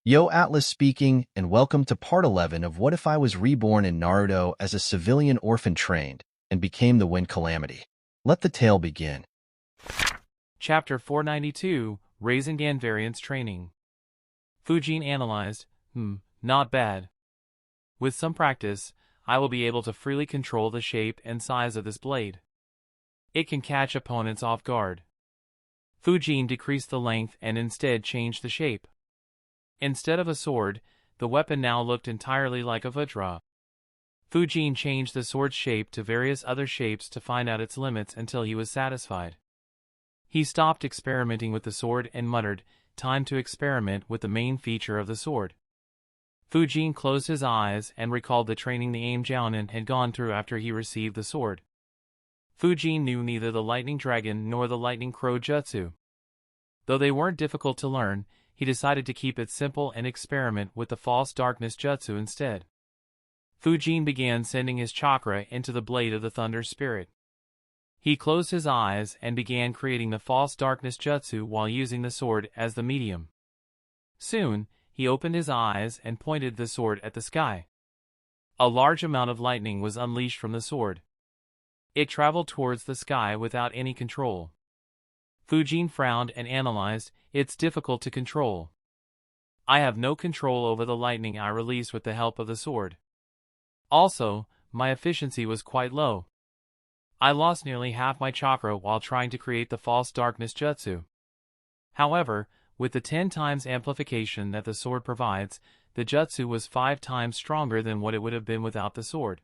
Yo Atlas speaking, and welcome to part 11 of What If I Was Reborn in Naruto as a civilian orphan trained and became the Wind Calamity. Let the tale begin. Chapter 492, Rasengan Variance Training. Fujin analyzed, not bad. With some practice, I will be able to freely control the shape and size of this blade. It can catch opponents off guard. Fujin decreased the length and instead changed the shape. Instead of a sword, the weapon now looked entirely like a vajra. Fujin changed the sword's shape to various other shapes to find out its limits until he was satisfied. He stopped experimenting with the sword and muttered, "Time to experiment with the main feature of the sword." Fujin closed his eyes and recalled the training the aim Jounin had gone through after he received the sword. Fujin knew neither the lightning dragon nor the lightning crow jutsu. Though they weren't difficult to learn, he decided to keep it simple and experiment with the false darkness jutsu instead. Fujin began sending his chakra into the blade of the thunder spirit. He closed his eyes and began creating the false darkness jutsu while using the sword as the medium. Soon, he opened his eyes and pointed the sword at the sky. A large amount of lightning was unleashed from the sword. It traveled towards the sky without any control. Fujin frowned and analyzed, "It's difficult to control. I have no control over the lightning I released with the help of the sword. Also, my efficiency was quite low. I lost nearly half my chakra while trying to create the false darkness jutsu. However, with the 10 times amplification that the sword provides, the jutsu was 5 times stronger than what it would have been without the sword.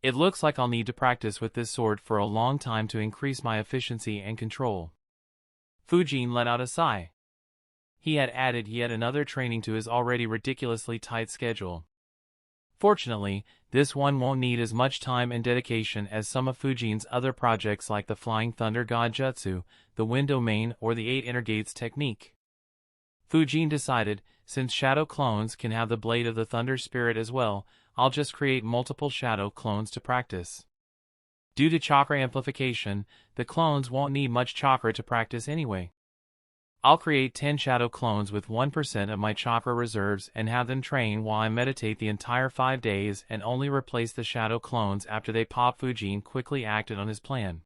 It looks like I'll need to practice with this sword for a long time to increase my efficiency and control." Fujin let out a sigh. He had added yet another training to his already ridiculously tight schedule. Fortunately, this one won't need as much time and dedication as some of Fujin's other projects like the Flying Thunder God Jutsu, the Wind Domain, or the 8 Inner Gates technique. Fujin decided, since shadow clones can have the blade of the Thunder Spirit as well, I'll just create multiple shadow clones to practice. Due to chakra amplification, the clones won't need much chakra to practice anyway. I'll create 10 shadow clones with 1% of my chakra reserves and have them train while I meditate the entire 5 days and only replace the shadow clones after they pop. Fujin quickly acted on his plan.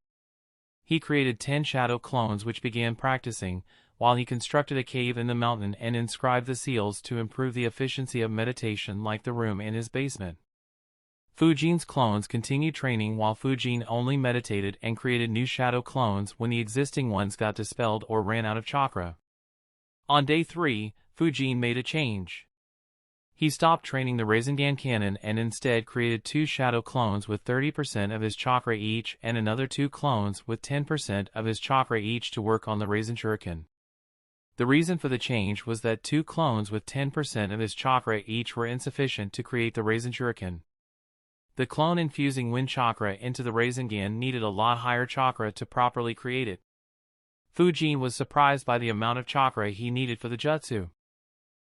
He created 10 shadow clones which began practicing, while he constructed a cave in the mountain and inscribed the seals to improve the efficiency of meditation like the room in his basement. Fujin's clones continued training while Fujin only meditated and created new shadow clones when the existing ones got dispelled or ran out of chakra. On day 3, Fujin made a change. He stopped training the Rasengan cannon and instead created 2 shadow clones with 30% of his chakra each and another 2 clones with 10% of his chakra each to work on the rasen shuriken. The reason for the change was that 2 clones with 10% of his chakra each were insufficient to create the rasen shuriken. The clone infusing wind chakra into the Rasengan needed a lot higher chakra to properly create it. Fujin was surprised by the amount of chakra he needed for the jutsu.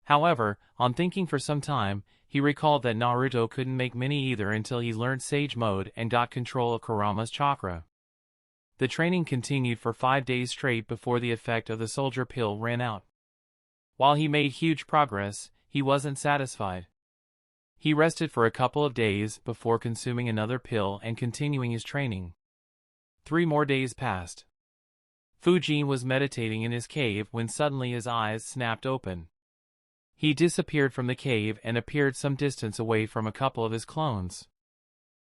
However, on thinking for some time, he recalled that Naruto couldn't make many either until he learned Sage Mode and got control of Kurama's chakra. The training continued for 5 days straight before the effect of the soldier pill ran out. While he made huge progress, he wasn't satisfied. He rested for a couple of days before consuming another pill and continuing his training. 3 more days passed. Fujin was meditating in his cave when suddenly his eyes snapped open. He disappeared from the cave and appeared some distance away from a couple of his clones.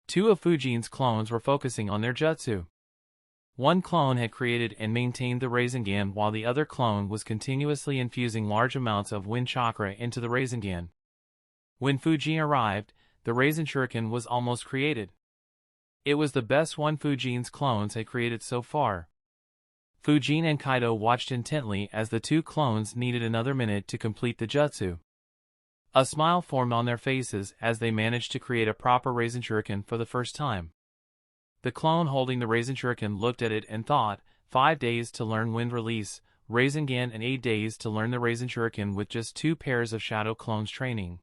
2 of Fujin's clones were focusing on their jutsu. One clone had created and maintained the Rasengan while the other clone was continuously infusing large amounts of wind chakra into the Rasengan. When Fujin arrived, the rasen shuriken was almost created. It was the best one Fujin's clones had created so far. Fujin and Kaido watched intently as the 2 clones needed another minute to complete the jutsu. A smile formed on their faces as they managed to create a proper rasen shuriken for the first time. The clone holding the rasen shuriken looked at it and thought, 5 days to learn wind release, Rasengan, and 8 days to learn the rasen shuriken with just 2 pairs of shadow clones training.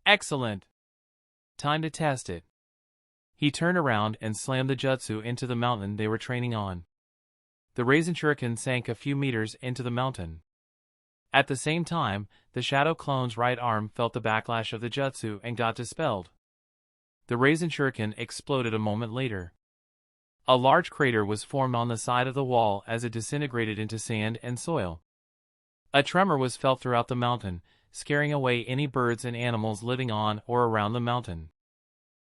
Excellent! Time to test it. He turned around and slammed the jutsu into the mountain they were training on. The rasen shuriken sank a few meters into the mountain. At the same time, the shadow clone's right arm felt the backlash of the jutsu and got dispelled. The rasen shuriken exploded a moment later. A large crater was formed on the side of the wall as it disintegrated into sand and soil. A tremor was felt throughout the mountain, scaring away any birds and animals living on or around the mountain.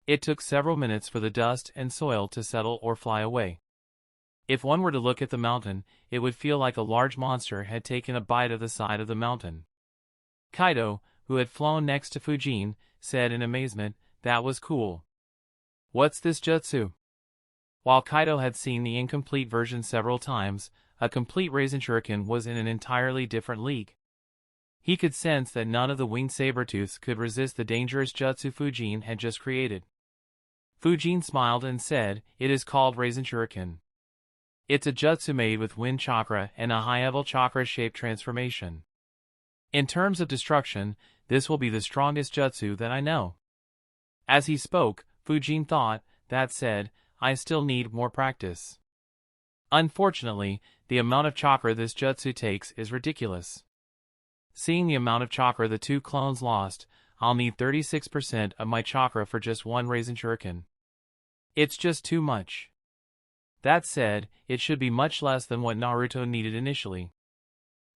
It took several minutes for the dust and soil to settle or fly away. If one were to look at the mountain, it would feel like a large monster had taken a bite of the side of the mountain. Kaido, who had flown next to Fujin, said in amazement, "That was cool. What's this jutsu?" While Kaido had seen the incomplete version several times, a complete rasen shuriken was in an entirely different league. He could sense that none of the winged saber-tooths could resist the dangerous jutsu Fujin had just created. Fujin smiled and said, "It is called rasen shuriken. It's a jutsu made with wind chakra and a high-level chakra-shaped transformation. In terms of destruction, this will be the strongest jutsu that I know." As he spoke, Fujin thought, "That said, I still need more practice. Unfortunately, the amount of chakra this jutsu takes is ridiculous. Seeing the amount of chakra the two clones lost, I'll need 36% of my chakra for just one rasen shuriken. It's just too much. That said, it should be much less than what Naruto needed initially.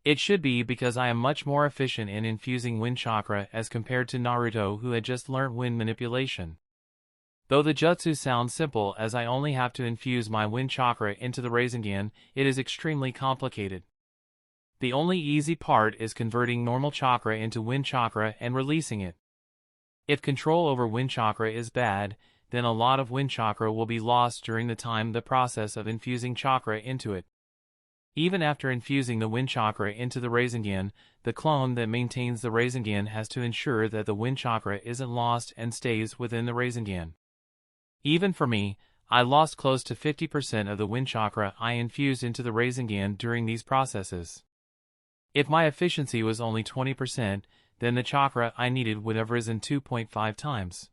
It should be because I am much more efficient in infusing wind chakra as compared to Naruto, who had just learnt wind manipulation. Though the jutsu sounds simple as I only have to infuse my wind chakra into the Rasengan, it is extremely complicated. The only easy part is converting normal chakra into wind chakra and releasing it. If control over wind chakra is bad, then a lot of wind chakra will be lost during the process of infusing chakra into it. Even after infusing the wind chakra into the Rasengan, the clone that maintains the Rasengan has to ensure that the wind chakra isn't lost and stays within the Rasengan. Even for me, I lost close to 50% of the wind chakra I infused into the Rasengan during these processes. If my efficiency was only 20%, then the chakra I needed would have risen 2.5 times.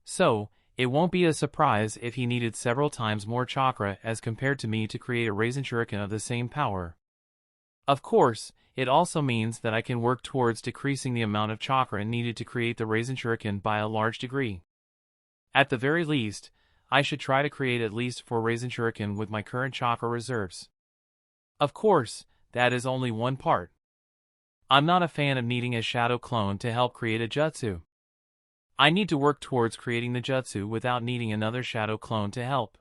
So, it won't be a surprise if he needed several times more chakra as compared to me to create a rasen shuriken of the same power. Of course, it also means that I can work towards decreasing the amount of chakra needed to create the rasen shuriken by a large degree. At the very least, I should try to create at least 4 rasen shuriken with my current chakra reserves. Of course, that is only one part. I'm not a fan of needing a shadow clone to help create a jutsu. I need to work towards creating the jutsu without needing another shadow clone to help.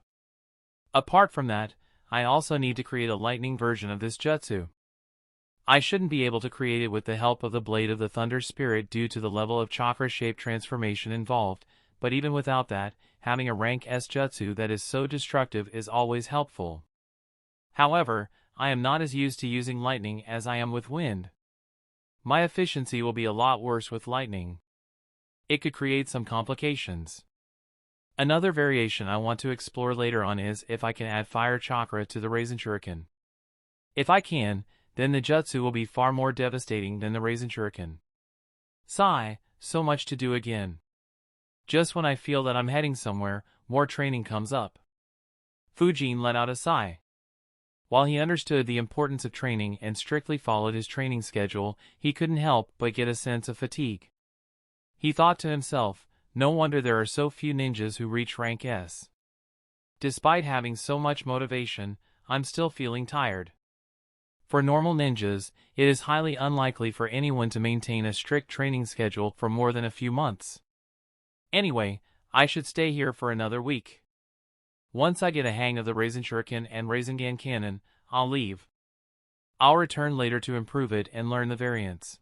Apart from that, I also need to create a lightning version of this jutsu. I shouldn't be able to create it with the help of the Blade of the Thunder Spirit due to the level of chakra-shaped transformation involved, but even without that, having a rank S jutsu that is so destructive is always helpful. However, I am not as used to using lightning as I am with wind. My efficiency will be a lot worse with lightning. It could create some complications. Another variation I want to explore later on is if I can add fire chakra to the rasen shuriken. If I can, then the jutsu will be far more devastating than the rasen shuriken. Sigh, so much to do again. Just when I feel that I'm heading somewhere, more training comes up. Fujin let out a sigh. While he understood the importance of training and strictly followed his training schedule, he couldn't help but get a sense of fatigue. He thought to himself, no wonder there are so few ninjas who reach rank S. Despite having so much motivation, I'm still feeling tired. For normal ninjas, it is highly unlikely for anyone to maintain a strict training schedule for more than a few months. Anyway, I should stay here for another week. Once I get a hang of the rasen shuriken and Rasengan cannon, I'll leave. I'll return later to improve it and learn the variants.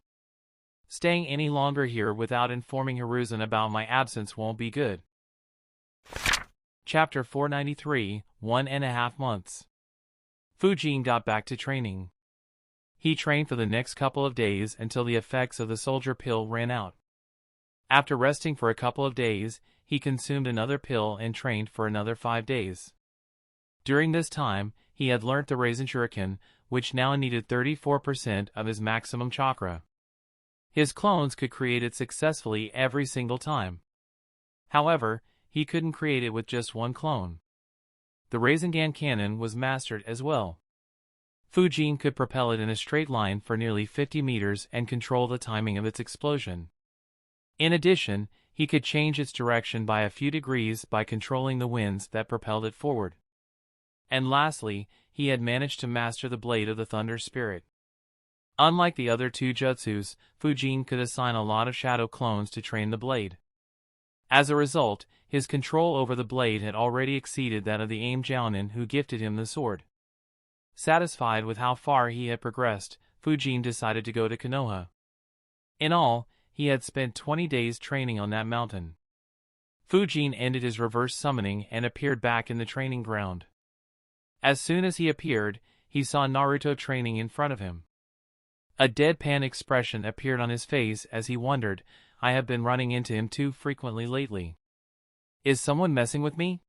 Staying any longer here without informing Hiruzen about my absence won't be good. Chapter 493, 1.5 months. Fujin got back to training. He trained for the next couple of days until the effects of the soldier pill ran out. After resting for a couple of days, he consumed another pill and trained for another 5 days. During this time, he had learnt the rasen shuriken, which now needed 34% of his maximum chakra. His clones could create it successfully every single time. However, he couldn't create it with just one clone. The Rasengan cannon was mastered as well. Fujin could propel it in a straight line for nearly 50 meters and control the timing of its explosion. In addition, he could change its direction by a few degrees by controlling the winds that propelled it forward. And lastly, he had managed to master the blade of the Thunder Spirit. Unlike the other two jutsus, Fujin could assign a lot of shadow clones to train the blade. As a result, his control over the blade had already exceeded that of the aim Jounin who gifted him the sword. Satisfied with how far he had progressed, Fujin decided to go to Konoha. In all, he had spent 20 days training on that mountain. Fujin ended his reverse summoning and appeared back in the training ground. As soon as he appeared, he saw Naruto training in front of him. A deadpan expression appeared on his face as he wondered, I have been running into him too frequently lately. Is someone messing with me?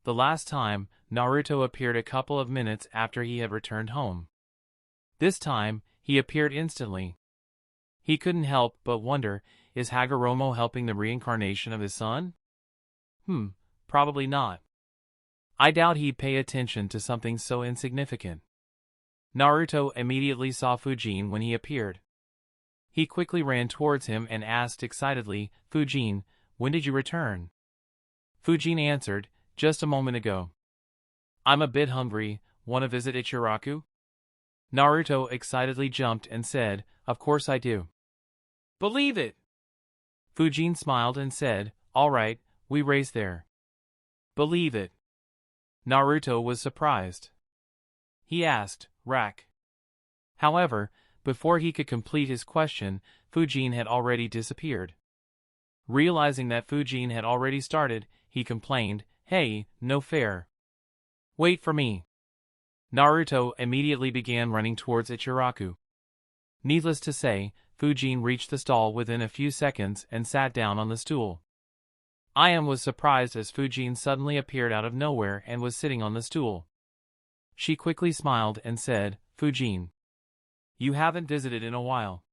The last time, Naruto appeared a couple of minutes after he had returned home. This time, he appeared instantly. He couldn't help but wonder, is Hagoromo helping the reincarnation of his son? Probably not. I doubt he'd pay attention to something so insignificant. Naruto immediately saw Fujin when he appeared. He quickly ran towards him and asked excitedly, Fujin, when did you return? Fujin answered, just a moment ago. I'm a bit hungry, want to visit Ichiraku? Naruto excitedly jumped and said, of course I do. Believe it! Fujin smiled and said, all right, we race there. Believe it. Naruto was surprised. He asked, Rack. However, before he could complete his question, Fujin had already disappeared. Realizing that Fujin had already started, he complained, hey, no fair. Wait for me. Naruto immediately began running towards Ichiraku. Needless to say, Fujin reached the stall within a few seconds and sat down on the stool. Ayam was surprised as Fujin suddenly appeared out of nowhere and was sitting on the stool. She quickly smiled and said, Fujin. You haven't visited in a while.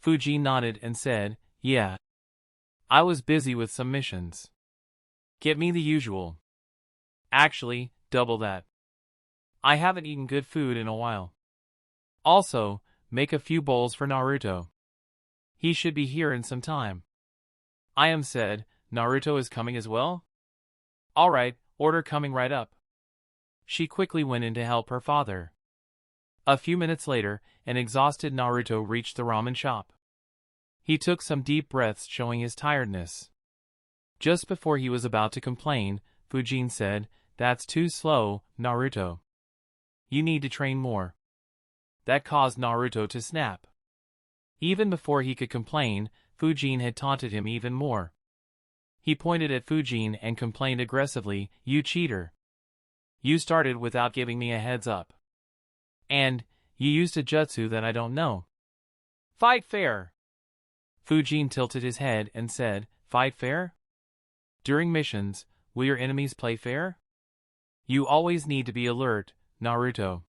Fujin nodded and said, yeah. I was busy with some missions. Get me the usual. Actually, double that. I haven't eaten good food in a while. Also, make a few bowls for Naruto. He should be here in some time. Ayam said, Naruto is coming as well? Alright, order coming right up. She quickly went in to help her father. A few minutes later, an exhausted Naruto reached the ramen shop. He took some deep breaths showing his tiredness. Just before he was about to complain, Fujin said, that's too slow, Naruto. You need to train more. That caused Naruto to snap. Even before he could complain, Fujin had taunted him even more. He pointed at Fujin and complained aggressively, you cheater. You started without giving me a heads up. And, you used a jutsu that I don't know. Fight fair. Fujin tilted his head and said, fight fair? During missions, will your enemies play fair? You always need to be alert, Naruto.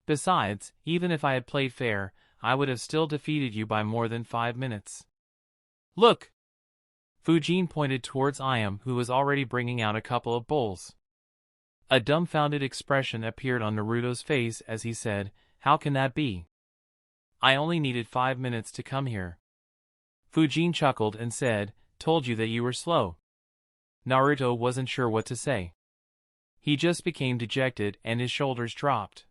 Besides, even if I had played fair, I would have still defeated you by more than 5 minutes. Look! Fujin pointed towards Ayam who was already bringing out a couple of bowls. A dumbfounded expression appeared on Naruto's face as he said, how can that be? I only needed 5 minutes to come here. Fujin chuckled and said, told you that you were slow. Naruto wasn't sure what to say. He just became dejected and his shoulders dropped.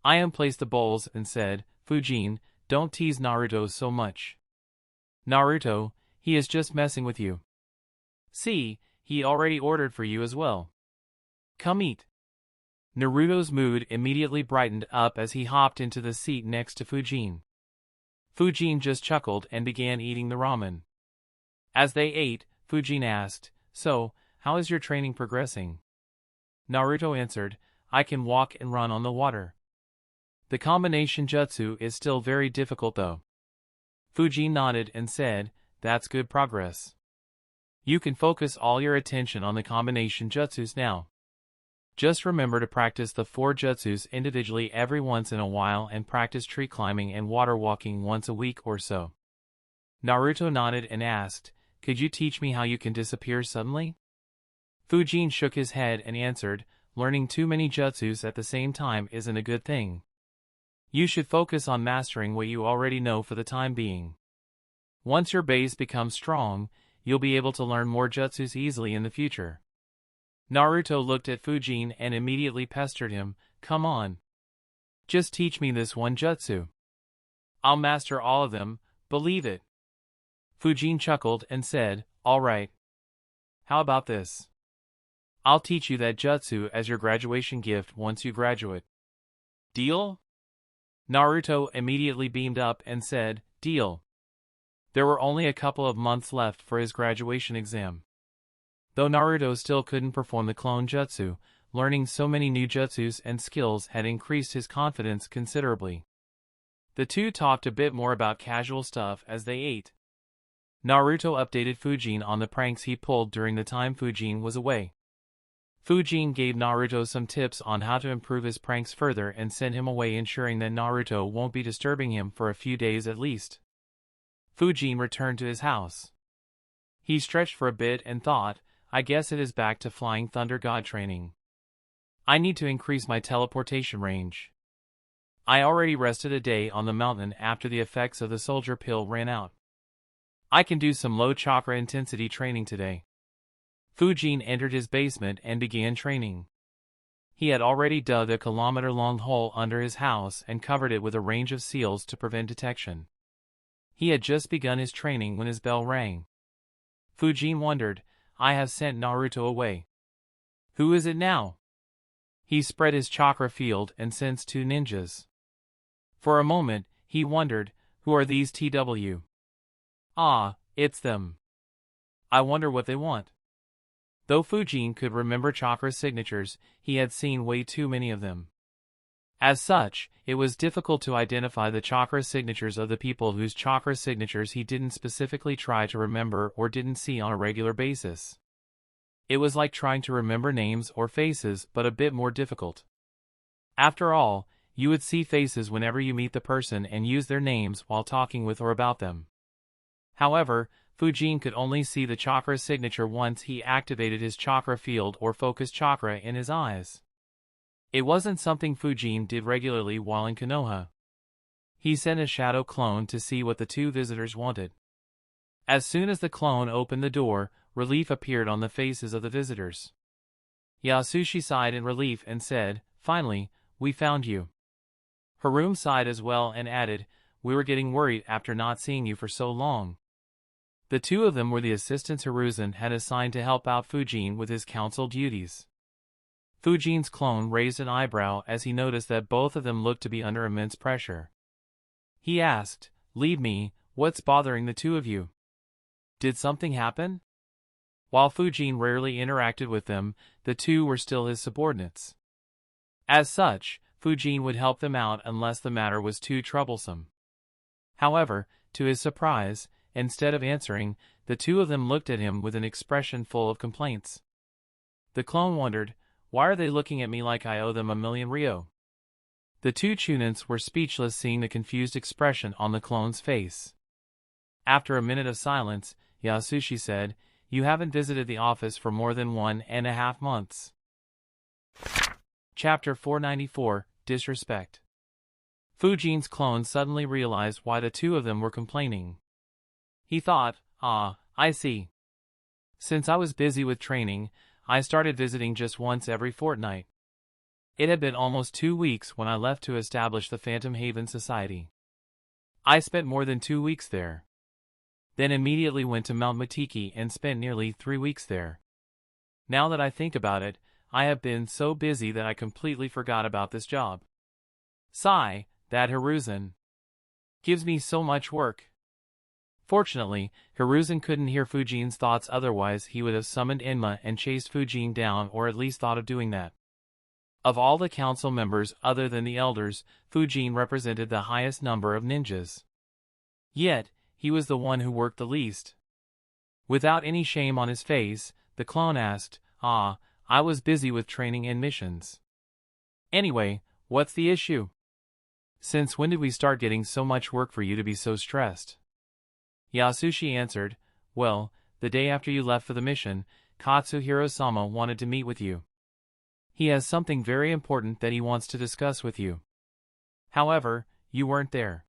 Ayam placed the bowls and said, Fujin, don't tease Naruto so much. Naruto, he is just messing with you. See, he already ordered for you as well. Come eat. Naruto's mood immediately brightened up as he hopped into the seat next to Fujin. Fujin just chuckled and began eating the ramen. As they ate, Fujin asked, so, how is your training progressing? Naruto answered, I can walk and run on the water. The combination jutsu is still very difficult though. Fujin nodded and said, that's good progress. You can focus all your attention on the combination jutsus now. Just remember to practice the 4 jutsus individually every once in a while and practice tree climbing and water walking once a week or so. Naruto nodded and asked, could you teach me how you can disappear suddenly? Fujin shook his head and answered, learning too many jutsus at the same time isn't a good thing. You should focus on mastering what you already know for the time being. Once your base becomes strong, you'll be able to learn more jutsus easily in the future. Naruto looked at Fuin and immediately pestered him, "Come on. Just teach me this one jutsu. I'll master all of them, believe it." Fuin chuckled and said, "All right. How about this? I'll teach you that jutsu as your graduation gift once you graduate. Deal?" Naruto immediately beamed up and said, "Deal." There were only a couple of months left for his graduation exam. Though Naruto still couldn't perform the clone jutsu, learning so many new jutsus and skills had increased his confidence considerably. The two talked a bit more about casual stuff as they ate. Naruto updated Fuin on the pranks he pulled during the time Fuin was away. Fuin gave Naruto some tips on how to improve his pranks further and sent him away, ensuring that Naruto won't be disturbing him for a few days at least. Fuin returned to his house. He stretched for a bit and thought, "I guess it is back to Flying Thunder God training. I need to increase my teleportation range. I already rested a day on the mountain after the effects of the soldier pill ran out. I can do some low chakra intensity training today." Fuin entered his basement and began training. He had already dug a kilometer-long hole under his house and covered it with a range of seals to prevent detection. He had just begun his training when his bell rang. Fuin wondered, "I have sent Naruto away. Who is it now?" He spread his chakra field and sensed two ninjas. For a moment, he wondered, who are these TW? Ah, it's them. I wonder what they want. Though Fuin could remember chakra signatures, he had seen way too many of them. As such, it was difficult to identify the chakra signatures of the people whose chakra signatures he didn't specifically try to remember or didn't see on a regular basis. It was like trying to remember names or faces, but a bit more difficult. After all, you would see faces whenever you meet the person and use their names while talking with or about them. However, Fuin could only see the chakra signature once he activated his chakra field or focus chakra in his eyes. It wasn't something Fuin did regularly while in Konoha. He sent a shadow clone to see what the two visitors wanted. As soon as the clone opened the door, relief appeared on the faces of the visitors. Yasushi sighed in relief and said, "Finally, we found you." Harem sighed as well and added, "We were getting worried after not seeing you for so long." The two of them were the assistants Hiruzen had assigned to help out Fuin with his council duties. Fuin's clone raised an eyebrow as he noticed that both of them looked to be under immense pressure. He asked, "Leave me, what's bothering the two of you? Did something happen?" While Fuin rarely interacted with them, the two were still his subordinates. As such, Fuin would help them out unless the matter was too troublesome. However, to his surprise, instead of answering, the two of them looked at him with an expression full of complaints. The clone wondered, "Why are they looking at me like I owe them 1,000,000 ryo?" The two Chunins were speechless, seeing the confused expression on the clone's face. After a minute of silence, Yasushi said, "You haven't visited the office for more than 1.5 months. Chapter 494, Disrespect. Fuin's clone suddenly realized why the two of them were complaining. He thought, I see. Since I was busy with training, I started visiting just once every fortnight. It had been almost 2 weeks when I left to establish the Phantom Haven Society. I spent more than 2 weeks there. Then immediately went to Mount Mitiki and spent nearly 3 weeks there. Now that I think about it, I have been so busy that I completely forgot about this job. Sigh, that Hiruzen gives me so much work." Fortunately, Hiruzen couldn't hear Fuin's thoughts, otherwise he would have summoned Enma and chased Fuin down, or at least thought of doing that. Of all the council members other than the elders, Fuin represented the highest number of ninjas. Yet, he was the one who worked the least. Without any shame on his face, the clone asked, I was busy with training and missions. Anyway, what's the issue? Since when did we start getting so much work for you to be so stressed?" Yasushi answered, "Well, the day after you left for the mission, Katsuhiro-sama wanted to meet with you. He has something very important that he wants to discuss with you. However, you weren't there.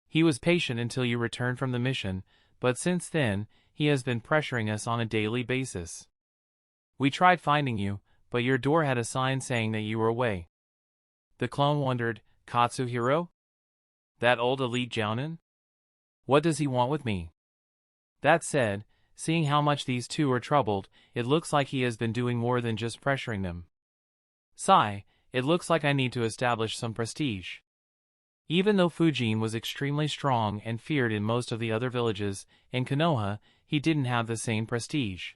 He was patient until you returned from the mission, but since then, he has been pressuring us on a daily basis. We tried finding you, but your door had a sign saying that you were away. The clone wondered, Katsuhiro? That old elite Genin? What does he want with me? That said, seeing how much these two are troubled, it looks like he has been doing more than just pressuring them. Sigh, it looks like I need to establish some prestige. Even though Fuin was extremely strong and feared in most of the other villages, in Konoha, he didn't have the same prestige.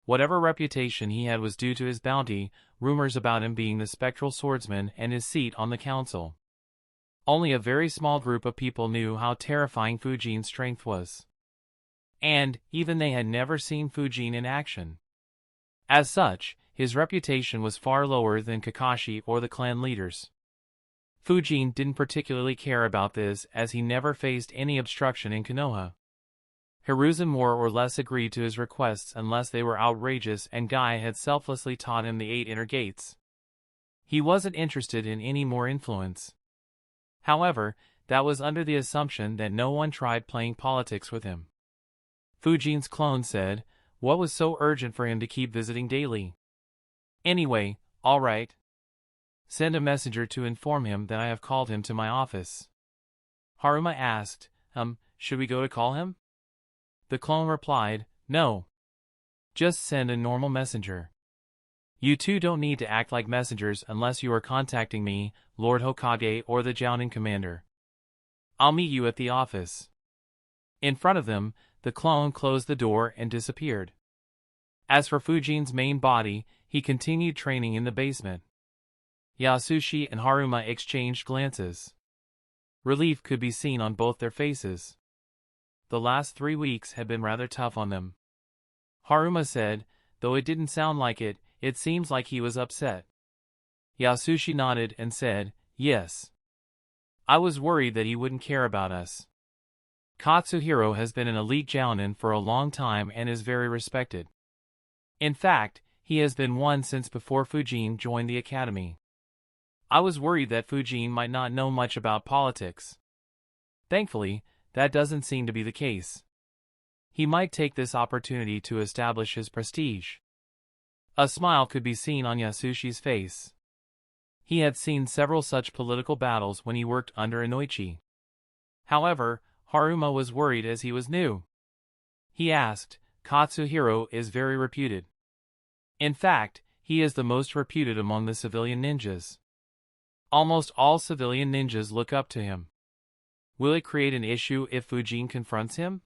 Whatever reputation he had was due to his bounty, rumors about him being the spectral swordsman and his seat on the council. Only a very small group of people knew how terrifying Fuin's strength was. And, even they had never seen Fuin in action. As such, his reputation was far lower than Kakashi or the clan leaders. Fuin didn't particularly care about this as he never faced any obstruction in Konoha. Hiruzen more or less agreed to his requests unless they were outrageous, and Guy had selflessly taught him the 8 inner gates. He wasn't interested in any more influence. However, that was under the assumption that no one tried playing politics with him. Fuin's clone said, what was so urgent for him to keep visiting daily? Anyway, all right. Send a messenger to inform him that I have called him to my office. Haruma asked, should we go to call him? The clone replied, no. Just send a normal messenger. You two don't need to act like messengers unless you are contacting me, Lord Hokage or the Genin commander. I'll meet you at the office. In front of them, the clone closed the door and disappeared. As for Fuin's main body, he continued training in the basement. Yasushi and Haruma exchanged glances. Relief could be seen on both their faces. The last 3 weeks had been rather tough on them. Haruma said, though it didn't sound like it, it seems like he was upset. Yasushi nodded and said, yes. I was worried that he wouldn't care about us. Katsuhiro has been an elite Genin for a long time and is very respected. In fact, he has been one since before Fuin joined the academy. I was worried that Fuin might not know much about politics. Thankfully, that doesn't seem to be the case. He might take this opportunity to establish his prestige. A smile could be seen on Yasushi's face. He had seen several such political battles when he worked under Inoichi. However, Haruma was worried as he was new. He asked, Katsuhiro is very reputed. In fact, he is the most reputed among the civilian ninjas. Almost all civilian ninjas look up to him. Will it create an issue if Fuin confronts him?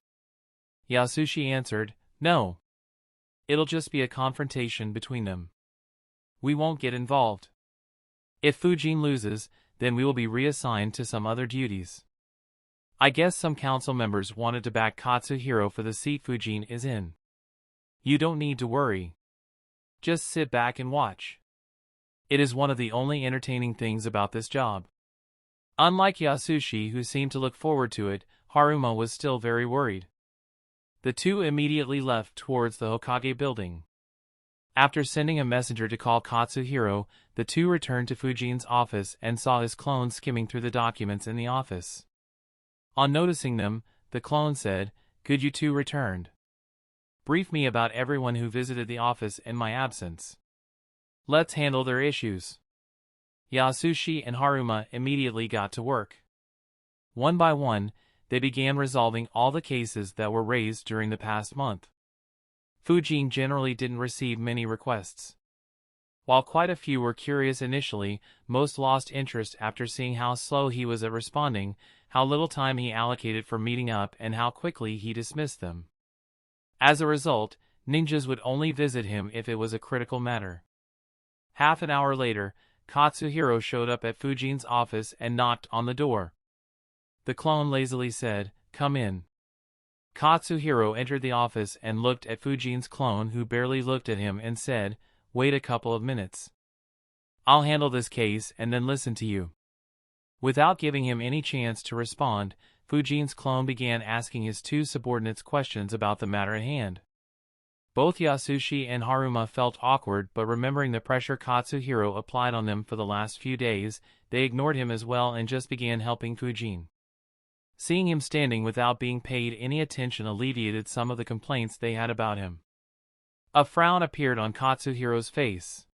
Yasushi answered, no. It'll just be a confrontation between them. We won't get involved. If Fuin loses, then we will be reassigned to some other duties. I guess some council members wanted to back Katsuhiro for the seat Fuin is in. You don't need to worry. Just sit back and watch. It is one of the only entertaining things about this job. Unlike Yasushi, who seemed to look forward to it, Haruma was still very worried. The two immediately left towards the Hokage building. After sending a messenger to call Katsuhiro, the two returned to Fuin's office and saw his clone skimming through the documents in the office. On noticing them, the clone said, good, you two returned. Brief me about everyone who visited the office in my absence. Let's handle their issues. Yasushi and Haruma immediately got to work. One by one, they began resolving all the cases that were raised during the past month. Fuin generally didn't receive many requests. While quite a few were curious initially, most lost interest after seeing how slow he was at responding, how little time he allocated for meeting up, and how quickly he dismissed them. As a result, ninjas would only visit him if it was a critical matter. Half an hour later, Katsuhiro showed up at Fuin's office and knocked on the door. The clone lazily said, come in. Katsuhiro entered the office and looked at Fuin's clone, who barely looked at him, and said, wait a couple of minutes. I'll handle this case and then listen to you. Without giving him any chance to respond, Fuin's clone began asking his two subordinates questions about the matter at hand. Both Yasushi and Haruma felt awkward, but remembering the pressure Katsuhiro applied on them for the last few days, they ignored him as well and just began helping Fujin. Seeing him standing without being paid any attention alleviated some of the complaints they had about him. A frown appeared on Katsuhiro's face.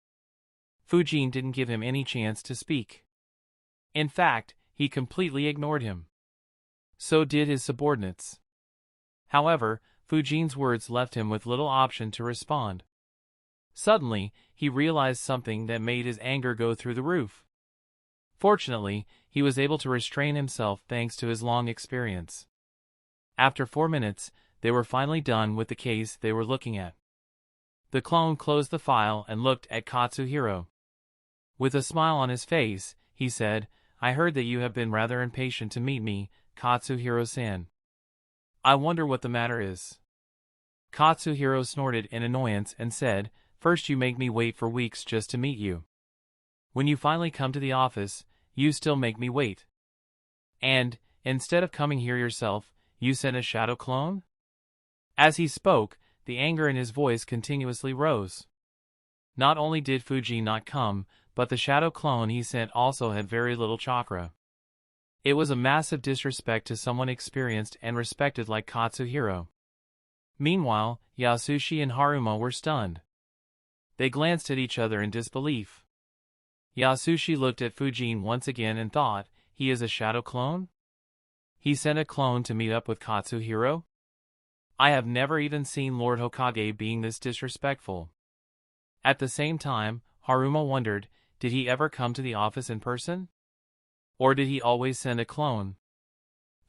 Fujin didn't give him any chance to speak. In fact, he completely ignored him. So did his subordinates. However, Fujin's words left him with little option to respond. Suddenly, he realized something that made his anger go through the roof. Fortunately, he was able to restrain himself thanks to his long experience. After 4 minutes, they were finally done with the case they were looking at. The clone closed the file and looked at Katsuhiro. With a smile on his face, he said, "I heard that you have been rather impatient to meet me, Katsuhiro-san. I wonder what the matter is." Katsuhiro snorted in annoyance and said, "First you make me wait for weeks just to meet you. When you finally come to the office, you still make me wait. And, instead of coming here yourself, you sent a shadow clone?" As he spoke, the anger in his voice continuously rose. Not only did Fuji not come, but the shadow clone he sent also had very little chakra. It was a massive disrespect to someone experienced and respected like Katsuhiro. Meanwhile, Yasushi and Haruma were stunned. They glanced at each other in disbelief. Yasushi looked at Fujin once again and thought, he is a shadow clone? He sent a clone to meet up with Katsuhiro? I have never even seen Lord Hokage being this disrespectful. At the same time, Haruma wondered, did he ever come to the office in person? Or did he always send a clone?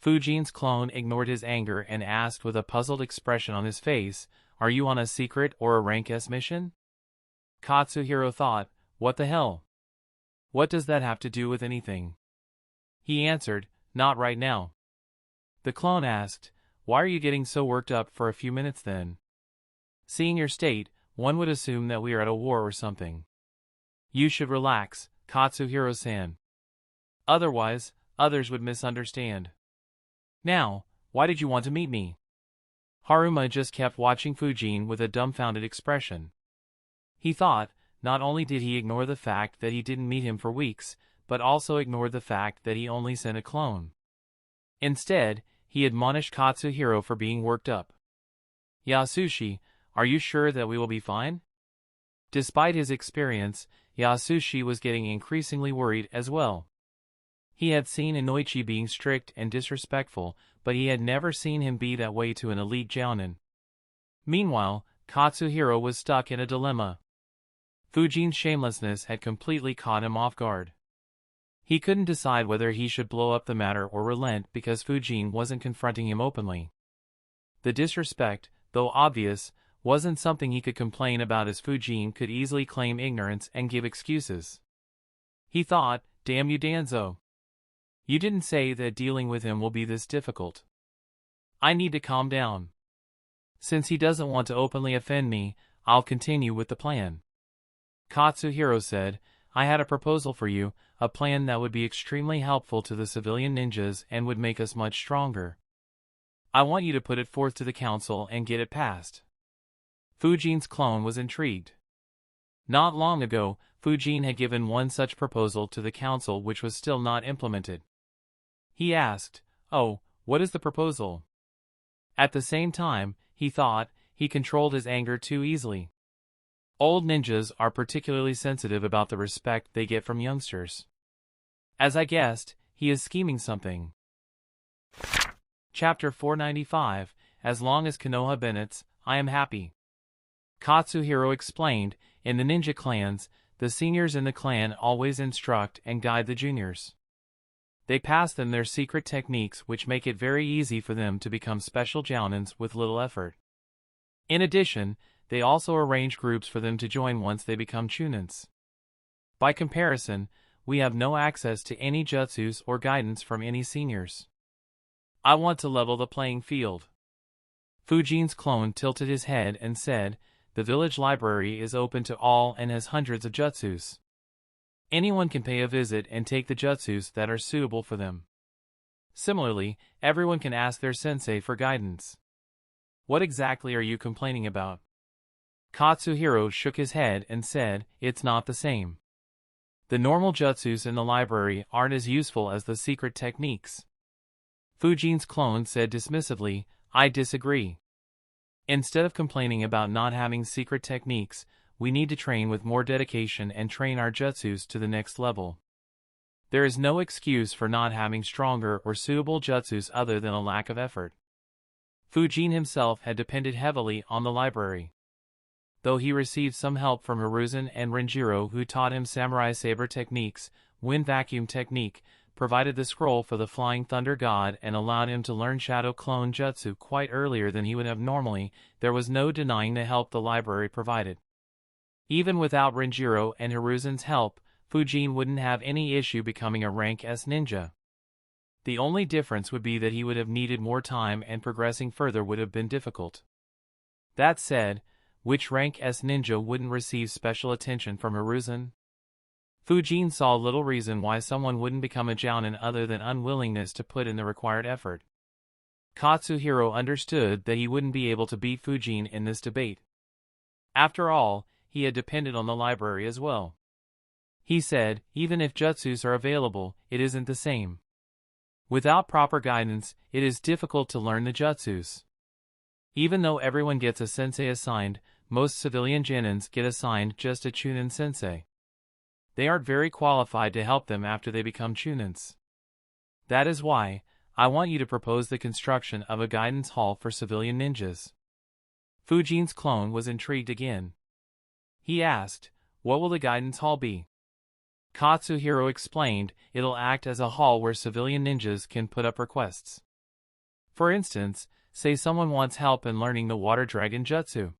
Fujin's clone ignored his anger and asked with a puzzled expression on his face, "Are you on a secret or a rank S mission?" Katsuhiro thought, what the hell? What does that have to do with anything? He answered, "Not right now." The clone asked, "Why are you getting so worked up for a few minutes then? Seeing your state, one would assume that we are at a war or something. You should relax, Katsuhiro-san. Otherwise, others would misunderstand. Now, why did you want to meet me?" Haruma just kept watching Fujin with a dumbfounded expression. He thought, not only did he ignore the fact that he didn't meet him for weeks, but also ignored the fact that he only sent a clone. Instead, he admonished Katsuhiro for being worked up. "Yasushi, are you sure that we will be fine?" Despite his experience, Yasushi was getting increasingly worried as well. He had seen Inoichi being strict and disrespectful, but he had never seen him be that way to an elite jounin. Meanwhile, Katsuhiro was stuck in a dilemma. Fujin's shamelessness had completely caught him off guard. He couldn't decide whether he should blow up the matter or relent because Fujin wasn't confronting him openly. The disrespect, though obvious, wasn't something he could complain about as Fujin could easily claim ignorance and give excuses. He thought, damn you Danzo. You didn't say that dealing with him will be this difficult. I need to calm down. Since he doesn't want to openly offend me, I'll continue with the plan. Katsuhiro said, I had a proposal for you, a plan that would be extremely helpful to the civilian ninjas and would make us much stronger. I want you to put it forth to the council and get it passed. Fujin's clone was intrigued. Not long ago, Fujin had given one such proposal to the council which was still not implemented. He asked, "Oh, what is the proposal?" At the same time, he thought, he controlled his anger too easily. Old ninjas are particularly sensitive about the respect they get from youngsters. As I guessed, he is scheming something. Chapter 495, As long as Konoha benefits, I am happy. Katsuhiro explained, in the ninja clans, the seniors in the clan always instruct and guide the juniors. They pass them their secret techniques which make it very easy for them to become special jounins with little effort. In addition, they also arrange groups for them to join once they become chunins. By comparison, we have no access to any jutsus or guidance from any seniors. I want to level the playing field. Fujin's clone tilted his head and said, the village library is open to all and has hundreds of jutsus. Anyone can pay a visit and take the jutsus that are suitable for them. Similarly, everyone can ask their sensei for guidance. What exactly are you complaining about? Katsuhiro shook his head and said, "It's not the same. The normal jutsus in the library aren't as useful as the secret techniques." Fujin's clone said dismissively, "I disagree. Instead of complaining about not having secret techniques, we need to train with more dedication and train our jutsus to the next level. There is no excuse for not having stronger or suitable jutsus other than a lack of effort." Fujin himself had depended heavily on the library. Though he received some help from Hiruzen and Renjiro, who taught him samurai saber techniques, wind vacuum technique, provided the scroll for the flying thunder god, and allowed him to learn shadow clone jutsu quite earlier than he would have normally, there was no denying the help the library provided. Even without Renjiro and Hiruzen's help, Fujin wouldn't have any issue becoming a rank S ninja. The only difference would be that he would have needed more time and progressing further would have been difficult. That said, which rank S ninja wouldn't receive special attention from Hiruzen? Fujin saw little reason why someone wouldn't become a jounin other than unwillingness to put in the required effort. Katsuhiro understood that he wouldn't be able to beat Fujin in this debate. After all, he had depended on the library as well. He said, "Even if jutsus are available, it isn't the same. Without proper guidance, it is difficult to learn the jutsus. Even though everyone gets a sensei assigned, most civilian genins get assigned just a chunin sensei. They aren't very qualified to help them after they become chunins. That is why, I want you to propose the construction of a guidance hall for civilian ninjas." Fujin's clone was intrigued again. He asked, "What will the guidance hall be?" Katsuhiro explained, "It'll act as a hall where civilian ninjas can put up requests. For instance, say someone wants help in learning the water dragon jutsu.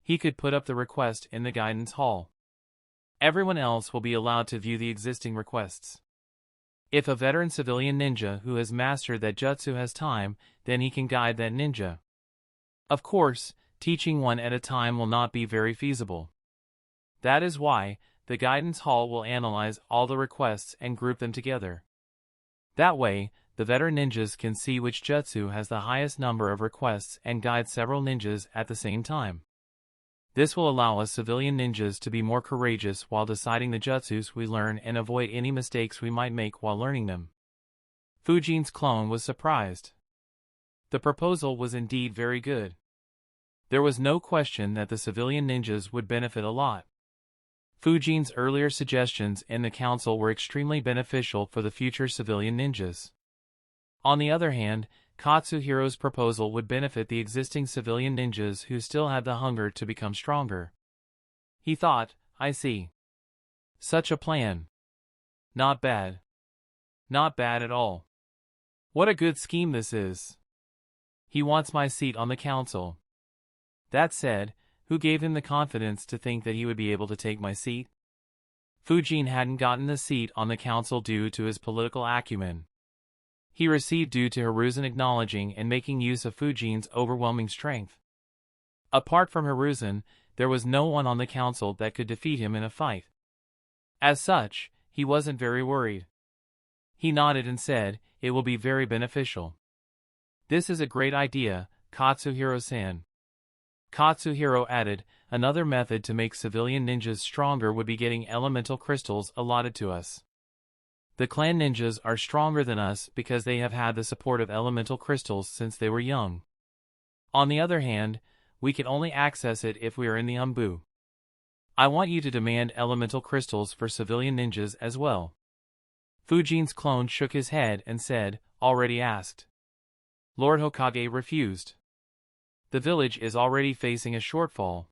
He could put up the request in the guidance hall. Everyone else will be allowed to view the existing requests. If a veteran civilian ninja who has mastered that jutsu has time, then he can guide that ninja. Of course, teaching one at a time will not be very feasible. That is why, the guidance hall will analyze all the requests and group them together. That way, the veteran ninjas can see which jutsu has the highest number of requests and guide several ninjas at the same time. This will allow us civilian ninjas to be more courageous while deciding the jutsus we learn and avoid any mistakes we might make while learning them." Fujin's clone was surprised. The proposal was indeed very good. There was no question that the civilian ninjas would benefit a lot. Fujin's earlier suggestions in the council were extremely beneficial for the future civilian ninjas. On the other hand, Katsuhiro's proposal would benefit the existing civilian ninjas who still had the hunger to become stronger. He thought, "I see. Such a plan. Not bad. Not bad at all. What a good scheme this is. He wants my seat on the council. That said, who gave him the confidence to think that he would be able to take my seat?" Fujin hadn't gotten the seat on the council due to his political acumen. He received due to Hiruzen acknowledging and making use of Fujin's overwhelming strength. Apart from Hiruzen, there was no one on the council that could defeat him in a fight. As such, he wasn't very worried. He nodded and said, "It will be very beneficial." "This is a great idea, Katsuhiro-san." Katsuhiro added, "Another method to make civilian ninjas stronger would be getting elemental crystals allotted to us. The clan ninjas are stronger than us because they have had the support of elemental crystals since they were young. On the other hand, we can only access it if we are in the Umbu. I want you to demand elemental crystals for civilian ninjas as well." Fujin's clone shook his head and said, "Already asked. Lord Hokage refused. The village is already facing a shortfall."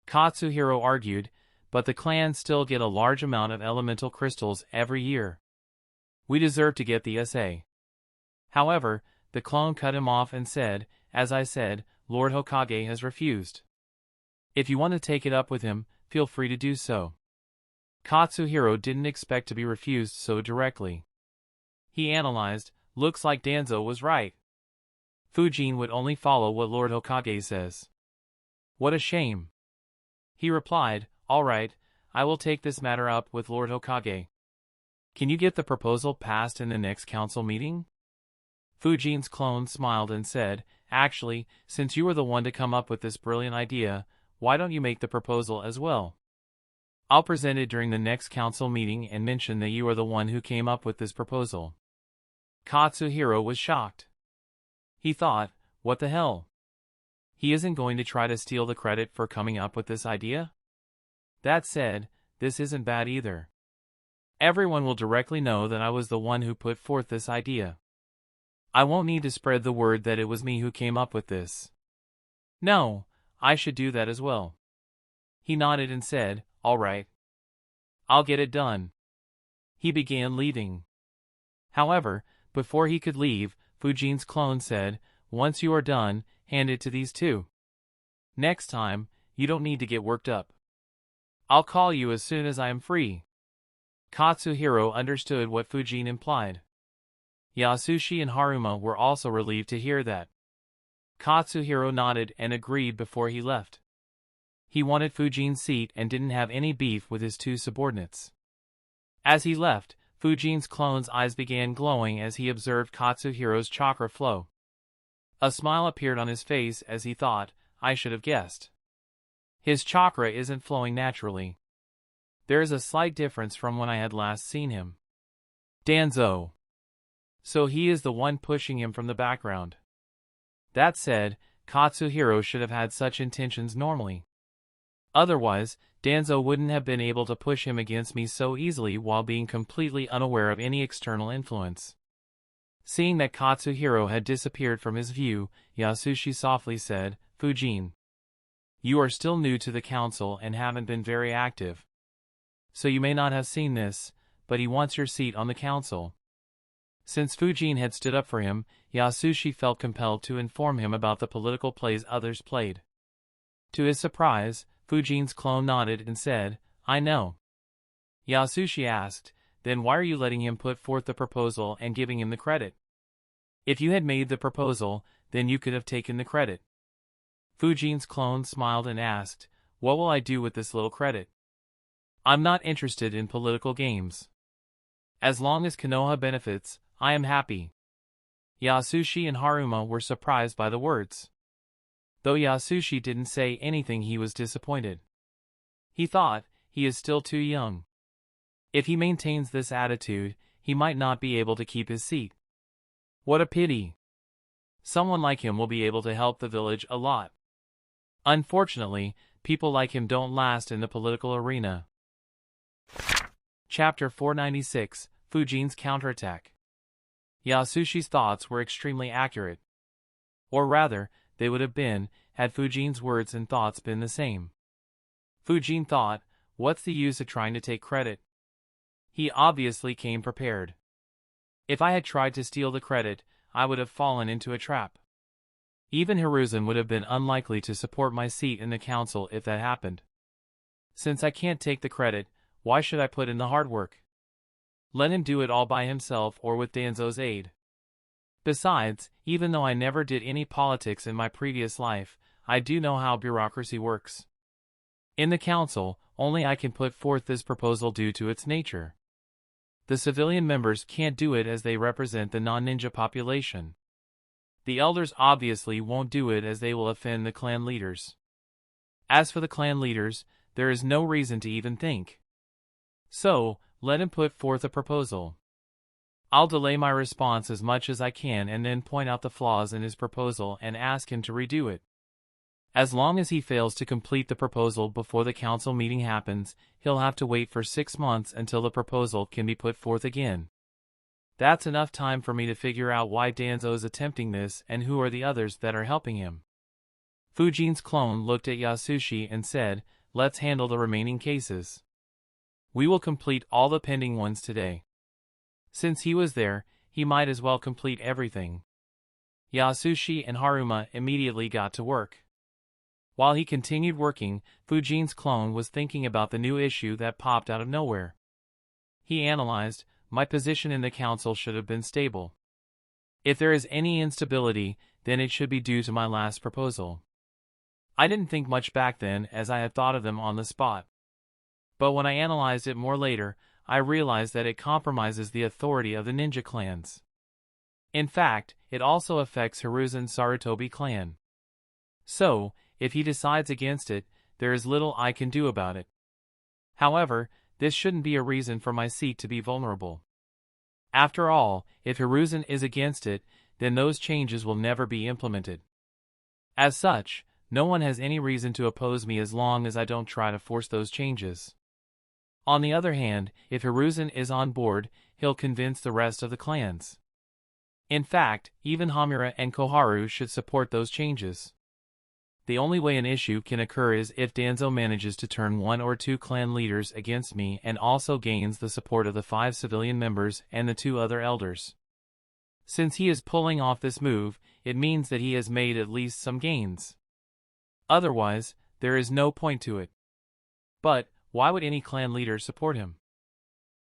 Katsuhiro argued, "But the clans still get a large amount of elemental crystals every year. We deserve to get the SA." However, the clone cut him off and said, "As I said, Lord Hokage has refused. If you want to take it up with him, feel free to do so." Katsuhiro didn't expect to be refused so directly. He analyzed, "Looks like Danzo was right. Fujin would only follow what Lord Hokage says. What a shame." He replied, "All right, I will take this matter up with Lord Hokage. Can you get the proposal passed in the next council meeting?" Fujin's clone smiled and said, "Actually, since you were the one to come up with this brilliant idea, why don't you make the proposal as well? I'll present it during the next council meeting and mention that you are the one who came up with this proposal. Katsuhiro was shocked. He thought, what the hell? He isn't going to try to steal the credit for coming up with this idea? That said, this isn't bad either. Everyone will directly know that I was the one who put forth this idea. I won't need to spread the word that it was me who came up with this. No, I should do that as well. He nodded and said, all right. I'll get it done. He began leaving. However, before he could leave, Fujin's clone said, once you are done, hand it to these two. Next time, you don't need to get worked up. I'll call you as soon as I am free. Katsuhiro understood what Fujin implied. Yasushi and Haruma were also relieved to hear that. Katsuhiro nodded and agreed before he left. He wanted Fujin's seat and didn't have any beef with his two subordinates. As he left, Fujin's clone's eyes began glowing as he observed Katsuhiro's chakra flow. A smile appeared on his face as he thought, I should have guessed. His chakra isn't flowing naturally. There is a slight difference from when I had last seen him. Danzo. So he is the one pushing him from the background. That said, Katsuhiro should have had such intentions normally. Otherwise, Danzo wouldn't have been able to push him against me so easily while being completely unaware of any external influence. Seeing that Katsuhiro had disappeared from his view, Yasushi softly said, Fujin. You are still new to the council and haven't been very active. So you may not have seen this, but he wants your seat on the council. Since Fujin had stood up for him, Yasushi felt compelled to inform him about the political plays others played. To his surprise, Fujin's clone nodded and said, I know. Yasushi asked, then why are you letting him put forth the proposal and giving him the credit? If you had made the proposal, then you could have taken the credit. Fujin's clone smiled and asked, what will I do with this little credit? I'm not interested in political games. As long as Konoha benefits, I am happy. Yasushi and Haruma were surprised by the words. Though Yasushi didn't say anything, he was disappointed. He thought, he is still too young. If he maintains this attitude, he might not be able to keep his seat. What a pity. Someone like him will be able to help the village a lot. Unfortunately, people like him don't last in the political arena. Chapter 496, Fujin's Counterattack. Yasushi's thoughts were extremely accurate. Or rather, they would have been, had Fujin's words and thoughts been the same. Fujin thought, what's the use of trying to take credit? He obviously came prepared. If I had tried to steal the credit, I would have fallen into a trap. Even Hiruzen would have been unlikely to support my seat in the council if that happened. Since I can't take the credit, why should I put in the hard work? Let him do it all by himself or with Danzo's aid. Besides, even though I never did any politics in my previous life, I do know how bureaucracy works. In the council, only I can put forth this proposal due to its nature. The civilian members can't do it as they represent the non-ninja population. The elders obviously won't do it as they will offend the clan leaders. As for the clan leaders, there is no reason to even think. So, let him put forth a proposal. I'll delay my response as much as I can and then point out the flaws in his proposal and ask him to redo it. As long as he fails to complete the proposal before the council meeting happens, he'll have to wait for 6 months until the proposal can be put forth again. That's enough time for me to figure out why Danzo is attempting this and who are the others that are helping him. Fujin's clone looked at Yasushi and said, let's handle the remaining cases. We will complete all the pending ones today. Since he was there, he might as well complete everything. Yasushi and Haruma immediately got to work. While he continued working, Fujin's clone was thinking about the new issue that popped out of nowhere. He analyzed, my position in the council should have been stable. If there is any instability, then it should be due to my last proposal. I didn't think much back then as I had thought of them on the spot. But when I analyzed it more later, I realized that it compromises the authority of the ninja clans. In fact, it also affects Hiruzen's Sarutobi clan. So, if he decides against it, there is little I can do about it. However, this shouldn't be a reason for my seat to be vulnerable. After all, if Hiruzen is against it, then those changes will never be implemented. As such, no one has any reason to oppose me as long as I don't try to force those changes. On the other hand, if Hiruzen is on board, he'll convince the rest of the clans. In fact, even Hamura and Koharu should support those changes. The only way an issue can occur is if Danzo manages to turn 1 or 2 clan leaders against me and also gains the support of the 5 civilian members and the 2 other elders. Since he is pulling off this move, it means that he has made at least some gains. Otherwise, there is no point to it. But, why would any clan leader support him?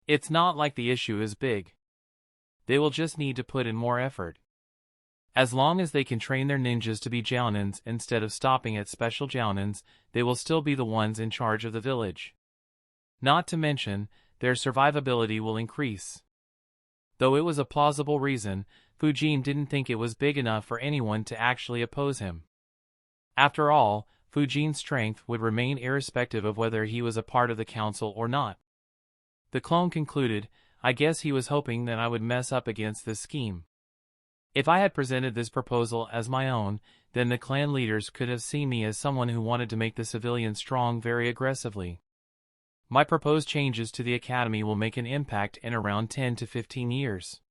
It's not like the issue is big. They will just need to put in more effort. As long as they can train their ninjas to be jounins instead of stopping at special jounins, they will still be the ones in charge of the village. Not to mention, their survivability will increase. Though it was a plausible reason, Fujin didn't think it was big enough for anyone to actually oppose him. After all, Fujin's strength would remain irrespective of whether he was a part of the council or not. The clone concluded, I guess he was hoping that I would mess up against this scheme. If I had presented this proposal as my own, then the clan leaders could have seen me as someone who wanted to make the civilians strong very aggressively. My proposed changes to the academy will make an impact in around 10 to 15 years.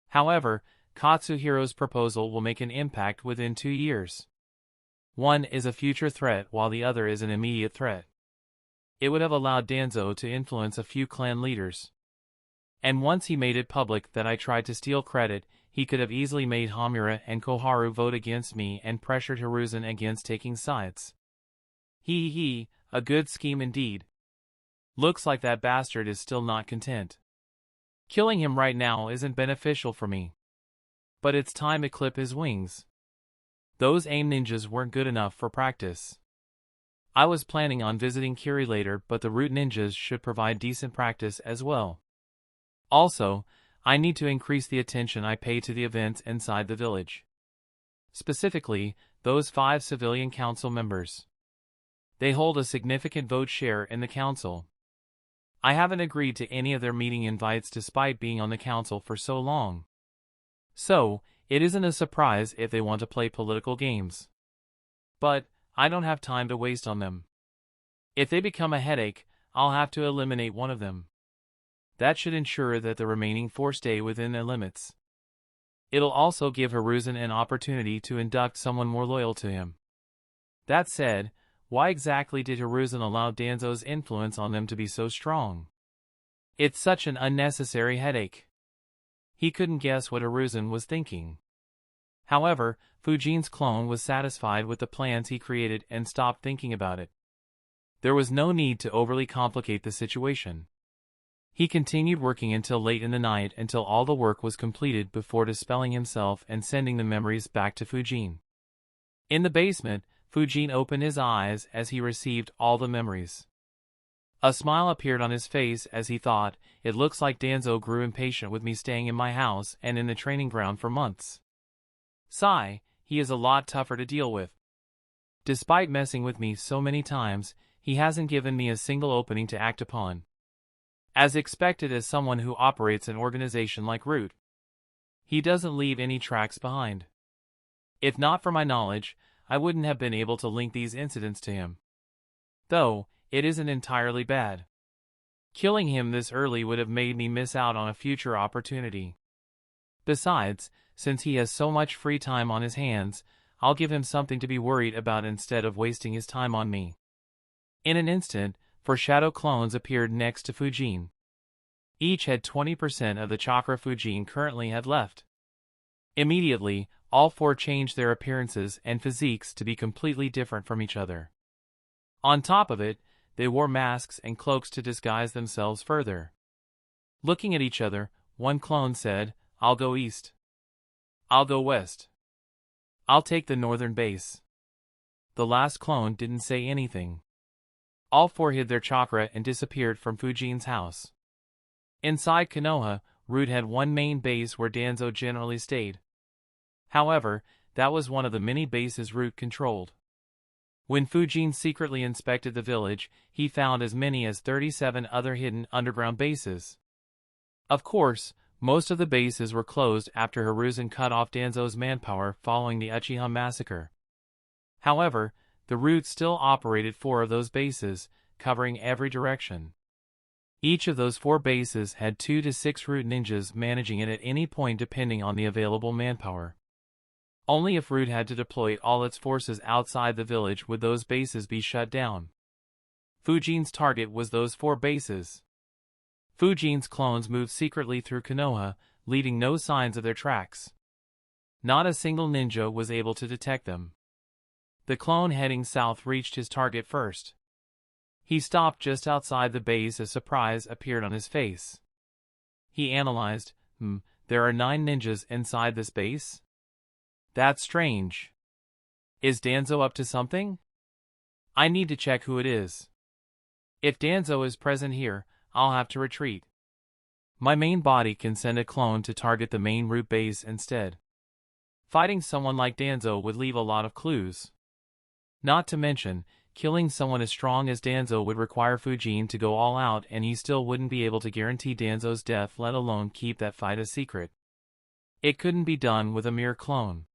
However, Katsuhiro's proposal will make an impact within 2 years. One is a future threat while the other is an immediate threat. It would have allowed Danzo to influence a few clan leaders. And once he made it public that I tried to steal credit, he could have easily made Hamura and Koharu vote against me and pressured Hiruzen against taking sides. A good scheme indeed. Looks like that bastard is still not content. Killing him right now isn't beneficial for me. But it's time to clip his wings. Those aim ninjas weren't good enough for practice. I was planning on visiting Kiri later, but the root ninjas should provide decent practice as well. Also, I need to increase the attention I pay to the events inside the village. Specifically, those 5 civilian council members. They hold a significant vote share in the council. I haven't agreed to any of their meeting invites despite being on the council for so long. So, it isn't a surprise if they want to play political games. But, I don't have time to waste on them. If they become a headache, I'll have to eliminate one of them. That should ensure that the remaining 4 stay within their limits. It'll also give Hiruzen an opportunity to induct someone more loyal to him. That said, why exactly did Hiruzen allow Danzo's influence on them to be so strong? It's such an unnecessary headache. He couldn't guess what Hiruzen was thinking. However, Fujin's clone was satisfied with the plans he created and stopped thinking about it. There was no need to overly complicate the situation. He continued working until late in the night until all the work was completed before dispelling himself and sending the memories back to Fujin. In the basement, Fujin opened his eyes as he received all the memories. A smile appeared on his face as he thought, it looks like Danzo grew impatient with me staying in my house and in the training ground for months. Sigh, he is a lot tougher to deal with. Despite messing with me so many times, he hasn't given me a single opening to act upon. As expected as someone who operates an organization like Root. He doesn't leave any tracks behind. If not for my knowledge, I wouldn't have been able to link these incidents to him. Though, it isn't entirely bad. Killing him this early would have made me miss out on a future opportunity. Besides, since he has so much free time on his hands, I'll give him something to be worried about instead of wasting his time on me. In an instant, 4 shadow clones appeared next to Fujin. Each had 20% of the chakra Fujin currently had left. Immediately, all 4 changed their appearances and physiques to be completely different from each other. On top of it, they wore masks and cloaks to disguise themselves further. Looking at each other, one clone said, "I'll go east. I'll go west. I'll take the northern base." The last clone didn't say anything. All 4 hid their chakra and disappeared from Fujin's house. Inside Konoha, Root had one main base where Danzo generally stayed. However, that was one of the many bases Root controlled. When Fujin secretly inspected the village, he found as many as 37 other hidden underground bases. Of course, most of the bases were closed after Hiruzen cut off Danzo's manpower following the Uchiha massacre. However, the route still operated 4 of those bases, covering every direction. Each of those 4 bases had 2 to 6 root ninjas managing it at any point depending on the available manpower. Only if Root had to deploy all its forces outside the village would those bases be shut down. Fujin's target was those 4 bases. Fujin's clones moved secretly through Konoha, leaving no signs of their tracks. Not a single ninja was able to detect them. The clone heading south reached his target first. He stopped just outside the base as surprise appeared on his face. He analyzed, there are 9 ninjas inside this base? That's strange. Is Danzo up to something? I need to check who it is. If Danzo is present here, I'll have to retreat. My main body can send a clone to target the main root base instead. Fighting someone like Danzo would leave a lot of clues. Not to mention, killing someone as strong as Danzo would require Fujin to go all out and he still wouldn't be able to guarantee Danzo's death, let alone keep that fight a secret. It couldn't be done with a mere clone.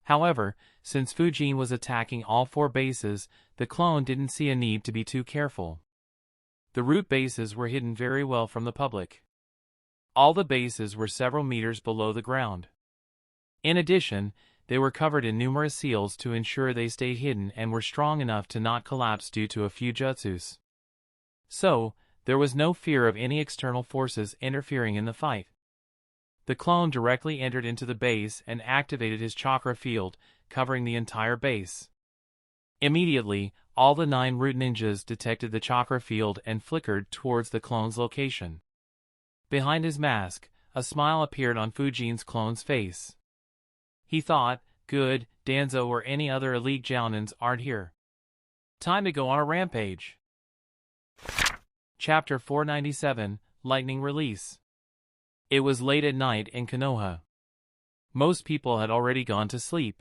However, since Fujin was attacking all 4 bases, the clone didn't see a need to be too careful. The root bases were hidden very well from the public. All the bases were several meters below the ground. In addition, they were covered in numerous seals to ensure they stayed hidden and were strong enough to not collapse due to a few jutsus. So, there was no fear of any external forces interfering in the fight. The clone directly entered into the base and activated his chakra field, covering the entire base. Immediately, all the 9 root ninjas detected the chakra field and flickered towards the clone's location. Behind his mask, a smile appeared on Fujin's clone's face. He thought, good, Danzo or any other elite jounins aren't here. Time to go on a rampage. Chapter 497, Lightning Release. It was late at night in Konoha. Most people had already gone to sleep.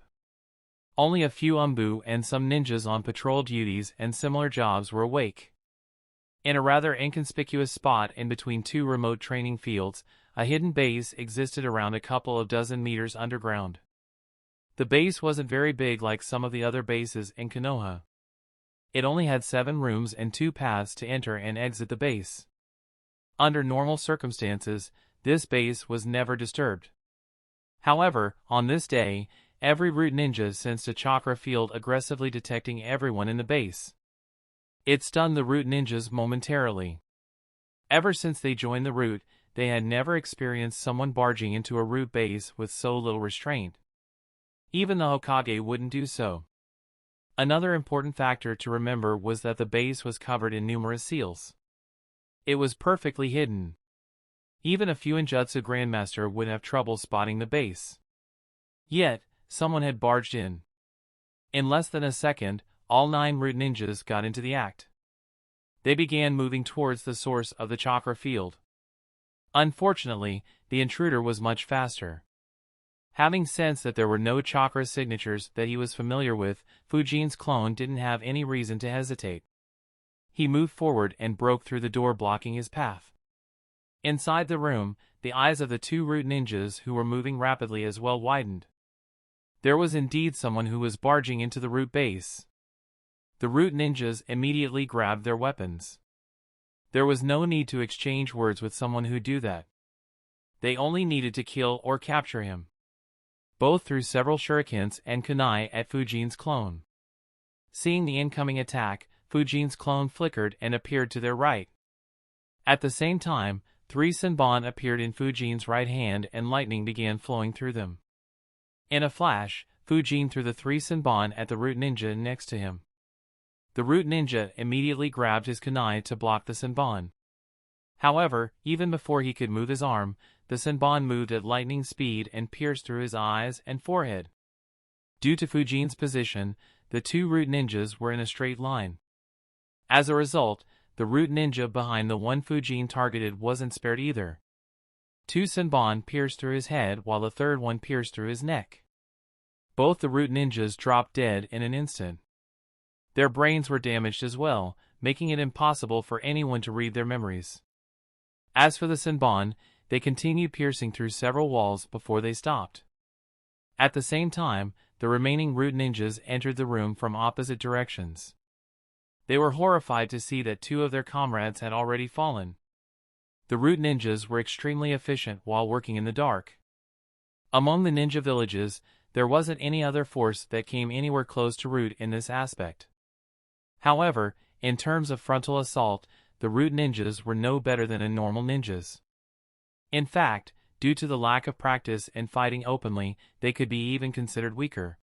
Only a few umbu and some ninjas on patrol duties and similar jobs were awake. In a rather inconspicuous spot in between 2 remote training fields, a hidden base existed around a couple of dozen meters underground. The base wasn't very big like some of the other bases in Konoha. It only had 7 rooms and 2 paths to enter and exit the base. Under normal circumstances, this base was never disturbed. However, on this day, every root ninja sensed a chakra field aggressively detecting everyone in the base. It stunned the root ninjas momentarily. Ever since they joined the root, they had never experienced someone barging into a root base with so little restraint. Even the Hokage wouldn't do so. Another important factor to remember was that the base was covered in numerous seals. It was perfectly hidden. Even a Fuin Jutsu Grandmaster would have trouble spotting the base. Yet, someone had barged in. In less than a second, all 9 root ninjas got into the act. They began moving towards the source of the chakra field. Unfortunately, the intruder was much faster. Having sensed that there were no chakra signatures that he was familiar with, Fujin's clone didn't have any reason to hesitate. He moved forward and broke through the door blocking his path. Inside the room, the eyes of the 2 root ninjas who were moving rapidly as well widened. There was indeed someone who was barging into the root base. The root ninjas immediately grabbed their weapons. There was no need to exchange words with someone who'd do that. They only needed to kill or capture him. Both threw several shurikens and kunai at Fujin's clone. Seeing the incoming attack, Fujin's clone flickered and appeared to their right. At the same time, 3 senbon appeared in Fujin's right hand and lightning began flowing through them. In a flash, Fujin threw the 3 senbon at the root ninja next to him. The root ninja immediately grabbed his kunai to block the senbon. However, even before he could move his arm, the senbon moved at lightning speed and pierced through his eyes and forehead. Due to Fujin's position, the 2 root ninjas were in a straight line. As a result, the root ninja behind the one Fujin targeted wasn't spared either. 2 senbon pierced through his head while the third one pierced through his neck. Both the root ninjas dropped dead in an instant. Their brains were damaged as well, making it impossible for anyone to read their memories. As for the Senbon, they continued piercing through several walls before they stopped. At the same time, the remaining root ninjas entered the room from opposite directions. They were horrified to see that 2 of their comrades had already fallen. The root ninjas were extremely efficient while working in the dark. Among the ninja villages, there wasn't any other force that came anywhere close to root in this aspect. However, in terms of frontal assault, the root ninjas were no better than a normal ninjas. In fact, due to the lack of practice in fighting openly, they could be even considered weaker.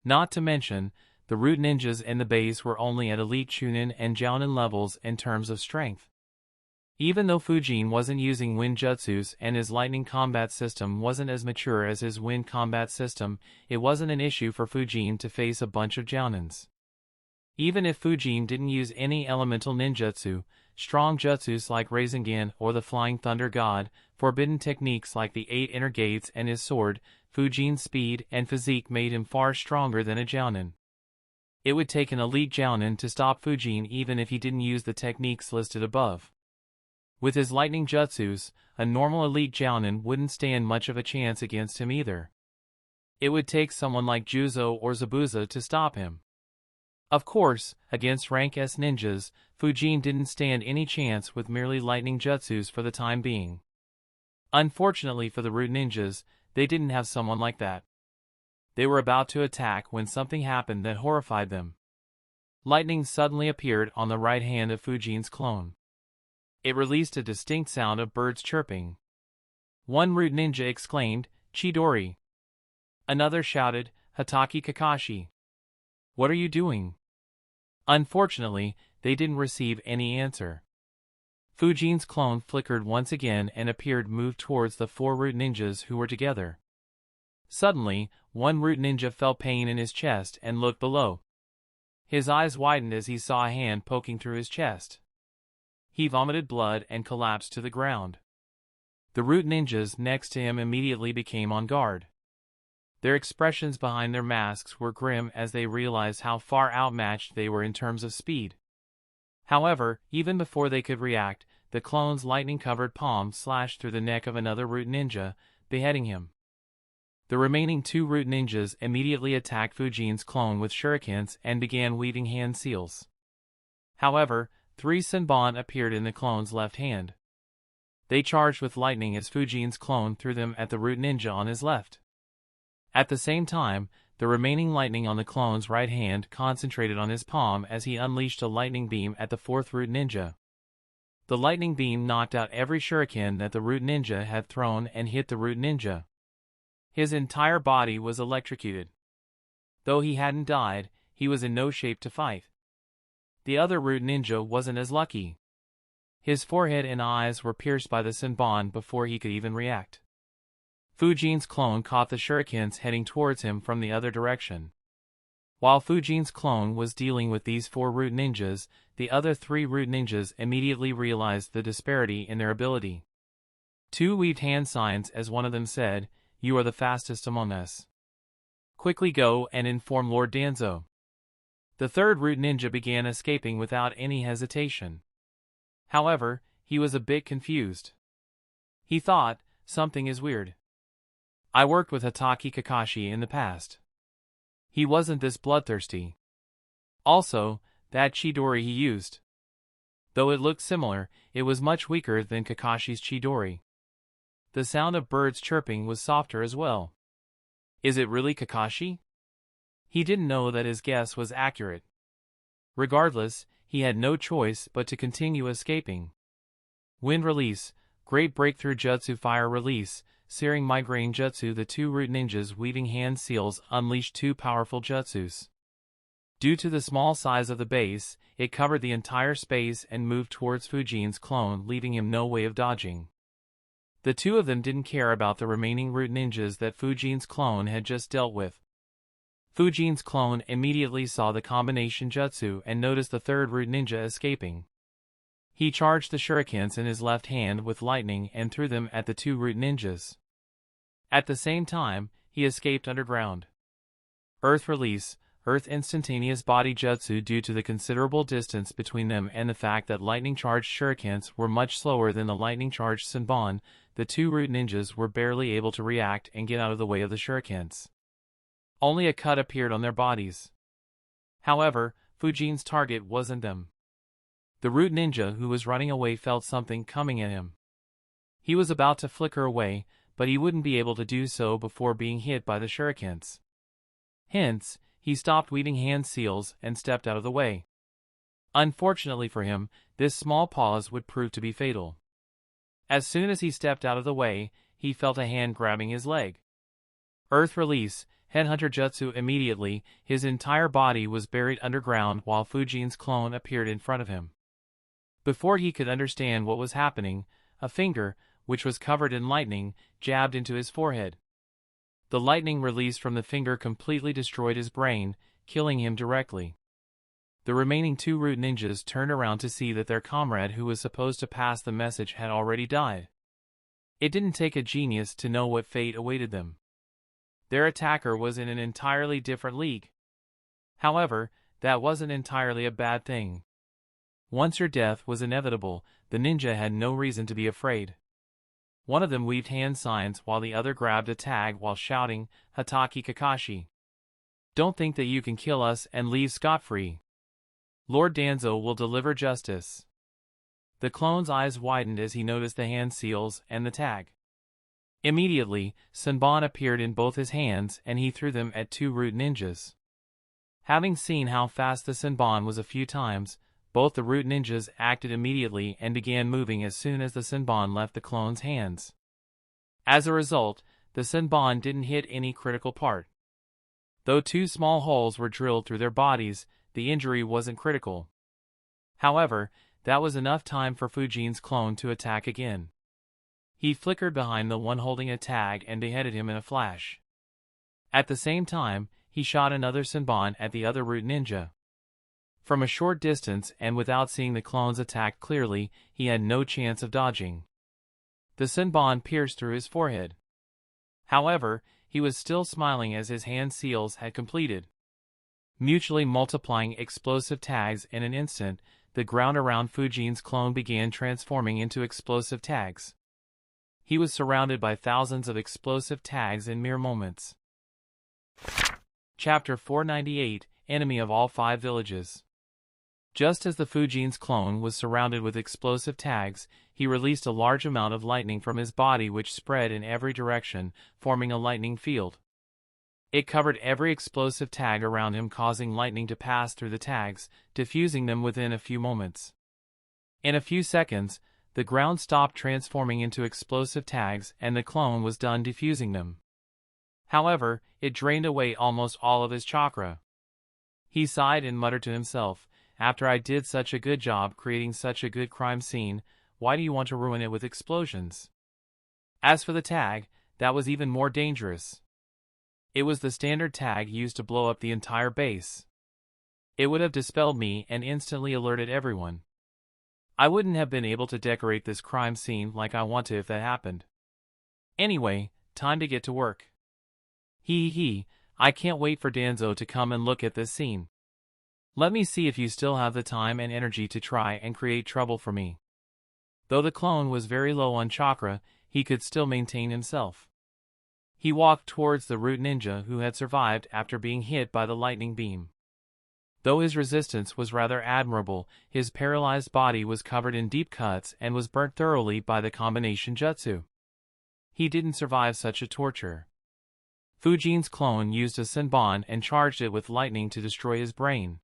Not to mention, the root ninjas in the base were only at elite Chunin and Jounin levels in terms of strength. Even though Fujin wasn't using wind jutsus and his lightning combat system wasn't as mature as his wind combat system, it wasn't an issue for Fujin to face a bunch of Jounins. Even if Fujin didn't use any elemental ninjutsu, strong jutsus like Rasengan or the Flying Thunder God, forbidden techniques like the 8 inner gates and his sword, Fujin's speed and physique made him far stronger than a Jounin. It would take an elite Jounin to stop Fujin even if he didn't use the techniques listed above. With his lightning jutsus, a normal elite Jounin wouldn't stand much of a chance against him either. It would take someone like Juzo or Zabuza to stop him. Of course, against rank S ninjas, Fujin didn't stand any chance with merely lightning jutsus for the time being. Unfortunately for the root ninjas, they didn't have someone like that. They were about to attack when something happened that horrified them. Lightning suddenly appeared on the right hand of Fujin's clone. It released a distinct sound of birds chirping. One root ninja exclaimed, "Chidori." Another shouted, "Hatake Kakashi. What are you doing?" Unfortunately, they didn't receive any answer. Fujin's clone flickered once again and appeared moved towards the 4 root ninjas who were together. Suddenly, one root ninja felt pain in his chest and looked below. His eyes widened as he saw a hand poking through his chest. He vomited blood and collapsed to the ground. The root ninjas next to him immediately became on guard. Their expressions behind their masks were grim as they realized how far outmatched they were in terms of speed. However, even before they could react, the clone's lightning-covered palm slashed through the neck of another root ninja, beheading him. The remaining 2 root ninjas immediately attacked Fujin's clone with shurikens and began weaving hand seals. However, 3 Senbon appeared in the clone's left hand. They charged with lightning as Fujin's clone threw them at the root ninja on his left. At the same time, the remaining lightning on the clone's right hand concentrated on his palm as he unleashed a lightning beam at the 4th root ninja. The lightning beam knocked out every shuriken that the root ninja had thrown and hit the root ninja. His entire body was electrocuted. Though he hadn't died, he was in no shape to fight. The other root ninja wasn't as lucky. His forehead and eyes were pierced by the Senbon before he could even react. Fujin's clone caught the shurikens heading towards him from the other direction. While Fujin's clone was dealing with these 4 root ninjas, the other 3 root ninjas immediately realized the disparity in their ability. 2 weaved hand signs as one of them said, "You are the fastest among us. Quickly go and inform Lord Danzo." The 3rd root ninja began escaping without any hesitation. However, he was a bit confused. He thought, something is weird. I worked with Hatake Kakashi in the past. He wasn't this bloodthirsty. Also, that Chidori he used. Though it looked similar, it was much weaker than Kakashi's Chidori. The sound of birds chirping was softer as well. Is it really Kakashi? He didn't know that his guess was accurate. Regardless, he had no choice but to continue escaping. Wind release, great breakthrough jutsu fire release, searing migraine jutsu. The 2 root ninjas weaving hand seals unleashed 2 powerful jutsus. Due to the small size of the base, it covered the entire space and moved towards Fujin's clone, leaving him no way of dodging. The 2 of them didn't care about the remaining root ninjas that Fujin's clone had just dealt with. Fujin's clone immediately saw the combination jutsu and noticed the 3rd root ninja escaping. He charged the shurikens in his left hand with lightning and threw them at the 2 root ninjas. At the same time, he escaped underground. Earth release, Earth instantaneous body jutsu due to the considerable distance between them and the fact that lightning-charged shurikens were much slower than the lightning-charged senbon. The two root ninjas were barely able to react and get out of the way of the shurikens. Only a cut appeared on their bodies. However, Fujin's target wasn't them. The root ninja who was running away felt something coming at him. He was about to flicker away, but he wouldn't be able to do so before being hit by the shurikens. Hence, he stopped weaving hand seals and stepped out of the way. Unfortunately for him, this small pause would prove to be fatal. As soon as he stepped out of the way, he felt a hand grabbing his leg. Earth release, Headhunter Jutsu immediately, his entire body was buried underground while Fujin's clone appeared in front of him. Before he could understand what was happening, a finger, which was covered in lightning, jabbed into his forehead. The lightning released from the finger completely destroyed his brain, killing him directly. The remaining two root ninjas turned around to see that their comrade who was supposed to pass the message had already died. It didn't take a genius to know what fate awaited them. Their attacker was in an entirely different league. However, that wasn't entirely a bad thing. Once your death was inevitable, the ninja had no reason to be afraid. One of them weaved hand signs while the other grabbed a tag while shouting, "Hatake Kakashi. Don't think that you can kill us and leave scot-free. Lord Danzo will deliver justice." The clone's eyes widened as he noticed the hand seals and the tag. Immediately, senbon appeared in both his hands and he threw them at two root ninjas. Having seen how fast the senbon was a few times, both the root ninjas acted immediately and began moving as soon as the senbon left the clone's hands. As a result, the senbon didn't hit any critical part. Though two small holes were drilled through their bodies, the injury wasn't critical. However, that was enough time for Fujin's clone to attack again. He flickered behind the one holding a tag and beheaded him in a flash. At the same time, he shot another senbon at the other root ninja. From a short distance and without seeing the clone's attack clearly, he had no chance of dodging. The senbon pierced through his forehead. However, he was still smiling as his hand seals had completed. Mutually multiplying explosive tags in an instant, the ground around Fujin's clone began transforming into explosive tags. He was surrounded by thousands of explosive tags in mere moments. Chapter 498, Enemy of All Five Villages. Just as the Fujin's clone was surrounded with explosive tags, he released a large amount of lightning from his body which spread in every direction, forming a lightning field. It covered every explosive tag around him, causing lightning to pass through the tags, diffusing them within a few moments. In a few seconds, the ground stopped transforming into explosive tags and the clone was done diffusing them. However, it drained away almost all of his chakra. He sighed and muttered to himself, "After I did such a good job creating such a good crime scene, why do you want to ruin it with explosions?" As for the tag, that was even more dangerous. It was the standard tag used to blow up the entire base. It would have dispelled me and instantly alerted everyone. I wouldn't have been able to decorate this crime scene like I want to if that happened. Anyway, time to get to work. I can't wait for Danzo to come and look at this scene. Let me see if you still have the time and energy to try and create trouble for me. Though the clone was very low on chakra, he could still maintain himself. He walked towards the root ninja who had survived after being hit by the lightning beam. Though his resistance was rather admirable, his paralyzed body was covered in deep cuts and was burnt thoroughly by the combination jutsu. He didn't survive such a torture. Fujin's clone used a senbon and charged it with lightning to destroy his brain.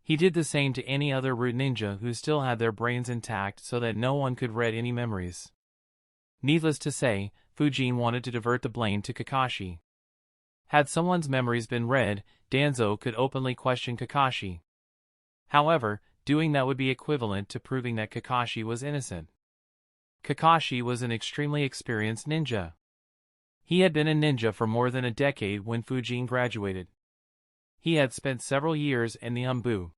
He did the same to any other root ninja who still had their brains intact so that no one could read any memories. Needless to say, Fujin wanted to divert the blame to Kakashi. Had someone's memories been read, Danzo could openly question Kakashi. However, doing that would be equivalent to proving that Kakashi was innocent. Kakashi was an extremely experienced ninja. He had been a ninja for more than a decade when Fujin graduated. He had spent several years in the Umbu.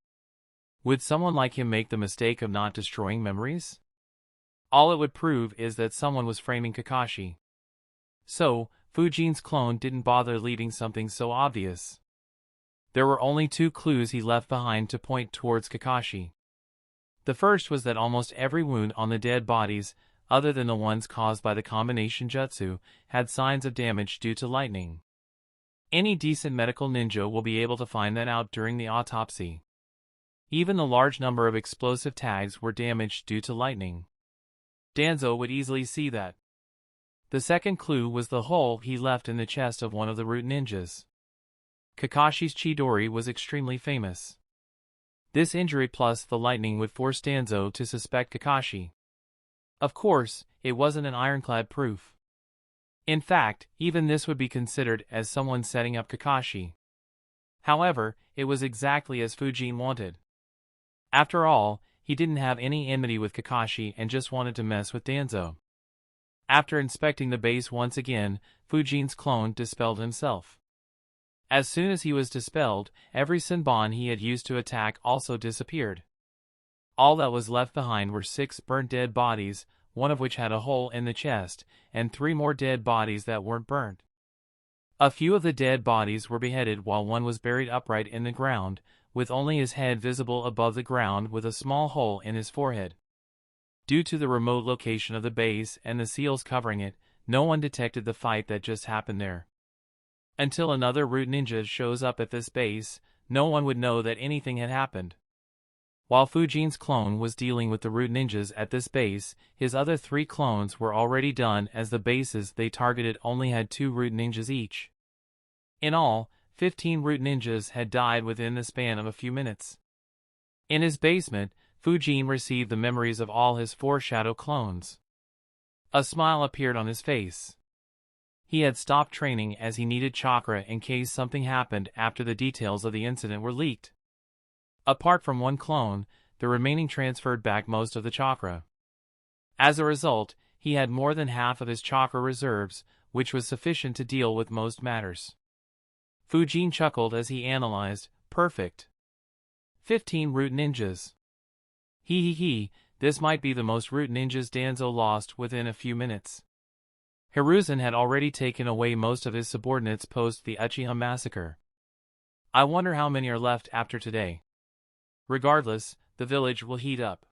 Would someone like him make the mistake of not destroying memories? All it would prove is that someone was framing Kakashi. So, Fujin's clone didn't bother leaving something so obvious. There were only 2 clues he left behind to point towards Kakashi. The first was that almost every wound on the dead bodies, other than the ones caused by the combination jutsu, had signs of damage due to lightning. Any decent medical ninja will be able to find that out during the autopsy. Even the large number of explosive tags were damaged due to lightning. Danzo would easily see that. The second clue was the hole he left in the chest of one of the root ninjas. Kakashi's Chidori was extremely famous. This injury plus the lightning would force Danzo to suspect Kakashi. Of course, it wasn't an ironclad proof. In fact, even this would be considered as someone setting up Kakashi. However, it was exactly as Fuin wanted. After all, he didn't have any enmity with Kakashi and just wanted to mess with Danzo. After inspecting the base once again, Fuin's clone dispelled himself. As soon as he was dispelled, every Senbon he had used to attack also disappeared. All that was left behind were 6 burnt dead bodies, one of which had a hole in the chest, and 3 more dead bodies that weren't burnt. A few of the dead bodies were beheaded while one was buried upright in the ground, with only his head visible above the ground with a small hole in his forehead. Due to the remote location of the base and the seals covering it, no one detected the fight that just happened there. Until another root ninja shows up at this base, no one would know that anything had happened. While Fuin's clone was dealing with the root ninjas at this base, his other 3 clones were already done as the bases they targeted only had 2 root ninjas each. In all, 15 root ninjas had died within the span of a few minutes. In his basement, Fuin received the memories of all his 4 shadow clones. A smile appeared on his face. He had stopped training as he needed chakra in case something happened after the details of the incident were leaked. Apart from 1 clone, the remaining transferred back most of the chakra. As a result, he had more than half of his chakra reserves, which was sufficient to deal with most matters. Fuin chuckled as he analyzed, perfect. 15 root ninjas. This might be the most root ninjas Danzo lost within a few minutes. Hiruzen had already taken away most of his subordinates post the Uchiha massacre. I wonder how many are left after today. Regardless, the village will heat up.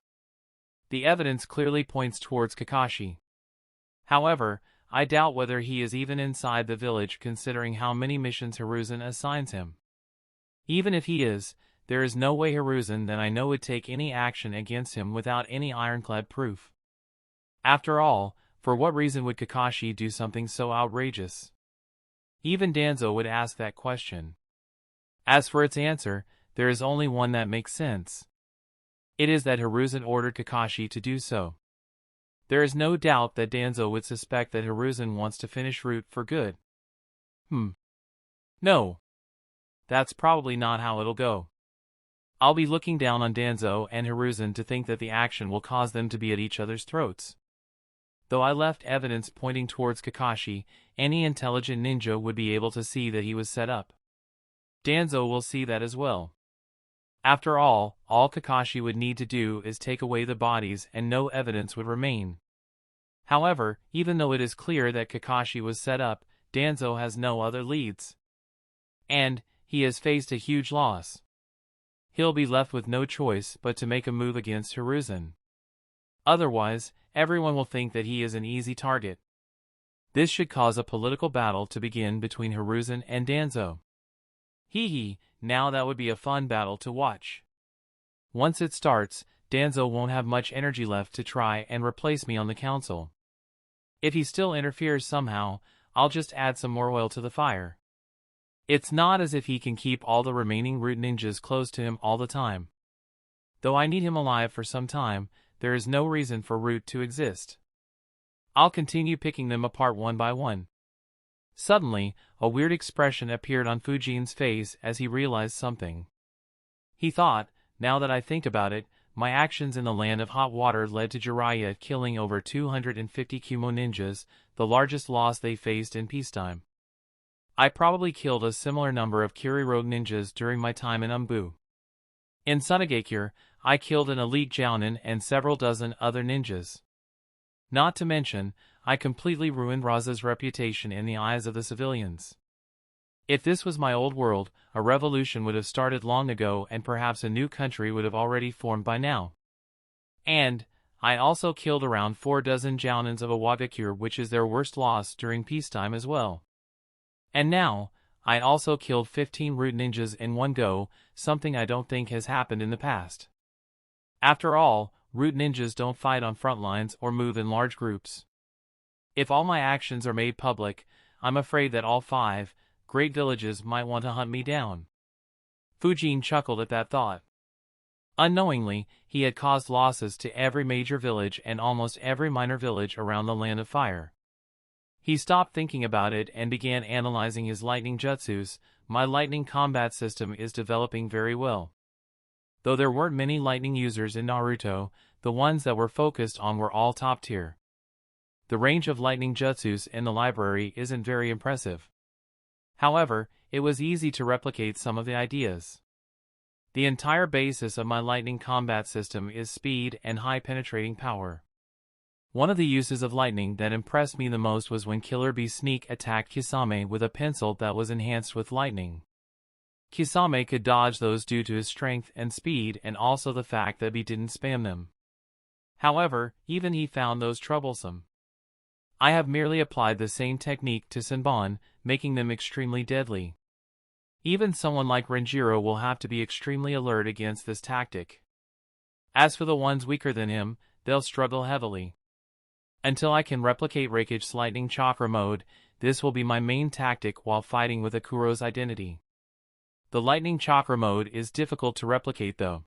The evidence clearly points towards Kakashi. However, I doubt whether he is even inside the village considering how many missions Hiruzen assigns him. Even if he is, there is no way Hiruzen that I know would take any action against him without any ironclad proof. After all, for what reason would Kakashi do something so outrageous? Even Danzo would ask that question. As for its answer, there is only one that makes sense. It is that Hiruzen ordered Kakashi to do so. There is no doubt that Danzo would suspect that Hiruzen wants to finish Root for good. No. That's probably not how it'll go. I'll be looking down on Danzo and Hiruzen to think that the action will cause them to be at each other's throats. Though I left evidence pointing towards Kakashi, any intelligent ninja would be able to see that he was set up. Danzo will see that as well. After all Kakashi would need to do is take away the bodies and no evidence would remain. However, even though it is clear that Kakashi was set up, Danzo has no other leads. And he has faced a huge loss. He'll be left with no choice but to make a move against Hiruzen. Otherwise, everyone will think that he is an easy target. This should cause a political battle to begin between Hiruzen and Danzo. Now that would be a fun battle to watch. Once it starts, Danzo won't have much energy left to try and replace me on the council. If he still interferes somehow, I'll just add some more oil to the fire. It's not as if he can keep all the remaining root ninjas close to him all the time. Though I need him alive for some time, there is no reason for Root to exist. I'll continue picking them apart one by one. Suddenly, a weird expression appeared on Fuin's face as he realized something. He thought, now that I think about it, my actions in the Land of Hot Water led to Jiraiya killing over 250 Kumo ninjas, the largest loss they faced in peacetime. I probably killed a similar number of Kiri Rogue ninjas during my time in Umbu. In Sunagakure, I killed an elite Jounin and several dozen other ninjas. Not to mention, I completely ruined Raza's reputation in the eyes of the civilians. If this was my old world, a revolution would have started long ago and perhaps a new country would have already formed by now. And I also killed around 4 dozen Jounins of a Wagakure, which is their worst loss during peacetime as well. And now, I also killed 15 root ninjas in one go, something I don't think has happened in the past. After all, root ninjas don't fight on front lines or move in large groups. If all my actions are made public, I'm afraid that all 5 great villages might want to hunt me down. Fuin chuckled at that thought. Unknowingly, he had caused losses to every major village and almost every minor village around the Land of Fire. He stopped thinking about it and began analyzing his lightning jutsus. My lightning combat system is developing very well. Though there weren't many lightning users in Naruto, the ones that were focused on were all top tier. The range of lightning jutsus in the library isn't very impressive. However, it was easy to replicate some of the ideas. The entire basis of my lightning combat system is speed and high penetrating power. One of the uses of lightning that impressed me the most was when Killer Bee Sneak attacked Kisame with a pencil that was enhanced with lightning. Kisame could dodge those due to his strength and speed and also the fact that Bee didn't spam them. However, even he found those troublesome. I have merely applied the same technique to Senbon, making them extremely deadly. Even someone like Renjiro will have to be extremely alert against this tactic. As for the ones weaker than him, they'll struggle heavily. Until I can replicate Raikage's lightning chakra mode, this will be my main tactic while fighting with Akuro's identity. The lightning chakra mode is difficult to replicate though.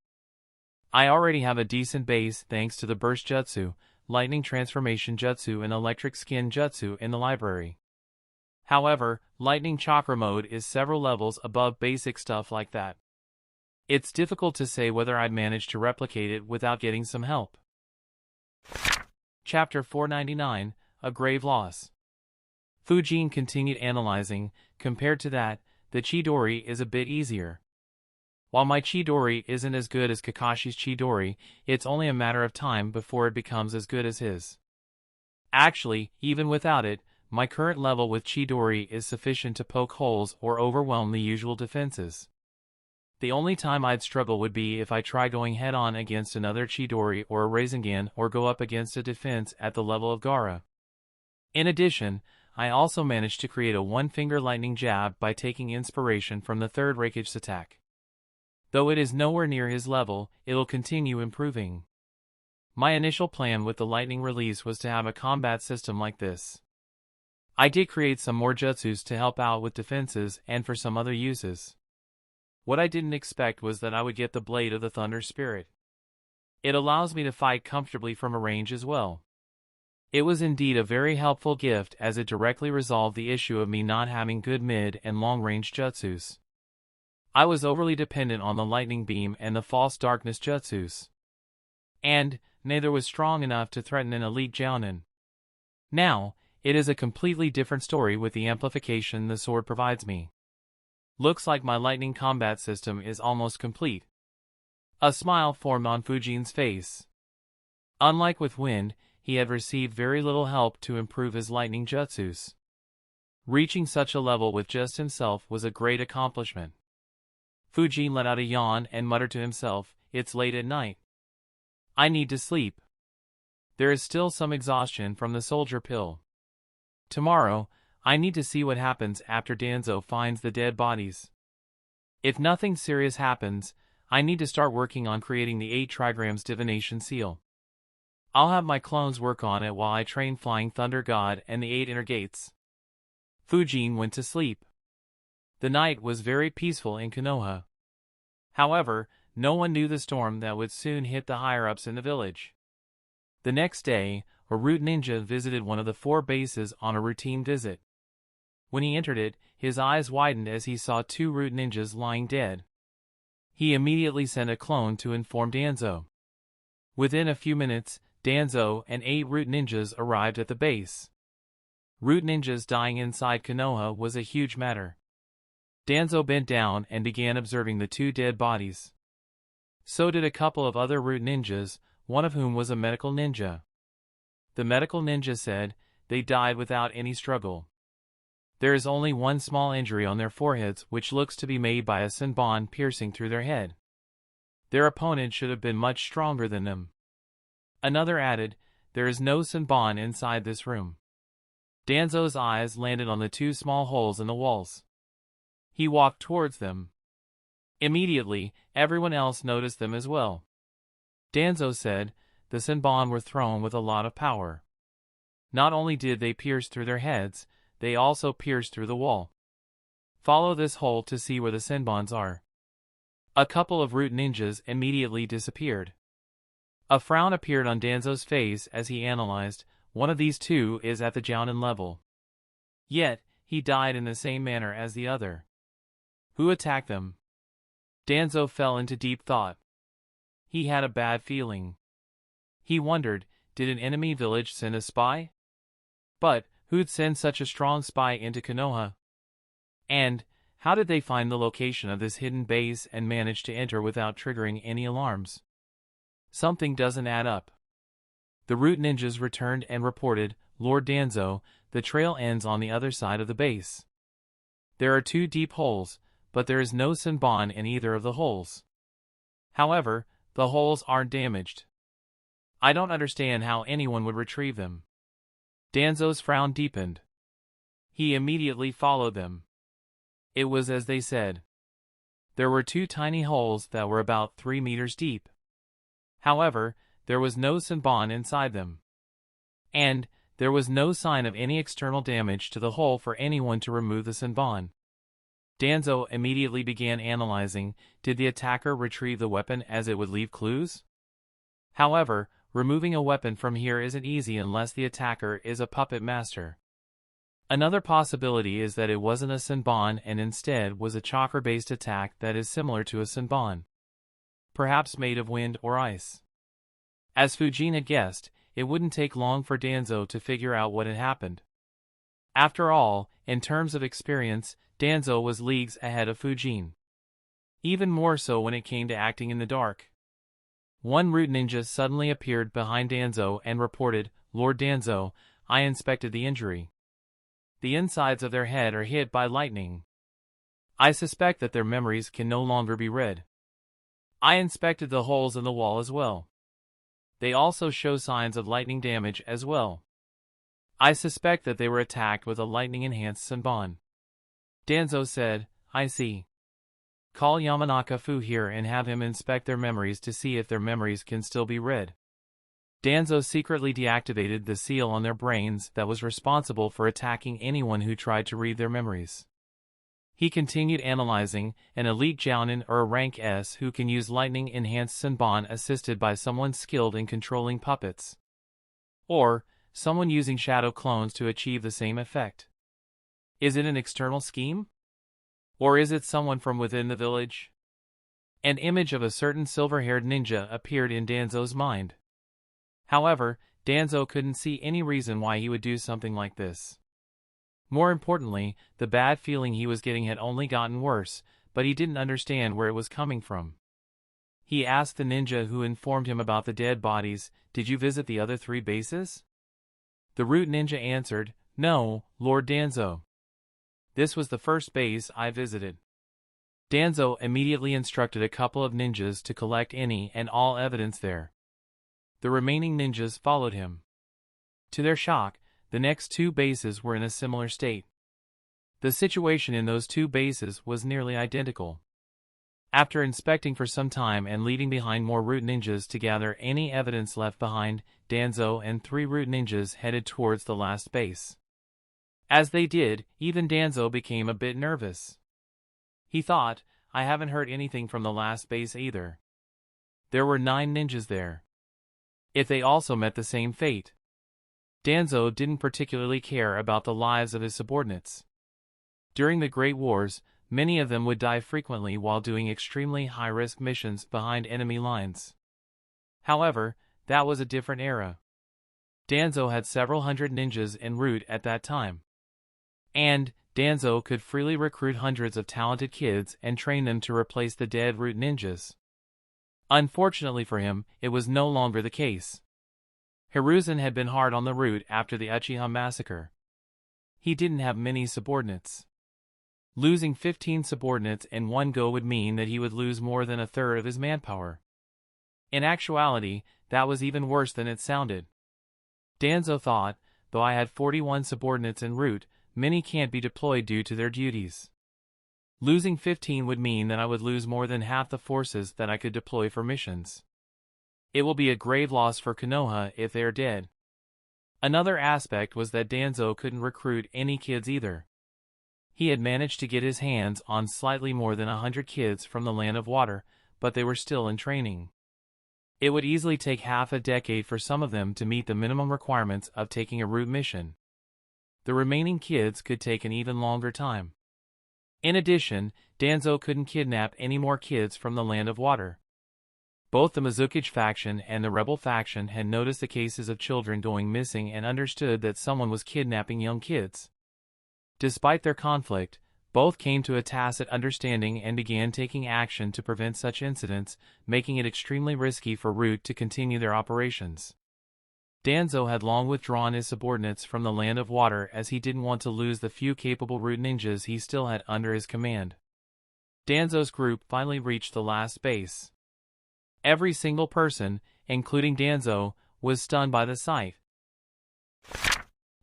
I already have a decent base thanks to the burst jutsu, lightning transformation jutsu and electric skin jutsu in the library. However, lightning chakra mode is several levels above basic stuff like that. It's difficult to say whether I'd manage to replicate it without getting some help. Chapter 499, A Grave Loss. Fuin continued analyzing. Compared to that, the Chidori is a bit easier. While my Chidori isn't as good as Kakashi's Chidori, it's only a matter of time before it becomes as good as his. Actually, even without it, my current level with Chidori is sufficient to poke holes or overwhelm the usual defenses. The only time I'd struggle would be if I try going head-on against another Chidori or a Rasengan or go up against a defense at the level of Gaara. In addition, I also managed to create a one-finger lightning jab by taking inspiration from the third Raikage's attack. Though it is nowhere near his level, it'll continue improving. My initial plan with the lightning release was to have a combat system like this. I did create some more jutsus to help out with defenses and for some other uses. What I didn't expect was that I would get the Blade of the Thunder Spirit. It allows me to fight comfortably from a range as well. It was indeed a very helpful gift as it directly resolved the issue of me not having good mid and long-range jutsus. I was overly dependent on the lightning beam and the false darkness jutsus. And neither was strong enough to threaten an elite Jounin. Now, it is a completely different story with the amplification the sword provides me. Looks like my lightning combat system is almost complete. A smile formed on Fuin's face. Unlike with wind, he had received very little help to improve his lightning jutsus. Reaching such a level with just himself was a great accomplishment. Fuin let out a yawn and muttered to himself, "It's late at night. I need to sleep. There is still some exhaustion from the soldier pill. Tomorrow, I need to see what happens after Danzo finds the dead bodies. If nothing serious happens, I need to start working on creating the 8 trigrams divination seal. I'll have my clones work on it while I train Flying Thunder God and the 8 inner gates." Fuin went to sleep. The night was very peaceful in Konoha. However, no one knew the storm that would soon hit the higher-ups in the village. The next day, a root ninja visited one of the 4 bases on a routine visit. When he entered it, his eyes widened as he saw 2 root ninjas lying dead. He immediately sent a clone to inform Danzo. Within a few minutes, Danzo and 8 root ninjas arrived at the base. Root ninjas dying inside Konoha was a huge matter. Danzo bent down and began observing the 2 dead bodies. So did a couple of other root ninjas, one of whom was a medical ninja. The medical ninja said, "They died without any struggle." There is only one small injury on their foreheads which looks to be made by a senbon piercing through their head. Their opponent should have been much stronger than them. Another added, there is no senbon inside this room. Danzo's eyes landed on the two small holes in the walls. He walked towards them. Immediately, everyone else noticed them as well. Danzo said, the senbon were thrown with a lot of power. Not only did they pierce through their heads, they also pierced through the wall. Follow this hole to see where the senbons are. A couple of root ninjas immediately disappeared. A frown appeared on Danzo's face as he analyzed, one of these two is at the Genin level. Yet, he died in the same manner as the other. Who attacked them? Danzo fell into deep thought. He had a bad feeling. He wondered, did an enemy village send a spy? But, who'd send such a strong spy into Konoha? And, how did they find the location of this hidden base and manage to enter without triggering any alarms? Something doesn't add up. The root ninjas returned and reported, Lord Danzo, the trail ends on the other side of the base. There are two deep holes, but there is no senbon in either of the holes. However, the holes aren't damaged. I don't understand how anyone would retrieve them. Danzo's frown deepened. He immediately followed them. It was as they said. There were two tiny holes that were about 3 meters deep. However, there was no senbon inside them. And, there was no sign of any external damage to the hole for anyone to remove the senbon. Danzo immediately began analyzing, did the attacker retrieve the weapon as it would leave clues? However, removing a weapon from here isn't easy unless the attacker is a puppet master. Another possibility is that it wasn't a senbon and instead was a chakra-based attack that is similar to a senbon. Perhaps made of wind or ice. As Fuin had guessed, it wouldn't take long for Danzo to figure out what had happened. After all, in terms of experience, Danzo was leagues ahead of Fuin. Even more so when it came to acting in the dark. One root ninja suddenly appeared behind Danzo and reported, Lord Danzo, I inspected the injury. The insides of their head are hit by lightning. I suspect that their memories can no longer be read. I inspected the holes in the wall as well. They also show signs of lightning damage as well. I suspect that they were attacked with a lightning-enhanced senbon. Danzo said, I see. Call Yamanaka Fu here and have him inspect their memories to see if their memories can still be read. Danzo secretly deactivated the seal on their brains that was responsible for attacking anyone who tried to read their memories. He continued analyzing, an elite Genin or a rank S who can use lightning-enhanced senbon assisted by someone skilled in controlling puppets. Or, someone using shadow clones to achieve the same effect. Is it an external scheme? Or is it someone from within the village? An image of a certain silver-haired ninja appeared in Danzo's mind. However, Danzo couldn't see any reason why he would do something like this. More importantly, the bad feeling he was getting had only gotten worse, but he didn't understand where it was coming from. He asked the ninja who informed him about the dead bodies, did you visit the other 3 bases? The root ninja answered, no, Lord Danzo. This was the first base I visited. Danzo immediately instructed a couple of ninjas to collect any and all evidence there. The remaining ninjas followed him. To their shock, the next 2 bases were in a similar state. The situation in those 2 bases was nearly identical. After inspecting for some time and leaving behind more root ninjas to gather any evidence left behind, Danzo and 3 root ninjas headed towards the last base. As they did, even Danzo became a bit nervous. He thought, I haven't heard anything from the last base either. There were 9 ninjas there. If they also met the same fate. Danzo didn't particularly care about the lives of his subordinates. During the Great Wars, many of them would die frequently while doing extremely high-risk missions behind enemy lines. However, that was a different era. Danzo had several hundred ninjas en route at that time. And, Danzo could freely recruit hundreds of talented kids and train them to replace the dead root ninjas. Unfortunately for him, it was no longer the case. Hiruzen had been hard on the root after the Uchiha massacre. he didn't have many subordinates. Losing 15 subordinates in one go would mean that he would lose more than a third of his manpower. In actuality, that was even worse than it sounded. Danzo thought, though I had 41 subordinates en route, many can't be deployed due to their duties. Losing 15 would mean that I would lose more than half the forces that I could deploy for missions. It will be a grave loss for Konoha if they are dead. Another aspect was that Danzo couldn't recruit any kids either. He had managed to get his hands on slightly more than 100 kids from the Land of Water, but they were still in training. It would easily take half a decade for some of them to meet the minimum requirements of taking a route mission. The remaining kids could take an even longer time. In addition, Danzo couldn't kidnap any more kids from the Land of Water. Both the Mizuki faction and the rebel faction had noticed the cases of children going missing and understood that someone was kidnapping young kids. Despite their conflict, both came to a tacit understanding and began taking action to prevent such incidents, making it extremely risky for Root to continue their operations. Danzo had long withdrawn his subordinates from the Land of Water as he didn't want to lose the few capable Root ninjas he still had under his command. Danzo's group finally reached the last base. Every single person, including Danzo, was stunned by the sight.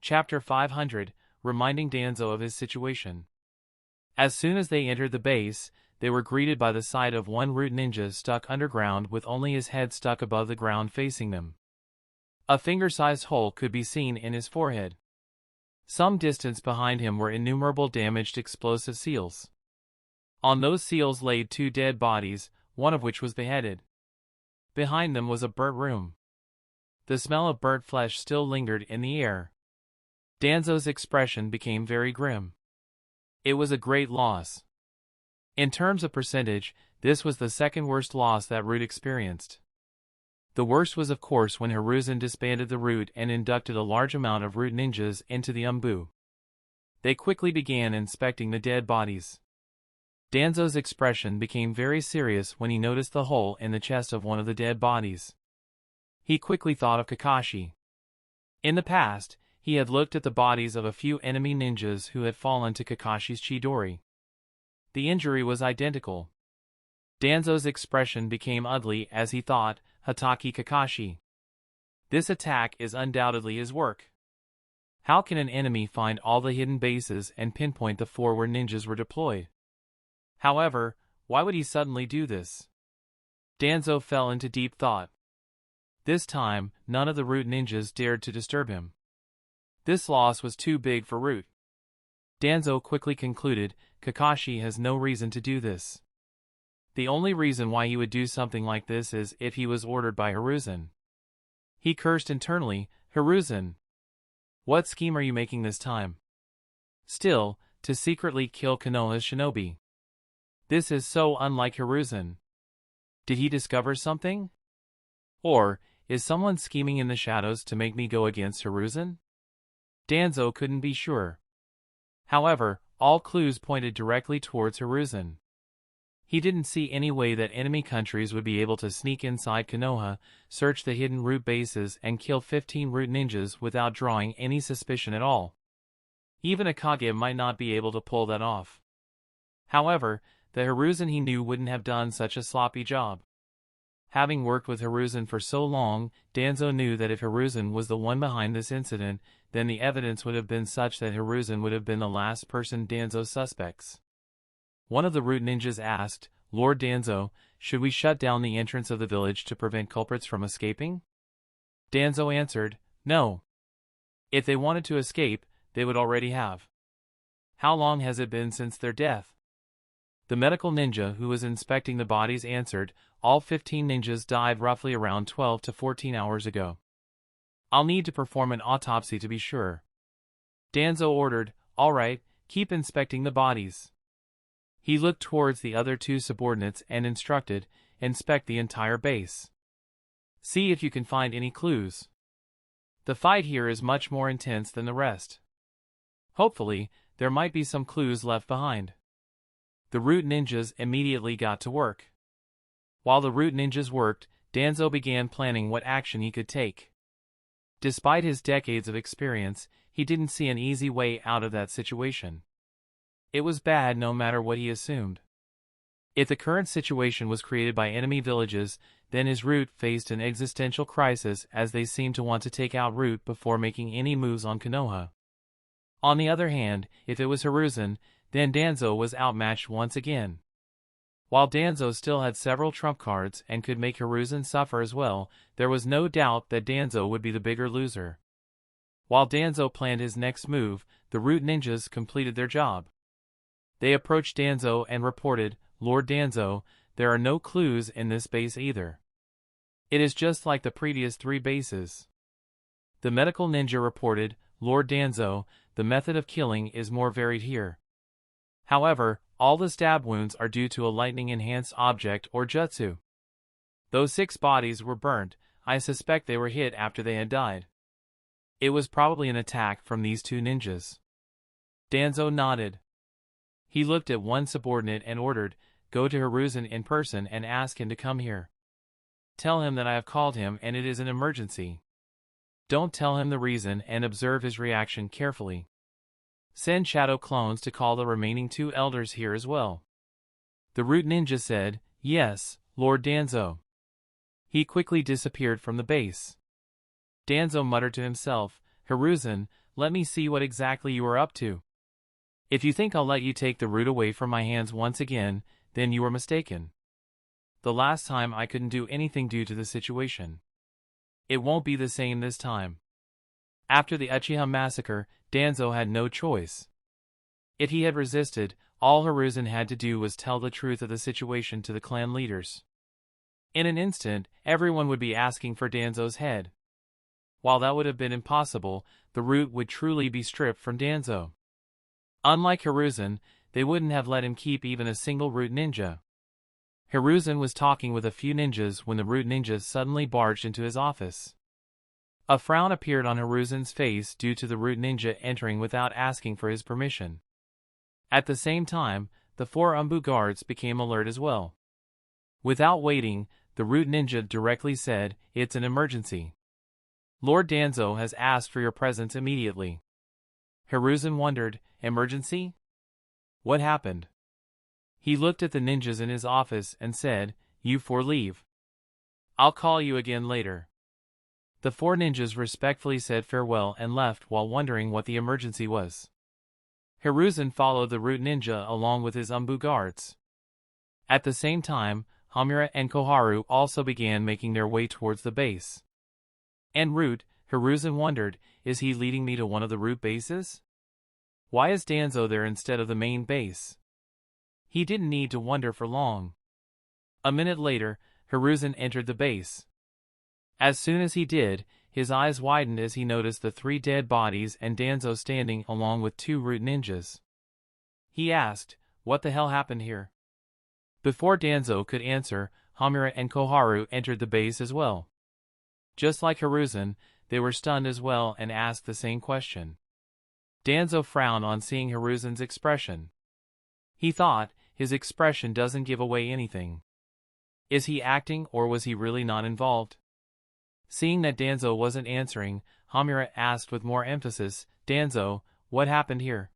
Chapter 500, reminding Danzo of his situation. As soon as they entered the base, they were greeted by the sight of one Root ninja stuck underground with only his head stuck above the ground facing them. A finger-sized hole could be seen in his forehead. Some distance behind him were innumerable damaged explosive seals. On those seals laid 2 dead bodies, one of which was beheaded. Behind them was a burnt room. The smell of burnt flesh still lingered in the air. Danzo's expression became very grim. It was a great loss. In terms of percentage, this was the second worst loss that Root experienced. The worst was of course when Hiruzen disbanded the Root and inducted a large amount of Root ninjas into the Umbu. They quickly began inspecting the dead bodies. Danzo's expression became very serious when he noticed the hole in the chest of one of the dead bodies. He quickly thought of Kakashi. In the past, he had looked at the bodies of a few enemy ninjas who had fallen to Kakashi's Chidori. The injury was identical. Danzo's expression became ugly as he thought, Hatake Kakashi. This attack is undoubtedly his work. How can an enemy find all the hidden bases and pinpoint the 4 where ninjas were deployed? However, why would he suddenly do this? Danzo fell into deep thought. This time, none of the Root ninjas dared to disturb him. This loss was too big for Root. Danzo quickly concluded, Kakashi has no reason to do this. The only reason why he would do something like this is if he was ordered by Hiruzen. He cursed internally, Hiruzen. What scheme are you making this time? Still, to secretly kill Konoha's shinobi. This is so unlike Hiruzen. Did he discover something? Or, is someone scheming in the shadows to make me go against Hiruzen? Danzo couldn't be sure. However, all clues pointed directly towards Hiruzen. He didn't see any way that enemy countries would be able to sneak inside Konoha, search the hidden Root bases and kill 15 Root ninjas without drawing any suspicion at all. Even a Kage might not be able to pull that off. However, the Hiruzen he knew wouldn't have done such a sloppy job. Having worked with Hiruzen for so long, Danzo knew that if Hiruzen was the one behind this incident, then the evidence would have been such that Hiruzen would have been the last person Danzo suspects. One of the Root ninjas asked, Lord Danzo, should we shut down the entrance of the village to prevent culprits from escaping? Danzo answered, no. If they wanted to escape, they would already have. How long has it been since their death? The medical ninja who was inspecting the bodies answered, all 15 ninjas died roughly around 12 to 14 hours ago. I'll need to perform an autopsy to be sure. Danzo ordered, all right, keep inspecting the bodies. He looked towards the other 2 subordinates and instructed, inspect the entire base. See if you can find any clues. The fight here is much more intense than the rest. Hopefully, there might be some clues left behind. The Root ninjas immediately got to work. While the Root ninjas worked, Danzo began planning what action he could take. Despite his decades of experience, he didn't see an easy way out of that situation. It was bad no matter what he assumed. If the current situation was created by enemy villages, then his route faced an existential crisis as they seemed to want to take out Root before making any moves on Konoha. On the other hand, if it was Hiruzen, then Danzo was outmatched once again. While Danzo still had several trump cards and could make Hiruzen suffer as well, there was no doubt that Danzo would be the bigger loser. While Danzo planned his next move, the Root ninjas completed their job. They approached Danzo and reported, "Lord Danzo, there are no clues in this base either. It is just like the previous 3 bases." The medical ninja reported, "Lord Danzo, the method of killing is more varied here. However, all the stab wounds are due to a lightning-enhanced object or jutsu. Those 6 bodies were burnt. I suspect they were hit after they had died. It was probably an attack from these 2 ninjas." Danzo nodded. He looked at one subordinate and ordered, "Go to Hiruzen in person and ask him to come here. Tell him that I have called him and it is an emergency. Don't tell him the reason and observe his reaction carefully. Send shadow clones to call the remaining 2 elders here as well." The Root ninja said, "Yes, Lord Danzo." He quickly disappeared from the base. Danzo muttered to himself, "Hiruzen, let me see what exactly you are up to. If you think I'll let you take the Root away from my hands once again, then you were mistaken. The last time I couldn't do anything due to the situation. It won't be the same this time." After the Uchiha massacre, Danzo had no choice. If he had resisted, all Hiruzen had to do was tell the truth of the situation to the clan leaders. In an instant, everyone would be asking for Danzo's head. While that would have been impossible, the Root would truly be stripped from Danzo. Unlike Hiruzen, they wouldn't have let him keep even a single Root ninja. Hiruzen was talking with a few ninjas when the Root ninja suddenly barged into his office. A frown appeared on Hiruzen's face due to the Root ninja entering without asking for his permission. At the same time, the 4 Umbu guards became alert as well. Without waiting, the Root ninja directly said, "It's an emergency. Lord Danzo has asked for your presence immediately." Hiruzen wondered, "Emergency? What happened?" He looked at the ninjas in his office and said, "You 4 leave. I'll call you again later." The 4 ninjas respectfully said farewell and left while wondering what the emergency was. Hiruzen followed the Root ninja along with his Umbu guards. At the same time, Hamura and Koharu also began making their way towards the base. En route, Hiruzen wondered, is he leading me to one of the Root bases? Why is Danzo there instead of the main base? He didn't need to wonder for long. A minute later, Hiruzen entered the base. As soon as he did, his eyes widened as he noticed the 3 dead bodies and Danzo standing along with 2 Root ninjas. He asked, "What the hell happened here?" Before Danzo could answer, Hamura and Koharu entered the base as well. Just like Hiruzen, they were stunned as well and asked the same question. Danzo frowned on seeing Hiruzen's expression. He thought, his expression doesn't give away anything. Is he acting or was he really not involved? Seeing that Danzo wasn't answering, Hamura asked with more emphasis, "Danzo, what happened here?"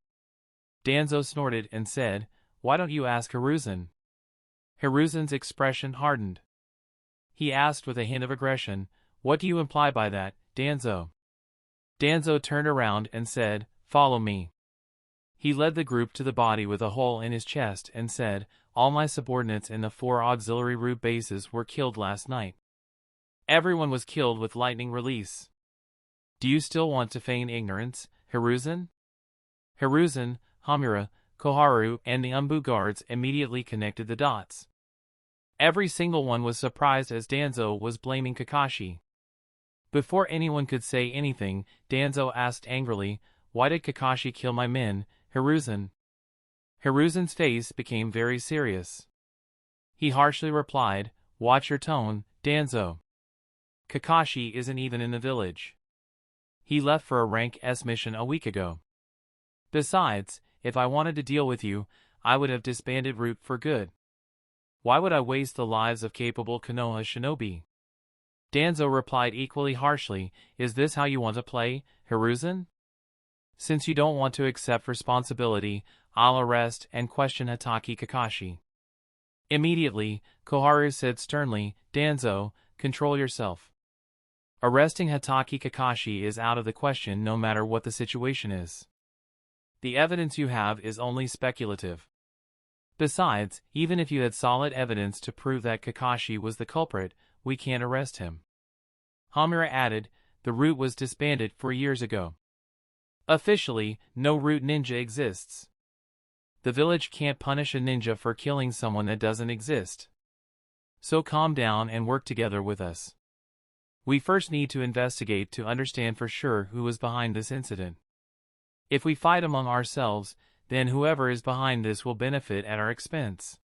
Danzo snorted and said, "Why don't you ask Hiruzen?" Hiruzen's expression hardened. He asked with a hint of aggression, "What do you imply by that, Danzo?" Danzo turned around and said, "Follow me." He led the group to the body with a hole in his chest and said, "All my subordinates in the 4 auxiliary Root bases were killed last night. Everyone was killed with lightning release. Do you still want to feign ignorance, Hiruzen?" Hiruzen, Hamura, Koharu, and the Umbu guards immediately connected the dots. Every single one was surprised as Danzo was blaming Kakashi. Before anyone could say anything, Danzo asked angrily, "Why did Kakashi kill my men, Hiruzen?" Hiruzen's face became very serious. He harshly replied, "Watch your tone, Danzo. Kakashi isn't even in the village. He left for a rank S mission a week ago. Besides, if I wanted to deal with you, I would have disbanded Root for good. Why would I waste the lives of capable Konoha shinobi?" Danzo replied equally harshly, "Is this how you want to play, Hiruzen? Since you don't want to accept responsibility, I'll arrest and question Hatake Kakashi. Immediately, Koharu said sternly, Danzo, control yourself. Arresting Hatake Kakashi is out of the question no matter what the situation is. The evidence you have is only speculative. Besides, even if you had solid evidence to prove that Kakashi was the culprit, we can't arrest him. Hamura added, the root was disbanded 4 years ago. Officially, no root ninja exists. The village can't punish a ninja for killing someone that doesn't exist. So calm down and work together with us. We first need to investigate to understand for sure who was behind this incident. If we fight among ourselves, then whoever is behind this will benefit at our expense.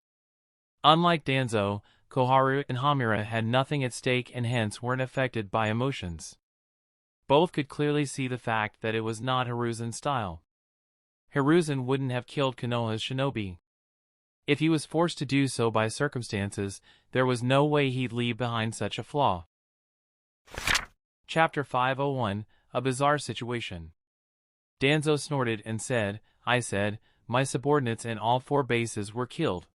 Unlike Danzo, Koharu and Hamura had nothing at stake and hence weren't affected by emotions. Both could clearly see the fact that it was not Hiruzen's style. Hiruzen wouldn't have killed Konoha's shinobi. If he was forced to do so by circumstances, there was no way he'd leave behind such a flaw. Chapter 501, A Bizarre Situation. Danzo snorted and said, I said, my subordinates in all 4 bases were killed.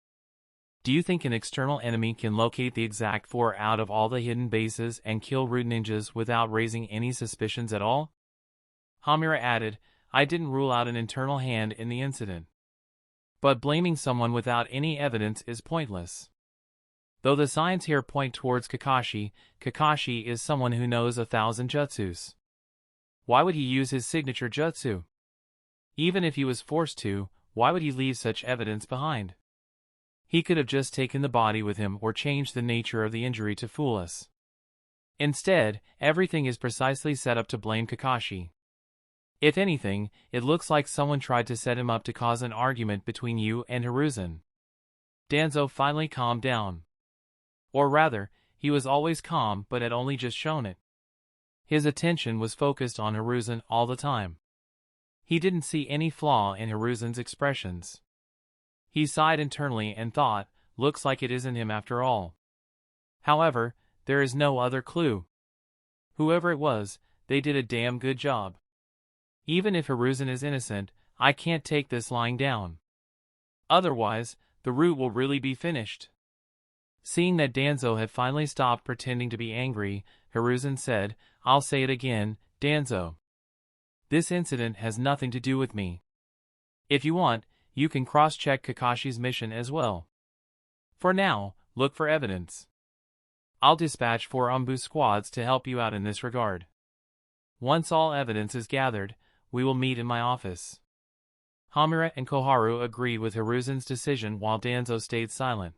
Do you think an external enemy can locate the exact 4 out of all the hidden bases and kill root ninjas without raising any suspicions at all? Hamura added, I didn't rule out an internal hand in the incident. But blaming someone without any evidence is pointless. Though the signs here point towards Kakashi, Kakashi is someone who knows 1,000 jutsus. Why would he use his signature jutsu? Even if he was forced to, why would he leave such evidence behind? He could have just taken the body with him or changed the nature of the injury to fool us. Instead, everything is precisely set up to blame Kakashi. If anything, it looks like someone tried to set him up to cause an argument between you and Hiruzen. Danzo finally calmed down. Or rather, he was always calm but had only just shown it. His attention was focused on Hiruzen all the time. He didn't see any flaw in Hiruzen's expressions. He sighed internally and thought, looks like it isn't him after all. However, there is no other clue. Whoever it was, they did a damn good job. Even if Hiruzen is innocent, I can't take this lying down. Otherwise, the root will really be finished. Seeing that Danzo had finally stopped pretending to be angry, Hiruzen said, I'll say it again, Danzo. This incident has nothing to do with me. If you want, you can cross-check Kakashi's mission as well. For now, look for evidence. I'll dispatch 4 Umbu squads to help you out in this regard. Once all evidence is gathered, we will meet in my office. Hamura and Koharu agreed with Hiruzen's decision while Danzo stayed silent.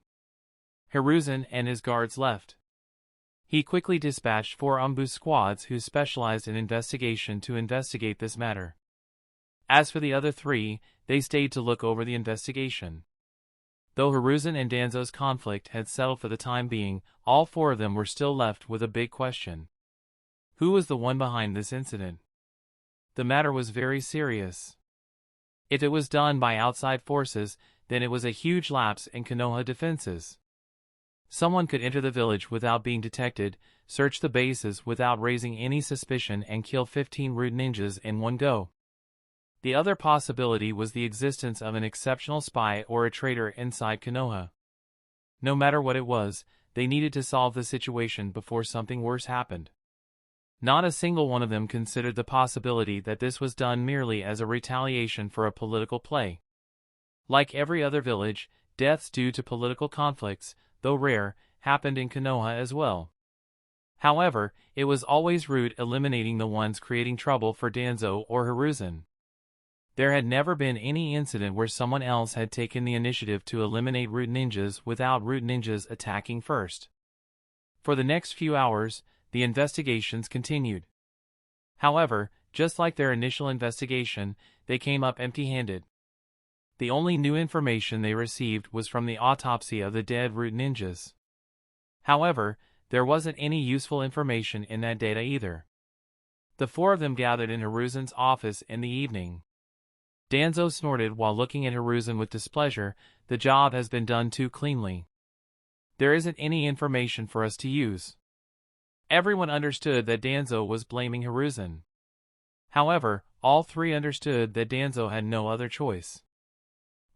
Hiruzen and his guards left. He quickly dispatched 4 Umbu squads who specialized in investigation to investigate this matter. As for the other 3, they stayed to look over the investigation. Though Hiruzen and Danzo's conflict had settled for the time being, all 4 of them were still left with a big question. Who was the one behind this incident? The matter was very serious. If it was done by outside forces, then it was a huge lapse in Konoha defenses. Someone could enter the village without being detected, search the bases without raising any suspicion and kill 15 root ninjas in one go. The other possibility was the existence of an exceptional spy or a traitor inside Konoha. No matter what it was, they needed to solve the situation before something worse happened. Not a single one of them considered the possibility that this was done merely as a retaliation for a political play. Like every other village, deaths due to political conflicts, though rare, happened in Konoha as well. However, it was always Root eliminating the ones creating trouble for Danzo or Hiruzen. There had never been any incident where someone else had taken the initiative to eliminate root ninjas without root ninjas attacking first. For the next few hours, the investigations continued. However, just like their initial investigation, they came up empty-handed. The only new information they received was from the autopsy of the dead root ninjas. However, there wasn't any useful information in that data either. The 4 of them gathered in Hiruzen's office in the evening. Danzo snorted while looking at Hiruzen with displeasure. The job has been done too cleanly. There isn't any information for us to use. Everyone understood that Danzo was blaming Hiruzen. However, All three understood that Danzo had no other choice.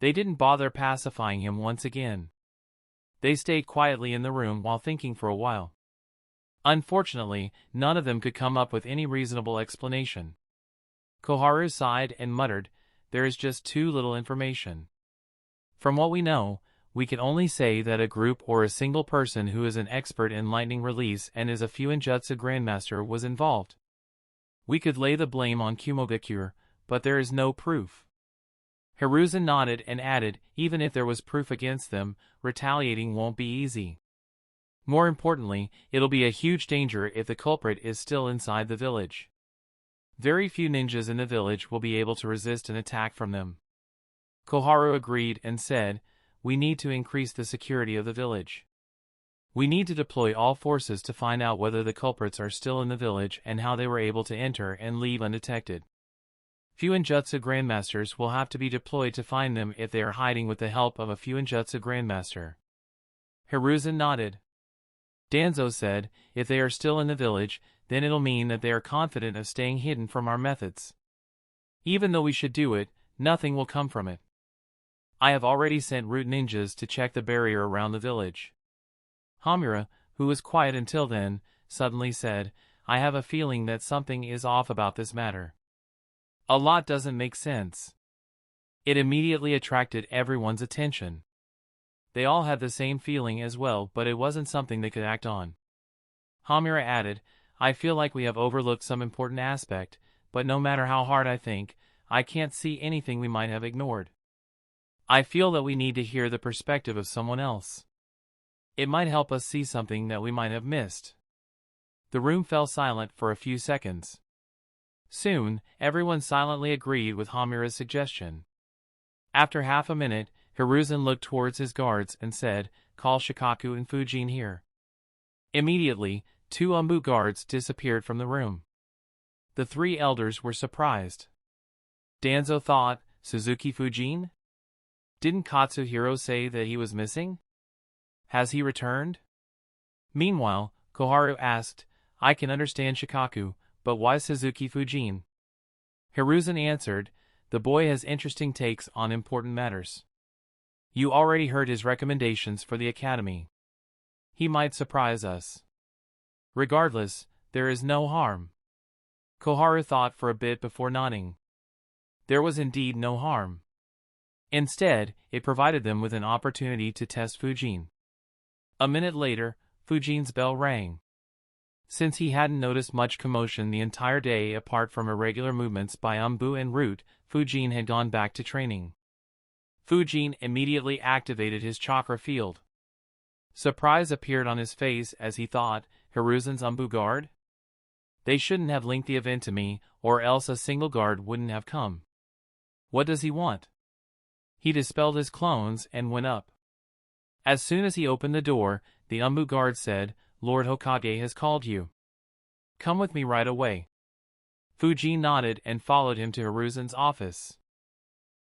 They didn't bother pacifying him once again. They stayed quietly in the room while thinking for a while. Unfortunately, none of them could come up with any reasonable explanation. Koharu sighed and muttered, "There is just too little information. From what we know, we can only say that a group or a single person who is an expert in lightning release and is a Fuin Jutsu Grandmaster was involved. We could lay the blame on Kumogakure, but there is no proof." Hiruzen nodded and added, "Even if there was proof against them, retaliating won't be easy. More importantly, it'll be a huge danger if the culprit is still inside the village. Very few ninjas in the village will be able to resist an attack from them." Koharu agreed and said, "We need to increase the security of the village. We need to deploy all forces to find out whether the culprits are still in the village and how they were able to enter and leave undetected. Fuin Jutsu Grandmasters will have to be deployed to find them if they are hiding with the help of a Fuin Jutsu Grandmaster." Hiruzen nodded. Danzo said, "If they are still in the village, then it'll mean that they are confident of staying hidden from our methods. Even though we should do it, nothing will come from it. I have already sent root ninjas to check the barrier around the village." Hamura, who was quiet until then, suddenly said, "I have a feeling that something is off about this matter. A lot doesn't make sense." It immediately attracted everyone's attention. They all had the same feeling as well, but it wasn't something they could act on. Hamura added, "I feel like we have overlooked some important aspect, but no matter how hard I think, I can't see anything we might have ignored. I feel that we need to hear the perspective of someone else. It might help us see something that we might have missed." The room fell silent for a few seconds. Soon, everyone silently agreed with Hamura's suggestion. After half a minute, Hiruzen looked towards his guards and said, "Call Shikaku and Fujin here." Immediately, 2 Umbu guards disappeared from the room. The 3 elders were surprised. Danzo thought, "Suzuki Fujin? Didn't Katsuhiro say that he was missing? Has he returned?" Meanwhile, Koharu asked, "I can understand Shikaku, but why Suzuki Fujin?" Hiruzen answered, "The boy has interesting takes on important matters. You already heard his recommendations for the academy. He might surprise us. Regardless, there is no harm." Koharu thought for a bit before nodding. There was indeed no harm. Instead, it provided them with an opportunity to test Fujin. A minute later, Fujin's bell rang. Since he hadn't noticed much commotion the entire day apart from irregular movements by Umbu and Root, Fujin had gone back to training. Fujin immediately activated his chakra field. Surprise appeared on his face as he thought, "Hiruzen's Umbu guard? They shouldn't have linked the event to me, or else a single guard wouldn't have come. What does he want?" He dispelled his clones and went up. As soon as he opened the door, the Umbu guard said, "Lord Hokage has called you. Come with me right away." Fujin nodded and followed him to Hiruzen's office.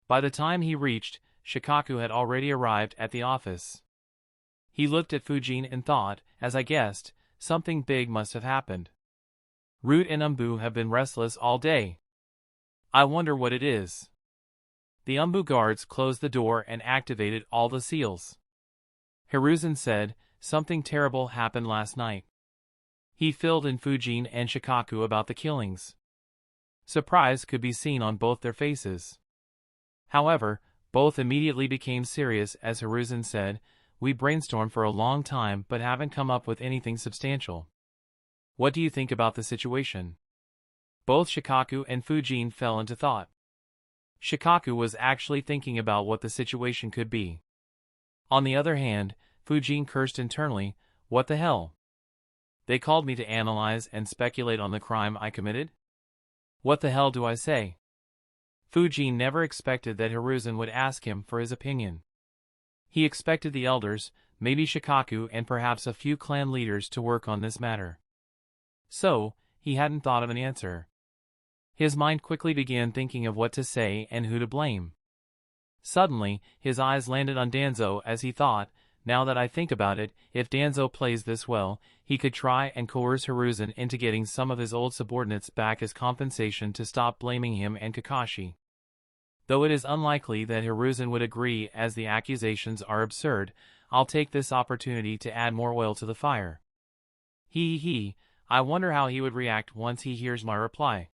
By the time he reached, Shikaku had already arrived at the office. He looked at Fujin and thought, as I guessed, something big must have happened. Root and Umbu have been restless all day. I wonder what it is. The Umbu guards closed the door and activated all the seals. Hiruzen said, "Something terrible happened last night." He filled in Fujin and Shikaku about the killings. Surprise could be seen on both their faces. However, both immediately became serious as Hiruzen said, "We brainstormed for a long time but haven't come up with anything substantial. What do you think about the situation?" Both Shikaku and Fujin fell into thought. Shikaku was actually thinking about what the situation could be. On the other hand, Fujin cursed internally, "What the hell? They called me to analyze and speculate on the crime I committed? What the hell do I say?" Fujin never expected that Hiruzen would ask him for his opinion. He expected the elders, maybe Shikaku and perhaps a few clan leaders to work on this matter. So, he hadn't thought of an answer. His mind quickly began thinking of what to say and who to blame. Suddenly, his eyes landed on Danzo as he thought, now that I think about it, if Danzo plays this well, he could try and coerce Hiruzen into getting some of his old subordinates back as compensation to stop blaming him and Kakashi. Though it is unlikely that Hiruzen would agree as the accusations are absurd, I'll take this opportunity to add more oil to the fire. I wonder how he would react once he hears my reply.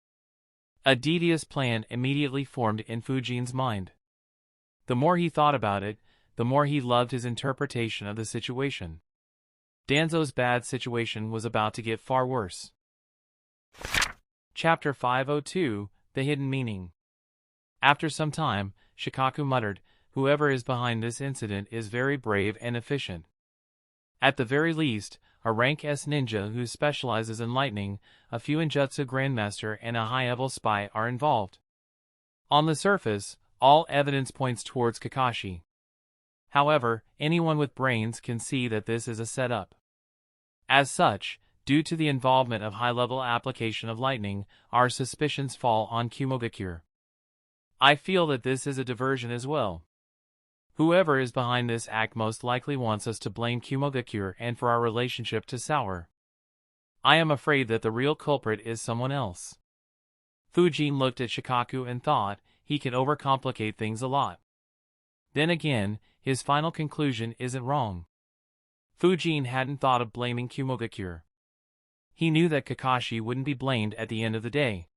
A devious plan immediately formed in Fujin's mind. The more he thought about it, the more he loved his interpretation of the situation. Danzo's bad situation was about to get far worse. Chapter 502, The Hidden Meaning. After some time, Shikaku muttered, "Whoever is behind this incident is very brave and efficient. At the very least, a rank S ninja who specializes in lightning, a Fuin jutsu grandmaster and a high-level spy are involved. On the surface, all evidence points towards Kakashi. However, anyone with brains can see that this is a setup. As such, due to the involvement of high-level application of lightning, our suspicions fall on Kumogakure. I feel that this is a diversion as well. Whoever is behind this act most likely wants us to blame Kumogakure and for our relationship to sour. I am afraid that the real culprit is someone else." Fujin looked at Shikaku and thought, he can overcomplicate things a lot. Then again, his final conclusion isn't wrong. Fujin hadn't thought of blaming Kumogakure. He knew that Kakashi wouldn't be blamed at the end of the day.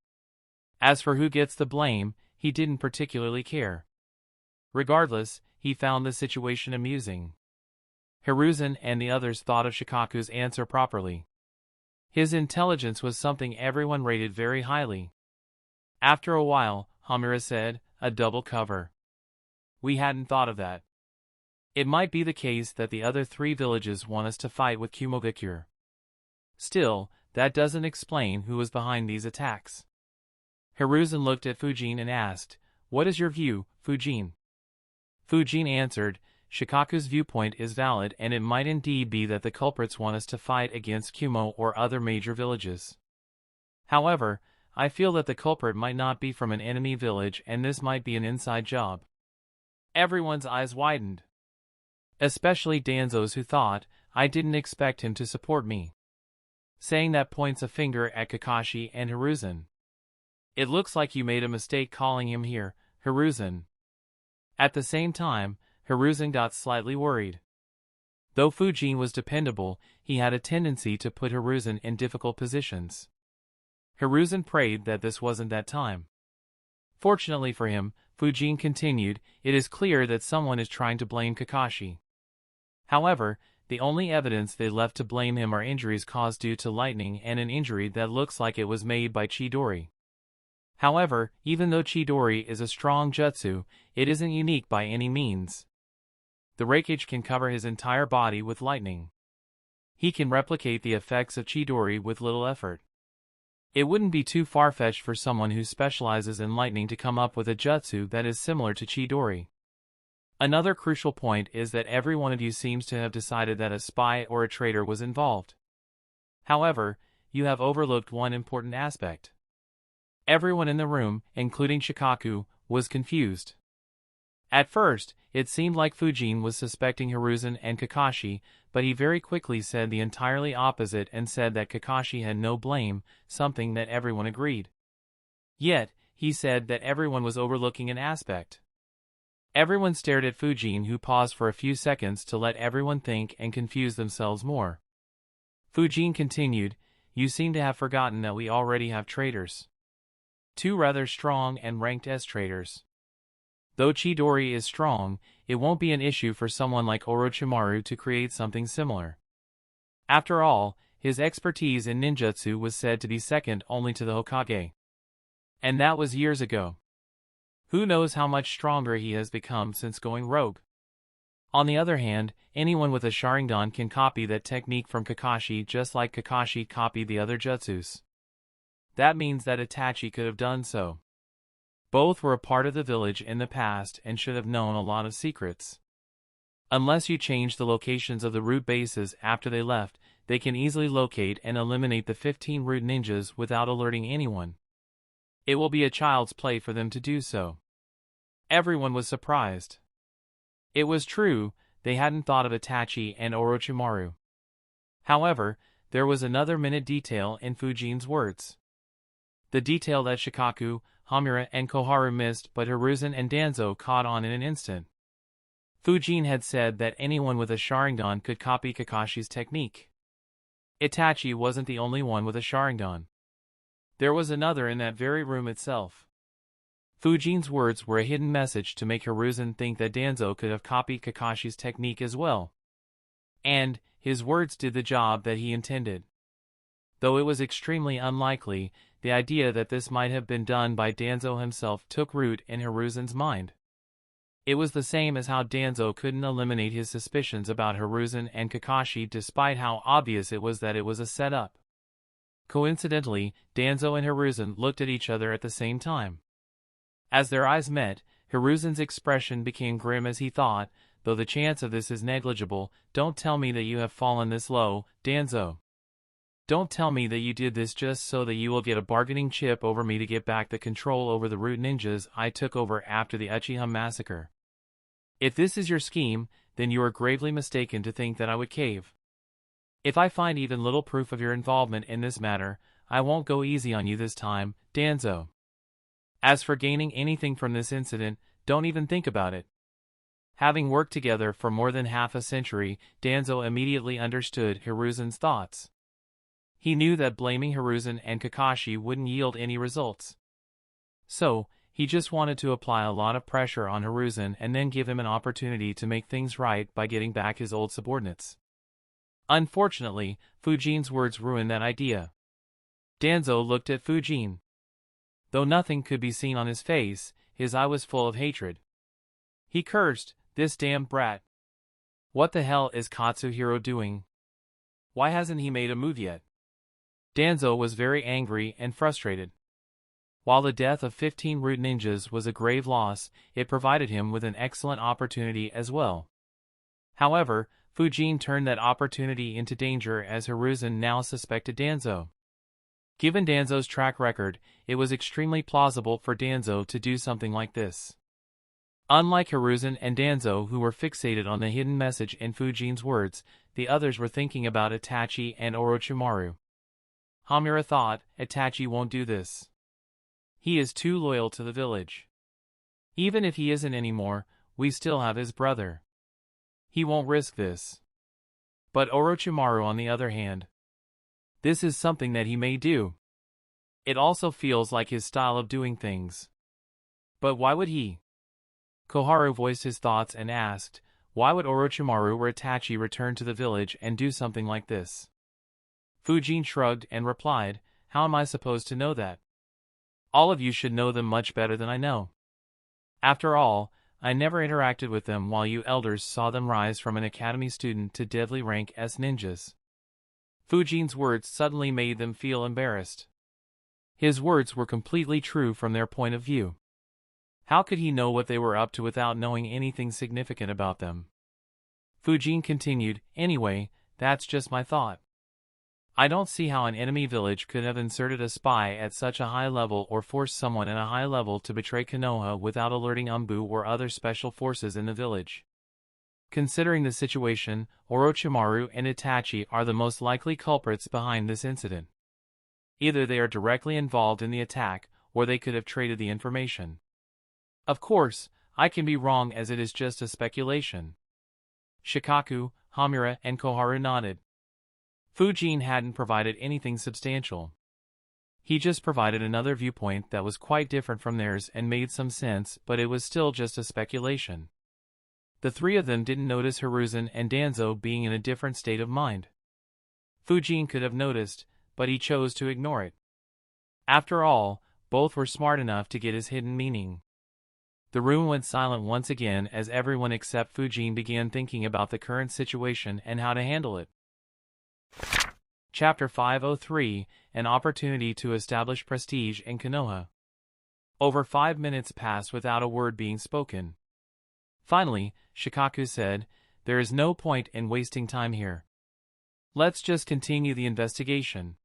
As for who gets the blame, he didn't particularly care. Regardless, he found the situation amusing. Hiruzen and the others thought of Shikaku's answer properly. His intelligence was something everyone rated very highly. After a while, Hamura said, "A double cover. We hadn't thought of that. It might be the case that the other three villages want us to fight with Kumogakure. Still, that doesn't explain who was behind these attacks." Hiruzen looked at Fujin and asked, "What is your view, Fujin?" Fujin answered, "Shikaku's viewpoint is valid and it might indeed be that the culprits want us to fight against Kumo or other major villages. However, I feel that the culprit might not be from an enemy village and this might be an inside job." Everyone's eyes widened. Especially Danzo's, who thought, "I didn't expect him to support me." Saying that points a finger at Kakashi and Hiruzen. "It looks like you made a mistake calling him here, Hiruzen." At the same time, Hiruzen got slightly worried. Though Fujin was dependable, he had a tendency to put Hiruzen in difficult positions. Hiruzen prayed that this wasn't that time. Fortunately for him, Fujin continued, "It is clear that someone is trying to blame Kakashi. However, the only evidence they left to blame him are injuries caused due to lightning and an injury that looks like it was made by Chidori. However, even though Chidori is a strong jutsu, it isn't unique by any means. The Raikage can cover his entire body with lightning. He can replicate the effects of Chidori with little effort. It wouldn't be too far-fetched for someone who specializes in lightning to come up with a jutsu that is similar to Chidori. Another crucial point is that every one of you seems to have decided that a spy or a traitor was involved. However, you have overlooked one important aspect. Everyone in the room, including Shikaku, was confused. At first, it seemed like Fujin was suspecting Hiruzen and Kakashi, but he very quickly said the entirely opposite and said that Kakashi had no blame, something that everyone agreed. Yet, he said that everyone was overlooking an aspect. Everyone stared at Fujin, who paused for a few seconds to let everyone think and confuse themselves more. Fujin continued, "You seem to have forgotten that we already have traitors. Two rather strong and ranked S traitors. Though Chidori is strong, it won't be an issue for someone like Orochimaru to create something similar. After all, his expertise in ninjutsu was said to be second only to the Hokage. And that was years ago. Who knows how much stronger he has become since going rogue. On the other hand, anyone with a Sharingan can copy that technique from Kakashi just like Kakashi copied the other jutsus. That means that Itachi could have done so. Both were a part of the village in the past and should have known a lot of secrets. Unless you change the locations of the root bases after they left, they can easily locate and eliminate the 15 root ninjas without alerting anyone. It will be a child's play for them to do so." Everyone was surprised. It was true, they hadn't thought of Itachi and Orochimaru. However, there was another minute detail in Fujin's words. The detail that Shikaku, Hamura, and Koharu missed but Hiruzen and Danzo caught on in an instant. Fujin had said that anyone with a Sharingan could copy Kakashi's technique. Itachi wasn't the only one with a Sharingan. There was another in that very room itself. Fujin's words were a hidden message to make Hiruzen think that Danzo could have copied Kakashi's technique as well. And his words did the job that he intended. Though it was extremely unlikely, the idea that this might have been done by Danzo himself took root in Hiruzen's mind. It was the same as how Danzo couldn't eliminate his suspicions about Hiruzen and Kakashi despite how obvious it was that it was a setup. Coincidentally, Danzo and Hiruzen looked at each other at the same time. As their eyes met, Hiruzen's expression became grim as he thought, though the chance of this is negligible. Don't tell me that you have fallen this low, Danzo. Don't tell me that you did this just so that you will get a bargaining chip over me to get back the control over the root ninjas I took over after the Uchiha massacre. If this is your scheme, then you are gravely mistaken to think that I would cave. If I find even little proof of your involvement in this matter, I won't go easy on you this time, Danzo. As for gaining anything from this incident, don't even think about it. Having worked together for more than half a century, Danzo immediately understood Hiruzen's thoughts. He knew that blaming Hiruzen and Kakashi wouldn't yield any results. So, he just wanted to apply a lot of pressure on Hiruzen and then give him an opportunity to make things right by getting back his old subordinates. Unfortunately, Fujin's words ruined that idea. Danzo looked at Fujin. Though nothing could be seen on his face, his eye was full of hatred. He cursed, "This damn brat. What the hell is Katsuhiro doing? Why hasn't he made a move yet?" Danzo was very angry and frustrated. While the death of 15 root ninjas was a grave loss, it provided him with an excellent opportunity as well. However, Fujin turned that opportunity into danger as Hiruzen now suspected Danzo. Given Danzo's track record, it was extremely plausible for Danzo to do something like this. Unlike Hiruzen and Danzo, who were fixated on the hidden message in Fujin's words, the others were thinking about Itachi and Orochimaru. Hamura thought, Itachi won't do this. He is too loyal to the village. Even if he isn't anymore, we still have his brother. He won't risk this. But Orochimaru, on the other hand, this is something that he may do. It also feels like his style of doing things. But why would he? Koharu voiced his thoughts and asked, why would Orochimaru or Itachi return to the village and do something like this? Fujin shrugged and replied, how am I supposed to know that? All of you should know them much better than I know. After all, I never interacted with them while you elders saw them rise from an academy student to deadly rank as ninjas. Fujin's words suddenly made them feel embarrassed. His words were completely true from their point of view. How could he know what they were up to without knowing anything significant about them? Fujin continued, anyway, that's just my thought. I don't see how an enemy village could have inserted a spy at such a high level or forced someone at a high level to betray Konoha without alerting Umbu or other special forces in the village. Considering the situation, Orochimaru and Itachi are the most likely culprits behind this incident. Either they are directly involved in the attack, or they could have traded the information. Of course, I can be wrong as it is just a speculation. Shikaku, Hamura, and Koharu nodded. Fujin hadn't provided anything substantial. He just provided another viewpoint that was quite different from theirs and made some sense, but it was still just a speculation. The three of them didn't notice Hiruzen and Danzo being in a different state of mind. Fujin could have noticed, but he chose to ignore it. After all, both were smart enough to get his hidden meaning. The room went silent once again as everyone except Fujin began thinking about the current situation and how to handle it. Chapter 503, An Opportunity to Establish Prestige in Konoha. Over 5 minutes passed without a word being spoken. Finally, Shikaku said, there is no point in wasting time here. Let's just continue the investigation.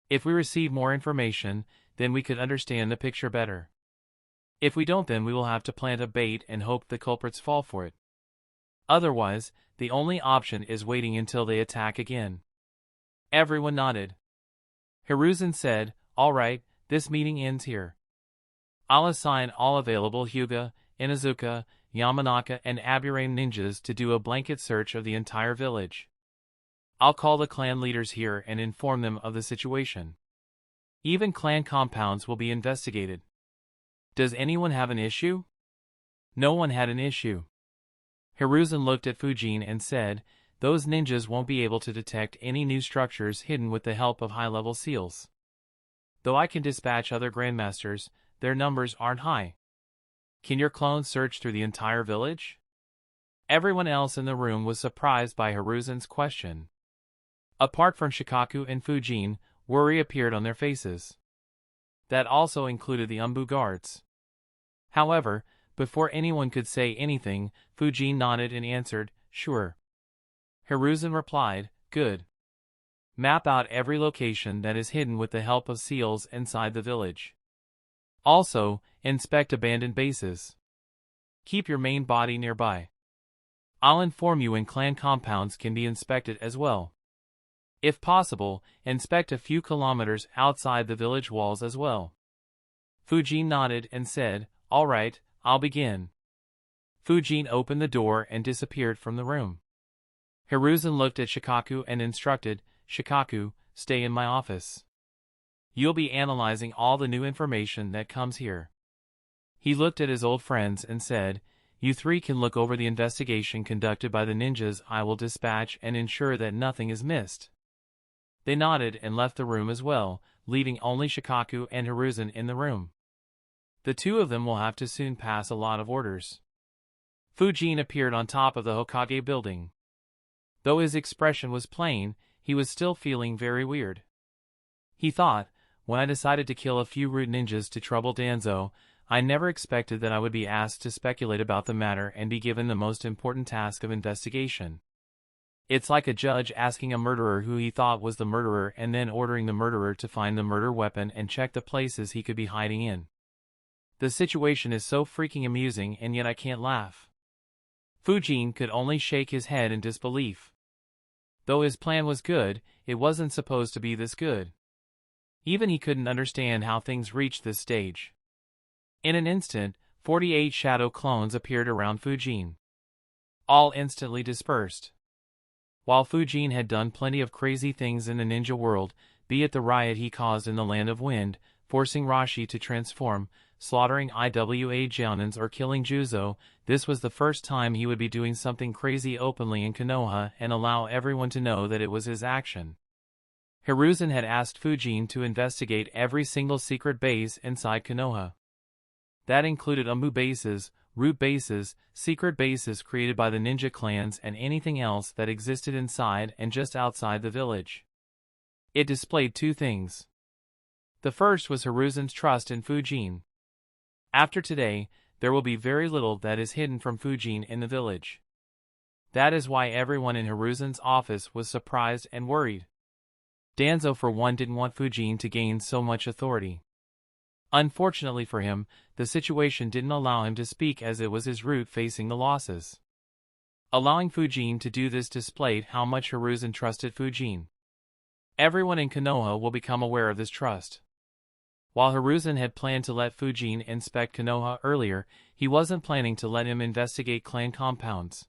If we receive more information, then we could understand the picture better. If we don't, then we will have to plant a bait and hope the culprits fall for it. Otherwise, the only option is waiting until they attack again. Everyone nodded. Hiruzen said, "All right, this meeting ends here. I'll assign all available Hyuga, Inazuka, Yamanaka, and Aburame ninjas to do a blanket search of the entire village. I'll call the clan leaders here and inform them of the situation. Even clan compounds will be investigated. Does anyone have an issue?" No one had an issue. Hiruzen looked at Fujin and said, "Those ninjas won't be able to detect any new structures hidden with the help of high-level seals. Though I can dispatch other grandmasters, their numbers aren't high. Can your clones search through the entire village?" Everyone else in the room was surprised by Hiruzen's question. Apart from Shikaku and Fujin, worry appeared on their faces. That also included the Umbu guards. However, before anyone could say anything, Fujin nodded and answered, "Sure." Hiruzen replied, "Good. Map out every location that is hidden with the help of seals inside the village. Also, inspect abandoned bases. Keep your main body nearby. I'll inform you when clan compounds can be inspected as well. If possible, inspect a few kilometers outside the village walls as well." Fujin nodded and said, "All right, I'll begin." Fujin opened the door and disappeared from the room. Hiruzen looked at Shikaku and instructed, "Shikaku, stay in my office. You'll be analyzing all the new information that comes here." He looked at his old friends and said, "You three can look over the investigation conducted by the ninjas I will dispatch and ensure that nothing is missed." They nodded and left the room as well, leaving only Shikaku and Hiruzen in the room. The two of them will have to soon pass a lot of orders. Fujin appeared on top of the Hokage building. Though his expression was plain, he was still feeling very weird. He thought, "When I decided to kill a few rude ninjas to trouble Danzo, I never expected that I would be asked to speculate about the matter and be given the most important task of investigation. It's like a judge asking a murderer who he thought was the murderer and then ordering the murderer to find the murder weapon and check the places he could be hiding in. The situation is so freaking amusing and yet I can't laugh." Fujin could only shake his head in disbelief. Though his plan was good, it wasn't supposed to be this good. Even he couldn't understand how things reached this stage. In an instant, 48 shadow clones appeared around Fujin. All instantly dispersed. While Fujin had done plenty of crazy things in the ninja world, be it the riot he caused in the Land of Wind, forcing Rashi to transform, slaughtering IWA Jounins or killing Juzo, this was the first time he would be doing something crazy openly in Konoha and allow everyone to know that it was his action. Hiruzen had asked Fujin to investigate every single secret base inside Konoha. That included Umbu bases, root bases, secret bases created by the ninja clans and anything else that existed inside and just outside the village. It displayed two things. The first was Hiruzen's trust in Fujin. After today, there will be very little that is hidden from Fujin in the village. That is why everyone in Hiruzen's office was surprised and worried. Danzo for one didn't want Fujin to gain so much authority. Unfortunately for him, the situation didn't allow him to speak as it was his route facing the losses. Allowing Fujin to do this displayed how much Hiruzen trusted Fujin. Everyone in Konoha will become aware of this trust. While Hiruzen had planned to let Fujin inspect Konoha earlier, he wasn't planning to let him investigate clan compounds.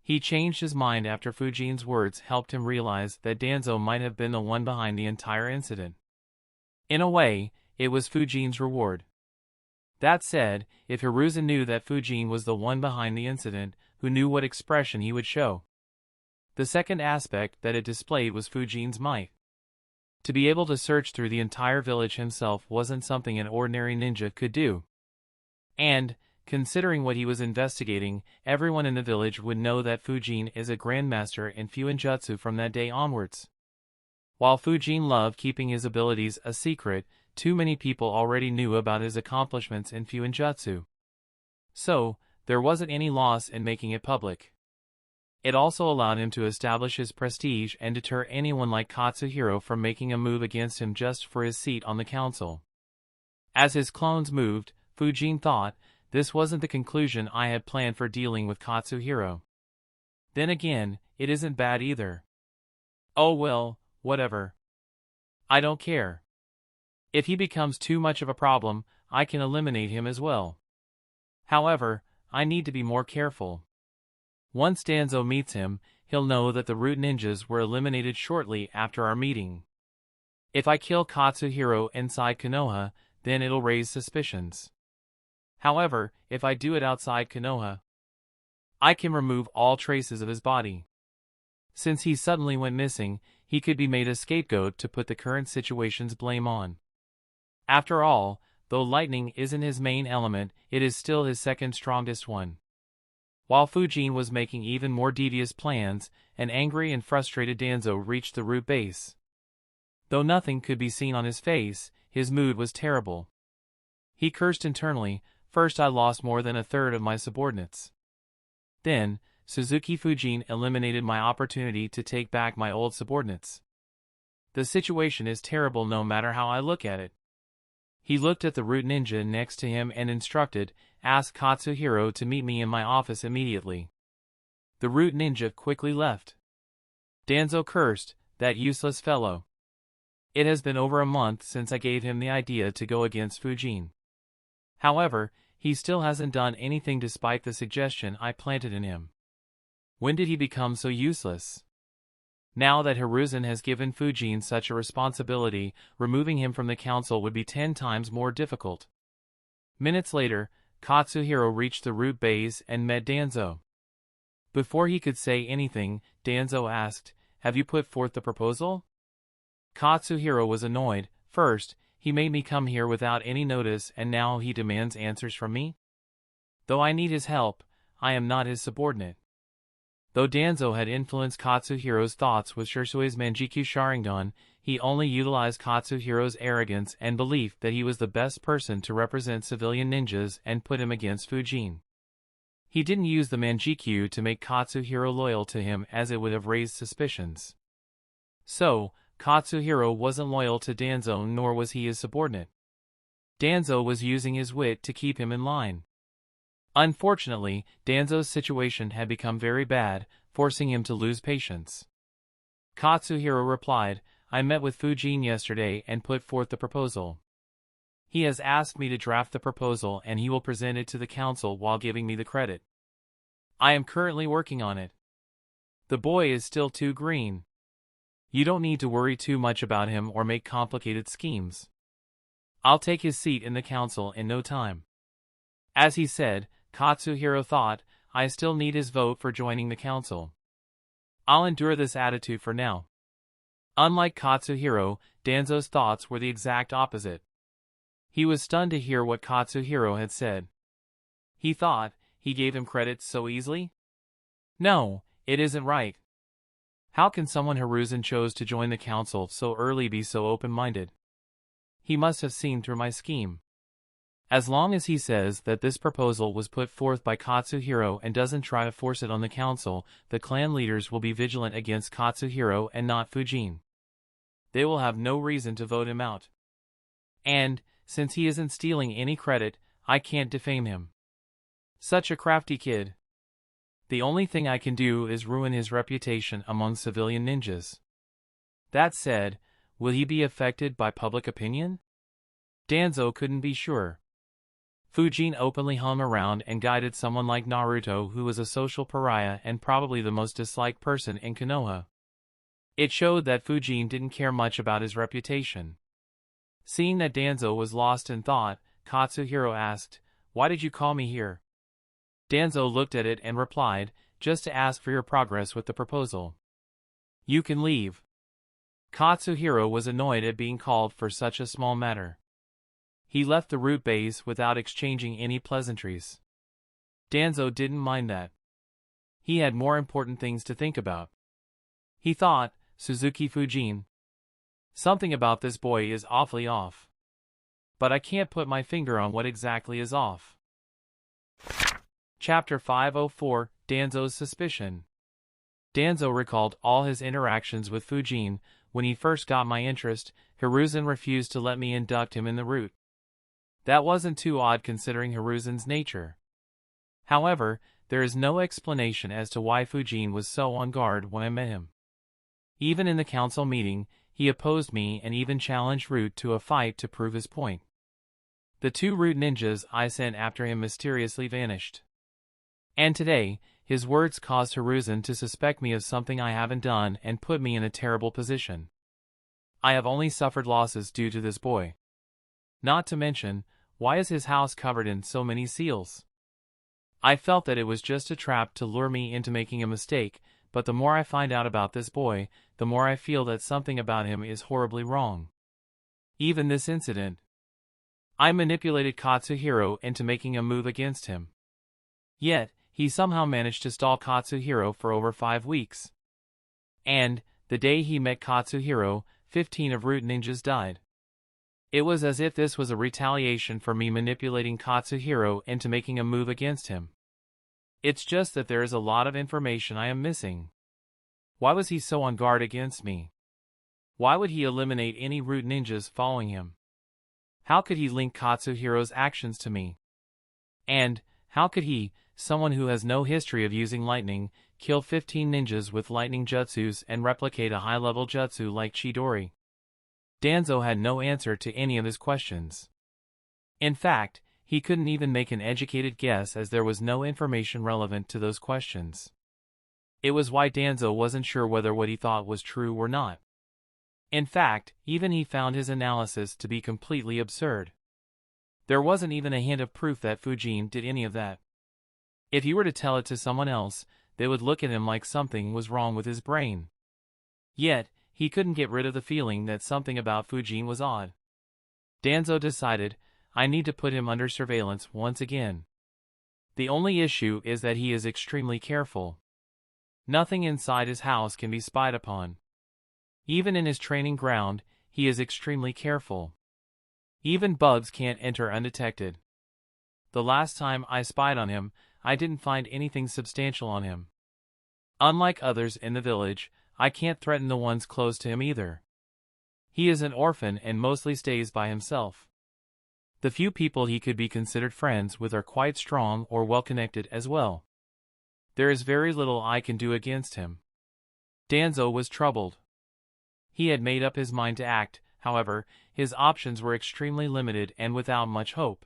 He changed his mind after Fujin's words helped him realize that Danzo might have been the one behind the entire incident. In a way, it was Fujin's reward. That said, if Hiruzen knew that Fujin was the one behind the incident, who knew what expression he would show? The second aspect that it displayed was Fujin's might. To be able to search through the entire village himself wasn't something an ordinary ninja could do. And, considering what he was investigating, everyone in the village would know that Fujin is a grandmaster in Fuin Jutsu from that day onwards. While Fujin loved keeping his abilities a secret, too many people already knew about his accomplishments in Fuin Jutsu. So, there wasn't any loss in making it public. It also allowed him to establish his prestige and deter anyone like Katsuhiro from making a move against him just for his seat on the council. As his clones moved, Fujin thought, this wasn't the conclusion I had planned for dealing with Katsuhiro. Then again, it isn't bad either. Oh well, whatever. I don't care. If he becomes too much of a problem, I can eliminate him as well. However, I need to be more careful. Once Danzo meets him, he'll know that the root ninjas were eliminated shortly after our meeting. If I kill Katsuhiro inside Konoha, then it'll raise suspicions. However, if I do it outside Konoha, I can remove all traces of his body. Since he suddenly went missing, he could be made a scapegoat to put the current situation's blame on. After all, though lightning isn't his main element, it is still his second strongest one. While Fuin was making even more devious plans, an angry and frustrated Danzo reached the root base. Though nothing could be seen on his face, his mood was terrible. He cursed internally. First, I lost more than a third of my subordinates. Then, Suzuki Fuin eliminated my opportunity to take back my old subordinates. The situation is terrible no matter how I look at it. He looked at the root ninja next to him and instructed, "Ask Katsuhiro to meet me in my office immediately." The root ninja quickly left. Danzo cursed, "That useless fellow. It has been over a month since I gave him the idea to go against Fuin. However, he still hasn't done anything despite the suggestion I planted in him. When did he become so useless?" Now that Hiruzen has given Fuin such a responsibility, removing him from the council would be 10 times more difficult. Minutes later, Katsuhiro reached the root base and met Danzo. Before he could say anything, Danzo asked, "Have you put forth the proposal?" Katsuhiro was annoyed. First, he made me come here without any notice, and now he demands answers from me? Though I need his help, I am not his subordinate. Though Danzo had influenced Katsuhiro's thoughts with Shursui's Manjikyu Sharingan, he only utilized Katsuhiro's arrogance and belief that he was the best person to represent civilian ninjas and put him against Fuin. He didn't use the Manjikyu to make Katsuhiro loyal to him, as it would have raised suspicions. So, Katsuhiro wasn't loyal to Danzo, nor was he his subordinate. Danzo was using his wit to keep him in line. Unfortunately, Danzo's situation had become very bad, forcing him to lose patience. Katsuhiro replied, "I met with Fuin yesterday and put forth the proposal. He has asked me to draft the proposal and he will present it to the council while giving me the credit. I am currently working on it. The boy is still too green. You don't need to worry too much about him or make complicated schemes. I'll take his seat in the council in no time." As he said, Katsuhiro thought, "I still need his vote for joining the council. I'll endure this attitude for now." Unlike Katsuhiro, Danzo's thoughts were the exact opposite. He was stunned to hear what Katsuhiro had said. He thought, he gave him credit so easily? No, it isn't right. How can someone Hiruzen chose to join the council so early be so open-minded? He must have seen through my scheme. As long as he says that this proposal was put forth by Katsuhiro and doesn't try to force it on the council, the clan leaders will be vigilant against Katsuhiro and not Fuin. They will have no reason to vote him out. And, since he isn't stealing any credit, I can't defame him. Such a crafty kid. The only thing I can do is ruin his reputation among civilian ninjas. That said, will he be affected by public opinion? Danzo couldn't be sure. Fuin openly hung around and guided someone like Naruto, who was a social pariah and probably the most disliked person in Konoha. It showed that Fuin didn't care much about his reputation. Seeing that Danzo was lost in thought, Katsuhiro asked, "Why did you call me here?" Danzo looked at it and replied, "Just to ask for your progress with the proposal. You can leave." Katsuhiro was annoyed at being called for such a small matter. He left the root base without exchanging any pleasantries. Danzo didn't mind that. He had more important things to think about. He thought, Suzuki Fuin. Something about this boy is awfully off. But I can't put my finger on what exactly is off. Chapter 504, Danzo's Suspicion. Danzo recalled all his interactions with Fuin. When he first got my interest, Hiruzen refused to let me induct him in the root. That wasn't too odd considering Hiruzen's nature. However, there is no explanation as to why Fujin was so on guard when I met him. Even in the council meeting, he opposed me and even challenged Root to a fight to prove his point. The 2 Root ninjas I sent after him mysteriously vanished. And today, his words caused Hiruzen to suspect me of something I haven't done and put me in a terrible position. I have only suffered losses due to this boy. Not to mention, why is his house covered in so many seals? I felt that it was just a trap to lure me into making a mistake, but the more I find out about this boy, the more I feel that something about him is horribly wrong. Even this incident. I manipulated Katsuhiro into making a move against him. Yet, he somehow managed to stall Katsuhiro for over 5 weeks. And, the day he met Katsuhiro, 15 of Root ninjas died. It was as if this was a retaliation for me manipulating Katsuhiro into making a move against him. It's just that there is a lot of information I am missing. Why was he so on guard against me? Why would he eliminate any Root ninjas following him? How could he link Katsuhiro's actions to me? And, how could he, someone who has no history of using lightning, kill 15 ninjas with lightning jutsus and replicate a high-level jutsu like Chidori? Danzo had no answer to any of his questions. In fact, he couldn't even make an educated guess as there was no information relevant to those questions. It was why Danzo wasn't sure whether what he thought was true or not. In fact, even he found his analysis to be completely absurd. There wasn't even a hint of proof that Fujin did any of that. If he were to tell it to someone else, they would look at him like something was wrong with his brain. Yet, he couldn't get rid of the feeling that something about Fujin was odd. Danzo decided, I need to put him under surveillance once again. The only issue is that he is extremely careful. Nothing inside his house can be spied upon. Even in his training ground, he is extremely careful. Even bugs can't enter undetected. The last time I spied on him, I didn't find anything substantial on him. Unlike others in the village, I can't threaten the ones close to him either. He is an orphan and mostly stays by himself. The few people he could be considered friends with are quite strong or well-connected as well. There is very little I can do against him. Danzo was troubled. He had made up his mind to act, however, his options were extremely limited and without much hope.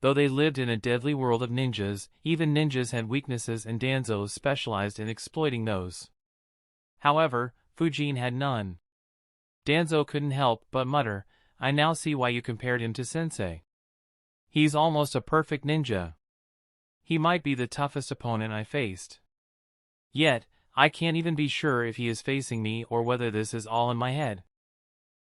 Though they lived in a deadly world of ninjas, even ninjas had weaknesses and Danzo specialized in exploiting those. However, Fujin had none. Danzo couldn't help but mutter, I now see why you compared him to Sensei. He's almost a perfect ninja. He might be the toughest opponent I faced. Yet, I can't even be sure if he is facing me or whether this is all in my head.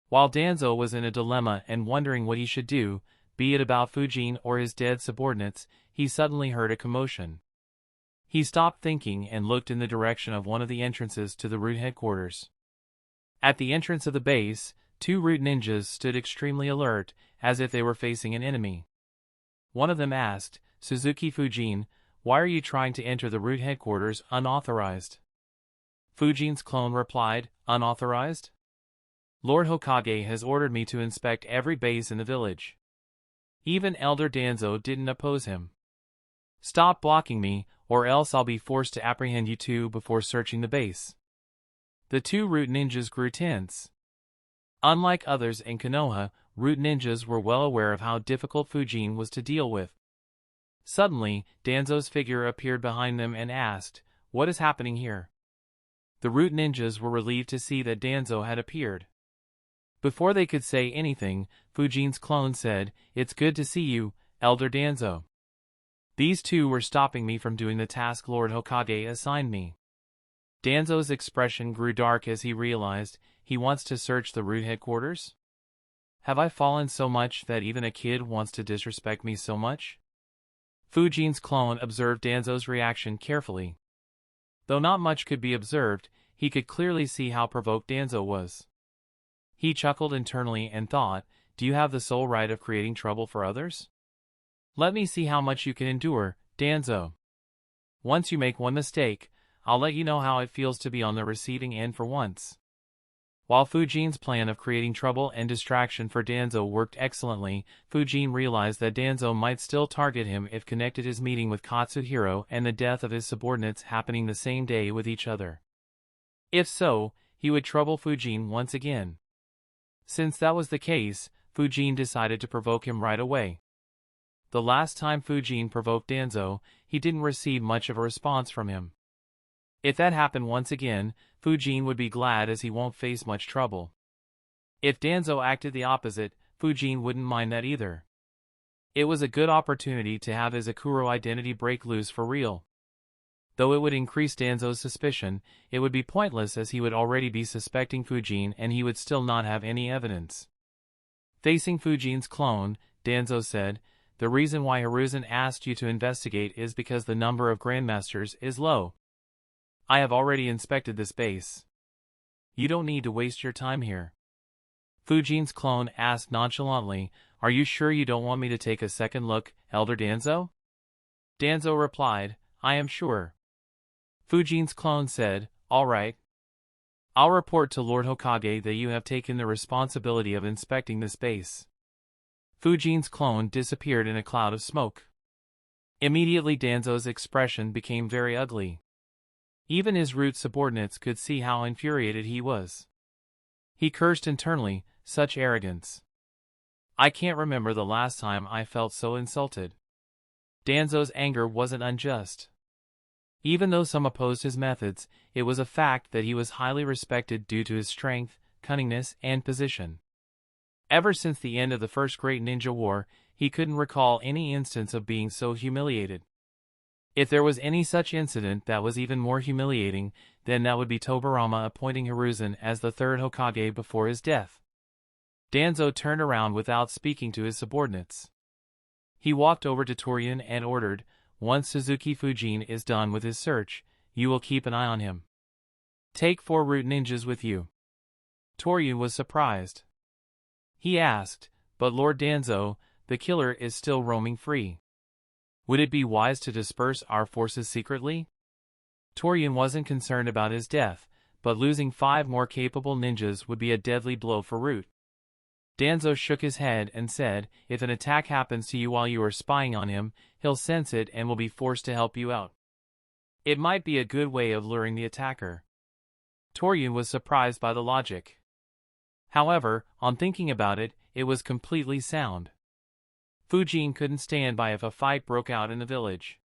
While Danzo was in a dilemma and wondering what he should do, be it about Fujin or his dead subordinates, he suddenly heard a commotion. He stopped thinking and looked in the direction of one of the entrances to the Root headquarters. At the entrance of the base, 2 Root ninjas stood extremely alert, as if they were facing an enemy. One of them asked, Suzuki Fujin, why are you trying to enter the Root headquarters unauthorized? Fujin's clone replied, unauthorized? Lord Hokage has ordered me to inspect every base in the village. Even Elder Danzo didn't oppose him. Stop blocking me, or else I'll be forced to apprehend you two before searching the base. The 2 Root ninjas grew tense. Unlike others in Konoha, Root ninjas were well aware of how difficult Fujin was to deal with. Suddenly, Danzo's figure appeared behind them and asked, what is happening here? The Root ninjas were relieved to see that Danzo had appeared. Before they could say anything, Fujin's clone said, it's good to see you, Elder Danzo. These 2 were stopping me from doing the task Lord Hokage assigned me. Danzo's expression grew dark as he realized, he wants to search the Root headquarters? Have I fallen so much that even a kid wants to disrespect me so much? Fujin's clone observed Danzo's reaction carefully. Though not much could be observed, he could clearly see how provoked Danzo was. He chuckled internally and thought, do you have the sole right of creating trouble for others? Let me see how much you can endure, Danzo. Once you make one mistake, I'll let you know how it feels to be on the receiving end for once. While Fujin's plan of creating trouble and distraction for Danzo worked excellently, Fujin realized that Danzo might still target him if connected his meeting with Katsuhiro and the death of his subordinates happening the same day with each other. If so, he would trouble Fujin once again. Since that was the case, Fujin decided to provoke him right away. The last time Fujin provoked Danzo, he didn't receive much of a response from him. If that happened once again, Fujin would be glad as he won't face much trouble. If Danzo acted the opposite, Fujin wouldn't mind that either. It was a good opportunity to have his Akuro identity break loose for real. Though it would increase Danzo's suspicion, it would be pointless as he would already be suspecting Fujin and he would still not have any evidence. Facing Fujin's clone, Danzo said, "The reason why Hiruzen asked you to investigate is because the number of grandmasters is low. I have already inspected this base. You don't need to waste your time here." Fujin's clone asked nonchalantly, "Are you sure you don't want me to take a second look, Elder Danzo?" Danzo replied, "I am sure." Fujin's clone said, "All right. I'll report to Lord Hokage that you have taken the responsibility of inspecting this base." Fujin's clone disappeared in a cloud of smoke. Immediately Danzo's expression became very ugly. Even his root subordinates could see how infuriated he was. He cursed internally, such arrogance. I can't remember the last time I felt so insulted. Danzo's anger wasn't unjust. Even though some opposed his methods, it was a fact that he was highly respected due to his strength, cunningness, and position. Ever since the end of the First Great Ninja War, he couldn't recall any instance of being so humiliated. If there was any such incident that was even more humiliating, then that would be Tobirama appointing Hiruzen as the third Hokage before his death. Danzo turned around without speaking to his subordinates. He walked over to Torian and ordered, "Once Suzuki Fujin is done with his search, you will keep an eye on him. Take 4 root ninjas with you." Torian was surprised. He asked, "But Lord Danzo, the killer is still roaming free. Would it be wise to disperse our forces secretly?" Torian wasn't concerned about his death, but losing 5 more capable ninjas would be a deadly blow for Root. Danzo shook his head and said, "If an attack happens to you while you are spying on him, he'll sense it and will be forced to help you out. It might be a good way of luring the attacker." Torian was surprised by the logic. However, on thinking about it, it was completely sound. Fujin couldn't stand by if a fight broke out in the village.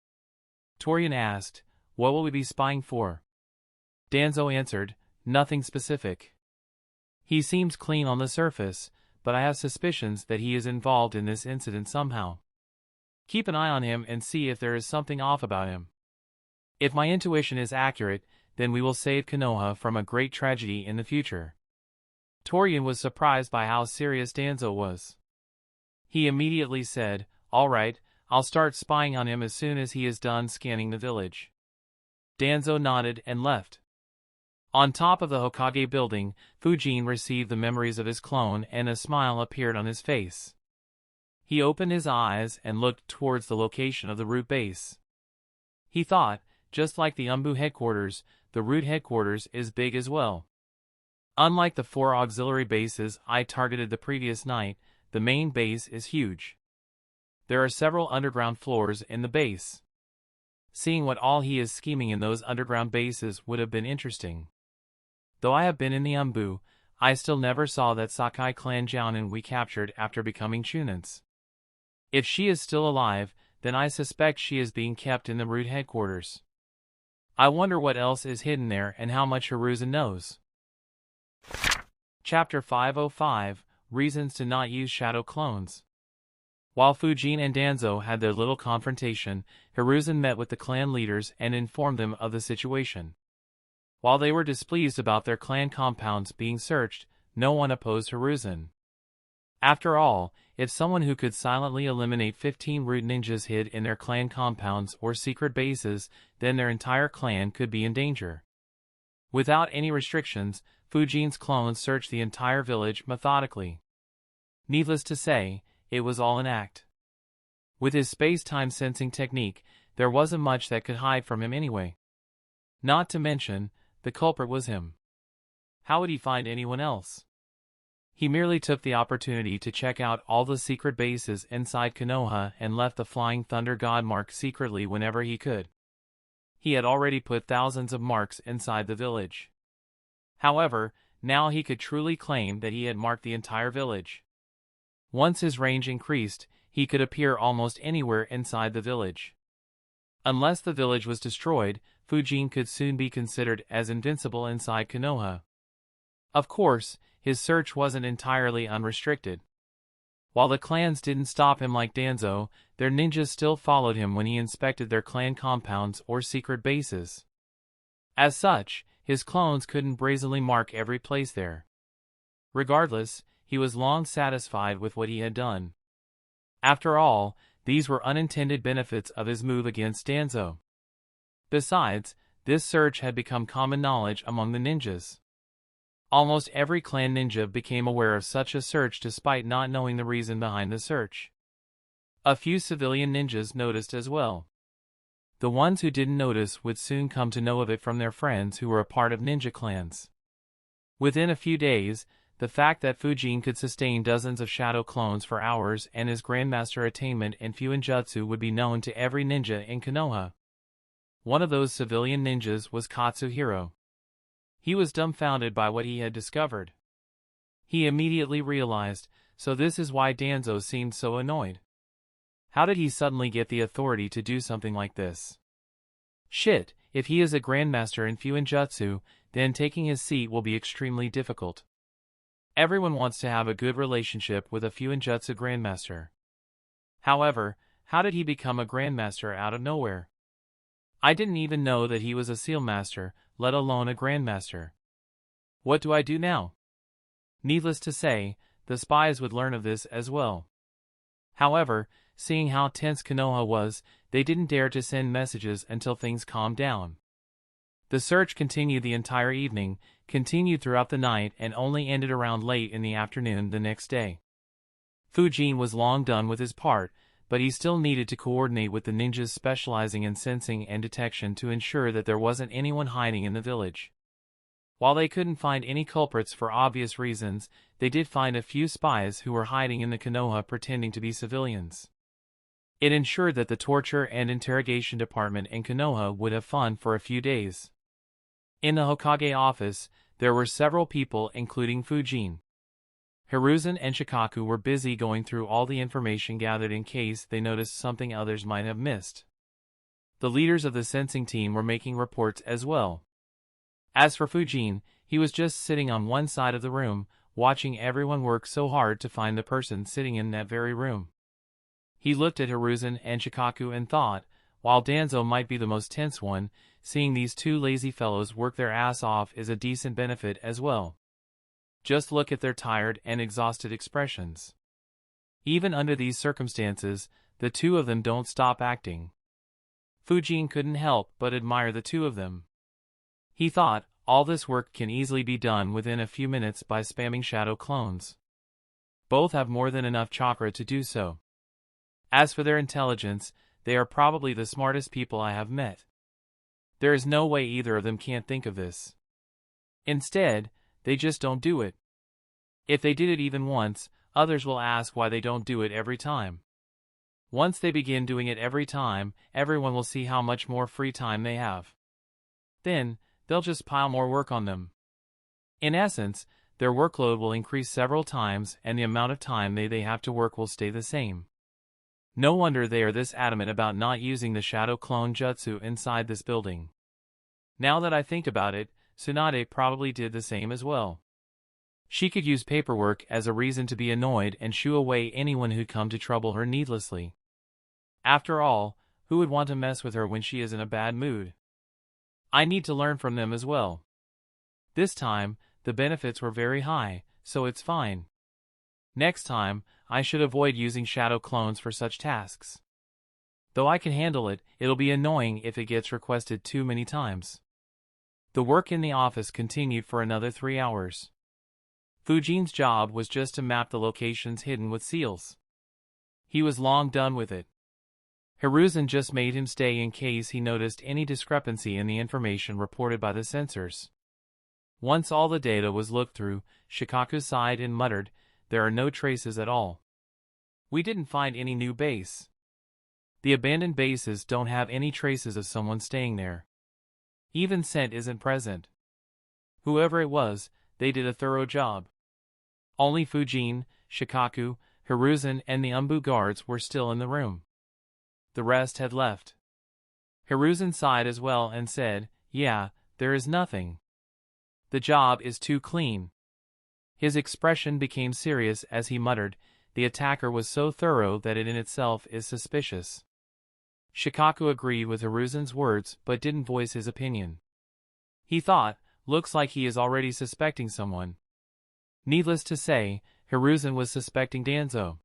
Torian asked, "What will we be spying for?" Danzo answered, "Nothing specific. He seems clean on the surface, but I have suspicions that he is involved in this incident somehow. Keep an eye on him and see if there is something off about him. If my intuition is accurate, then we will save Konoha from a great tragedy in the future." Torian was surprised by how serious Danzo was. He immediately said, "All right, I'll start spying on him as soon as he is done scanning the village." Danzo nodded and left. On top of the Hokage building, Fujin received the memories of his clone and a smile appeared on his face. He opened his eyes and looked towards the location of the Root base. He thought, just like the Umbu headquarters, the Root headquarters is big as well. Unlike the 4 auxiliary bases I targeted the previous night, the main base is huge. There are several underground floors in the base. Seeing what all he is scheming in those underground bases would have been interesting. Though I have been in the Umbu, I still never saw that Sakai clan Jounin we captured after becoming Chunins. If she is still alive, then I suspect she is being kept in the Root headquarters. I wonder what else is hidden there and how much Hiruzen knows. Chapter 505, Reasons to Not Use Shadow Clones. While Fujin and Danzo had their little confrontation, Hiruzen met with the clan leaders and informed them of the situation. While they were displeased about their clan compounds being searched, no one opposed Hiruzen. After all, if someone who could silently eliminate 15 root ninjas hid in their clan compounds or secret bases, then their entire clan could be in danger. Without any restrictions, Fujin's clones searched the entire village methodically. Needless to say, it was all an act. With his space-time sensing technique, there wasn't much that could hide from him anyway. Not to mention, the culprit was him. How would he find anyone else? He merely took the opportunity to check out all the secret bases inside Konoha and left the Flying Thunder God mark secretly whenever he could. He had already put thousands of marks inside the village. However, now he could truly claim that he had marked the entire village. Once his range increased, he could appear almost anywhere inside the village. Unless the village was destroyed, Fuin could soon be considered as invincible inside Konoha. Of course, his search wasn't entirely unrestricted. While the clans didn't stop him like Danzo, their ninjas still followed him when he inspected their clan compounds or secret bases. As such, his clones couldn't brazenly mark every place there. Regardless, he was long satisfied with what he had done. After all, these were unintended benefits of his move against Danzo. Besides, this search had become common knowledge among the ninjas. Almost every clan ninja became aware of such a search despite not knowing the reason behind the search. A few civilian ninjas noticed as well. The ones who didn't notice would soon come to know of it from their friends who were a part of ninja clans. Within a few days, the fact that Fuin could sustain dozens of shadow clones for hours and his grandmaster attainment in Fuin jutsu would be known to every ninja in Konoha. One of those civilian ninjas was Katsuhiro. He was dumbfounded by what he had discovered. He immediately realized, so this is why Danzo seemed so annoyed. How did he suddenly get the authority to do something like this? Shit, if he is a grandmaster in Fuin jutsu, then taking his seat will be extremely difficult. Everyone wants to have a good relationship with a Fuin jutsu grandmaster. However, how did he become a grandmaster out of nowhere? I didn't even know that he was a seal master, let alone a grandmaster. What do I do now? Needless to say, the spies would learn of this as well. However, seeing how tense Konoha was, they didn't dare to send messages until things calmed down. The search continued the entire evening, continued throughout the night, and only ended around late in the afternoon the next day. Fuin was long done with his part, but he still needed to coordinate with the ninjas specializing in sensing and detection to ensure that there wasn't anyone hiding in the village. While they couldn't find any culprits for obvious reasons, they did find a few spies who were hiding in the Konoha pretending to be civilians. It ensured that the torture and interrogation department in Konoha would have fun for a few days. In the Hokage office, there were several people including Fuin. Hiruzen and Shikaku were busy going through all the information gathered in case they noticed something others might have missed. The leaders of the sensing team were making reports as well. As for Fuin, he was just sitting on one side of the room, watching everyone work so hard to find the person sitting in that very room. He looked at Hiruzen and Shikaku and thought, while Danzo might be the most tense one, seeing these two lazy fellows work their ass off is a decent benefit as well. Just look at their tired and exhausted expressions. Even under these circumstances, the two of them don't stop acting. Fuin couldn't help but admire the two of them. He thought, all this work can easily be done within a few minutes by spamming shadow clones. Both have more than enough chakra to do so. As for their intelligence, they are probably the smartest people I have met. There is no way either of them can't think of this. Instead, they just don't do it. If they did it even once, others will ask why they don't do it every time. Once they begin doing it every time, everyone will see how much more free time they have. Then, they'll just pile more work on them. In essence, their workload will increase several times and the amount of time they have to work will stay the same. No wonder they are this adamant about not using the shadow clone jutsu inside this building. Now that I think about it, Tsunade probably did the same as well. She could use paperwork as a reason to be annoyed and shoo away anyone who'd come to trouble her needlessly. After all, who would want to mess with her when she is in a bad mood? I need to learn from them as well. This time, the benefits were very high, so it's fine. Next time, I should avoid using shadow clones for such tasks. Though I can handle it, it'll be annoying if it gets requested too many times. The work in the office continued for another 3 hours. Fuin's job was just to map the locations hidden with seals. He was long done with it. Hiruzen just made him stay in case he noticed any discrepancy in the information reported by the sensors. Once all the data was looked through, Shikaku sighed and muttered, "There are no traces at all. We didn't find any new base. The abandoned bases don't have any traces of someone staying there. Even scent isn't present. Whoever it was, they did a thorough job." Only Fujin, Shikaku, Hiruzen and the Umbu guards were still in the room. The rest had left. Hiruzen sighed as well and said, "Yeah, there is nothing. The job is too clean." His expression became serious as he muttered, "The attacker was so thorough that it in itself is suspicious." Shikaku agreed with Hiruzen's words but didn't voice his opinion. He thought, "Looks like he is already suspecting someone." Needless to say, Hiruzen was suspecting Danzo.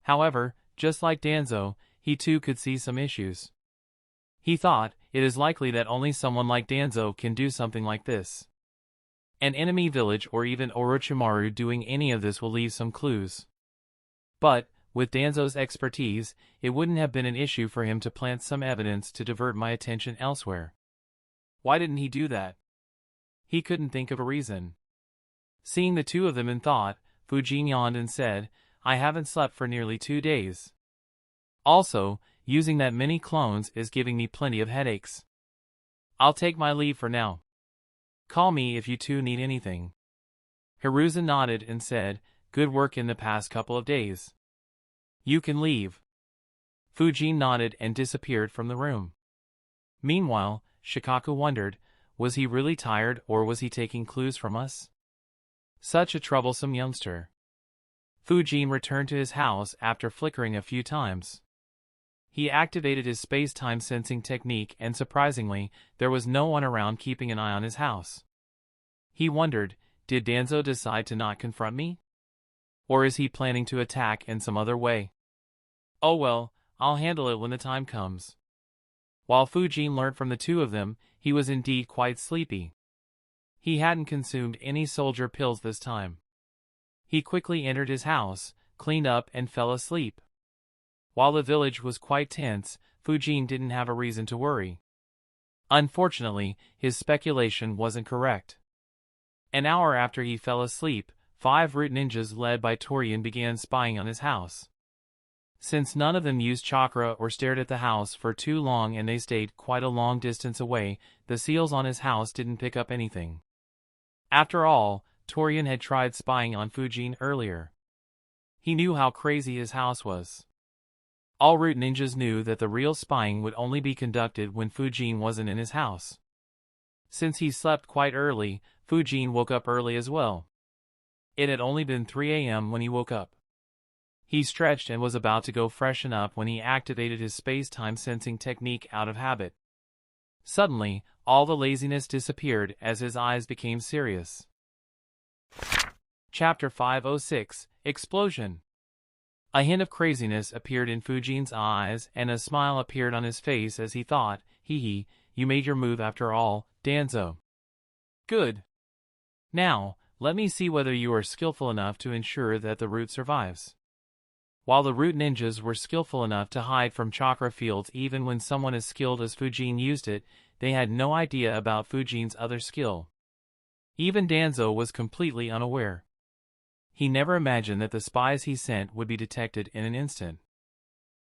However, just like Danzo, he too could see some issues. He thought, it is likely that only someone like Danzo can do something like this. An enemy village or even Orochimaru doing any of this will leave some clues. But, with Danzo's expertise, it wouldn't have been an issue for him to plant some evidence to divert my attention elsewhere. Why didn't he do that? He couldn't think of a reason. Seeing the two of them in thought, Fujin yawned and said, "I haven't slept for nearly 2 days. Also, using that many clones is giving me plenty of headaches. I'll take my leave for now. Call me if you two need anything." Hiruzen nodded and said, "Good work in the past couple of days. You can leave." Fujin nodded and disappeared from the room. Meanwhile, Shikaku wondered, was he really tired or was he taking clues from us? Such a troublesome youngster. Fujin returned to his house after flickering a few times. He activated his space-time sensing technique and surprisingly, there was no one around keeping an eye on his house. He wondered, did Danzo decide to not confront me? Or is he planning to attack in some other way? Oh well, I'll handle it when the time comes. While Fujin learned from the two of them, he was indeed quite sleepy. He hadn't consumed any soldier pills this time. He quickly entered his house, cleaned up and fell asleep. While the village was quite tense, Fujin didn't have a reason to worry. Unfortunately, his speculation wasn't correct. An hour after he fell asleep, 5 root ninjas led by Torian began spying on his house. Since none of them used chakra or stared at the house for too long and they stayed quite a long distance away, the seals on his house didn't pick up anything. After all, Torian had tried spying on Fujin earlier. He knew how crazy his house was. All root ninjas knew that the real spying would only be conducted when Fujin wasn't in his house. Since he slept quite early, Fujin woke up early as well. It had only been 3 a.m. when he woke up. He stretched and was about to go freshen up when he activated his space-time sensing technique out of habit. Suddenly, all the laziness disappeared as his eyes became serious. Chapter 506, Explosion. A hint of craziness appeared in Fujin's eyes and a smile appeared on his face as he thought, "Hee, you made your move after all, Danzo. Good. Now, let me see whether you are skillful enough to ensure that the root survives." While the root ninjas were skillful enough to hide from chakra fields even when someone as skilled as Fujin used it, they had no idea about Fujin's other skill. Even Danzo was completely unaware. He never imagined that the spies he sent would be detected in an instant.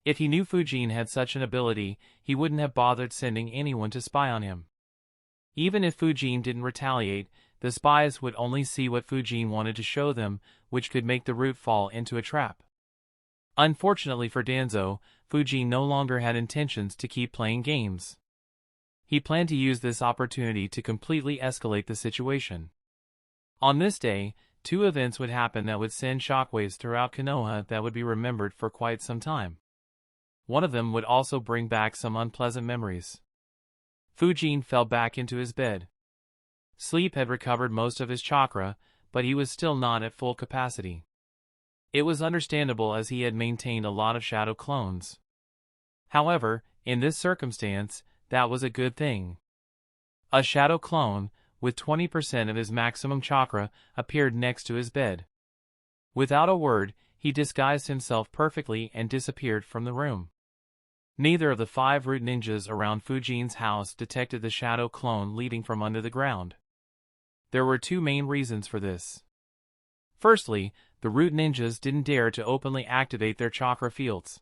If he knew Fujin had such an ability, he wouldn't have bothered sending anyone to spy on him. Even if Fujin didn't retaliate, the spies would only see what Fujin wanted to show them, which could make the root fall into a trap. Unfortunately for Danzo, Fujin no longer had intentions to keep playing games. He planned to use this opportunity to completely escalate the situation. On this day, 2 events would happen that would send shockwaves throughout Konoha that would be remembered for quite some time. One of them would also bring back some unpleasant memories. Fujin fell back into his bed. Sleep had recovered most of his chakra, but he was still not at full capacity. It was understandable as he had maintained a lot of shadow clones. However, in this circumstance, that was a good thing. A shadow clone, with 20% of his maximum chakra, appeared next to his bed. Without a word, he disguised himself perfectly and disappeared from the room. Neither of the 5 root ninjas around Fujin's house detected the shadow clone leading from under the ground. There were two main reasons for this. Firstly, the root ninjas didn't dare to openly activate their chakra fields.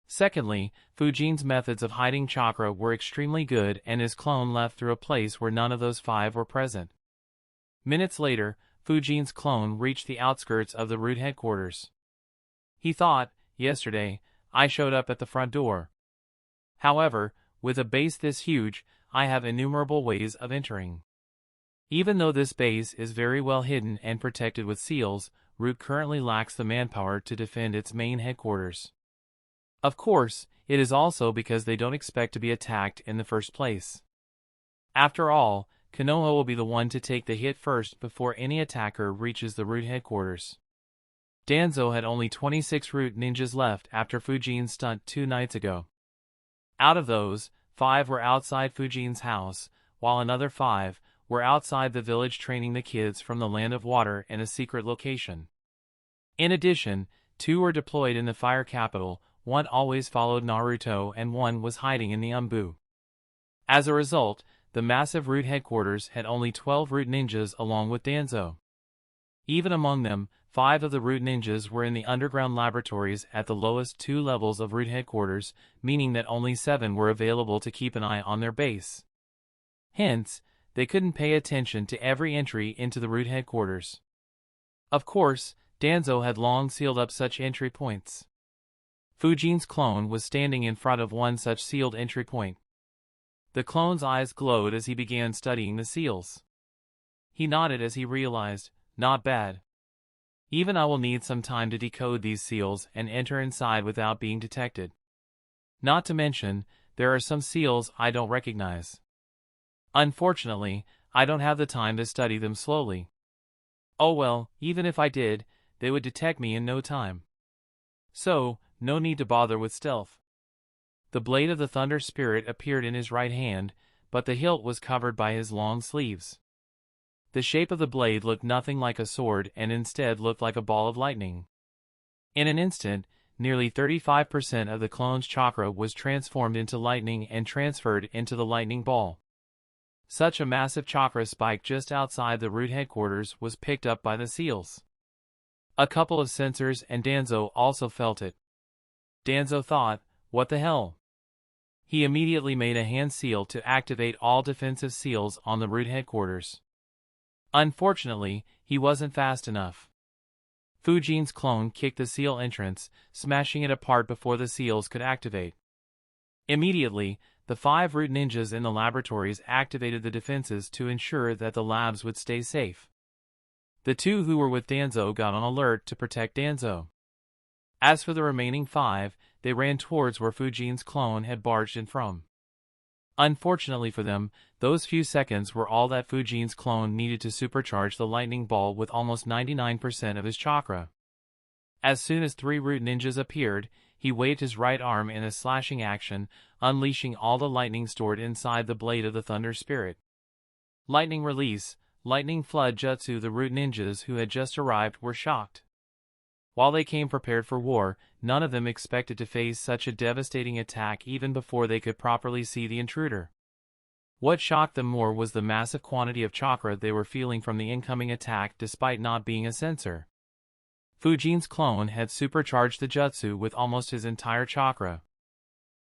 Secondly, Fujin's methods of hiding chakra were extremely good and his clone left through a place where none of those five were present. Minutes later, Fujin's clone reached the outskirts of the root headquarters. He thought, yesterday, I showed up at the front door. However, with a base this huge, I have innumerable ways of entering. Even though this base is very well hidden and protected with seals, Root currently lacks the manpower to defend its main headquarters. Of course, it is also because they don't expect to be attacked in the first place. After all, Konoha will be the one to take the hit first before any attacker reaches the Root headquarters. Danzo had only 26 Root ninjas left after Fujin's stunt 2 nights ago. Out of those, 5 were outside Fujin's house, while another 5 were outside the village training the kids from the Land of Water in a secret location. In addition, 2 were deployed in the fire capital, 1 always followed Naruto and 1 was hiding in the Umbu. As a result, the massive Root headquarters had only 12 Root ninjas along with Danzo. Even among them, 5 of the Root ninjas were in the underground laboratories at the lowest 2 levels of Root headquarters, meaning that only 7 were available to keep an eye on their base. Hence, they couldn't pay attention to every entry into the Root headquarters. Of course, Danzo had long sealed up such entry points. Fujin's clone was standing in front of one such sealed entry point. The clone's eyes glowed as he began studying the seals. He nodded as he realized, not bad. Even I will need some time to decode these seals and enter inside without being detected. Not to mention, there are some seals I don't recognize. Unfortunately, I don't have the time to study them slowly. Oh well, even if I did, they would detect me in no time. So, no need to bother with stealth. The blade of the Thunder Spirit appeared in his right hand, but the hilt was covered by his long sleeves. The shape of the blade looked nothing like a sword and instead looked like a ball of lightning. In an instant, nearly 35% of the clone's chakra was transformed into lightning and transferred into the lightning ball. Such a massive chakra spike just outside the Root headquarters was picked up by the seals. A couple of sensors and Danzo also felt it. Danzo thought, what the hell? He immediately made a hand seal to activate all defensive seals on the Root headquarters. Unfortunately, he wasn't fast enough. Fujin's clone kicked the seal entrance, smashing it apart before the seals could activate. Immediately, the 5 Root ninjas in the laboratories activated the defenses to ensure that the labs would stay safe. The 2 who were with Danzo got on alert to protect Danzo. As for the remaining 5, they ran towards where Fujin's clone had barged in from. Unfortunately for them, those few seconds were all that Fujin's clone needed to supercharge the lightning ball with almost 99% of his chakra. As soon as 3 Root ninjas appeared, he waved his right arm in a slashing action, unleashing all the lightning stored inside the blade of the Thunder Spirit. Lightning release, lightning flood jutsu. The Root ninjas who had just arrived were shocked. While they came prepared for war, none of them expected to face such a devastating attack even before they could properly see the intruder. What shocked them more was the massive quantity of chakra they were feeling from the incoming attack despite not being a sensor. Fujin's clone had supercharged the jutsu with almost his entire chakra.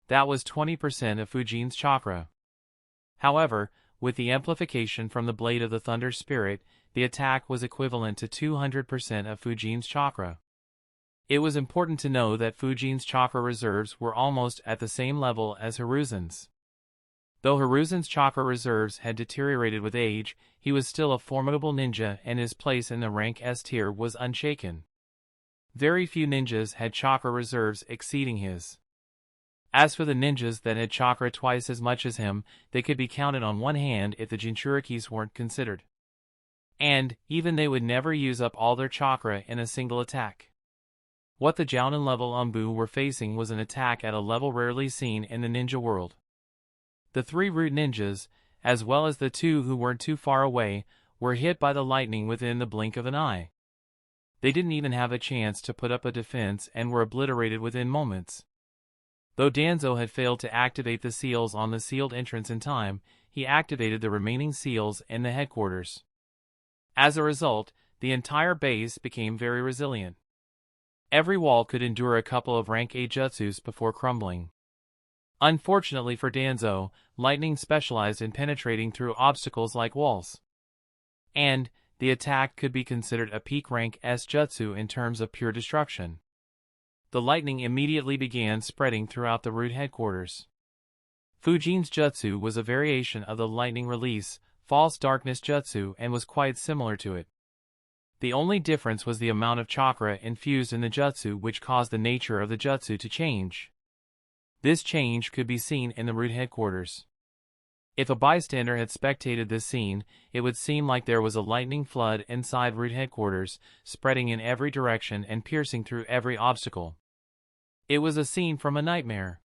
That was 20% of Fujin's chakra. However, with the amplification from the blade of the Thunder Spirit, the attack was equivalent to 200% of Fujin's chakra. It was important to know that Fujin's chakra reserves were almost at the same level as Hiruzen's. Though Hiruzen's chakra reserves had deteriorated with age, he was still a formidable ninja and his place in the rank S tier was unshaken. Very few ninjas had chakra reserves exceeding his. As for the ninjas that had chakra twice as much as him, they could be counted on one hand if the Jinchurikis weren't considered. And, even they would never use up all their chakra in a single attack. What the Jounin level Umbu were facing was an attack at a level rarely seen in the ninja world. The 3 Root ninjas, as well as the 2 who weren't too far away, were hit by the lightning within the blink of an eye. They didn't even have a chance to put up a defense and were obliterated within moments. Though Danzo had failed to activate the seals on the sealed entrance in time, he activated the remaining seals in the headquarters. As a result, the entire base became very resilient. Every wall could endure a couple of rank A jutsus before crumbling. Unfortunately for Danzo, lightning specialized in penetrating through obstacles like walls. And the attack could be considered a peak rank S jutsu in terms of pure destruction. The lightning immediately began spreading throughout the root headquarters. Fujin's jutsu was a variation of the lightning release, false darkness jutsu, and was quite similar to it. The only difference was the amount of chakra infused in the jutsu, which caused the nature of the jutsu to change. This change could be seen in the root headquarters. If a bystander had spectated this scene, it would seem like there was a lightning flood inside root headquarters, spreading in every direction and piercing through every obstacle. It was a scene from a nightmare.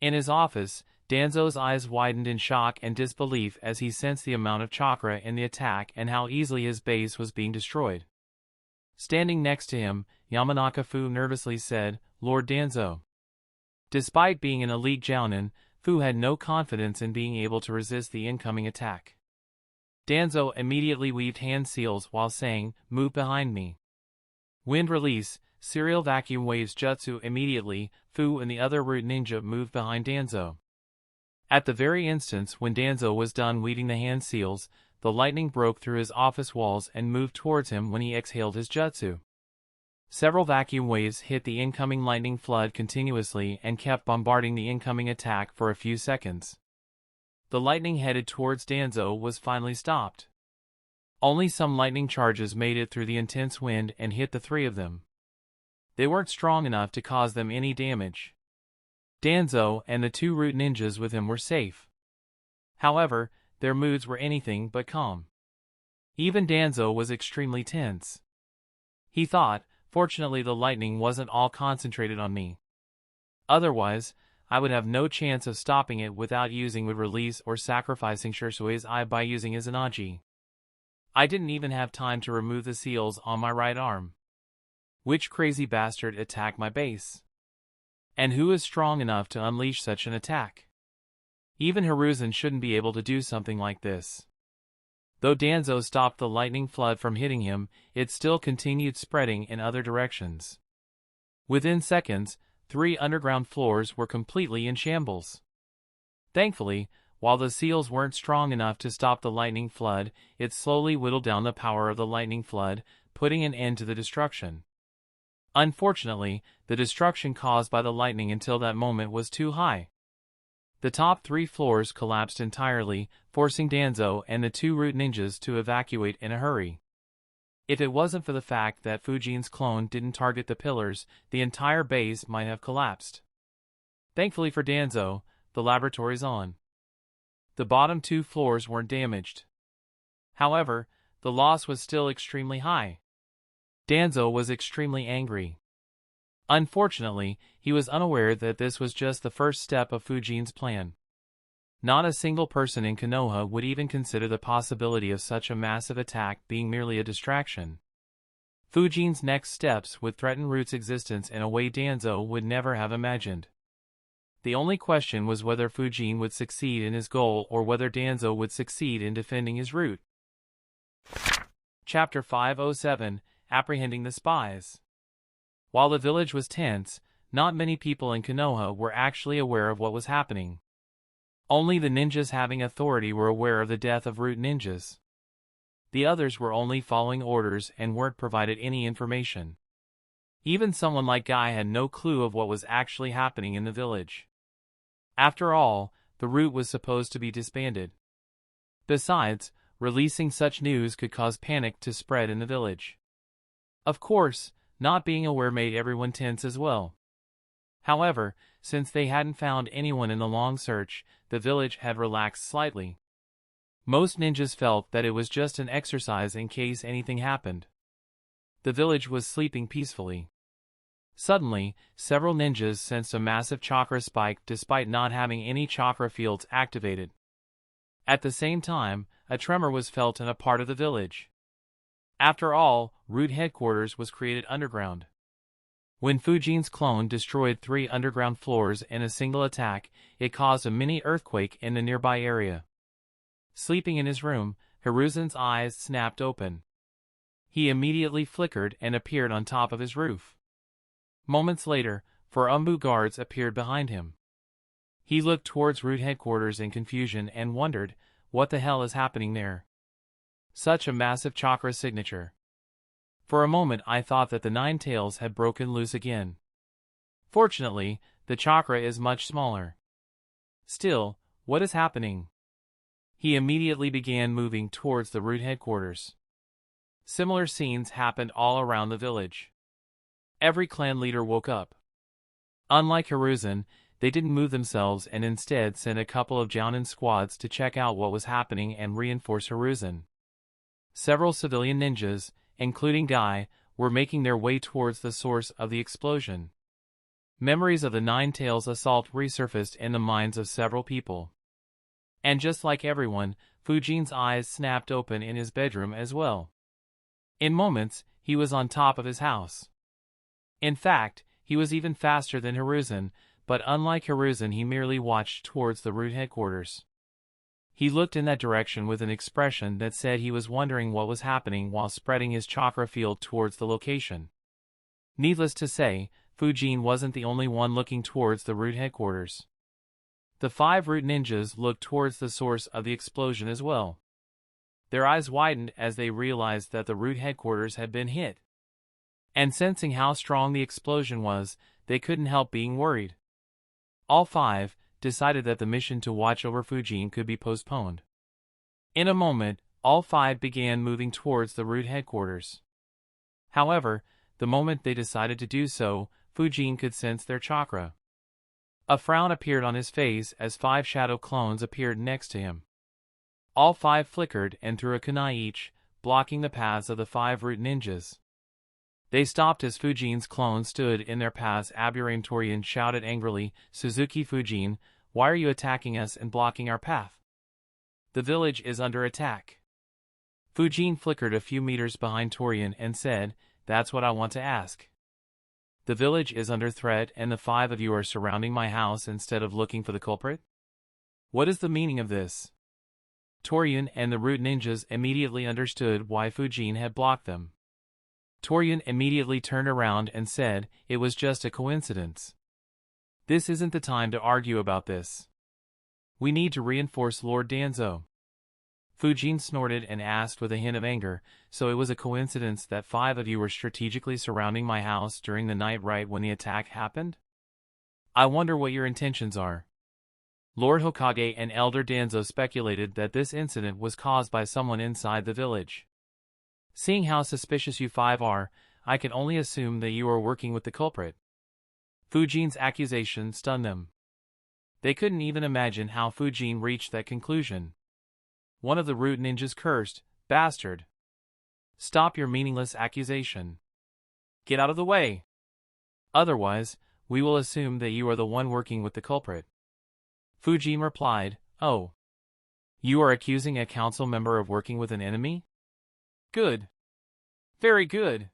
In his office, Danzo's eyes widened in shock and disbelief as he sensed the amount of chakra in the attack and how easily his base was being destroyed. Standing next to him, Yamanaka Fu nervously said, "Lord Danzo." Despite being an elite jounin, Fu had no confidence in being able to resist the incoming attack. Danzo immediately weaved hand seals while saying, "Move behind me." Wind release, serial vacuum waves jutsu immediately, Fu and the other root ninja moved behind Danzo. At the very instant when Danzo was done weaving the hand seals, the lightning broke through his office walls and moved towards him when he exhaled his jutsu. Several vacuum waves hit the incoming lightning flood continuously and kept bombarding the incoming attack for a few seconds. The lightning headed towards Danzo was finally stopped. Only some lightning charges made it through the intense wind and hit the three of them. They weren't strong enough to cause them any damage. Danzo and the two root ninjas with him were safe. However, their moods were anything but calm. Even Danzo was extremely tense. He thought, fortunately the lightning wasn't all concentrated on me. Otherwise, I would have no chance of stopping it without using would release or sacrificing Shurisui's eye by using his Izanagi. I didn't even have time to remove the seals on my right arm. Which crazy bastard attacked my base? And who is strong enough to unleash such an attack? Even Hiruzen shouldn't be able to do something like this. Though Danzo stopped the lightning flood from hitting him, it still continued spreading in other directions. Within seconds, 3 underground floors were completely in shambles. Thankfully, while the seals weren't strong enough to stop the lightning flood, it slowly whittled down the power of the lightning flood, putting an end to the destruction. Unfortunately, the destruction caused by the lightning until that moment was too high. The top 3 floors collapsed entirely, forcing Danzo and the 2 root ninjas to evacuate in a hurry. If it wasn't for the fact that Fujin's clone didn't target the pillars, the entire base might have collapsed. Thankfully for Danzo, the laboratory's on. The bottom 2 floors weren't damaged. However, the loss was still extremely high. Danzo was extremely angry. Unfortunately, he was unaware that this was just the first step of Fujin's plan. Not a single person in Konoha would even consider the possibility of such a massive attack being merely a distraction. Fujin's next steps would threaten Root's existence in a way Danzo would never have imagined. The only question was whether Fujin would succeed in his goal or whether Danzo would succeed in defending his root. Chapter 507, Apprehending the Spies. While the village was tense, not many people in Konoha were actually aware of what was happening. Only the ninjas having authority were aware of the death of root ninjas. The others were only following orders and weren't provided any information. Even someone like Guy had no clue of what was actually happening in the village. After all, the root was supposed to be disbanded. Besides, releasing such news could cause panic to spread in the village. Of course, not being aware made everyone tense as well. However, since they hadn't found anyone in the long search, the village had relaxed slightly. Most ninjas felt that it was just an exercise in case anything happened. The village was sleeping peacefully. Suddenly, several ninjas sensed a massive chakra spike despite not having any chakra fields activated. At the same time, a tremor was felt in a part of the village. After all, root headquarters was created underground. When Fujin's clone destroyed 3 underground floors in a single attack, it caused a mini earthquake in the nearby area. Sleeping in his room, Hiruzen's eyes snapped open. He immediately flickered and appeared on top of his roof. Moments later, 4 Umbu guards appeared behind him. He looked towards root headquarters in confusion and wondered, what the hell is happening there? Such a massive chakra signature. For a moment I thought that the 9 tails had broken loose again. Fortunately, the chakra is much smaller. Still, what is happening? He immediately began moving towards the root headquarters. Similar scenes happened all around the village. Every clan leader woke up. Unlike Hiruzen, they didn't move themselves and instead sent a couple of Jounin squads to check out what was happening and reinforce Hiruzen. Several civilian ninjas, including Guy, were making their way towards the source of the explosion. Memories of the 9 tails assault resurfaced in the minds of several people. And just like everyone, Fujin's eyes snapped open in his bedroom as well. In moments, he was on top of his house. In fact, he was even faster than Hiruzen, but unlike Hiruzen he merely watched towards the root headquarters. He looked in that direction with an expression that said he was wondering what was happening while spreading his chakra field towards the location. Needless to say, Fujin wasn't the only one looking towards the root headquarters. The 5 root ninjas looked towards the source of the explosion as well. Their eyes widened as they realized that the root headquarters had been hit. And sensing how strong the explosion was, they couldn't help being worried. All 5 decided that the mission to watch over Fujin could be postponed. In a moment, all 5 began moving towards the root headquarters. However, the moment they decided to do so, Fujin could sense their chakra. A frown appeared on his face as 5 shadow clones appeared next to him. All 5 flickered and threw a kunai each, blocking the paths of the 5 root ninjas. They stopped as Fujin's clones stood in their paths. Aburame Torian shouted angrily, "Suzuki Fujin, why are you attacking us and blocking our path? The village is under attack." Fujin flickered a few meters behind Torian and said, "That's what I want to ask. The village is under threat and the 5 of you are surrounding my house instead of looking for the culprit? What is the meaning of this?" Torian and the root ninjas immediately understood why Fujin had blocked them. Torian immediately turned around and said, "It was just a coincidence. This isn't the time to argue about this. We need to reinforce Lord Danzo." Fujin snorted and asked with a hint of anger, "So it was a coincidence that 5 of you were strategically surrounding my house during the night right when the attack happened? I wonder what your intentions are." Lord Hokage and Elder Danzo speculated that this incident was caused by someone inside the village. "Seeing how suspicious you 5 are, I can only assume that you are working with the culprit." Fujin's accusation stunned them. They couldn't even imagine how Fujin reached that conclusion. One of the root ninjas cursed, "Bastard! Stop your meaningless accusation. Get out of the way. Otherwise, we will assume that you are the one working with the culprit." Fujin replied, "Oh. You are accusing a council member of working with an enemy? Good. Very good.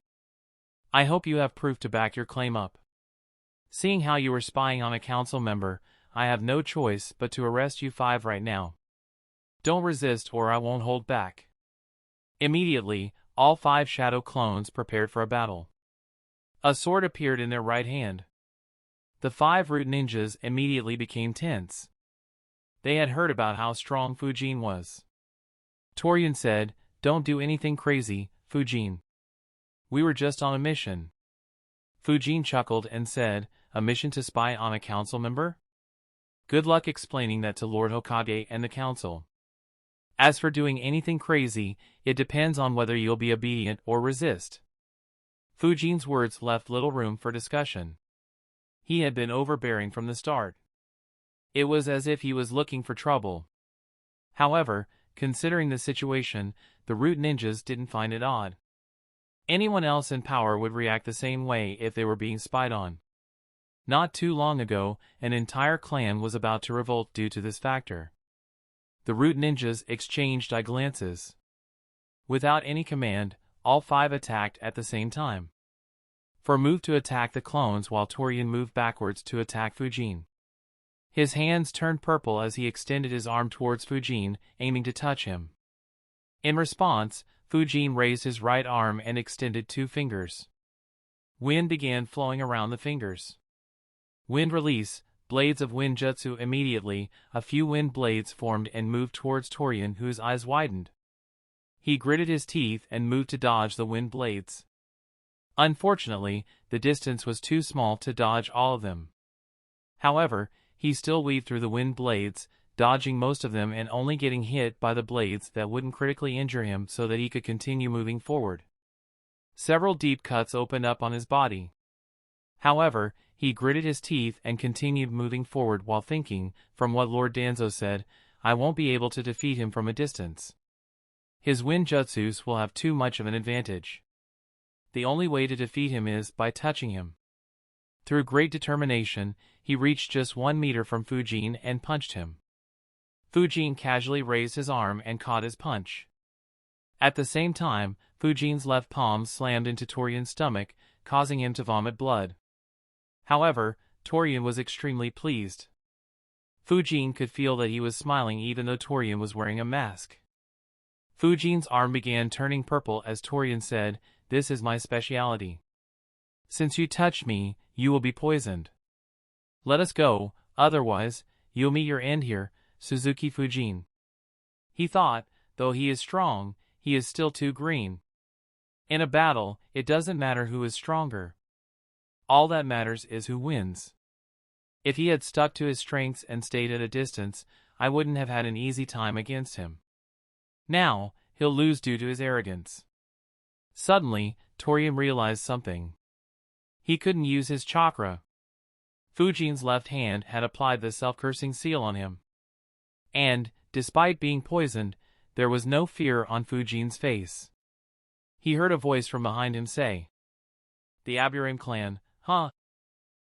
I hope you have proof to back your claim up. Seeing how you were spying on a council member, I have no choice but to arrest you 5 right now. Don't resist or I won't hold back." Immediately, all 5 shadow clones prepared for a battle. A sword appeared in their right hand. The 5 root ninjas immediately became tense. They had heard about how strong Fujin was. Torian said, "Don't do anything crazy, Fujin. We were just on a mission." Fujin chuckled and said, "A mission to spy on a council member? Good luck explaining that to Lord Hokage and the council. As for doing anything crazy, it depends on whether you'll be obedient or resist." Fujin's words left little room for discussion. He had been overbearing from the start. It was as if he was looking for trouble. However, considering the situation, the root ninjas didn't find it odd. Anyone else in power would react the same way if they were being spied on. Not too long ago, an entire clan was about to revolt due to this factor. The root ninjas exchanged eye glances. Without any command, all 5 attacked at the same time. For moved to attack the clones while Torian moved backwards to attack Fujin. His hands turned purple as he extended his arm towards Fujin, aiming to touch him. In response, Fuin raised his right arm and extended 2 fingers. Wind began flowing around the fingers. Wind release, blades of wind jutsu immediately, a few wind blades formed and moved towards Torian, whose eyes widened. He gritted his teeth and moved to dodge the wind blades. Unfortunately, the distance was too small to dodge all of them. However, he still weaved through the wind blades, dodging most of them and only getting hit by the blades that wouldn't critically injure him so that he could continue moving forward. Several deep cuts opened up on his body. However, he gritted his teeth and continued moving forward while thinking, from what Lord Danzo said, I won't be able to defeat him from a distance. His wind jutsus will have too much of an advantage. The only way to defeat him is by touching him. Through great determination, he reached just 1 meter from Fuin and punched him. Fuin casually raised his arm and caught his punch. At the same time, Fuin's left palm slammed into Torian's stomach, causing him to vomit blood. However, Torian was extremely pleased. Fuin could feel that he was smiling even though Torian was wearing a mask. Fuin's arm began turning purple as Torian said, "This is my specialty. Since you touched me, you will be poisoned. Let us go, otherwise, you'll meet your end here, Suzuki Fuin." He thought, though he is strong, he is still too green. In a battle, it doesn't matter who is stronger. All that matters is who wins. If he had stuck to his strengths and stayed at a distance, I wouldn't have had an easy time against him. Now, he'll lose due to his arrogance. Suddenly, Torian realized something. He couldn't use his chakra. Fuin's left hand had applied the self-cursing seal on him. And, despite being poisoned, there was no fear on Fuin's face. He heard a voice from behind him say, "The Aburame clan, huh?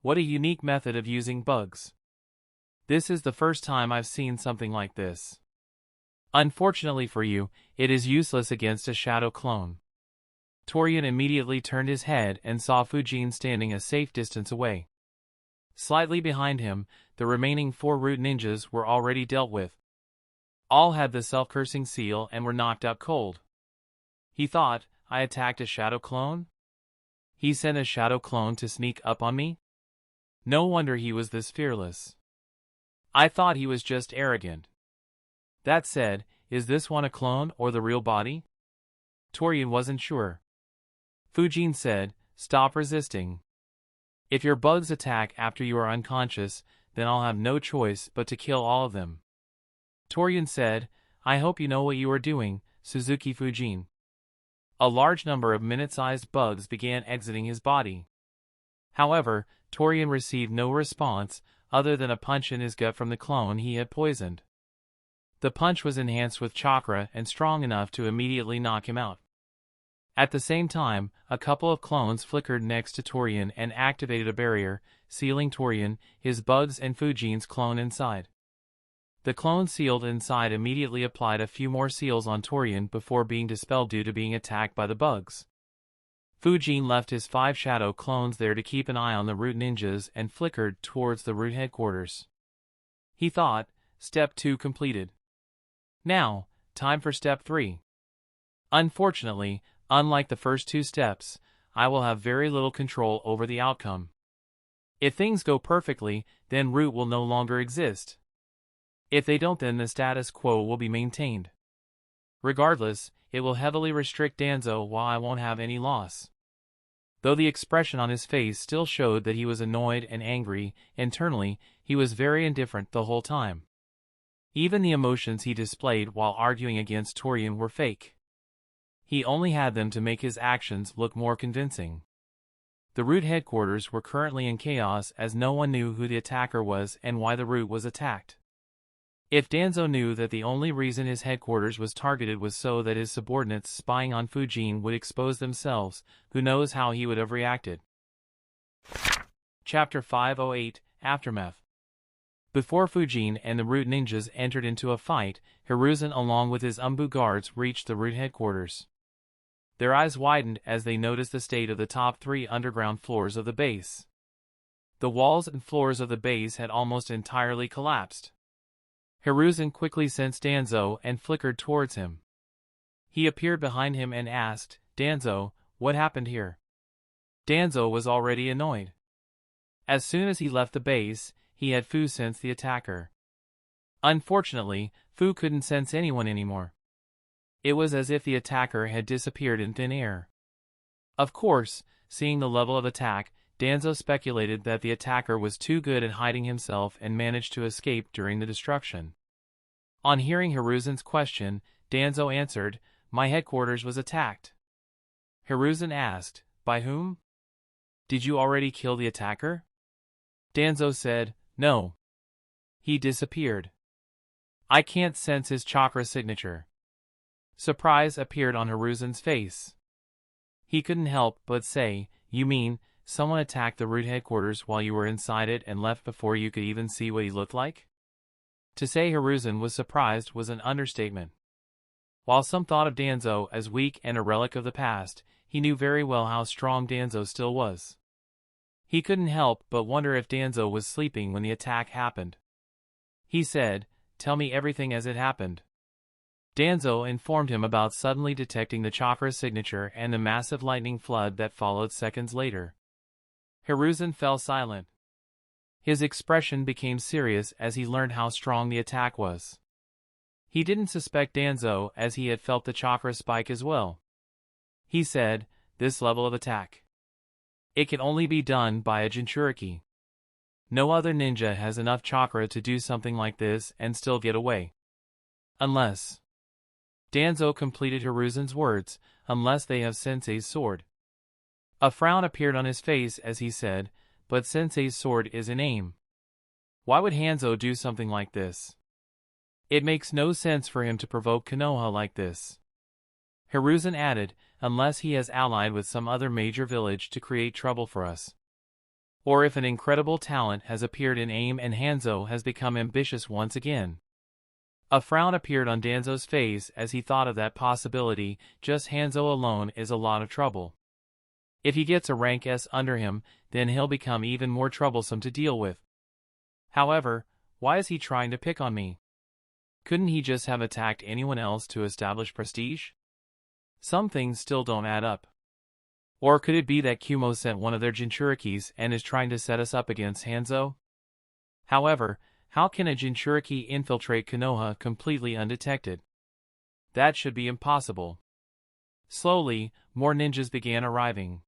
What a unique method of using bugs. This is the first time I've seen something like this. Unfortunately for you, it is useless against a shadow clone." Torian immediately turned his head and saw Fuin standing a safe distance away. Slightly behind him, the remaining 4 root ninjas were already dealt with. All had the self-cursing seal and were knocked out cold. He thought, I attacked a shadow clone? He sent a shadow clone to sneak up on me? No wonder he was this fearless. I thought he was just arrogant. That said, is this one a clone or the real body? Torian wasn't sure. Fuin said, "Stop resisting. If your bugs attack after you are unconscious, then I'll have no choice but to kill all of them." Torian said, "I hope you know what you are doing, Suzuki Fuin." A large number of minute-sized bugs began exiting his body. However, Torian received no response other than a punch in his gut from the clone he had poisoned. The punch was enhanced with chakra and strong enough to immediately knock him out. At the same time, a couple of clones flickered next to Torian and activated a barrier, sealing Torian, his bugs and Fuin's clone inside. The clone sealed inside immediately applied a few more seals on Torian before being dispelled due to being attacked by the bugs. Fuin left his 5 shadow clones there to keep an eye on the root ninjas and flickered towards the root headquarters. He thought, Step 2 completed. Now, time for Step 3. Unfortunately, unlike the first 2 steps, I will have very little control over the outcome. If things go perfectly, then root will no longer exist. If they don't, then the status quo will be maintained. Regardless, it will heavily restrict Danzo while I won't have any loss. Though the expression on his face still showed that he was annoyed and angry, internally, he was very indifferent the whole time. Even the emotions he displayed while arguing against Torian were fake. He only had them to make his actions look more convincing. The root headquarters were currently in chaos as no one knew who the attacker was and why the root was attacked. If Danzo knew that the only reason his headquarters was targeted was so that his subordinates spying on Fuin would expose themselves, who knows how he would have reacted. Chapter 508, Aftermath. Before Fuin and the root ninjas entered into a fight, Hiruzen along with his Umbu guards reached the root headquarters. Their eyes widened as they noticed the state of the top 3 underground floors of the base. The walls and floors of the base had almost entirely collapsed. Hiruzen quickly sensed Danzo and flickered towards him. He appeared behind him and asked, "Danzo, what happened here?" Danzo was already annoyed. As soon as he left the base, he had Fu sense the attacker. Unfortunately, Fu couldn't sense anyone anymore. It was as if the attacker had disappeared in thin air. Of course, seeing the level of attack, Danzo speculated that the attacker was too good at hiding himself and managed to escape during the destruction. On hearing Hiruzen's question, Danzo answered, "My headquarters was attacked." Hiruzen asked, "By whom? Did you already kill the attacker?" Danzo said, "No. He disappeared. I can't sense his chakra signature." Surprise appeared on Hiruzen's face. He couldn't help but say, "You mean, someone attacked the root headquarters while you were inside it and left before you could even see what he looked like?" To say Hiruzen was surprised was an understatement. While some thought of Danzo as weak and a relic of the past, he knew very well how strong Danzo still was. He couldn't help but wonder if Danzo was sleeping when the attack happened. He said, "Tell me everything as it happened." Danzo informed him about suddenly detecting the chakra signature and the massive lightning flood that followed seconds later. Hiruzen fell silent. His expression became serious as he learned how strong the attack was. He didn't suspect Danzo as he had felt the chakra spike as well. He said, "This level of attack. It can only be done by a Jinchuriki. No other ninja has enough chakra to do something like this and still get away. Unless..." Danzo completed Hiruzen's words, "unless they have Sensei's sword." A frown appeared on his face as he said, "But Sensei's sword is in aim. Why would Hanzo do something like this? It makes no sense for him to provoke Konoha like this." Hiruzen added, "Unless he has allied with some other major village to create trouble for us. Or if an incredible talent has appeared in aim and Hanzo has become ambitious once again." A frown appeared on Danzo's face as he thought of that possibility. Just Hanzo alone is a lot of trouble. If he gets a rank S under him, then he'll become even more troublesome to deal with. However, why is he trying to pick on me? Couldn't he just have attacked anyone else to establish prestige? Some things still don't add up. Or could it be that Kumo sent one of their Jinchurikis and is trying to set us up against Hanzo? However, how can a Jinchuriki infiltrate Konoha completely undetected? That should be impossible. Slowly, more ninjas began arriving.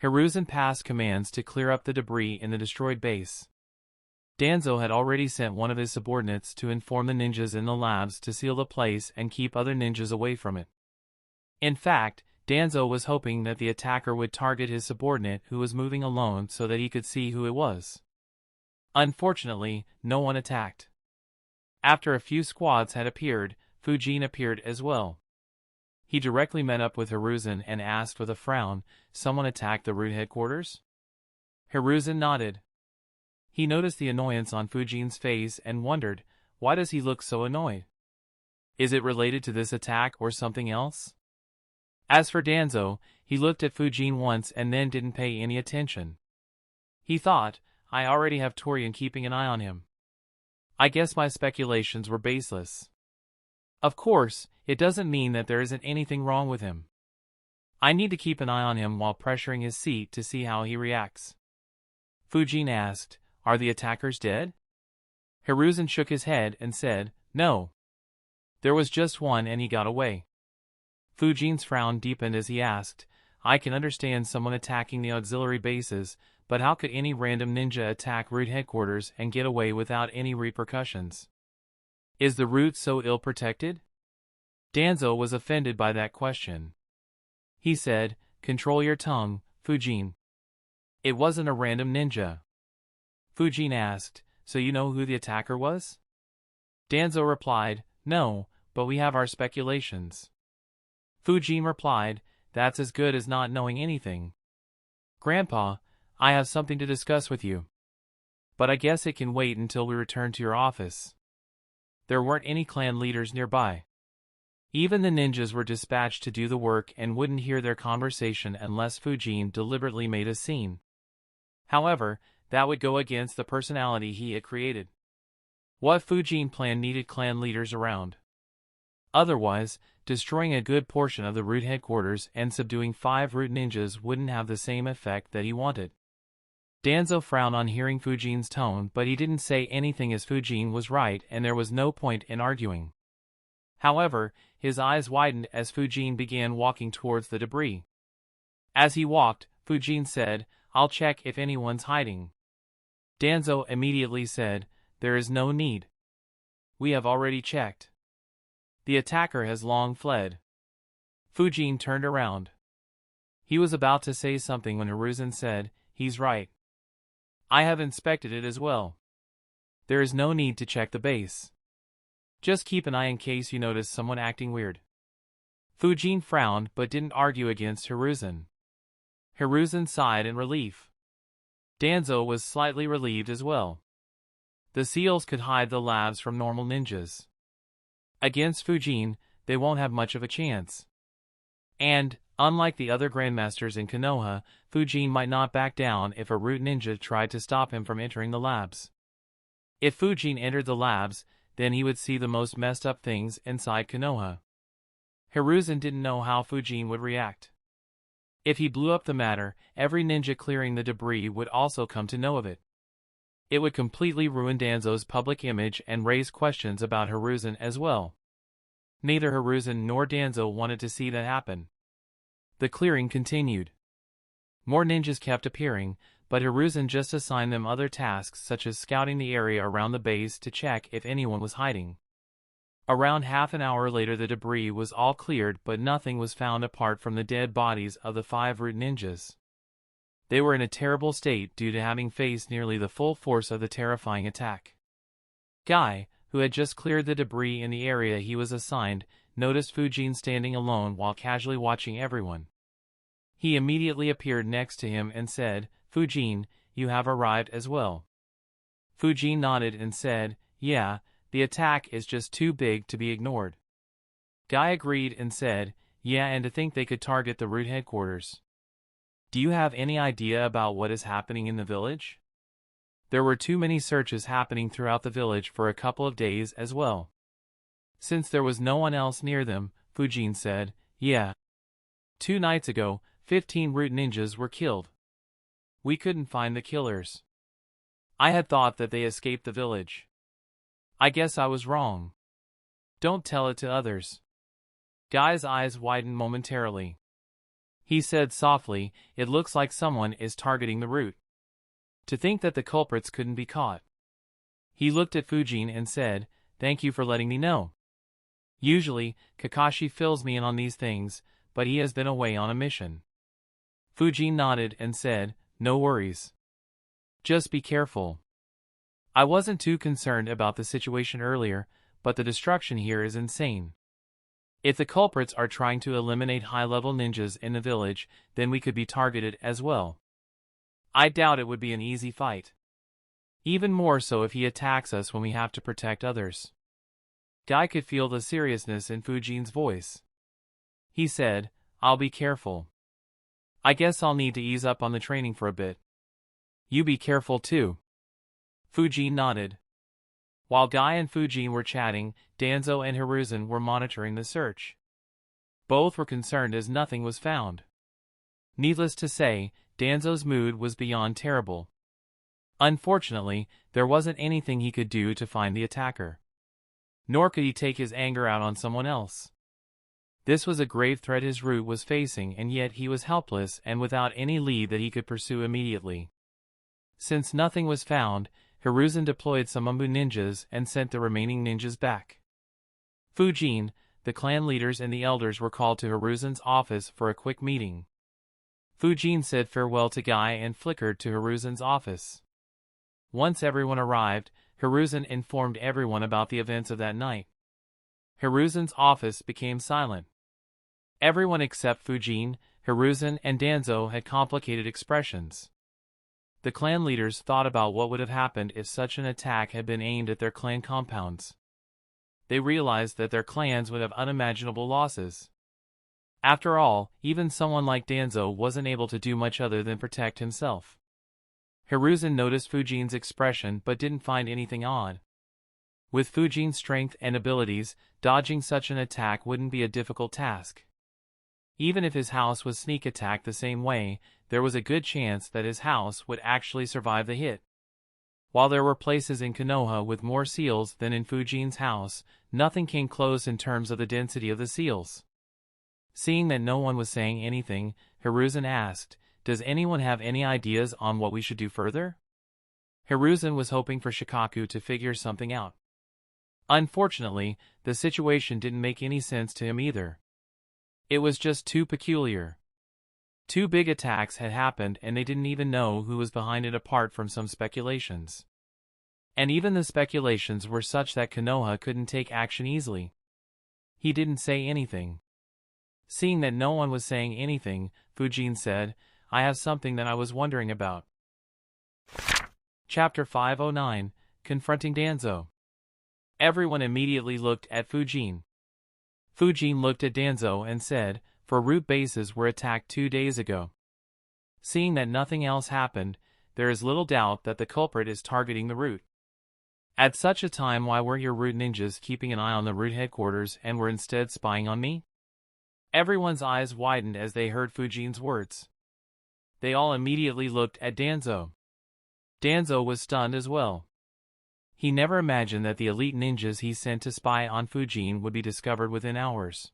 Hiruzen passed commands to clear up the debris in the destroyed base. Danzo had already sent one of his subordinates to inform the ninjas in the labs to seal the place and keep other ninjas away from it. In fact, Danzo was hoping that the attacker would target his subordinate who was moving alone so that he could see who it was. Unfortunately, no one attacked. After a few squads had appeared, Fuin appeared as well. He directly met up with Hiruzen and asked with a frown, "Someone attacked the root headquarters?" Hiruzen nodded. He noticed the annoyance on Fuin's face and wondered, why does he look so annoyed? Is it related to this attack or something else? As for Danzo, he looked at Fuin once and then didn't pay any attention. He thought, I already have Torian keeping an eye on him. I guess my speculations were baseless. Of course, it doesn't mean that there isn't anything wrong with him. I need to keep an eye on him while pressuring his seat to see how he reacts. Fuin asked, "Are the attackers dead?" Hiruzen shook his head and said, "No. There was just one and he got away." Fuin's frown deepened as he asked, "I can understand someone attacking the auxiliary bases, but how could any random ninja attack root headquarters and get away without any repercussions? Is the root so ill-protected?" Danzo was offended by that question. He said, "Control your tongue, Fuin. It wasn't a random ninja." Fuin asked, "So you know who the attacker was?" Danzo replied, "No, but we have our speculations." Fuin replied, "That's as good as not knowing anything. Grandpa, I have something to discuss with you. But I guess it can wait until we return to your office." There weren't any clan leaders nearby. Even the ninjas were dispatched to do the work and wouldn't hear their conversation unless Fuin deliberately made a scene. However, that would go against the personality he had created. What Fuin planned needed clan leaders around. Otherwise, destroying a good portion of the root headquarters and subduing 5 root ninjas wouldn't have the same effect that he wanted. Danzo frowned on hearing Fujin's tone, but he didn't say anything as Fujin was right and there was no point in arguing. However, his eyes widened as Fujin began walking towards the debris. As he walked, Fujin said, "I'll check if anyone's hiding." Danzo immediately said, "There is no need. We have already checked. The attacker has long fled." Fujin turned around. He was about to say something when Hiruzen said, "He's right. I have inspected it as well. There is no need to check the base. Just keep an eye in case you notice someone acting weird." Fujin frowned but didn't argue against Hiruzen. Hiruzen sighed in relief. Danzo was slightly relieved as well. The seals could hide the labs from normal ninjas. Against Fujin, they won't have much of a chance. And, unlike the other grandmasters in Konoha, Fujin might not back down if a root ninja tried to stop him from entering the labs. If Fujin entered the labs, then he would see the most messed up things inside Konoha. Hiruzen didn't know how Fujin would react. If he blew up the matter, every ninja clearing the debris would also come to know of it. It would completely ruin Danzo's public image and raise questions about Hiruzen as well. Neither Hiruzen nor Danzo wanted to see that happen. The clearing continued. More ninjas kept appearing, but Hiruzen just assigned them other tasks such as scouting the area around the base to check if anyone was hiding. Around half an hour later the debris was all cleared but nothing was found apart from the dead bodies of the 5 root ninjas. They were in a terrible state due to having faced nearly the full force of the terrifying attack. Guy, who had just cleared the debris in the area he was assigned, noticed Fujin standing alone while casually watching everyone. He immediately appeared next to him and said, "Fujin, you have arrived as well." Fujin nodded and said, "Yeah, the attack is just too big to be ignored." Guy agreed and said, "Yeah, and to think they could target the root headquarters. Do you have any idea about what is happening in the village?" There were too many searches happening throughout the village for a couple of days as well. Since there was no one else near them, Fujin said, "Yeah. 2 nights ago, 15 root ninjas were killed. We couldn't find the killers. I had thought that they escaped the village. I guess I was wrong. Don't tell it to others." Guy's eyes widened momentarily. He said softly, "It looks like someone is targeting the root. To think that the culprits couldn't be caught." He looked at Fujin and said, "Thank you for letting me know. Usually, Kakashi fills me in on these things, but he has been away on a mission." Fujin nodded and said, "No worries. Just be careful. I wasn't too concerned about the situation earlier, but the destruction here is insane. If the culprits are trying to eliminate high-level ninjas in the village, then we could be targeted as well. I doubt it would be an easy fight. Even more so if he attacks us when we have to protect others." Guy could feel the seriousness in Fujin's voice. He said, "I'll be careful. I guess I'll need to ease up on the training for a bit. You be careful too." Fujin nodded. While Guy and Fujin were chatting, Danzo and Hiruzen were monitoring the search. Both were concerned as nothing was found. Needless to say, Danzo's mood was beyond terrible. Unfortunately, there wasn't anything he could do to find the attacker. Nor could he take his anger out on someone else. This was a grave threat his root was facing, and yet he was helpless and without any lead that he could pursue immediately. Since nothing was found, Hiruzen deployed some Umbu ninjas and sent the remaining ninjas back. Fujin, the clan leaders and the elders were called to Hiruzen's office for a quick meeting. Fujin said farewell to Guy and flickered to Hiruzen's office. Once everyone arrived, Hiruzen informed everyone about the events of that night. Hiruzen's office became silent. Everyone except Fujin, Hiruzen, and Danzo had complicated expressions. The clan leaders thought about what would have happened if such an attack had been aimed at their clan compounds. They realized that their clans would have unimaginable losses. After all, even someone like Danzo wasn't able to do much other than protect himself. Hiruzen noticed Fujin's expression but didn't find anything odd. With Fujin's strength and abilities, dodging such an attack wouldn't be a difficult task. Even if his house was sneak attacked the same way, there was a good chance that his house would actually survive the hit. While there were places in Konoha with more seals than in Fujin's house, nothing came close in terms of the density of the seals. Seeing that no one was saying anything, Hiruzen asked, "Does anyone have any ideas on what we should do further?" Hiruzen was hoping for Shikaku to figure something out. Unfortunately, the situation didn't make any sense to him either. It was just too peculiar. Two big attacks had happened and they didn't even know who was behind it apart from some speculations. And even the speculations were such that Konoha couldn't take action easily. He didn't say anything. Seeing that no one was saying anything, Fujin said, "I have something that I was wondering about." Chapter 509, Confronting Danzo. Everyone immediately looked at Fujin. Fujin looked at Danzo and said, "For root bases were attacked 2 days ago." Seeing that nothing else happened, there is little doubt that the culprit is targeting the root. At such a time, why were your root ninjas keeping an eye on the root headquarters and were instead spying on me? Everyone's eyes widened as they heard Fujin's words. They all immediately looked at Danzo. Danzo was stunned as well. He never imagined that the elite ninjas he sent to spy on Fujin would be discovered within hours.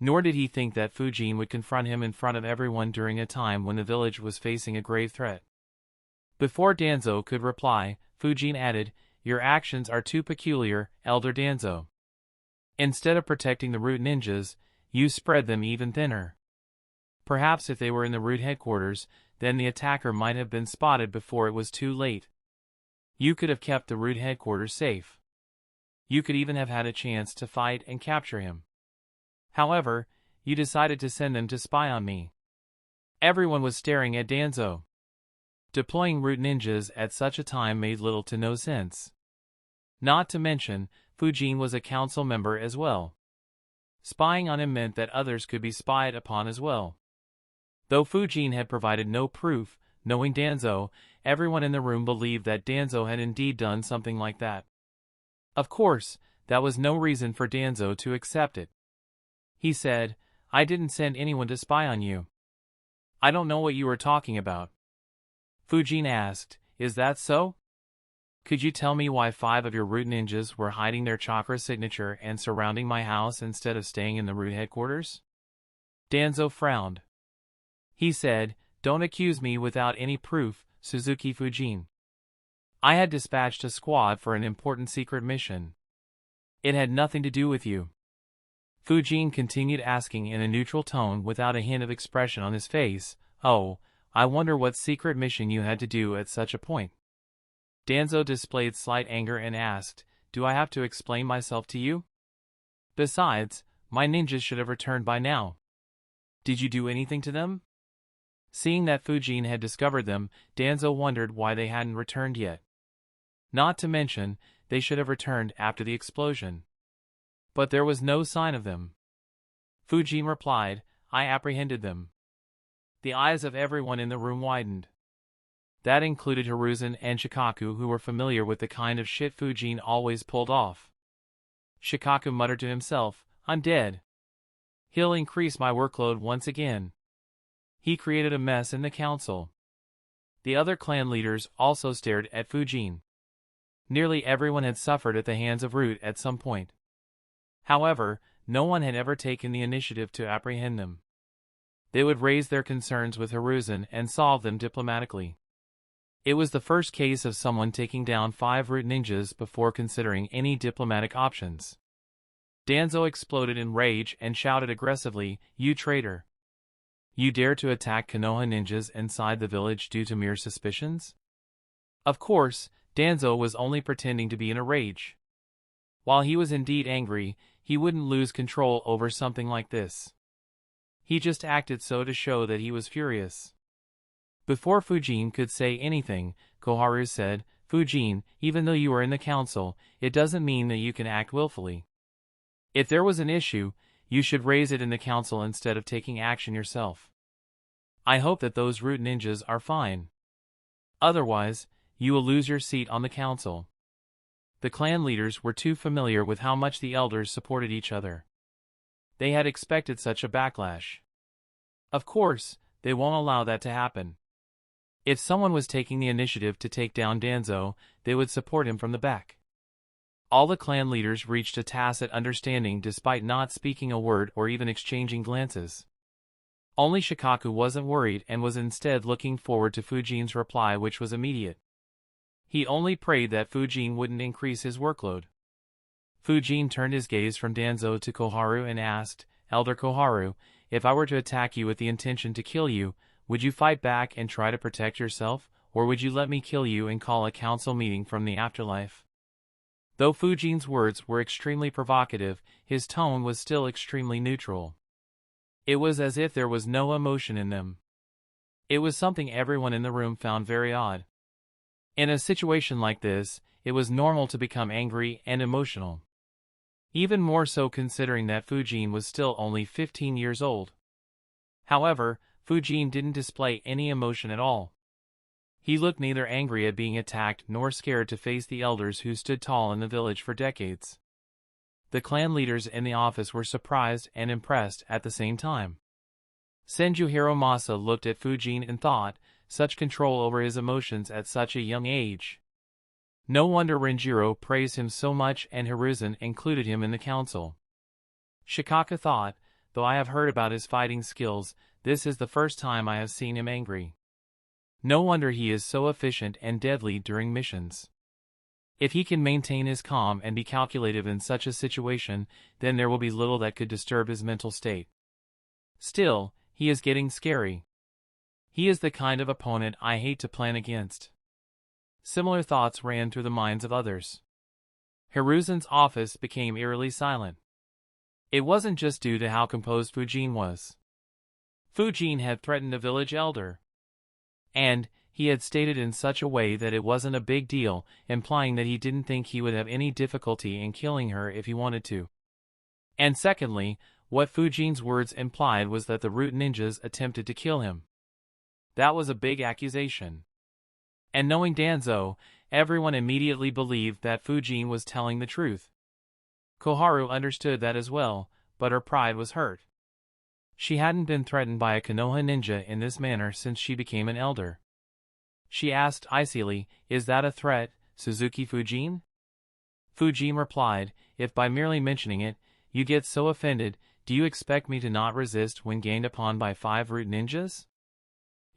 Nor did he think that Fujin would confront him in front of everyone during a time when the village was facing a grave threat. Before Danzo could reply, Fujin added, "Your actions are too peculiar, Elder Danzo. Instead of protecting the root ninjas, you spread them even thinner. Perhaps if they were in the root headquarters, then the attacker might have been spotted before it was too late. You could have kept the root headquarters safe. You could even have had a chance to fight and capture him. However, you decided to send them to spy on me." Everyone was staring at Danzo. Deploying root ninjas at such a time made little to no sense. Not to mention, Fujin was a council member as well. Spying on him meant that others could be spied upon as well. Though Fujin had provided no proof, knowing Danzo, everyone in the room believed that Danzo had indeed done something like that. Of course, that was no reason for Danzo to accept it. He said, "I didn't send anyone to spy on you. I don't know what you were talking about." Fujin asked, "Is that so? Could you tell me why 5 of your root ninjas were hiding their chakra signature and surrounding my house instead of staying in the root headquarters?" Danzo frowned. He said, "Don't accuse me without any proof, Suzuki Fujin. I had dispatched a squad for an important secret mission. It had nothing to do with you." Fujin continued asking in a neutral tone without a hint of expression on his face, "Oh, I wonder what secret mission you had to do at such a point." Danzo displayed slight anger and asked, "Do I have to explain myself to you? Besides, my ninjas should have returned by now. Did you do anything to them?" Seeing that Fujin had discovered them, Danzo wondered why they hadn't returned yet. Not to mention, they should have returned after the explosion. But there was no sign of them. Fujin replied, "I apprehended them." The eyes of everyone in the room widened. That included Hiruzen and Shikaku, who were familiar with the kind of shit Fujin always pulled off. Shikaku muttered to himself, "I'm dead. He'll increase my workload once again." He created a mess in the council. The other clan leaders also stared at Fujin. Nearly everyone had suffered at the hands of Root at some point. However, no one had ever taken the initiative to apprehend them. They would raise their concerns with Hiruzen and solve them diplomatically. It was the first case of someone taking down 5 root ninjas before considering any diplomatic options. Danzo exploded in rage and shouted aggressively, "You traitor! You dare to attack Konoha ninjas inside the village due to mere suspicions?" Of course, Danzo was only pretending to be in a rage. While he was indeed angry, he wouldn't lose control over something like this. He just acted so to show that he was furious. Before Fujin could say anything, Koharu said, "Fujin, even though you are in the council, it doesn't mean that you can act willfully. If there was an issue, you should raise it in the council instead of taking action yourself. I hope that those root ninjas are fine. Otherwise, you will lose your seat on the council." The clan leaders were too familiar with how much the elders supported each other. They had expected such a backlash. Of course, they won't allow that to happen. If someone was taking the initiative to take down Danzo, they would support him from the back. All the clan leaders reached a tacit understanding despite not speaking a word or even exchanging glances. Only Shikaku wasn't worried and was instead looking forward to Fujin's reply, which was immediate. He only prayed that Fujin wouldn't increase his workload. Fujin turned his gaze from Danzo to Koharu and asked, "Elder Koharu, if I were to attack you with the intention to kill you, would you fight back and try to protect yourself, or would you let me kill you and call a council meeting from the afterlife?" Though Fujin's words were extremely provocative, his tone was still extremely neutral. It was as if there was no emotion in them. It was something everyone in the room found very odd. In a situation like this, it was normal to become angry and emotional. Even more so considering that Fujin was still only 15 years old. However, Fujin didn't display any emotion at all. He looked neither angry at being attacked nor scared to face the elders who stood tall in the village for decades. The clan leaders in the office were surprised and impressed at the same time. Senju Hiromasa looked at Fujin and thought, such control over his emotions at such a young age. No wonder Renjiro praised him so much and Hiruzen included him in the council. Shikaka thought, though I have heard about his fighting skills, this is the first time I have seen him angry. No wonder he is so efficient and deadly during missions. If he can maintain his calm and be calculative in such a situation, then there will be little that could disturb his mental state. Still, he is getting scary. He is the kind of opponent I hate to plan against. Similar thoughts ran through the minds of others. Hiruzen's office became eerily silent. It wasn't just due to how composed Fujin was. Fujin had threatened a village elder. And he had stated in such a way that it wasn't a big deal, implying that he didn't think he would have any difficulty in killing her if he wanted to. And secondly, what Fujin's words implied was that the root ninjas attempted to kill him. That was a big accusation. And knowing Danzo, everyone immediately believed that Fujin was telling the truth. Koharu understood that as well, but her pride was hurt. She hadn't been threatened by a Konoha ninja in this manner since she became an elder. She asked icily, "Is that a threat, Suzuki Fujin?" Fujin replied, "If by merely mentioning it, you get so offended, do you expect me to not resist when gained upon by 5 root ninjas?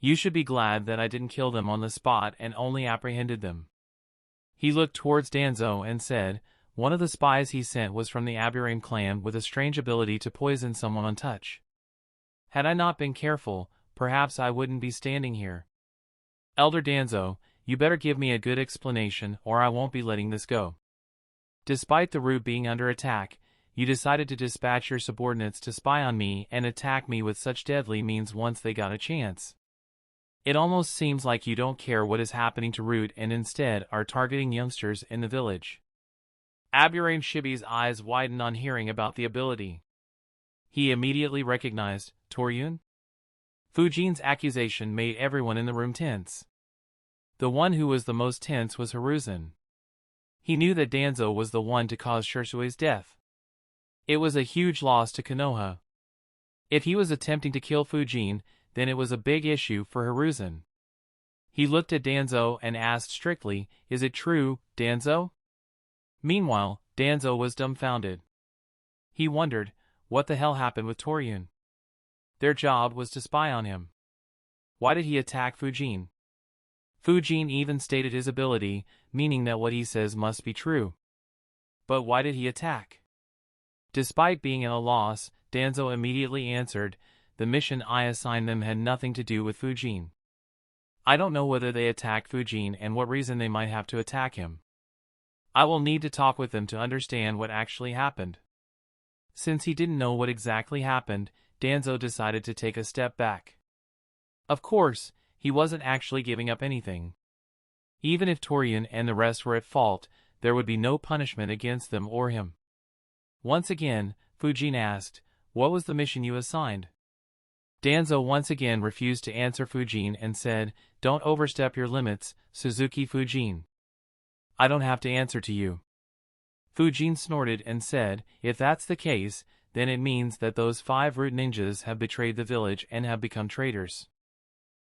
You should be glad that I didn't kill them on the spot and only apprehended them." He looked towards Danzo and said, "One of the spies he sent was from the Aburame clan with a strange ability to poison someone on touch. Had I not been careful, perhaps I wouldn't be standing here. Elder Danzo, you better give me a good explanation or I won't be letting this go. Despite the root being under attack, you decided to dispatch your subordinates to spy on me and attack me with such deadly means once they got a chance. It almost seems like you don't care what is happening to Root and instead are targeting youngsters in the village." Aburame Shibi's eyes widened on hearing about the ability. He immediately recognized Toryun. Fujin's accusation made everyone in the room tense. The one who was the most tense was Hiruzen. He knew that Danzo was the one to cause Shursue's death. It was a huge loss to Konoha. If he was attempting to kill Fujin, then it was a big issue for Hiruzen. He looked at Danzo and asked strictly, "Is it true, Danzo?" Meanwhile, Danzo was dumbfounded. He wondered, what the hell happened with Toryun? Their job was to spy on him. Why did he attack Fujin? Fujin even stated his ability, meaning that what he says must be true. But why did he attack? Despite being at a loss, Danzo immediately answered, "The mission I assigned them had nothing to do with Fujin. I don't know whether they attacked Fujin and what reason they might have to attack him. I will need to talk with them to understand what actually happened." Since he didn't know what exactly happened, Danzo decided to take a step back. Of course, he wasn't actually giving up anything. Even if Toryun and the rest were at fault, there would be no punishment against them or him. Once again, Fujin asked, "What was the mission you assigned?" Danzo once again refused to answer Fujin and said, "Don't overstep your limits, Suzuki Fujin. I don't have to answer to you." Fujin snorted and said, "If that's the case, then it means that those 5 root ninjas have betrayed the village and have become traitors.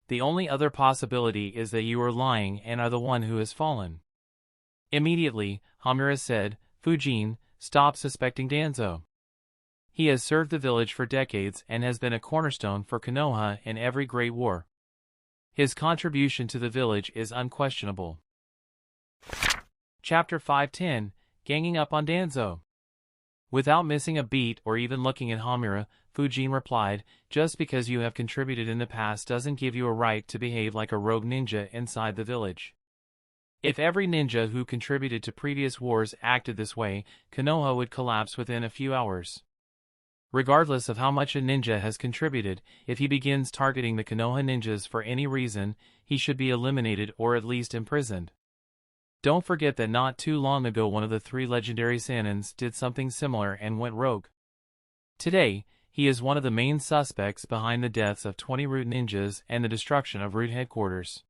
The only other possibility is that you are lying and are the one who has fallen." Immediately, Hamura said, "Fujin, stop suspecting Danzo. He has served the village for decades and has been a cornerstone for Konoha in every great war. His contribution to the village is unquestionable." Chapter 510, Ganging Up on Danzo. Without missing a beat or even looking at Hamura, Fujin replied, "Just because you have contributed in the past doesn't give you a right to behave like a rogue ninja inside the village. If every ninja who contributed to previous wars acted this way, Konoha would collapse within a few hours. Regardless of how much a ninja has contributed, if he begins targeting the Konoha ninjas for any reason, he should be eliminated or at least imprisoned. Don't forget that not too long ago one of the 3 legendary Sanins did something similar and went rogue. Today, he is one of the main suspects behind the deaths of 20 root ninjas and the destruction of root headquarters.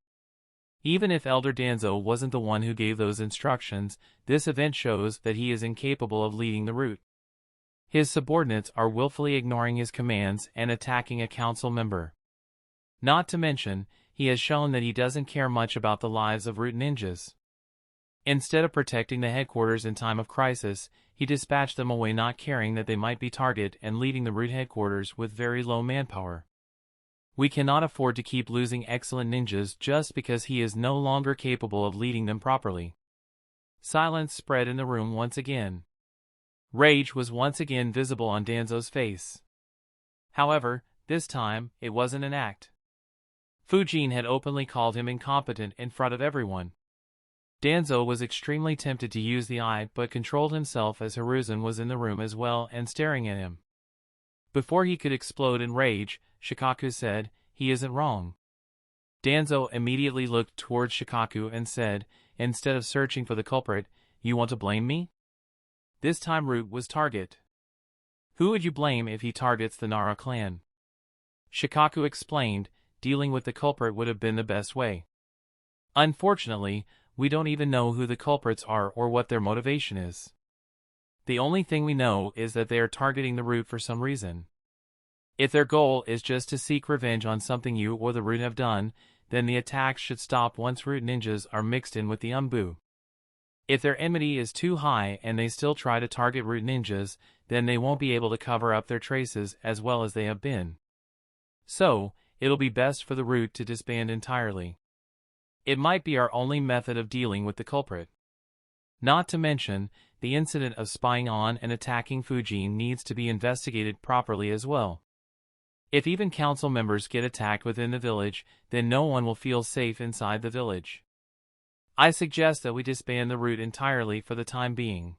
Even if Elder Danzo wasn't the one who gave those instructions, this event shows that he is incapable of leading the root. His subordinates are willfully ignoring his commands and attacking a council member. Not to mention, he has shown that he doesn't care much about the lives of root ninjas. Instead of protecting the headquarters in time of crisis, he dispatched them away not caring that they might be targeted and leaving the root headquarters with very low manpower. We cannot afford to keep losing excellent ninjas just because he is no longer capable of leading them properly. Silence spread in the room once again. Rage was once again visible on Danzo's face. However, this time, it wasn't an act. Fujin had openly called him incompetent in front of everyone. Danzo was extremely tempted to use the eye but controlled himself as Hiruzen was in the room as well and staring at him. Before he could explode in rage, Shikaku said, "He isn't wrong." Danzo immediately looked towards Shikaku and said, "Instead of searching for the culprit, you want to blame me?" This time Root was target. Who would you blame if he targets the Nara clan? Shikaku explained, dealing with the culprit would have been the best way. Unfortunately, we don't even know who the culprits are or what their motivation is. The only thing we know is that they are targeting the Root for some reason. If their goal is just to seek revenge on something you or the Root have done, then the attacks should stop once Root ninjas are mixed in with the Umbu. If their enmity is too high and they still try to target root ninjas, then they won't be able to cover up their traces as well as they have been. So, it'll be best for the root to disband entirely. It might be our only method of dealing with the culprit. Not to mention, the incident of spying on and attacking Fujin needs to be investigated properly as well. If even council members get attacked within the village, then no one will feel safe inside the village. I suggest that we disband the root entirely for the time being.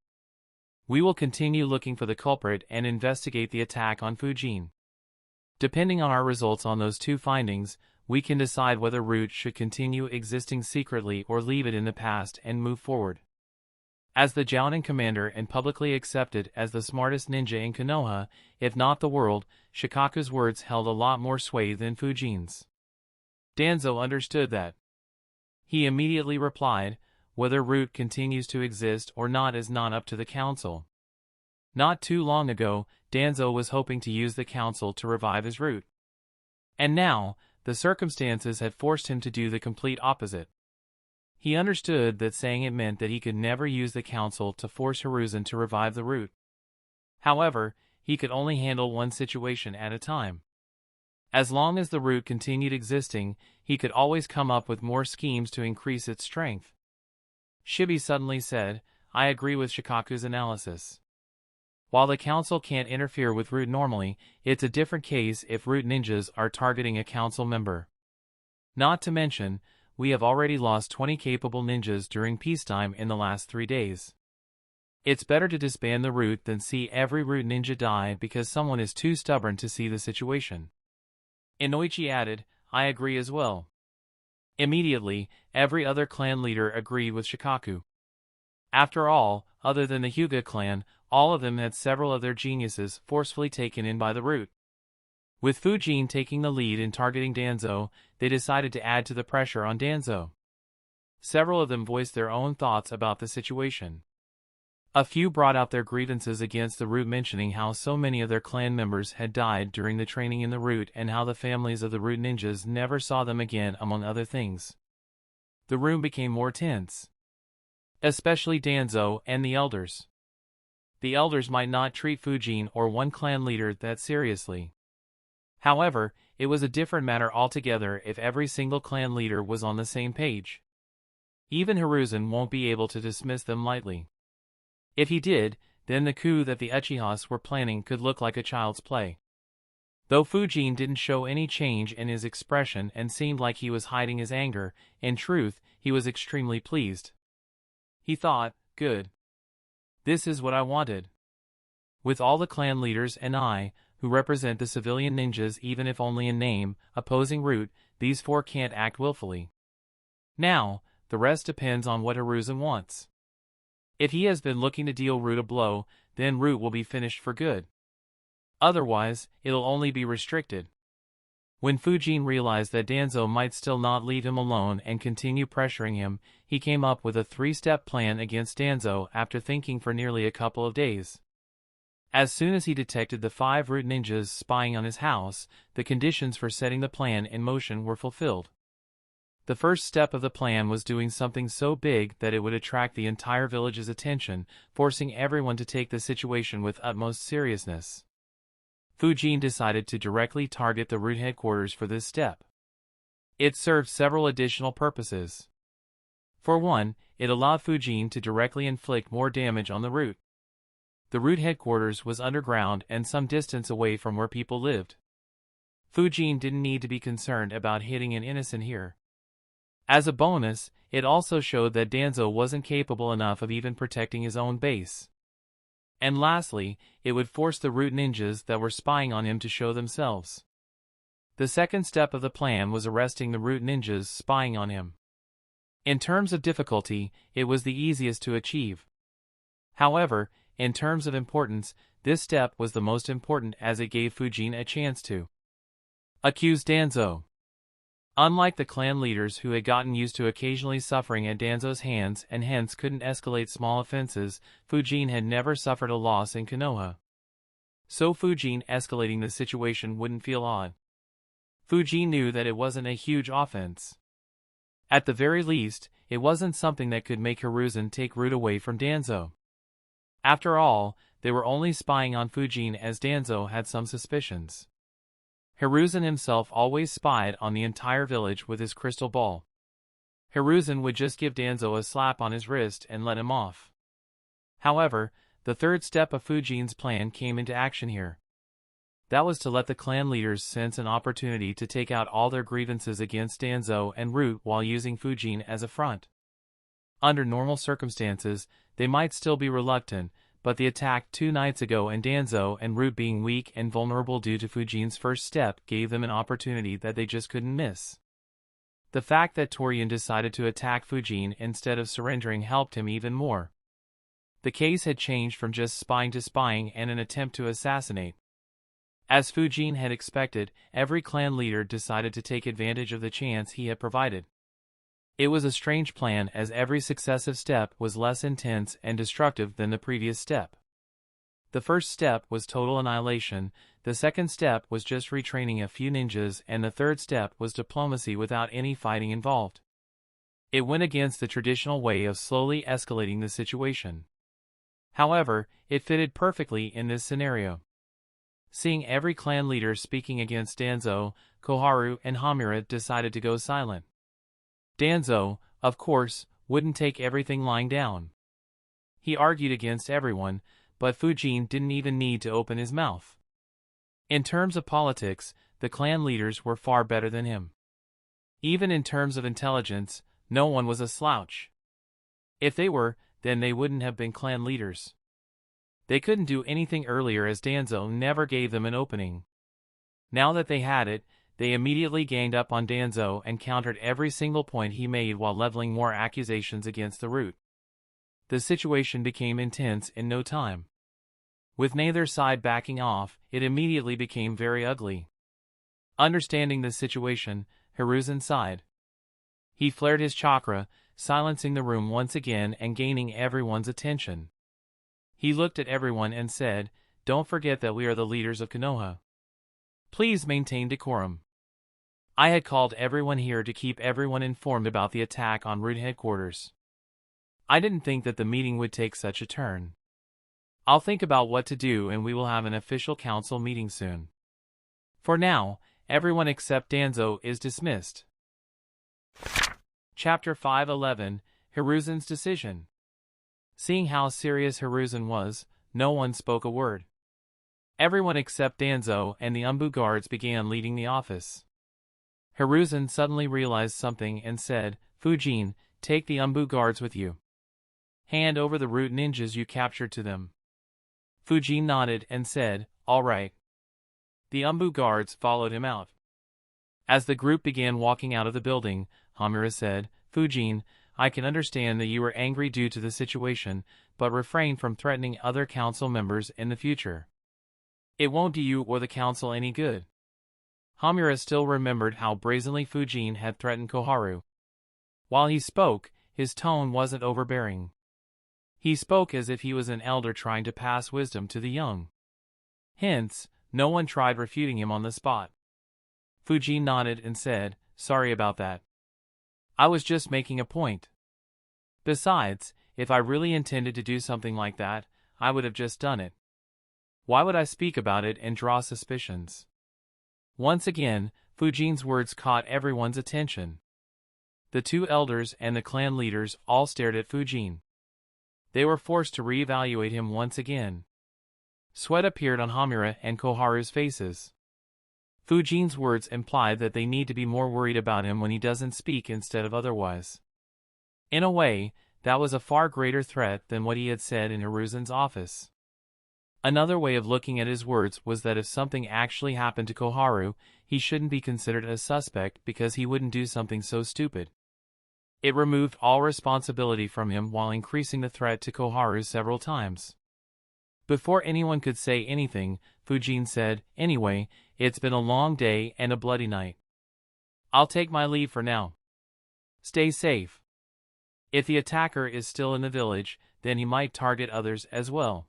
We will continue looking for the culprit and investigate the attack on Fujin. Depending on our results on those 2 findings, we can decide whether root should continue existing secretly or leave it in the past and move forward. As the Jounin commander and publicly accepted as the smartest ninja in Konoha, if not the world, Shikaku's words held a lot more sway than Fujin's. Danzo understood that. He immediately replied, "Whether root continues to exist or not is not up to the council." Not too long ago, Danzo was hoping to use the council to revive his root. And now, the circumstances had forced him to do the complete opposite. He understood that saying it meant that he could never use the council to force Hiruzen to revive the root. However, he could only handle one situation at a time. As long as the root continued existing, he could always come up with more schemes to increase its strength. Shibi suddenly said, "I agree with Shikaku's analysis. While the council can't interfere with root normally, it's a different case if root ninjas are targeting a council member. Not to mention, we have already lost 20 capable ninjas during peacetime in the last 3 days. It's better to disband the root than see every root ninja die because someone is too stubborn to see the situation." Inoichi added, "I agree as well." Immediately, every other clan leader agreed with Shikaku. After all, other than the Hyuga clan, all of them had several of their geniuses forcefully taken in by the root. With Fujin taking the lead in targeting Danzo, they decided to add to the pressure on Danzo. Several of them voiced their own thoughts about the situation. A few brought out their grievances against the root, mentioning how so many of their clan members had died during the training in the root and how the families of the root ninjas never saw them again, among other things. The room became more tense. Especially Danzo and the elders. The elders might not treat Fujin or one clan leader that seriously. However, it was a different matter altogether if every single clan leader was on the same page. Even Hiruzen won't be able to dismiss them lightly. If he did, then the coup that the Uchihas were planning could look like a child's play. Though Fujin didn't show any change in his expression and seemed like he was hiding his anger, in truth, he was extremely pleased. He thought, good. This is what I wanted. With all the clan leaders and I, who represent the civilian ninjas even if only in name, opposing Root, these four can't act willfully. Now, the rest depends on what Hiruzen wants. If he has been looking to deal Root a blow, then Root will be finished for good. Otherwise, it'll only be restricted. When Fujin realized that Danzo might still not leave him alone and continue pressuring him, he came up with a 3-step plan against Danzo after thinking for nearly a couple of days. As soon as he detected the 5 root ninjas spying on his house, the conditions for setting the plan in motion were fulfilled. The first step of the plan was doing something so big that it would attract the entire village's attention, forcing everyone to take the situation with utmost seriousness. Fujin decided to directly target the root headquarters for this step. It served several additional purposes. For one, it allowed Fujin to directly inflict more damage on the root. The root headquarters was underground and some distance away from where people lived. Fujin didn't need to be concerned about hitting an innocent here. As a bonus, it also showed that Danzo wasn't capable enough of even protecting his own base. And lastly, it would force the root ninjas that were spying on him to show themselves. The second step of the plan was arresting the root ninjas spying on him. In terms of difficulty, it was the easiest to achieve. However, in terms of importance, this step was the most important as it gave Fujin a chance to accuse Danzo. Unlike the clan leaders who had gotten used to occasionally suffering at Danzo's hands and hence couldn't escalate small offenses, Fujin had never suffered a loss in Konoha. So Fujin escalating the situation wouldn't feel odd. Fujin knew that it wasn't a huge offense. At the very least, it wasn't something that could make Hiruzen take Root away from Danzo. After all, they were only spying on Fujin as Danzo had some suspicions. Hiruzen himself always spied on the entire village with his crystal ball. Hiruzen would just give Danzo a slap on his wrist and let him off. However, the third step of Fujin's plan came into action here. That was to let the clan leaders sense an opportunity to take out all their grievances against Danzo and Root while using Fujin as a front. Under normal circumstances, they might still be reluctant, but the attack 2 nights ago and Danzo and Root being weak and vulnerable due to Fujin's first step gave them an opportunity that they just couldn't miss. The fact that Torian decided to attack Fujin instead of surrendering helped him even more. The case had changed from just spying to spying and an attempt to assassinate. As Fujin had expected, every clan leader decided to take advantage of the chance he had provided. It was a strange plan as every successive step was less intense and destructive than the previous step. The first step was total annihilation, the second step was just retraining a few ninjas, and the third step was diplomacy without any fighting involved. It went against the traditional way of slowly escalating the situation. However, it fitted perfectly in this scenario. Seeing every clan leader speaking against Danzo, Koharu and Hamura decided to go silent. Danzo, of course, wouldn't take everything lying down. He argued against everyone, but Fujin didn't even need to open his mouth. In terms of politics, the clan leaders were far better than him. Even in terms of intelligence, no one was a slouch. If they were, then they wouldn't have been clan leaders. They couldn't do anything earlier as Danzo never gave them an opening. Now that they had it, they immediately ganged up on Danzo and countered every single point he made while leveling more accusations against the root. The situation became intense in no time. With neither side backing off, it immediately became very ugly. Understanding the situation, Hiruzen sighed. He flared his chakra, silencing the room once again and gaining everyone's attention. He looked at everyone and said, "Don't forget that we are the leaders of Konoha. Please maintain decorum." I had called everyone here to keep everyone informed about the attack on Root headquarters. I didn't think that the meeting would take such a turn. I'll think about what to do and we will have an official council meeting soon. For now, everyone except Danzo is dismissed. Chapter 511, Hiruzen's Decision. Seeing how serious Hiruzen was, no one spoke a word. Everyone except Danzo and the Umbu guards began leading the office. Hiruzen suddenly realized something and said, "Fujin, take the Umbu guards with you. Hand over the root ninjas you captured to them." Fujin nodded and said, "All right." The Umbu guards followed him out. As the group began walking out of the building, Hamura said, "Fujin, I can understand that you were angry due to the situation, but refrain from threatening other council members in the future. It won't do you or the council any good." Hamura still remembered how brazenly Fujin had threatened Koharu. While he spoke, his tone wasn't overbearing. He spoke as if he was an elder trying to pass wisdom to the young. Hence, no one tried refuting him on the spot. Fujin nodded and said, "Sorry about that. I was just making a point. Besides, if I really intended to do something like that, I would have just done it. Why would I speak about it and draw suspicions?" Once again, Fujin's words caught everyone's attention. The two elders and the clan leaders all stared at Fujin. They were forced to reevaluate him once again. Sweat appeared on Hamura and Koharu's faces. Fujin's words implied that they need to be more worried about him when he doesn't speak instead of otherwise. In a way, that was a far greater threat than what he had said in Hiruzen's office. Another way of looking at his words was that if something actually happened to Koharu, he shouldn't be considered a suspect because he wouldn't do something so stupid. It removed all responsibility from him while increasing the threat to Koharu several times. Before anyone could say anything, Fujin said, "Anyway, it's been a long day and a bloody night. I'll take my leave for now. Stay safe. If the attacker is still in the village, then he might target others as well."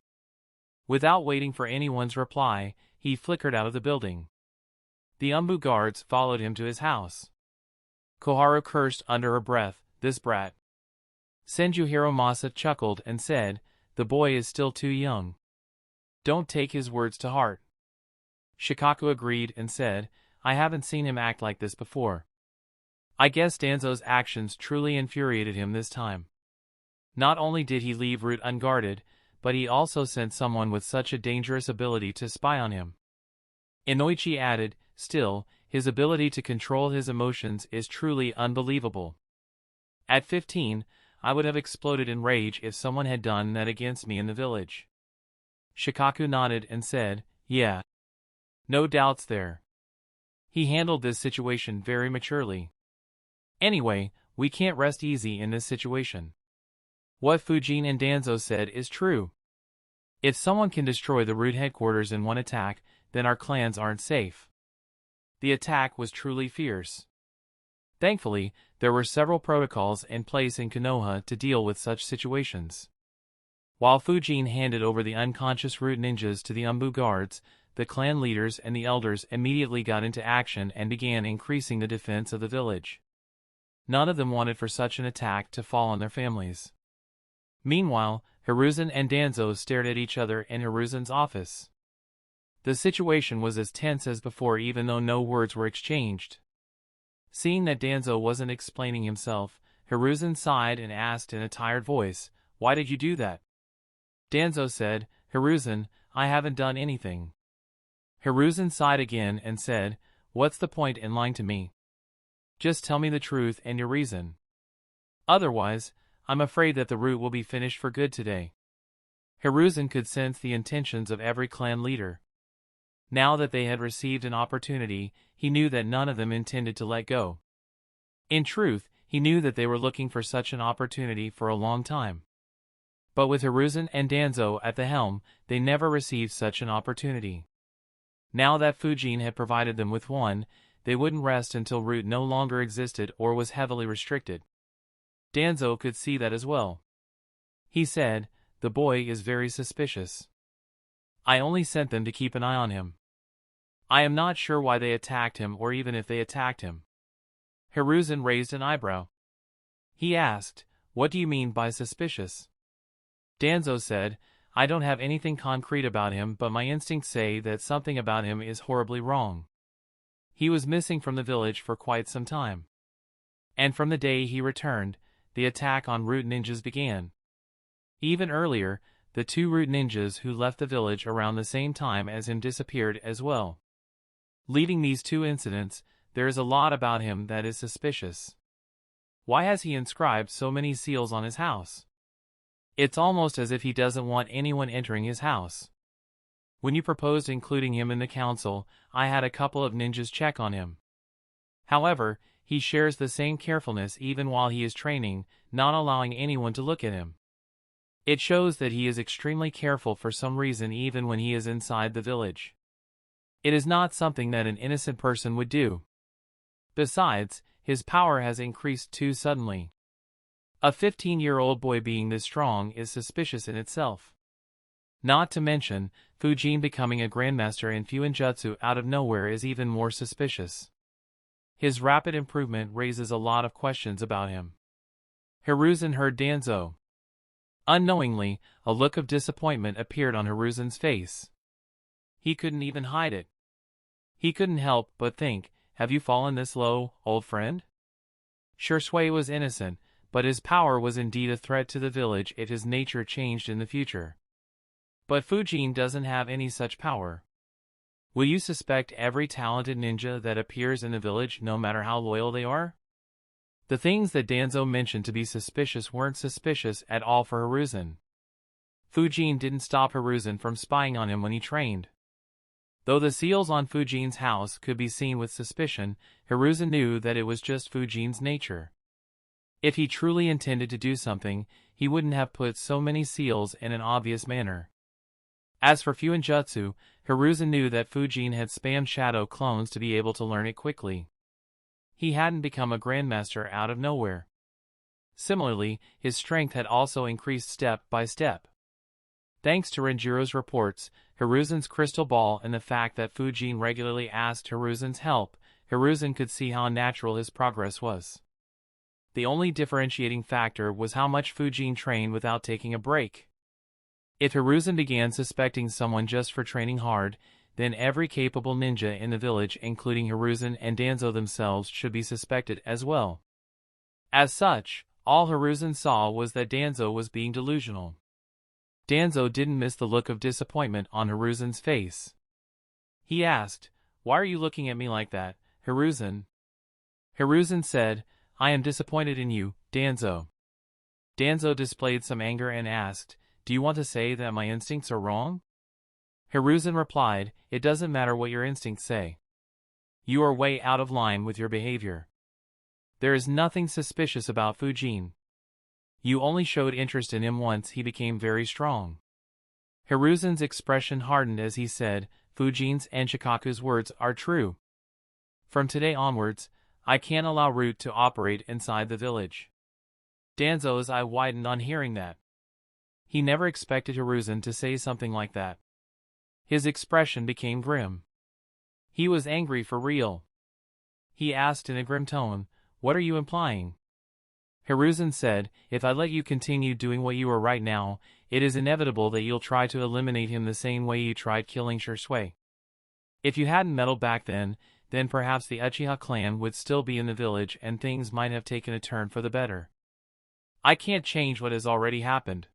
Without waiting for anyone's reply, he flickered out of the building. The Umbu guards followed him to his house. Koharu cursed under her breath, "This brat." Senju Masa chuckled and said, "The boy is still too young. Don't take his words to heart." Shikaku agreed and said, "I haven't seen him act like this before. I guess Danzo's actions truly infuriated him this time. Not only did he leave Root unguarded, but he also sent someone with such a dangerous ability to spy on him." Inoichi added, "Still, his ability to control his emotions is truly unbelievable. At 15, I would have exploded in rage if someone had done that against me in the village." Shikaku nodded and said, "Yeah. No doubts there. He handled this situation very maturely. Anyway, we can't rest easy in this situation. What Fujin and Danzo said is true. If someone can destroy the Root headquarters in one attack, then our clans aren't safe." The attack was truly fierce. Thankfully, there were several protocols in place in Konoha to deal with such situations. While Fujin handed over the unconscious Root ninjas to the Umbu guards, the clan leaders and the elders immediately got into action and began increasing the defense of the village. None of them wanted for such an attack to fall on their families. Meanwhile, Hiruzen and Danzo stared at each other in Hiruzen's office. The situation was as tense as before even though no words were exchanged. Seeing that Danzo wasn't explaining himself, Hiruzen sighed and asked in a tired voice, "Why did you do that?" Danzo said, "Hiruzen, I haven't done anything." Hiruzen sighed again and said, "What's the point in lying to me? Just tell me the truth and your reason. Otherwise, I'm afraid that the Root will be finished for good today." Hiruzen could sense the intentions of every clan leader. Now that they had received an opportunity, he knew that none of them intended to let go. In truth, he knew that they were looking for such an opportunity for a long time. But with Hiruzen and Danzo at the helm, they never received such an opportunity. Now that Fujin had provided them with one, they wouldn't rest until Root no longer existed or was heavily restricted. Danzo could see that as well. He said, the boy is very suspicious. I only sent them to keep an eye on him. I am not sure why they attacked him or even if they attacked him." Hiruzen raised an eyebrow. He asked, "What do you mean by suspicious?" Danzo said, "I don't have anything concrete about him, but my instincts say that something about him is horribly wrong. He was missing from the village for quite some time. And from the day he returned, the attack on root ninjas began. Even earlier, the 2 root ninjas who left the village around the same time as him disappeared as well. Leading these 2 incidents, there is a lot about him that is suspicious. Why has he inscribed so many seals on his house? It's almost as if he doesn't want anyone entering his house. When you proposed including him in the council, I had a couple of ninjas check on him. However, he shares the same carefulness even while he is training, not allowing anyone to look at him. It shows that he is extremely careful for some reason even when he is inside the village. It is not something that an innocent person would do. Besides, his power has increased too suddenly. A 15-year-old boy being this strong is suspicious in itself. Not to mention, Fujin becoming a grandmaster in Fuin Jutsu out of nowhere is even more suspicious. His rapid improvement raises a lot of questions about him. Hiruzen heard Danzo. Unknowingly, a look of disappointment appeared on Hiruzen's face. He couldn't even hide it. He couldn't help but think, "Have you fallen this low, old friend?" Shursui was innocent, but his power was indeed a threat to the village if his nature changed in the future. But Fujin doesn't have any such power. Will you suspect every talented ninja that appears in the village no matter how loyal they are? The things that Danzo mentioned to be suspicious weren't suspicious at all for Hiruzen. Fujin didn't stop Hiruzen from spying on him when he trained. Though the seals on Fujin's house could be seen with suspicion, Hiruzen knew that it was just Fujin's nature. If he truly intended to do something, he wouldn't have put so many seals in an obvious manner. As for Fuin Jutsu, Hiruzen knew that Fujin had spammed shadow clones to be able to learn it quickly. He hadn't become a grandmaster out of nowhere. Similarly, his strength had also increased step by step. Thanks to Renjiro's reports, Hiruzen's crystal ball and the fact that Fujin regularly asked Hiruzen's help, Hiruzen could see how natural his progress was. The only differentiating factor was how much Fujin trained without taking a break. If Hiruzen began suspecting someone just for training hard, then every capable ninja in the village including Hiruzen and Danzo themselves should be suspected as well. As such, all Hiruzen saw was that Danzo was being delusional. Danzo didn't miss the look of disappointment on Hiruzen's face. He asked, "Why are you looking at me like that, Hiruzen?" Hiruzen said, "I am disappointed in you, Danzo." Danzo displayed some anger and asked, "Do you want to say that my instincts are wrong?" Hiruzen replied, "It doesn't matter what your instincts say. You are way out of line with your behavior. There is nothing suspicious about Fujin. You only showed interest in him once he became very strong." Hiruzen's expression hardened as he said, "Fujin's and Shikaku's words are true. From today onwards, I can't allow Root to operate inside the village." Danzo's eye widened on hearing that. He never expected Hiruzen to say something like that. His expression became grim. He was angry for real. He asked in a grim tone, "What are you implying?" Hiruzen said, "If I let you continue doing what you are right now, it is inevitable that you'll try to eliminate him the same way you tried killing Shursui. If you hadn't meddled back then perhaps the Uchiha clan would still be in the village and things might have taken a turn for the better. I can't change what has already happened.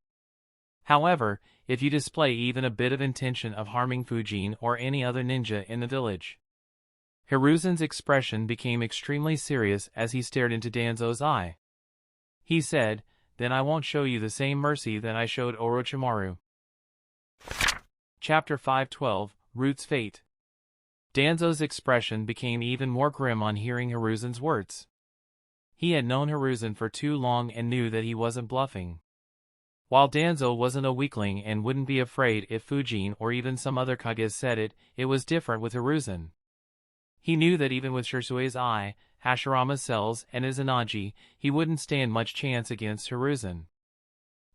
However, if you display even a bit of intention of harming Fujin or any other ninja in the village." Hiruzen's expression became extremely serious as he stared into Danzo's eye. He said, "Then I won't show you the same mercy that I showed Orochimaru." Chapter 512, Root's Fate. Danzo's expression became even more grim on hearing Hiruzen's words. He had known Hiruzen for too long and knew that he wasn't bluffing. While Danzo wasn't a weakling and wouldn't be afraid if Fujin or even some other Kage said it, it was different with Hiruzen. He knew that even with Shursui's eye, Hashirama's cells, and Izanagi, he wouldn't stand much chance against Hiruzen.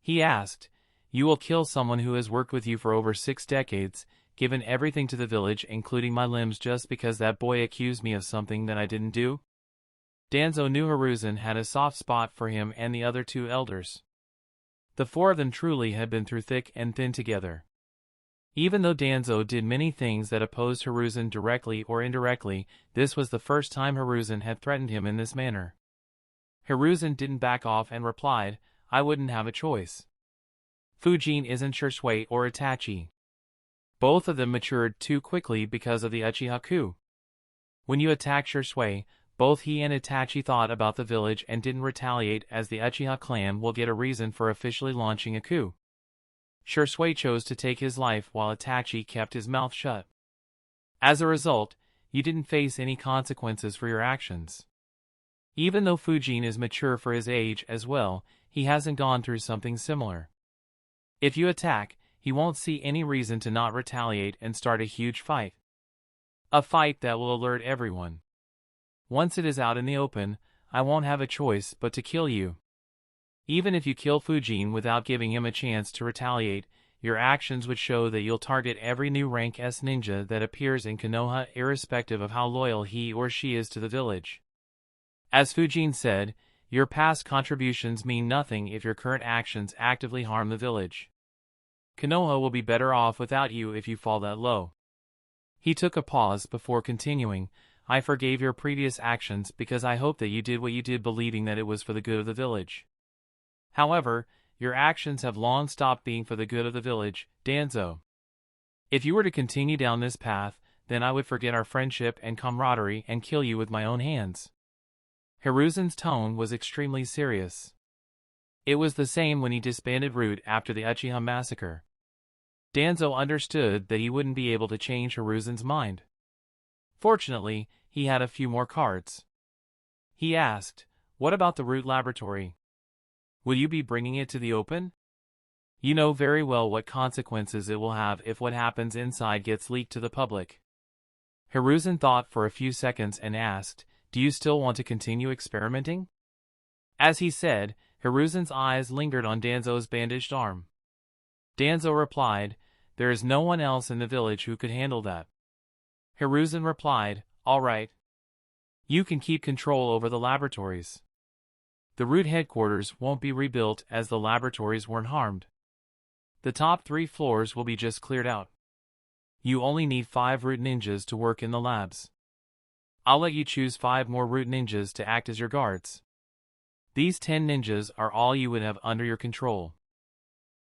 He asked, You will kill someone who has worked with you for over 6 decades, given everything to the village including my limbs just because that boy accused me of something that I didn't do? Danzo knew Hiruzen had a soft spot for him and the other 2 elders. The 4 of them truly had been through thick and thin together. Even though Danzo did many things that opposed Hiruzen directly or indirectly, this was the first time Hiruzen had threatened him in this manner. Hiruzen didn't back off and replied, I wouldn't have a choice. Fujin isn't Shisui or Itachi. Both of them matured too quickly because of the Uchiha coup. When you attacked Shisui, both he and Itachi thought about the village and didn't retaliate, as the Uchiha clan will get a reason for officially launching a coup. Shisui chose to take his life while Itachi kept his mouth shut. As a result, you didn't face any consequences for your actions. Even though Fujin is mature for his age as well, he hasn't gone through something similar. If you attack, he won't see any reason to not retaliate and start a huge fight. A fight that will alert everyone. Once it is out in the open, I won't have a choice but to kill you. Even if you kill Fujin without giving him a chance to retaliate, your actions would show that you'll target every new rank S ninja that appears in Konoha, irrespective of how loyal he or she is to the village. As Fujin said, your past contributions mean nothing if your current actions actively harm the village. Konoha will be better off without you if you fall that low. He took a pause before continuing, I forgave your previous actions because I hope that you did what you did believing that it was for the good of the village. However, your actions have long stopped being for the good of the village, Danzo. If you were to continue down this path, then I would forget our friendship and camaraderie and kill you with my own hands. Hiruzen's tone was extremely serious. It was the same when he disbanded Root after the Uchiha massacre. Danzo understood that he wouldn't be able to change Hiruzen's mind. Fortunately, he had a few more cards. He asked, what about the Root laboratory? Will you be bringing it to the open? You know very well what consequences it will have if what happens inside gets leaked to the public. Hiruzen thought for a few seconds and asked, do you still want to continue experimenting? As he said, Hiruzen's eyes lingered on Danzo's bandaged arm. Danzo replied, there is no one else in the village who could handle that. Hiruzen replied, all right. You can keep control over the laboratories. The Root headquarters won't be rebuilt as the laboratories weren't harmed. The top 3 floors will be just cleared out. You only need 5 Root ninjas to work in the labs. I'll let you choose 5 more Root ninjas to act as your guards. These 10 ninjas are all you would have under your control.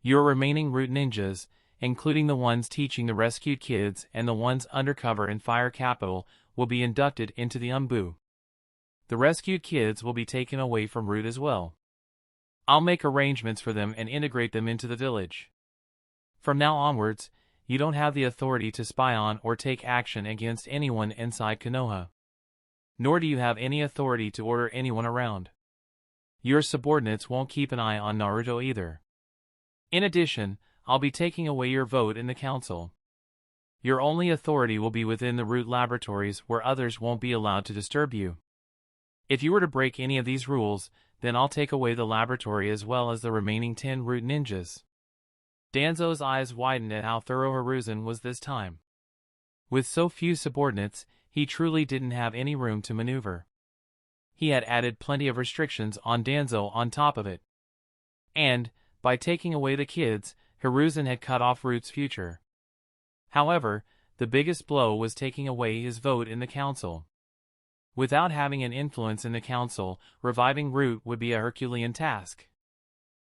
Your remaining Root ninjas, including the ones teaching the rescued kids and the ones undercover in Fire Capital, will be inducted into the Umbu. The rescued kids will be taken away from Root as well. I'll make arrangements for them and integrate them into the village. From now onwards, you don't have the authority to spy on or take action against anyone inside Konoha. Nor do you have any authority to order anyone around. Your subordinates won't keep an eye on Naruto either. In addition, I'll be taking away your vote in the council. Your only authority will be within the Root laboratories where others won't be allowed to disturb you. If you were to break any of these rules, then I'll take away the laboratory as well as the remaining 10 Root ninjas. Danzo's eyes widened at how thorough Hiruzen was this time. With so few subordinates, he truly didn't have any room to maneuver. He had added plenty of restrictions on Danzo on top of it. And, by taking away the kids, Hiruzen had cut off Root's future. However, the biggest blow was taking away his vote in the council. Without having an influence in the council, reviving Root would be a Herculean task.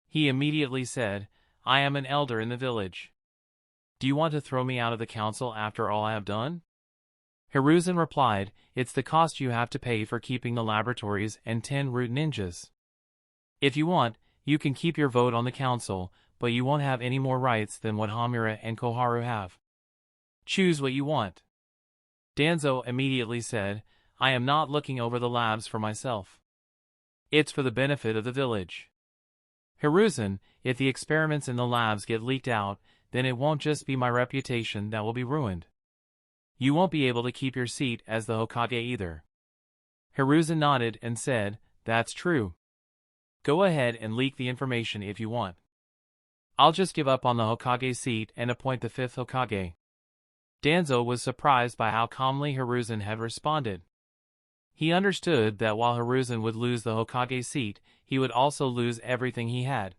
He immediately said, I am an elder in the village. Do you want to throw me out of the council after all I have done? Hiruzen replied, it's the cost you have to pay for keeping the laboratories and 10 Root ninjas. If you want, you can keep your vote on the council, but you won't have any more rights than what Hamura and Koharu have. Choose what you want. Danzo immediately said, I am not looking over the labs for myself. It's for the benefit of the village. Hiruzen, if the experiments in the labs get leaked out, then it won't just be my reputation that will be ruined. You won't be able to keep your seat as the Hokage either. Hiruzen nodded and said, that's true. Go ahead and leak the information if you want. I'll just give up on the Hokage seat and appoint the 5th Hokage. Danzo was surprised by how calmly Hiruzen had responded. He understood that while Hiruzen would lose the Hokage seat, he would also lose everything he had.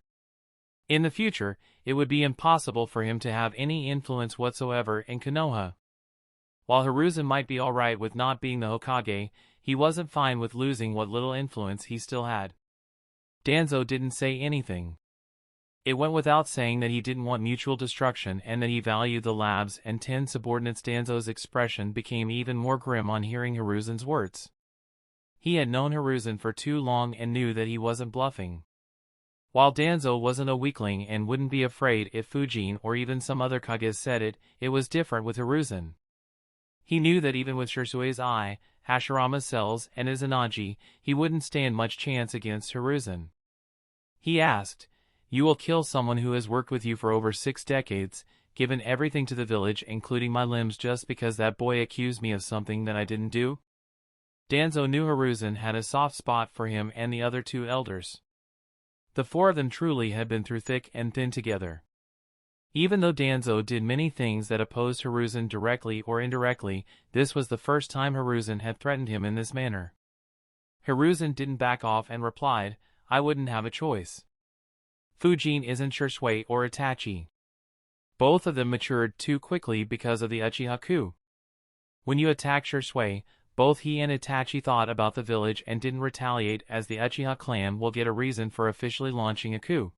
In the future, it would be impossible for him to have any influence whatsoever in Konoha. While Hiruzen might be alright with not being the Hokage, he wasn't fine with losing what little influence he still had. Danzo didn't say anything. It went without saying that he didn't want mutual destruction and that he valued the labs and 10 subordinates. Danzo's expression became even more grim on hearing Hiruzen's words. He had known Hiruzen for too long and knew that he wasn't bluffing. While Danzo wasn't a weakling and wouldn't be afraid if Fujin or even some other Kage said it, it was different with Hiruzen. He knew that even with Shursue's eye, Hashirama's cells, and Izanagi, he wouldn't stand much chance against Hiruzen. He asked, "You will kill someone who has worked with you for over 6 decades, given everything to the village including my limbs just because that boy accused me of something that I didn't do?" Danzo knew Hiruzen had a soft spot for him and the other 2 elders. The 4 of them truly had been through thick and thin together. Even though Danzo did many things that opposed Hiruzen directly or indirectly, this was the first time Hiruzen had threatened him in this manner. Hiruzen didn't back off and replied, "I wouldn't have a choice. Fujin isn't Shursui or Itachi. Both of them matured too quickly because of the Uchiha coup. When you attacked Shursui, both he and Itachi thought about the village and didn't retaliate, as the Uchiha clan will get a reason for officially launching a coup.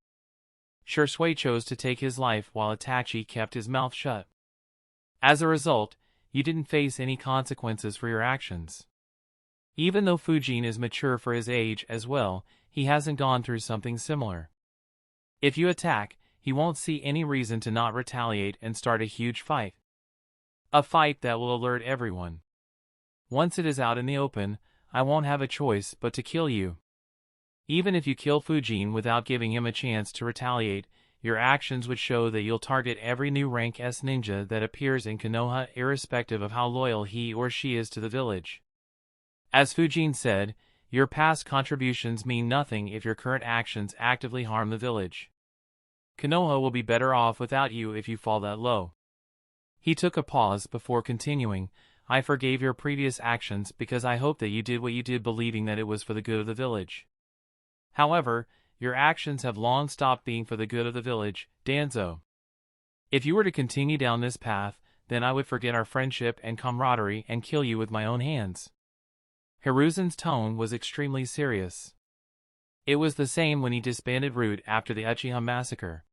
Shursui chose to take his life while Itachi kept his mouth shut. As a result, you didn't face any consequences for your actions. Even though Fujin is mature for his age as well, he hasn't gone through something similar. If you attack, he won't see any reason to not retaliate and start a huge fight. A fight that will alert everyone. Once it is out in the open, I won't have a choice but to kill you. Even if you kill Fujin without giving him a chance to retaliate, your actions would show that you'll target every new rank S ninja that appears in Konoha, irrespective of how loyal he or she is to the village. As Fujin said, your past contributions mean nothing if your current actions actively harm the village. Konoha will be better off without you if you fall that low." He took a pause before continuing, "I forgave your previous actions because I hoped that you did what you did believing that it was for the good of the village. However, your actions have long stopped being for the good of the village, Danzo. If you were to continue down this path, then I would forget our friendship and camaraderie and kill you with my own hands." Hiruzen's tone was extremely serious. It was the same when he disbanded Root after the Uchiha massacre.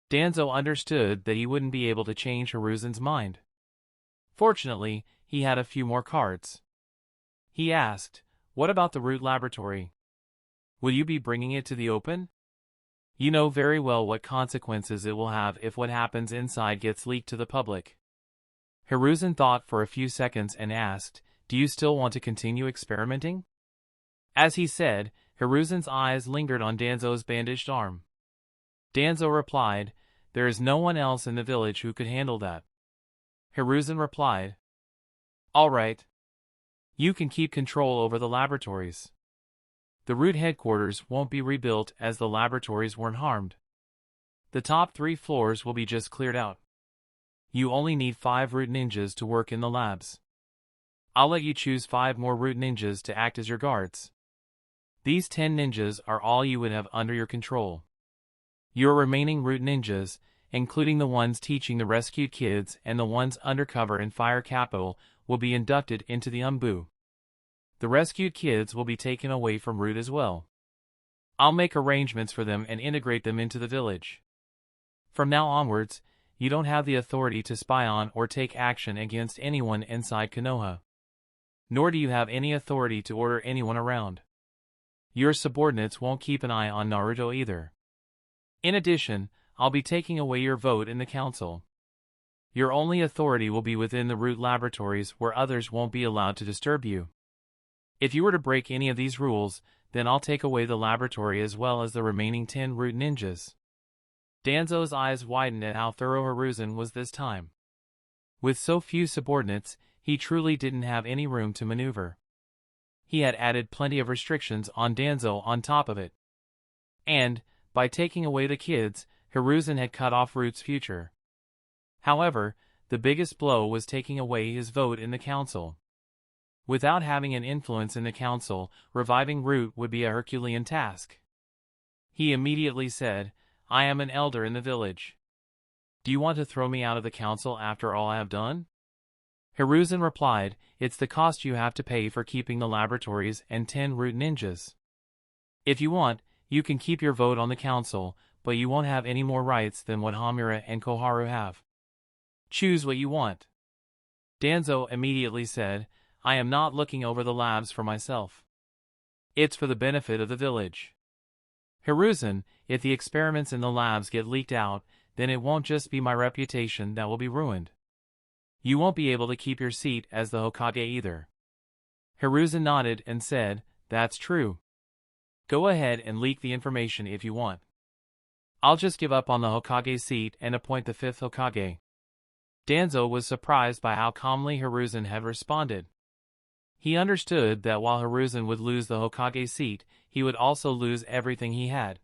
Danzo understood that he wouldn't be able to change Hiruzen's mind. Fortunately, he had a few more cards. He asked, "What about the Root laboratory? Will you be bringing it to the open? You know very well what consequences it will have if what happens inside gets leaked to the public." Hiruzen thought for a few seconds and asked, "Do you still want to continue experimenting?" As he said, Hiruzen's eyes lingered on Danzo's bandaged arm. Danzo replied, "There is no one else in the village who could handle that." Hiruzen replied, "All right. You can keep control over the laboratories. The Root headquarters won't be rebuilt as the laboratories weren't harmed. The top 3 floors will be just cleared out. You only need 5 Root ninjas to work in the labs. I'll let you choose 5 more Root ninjas to act as your guards. These 10 ninjas are all you would have under your control. Your remaining Root ninjas, including the ones teaching the rescued kids and the ones undercover in Fire Capital, will be inducted into the Umbu. The rescued kids will be taken away from Root as well. I'll make arrangements for them and integrate them into the village. From now onwards, you don't have the authority to spy on or take action against anyone inside Konoha. Nor do you have any authority to order anyone around. Your subordinates won't keep an eye on Naruto either. In addition, I'll be taking away your vote in the council. Your only authority will be within the Root laboratories where others won't be allowed to disturb you. If you were to break any of these rules, then I'll take away the laboratory as well as the remaining 10 Root ninjas." Danzo's eyes widened at how thorough Hiruzen was this time. With so few subordinates, he truly didn't have any room to maneuver. He had added plenty of restrictions on Danzo on top of it. And, by taking away the kids, Hiruzen had cut off Root's future. However, the biggest blow was taking away his vote in the council. Without having an influence in the council, reviving Root would be a Herculean task. He immediately said, "I am an elder in the village. Do you want to throw me out of the council after all I have done?" Hiruzen replied, "It's the cost you have to pay for keeping the laboratories and 10 Root ninjas. If you want, you can keep your vote on the council, but you won't have any more rights than what Hamura and Koharu have. Choose what you want." Danzo immediately said, "I am not looking over the labs for myself. It's for the benefit of the village. Hiruzen, if the experiments in the labs get leaked out, then it won't just be my reputation that will be ruined. You won't be able to keep your seat as the Hokage either." Hiruzen nodded and said, "That's true. Go ahead and leak the information if you want. I'll just give up on the Hokage seat and appoint the 5th Hokage." Danzo was surprised by how calmly Hiruzen had responded. He understood that while Hiruzen would lose the Hokage seat, he would also lose everything he had.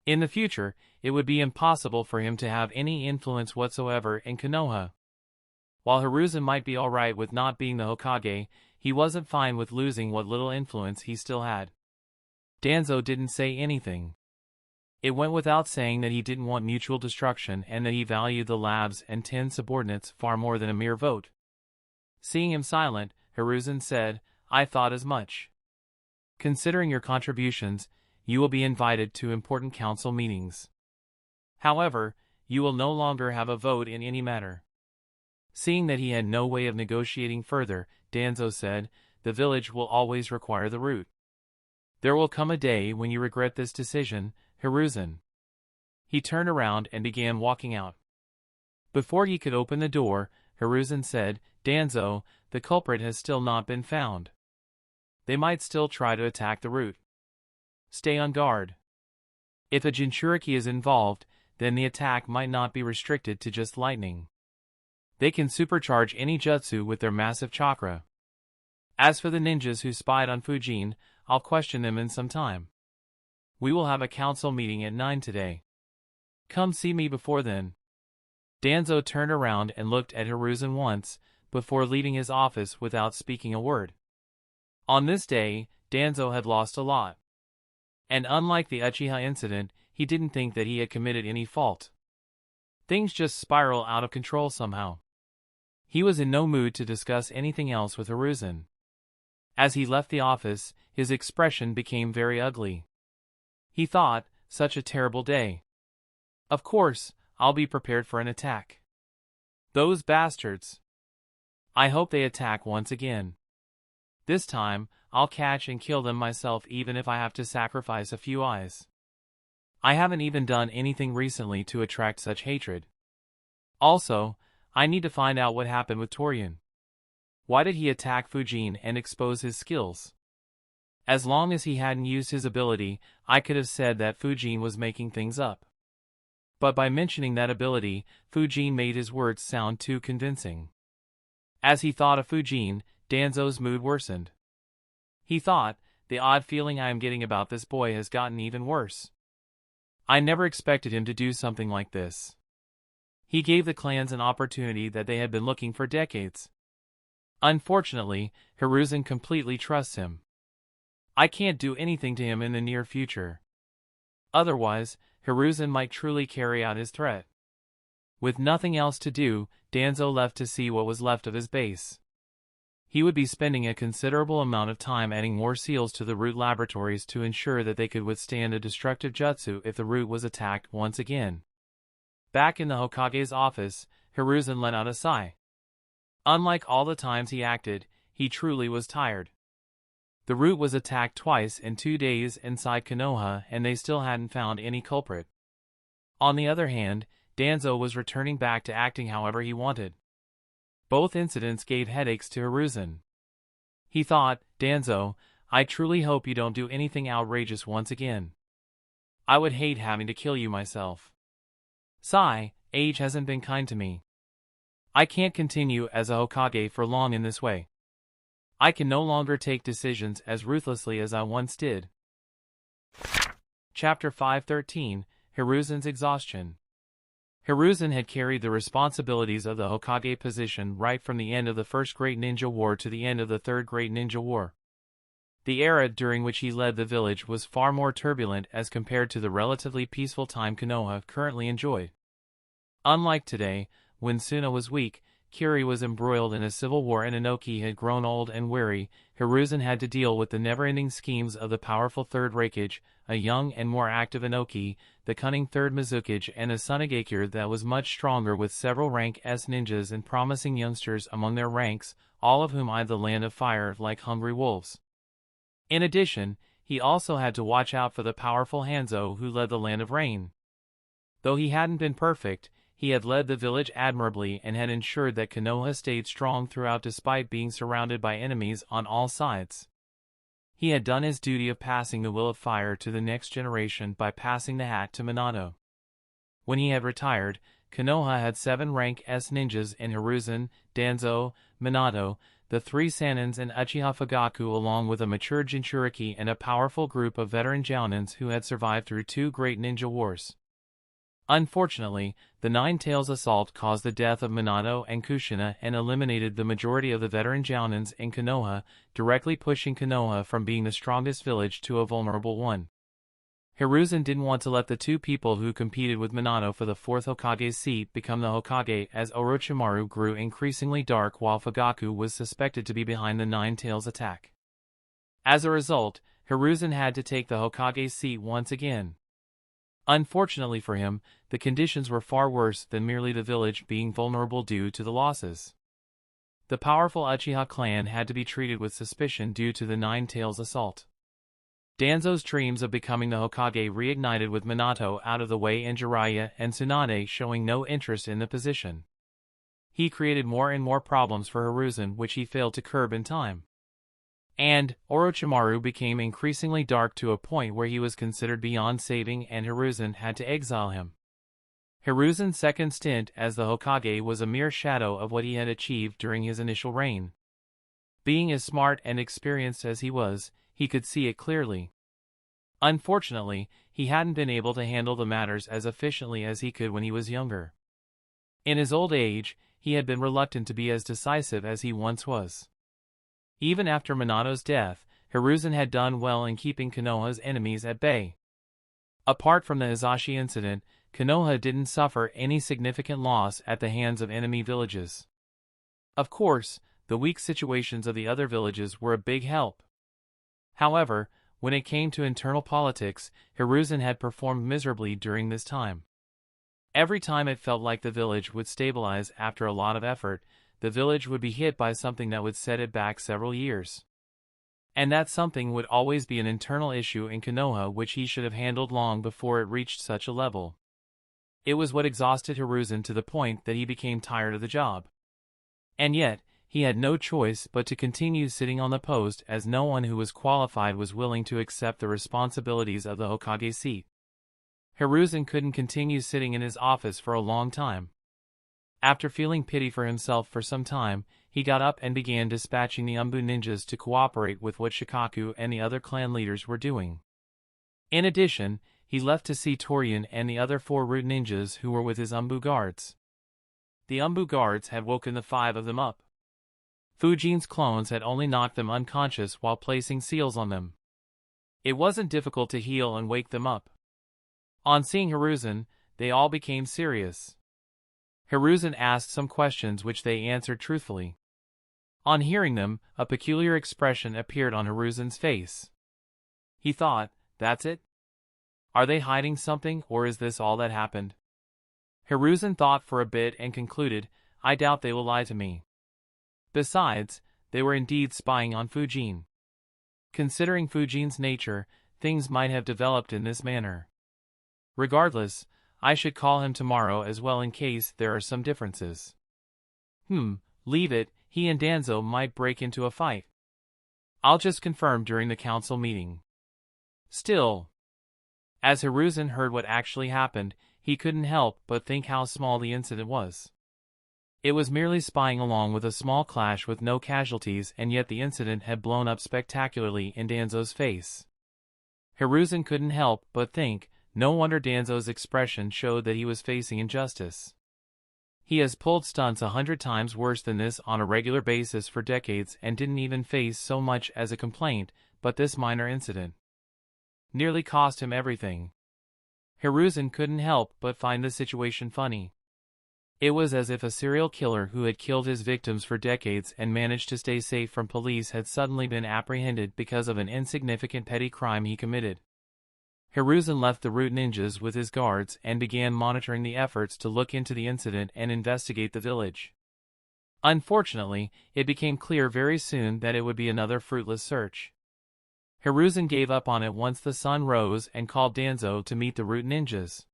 In the future, it would be impossible for him to have any influence whatsoever in Konoha. While Hiruzen might be alright with not being the Hokage, he wasn't fine with losing what little influence he still had. Danzo didn't say anything. It went without saying that he didn't want mutual destruction and that he valued the labs and 10 subordinates far more than a mere vote. Seeing him silent, Hiruzen said, "I thought as much. Considering your contributions, you will be invited to important council meetings. However, you will no longer have a vote in any matter." Seeing that he had no way of negotiating further, Danzo said, "The village will always require the Root. There will come a day when you regret this decision, Hiruzen." He turned around and began walking out. Before he could open the door, Hiruzen said, "Danzo, the culprit has still not been found. They might still try to attack the Root. Stay on guard. If a Jinchuriki is involved, then the attack might not be restricted to just lightning. They can supercharge any jutsu with their massive chakra. As for the ninjas who spied on Fujin, I'll question them in some time. We will have a council meeting at 9 today. Come see me before then." Danzo turned around and looked at Hiruzen once, before leaving his office without speaking a word. On this day, Danzo had lost a lot. And unlike the Uchiha incident, he didn't think that he had committed any fault. Things just spiral out of control somehow. He was in no mood to discuss anything else with Hiruzen. As he left the office, his expression became very ugly. He thought, such a terrible day. Of course, I'll be prepared for an attack. Those bastards. I hope they attack once again. This time, I'll catch and kill them myself even if I have to sacrifice a few eyes. I haven't even done anything recently to attract such hatred. Also, I need to find out what happened with Torian. Why did he attack Fujin and expose his skills? As long as he hadn't used his ability, I could have said that Fujin was making things up. But by mentioning that ability, Fujin made his words sound too convincing. As he thought of Fujin, Danzo's mood worsened. He thought, the odd feeling I am getting about this boy has gotten even worse. I never expected him to do something like this. He gave the clans an opportunity that they had been looking for decades. Unfortunately, Hiruzen completely trusts him. I can't do anything to him in the near future. Otherwise, Hiruzen might truly carry out his threat. With nothing else to do, Danzo left to see what was left of his base. He would be spending a considerable amount of time adding more seals to the Root laboratories to ensure that they could withstand a destructive jutsu if the Root was attacked once again. Back in the Hokage's office, Hiruzen let out a sigh. Unlike all the times he acted, he truly was tired. The Root was attacked twice in 2 days inside Konoha and they still hadn't found any culprit. On the other hand, Danzo was returning back to acting however he wanted. Both incidents gave headaches to Hiruzen. He thought, Danzo, I truly hope you don't do anything outrageous once again. I would hate having to kill you myself. Sigh, age hasn't been kind to me. I can't continue as a Hokage for long in this way. I can no longer take decisions as ruthlessly as I once did. Chapter 513, Hiruzen's exhaustion. Hiruzen had carried the responsibilities of the Hokage position right from the end of the First Great Ninja War to the end of the Third Great Ninja War. The era during which he led the village was far more turbulent as compared to the relatively peaceful time Konoha currently enjoyed. Unlike today, when Suna was weak, Kiri was embroiled in a civil war and Inoki had grown old and weary, Hiruzen had to deal with the never-ending schemes of the powerful Third Hokage, a young and more active Inoki, the cunning Third Mizuki, and a Tsunagakure that was much stronger with several rank S ninjas and promising youngsters among their ranks, all of whom eyed the land of fire like hungry wolves. In addition, he also had to watch out for the powerful Hanzo who led the land of rain. Though he hadn't been perfect, he had led the village admirably and had ensured that Konoha stayed strong throughout despite being surrounded by enemies on all sides. He had done his duty of passing the will of fire to the next generation by passing the hat to Minato. When he had retired, Konoha had 7 rank S ninjas in Hiruzen, Danzo, Minato, the 3 Sanins and Uchiha Fugaku along with a mature Jinchuriki and a powerful group of veteran Jounins who had survived through 2 great ninja wars. Unfortunately, the Nine Tails assault caused the death of Minato and Kushina and eliminated the majority of the veteran Jounins in Konoha, directly pushing Konoha from being the strongest village to a vulnerable one. Hiruzen didn't want to let the 2 people who competed with Minato for the 4th Hokage's seat become the Hokage as Orochimaru grew increasingly dark while Fugaku was suspected to be behind the Nine Tails attack. As a result, Hiruzen had to take the Hokage's seat once again. Unfortunately for him, the conditions were far worse than merely the village being vulnerable due to the losses. The powerful Uchiha clan had to be treated with suspicion due to the Nine Tails assault. Danzo's dreams of becoming the Hokage reignited with Minato out of the way and Jiraiya and Tsunade showing no interest in the position. He created more and more problems for Hiruzen which he failed to curb in time. And Orochimaru became increasingly dark to a point where he was considered beyond saving and Hiruzen had to exile him. Hiruzen's second stint as the Hokage was a mere shadow of what he had achieved during his initial reign. Being as smart and experienced as he was, he could see it clearly. Unfortunately, he hadn't been able to handle the matters as efficiently as he could when he was younger. In his old age, he had been reluctant to be as decisive as he once was. Even after Minato's death, Hiruzen had done well in keeping Konoha's enemies at bay. Apart from the Hizashi incident, Konoha didn't suffer any significant loss at the hands of enemy villages. Of course, the weak situations of the other villages were a big help. However, when it came to internal politics, Hiruzen had performed miserably during this time. Every time it felt like the village would stabilize after a lot of effort, the village would be hit by something that would set it back several years. And that something would always be an internal issue in Konoha which he should have handled long before it reached such a level. It was what exhausted Hiruzen to the point that he became tired of the job. And yet, he had no choice but to continue sitting on the post as no one who was qualified was willing to accept the responsibilities of the Hokage seat. Hiruzen couldn't continue sitting in his office for a long time. After feeling pity for himself for some time, he got up and began dispatching the Umbu ninjas to cooperate with what Shikaku and the other clan leaders were doing. In addition, he left to see Torian and the other 4 root ninjas who were with his Umbu guards. The Umbu guards had woken the 5 of them up. Fujin's clones had only knocked them unconscious while placing seals on them. It wasn't difficult to heal and wake them up. On seeing Hiruzen, they all became serious. Hiruzen asked some questions which they answered truthfully. On hearing them, a peculiar expression appeared on Hiruzen's face. He thought, that's it? Are they hiding something or is this all that happened? Hiruzen thought for a bit and concluded, I doubt they will lie to me. Besides, they were indeed spying on Fujin. Considering Fujin's nature, things might have developed in this manner. Regardless, I should call him tomorrow as well in case there are some differences. Leave it, he and Danzo might break into a fight. I'll just confirm during the council meeting. Still, as Hiruzen heard what actually happened, he couldn't help but think how small the incident was. It was merely spying along with a small clash with no casualties and yet the incident had blown up spectacularly in Danzo's face. Hiruzen couldn't help but think, No wonder Danzo's expression showed that he was facing injustice. He has pulled stunts 100 times worse than this on a regular basis for decades and didn't even face so much as a complaint, but this minor incident nearly cost him everything. Hiruzen couldn't help but find the situation funny. It was as if a serial killer who had killed his victims for decades and managed to stay safe from police had suddenly been apprehended because of an insignificant petty crime he committed. Hiruzen left the root ninjas with his guards and began monitoring the efforts to look into the incident and investigate the village. Unfortunately, it became clear very soon that it would be another fruitless search. Hiruzen gave up on it once the sun rose and called Danzo to meet the root ninjas.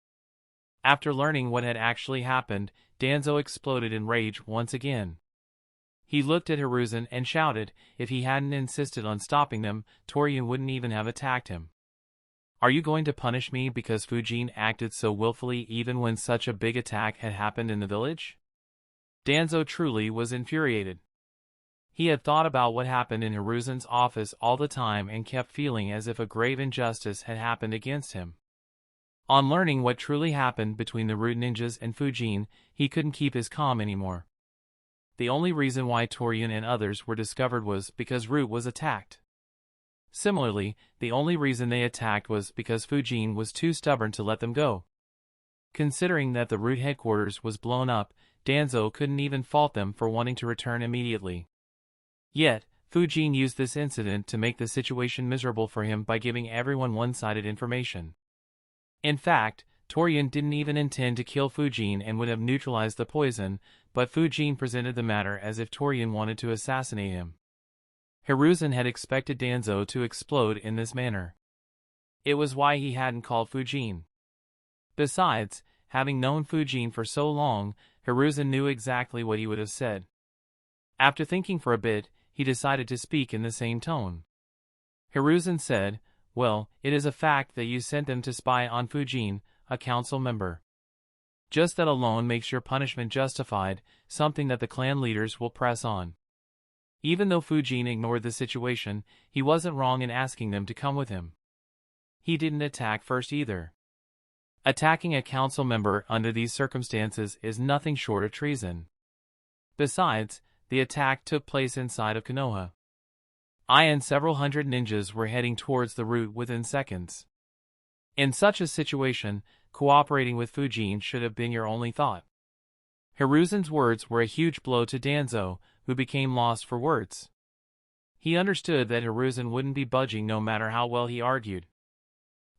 After learning what had actually happened, Danzo exploded in rage once again. He looked at Hiruzen and shouted, if he hadn't insisted on stopping them, Torian wouldn't even have attacked him. Are you going to punish me because Fujin acted so willfully even when such a big attack had happened in the village? Danzo truly was infuriated. He had thought about what happened in Hiruzen's office all the time and kept feeling as if a grave injustice had happened against him. On learning what truly happened between the root ninjas and Fujin, he couldn't keep his calm anymore. The only reason why Torian and others were discovered was because Root was attacked. Similarly, the only reason they attacked was because Fujin was too stubborn to let them go. Considering that the Root headquarters was blown up, Danzo couldn't even fault them for wanting to return immediately. Yet, Fujin used this incident to make the situation miserable for him by giving everyone one-sided information. In fact, Torian didn't even intend to kill Fujin and would have neutralized the poison, but Fujin presented the matter as if Torian wanted to assassinate him. Hiruzen had expected Danzo to explode in this manner. It was why he hadn't called Fujin. Besides, having known Fujin for so long, Hiruzen knew exactly what he would have said. After thinking for a bit, he decided to speak in the same tone. Hiruzen said, well, it is a fact that you sent them to spy on Fujin, a council member. Just that alone makes your punishment justified, something that the clan leaders will press on. Even though Fujin ignored the situation, he wasn't wrong in asking them to come with him. He didn't attack first either. Attacking a council member under these circumstances is nothing short of treason. Besides, the attack took place inside of Konoha. I and several hundred ninjas were heading towards the route within seconds. In such a situation, cooperating with Fujin should have been your only thought. Hiruzen's words were a huge blow to Danzo, who became lost for words. He understood that Hiruzen wouldn't be budging no matter how well he argued.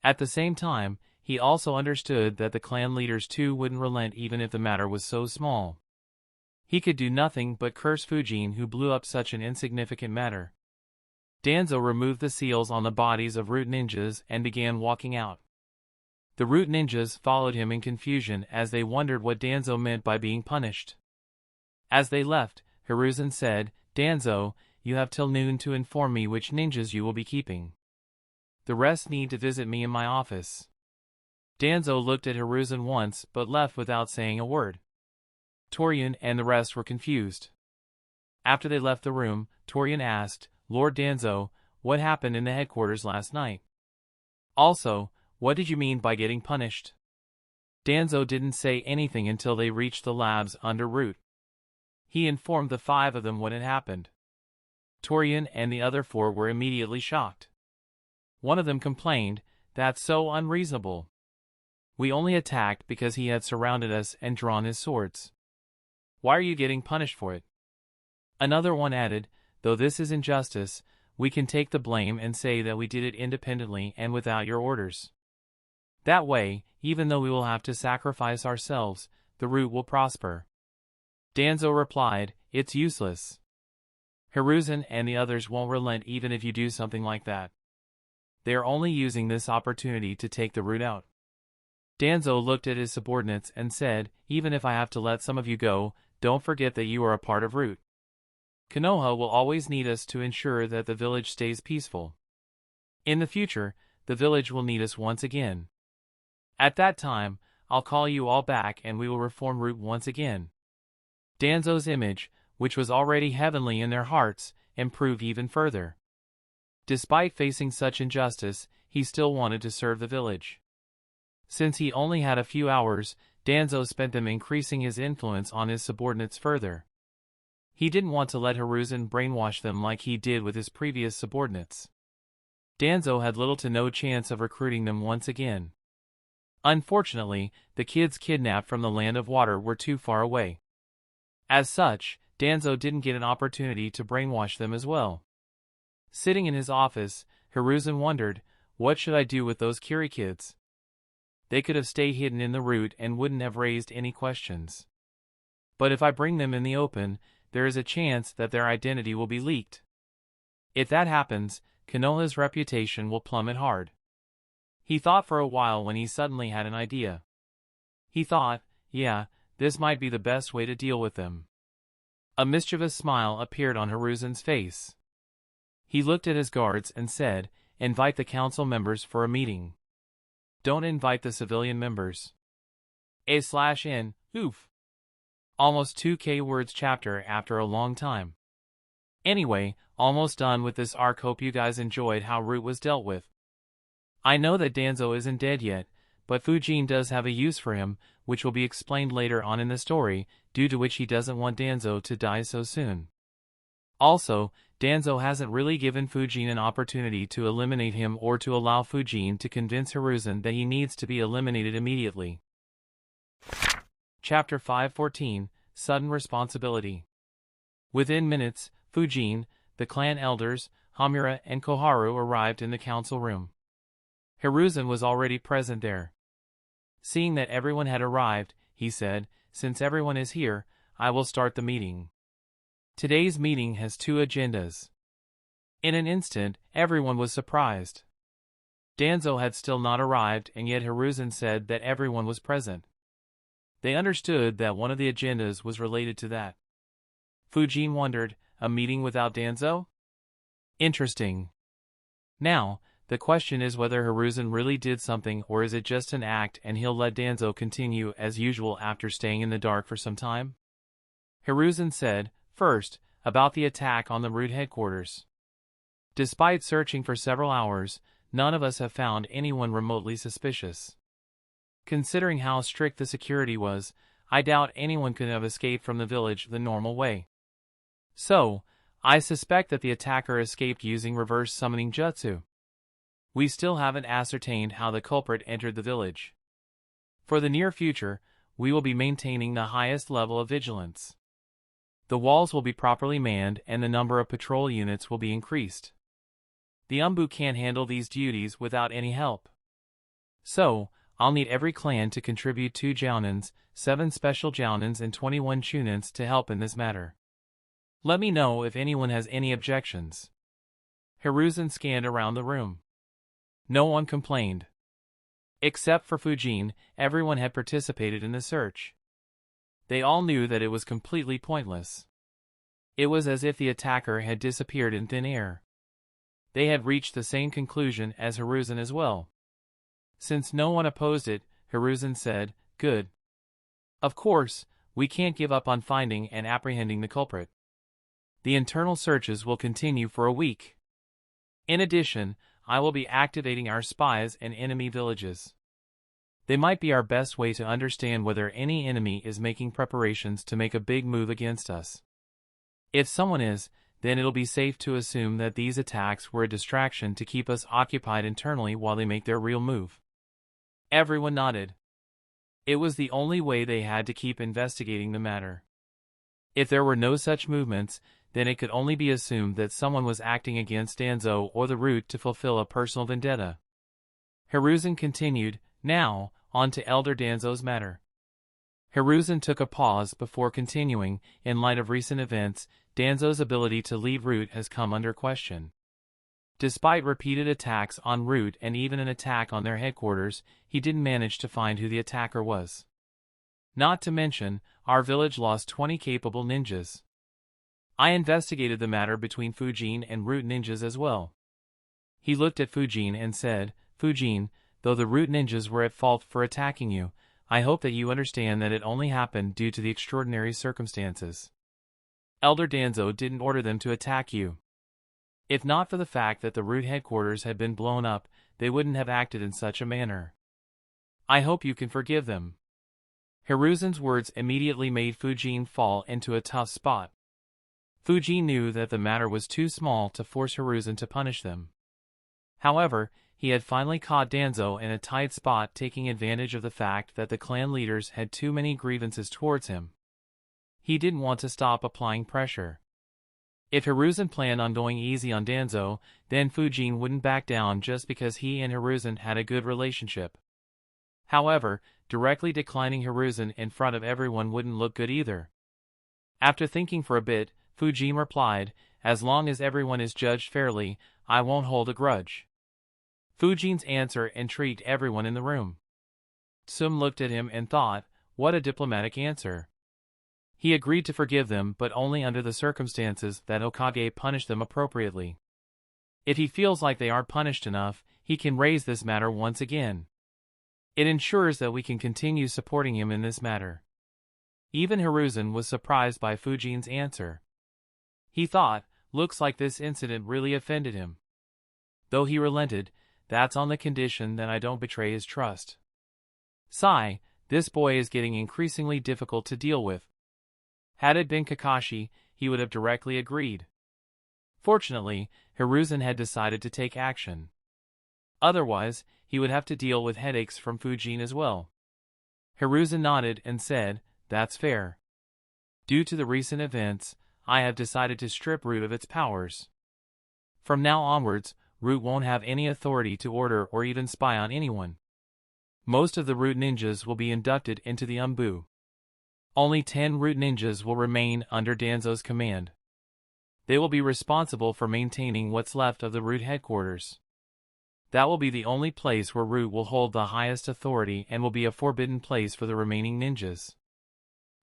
At the same time, he also understood that the clan leaders too wouldn't relent even if the matter was so small. He could do nothing but curse Fujin who blew up such an insignificant matter. Danzo removed the seals on the bodies of root ninjas and began walking out. The root ninjas followed him in confusion as they wondered what Danzo meant by being punished. As they left, Hiruzen said, Danzo, you have till noon to inform me which ninjas you will be keeping. The rest need to visit me in my office. Danzo looked at Hiruzen once but left without saying a word. Torian and the rest were confused. After they left the room, Torian asked, Lord Danzo, what happened in the headquarters last night? Also, what did you mean by getting punished? Danzo didn't say anything until they reached the labs under Root. He informed the 5 of them what had happened. Torian and the other 4 were immediately shocked. One of them complained, that's so unreasonable. We only attacked because he had surrounded us and drawn his swords. Why are you getting punished for it? Another one added, though this is injustice, we can take the blame and say that we did it independently and without your orders. That way, even though we will have to sacrifice ourselves, the root will prosper. Danzo replied, it's useless. Hiruzen and the others won't relent even if you do something like that. They are only using this opportunity to take the root out. Danzo looked at his subordinates and said, even if I have to let some of you go, don't forget that you are a part of Root. Konoha will always need us to ensure that the village stays peaceful. In the future, the village will need us once again. At that time, I'll call you all back and we will reform Root once again. Danzo's image, which was already heavenly in their hearts, improved even further. Despite facing such injustice, he still wanted to serve the village. Since he only had a few hours, Danzo spent them increasing his influence on his subordinates further. He didn't want to let Hiruzen brainwash them like he did with his previous subordinates. Danzo had little to no chance of recruiting them once again. Unfortunately, the kids kidnapped from the Land of Water were too far away. As such, Danzo didn't get an opportunity to brainwash them as well. Sitting in his office, Hiruzen wondered, what should I do with those Kiri kids? They could have stayed hidden in the root and wouldn't have raised any questions. But if I bring them in the open, there is a chance that their identity will be leaked. If that happens, Konoha's reputation will plummet hard. He thought for a while when he suddenly had an idea. He thought, yeah, this might be the best way to deal with them. A mischievous smile appeared on Hiruzen's face. He looked at his guards and said, invite the council members for a meeting. Don't invite the civilian members. A/N, oof. Almost 2K words chapter after a long time. Anyway, almost done with this arc. Hope you guys enjoyed how Root was dealt with. I know that Danzo isn't dead yet, but Fujin does have a use for him, which will be explained later on in the story, due to which he doesn't want Danzo to die so soon. Also, Danzo hasn't really given Fujin an opportunity to eliminate him or to allow Fujin to convince Hiruzen that he needs to be eliminated immediately. Chapter 514, Sudden Responsibility. Within minutes, Fujin, the clan elders, Hamura and Koharu arrived in the council room. Hiruzen was already present there. Seeing that everyone had arrived, he said, since everyone is here, I will start the meeting. Today's meeting has 2 agendas. In an instant, everyone was surprised. Danzo had still not arrived, and yet Hiruzen said that everyone was present. They understood that one of the agendas was related to that. Fujin wondered, a meeting without Danzo? Interesting. Now, the question is whether Hiruzen really did something or is it just an act and he'll let Danzo continue as usual after staying in the dark for some time? Hiruzen said, first, about the attack on the Root headquarters. Despite searching for several hours, none of us have found anyone remotely suspicious. Considering how strict the security was, I doubt anyone could have escaped from the village the normal way. So, I suspect that the attacker escaped using reverse summoning jutsu. We still haven't ascertained how the culprit entered the village. For the near future, we will be maintaining the highest level of vigilance. The walls will be properly manned and the number of patrol units will be increased. The Umbu can't handle these duties without any help. So, I'll need every clan to contribute 2 jounins, 7 special jounins and 21 chunins to help in this matter. Let me know if anyone has any objections. Hiruzen scanned around the room. No one complained. Except for Fujin, everyone had participated in the search. They all knew that it was completely pointless. It was as if the attacker had disappeared in thin air. They had reached the same conclusion as Hiruzen as well. Since no one opposed it, Hiruzen said, good. Of course, we can't give up on finding and apprehending the culprit. The internal searches will continue for a week. In addition, I will be activating our spies in enemy villages. They might be our best way to understand whether any enemy is making preparations to make a big move against us. If someone is, then it'll be safe to assume that these attacks were a distraction to keep us occupied internally while they make their real move. Everyone nodded. It was the only way they had to keep investigating the matter. If there were no such movements, then it could only be assumed that someone was acting against Danzo or the Root to fulfill a personal vendetta. Hiruzen continued, now, on to Elder Danzo's matter. Hiruzen took a pause before continuing, in light of recent events, Danzo's ability to leave Root has come under question. Despite repeated attacks on Root and even an attack on their headquarters, he didn't manage to find who the attacker was. Not to mention, our village lost 20 capable ninjas. I investigated the matter between Fujin and Root ninjas as well. He looked at Fujin and said, Fujin, though the Root ninjas were at fault for attacking you, I hope that you understand that it only happened due to the extraordinary circumstances. Elder Danzo didn't order them to attack you. If not for the fact that the Root headquarters had been blown up, they wouldn't have acted in such a manner. I hope you can forgive them. Hiruzen's words immediately made Fujin fall into a tough spot. Fujin knew that the matter was too small to force Hiruzen to punish them. However, he had finally caught Danzo in a tight spot, taking advantage of the fact that the clan leaders had too many grievances towards him. He didn't want to stop applying pressure. If Hiruzen planned on going easy on Danzo, then Fujin wouldn't back down just because he and Hiruzen had a good relationship. However, directly declining Hiruzen in front of everyone wouldn't look good either. After thinking for a bit, Fujin replied, "As long as everyone is judged fairly, I won't hold a grudge." Fujin's answer intrigued everyone in the room. Sum looked at him and thought, what a diplomatic answer. He agreed to forgive them, but only under the circumstances that Hokage punished them appropriately. If he feels like they aren't punished enough, he can raise this matter once again. It ensures that we can continue supporting him in this matter. Even Hiruzen was surprised by Fujin's answer. He thought, looks like this incident really offended him. Though he relented, that's on the condition that I don't betray his trust. Sigh, this boy is getting increasingly difficult to deal with. Had it been Kakashi, he would have directly agreed. Fortunately, Hiruzen had decided to take action. Otherwise, he would have to deal with headaches from Fujin as well. Hiruzen nodded and said, "That's fair. Due to the recent events, I have decided to strip Root of its powers. From now onwards, Root won't have any authority to order or even spy on anyone. Most of the Root ninjas will be inducted into the Umbu. Only 10 Root ninjas will remain under Danzo's command. They will be responsible for maintaining what's left of the Root headquarters. That will be the only place where Root will hold the highest authority and will be a forbidden place for the remaining ninjas.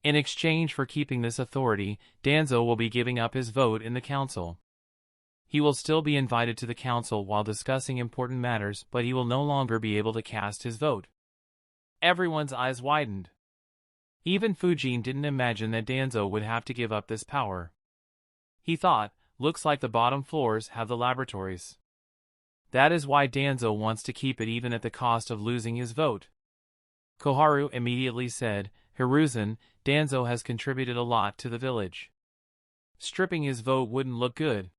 In exchange for keeping this authority, Danzo will be giving up his vote in the council. He will still be invited to the council while discussing important matters, but he will no longer be able to cast his vote." Everyone's eyes widened. Even Fujin didn't imagine that Danzo would have to give up this power. He thought, looks like the bottom floors have the laboratories. That is why Danzo wants to keep it even at the cost of losing his vote. Koharu immediately said, "Hiruzen, Danzo has contributed a lot to the village. Stripping his vote wouldn't look good."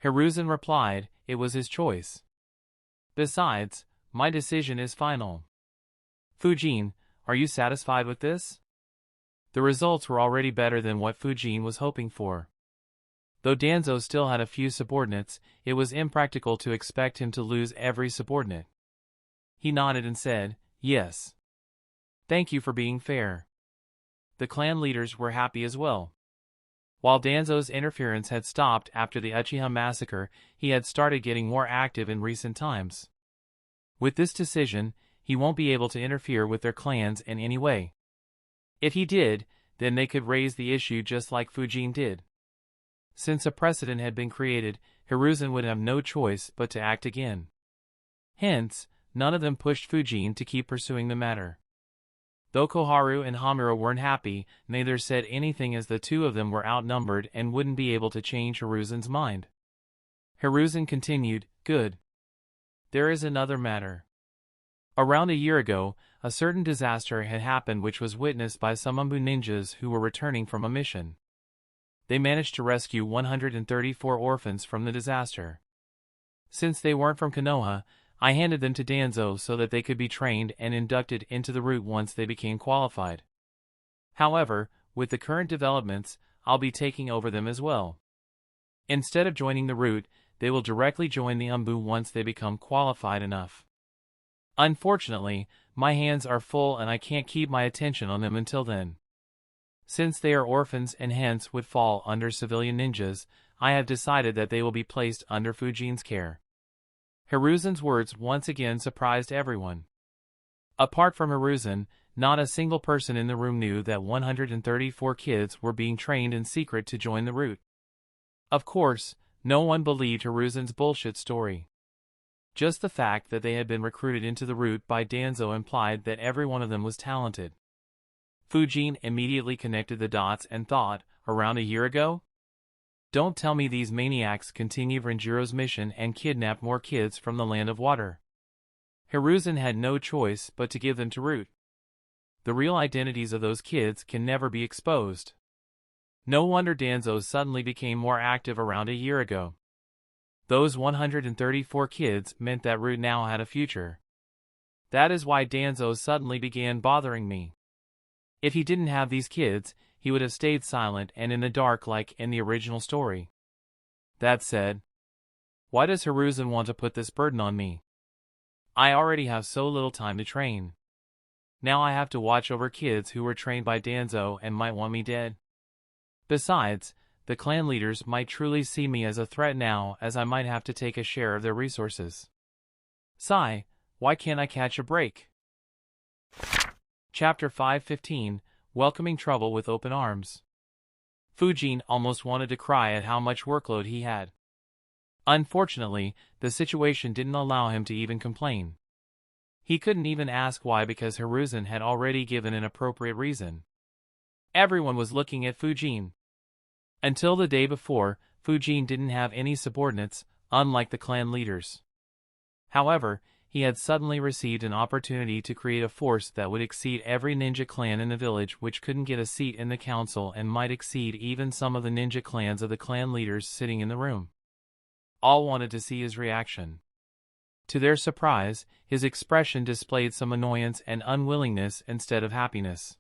Hiruzen replied, "It was his choice. Besides, my decision is final." "Fujin, are you satisfied with this?" The results were already better than what Fujin was hoping for. Though Danzo still had a few subordinates, it was impractical to expect him to lose every subordinate. He nodded and said, "Yes. Thank you for being fair." The clan leaders were happy as well. While Danzo's interference had stopped after the Uchiha massacre, he had started getting more active in recent times. With this decision, he won't be able to interfere with their clans in any way. If he did, then they could raise the issue just like Fujin did. Since a precedent had been created, Hiruzen would have no choice but to act again. Hence, none of them pushed Fujin to keep pursuing the matter. Though Koharu and Hamura weren't happy, neither said anything as the two of them were outnumbered and wouldn't be able to change Hiruzen's mind. Hiruzen continued, "Good. There is another matter. Around a year ago, a certain disaster had happened which was witnessed by some Umbu ninjas who were returning from a mission. They managed to rescue 134 orphans from the disaster. Since they weren't from Konoha, I handed them to Danzo so that they could be trained and inducted into the Root once they became qualified. However, with the current developments, I'll be taking over them as well. Instead of joining the Root, they will directly join the Umbu once they become qualified enough. Unfortunately, my hands are full and I can't keep my attention on them until then. Since they are orphans and hence would fall under civilian ninjas, I have decided that they will be placed under Fujin's care." Hiruzen's words once again surprised everyone. Apart from Hiruzen, not a single person in the room knew that 134 kids were being trained in secret to join the Root. Of course, no one believed Hiruzen's bullshit story. Just the fact that they had been recruited into the Root by Danzo implied that every one of them was talented. Fujin immediately connected the dots and thought, around a year ago? Don't tell me these maniacs continued Renjiro's mission and kidnapped more kids from the Land of Water. Hiruzen had no choice but to give them to Root. The real identities of those kids can never be exposed. No wonder Danzo suddenly became more active around a year ago. Those 134 kids meant that Root now had a future. That is why Danzo suddenly began bothering me. If he didn't have these kids, he would have stayed silent and in the dark like in the original story. That said, why does Hiruzen want to put this burden on me? I already have so little time to train. Now I have to watch over kids who were trained by Danzo and might want me dead. Besides, the clan leaders might truly see me as a threat now, as I might have to take a share of their resources. Sigh, why can't I catch a break? Chapter 515, Welcoming Trouble with Open Arms. Fujin almost wanted to cry at how much workload he had. Unfortunately, the situation didn't allow him to even complain. He couldn't even ask why because Hiruzen had already given an appropriate reason. Everyone was looking at Fujin. Until the day before, Fujin didn't have any subordinates, unlike the clan leaders. However, he had suddenly received an opportunity to create a force that would exceed every ninja clan in the village, which couldn't get a seat in the council and might exceed even some of the ninja clans of the clan leaders sitting in the room. All wanted to see his reaction. To their surprise, his expression displayed some annoyance and unwillingness instead of happiness.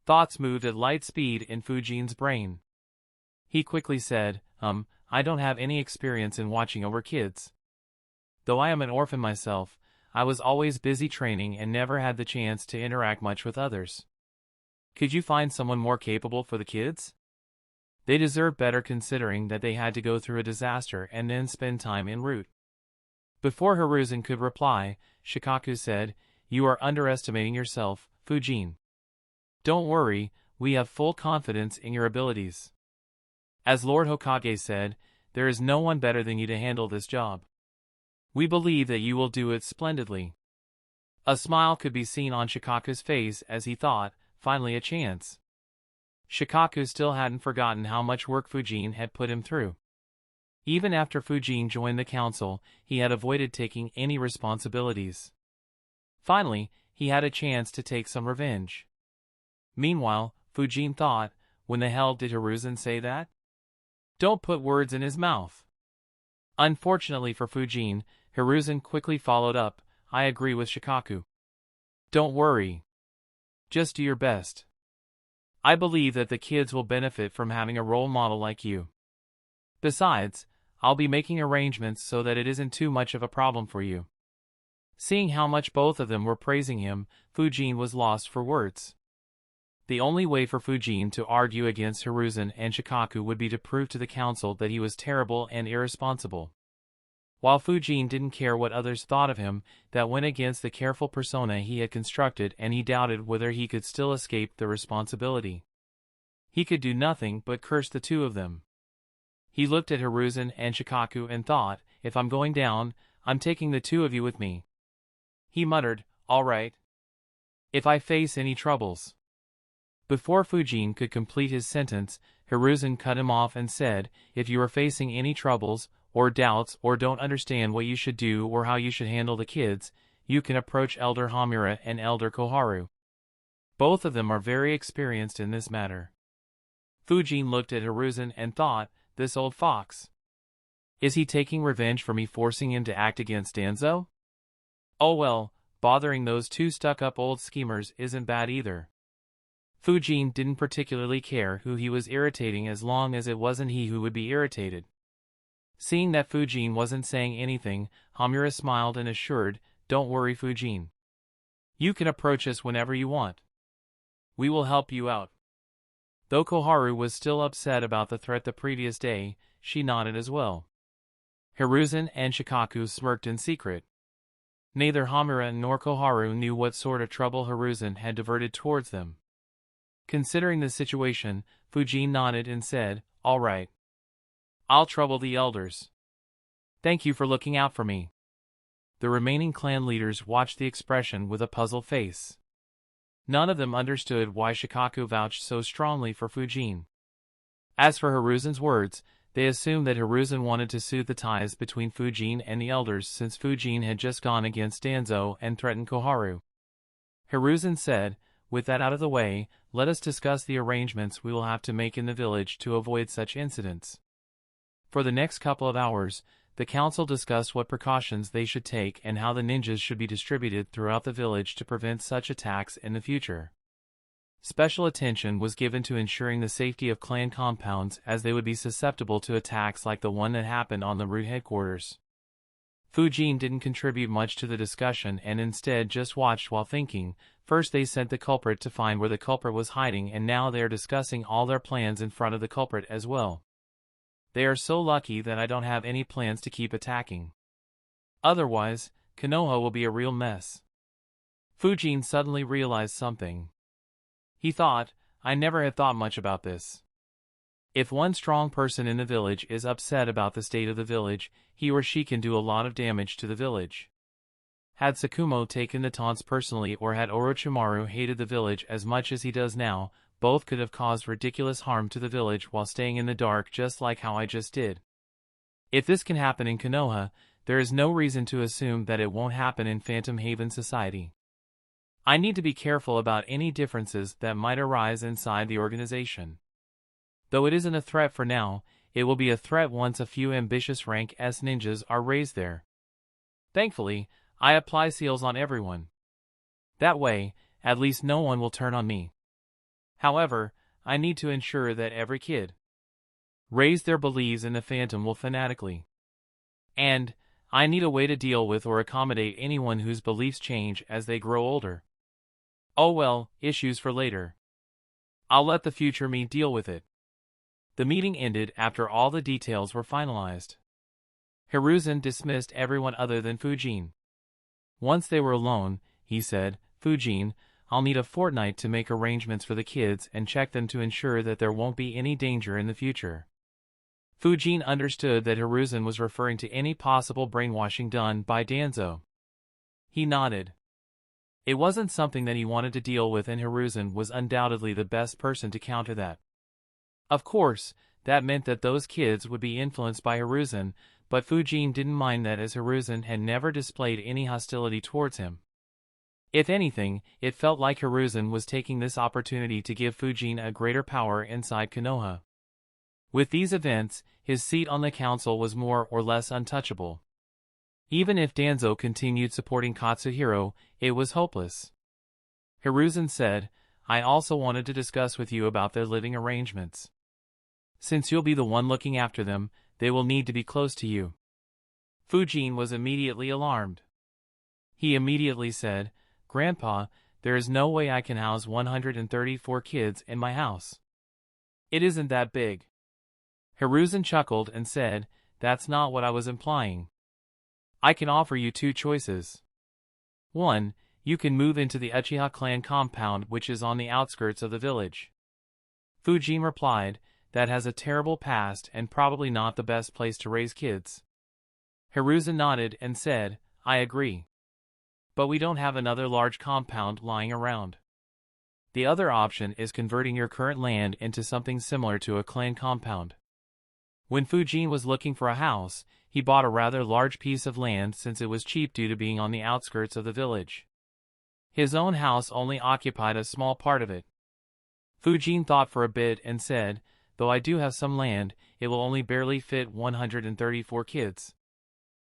Thoughts moved at light speed in Fujin's brain. He quickly said, I don't have any experience in watching over kids. Though I am an orphan myself, I was always busy training and never had the chance to interact much with others. Could you find someone more capable for the kids? They deserve better considering that they had to go through a disaster and then spend time en route. Before Hiruzen could reply, Shikaku said, You are underestimating yourself, Fujin. Don't worry, we have full confidence in your abilities. As Lord Hokage said, there is no one better than you to handle this job. We believe that you will do it splendidly. A smile could be seen on Shikaku's face as he thought, finally a chance. Shikaku still hadn't forgotten how much work Fujin had put him through. Even after Fujin joined the council, he had avoided taking any responsibilities. Finally, he had a chance to take some revenge. Meanwhile, Fujin thought, when the hell did Hiruzen say that? Don't put words in his mouth. Unfortunately for Fujin, Hiruzen quickly followed up, I agree with Shikaku. Don't worry. Just do your best. I believe that the kids will benefit from having a role model like you. Besides, I'll be making arrangements so that it isn't too much of a problem for you. Seeing how much both of them were praising him, Fujin was lost for words. The only way for Fujin to argue against Hiruzen and Shikaku would be to prove to the council that he was terrible and irresponsible. While Fujin didn't care what others thought of him, that went against the careful persona he had constructed, and he doubted whether he could still escape the responsibility. He could do nothing but curse the two of them. He looked at Hiruzen and Shikaku and thought, if I'm going down, I'm taking the two of you with me. He muttered, all right. If I face any troubles. Before Fujin could complete his sentence, Hiruzen cut him off and said, if you are facing any troubles, or doubts, or don't understand what you should do or how you should handle the kids, you can approach Elder Hamura and Elder Koharu. Both of them are very experienced in this matter. Fujin looked at Hiruzen and thought, this old fox. Is he taking revenge for me forcing him to act against Danzo? Oh well, bothering those two stuck-up old schemers isn't bad either. Fujin didn't particularly care who he was irritating as long as it wasn't he who would be irritated. Seeing that Fujin wasn't saying anything, Hamura smiled and assured, don't worry Fujin. You can approach us whenever you want. We will help you out. Though Koharu was still upset about the threat the previous day, she nodded as well. Hiruzen and Shikaku smirked in secret. Neither Hamura nor Koharu knew what sort of trouble Hiruzen had diverted towards them. Considering the situation, Fujin nodded and said, all right. I'll trouble the elders. Thank you for looking out for me. The remaining clan leaders watched the expression with a puzzled face. None of them understood why Shikaku vouched so strongly for Fujin. As for Hiruzen's words, They assumed that Hiruzen wanted to soothe the ties between Fujin and the elders since Fujin had just gone against Danzo and threatened Koharu. Hiruzen said, "With that out of the way, let us discuss the arrangements we will have to make in the village to avoid such incidents." For the next couple of hours, the council discussed what precautions they should take and how the ninjas should be distributed throughout the village to prevent such attacks in the future. Special attention was given to ensuring the safety of clan compounds as they would be susceptible to attacks like the one that happened on the root headquarters. Fujin didn't contribute much to the discussion and instead just watched while thinking. First they sent the culprit to find where the culprit was hiding, and now they are discussing all their plans in front of the culprit as well. They are so lucky that I don't have any plans to keep attacking. Otherwise, Konoha will be a real mess. Fujin suddenly realized something. He thought, I never had thought much about this. If one strong person in the village is upset about the state of the village, he or she can do a lot of damage to the village. Had Tsukumo taken the taunts personally, or had Orochimaru hated the village as much as he does now, both could have caused ridiculous harm to the village while staying in the dark, just like how I just did. If this can happen in Konoha, there is no reason to assume that it won't happen in Phantom Haven society. I need to be careful about any differences that might arise inside the organization. Though it isn't a threat for now, it will be a threat once a few ambitious rank S ninjas are raised there. Thankfully, I apply seals on everyone. That way, at least no one will turn on me. However, I need to ensure that every kid raised there believes in the Phantom will fanatically. And, I need a way to deal with or accommodate anyone whose beliefs change as they grow older. Oh well, issues for later. I'll let the future me deal with it. The meeting ended after all the details were finalized. Hiruzen dismissed everyone other than Fujin. Once they were alone, he said, "Fujin, I'll need a fortnight to make arrangements for the kids and check them to ensure that there won't be any danger in the future." Fujin understood that Hiruzen was referring to any possible brainwashing done by Danzo. He nodded. It wasn't something that he wanted to deal with, and Hiruzen was undoubtedly the best person to counter that. Of course, that meant that those kids would be influenced by Hiruzen, but Fujin didn't mind that, as Hiruzen had never displayed any hostility towards him. If anything, it felt like Hiruzen was taking this opportunity to give Fujin a greater power inside Konoha. With these events, his seat on the council was more or less untouchable. Even if Danzo continued supporting Katsuhiro, it was hopeless. Hiruzen said, "I also wanted to discuss with you about their living arrangements. Since you'll be the one looking after them, they will need to be close to you." Fujin was immediately alarmed. He immediately said, "Grandpa, there is no way I can house 134 kids in my house. It isn't that big." Hiruzen chuckled and said, "That's not what I was implying. I can offer you two choices. One, you can move into the Uchiha clan compound, which is on the outskirts of the village." Fujin replied, "That has a terrible past and probably not the best place to raise kids." Hiruzen nodded and said, "I agree. But we don't have another large compound lying around. The other option is converting your current land into something similar to a clan compound." When Fujin was looking for a house, he bought a rather large piece of land since it was cheap due to being on the outskirts of the village. His own house only occupied a small part of it. Fujin thought for a bit and said, "Though I do have some land, it will only barely fit 134 kids.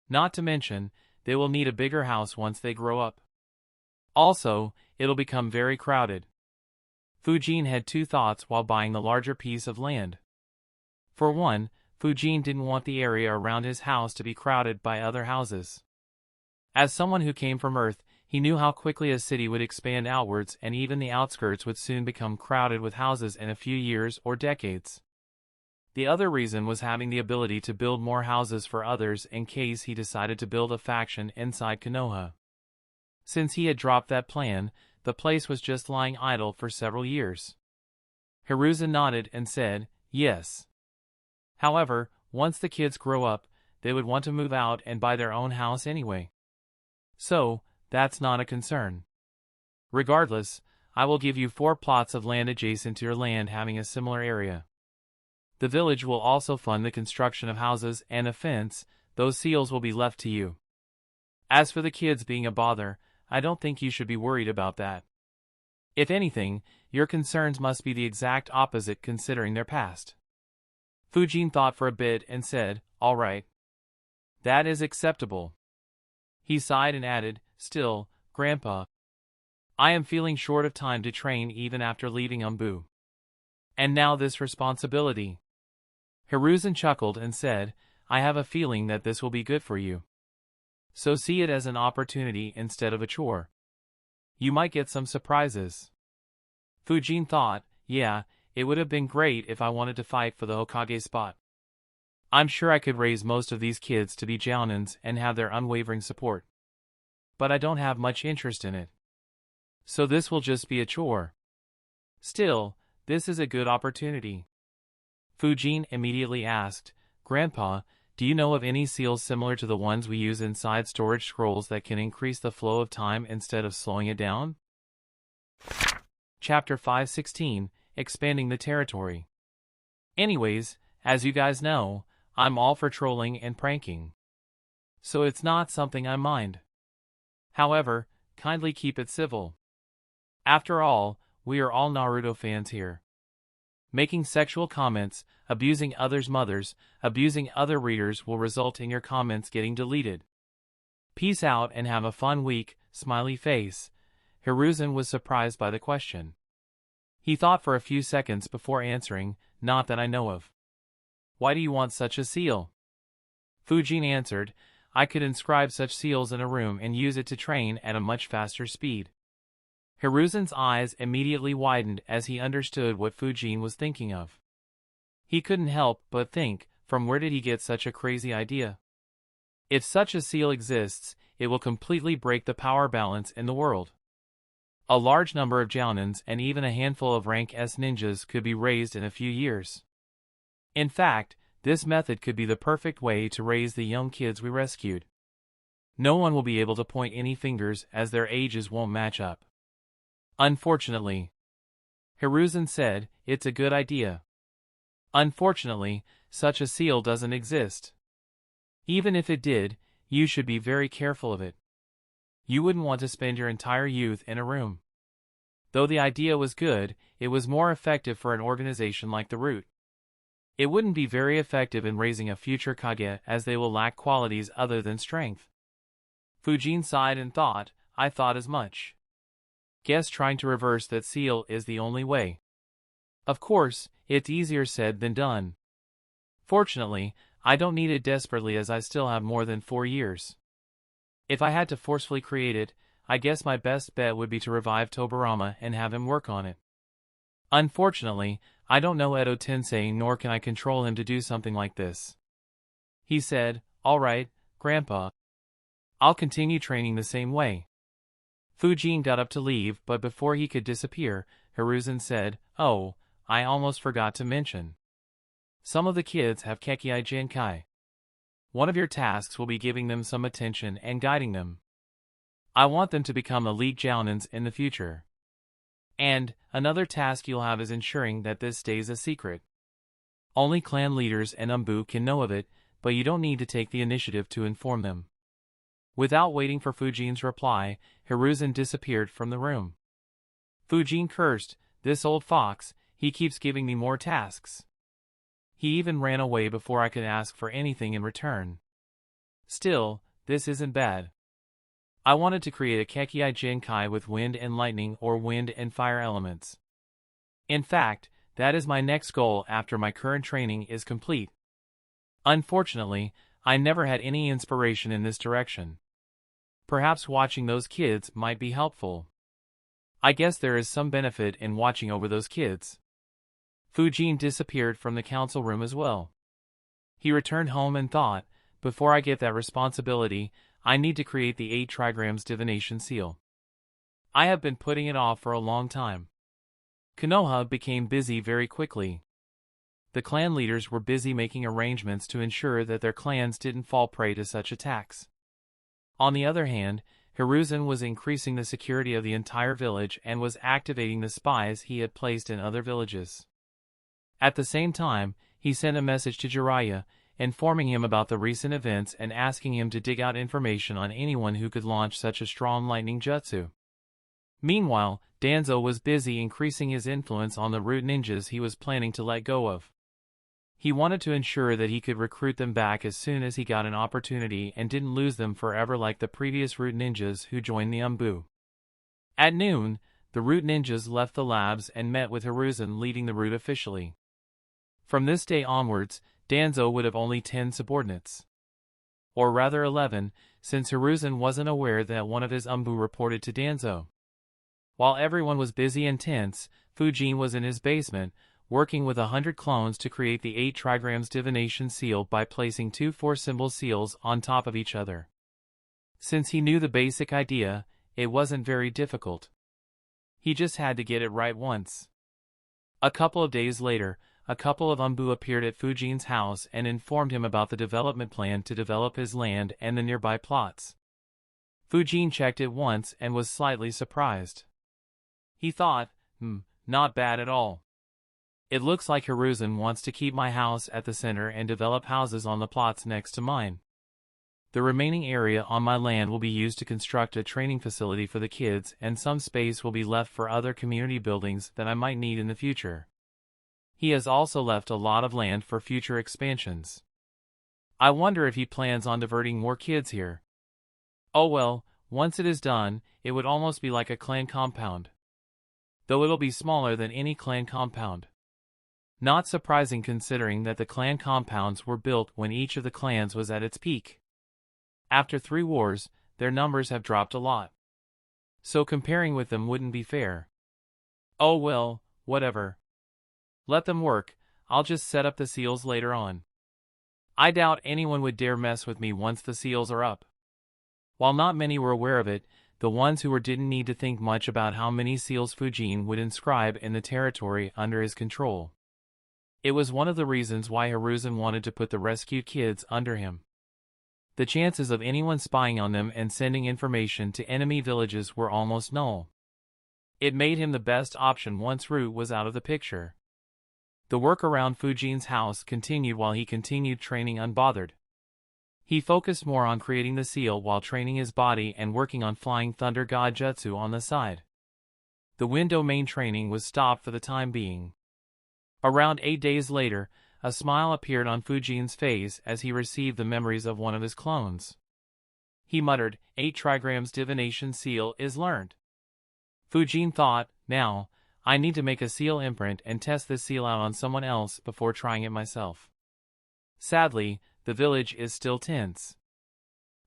Not to mention, they will need a bigger house once they grow up. Also, it'll become very crowded." Fujin had two thoughts while buying the larger piece of land. For one, Fujin didn't want the area around his house to be crowded by other houses. As someone who came from Earth, he knew how quickly a city would expand outwards, and even the outskirts would soon become crowded with houses in a few years or decades. The other reason was having the ability to build more houses for others in case he decided to build a faction inside Konoha. Since he had dropped that plan, the place was just lying idle for several years. Hiruzen nodded and said, "Yes. However, once the kids grow up, they would want to move out and buy their own house anyway. So, that's not a concern. Regardless, I will give you 4 plots of land adjacent to your land having a similar area. The village will also fund the construction of houses and a fence. Those seals will be left to you. As for the kids being a bother, I don't think you should be worried about that. If anything, your concerns must be the exact opposite considering their past. Fujin thought for a bit and said, all right. That is acceptable. He sighed and added, still, Grandpa, I am feeling short of time to train even after leaving Umbu. And now this responsibility. Hiruzen chuckled and said, I have a feeling that this will be good for you. So see it as an opportunity instead of a chore. You might get some surprises. Fujin thought, yeah, it would have been great if I wanted to fight for the Hokage spot. I'm sure I could raise most of these kids to be jounins and have their unwavering support. But I don't have much interest in it. So this will just be a chore. Still, this is a good opportunity. Fujin immediately asked, Grandpa, do you know of any seals similar to the ones we use inside storage scrolls that can increase the flow of time instead of slowing it down? Chapter 516, Expanding the Territory. Anyways, as you guys know, I'm all for trolling and pranking. So it's not something I mind. However, kindly keep it civil. After all, we are all Naruto fans here. Making sexual comments, abusing others' mothers, abusing other readers will result in your comments getting deleted. Peace out and have a fun week, smiley face. Hiruzen was surprised by the question. He thought for a few seconds before answering, not that I know of. Why do you want such a seal? Fujin answered, I could inscribe such seals in a room and use it to train at a much faster speed. Hiruzen's eyes immediately widened as he understood what Fujin was thinking of. He couldn't help but think, from where did he get such a crazy idea? If such a seal exists, it will completely break the power balance in the world. A large number of jounins and even a handful of rank S ninjas could be raised in a few years. In fact, this method could be the perfect way to raise the young kids we rescued. No one will be able to point any fingers as their ages won't match up. Unfortunately, Hiruzen said, it's a good idea. Unfortunately, such a seal doesn't exist. Even if it did, you should be very careful of it. You wouldn't want to spend your entire youth in a room. Though the idea was good, it was more effective for an organization like the Root. It wouldn't be very effective in raising a future Kage as they will lack qualities other than strength. Fujin sighed and thought, I thought as much. Guess trying to reverse that seal is the only way. Of course, it's easier said than done. Fortunately, I don't need it desperately as I still have more than 4 years. If I had to forcefully create it, I guess my best bet would be to revive Tobirama and have him work on it. Unfortunately, I don't know Edo Tensei nor can I control him to do something like this. He said, all right, Grandpa. I'll continue training the same way. Fujin got up to leave, but before he could disappear, Hiruzen said, oh, I almost forgot to mention. Some of the kids have Kekei Genkai. One of your tasks will be giving them some attention and guiding them. I want them to become elite jounins in the future. And, another task you'll have is ensuring that this stays a secret. Only clan leaders and Umbu can know of it, but you don't need to take the initiative to inform them. Without waiting for Fujin's reply, Hiruzen disappeared from the room. Fujin cursed, this old fox, he keeps giving me more tasks. He even ran away before I could ask for anything in return. Still, this isn't bad. I wanted to create a Kekei Genkai with wind and lightning or wind and fire elements. In fact, that is my next goal after my current training is complete. Unfortunately, I never had any inspiration in this direction. Perhaps watching those kids might be helpful. I guess there is some benefit in watching over those kids. Fujin disappeared from the council room as well. He returned home and thought, before I get that responsibility, I need to create the 8 trigrams divination seal. I have been putting it off for a long time. Konoha became busy very quickly. The clan leaders were busy making arrangements to ensure that their clans didn't fall prey to such attacks. On the other hand, Hiruzen was increasing the security of the entire village and was activating the spies he had placed in other villages. At the same time, he sent a message to Jiraiya, informing him about the recent events and asking him to dig out information on anyone who could launch such a strong lightning jutsu. Meanwhile, Danzo was busy increasing his influence on the root ninjas he was planning to let go of. He wanted to ensure that he could recruit them back as soon as he got an opportunity and didn't lose them forever like the previous root ninjas who joined the Umbu. At noon, the root ninjas left the labs and met with Hiruzen leading the root officially. From this day onwards, Danzo would have only 10 subordinates. Or rather 11, since Hiruzen wasn't aware that one of his Umbu reported to Danzo. While everyone was busy and tense, Fujin was in his basement, working with 100 clones to create the 8 trigrams divination seal by placing 2 4-symbol seals on top of each other. Since he knew the basic idea, it wasn't very difficult. He just had to get it right once. A couple of days later, a couple of Umbu appeared at Fujin's house and informed him about the development plan to develop his land and the nearby plots. Fujin checked it once and was slightly surprised. He thought, not bad at all. It looks like Hiruzen wants to keep my house at the center and develop houses on the plots next to mine. The remaining area on my land will be used to construct a training facility for the kids, and some space will be left for other community buildings that I might need in the future. He has also left a lot of land for future expansions. I wonder if he plans on diverting more kids here. Oh well, once it is done, it would almost be like a clan compound. Though it'll be smaller than any clan compound. Not surprising considering that the clan compounds were built when each of the clans was at its peak. After 3 wars, their numbers have dropped a lot. So comparing with them wouldn't be fair. Oh well, whatever. Let them work, I'll just set up the seals later on. I doubt anyone would dare mess with me once the seals are up. While not many were aware of it, the ones who were didn't need to think much about how many seals Fujin would inscribe in the territory under his control. It was one of the reasons why Hiruzen wanted to put the rescued kids under him. The chances of anyone spying on them and sending information to enemy villages were almost null. It made him the best option once Root was out of the picture. The work around Fujin's house continued while he continued training unbothered. He focused more on creating the seal while training his body and working on Flying Thunder God Jutsu on the side. The wind domain training was stopped for the time being. Around 8 days later, a smile appeared on Fujin's face as he received the memories of one of his clones. He muttered, 8 trigrams divination seal is learned. Fujin thought, now, I need to make a seal imprint and test this seal out on someone else before trying it myself. Sadly, the village is still tense.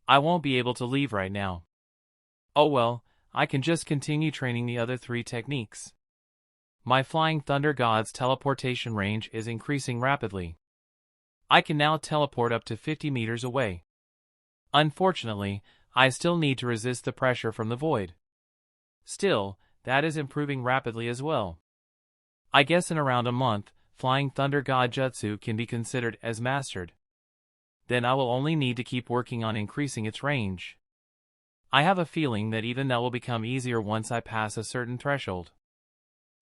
I won't be able to leave right now. Oh well, I can just continue training the other 3 techniques. My Flying Thunder God's teleportation range is increasing rapidly. I can now teleport up to 50 meters away. Unfortunately, I still need to resist the pressure from the void. Still, that is improving rapidly as well. I guess in around a month, Flying Thunder God Jutsu can be considered as mastered. Then I will only need to keep working on increasing its range. I have a feeling that even that will become easier once I pass a certain threshold.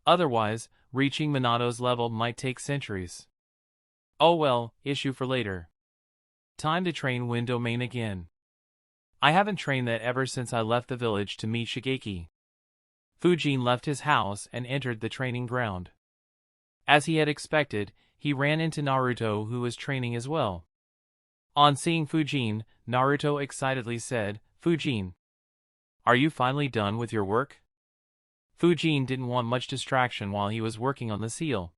Otherwise, reaching Minato's level might take centuries. Oh well, issue for later. Time to train Wind Domain again. I haven't trained that ever since I left the village to meet Shigeki. Fujin left his house and entered the training ground. As he had expected, he ran into Naruto, who was training as well. On seeing Fujin, Naruto excitedly said, Fujin, are you finally done with your work? Fujin didn't want much distraction while he was working on the seal.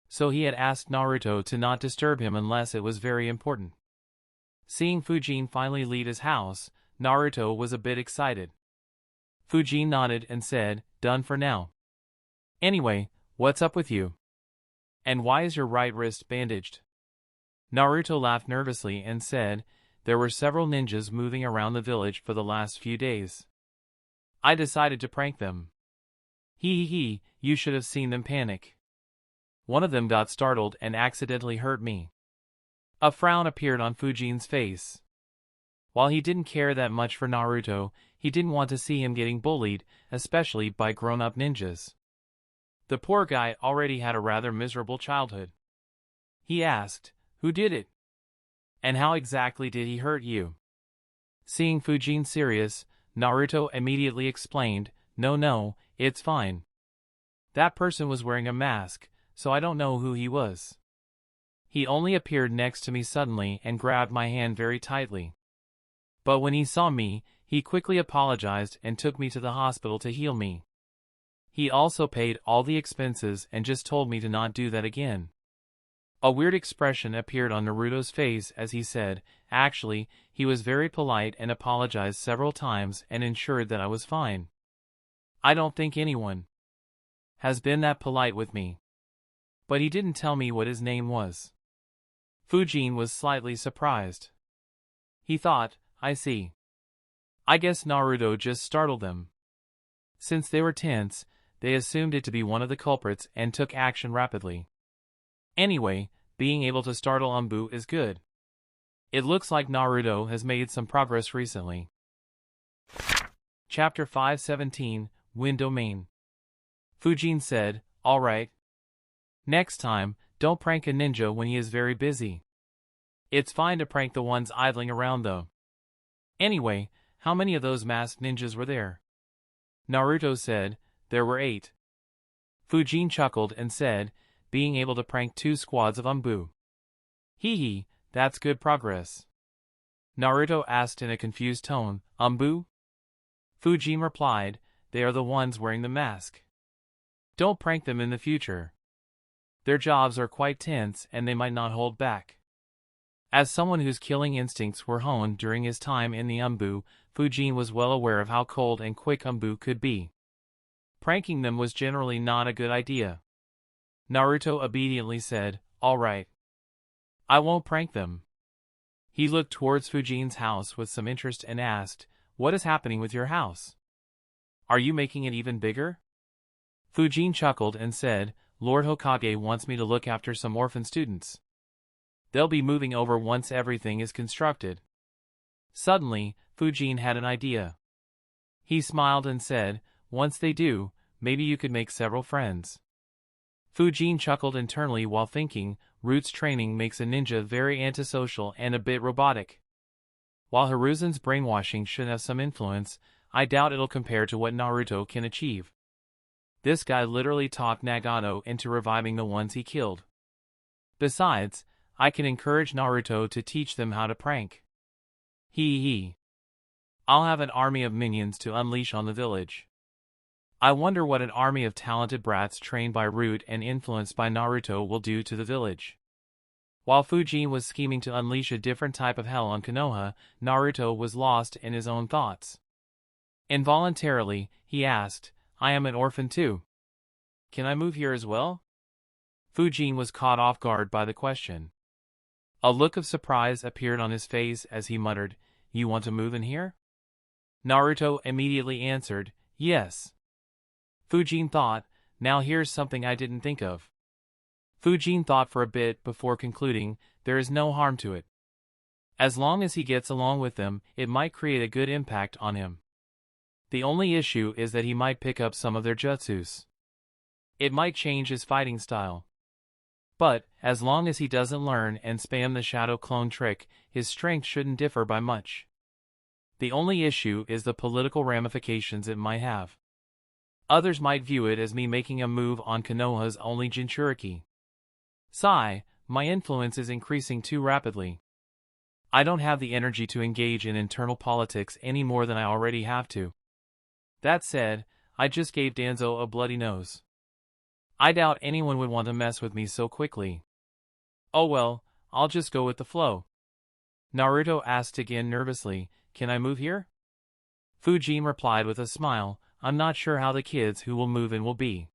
So he had asked Naruto to not disturb him unless it was very important. Seeing Fujin finally leave his house, Naruto was a bit excited. Fujin nodded and said, done for now. Anyway, what's up with you? And why is your right wrist bandaged? Naruto laughed nervously and said, there were several ninjas moving around the village for the last few days. I decided to prank them. You should have seen them panic. One of them got startled and accidentally hurt me. A frown appeared on Fujin's face. While he didn't care that much for Naruto, he didn't want to see him getting bullied, especially by grown-up ninjas. The poor guy already had a rather miserable childhood. He asked, "Who did it? And how exactly did he hurt you?" Seeing Fujin serious, Naruto immediately explained, No, it's fine. That person was wearing a mask, so I don't know who he was. He only appeared next to me suddenly and grabbed my hand very tightly. But when he saw me, he quickly apologized and took me to the hospital to heal me. He also paid all the expenses and just told me to not do that again. A weird expression appeared on Naruto's face as he said, actually, he was very polite and apologized several times and ensured that I was fine. I don't think anyone has been that polite with me. But he didn't tell me what his name was. Fujin was slightly surprised. He thought, I see. I guess Naruto just startled them. Since they were tense, they assumed it to be one of the culprits and took action rapidly. Anyway, being able to startle Anbu is good. It looks like Naruto has made some progress recently. Chapter 517, Wind Domain. Fujin said, Alright. Next time, don't prank a ninja when he is very busy. It's fine to prank the ones idling around though. Anyway, how many of those masked ninjas were there? Naruto said, there were 8. Fujin chuckled and said, being able to prank 2 squads of Anbu. Hee, that's good progress. Naruto asked in a confused tone, Anbu? Fujin replied, they are the ones wearing the mask. Don't prank them in the future. Their jobs are quite tense and they might not hold back. As someone whose killing instincts were honed during his time in the Anbu, Fujin was well aware of how cold and quick Anbu could be. Pranking them was generally not a good idea. Naruto obediently said, Alright. I won't prank them. He looked towards Fujin's house with some interest and asked, What is happening with your house? Are you making it even bigger? Fujin chuckled and said, Lord Hokage wants me to look after some orphan students. They'll be moving over once everything is constructed. Suddenly, Fujin had an idea. He smiled and said, Once they do, maybe you could make several friends. Fujin chuckled internally while thinking, Roots training makes a ninja very antisocial and a bit robotic. While Hiruzen's brainwashing should have some influence, I doubt it'll compare to what Naruto can achieve. This guy literally talked Nagato into reviving the ones he killed. Besides, I can encourage Naruto to teach them how to prank. I'll have an army of minions to unleash on the village. I wonder what an army of talented brats trained by Root and influenced by Naruto will do to the village. While Fujin was scheming to unleash a different type of hell on Konoha, Naruto was lost in his own thoughts. Involuntarily, he asked, I am an orphan too. Can I move here as well? Fujin was caught off guard by the question. A look of surprise appeared on his face as he muttered, You want to move in here? Naruto immediately answered, Yes. Fujin thought, Now here's something I didn't think of. Fujin thought for a bit before concluding, there is no harm to it. As long as he gets along with them, it might create a good impact on him. The only issue is that he might pick up some of their jutsus. It might change his fighting style. But, as long as he doesn't learn and spam the shadow clone trick, his strength shouldn't differ by much. The only issue is the political ramifications it might have. Others might view it as me making a move on Konoha's only Jinchuriki. Sigh, my influence is increasing too rapidly. I don't have the energy to engage in internal politics any more than I already have to. That said, I just gave Danzo a bloody nose. I doubt anyone would want to mess with me so quickly. Oh well, I'll just go with the flow. Naruto asked again nervously, Can I move here? Fujin replied with a smile, I'm not sure how the kids who will move in will be.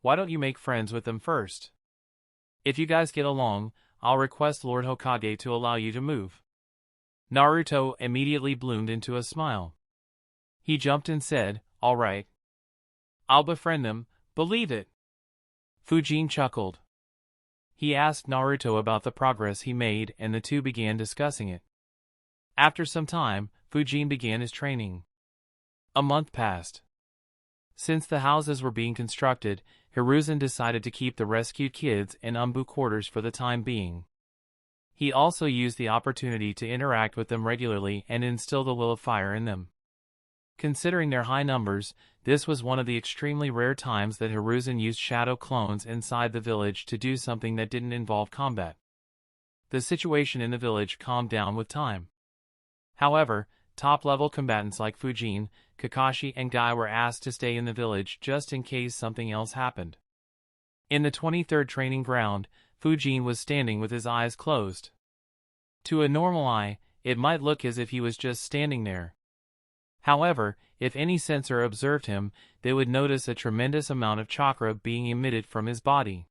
Why don't you make friends with them first? If you guys get along, I'll request Lord Hokage to allow you to move. Naruto immediately bloomed into a smile. He jumped and said, Alright. I'll befriend them, believe it. Fujin chuckled. He asked Naruto about the progress he made and the two began discussing it. After some time, Fujin began his training. A month passed. Since the houses were being constructed, Hiruzen decided to keep the rescued kids in Umbu quarters for the time being. He also used the opportunity to interact with them regularly and instill the will of fire in them. Considering their high numbers, this was one of the extremely rare times that Hiruzen used shadow clones inside the village to do something that didn't involve combat. The situation in the village calmed down with time. However, top-level combatants like Fujin, Kakashi, and Guy were asked to stay in the village just in case something else happened. In the 23rd training ground, Fujin was standing with his eyes closed. To a normal eye, it might look as if he was just standing there. However, if any sensor observed him, they would notice a tremendous amount of chakra being emitted from his body.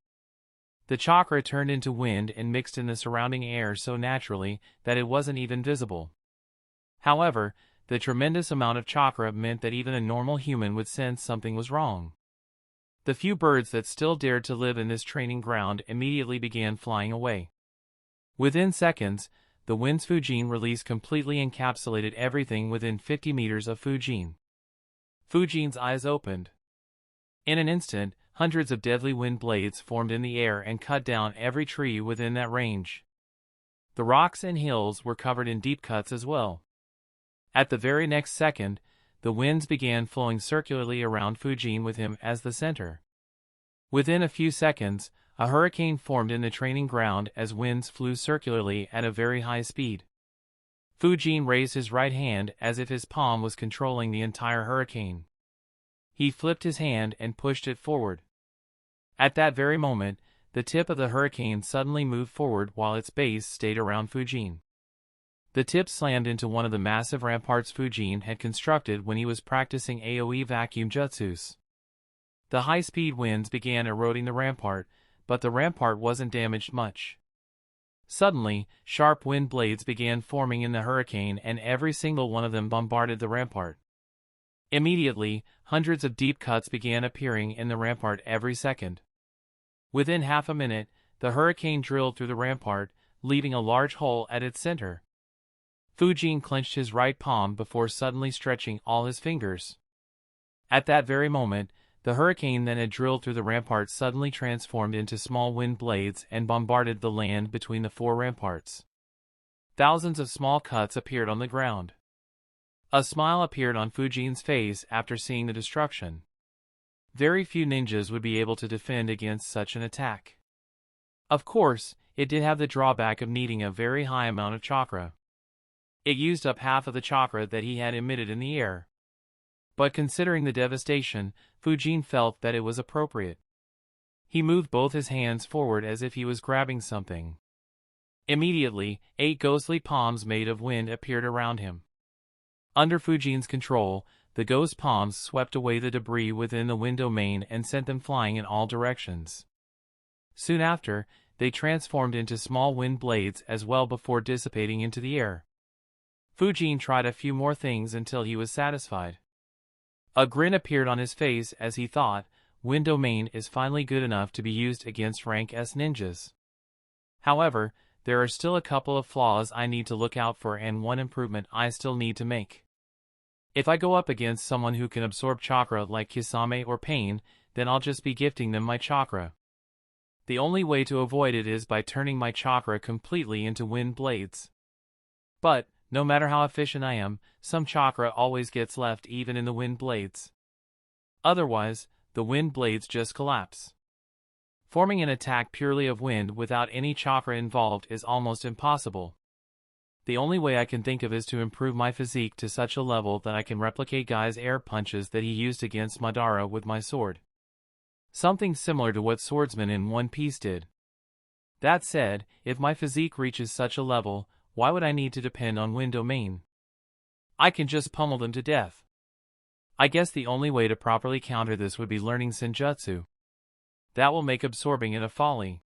The chakra turned into wind and mixed in the surrounding air so naturally that it wasn't even visible. However, the tremendous amount of chakra meant that even a normal human would sense something was wrong. The few birds that still dared to live in this training ground immediately began flying away. Within seconds, the wind's Fujin release completely encapsulated everything within 50 meters of Fujin. Fujin's eyes opened. In an instant, hundreds of deadly wind blades formed in the air and cut down every tree within that range. The rocks and hills were covered in deep cuts as well. At the very next second, the winds began flowing circularly around Fujin with him as the center. Within a few seconds, a hurricane formed in the training ground as winds flew circularly at a very high speed. Fujin raised his right hand as if his palm was controlling the entire hurricane. He flipped his hand and pushed it forward. At that very moment, the tip of the hurricane suddenly moved forward while its base stayed around Fujin. The tip slammed into one of the massive ramparts Fujin had constructed when he was practicing AoE vacuum jutsus. The high-speed winds began eroding the rampart, but the rampart wasn't damaged much. Suddenly, sharp wind blades began forming in the hurricane and every single one of them bombarded the rampart. Immediately, hundreds of deep cuts began appearing in the rampart every second. Within half a minute, the hurricane drilled through the rampart, leaving a large hole at its center. Fujin clenched his right palm before suddenly stretching all his fingers. At that very moment, the hurricane that had drilled through the rampart suddenly transformed into small wind blades and bombarded the land between the four ramparts. Thousands of small cuts appeared on the ground. A smile appeared on Fujin's face after seeing the destruction. Very few ninjas would be able to defend against such an attack. Of course, it did have the drawback of needing a very high amount of chakra. It used up half of the chakra that he had emitted in the air. But considering the devastation, Fujin felt that it was appropriate. He moved both his hands forward as if he was grabbing something. Immediately, 8 ghostly palms made of wind appeared around him. Under Fujin's control, the ghost palms swept away the debris within the wind domain and sent them flying in all directions. Soon after, they transformed into small wind blades as well before dissipating into the air. Fujin tried a few more things until he was satisfied. A grin appeared on his face as he thought, wind domain is finally good enough to be used against rank S ninjas. However, there are still a couple of flaws I need to look out for and one improvement I still need to make. If I go up against someone who can absorb chakra like Kisame or Pain, then I'll just be gifting them my chakra. The only way to avoid it is by turning my chakra completely into wind blades. But, no matter how efficient I am, some chakra always gets left even in the wind blades. Otherwise, the wind blades just collapse. Forming an attack purely of wind without any chakra involved is almost impossible. The only way I can think of is to improve my physique to such a level that I can replicate Guy's air punches that he used against Madara with my sword. Something similar to what swordsmen in One Piece did. That said, if my physique reaches such a level, why would I need to depend on wind domain? I can just pummel them to death. I guess the only way to properly counter this would be learning Senjutsu. That will make absorbing it a folly.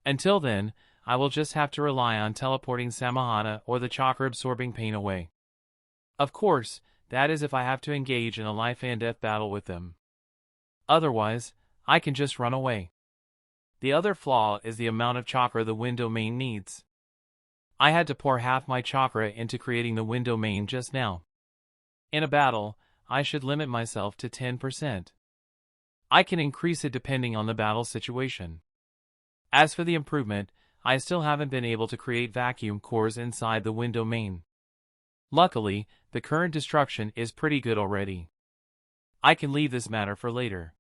Until then, I will just have to rely on teleporting Samahata or the chakra-absorbing Pain away. Of course, that is if I have to engage in a life-and-death battle with them. Otherwise, I can just run away. The other flaw is the amount of chakra the wind domain needs. I had to pour half my chakra into creating the wind domain just now. In a battle, I should limit myself to 10%. I can increase it depending on the battle situation. As for the improvement, I still haven't been able to create vacuum cores inside the Wind domain. Luckily, the current destruction is pretty good already. I can leave this matter for later.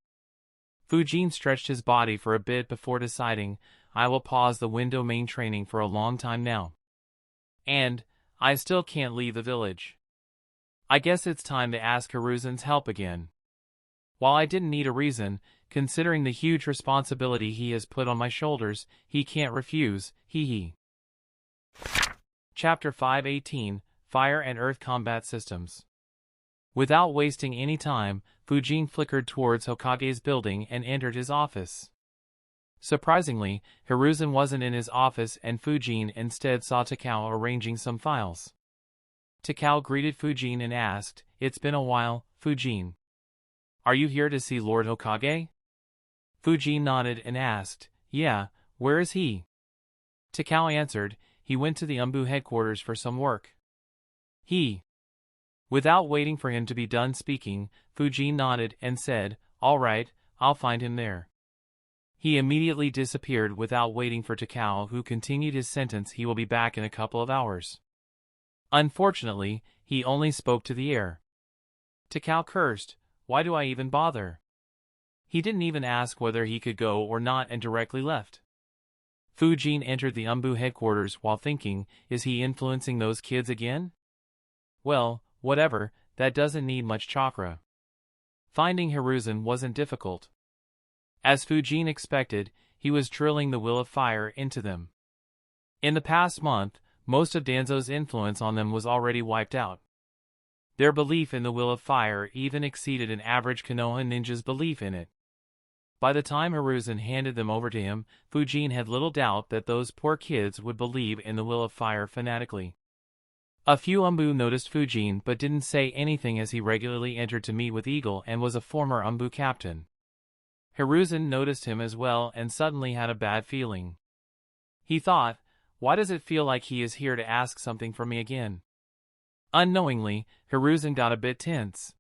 Fujin stretched his body for a bit before deciding, I will pause the Wind domain training for a long time now. And I still can't leave the village. I guess it's time to ask Hiruzen's help again. While I didn't need a reason, considering the huge responsibility he has put on my shoulders, he can't refuse, hee. Chapter 518, Fire and Earth Combat Systems. Without wasting any time, Fujin flickered towards Hokage's building and entered his office. Surprisingly, Hiruzen wasn't in his office and Fujin instead saw Takao arranging some files. Takao greeted Fujin and asked, "It's been a while, Fujin. Are you here to see Lord Hokage?" Fujin nodded and asked, "Yeah, where is he?" Takao answered, "He went to the Umbu headquarters for some work." Without waiting for him to be done speaking, Fujin nodded and said, "All right, I'll find him there." He immediately disappeared without waiting for Takao, who continued his sentence, "He will be back in a couple of hours." Unfortunately, he only spoke to the air. Takao cursed, "Why do I even bother?" He didn't even ask whether he could go or not and directly left. Fujin entered the Umbu headquarters while thinking, is he influencing those kids again? Well, whatever, that doesn't need much chakra. Finding Hiruzen wasn't difficult. As Fujin expected, he was drilling the will of fire into them. In the past month, most of Danzo's influence on them was already wiped out. Their belief in the will of fire even exceeded an average Konoha ninja's belief in it. By the time Hiruzen handed them over to him, Fujin had little doubt that those poor kids would believe in the will of fire fanatically. A few Umbu noticed Fujin but didn't say anything as he regularly entered to meet with Eagle and was a former Umbu captain. Hiruzen noticed him as well and suddenly had a bad feeling. He thought, why does it feel like he is here to ask something from me again? Unknowingly, Hiruzen got a bit tense.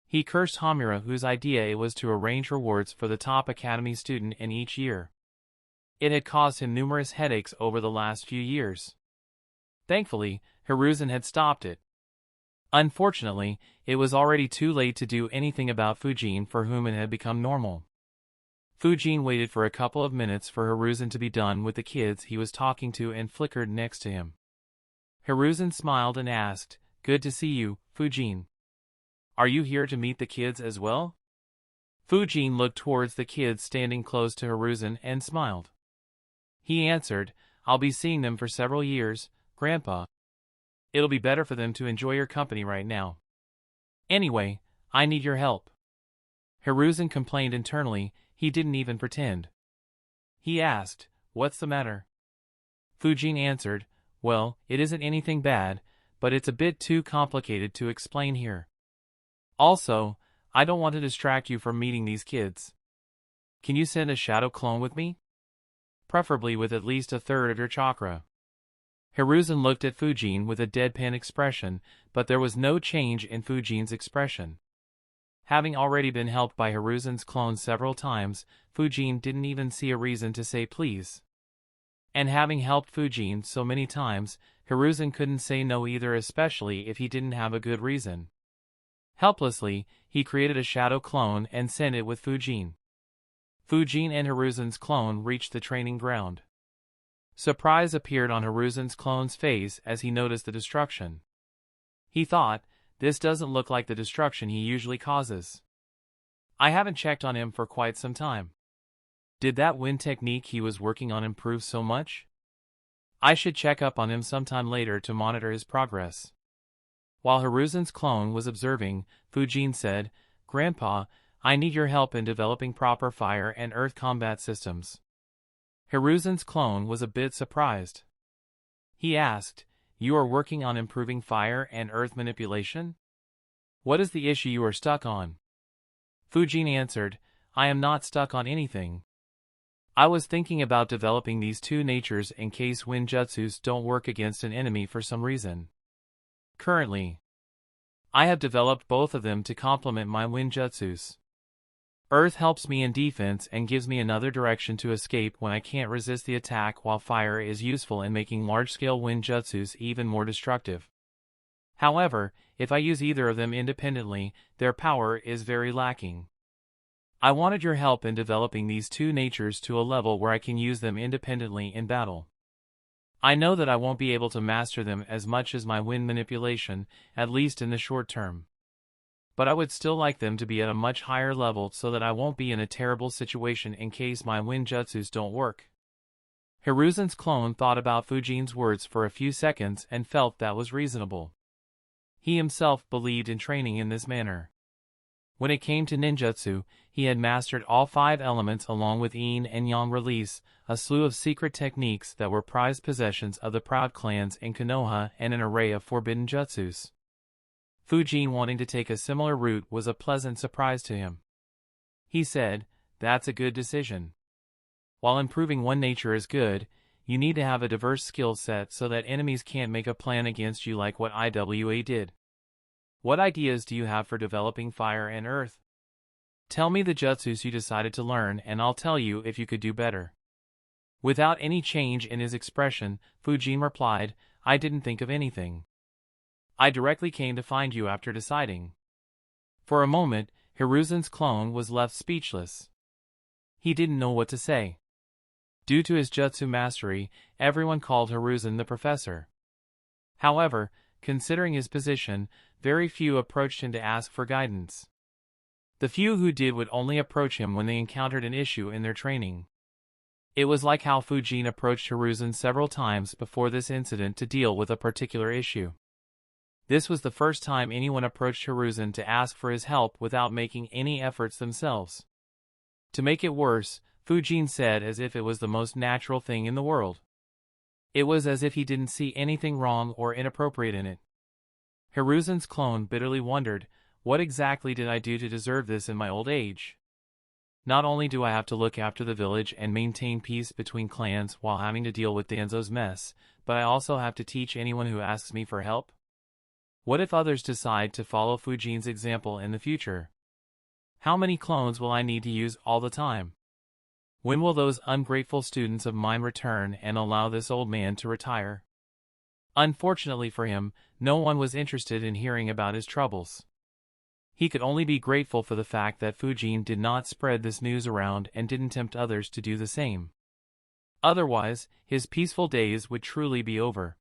He cursed Hamura, whose idea it was to arrange rewards for the top academy student in each year. It had caused him numerous headaches over the last few years. Thankfully, Hiruzen had stopped it. Unfortunately, it was already too late to do anything about Fujin, for whom it had become normal. Fujin waited for a couple of minutes for Hiruzen to be done with the kids he was talking to and flickered next to him. Hiruzen smiled and asked, "Good to see you, Fujin. Are you here to meet the kids as well?" Fujin looked towards the kids standing close to Hiruzen and smiled. He answered, "I'll be seeing them for several years, Grandpa. It'll be better for them to enjoy your company right now. Anyway, I need your help." Hiruzen complained internally, he didn't even pretend. He asked, "What's the matter?" Fujin answered, "Well, it isn't anything bad, but it's a bit too complicated to explain here. Also, I don't want to distract you from meeting these kids. Can you send a shadow clone with me? Preferably with at least a third of your chakra." Hiruzen looked at Fujin with a deadpan expression, but there was no change in Fujin's expression. Having already been helped by Hiruzen's clone several times, Fujin didn't even see a reason to say please. And having helped Fujin so many times, Hiruzen couldn't say no either, especially if he didn't have a good reason. Helplessly, he created a shadow clone and sent it with Fujin. Fujin and Hiruzen's clone reached the training ground. Surprise appeared on Hiruzen's clone's face as he noticed the destruction. He thought, this doesn't look like the destruction he usually causes. I haven't checked on him for quite some time. Did that wind technique he was working on improve so much? I should check up on him sometime later to monitor his progress. While Hiruzen's clone was observing, Fujin said, "Grandpa, I need your help in developing proper fire and earth combat systems." Hiruzen's clone was a bit surprised. He asked, "You are working on improving fire and earth manipulation? What is the issue you are stuck on?" Fujin answered, "I am not stuck on anything. I was thinking about developing these two natures in case wind jutsus don't work against an enemy for some reason. Currently, I have developed both of them to complement my wind jutsus. Earth helps me in defense and gives me another direction to escape when I can't resist the attack, while fire is useful in making large-scale wind jutsus even more destructive. However, if I use either of them independently, their power is very lacking. I wanted your help in developing these two natures to a level where I can use them independently in battle. I know that I won't be able to master them as much as my wind manipulation, at least in the short term. But I would still like them to be at a much higher level so that I won't be in a terrible situation in case my wind jutsus don't work. Hiruzen's clone thought about Fujin's words for a few seconds and felt that was reasonable. He himself believed in training in this manner. When it came to ninjutsu, he had mastered all 5 elements along with yin and yang release, a slew of secret techniques that were prized possessions of the proud clans in Konoha, and an array of forbidden jutsus. Fujin wanting to take a similar route was a pleasant surprise to him. He said, "That's a good decision. While improving one nature is good, you need to have a diverse skill set so that enemies can't make a plan against you like what IWA did. What ideas do you have for developing fire and earth? Tell me the jutsus you decided to learn and I'll tell you if you could do better." Without any change in his expression, Fujin replied, "I didn't think of anything. I directly came to find you after deciding." For a moment, Hiruzen's clone was left speechless. He didn't know what to say. Due to his jutsu mastery, everyone called Hiruzen the professor. However, considering his position, very few approached him to ask for guidance. The few who did would only approach him when they encountered an issue in their training. It was like how Fujin approached Hiruzen several times before this incident to deal with a particular issue. This was the first time anyone approached Hiruzen to ask for his help without making any efforts themselves. To make it worse, Fujin said as if it was the most natural thing in the world. It was as if he didn't see anything wrong or inappropriate in it. Hiruzen's clone bitterly wondered, what exactly did I do to deserve this in my old age? Not only do I have to look after the village and maintain peace between clans while having to deal with Danzo's mess, but I also have to teach anyone who asks me for help? What if others decide to follow Fujin's example in the future? How many clones will I need to use all the time? When will those ungrateful students of mine return and allow this old man to retire? Unfortunately for him, no one was interested in hearing about his troubles. He could only be grateful for the fact that Fujin did not spread this news around and didn't tempt others to do the same. Otherwise, his peaceful days would truly be over.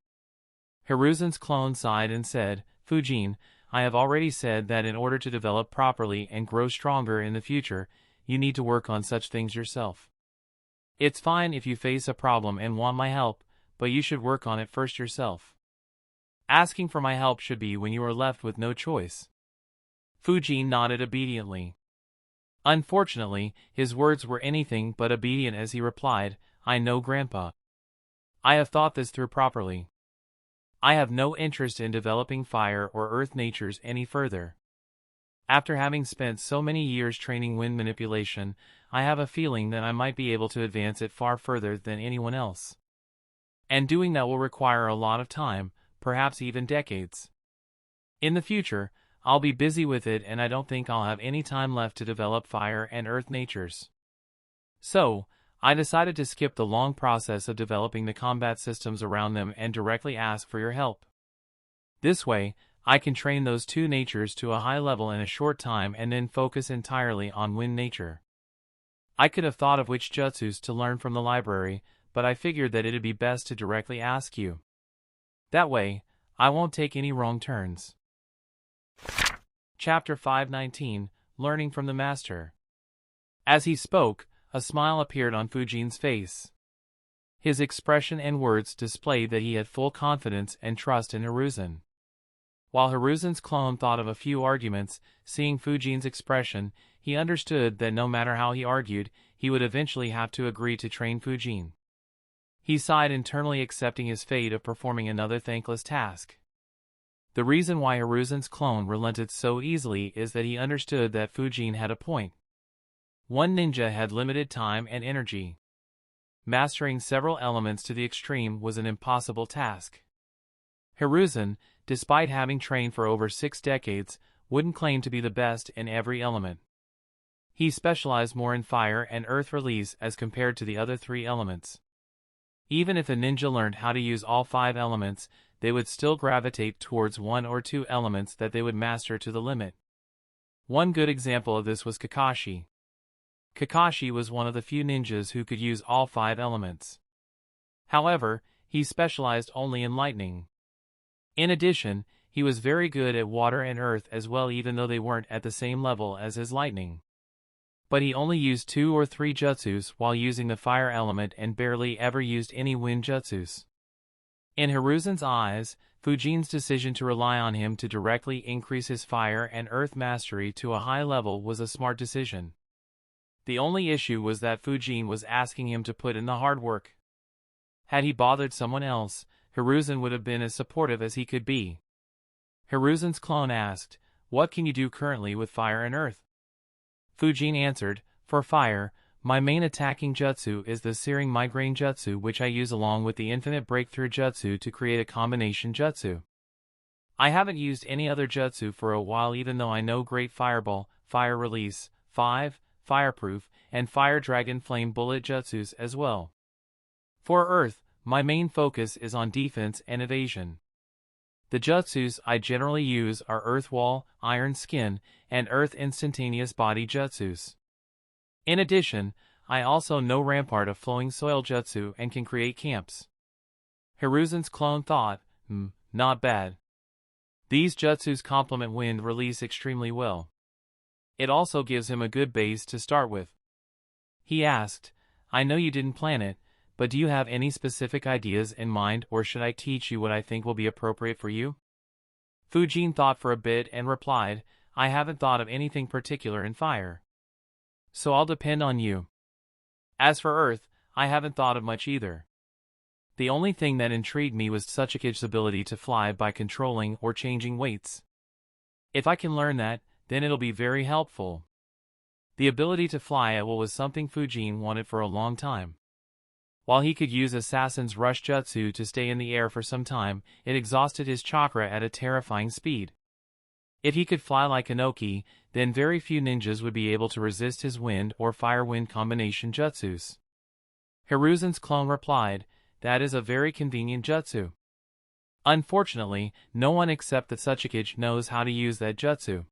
Hiruzen's clone sighed and said, "Fujin, I have already said that in order to develop properly and grow stronger in the future, you need to work on such things yourself. It's fine if you face a problem and want my help, but you should work on it first yourself. Asking for my help should be when you are left with no choice." Fujin nodded obediently. Unfortunately, his words were anything but obedient as he replied, "I know, Grandpa. I have thought this through properly. I have no interest in developing fire or earth natures any further. After having spent so many years training wind manipulation, I have a feeling that I might be able to advance it far further than anyone else. And doing that will require a lot of time, perhaps even decades. In the future, I'll be busy with it and I don't think I'll have any time left to develop fire and earth natures. So, I decided to skip the long process of developing the combat systems around them and directly ask for your help. This way, I can train those two natures to a high level in a short time and then focus entirely on wind nature. I could have thought of which jutsus to learn from the library, but I figured that it'd be best to directly ask you. That way, I won't take any wrong turns." Chapter 519, Learning from the Master. As he spoke, a smile appeared on Fujin's face. His expression and words displayed that he had full confidence and trust in Hiruzen. While Hiruzen's clone thought of a few arguments, seeing Fujin's expression, he understood that no matter how he argued, he would eventually have to agree to train Fujin. He sighed internally, accepting his fate of performing another thankless task. The reason why Hiruzen's clone relented so easily is that he understood that Fujin had a point. One ninja had limited time and energy. Mastering several elements to the extreme was an impossible task. Hiruzen, despite having trained for over 6 decades, wouldn't claim to be the best in every element. He specialized more in fire and earth release as compared to the other 3 elements. Even if a ninja learned how to use all 5 elements, they would still gravitate towards 1 or 2 elements that they would master to the limit. One good example of this was Kakashi. Kakashi was one of the few ninjas who could use all 5 elements. However, he specialized only in lightning. In addition, he was very good at water and earth as well, even though they weren't at the same level as his lightning. But he only used 2 or 3 jutsus while using the fire element and barely ever used any wind jutsus. In Hiruzen's eyes, Fujin's decision to rely on him to directly increase his fire and earth mastery to a high level was a smart decision. The only issue was that Fujin was asking him to put in the hard work. Had he bothered someone else, Hiruzen would have been as supportive as he could be. Hiruzen's clone asked, "What can you do currently with fire and earth?" Fujin answered, "For fire, my main attacking jutsu is the Searing Migraine jutsu, which I use along with the Infinite Breakthrough jutsu to create a combination jutsu. I haven't used any other jutsu for a while, even though I know Great Fireball, Fire Release, 5, Fireproof, and Fire Dragon Flame Bullet jutsus as well. For earth, my main focus is on defense and evasion. The jutsus I generally use are Earth Wall, Iron Skin, and Earth Instantaneous Body jutsus. In addition, I also know Rampart of Flowing Soil jutsu and can create camps." Hiruzen's clone thought, not bad. These jutsus complement wind release extremely well. It also gives him a good base to start with. He asked, "I know you didn't plan it, but do you have any specific ideas in mind, or should I teach you what I think will be appropriate for you?" Fujin thought for a bit and replied, "I haven't thought of anything particular in fire. So I'll depend on you. As for earth, I haven't thought of much either. The only thing that intrigued me was Tsuchikage's ability to fly by controlling or changing weights. If I can learn that, then it'll be very helpful." The ability to fly at will was something Fujin wanted for a long time. While he could use Assassin's Rush Jutsu to stay in the air for some time, it exhausted his chakra at a terrifying speed. If he could fly like Inoki, then very few ninjas would be able to resist his wind or fire-wind combination jutsus. Hiruzen's clone replied, "That is a very convenient jutsu. Unfortunately, no one except the Tsuchikage knows how to use that jutsu.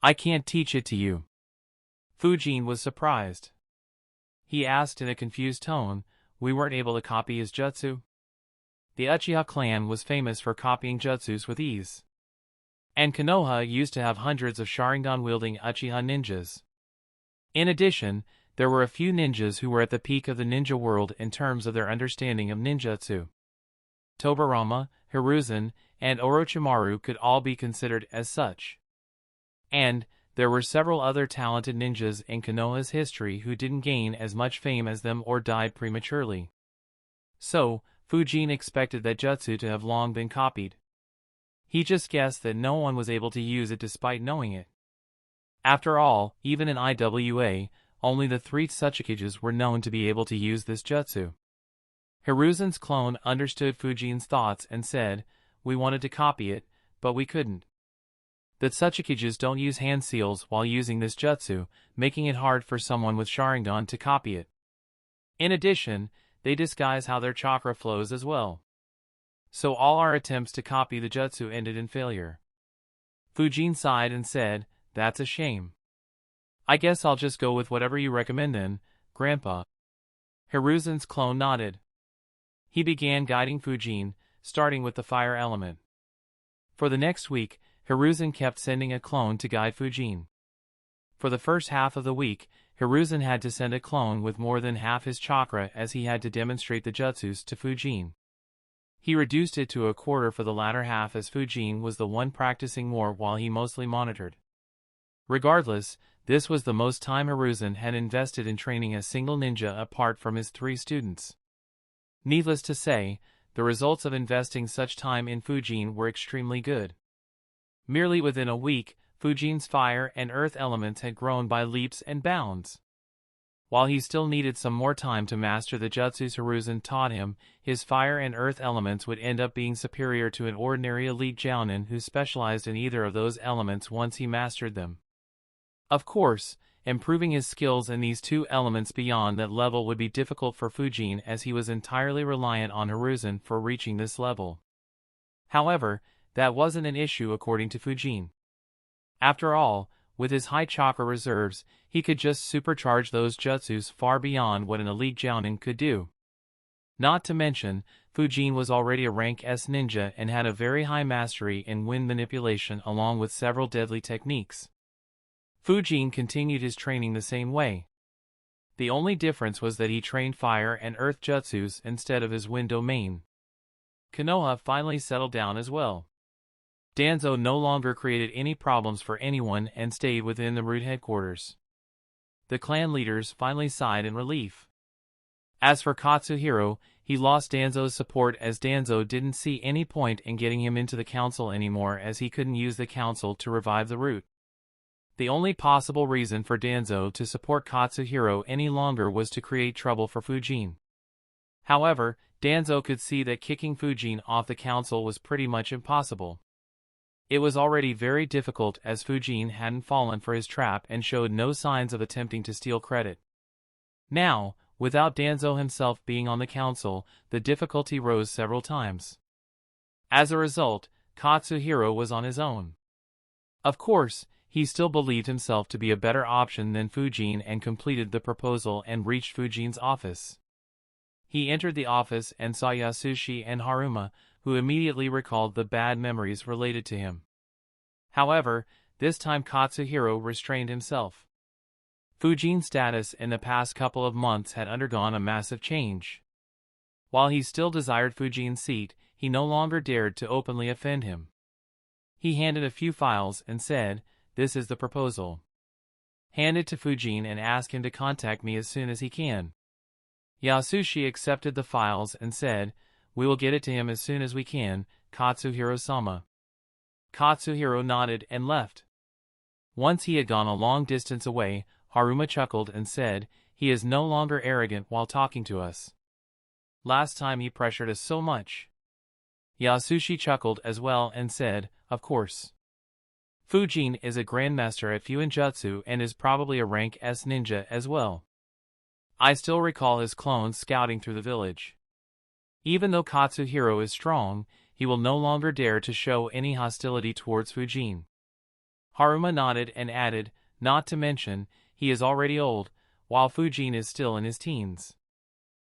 I can't teach it to you." Fujin was surprised. He asked in a confused tone, "We weren't able to copy his jutsu?" The Uchiha clan was famous for copying jutsus with ease. And Konoha used to have hundreds of Sharingan-wielding Uchiha ninjas. In addition, there were a few ninjas who were at the peak of the ninja world in terms of their understanding of ninjutsu. Tobirama, Hiruzen, and Orochimaru could all be considered as such. And there were several other talented ninjas in Konoha's history who didn't gain as much fame as them or died prematurely. So, Fujin expected that jutsu to have long been copied. He just guessed that no one was able to use it despite knowing it. After all, even in IWA, only the 3 Tsuchikages were known to be able to use this jutsu. Hiruzen's clone understood Fujin's thoughts and said, "We wanted to copy it, but we couldn't. The Tsuchikages don't use hand seals while using this jutsu, making it hard for someone with Sharingan to copy it. In addition, they disguise how their chakra flows as well. So all our attempts to copy the jutsu ended in failure." Fujin sighed and said, "That's a shame. I guess I'll just go with whatever you recommend then, Grandpa." Hiruzen's clone nodded. He began guiding Fujin, starting with the fire element. For the next week, Hiruzen kept sending a clone to guide Fujin. For the first half of the week, Hiruzen had to send a clone with more than half his chakra as he had to demonstrate the jutsus to Fujin. He reduced it to a quarter for the latter half as Fujin was the one practicing more while he mostly monitored. Regardless, this was the most time Hiruzen had invested in training a single ninja apart from his 3 students. Needless to say, the results of investing such time in Fujin were extremely good. Merely within a week, Fujin's fire and earth elements had grown by leaps and bounds. While he still needed some more time to master the jutsus Hiruzen taught him, his fire and earth elements would end up being superior to an ordinary elite jounin who specialized in either of those elements once he mastered them. Of course, improving his skills in these two elements beyond that level would be difficult for Fujin, as he was entirely reliant on Hiruzen for reaching this level. However, that wasn't an issue according to Fujin. After all, with his high chakra reserves, he could just supercharge those jutsus far beyond what an elite jounin could do. Not to mention, Fujin was already a rank S ninja and had a very high mastery in wind manipulation along with several deadly techniques. Fujin continued his training the same way. The only difference was that he trained fire and earth jutsus instead of his wind domain. Konoha finally settled down as well. Danzo no longer created any problems for anyone and stayed within the root headquarters. The clan leaders finally sighed in relief. As for Katsuhiro, he lost Danzo's support as Danzo didn't see any point in getting him into the council anymore, as he couldn't use the council to revive the root. The only possible reason for Danzo to support Katsuhiro any longer was to create trouble for Fujin. However, Danzo could see that kicking Fujin off the council was pretty much impossible. It was already very difficult as Fujin hadn't fallen for his trap and showed no signs of attempting to steal credit. Now, without Danzo himself being on the council, the difficulty rose several times. As a result, Katsuhiro was on his own. Of course, he still believed himself to be a better option than Fujin and completed the proposal and reached Fujin's office. He entered the office and saw Yasushi and Haruma, who immediately recalled the bad memories related to him. However, this time Katsuhiro restrained himself. Fujin's status in the past couple of months had undergone a massive change. While he still desired Fujin's seat, he no longer dared to openly offend him. He handed a few files and said, "This is the proposal. Hand it to Fujin and ask him to contact me as soon as he can." Yasushi accepted the files and said, "We will get it to him as soon as we can, Katsuhiro-sama." Katsuhiro nodded and left. Once he had gone a long distance away, Haruma chuckled and said, "He is no longer arrogant while talking to us. Last time he pressured us so much." Yasushi chuckled as well and said, "Of course. Fujin is a grandmaster at Fuin Jutsu and is probably a rank S ninja as well. I still recall his clones scouting through the village. Even though Katsuhiro is strong, he will no longer dare to show any hostility towards Fujin." Haruma nodded and added, "Not to mention, he is already old, while Fujin is still in his teens.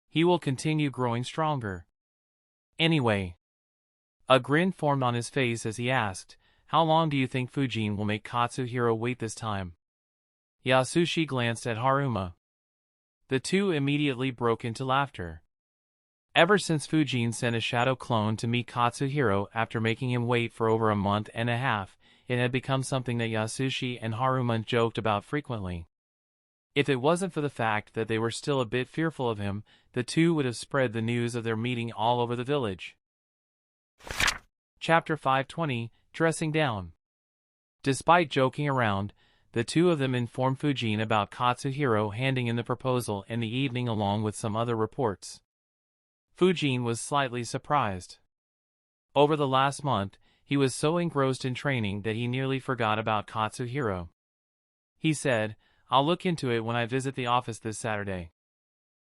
He will continue growing stronger." Anyway. A grin formed on his face as he asked, "How long do you think Fujin will make Katsuhiro wait this time?" Yasushi glanced at Haruma. The two immediately broke into laughter. Ever since Fujin sent a shadow clone to meet Katsuhiro after making him wait for over a month and a half, it had become something that Yasushi and Haruma joked about frequently. If it wasn't for the fact that they were still a bit fearful of him, the two would have spread the news of their meeting all over the village. Chapter 520, Dressing Down. Despite joking around, the two of them informed Fujin about Katsuhiro handing in the proposal in the evening along with some other reports. Fujin was slightly surprised. Over the last month, he was so engrossed in training that he nearly forgot about Katsuhiro. He said, "I'll look into it when I visit the office this Saturday.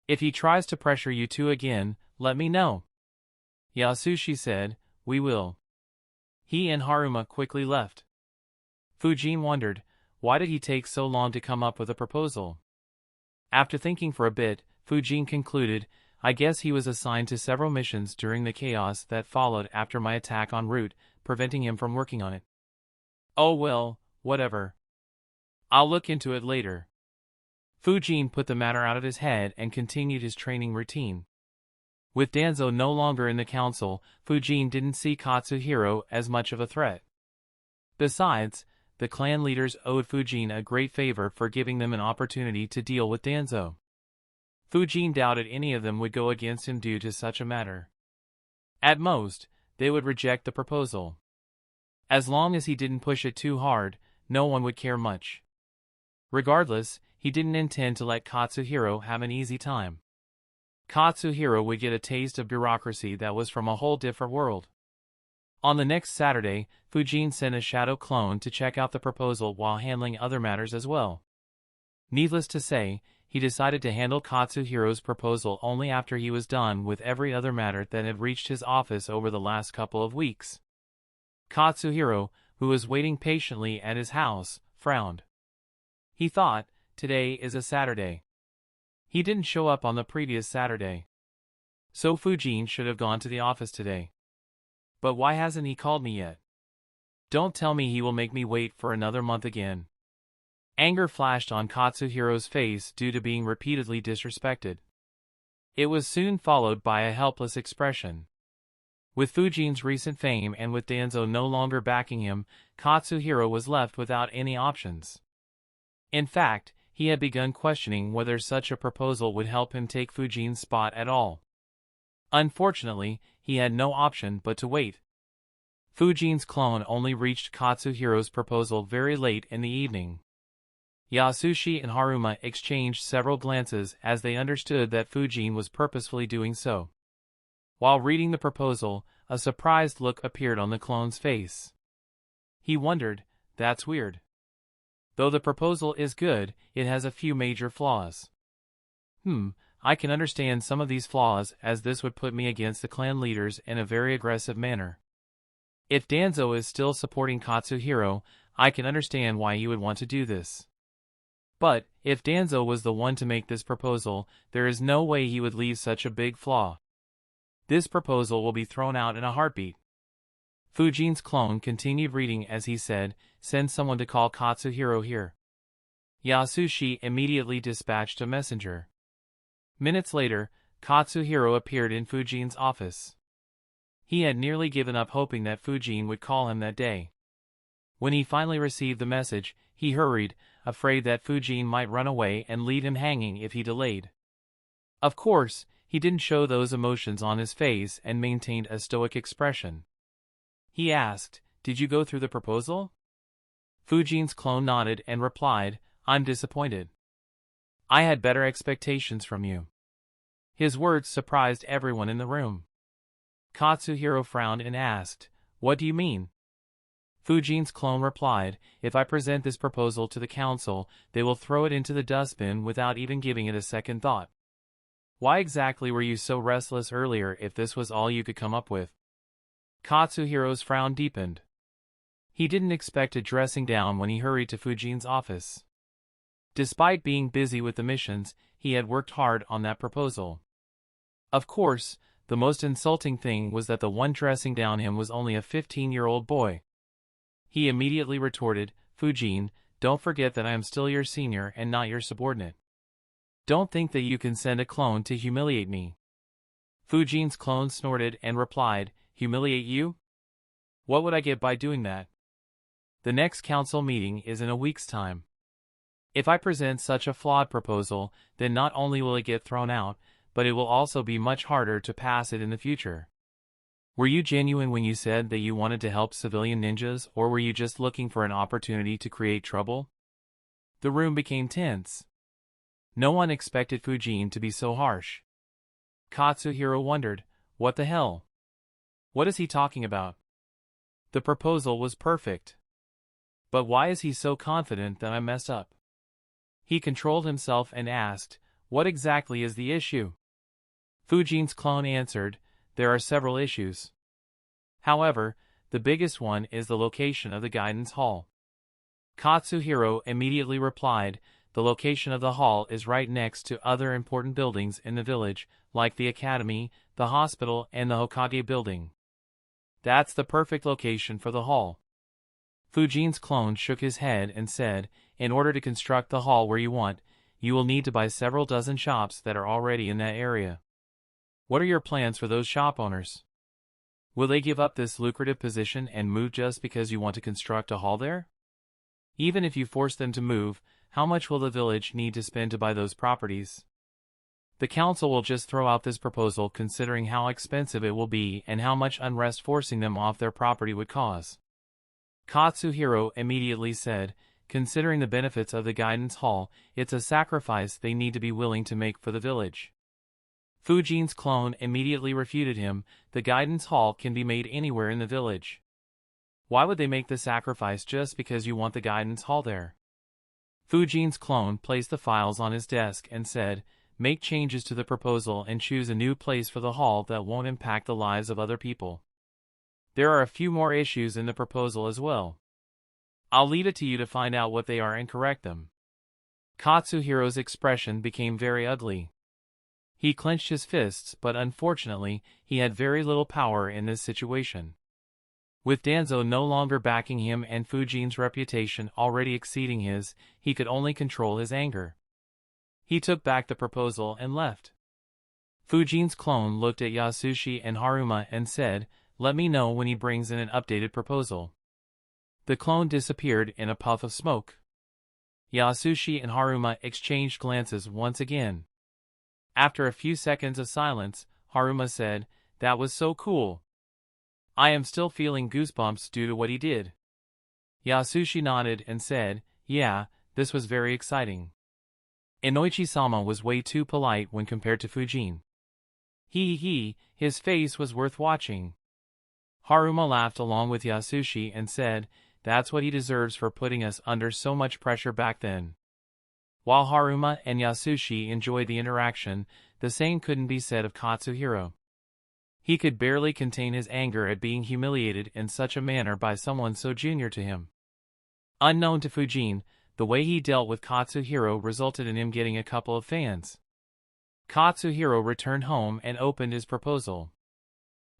If he tries to pressure you two again, let me know." Yasushi said, "We will." He and Haruma quickly left. Fujin wondered, why did he take so long to come up with a proposal? After thinking for a bit, Fujin concluded, "I guess he was assigned to several missions during the chaos that followed after my attack on Root, preventing him from working on it. Oh well, whatever. I'll look into it later." Fujin put the matter out of his head and continued his training routine. With Danzo no longer in the council, Fujin didn't see Katsuhiro as much of a threat. Besides, the clan leaders owed Fujin a great favor for giving them an opportunity to deal with Danzo. Fujin doubted any of them would go against him due to such a matter. At most, they would reject the proposal. As long as he didn't push it too hard, no one would care much. Regardless, he didn't intend to let Katsuhiro have an easy time. Katsuhiro would get a taste of bureaucracy that was from a whole different world. On the next Saturday, Fuin sent a shadow clone to check out the proposal while handling other matters as well. Needless to say, he decided to handle Katsuhiro's proposal only after he was done with every other matter that had reached his office over the last couple of weeks. Katsuhiro, who was waiting patiently at his house, frowned. He thought, today is a Saturday. He didn't show up on the previous Saturday. So Fuin should have gone to the office today. But why hasn't he called me yet? Don't tell me he will make me wait for another month again. Anger flashed on Katsuhiro's face due to being repeatedly disrespected. It was soon followed by a helpless expression. With Fuin's recent fame and with Danzo no longer backing him, Katsuhiro was left without any options. In fact, he had begun questioning whether such a proposal would help him take Fuin's spot at all. Unfortunately, he had no option but to wait. Fuin's clone only reached Katsuhiro's proposal very late in the evening. Yasushi and Haruma exchanged several glances as they understood that Fuin was purposefully doing so. While reading the proposal, a surprised look appeared on the clone's face. He wondered, that's weird. Though the proposal is good, it has a few major flaws. I can understand some of these flaws, as this would put me against the clan leaders in a very aggressive manner. If Danzo is still supporting Katsuhiro, I can understand why he would want to do this. But, if Danzo was the one to make this proposal, there is no way he would leave such a big flaw. This proposal will be thrown out in a heartbeat. Fuin's clone continued reading as he said, send someone to call Katsuhiro here. Yasushi immediately dispatched a messenger. Minutes later, Katsuhiro appeared in Fuin's office. He had nearly given up hoping that Fuin would call him that day. When he finally received the message, he hurried, afraid that Fuin might run away and leave him hanging if he delayed. Of course, he didn't show those emotions on his face and maintained a stoic expression. He asked, did you go through the proposal? Fuin's clone nodded and replied, I'm disappointed. I had better expectations from you. His words surprised everyone in the room. Katsuhiro frowned and asked, what do you mean? Fuin's clone replied, if I present this proposal to the council, they will throw it into the dustbin without even giving it a second thought. Why exactly were you so restless earlier if this was all you could come up with? Katsuhiro's frown deepened. He didn't expect a dressing down when he hurried to Fuin's office. Despite being busy with the missions, he had worked hard on that proposal. Of course, the most insulting thing was that the one dressing down him was only a 15-year-old boy. He immediately retorted, Fuin, don't forget that I am still your senior and not your subordinate. Don't think that you can send a clone to humiliate me. Fuin's clone snorted and replied, humiliate you? What would I get by doing that? The next council meeting is in a week's time. If I present such a flawed proposal, then not only will it get thrown out, but it will also be much harder to pass it in the future. Were you genuine when you said that you wanted to help civilian ninjas, or were you just looking for an opportunity to create trouble? The room became tense. No one expected Fuin to be so harsh. Katsuhiro wondered, what the hell? What is he talking about? The proposal was perfect. But why is he so confident that I messed up? He controlled himself and asked, what exactly is the issue? Fuin's clone answered, there are several issues. However, the biggest one is the location of the guidance hall. Katsuhiro immediately replied, the location of the hall is right next to other important buildings in the village, like the academy, the hospital, and the Hokage building. That's the perfect location for the hall. Fuin's clone shook his head and said, in order to construct the hall where you want, you will need to buy several dozen shops that are already in that area. What are your plans for those shop owners? Will they give up this lucrative position and move just because you want to construct a hall there? Even if you force them to move, how much will the village need to spend to buy those properties? The council will just throw out this proposal considering how expensive it will be and how much unrest forcing them off their property would cause. Katsuhiro immediately said, considering the benefits of the guidance hall, it's a sacrifice they need to be willing to make for the village. Fujin's clone immediately refuted him. The guidance hall can be made anywhere in the village. Why would they make the sacrifice just because you want the guidance hall there? Fujin's clone placed the files on his desk and said, "Make changes to the proposal and choose a new place for the hall that won't impact the lives of other people. There are a few more issues in the proposal as well. I'll leave it to you to find out what they are and correct them." Katsuhiro's expression became very ugly. He clenched his fists, but unfortunately, he had very little power in this situation. With Danzo no longer backing him and Fujin's reputation already exceeding his, he could only control his anger. He took back the proposal and left. Fujin's clone looked at Yasushi and Haruma and said, "Let me know when he brings in an updated proposal." The clone disappeared in a puff of smoke. Yasushi and Haruma exchanged glances once again. After a few seconds of silence, Haruma said, "That was so cool. I am still feeling goosebumps due to what he did." Yasushi nodded and said, "Yeah, this was very exciting. Inoichi-sama was way too polite when compared to Fujin. His face was worth watching." Haruma laughed along with Yasushi and said, "That's what he deserves for putting us under so much pressure back then." While Haruma and Yasushi enjoyed the interaction, the same couldn't be said of Katsuhiro. He could barely contain his anger at being humiliated in such a manner by someone so junior to him. Unknown to Fujin, the way he dealt with Katsuhiro resulted in him getting a couple of fans. Katsuhiro returned home and opened his proposal.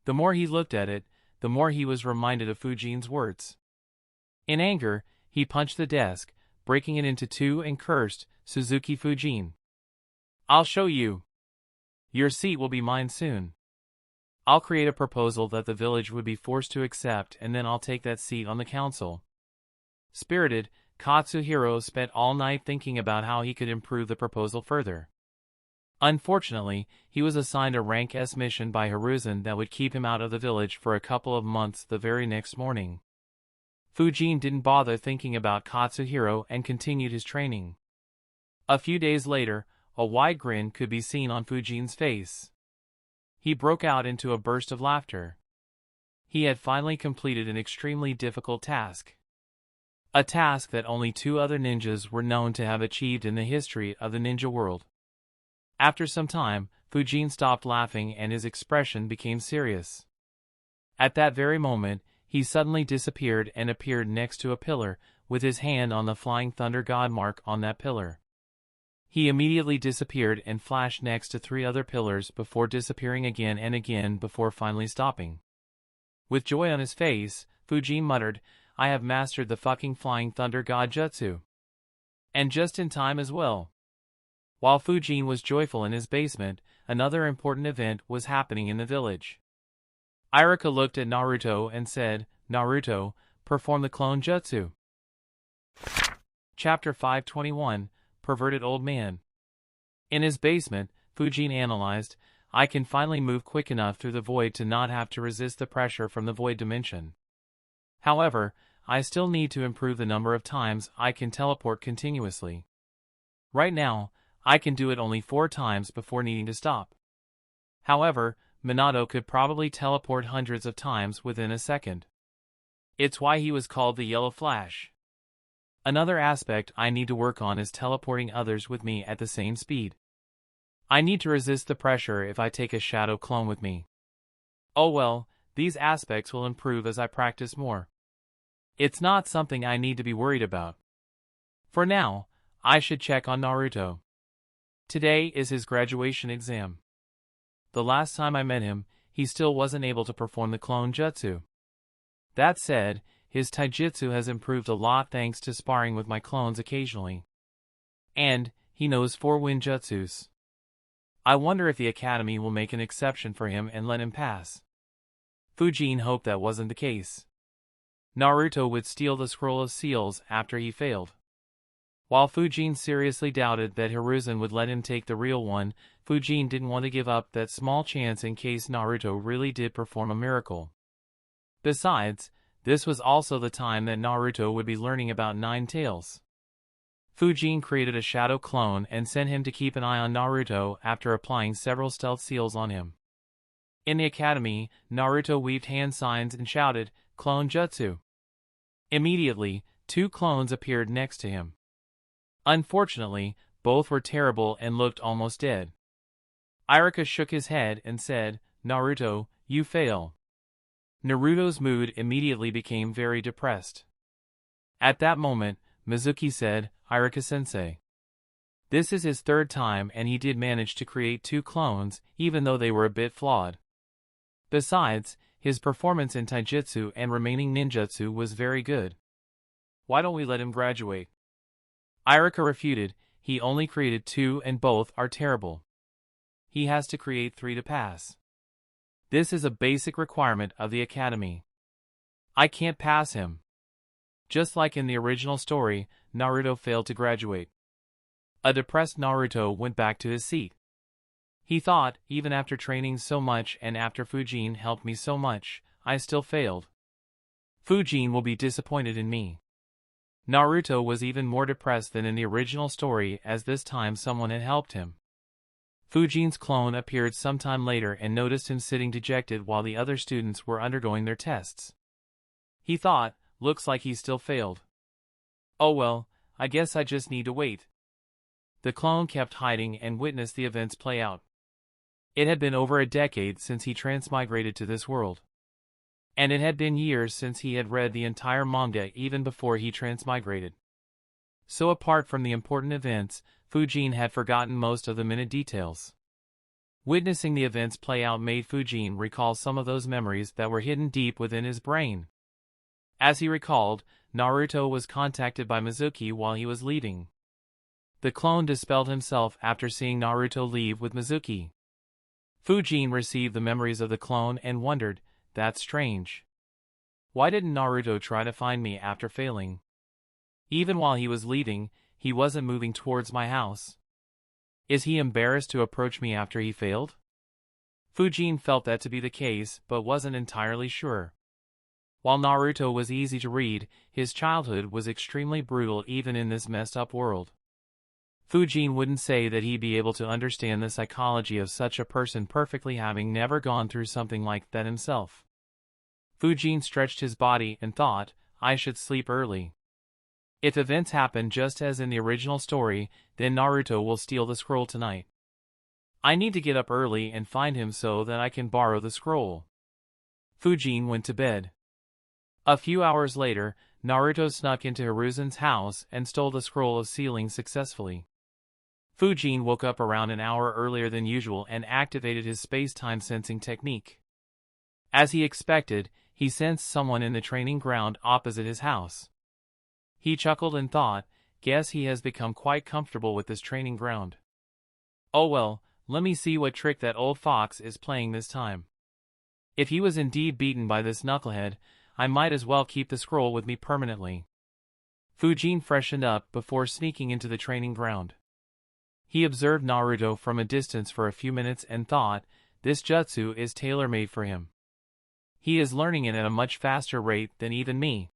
The more he looked at it, the more he was reminded of Fujin's words. In anger, he punched the desk, breaking it into two, and cursed, "Suzuki Fujin. I'll show you. Your seat will be mine soon. I'll create a proposal that the village would be forced to accept, and then I'll take that seat on the council." Spirited, Katsuhiro spent all night thinking about how he could improve the proposal further. Unfortunately, he was assigned a rank S mission by Hiruzen that would keep him out of the village for a couple of months the very next morning. Fujin didn't bother thinking about Katsuhiro and continued his training. A few days later, a wide grin could be seen on Fujin's face. He broke out into a burst of laughter. He had finally completed an extremely difficult task. A task that only two other ninjas were known to have achieved in the history of the ninja world. After some time, Fujin stopped laughing and his expression became serious. At that very moment, he suddenly disappeared and appeared next to a pillar, with his hand on the Flying Thunder God mark on that pillar. He immediately disappeared and flashed next to three other pillars before disappearing again and again before finally stopping. With joy on his face, Fujin muttered, "I have mastered the fucking Flying Thunder God Jutsu. And just in time as well." While Fujin was joyful in his basement, another important event was happening in the village. Iruka looked at Naruto and said, "Naruto, perform the clone jutsu." Chapter 521, Perverted Old Man. In his basement, Fujin analyzed, "I can finally move quick enough through the void to not have to resist the pressure from the void dimension. However, I still need to improve the number of times I can teleport continuously. Right now, I can do it only 4 times before needing to stop. However, Minato could probably teleport hundreds of times within a second. It's why he was called the Yellow Flash. Another aspect I need to work on is teleporting others with me at the same speed. I need to resist the pressure if I take a shadow clone with me. Oh well, these aspects will improve as I practice more. It's not something I need to be worried about. For now, I should check on Naruto. Today is his graduation exam. The last time I met him, he still wasn't able to perform the clone jutsu. That said, his taijutsu has improved a lot thanks to sparring with my clones occasionally. And, he knows 4 wind jutsus. I wonder if the academy will make an exception for him and let him pass. Fujin hoped that wasn't the case. Naruto would steal the scroll of seals after he failed. While Fujin seriously doubted that Hiruzen would let him take the real one, Fujin didn't want to give up that small chance in case Naruto really did perform a miracle. Besides, This was also the time that Naruto would be learning about Nine Tails. Fuin created a shadow clone and sent him to keep an eye on Naruto after applying several stealth seals on him. In the academy, Naruto waved hand signs and shouted, "Clone Jutsu." Immediately, 2 clones appeared next to him. Unfortunately, both were terrible and looked almost dead. Iruka shook his head and said, "Naruto, you fail." Naruto's mood immediately became very depressed. At that moment, Mizuki said, "Iruka-sensei." This is his 3rd time and he did manage to create 2 clones, even though they were a bit flawed. Besides, his performance in taijutsu and remaining ninjutsu was very good. Why don't we let him graduate? Iruka refuted, he only created 2 and both are terrible. He has to create 3 to pass. This is a basic requirement of the academy. I can't pass him. Just like in the original story, Naruto failed to graduate. A depressed Naruto went back to his seat. He thought, even after training so much and after Fuin helped me so much, I still failed. Fuin will be disappointed in me. Naruto was even more depressed than in the original story as this time someone had helped him. Fuin's clone appeared sometime later and noticed him sitting dejected while the other students were undergoing their tests. He thought, looks like he still failed. Oh well, I guess I just need to wait. The clone kept hiding and witnessed the events play out. It had been over a decade since he transmigrated to this world. And it had been years since he had read the entire manga even before he transmigrated. So apart from the important events, Fuin had forgotten most of the minute details. Witnessing the events play out made Fuin recall some of those memories that were hidden deep within his brain. As he recalled, Naruto was contacted by Mizuki while he was leaving. The clone dispelled himself after seeing Naruto leave with Mizuki. Fuin received the memories of the clone and wondered, that's strange. Why didn't Naruto try to find me after failing? Even while he was leaving, he wasn't moving towards my house. Is he embarrassed to approach me after he failed? Fuin felt that to be the case, but wasn't entirely sure. While Naruto was easy to read, his childhood was extremely brutal even in this messed up world. Fuin wouldn't say that he'd be able to understand the psychology of such a person perfectly, having never gone through something like that himself. Fuin stretched his body and thought, I should sleep early. If events happen just as in the original story, then Naruto will steal the scroll tonight. I need to get up early and find him so that I can borrow the scroll. Fuin went to bed. A few hours later, Naruto snuck into Hiruzen's house and stole the scroll of sealing successfully. Fuin woke up around an hour earlier than usual and activated his space-time sensing technique. As he expected, he sensed someone in the training ground opposite his house. He chuckled and thought, guess he has become quite comfortable with this training ground. Oh well, let me see what trick that old fox is playing this time. If he was indeed beaten by this knucklehead, I might as well keep the scroll with me permanently. Fuin freshened up before sneaking into the training ground. He observed Naruto from a distance for a few minutes and thought, this jutsu is tailor-made for him. He is learning it at a much faster rate than even me.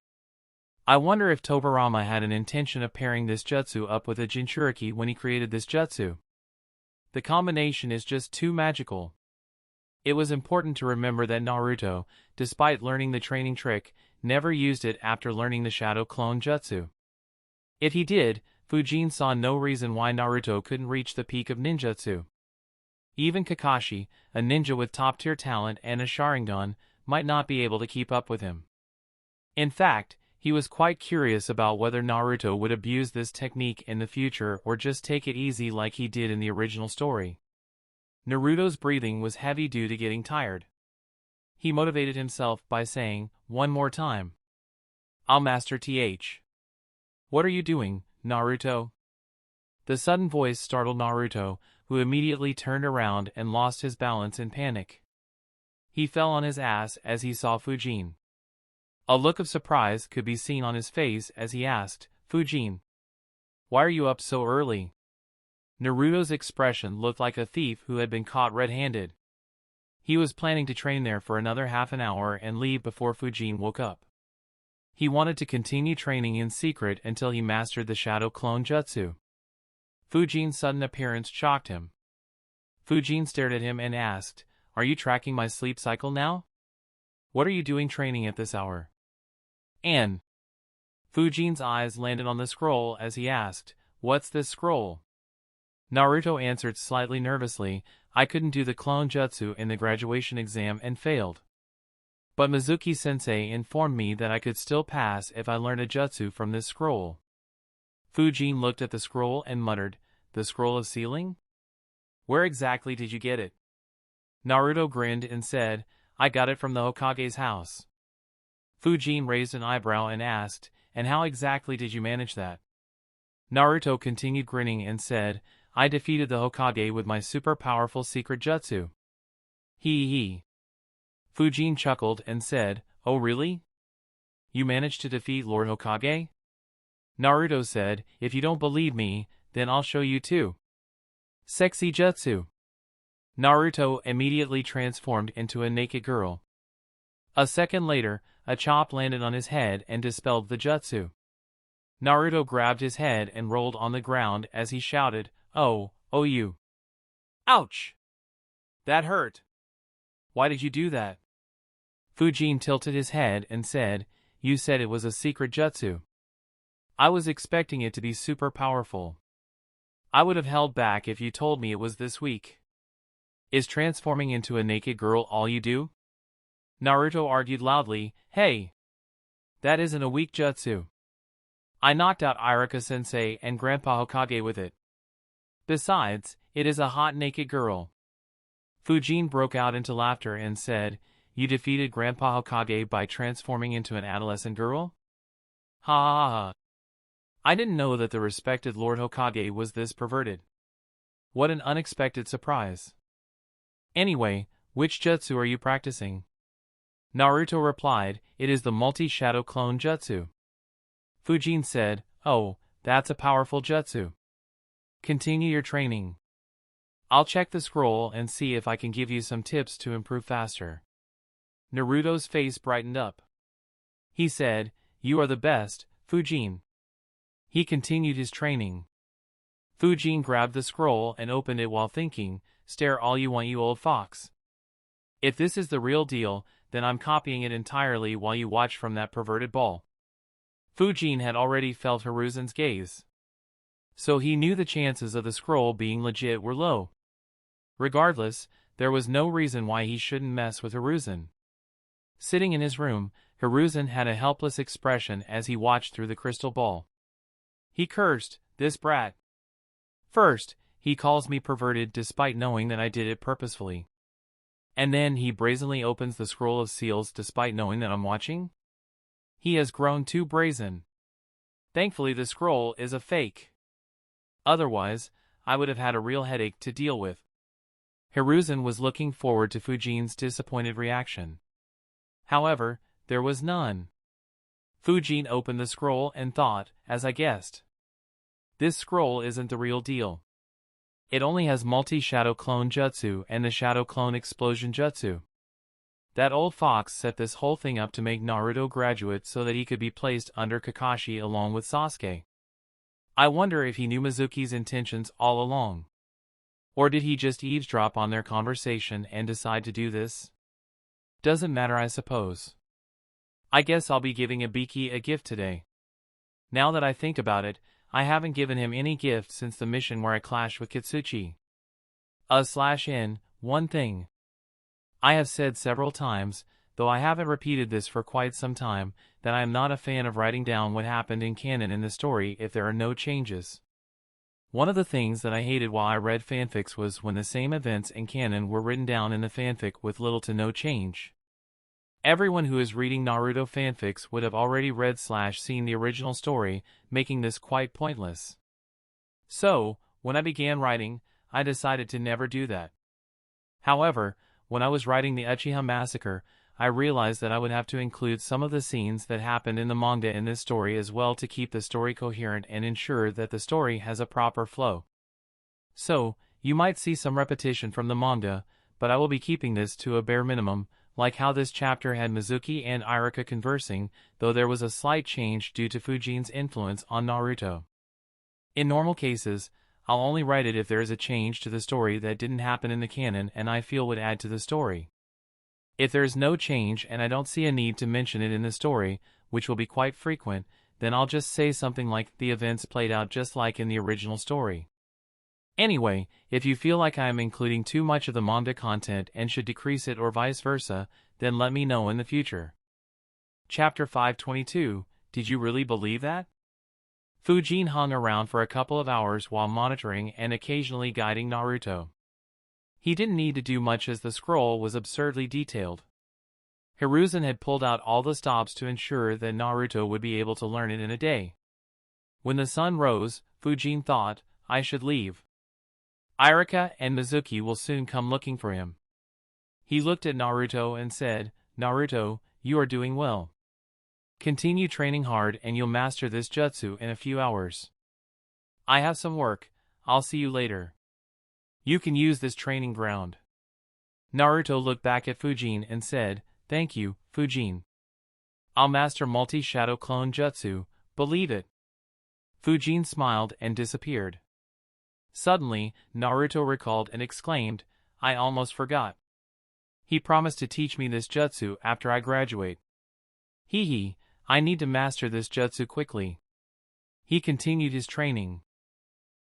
I wonder if Tobirama had an intention of pairing this jutsu up with a Jinchuriki when he created this jutsu. The combination is just too magical. It was important to remember that Naruto, despite learning the training trick, never used it after learning the Shadow Clone Jutsu. If he did, Fuin saw no reason why Naruto couldn't reach the peak of ninjutsu. Even Kakashi, a ninja with top-tier talent and a Sharingan, might not be able to keep up with him. In fact, he was quite curious about whether Naruto would abuse this technique in the future or just take it easy like he did in the original story. Naruto's breathing was heavy due to getting tired. He motivated himself by saying, one more time. I'll master TH. What are you doing, Naruto? The sudden voice startled Naruto, who immediately turned around and lost his balance in panic. He fell on his ass as he saw Fuin. A look of surprise could be seen on his face as he asked, Fuin, why are you up so early? Naruto's expression looked like a thief who had been caught red-handed. He was planning to train there for another half an hour and leave before Fuin woke up. He wanted to continue training in secret until he mastered the Shadow Clone Jutsu. Fujin's sudden appearance shocked him. Fujin stared at him and asked, "Are you tracking my sleep cycle now? What are you doing training at this hour?" And Fujin's eyes landed on the scroll as he asked, "What's this scroll?" Naruto answered slightly nervously, "I couldn't do the clone jutsu in the graduation exam and failed. But Mizuki-sensei informed me that I could still pass if I learned a jutsu from this scroll." Fujin looked at the scroll and muttered, "The scroll of sealing? Where exactly did you get it?" Naruto grinned and said, "I got it from the Hokage's house." Fujin raised an eyebrow and asked, "And how exactly did you manage that?" Naruto continued grinning and said, "I defeated the Hokage with my super powerful secret jutsu." Hee. Fujin chuckled and said, "Oh really? You managed to defeat Lord Hokage?" Naruto said, "If you don't believe me, then I'll show you too." Sexy jutsu. Naruto immediately transformed into a naked girl. A second later, a chop landed on his head and dispelled the jutsu. Naruto grabbed his head and rolled on the ground as he shouted, "Oh you. Ouch! That hurt. Why did you do that?" Fujin tilted his head and said, "You said it was a secret jutsu. I was expecting it to be super powerful. I would have held back if you told me it was this weak. Is transforming into a naked girl all you do?" Naruto argued loudly, "Hey! That isn't a weak jutsu. I knocked out Iruka-sensei and Grandpa Hokage with it. Besides, it is a hot naked girl." Fujin broke out into laughter and said, "You defeated Grandpa Hokage by transforming into an adolescent girl? Ha ha ha. I didn't know that the respected Lord Hokage was this perverted. What an unexpected surprise. Anyway, which jutsu are you practicing?" Naruto replied, "It is the multi-shadow clone jutsu." Fujin said, "Oh, that's a powerful jutsu. Continue your training. I'll check the scroll and see if I can give you some tips to improve faster." Naruto's face brightened up. He said, "You are the best, Fujin." He continued his training. Fujin grabbed the scroll and opened it while thinking, "Stare all you want, you old fox. If this is the real deal, then I'm copying it entirely while you watch from that perverted ball." Fujin had already felt Hiruzen's gaze, so he knew the chances of the scroll being legit were low. Regardless, there was no reason why he shouldn't mess with Hiruzen. Sitting in his room, Hiruzen had a helpless expression as he watched through the crystal ball. He cursed, "This brat. First, he calls me perverted despite knowing that I did it purposefully. And then he brazenly opens the scroll of seals despite knowing that I'm watching? He has grown too brazen. Thankfully the scroll is a fake. Otherwise, I would have had a real headache to deal with." Hiruzen was looking forward to Fujin's disappointed reaction. However, there was none. Fujin opened the scroll and thought, as I guessed. This scroll isn't the real deal. It only has multi-shadow clone jutsu and the shadow clone explosion jutsu. That old fox set this whole thing up to make Naruto graduate so that he could be placed under Kakashi along with Sasuke. I wonder if he knew Mizuki's intentions all along. Or did he just eavesdrop on their conversation and decide to do this? Doesn't matter, I suppose. I guess I'll be giving Ibiki a gift today. Now that I think about it, I haven't given him any gift since the mission where I clashed with Katsuchi. One thing. I have said several times, though I haven't repeated this for quite some time, that I am not a fan of writing down what happened in canon in the story if there are no changes. One of the things that I hated while I read fanfics was when the same events in canon were written down in the fanfic with little to no change. Everyone who is reading Naruto fanfics would have already read/seen the original story, making this quite pointless. So, when I began writing, I decided to never do that. However, when I was writing the Uchiha Massacre, I realized that I would have to include some of the scenes that happened in the manga in this story as well to keep the story coherent and ensure that the story has a proper flow. So, you might see some repetition from the manga, but I will be keeping this to a bare minimum, like how this chapter had Mizuki and Irika conversing, though there was a slight change due to Fujin's influence on Naruto. In normal cases, I'll only write it if there is a change to the story that didn't happen in the canon and I feel would add to the story. If there is no change and I don't see a need to mention it in the story, which will be quite frequent, then I'll just say something like the events played out just like in the original story. Anyway, if you feel like I am including too much of the manga content and should decrease it or vice versa, then let me know in the future. Chapter 522, Did you really believe that? Fujin hung around for a couple of hours while monitoring and occasionally guiding Naruto. He didn't need to do much as the scroll was absurdly detailed. Hiruzen had pulled out all the stops to ensure that Naruto would be able to learn it in a day. When the sun rose, Fujin thought, I should leave. Irika and Mizuki will soon come looking for him. He looked at Naruto and said, Naruto, you are doing well. Continue training hard and you'll master this jutsu in a few hours. I have some work, I'll see you later. You can use this training ground. Naruto looked back at Fujin and said, Thank you, Fujin. I'll master multi-shadow clone jutsu, believe it. Fujin smiled and disappeared. Suddenly, Naruto recalled and exclaimed, I almost forgot. He promised to teach me this jutsu after I graduate. Hee, I need to master this jutsu quickly. He continued his training.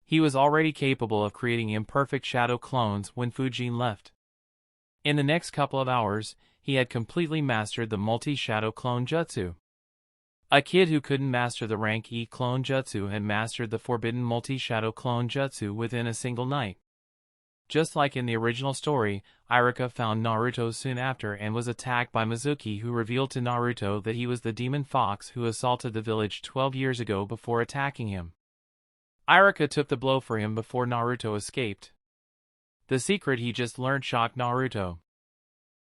He was already capable of creating imperfect shadow clones when Fujin left. In the next couple of hours, he had completely mastered the multi-shadow clone jutsu. A kid who couldn't master the rank E clone jutsu had mastered the forbidden multi-shadow clone jutsu within a single night. Just like in the original story, Irika found Naruto soon after and was attacked by Mizuki, who revealed to Naruto that he was the demon fox who assaulted the village 12 years ago before attacking him. Irika took the blow for him before Naruto escaped. The secret he just learned shocked Naruto.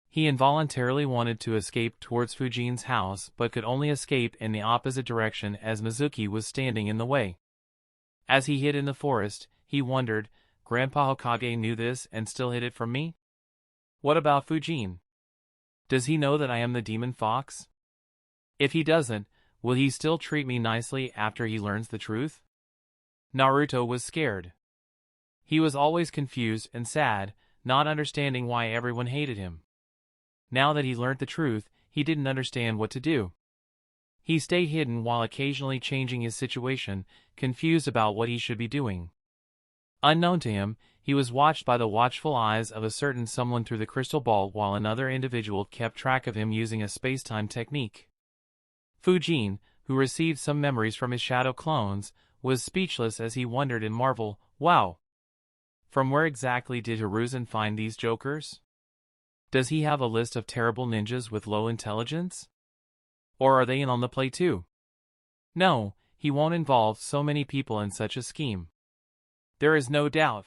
He involuntarily wanted to escape towards Fujin's house but could only escape in the opposite direction as Mizuki was standing in the way. As he hid in the forest, he wondered, Grandpa Hokage knew this and still hid it from me? What about Fujin? Does he know that I am the demon fox? If he doesn't, will he still treat me nicely after he learns the truth? Naruto was scared. He was always confused and sad, not understanding why everyone hated him. Now that he learnt the truth, he didn't understand what to do. He stayed hidden while occasionally changing his situation, confused about what he should be doing. Unknown to him, he was watched by the watchful eyes of a certain someone through the crystal ball while another individual kept track of him using a space-time technique. Fujin, who received some memories from his shadow clones, was speechless as he wondered in marvel, wow! From where exactly did Hiruzen find these jokers? Does he have a list of terrible ninjas with low intelligence? Or are they in on the play too? No, he won't involve so many people in such a scheme. There is no doubt.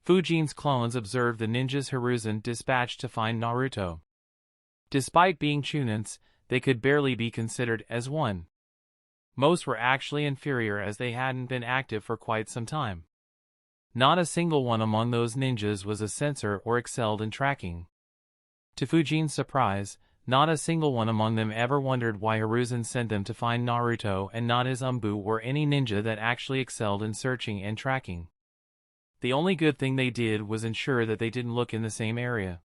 Fujin's clones observed the ninjas Hiruzen dispatched to find Naruto. Despite being chunins, they could barely be considered as one. Most were actually inferior as they hadn't been active for quite some time. Not a single one among those ninjas was a censor or excelled in tracking. To Fujin's surprise, not a single one among them ever wondered why Hiruzen sent them to find Naruto, and not his Umbu or any ninja that actually excelled in searching and tracking. The only good thing they did was ensure that they didn't look in the same area.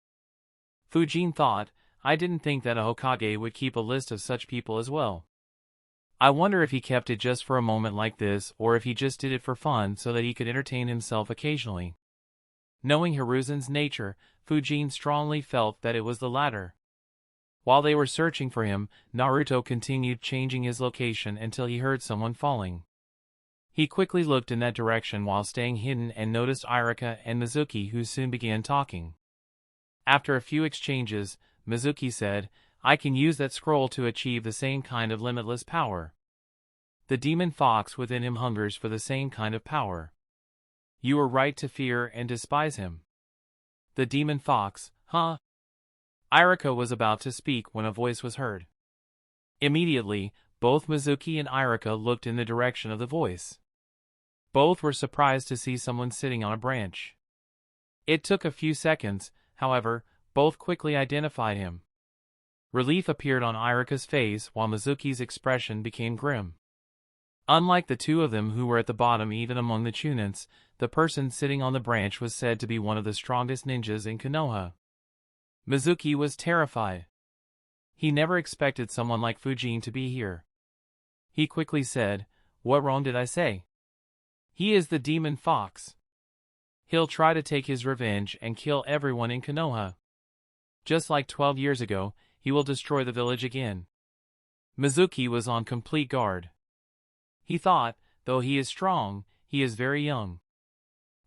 Fujin thought, I didn't think that a Hokage would keep a list of such people as well. I wonder if he kept it just for a moment like this, or if he just did it for fun so that he could entertain himself occasionally. Knowing Hiruzen's nature, Fujin strongly felt that it was the latter. While they were searching for him, Naruto continued changing his location until he heard someone falling. He quickly looked in that direction while staying hidden and noticed Irika and Mizuki, who soon began talking. After a few exchanges, Mizuki said, I can use that scroll to achieve the same kind of limitless power. The demon fox within him hungers for the same kind of power. You were right to fear and despise him. The demon fox, huh? Irika was about to speak when a voice was heard. Immediately, both Mizuki and Irika looked in the direction of the voice. Both were surprised to see someone sitting on a branch. It took a few seconds, however, Both quickly identified him. Relief appeared on Irika's face while Mizuki's expression became grim. Unlike the two of them who were at the bottom even among the Chunins, the person sitting on the branch was said to be one of the strongest ninjas in Konoha. Mizuki was terrified. He never expected someone like Fujin to be here. He quickly said, "What wrong did I say?" "He is the demon fox. He'll try to take his revenge and kill everyone in Konoha. Just like 12 years ago, he will destroy the village again." Mizuki was on complete guard. He thought, though he is strong, he is very young.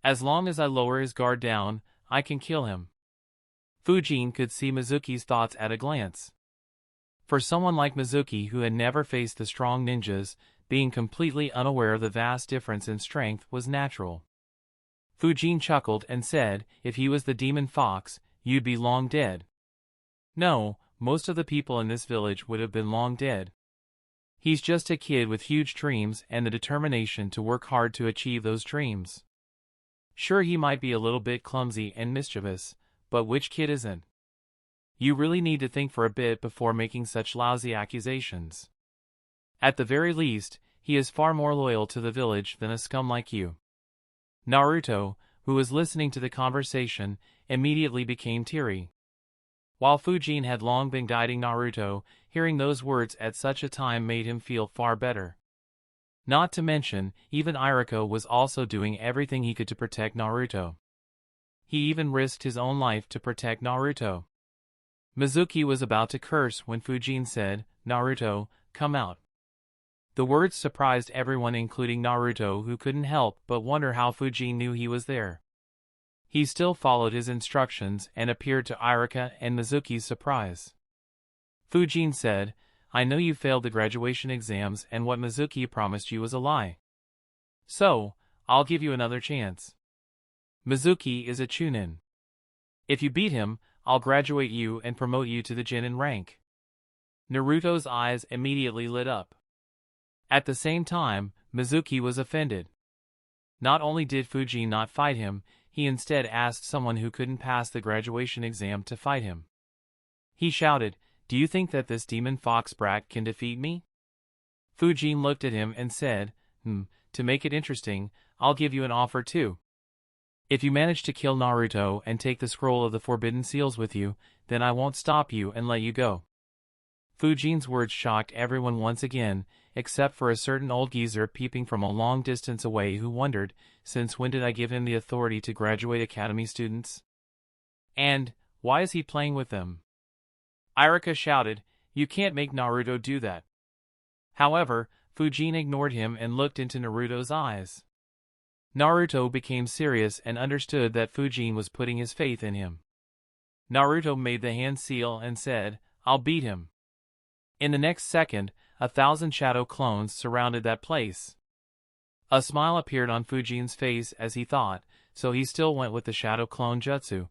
As long as I lower his guard down, I can kill him. Fujin could see Mizuki's thoughts at a glance. For someone like Mizuki who had never faced the strong ninjas, being completely unaware of the vast difference in strength was natural. Fujin chuckled and said, "If he was the demon fox, you'd be long dead." "No, most of the people in this village would have been long dead. He's just a kid with huge dreams and the determination to work hard to achieve those dreams. Sure, he might be a little bit clumsy and mischievous, but which kid isn't? You really need to think for a bit before making such lousy accusations. At the very least, he is far more loyal to the village than a scum like you." Naruto, who was listening to the conversation, immediately became teary. While Fujin had long been guiding Naruto, hearing those words at such a time made him feel far better. Not to mention, even Irika was also doing everything he could to protect Naruto. He even risked his own life to protect Naruto. Mizuki was about to curse when Fujin said, "Naruto, come out." The words surprised everyone including Naruto, who couldn't help but wonder how Fujin knew he was there. He still followed his instructions and appeared to Irika and Mizuki's surprise. Fujin said, "I know you failed the graduation exams and what Mizuki promised you was a lie. So, I'll give you another chance. Mizuki is a Chunin. If you beat him, I'll graduate you and promote you to the Genin rank." Naruto's eyes immediately lit up. At the same time, Mizuki was offended. Not only did Fujin not fight him, he instead asked someone who couldn't pass the graduation exam to fight him. He shouted, "Do you think that this demon fox brat can defeat me?" Fujin looked at him and said, To make it interesting, I'll give you an offer too. If you manage to kill Naruto and take the scroll of the Forbidden Seals with you, then I won't stop you and let you go." Fujin's words shocked everyone once again, except for a certain old geezer peeping from a long distance away who wondered, since when did I give him the authority to graduate academy students? And, why is he playing with them? Irika shouted, "You can't make Naruto do that." However, Fujin ignored him and looked into Naruto's eyes. Naruto became serious and understood that Fujin was putting his faith in him. Naruto made the hand seal and said, "I'll beat him." In the next second, 1,000 shadow clones surrounded that place. A smile appeared on Fujin's face as he thought, so he still went with the shadow clone jutsu.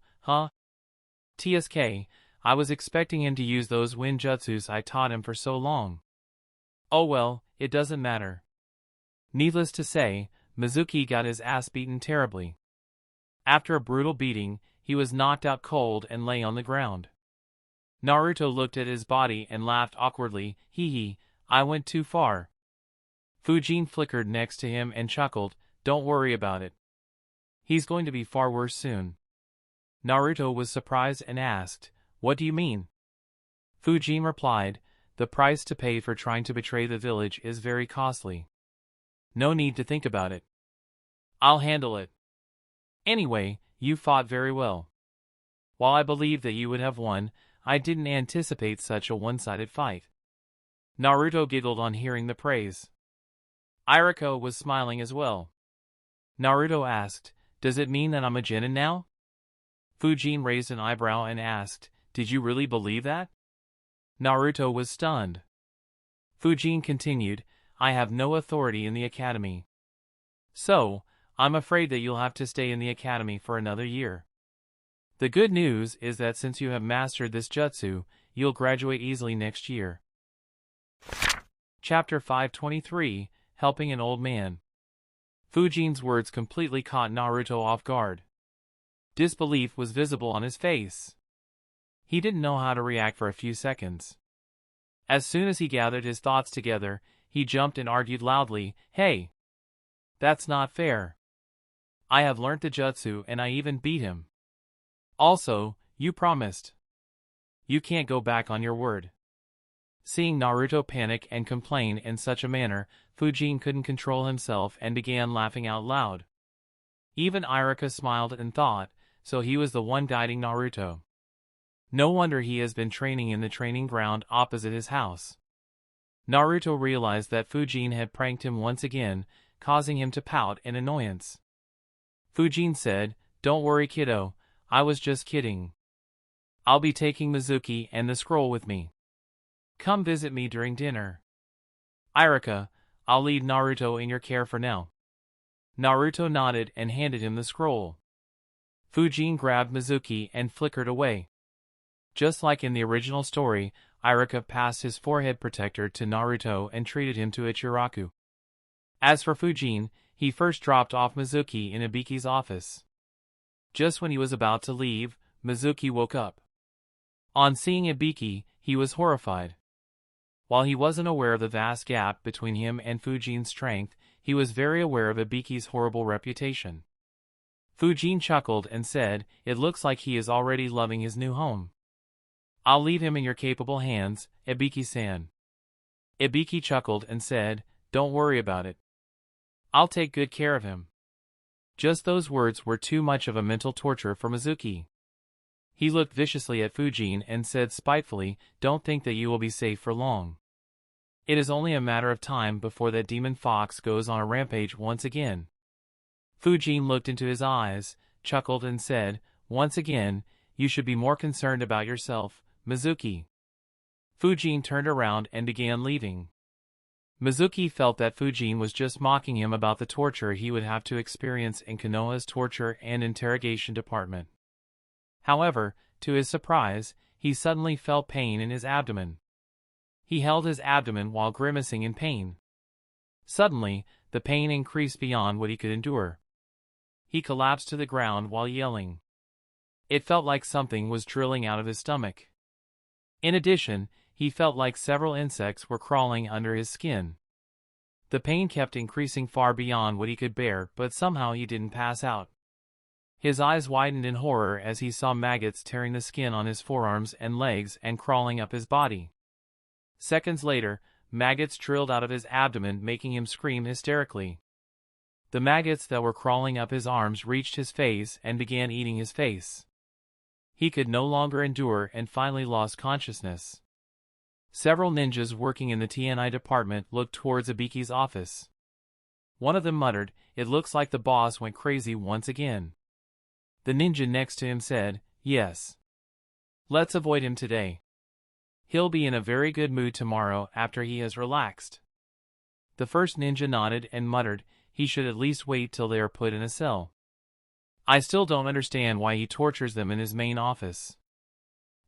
TSK, I was expecting him to use those wind jutsus I taught him for so long. Oh well, it doesn't matter. Needless to say, Mizuki got his ass beaten terribly. After a brutal beating, he was knocked out cold and lay on the ground. Naruto looked at his body and laughed awkwardly. Hee, I went too far. Fujin flickered next to him and chuckled, "Don't worry about it. He's going to be far worse soon." Naruto was surprised and asked, "What do you mean?" Fujin replied, "The price to pay for trying to betray the village is very costly. No need to think about it. I'll handle it. Anyway, you fought very well. While I believed that you would have won, I didn't anticipate such a one-sided fight." Naruto giggled on hearing the praise. Irika was smiling as well. Naruto asked, "Does it mean that I'm a Genin now?" Fujin raised an eyebrow and asked, "Did you really believe that?" Naruto was stunned. Fujin continued, "I have no authority in the academy. So, I'm afraid that you'll have to stay in the academy for another year. The good news is that since you have mastered this jutsu, you'll graduate easily next year." Chapter 523, Helping an Old Man. Fujin's words completely caught Naruto off guard. Disbelief was visible on his face. He didn't know how to react for a few seconds. As soon as he gathered his thoughts together, he jumped and argued loudly, "Hey! That's not fair. I have learnt the jutsu and I even beat him. Also, you promised. You can't go back on your word." Seeing Naruto panic and complain in such a manner, Fuin couldn't control himself and began laughing out loud. Even Iruka smiled and thought, so he was the one guiding Naruto. No wonder he has been training in the training ground opposite his house. Naruto realized that Fuin had pranked him once again, causing him to pout in annoyance. Fuin said, "Don't worry, kiddo, I was just kidding. I'll be taking Mizuki and the scroll with me. Come visit me during dinner. Iruka, I'll leave Naruto in your care for now." Naruto nodded and handed him the scroll. Fuin grabbed Mizuki and flickered away. Just like in the original story, Iruka passed his forehead protector to Naruto and treated him to Ichiraku. As for Fuin, he first dropped off Mizuki in Ibiki's office. Just when he was about to leave, Mizuki woke up. On seeing Ibiki, he was horrified. While he wasn't aware of the vast gap between him and Fuin's strength, he was very aware of Ibiki's horrible reputation. Fuin chuckled and said, "It looks like he is already loving his new home. I'll leave him in your capable hands, Ibiki-san." Ibiki chuckled and said, "Don't worry about it. I'll take good care of him." Just those words were too much of a mental torture for Mizuki. He looked viciously at Fuin and said spitefully, "Don't think that you will be safe for long. It is only a matter of time before that demon fox goes on a rampage once again." Fuin looked into his eyes, chuckled and said, "Once again, you should be more concerned about yourself, Mizuki." Fuin turned around and began leaving. Mizuki felt that Fuin was just mocking him about the torture he would have to experience in Konoha's torture and interrogation department. However, to his surprise, he suddenly felt pain in his abdomen. He held his abdomen while grimacing in pain. Suddenly, the pain increased beyond what he could endure. He collapsed to the ground while yelling. It felt like something was drilling out of his stomach. In addition, he felt like several insects were crawling under his skin. The pain kept increasing far beyond what he could bear, but somehow he didn't pass out. His eyes widened in horror as he saw maggots tearing the skin on his forearms and legs and crawling up his body. Seconds later, maggots drilled out of his abdomen, making him scream hysterically. The maggots that were crawling up his arms reached his face and began eating his face. He could no longer endure and finally lost consciousness. Several ninjas working in the TNI department looked towards Ibiki's office. One of them muttered, "It looks like the boss went crazy once again." The ninja next to him said, "Yes. Let's avoid him today. He'll be in a very good mood tomorrow after he has relaxed." The first ninja nodded and muttered, "He should at least wait till they are put in a cell. I still don't understand why he tortures them in his main office."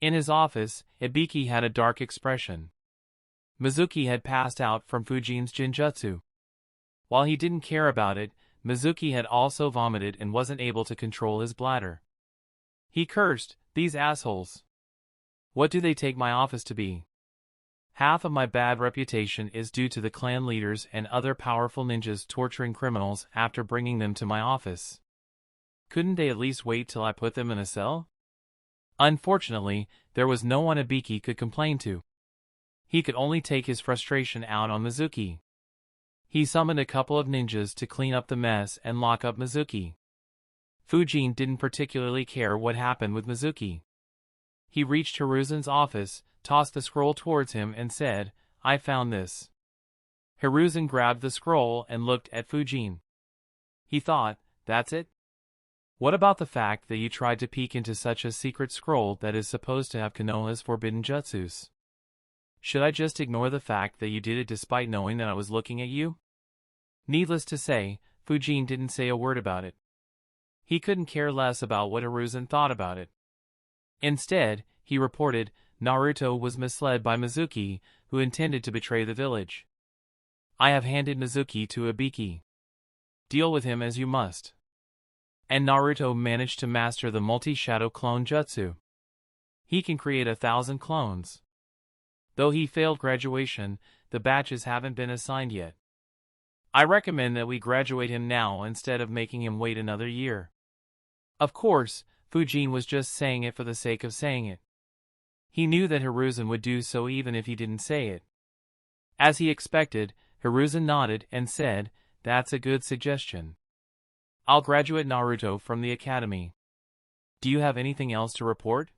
In his office, Ibiki had a dark expression. Mizuki had passed out from Fuin's jinjutsu. While he didn't care about it, Mizuki had also vomited and wasn't able to control his bladder. He cursed, "These assholes. What do they take my office to be? Half of my bad reputation is due to the clan leaders and other powerful ninjas torturing criminals after bringing them to my office. Couldn't they at least wait till I put them in a cell?" Unfortunately, there was no one Ibiki could complain to. He could only take his frustration out on Mizuki. He summoned a couple of ninjas to clean up the mess and lock up Mizuki. Fuin didn't particularly care what happened with Mizuki. He reached Hiruzen's office, tossed the scroll towards him and said, "I found this." Hiruzen grabbed the scroll and looked at Fuin. He thought, "That's it? What about the fact that you tried to peek into such a secret scroll that is supposed to have Konoha's forbidden jutsus? Should I just ignore the fact that you did it despite knowing that I was looking at you?" Needless to say, Fuin didn't say a word about it. He couldn't care less about what Hiruzen thought about it. Instead, he reported, Naruto was misled by Mizuki, who intended to betray the village. I have handed Mizuki to Ibiki. Deal with him as you must. And Naruto managed to master the multi-shadow clone jutsu. He can create 1,000 clones. Though he failed graduation, the batches haven't been assigned yet. I recommend that we graduate him now instead of making him wait another year. Of course, Fujin was just saying it for the sake of saying it. He knew that Hiruzen would do so even if he didn't say it. As he expected, Hiruzen nodded and said, "That's a good suggestion. I'll graduate Naruto from the academy. Do you have anything else to report?"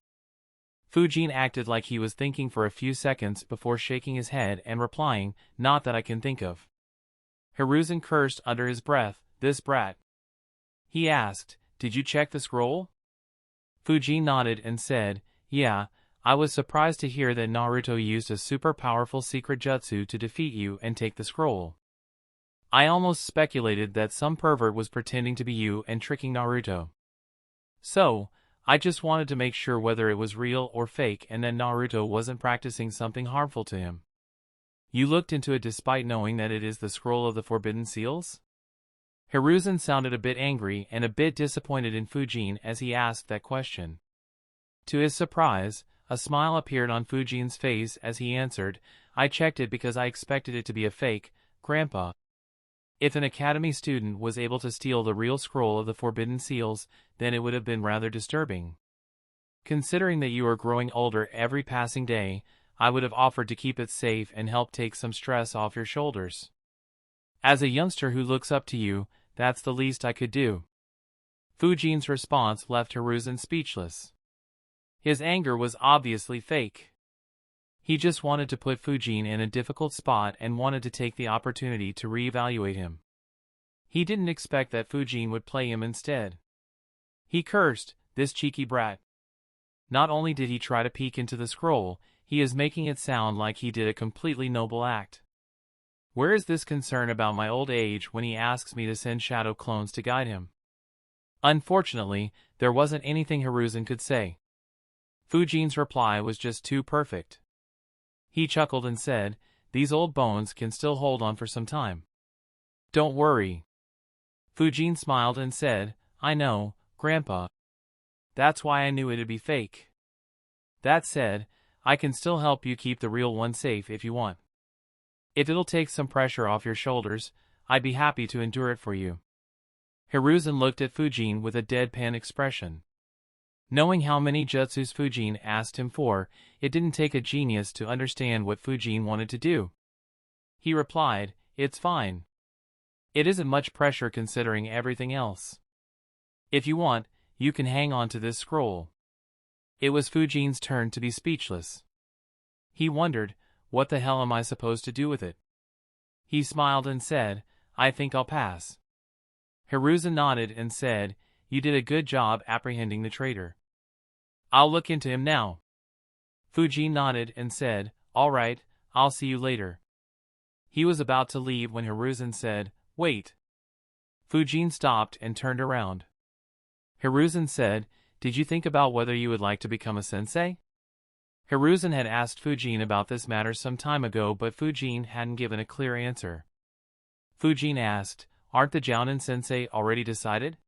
Fujin acted like he was thinking for a few seconds before shaking his head and replying, "Not that I can think of." Hiruzen cursed under his breath, "This brat." He asked, "Did you check the scroll?" Fujin nodded and said, "Yeah, I was surprised to hear that Naruto used a super powerful secret jutsu to defeat you and take the scroll. I almost speculated that some pervert was pretending to be you and tricking Naruto. So, I just wanted to make sure whether it was real or fake and that Naruto wasn't practicing something harmful to him. You looked into it despite knowing that it is the scroll of the Forbidden Seals?" Hiruzen sounded a bit angry and a bit disappointed in Fujin as he asked that question. To his surprise, a smile appeared on Fujin's face as he answered, "I checked it because I expected it to be a fake, Grandpa. If an academy student was able to steal the real scroll of the Forbidden Seals, then it would have been rather disturbing. Considering that you are growing older every passing day, I would have offered to keep it safe and help take some stress off your shoulders. As a youngster who looks up to you, that's the least I could do." Fujin's response left Hiruzen speechless. His anger was obviously fake. He just wanted to put Fujin in a difficult spot and wanted to take the opportunity to reevaluate him. He didn't expect that Fujin would play him instead. He cursed, "This cheeky brat. Not only did he try to peek into the scroll, he is making it sound like he did a completely noble act. Where is this concern about my old age when he asks me to send shadow clones to guide him?" Unfortunately, there wasn't anything Hiruzen could say. Fujin's reply was just too perfect. He chuckled and said, "These old bones can still hold on for some time. Don't worry." Fujin smiled and said, "I know, Grandpa. That's why I knew it'd be fake. That said, I can still help you keep the real one safe if you want. If it'll take some pressure off your shoulders, I'd be happy to endure it for you." Hiruzen looked at Fujin with a deadpan expression. Knowing how many jutsus Fujin asked him for, it didn't take a genius to understand what Fujin wanted to do. He replied, "It's fine. It isn't much pressure considering everything else. If you want, you can hang on to this scroll." It was Fujin's turn to be speechless. He wondered, what the hell am I supposed to do with it? He smiled and said, "I think I'll pass." Hiruzen nodded and said, "You did a good job apprehending the traitor. I'll look into him now." Fujin nodded and said, "All right, I'll see you later." He was about to leave when Hiruzen said, "Wait." Fujin stopped and turned around. Hiruzen said, "Did you think about whether you would like to become a sensei?" Hiruzen had asked Fujin about this matter some time ago, but Fujin hadn't given a clear answer. Fujin asked, "Aren't the Jounin sensei already decided?"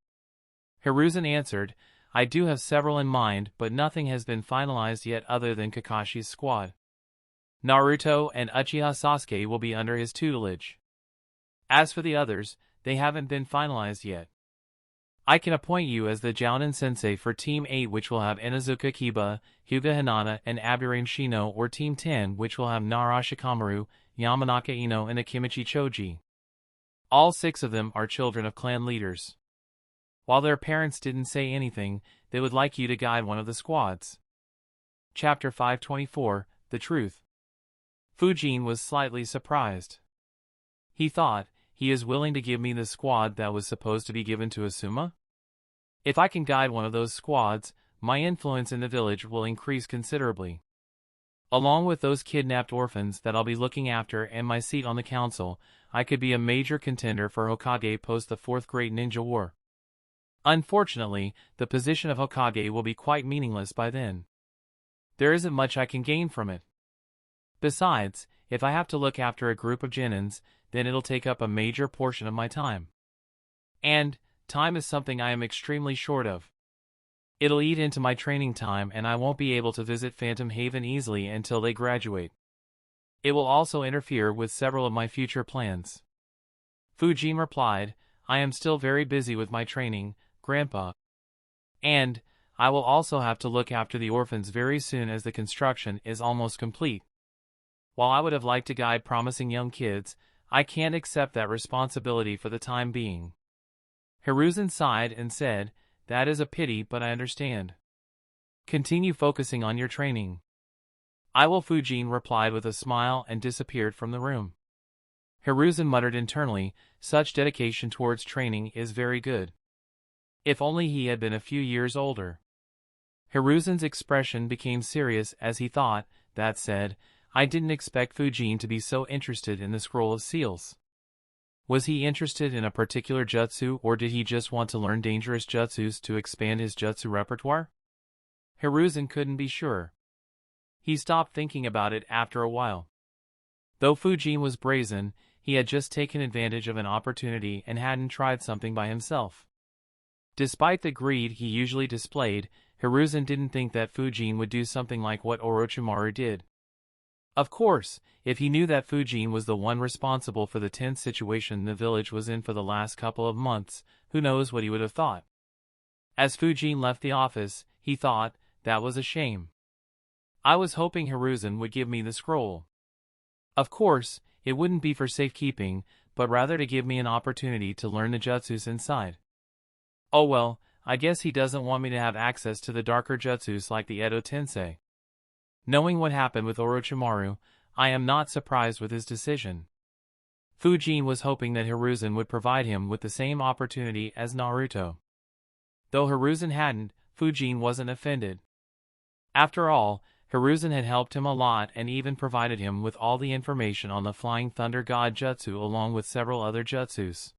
Hiruzen answered, "I do have several in mind, but nothing has been finalized yet other than Kakashi's squad. Naruto and Uchiha Sasuke will be under his tutelage. As for the others, they haven't been finalized yet. I can appoint you as the Jounin sensei for Team 8, which will have Inuzuka Kiba, Hyuga Hinata, and Aburane Shino, or Team 10, which will have Nara Shikamaru, Yamanaka Ino, and Akimichi Choji. All 6 of them are children of clan leaders. While their parents didn't say anything, they would like you to guide one of the squads." Chapter 524, The Truth. Fujin was slightly surprised. He thought, he is willing to give me the squad that was supposed to be given to Asuma? If I can guide one of those squads, my influence in the village will increase considerably. Along with those kidnapped orphans that I'll be looking after and my seat on the council, I could be a major contender for Hokage post the 4th Great Ninja War. Unfortunately, the position of Hokage will be quite meaningless by then. There isn't much I can gain from it. Besides, if I have to look after a group of Genins, then it'll take up a major portion of my time. And time is something I am extremely short of. It'll eat into my training time and I won't be able to visit Phantom Haven easily until they graduate. It will also interfere with several of my future plans. Fujin replied, I am still very busy with my training, Grandpa. And, I will also have to look after the orphans very soon as the construction is almost complete. While I would have liked to guide promising young kids, I can't accept that responsibility for the time being. Hiruzen sighed and said, that is a pity, but I understand. Continue focusing on your training. I will. Fujin replied with a smile and disappeared from the room. Hiruzen muttered internally, such dedication towards training is very good. If only he had been a few years older. Hiruzen's expression became serious as he thought, that said, I didn't expect Fujin to be so interested in the Scroll of Seals. Was he interested in a particular jutsu, or did he just want to learn dangerous jutsus to expand his jutsu repertoire? Hiruzen couldn't be sure. He stopped thinking about it after a while. Though Fujin was brazen, he had just taken advantage of an opportunity and hadn't tried something by himself. Despite the greed he usually displayed, Hiruzen didn't think that Fujin would do something like what Orochimaru did. Of course, if he knew that Fujin was the one responsible for the tense situation the village was in for the last couple of months, who knows what he would have thought. As Fujin left the office, he thought, that was a shame. I was hoping Hiruzen would give me the scroll. Of course, it wouldn't be for safekeeping, but rather to give me an opportunity to learn the jutsus inside. Oh well, I guess he doesn't want me to have access to the darker jutsus like the Edo Tensei. Knowing what happened with Orochimaru, I am not surprised with his decision. Fujin was hoping that Hiruzen would provide him with the same opportunity as Naruto. Though Hiruzen hadn't, Fujin wasn't offended. After all, Hiruzen had helped him a lot and even provided him with all the information on the Flying Thunder God Jutsu along with several other jutsus.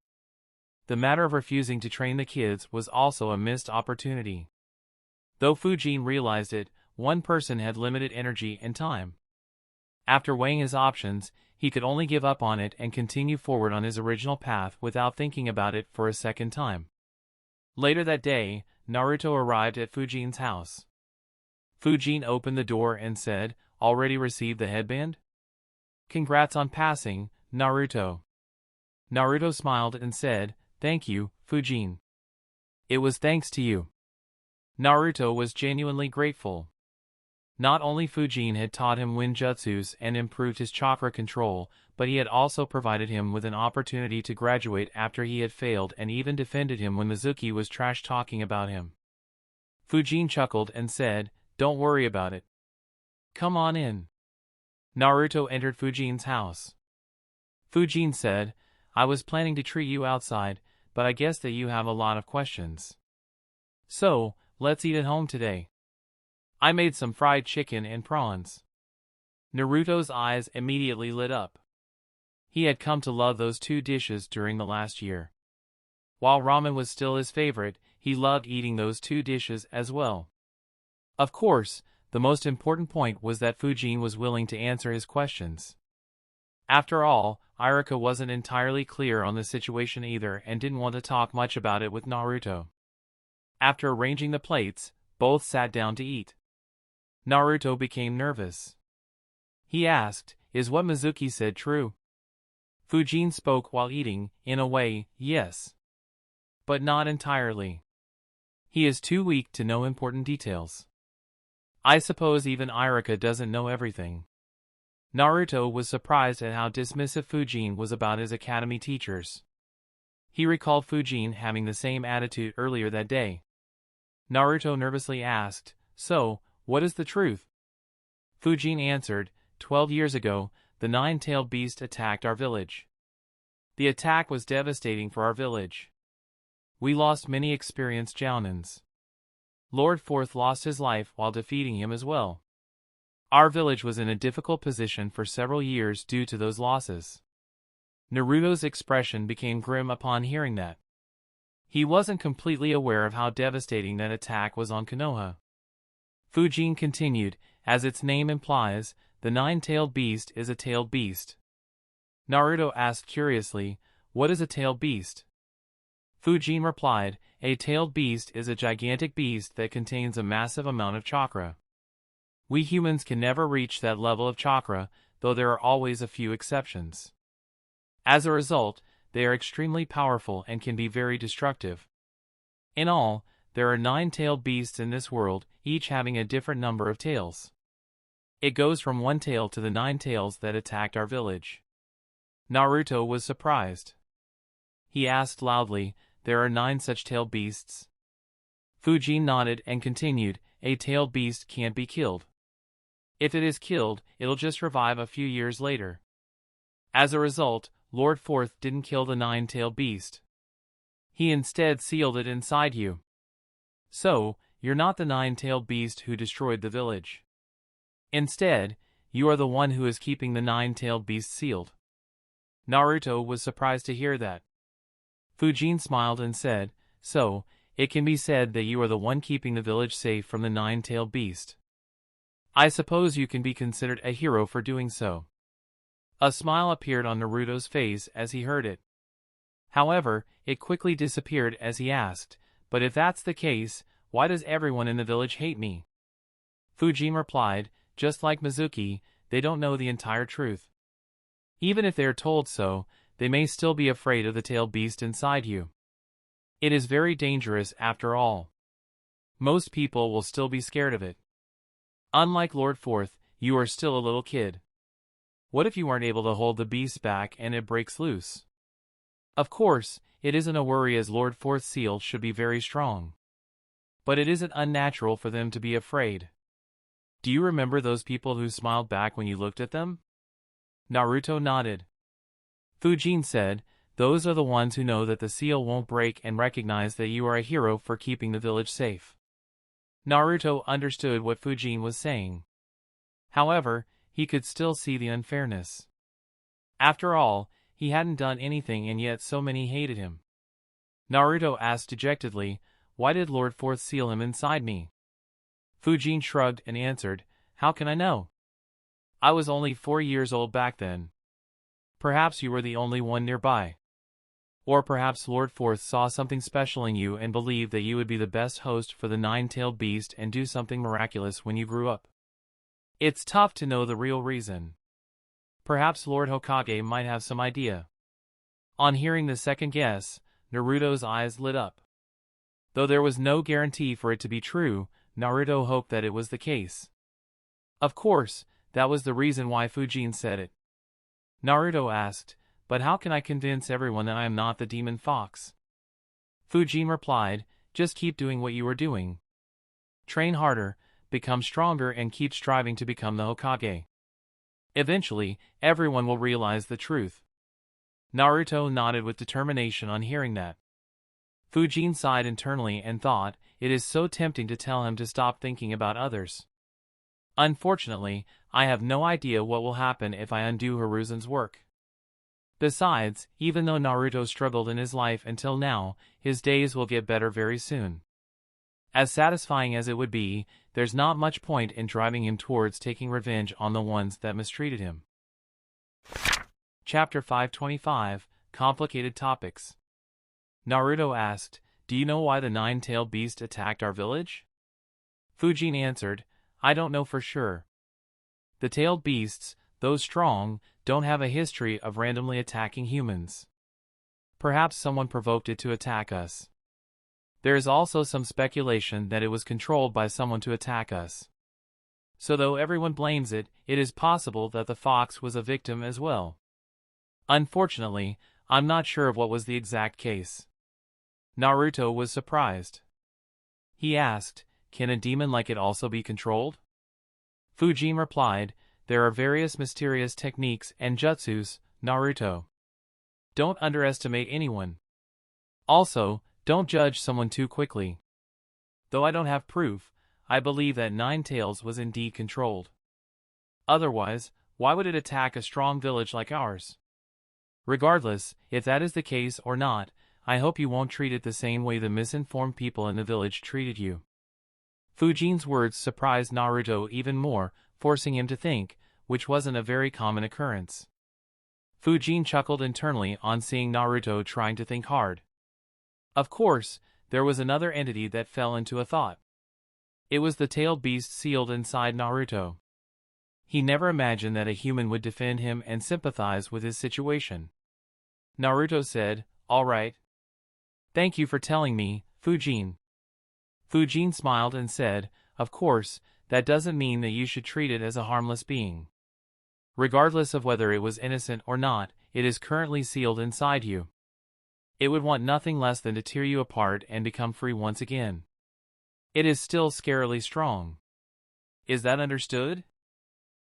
The matter of refusing to train the kids was also a missed opportunity. Though Fujin realized it, one person had limited energy and time. After weighing his options, he could only give up on it and continue forward on his original path without thinking about it for a second time. Later that day, Naruto arrived at Fujin's house. Fujin opened the door and said, already received the headband? Congrats on passing, Naruto. Naruto smiled and said, thank you, Fujin. It was thanks to you. Naruto was genuinely grateful. Not only Fujin had taught him wind jutsus and improved his chakra control, but he had also provided him with an opportunity to graduate after he had failed and even defended him when Mizuki was trash-talking about him. Fujin chuckled and said, don't worry about it. Come on in. Naruto entered Fujin's house. Fujin said, I was planning to treat you outside, but I guess that you have a lot of questions. So, let's eat at home today. I made some fried chicken and prawns. Naruto's eyes immediately lit up. He had come to love those two dishes during the last year. While ramen was still his favorite, he loved eating those two dishes as well. Of course, the most important point was that Fujin was willing to answer his questions. After all, Iruka wasn't entirely clear on the situation either and didn't want to talk much about it with Naruto. After arranging the plates, both sat down to eat. Naruto became nervous. He asked, is what Mizuki said true? Fujin spoke while eating, in a way, yes. But not entirely. He is too weak to know important details. I suppose even Iruka doesn't know everything. Naruto was surprised at how dismissive Fujin was about his academy teachers. He recalled Fujin having the same attitude earlier that day. Naruto nervously asked, so, what is the truth? Fujin answered, 12 years ago, the nine-tailed beast attacked our village. The attack was devastating for our village. We lost many experienced jounins. Lord Fourth lost his life while defeating him as well. Our village was in a difficult position for several years due to those losses. Naruto's expression became grim upon hearing that. He wasn't completely aware of how devastating that attack was on Konoha. Fujin continued, as its name implies, the nine-tailed beast is a tailed beast. Naruto asked curiously, what is a tailed beast? Fujin replied, a tailed beast is a gigantic beast that contains a massive amount of chakra. We humans can never reach that level of chakra, though there are always a few exceptions. As a result, they are extremely powerful and can be very destructive. In all, there are 9 tailed beasts in this world, each having a different number of tails. It goes from 1 tail to the 9 tails that attacked our village. Naruto was surprised. He asked loudly, "There are 9 such tailed beasts?" Fuin nodded and continued, "A tailed beast can't be killed. If it is killed, it'll just revive a few years later. As a result, Lord Fourth didn't kill the 9-tailed beast. He instead sealed it inside you. So, you're not the 9-tailed beast who destroyed the village. Instead, you are the one who is keeping the 9-tailed beast sealed." Naruto was surprised to hear that. Fuin smiled and said, "So, it can be said that you are the one keeping the village safe from the 9-tailed beast. I suppose you can be considered a hero for doing so." A smile appeared on Naruto's face as he heard it. However, it quickly disappeared as he asked, "But if that's the case, why does everyone in the village hate me?" Fuin replied, "Just like Mizuki, they don't know the entire truth. Even if they are told so, they may still be afraid of the tailed beast inside you. It is very dangerous after all. Most people will still be scared of it. Unlike Lord Fourth, you are still a little kid. What if you aren't able to hold the beast back and it breaks loose? Of course, it isn't a worry as Lord Fourth's seal should be very strong. But it isn't unnatural for them to be afraid. Do you remember those people who smiled back when you looked at them?" Naruto nodded. Fuin said, "Those are the ones who know that the seal won't break and recognize that you are a hero for keeping the village safe." Naruto understood what Fuin was saying. However, he could still see the unfairness. After all, he hadn't done anything and yet so many hated him. Naruto asked dejectedly, "Why did Lord Fourth seal him inside me?" Fuin shrugged and answered, "How can I know? I was only 4 years old back then. Perhaps you were the only one nearby. Or perhaps Lord Fourth saw something special in you and believed that you would be the best host for the 9-tailed beast and do something miraculous when you grew up. It's tough to know the real reason. Perhaps Lord Hokage might have some idea." On hearing the second guess, Naruto's eyes lit up. Though there was no guarantee for it to be true, Naruto hoped that it was the case. Of course, that was the reason why Fuin said it. Naruto asked, "But how can I convince everyone that I am not the demon fox?" Fuin replied, "Just keep doing what you are doing. Train harder, become stronger and keep striving to become the Hokage. Eventually, everyone will realize the truth." Naruto nodded with determination on hearing that. Fuin sighed internally and thought, it is so tempting to tell him to stop thinking about others. Unfortunately, I have no idea what will happen if I undo Hiruzen's work. Besides, even though Naruto struggled in his life until now, his days will get better very soon. As satisfying as it would be, there's not much point in driving him towards taking revenge on the ones that mistreated him. Chapter 525, Complicated Topics. Naruto asked, "Do you know why the 9-tailed beast attacked our village?" Fuin answered, "I don't know for sure. The tailed beasts, though strong, don't have a history of randomly attacking humans. Perhaps someone provoked it to attack us. There is also some speculation that it was controlled by someone to attack us. So though everyone blames it, it is possible that the fox was a victim as well. Unfortunately, I'm not sure of what was the exact case." Naruto was surprised. He asked, "Can a demon like it also be controlled?" Fuin replied, "There are various mysterious techniques and jutsus, Naruto. Don't underestimate anyone. Also, don't judge someone too quickly. Though I don't have proof, I believe that 9 Tails was indeed controlled. Otherwise, why would it attack a strong village like ours? Regardless, if that is the case or not, I hope you won't treat it the same way the misinformed people in the village treated you." Fuin's words surprised Naruto even more, forcing him to think, which wasn't a very common occurrence. Fuin chuckled internally on seeing Naruto trying to think hard. Of course, there was another entity that fell into a thought. It was the tailed beast sealed inside Naruto. He never imagined that a human would defend him and sympathize with his situation. Naruto said, "All right. Thank you for telling me, Fujin." Fujin smiled and said, "Of course, that doesn't mean that you should treat it as a harmless being. Regardless of whether it was innocent or not, it is currently sealed inside you. It would want nothing less than to tear you apart and become free once again. It is still scarily strong. Is that understood?"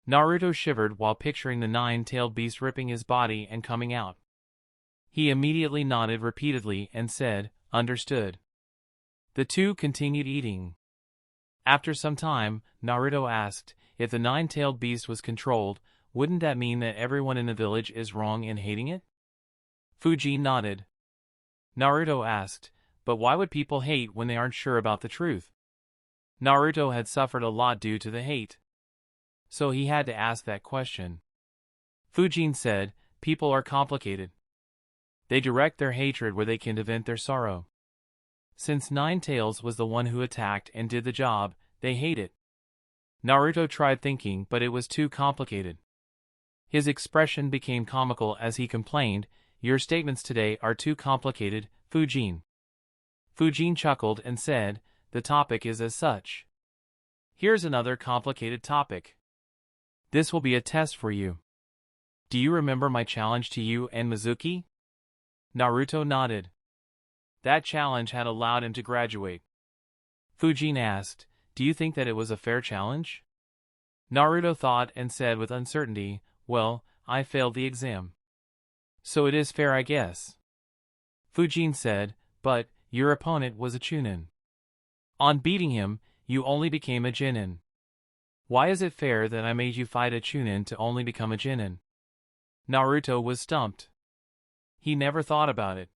Naruto shivered while picturing the nine-tailed beast ripping his body and coming out. He immediately nodded repeatedly and said, "Understood." The two continued eating. After some time, Naruto asked, "If the nine-tailed beast was controlled, wouldn't that mean that everyone in the village is wrong in hating it?" Fujin nodded. Naruto asked, "But why would people hate when they aren't sure about the truth?" Naruto had suffered a lot due to the hate, so he had to ask that question. Fujin said, "People are complicated. They direct their hatred where they can vent their sorrow. Since Nine Tails was the one who attacked and did the job, they hate it." Naruto tried thinking, but it was too complicated. His expression became comical as he complained, "Your statements today are too complicated, Fujin." Fujin chuckled and said, "The topic is as such. Here's another complicated topic. This will be a test for you. Do you remember my challenge to you and Mizuki?" Naruto nodded. That challenge had allowed him to graduate. Fujin asked, "Do you think that it was a fair challenge?" Naruto thought and said with uncertainty, "Well, I failed the exam. So it is fair, I guess." Fujin said, "But your opponent was a chunin. On beating him, you only became a genin. Why is it fair that I made you fight a chunin to only become a genin?" Naruto was stumped. He never thought about it.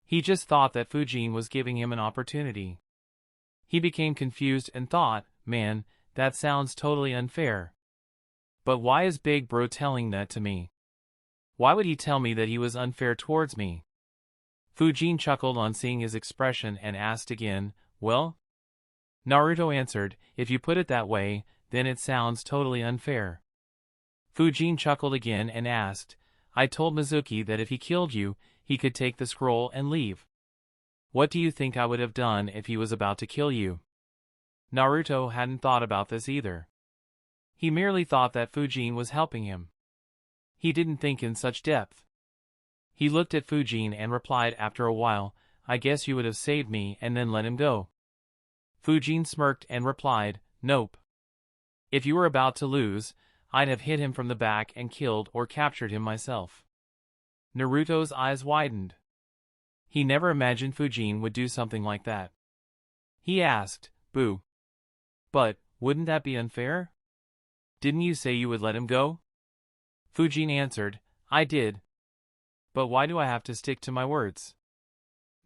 He just thought that Fujin was giving him an opportunity. He became confused and thought, "Man, that sounds totally unfair. But why is Big Bro telling that to me? Why would he tell me that he was unfair towards me?" Fujin chuckled on seeing his expression and asked again, "Well?" Naruto answered, "If you put it that way, then it sounds totally unfair." Fujin chuckled again and asked, "I told Mizuki that if he killed you, he could take the scroll and leave. What do you think I would have done if he was about to kill you?" Naruto hadn't thought about this either. He merely thought that Fujin was helping him. He didn't think in such depth. He looked at Fujin and replied after a while, "I guess you would have saved me and then let him go." Fujin smirked and replied, "Nope. If you were about to lose, I'd have hit him from the back and killed or captured him myself." Naruto's eyes widened. He never imagined Fujin would do something like that. He asked, "Boo. But, wouldn't that be unfair? Didn't you say you would let him go?" Fujin answered, "I did. But why do I have to stick to my words?"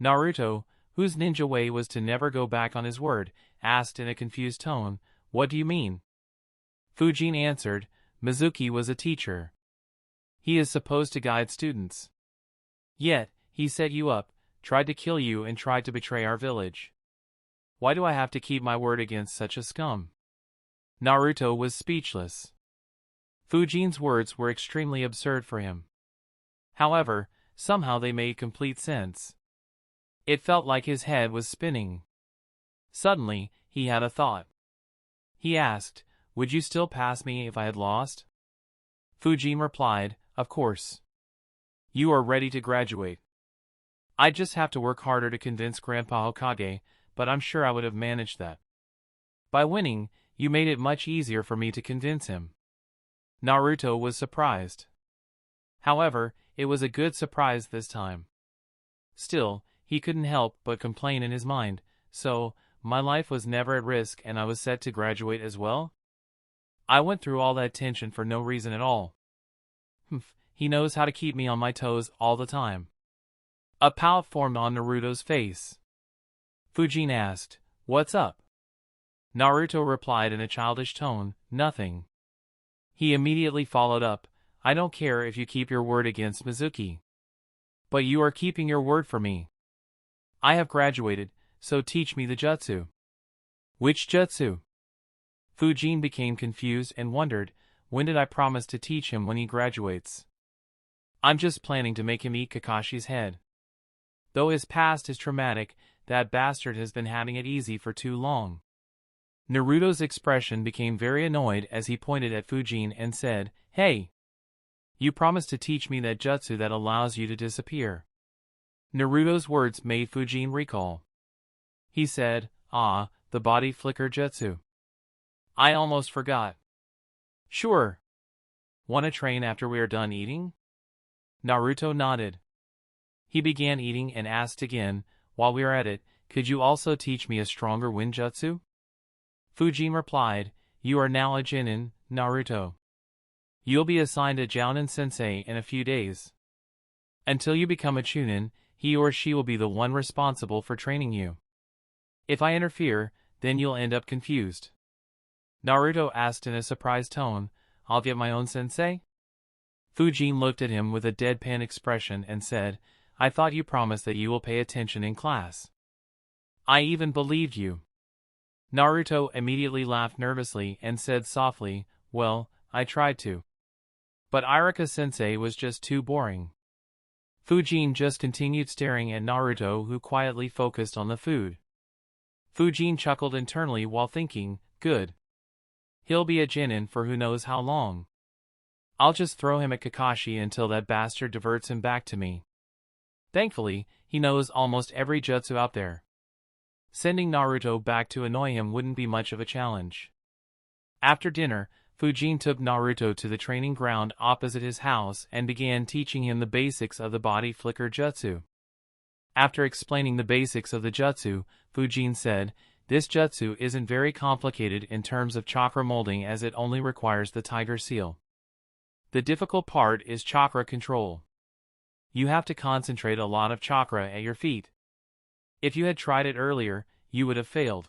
Naruto, whose ninja way was to never go back on his word, asked in a confused tone, "What do you mean?" Fujin answered, "Mizuki was a teacher. He is supposed to guide students. Yet, he set you up, tried to kill you and tried to betray our village. Why do I have to keep my word against such a scum?" Naruto was speechless. Fujin's words were extremely absurd for him. However, somehow they made complete sense. It felt like his head was spinning. Suddenly, he had a thought. He asked, "Would you still pass me if I had lost?" Fujin replied, "Of course. You are ready to graduate. I just have to work harder to convince Grandpa Hokage, but I'm sure I would have managed that. By winning, you made it much easier for me to convince him." Naruto was surprised. However, it was a good surprise this time. Still, he couldn't help but complain in his mind, "So, my life was never at risk and I was set to graduate as well? I went through all that tension for no reason at all. He knows how to keep me on my toes all the time." A pout formed on Naruto's face. Fujin asked, "What's up?" Naruto replied in a childish tone, "Nothing." He immediately followed up, "I don't care if you keep your word against Mizuki. But you are keeping your word for me. I have graduated, so teach me the jutsu. Which jutsu? Fujin became confused and wondered, when did I promise to teach him when he graduates? I'm just planning to make him eat Kakashi's head. Though his past is traumatic, that bastard has been having it easy for too long. Naruto's expression became very annoyed as he pointed at Fujin and said, "Hey! You promised to teach me that jutsu that allows you to disappear." Naruto's words made Fujin recall. He said, the body flicker jutsu. I almost forgot. Sure. Wanna train after we are done eating? Naruto nodded. He began eating and asked again, while we are at it, could you also teach me a stronger wind jutsu? Fujin replied, you are now a Genin, Naruto. You'll be assigned a Jounin sensei in a few days. Until you become a Chunin, he or she will be the one responsible for training you. If I interfere, then you'll end up confused. Naruto asked in a surprised tone, I'll get my own sensei? Fujin looked at him with a deadpan expression and said, I thought you promised that you will pay attention in class. I even believed you. Naruto immediately laughed nervously and said softly, well, I tried to. But Irika-sensei was just too boring. Fujin just continued staring at Naruto, who quietly focused on the food. Fujin chuckled internally while thinking, good. He'll be a Genin for who knows how long. I'll just throw him at Kakashi until that bastard diverts him back to me. Thankfully, he knows almost every jutsu out there. Sending Naruto back to annoy him wouldn't be much of a challenge. After dinner, Fujin took Naruto to the training ground opposite his house and began teaching him the basics of the body flicker jutsu. After explaining the basics of the jutsu, Fujin said, this jutsu isn't very complicated in terms of chakra molding as it only requires the tiger seal. The difficult part is chakra control. You have to concentrate a lot of chakra at your feet. If you had tried it earlier, you would have failed.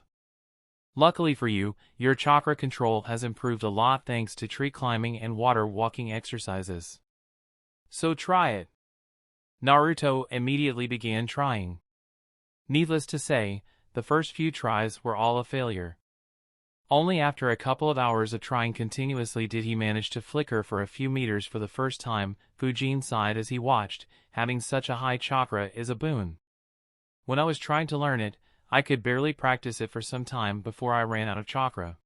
Luckily for you, your chakra control has improved a lot thanks to tree climbing and water walking exercises. So try it. Naruto immediately began trying. Needless to say, the first few tries were all a failure. Only after a couple of hours of trying continuously did he manage to flicker for a few meters for the first time. Fujin sighed as he watched. Having such a high chakra is a boon. When I was trying to learn it, I could barely practice it for some time before I ran out of chakra.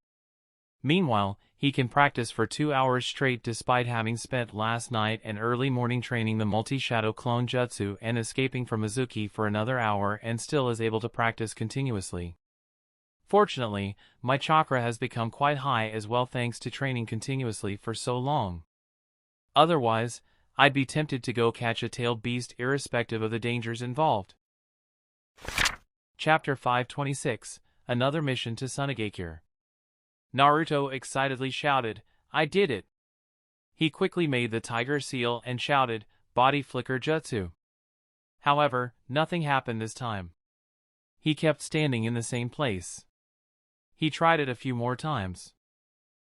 Meanwhile, he can practice for 2 hours straight despite having spent last night and early morning training the multi-shadow clone jutsu and escaping from Mizuki for another hour and still is able to practice continuously. Fortunately, my chakra has become quite high as well thanks to training continuously for so long. Otherwise, I'd be tempted to go catch a tailed beast irrespective of the dangers involved. Chapter 526, Another Mission to Sunagakure. Naruto excitedly shouted, I did it! He quickly made the tiger seal and shouted, body flicker jutsu. However, nothing happened this time. He kept standing in the same place. He tried it a few more times.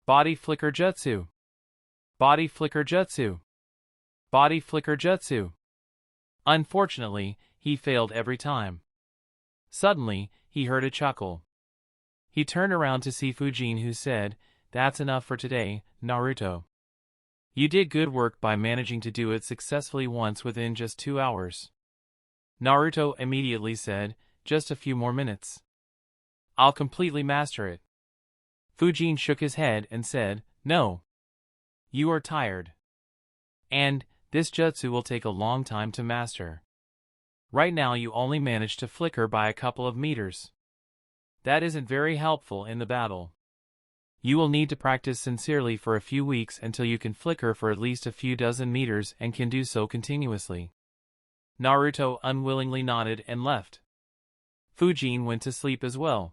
Body flicker jutsu. Body flicker jutsu. Body flicker jutsu. Unfortunately, he failed every time. Suddenly, he heard a chuckle. He turned around to see Fujin, who said, that's enough for today, Naruto. You did good work by managing to do it successfully once within just 2 hours. Naruto immediately said, just a few more minutes. I'll completely master it. Fujin shook his head and said, no. You are tired. And, this jutsu will take a long time to master. Right now you only managed to flicker by a couple of meters. That isn't very helpful in the battle. You will need to practice sincerely for a few weeks until you can flicker for at least a few dozen meters and can do so continuously. Naruto unwillingly nodded and left. Fujin went to sleep as well.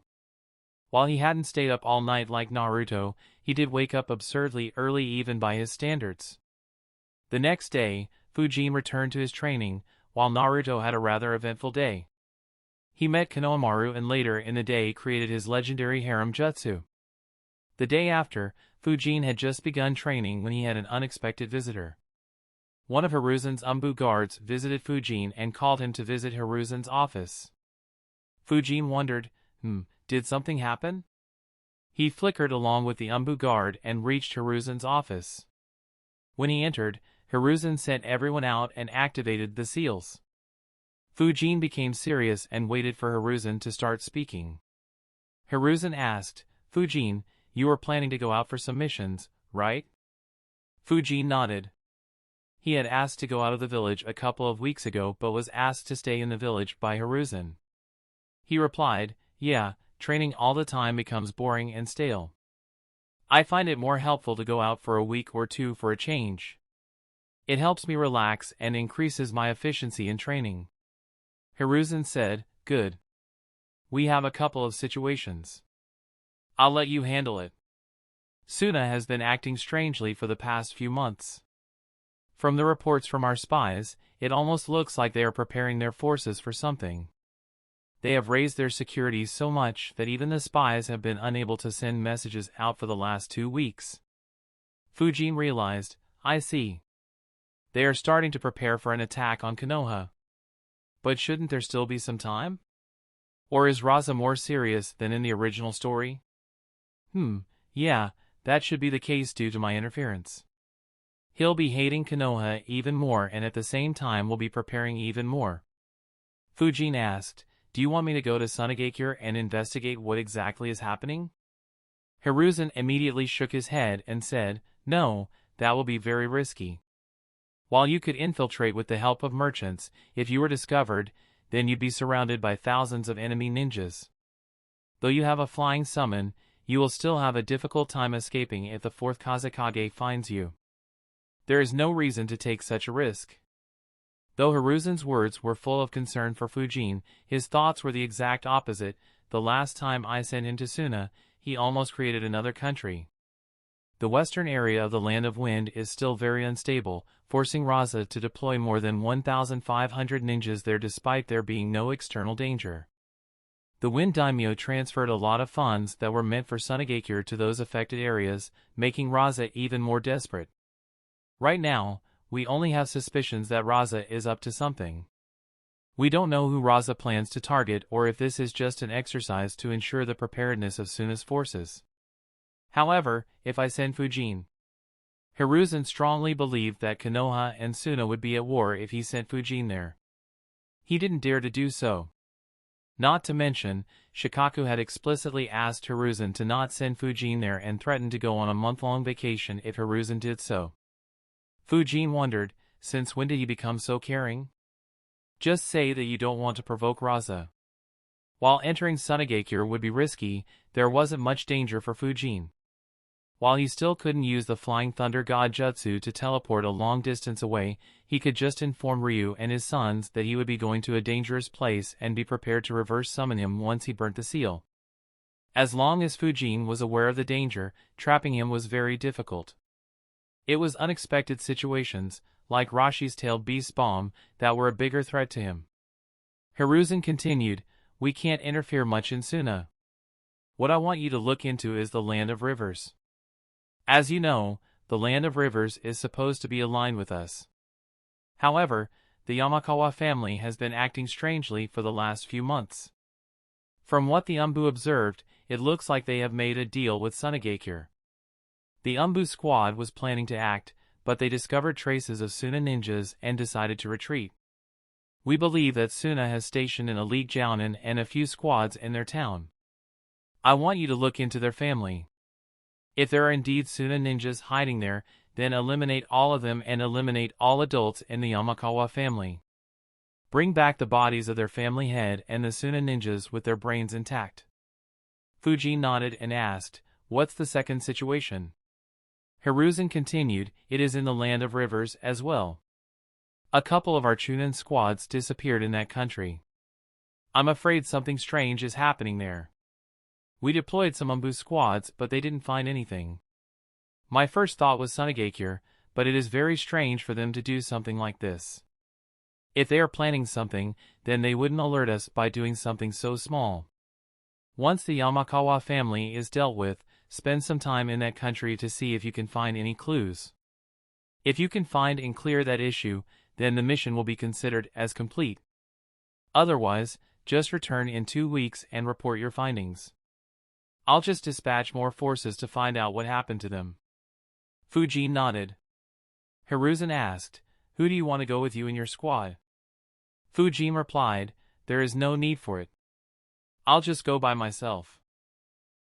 While he hadn't stayed up all night like Naruto, he did wake up absurdly early even by his standards. The next day, Fujin returned to his training, while Naruto had a rather eventful day. He met Konohamaru and later in the day created his legendary harem jutsu. The day after, Fujin had just begun training when he had an unexpected visitor. One of Hiruzen's Umbu guards visited Fujin and called him to visit Hiruzen's office. Fujin wondered, did something happen? He flickered along with the Umbu guard and reached Hiruzen's office. When he entered, Hiruzen sent everyone out and activated the seals. Fujin became serious and waited for Hiruzen to start speaking. Hiruzen asked, Fujin, you were planning to go out for some missions, right? Fujin nodded. He had asked to go out of the village a couple of weeks ago but was asked to stay in the village by Hiruzen. He replied, yeah, training all the time becomes boring and stale. I find it more helpful to go out for a week or two for a change. It helps me relax and increases my efficiency in training. Hiruzen said, good. We have a couple of situations. I'll let you handle it. Suna has been acting strangely for the past few months. From the reports from our spies, it almost looks like they are preparing their forces for something. They have raised their security so much that even the spies have been unable to send messages out for the last 2 weeks. Fujin realized, I see. They are starting to prepare for an attack on Konoha. But shouldn't there still be some time? Or is Rasa more serious than in the original story? Yeah, that should be the case due to my interference. He'll be hating Konoha even more and at the same time will be preparing even more. Fujin asked, do you want me to go to Sunagakure and investigate what exactly is happening? Hiruzen immediately shook his head and said, no, that will be very risky. While you could infiltrate with the help of merchants, if you were discovered, then you'd be surrounded by thousands of enemy ninjas. Though you have a flying summon, you will still have a difficult time escaping if the 4th Kazekage finds you. There is no reason to take such a risk. Though Hiruzen's words were full of concern for Fujin, his thoughts were the exact opposite. The last time I sent him to Suna, he almost created another country. The western area of the Land of Wind is still very unstable, forcing Rasa to deploy more than 1,500 ninjas there despite there being no external danger. The Wind Daimyo transferred a lot of funds that were meant for Sunagakure to those affected areas, making Rasa even more desperate. Right now, we only have suspicions that Rasa is up to something. We don't know who Rasa plans to target or if this is just an exercise to ensure the preparedness of Suna's forces. However, if I send Fujin, Hiruzen strongly believed that Konoha and Suna would be at war if he sent Fujin there. He didn't dare to do so. Not to mention, Shikaku had explicitly asked Hiruzen to not send Fujin there and threatened to go on a month-long vacation if Hiruzen did so. Fujin wondered, since when did he become so caring? Just say that you don't want to provoke Rasa. While entering Sunagakure would be risky, there wasn't much danger for Fujin. While he still couldn't use the Flying Thunder God Jutsu to teleport a long distance away, he could just inform Ryu and his sons that he would be going to a dangerous place and be prepared to reverse summon him once he burnt the seal. As long as Fujin was aware of the danger, trapping him was very difficult. It was unexpected situations, like Rashi's tailed beast bomb, that were a bigger threat to him. Hiruzen continued, we can't interfere much in Suna. What I want you to look into is the Land of Rivers. As you know, the Land of Rivers is supposed to be aligned with us. However, the Yamakawa family has been acting strangely for the last few months. From what the Umbu observed, it looks like they have made a deal with Sunagakure. The Umbu squad was planning to act, but they discovered traces of Suna ninjas and decided to retreat. We believe that Suna has stationed an elite jounin and a few squads in their town. I want you to look into their family. If there are indeed Suna ninjas hiding there, then eliminate all of them and eliminate all adults in the Yamakawa family. Bring back the bodies of their family head and the Suna ninjas with their brains intact. Fujin nodded and asked, what's the second situation? Hiruzen continued, it is in the Land of Rivers as well. A couple of our Chunin squads disappeared in that country. I'm afraid something strange is happening there. We deployed some Umbu squads, but they didn't find anything. My first thought was Sunagakure, but it is very strange for them to do something like this. If they are planning something, then they wouldn't alert us by doing something so small. Once the Yamakawa family is dealt with, spend some time in that country to see if you can find any clues. If you can find and clear that issue, then the mission will be considered as complete. Otherwise, just return in 2 weeks and report your findings. I'll just dispatch more forces to find out what happened to them. Fuin nodded. Hiruzen asked, "Who do you want to go with you in your squad?" Fuin replied, "There is no need for it. I'll just go by myself."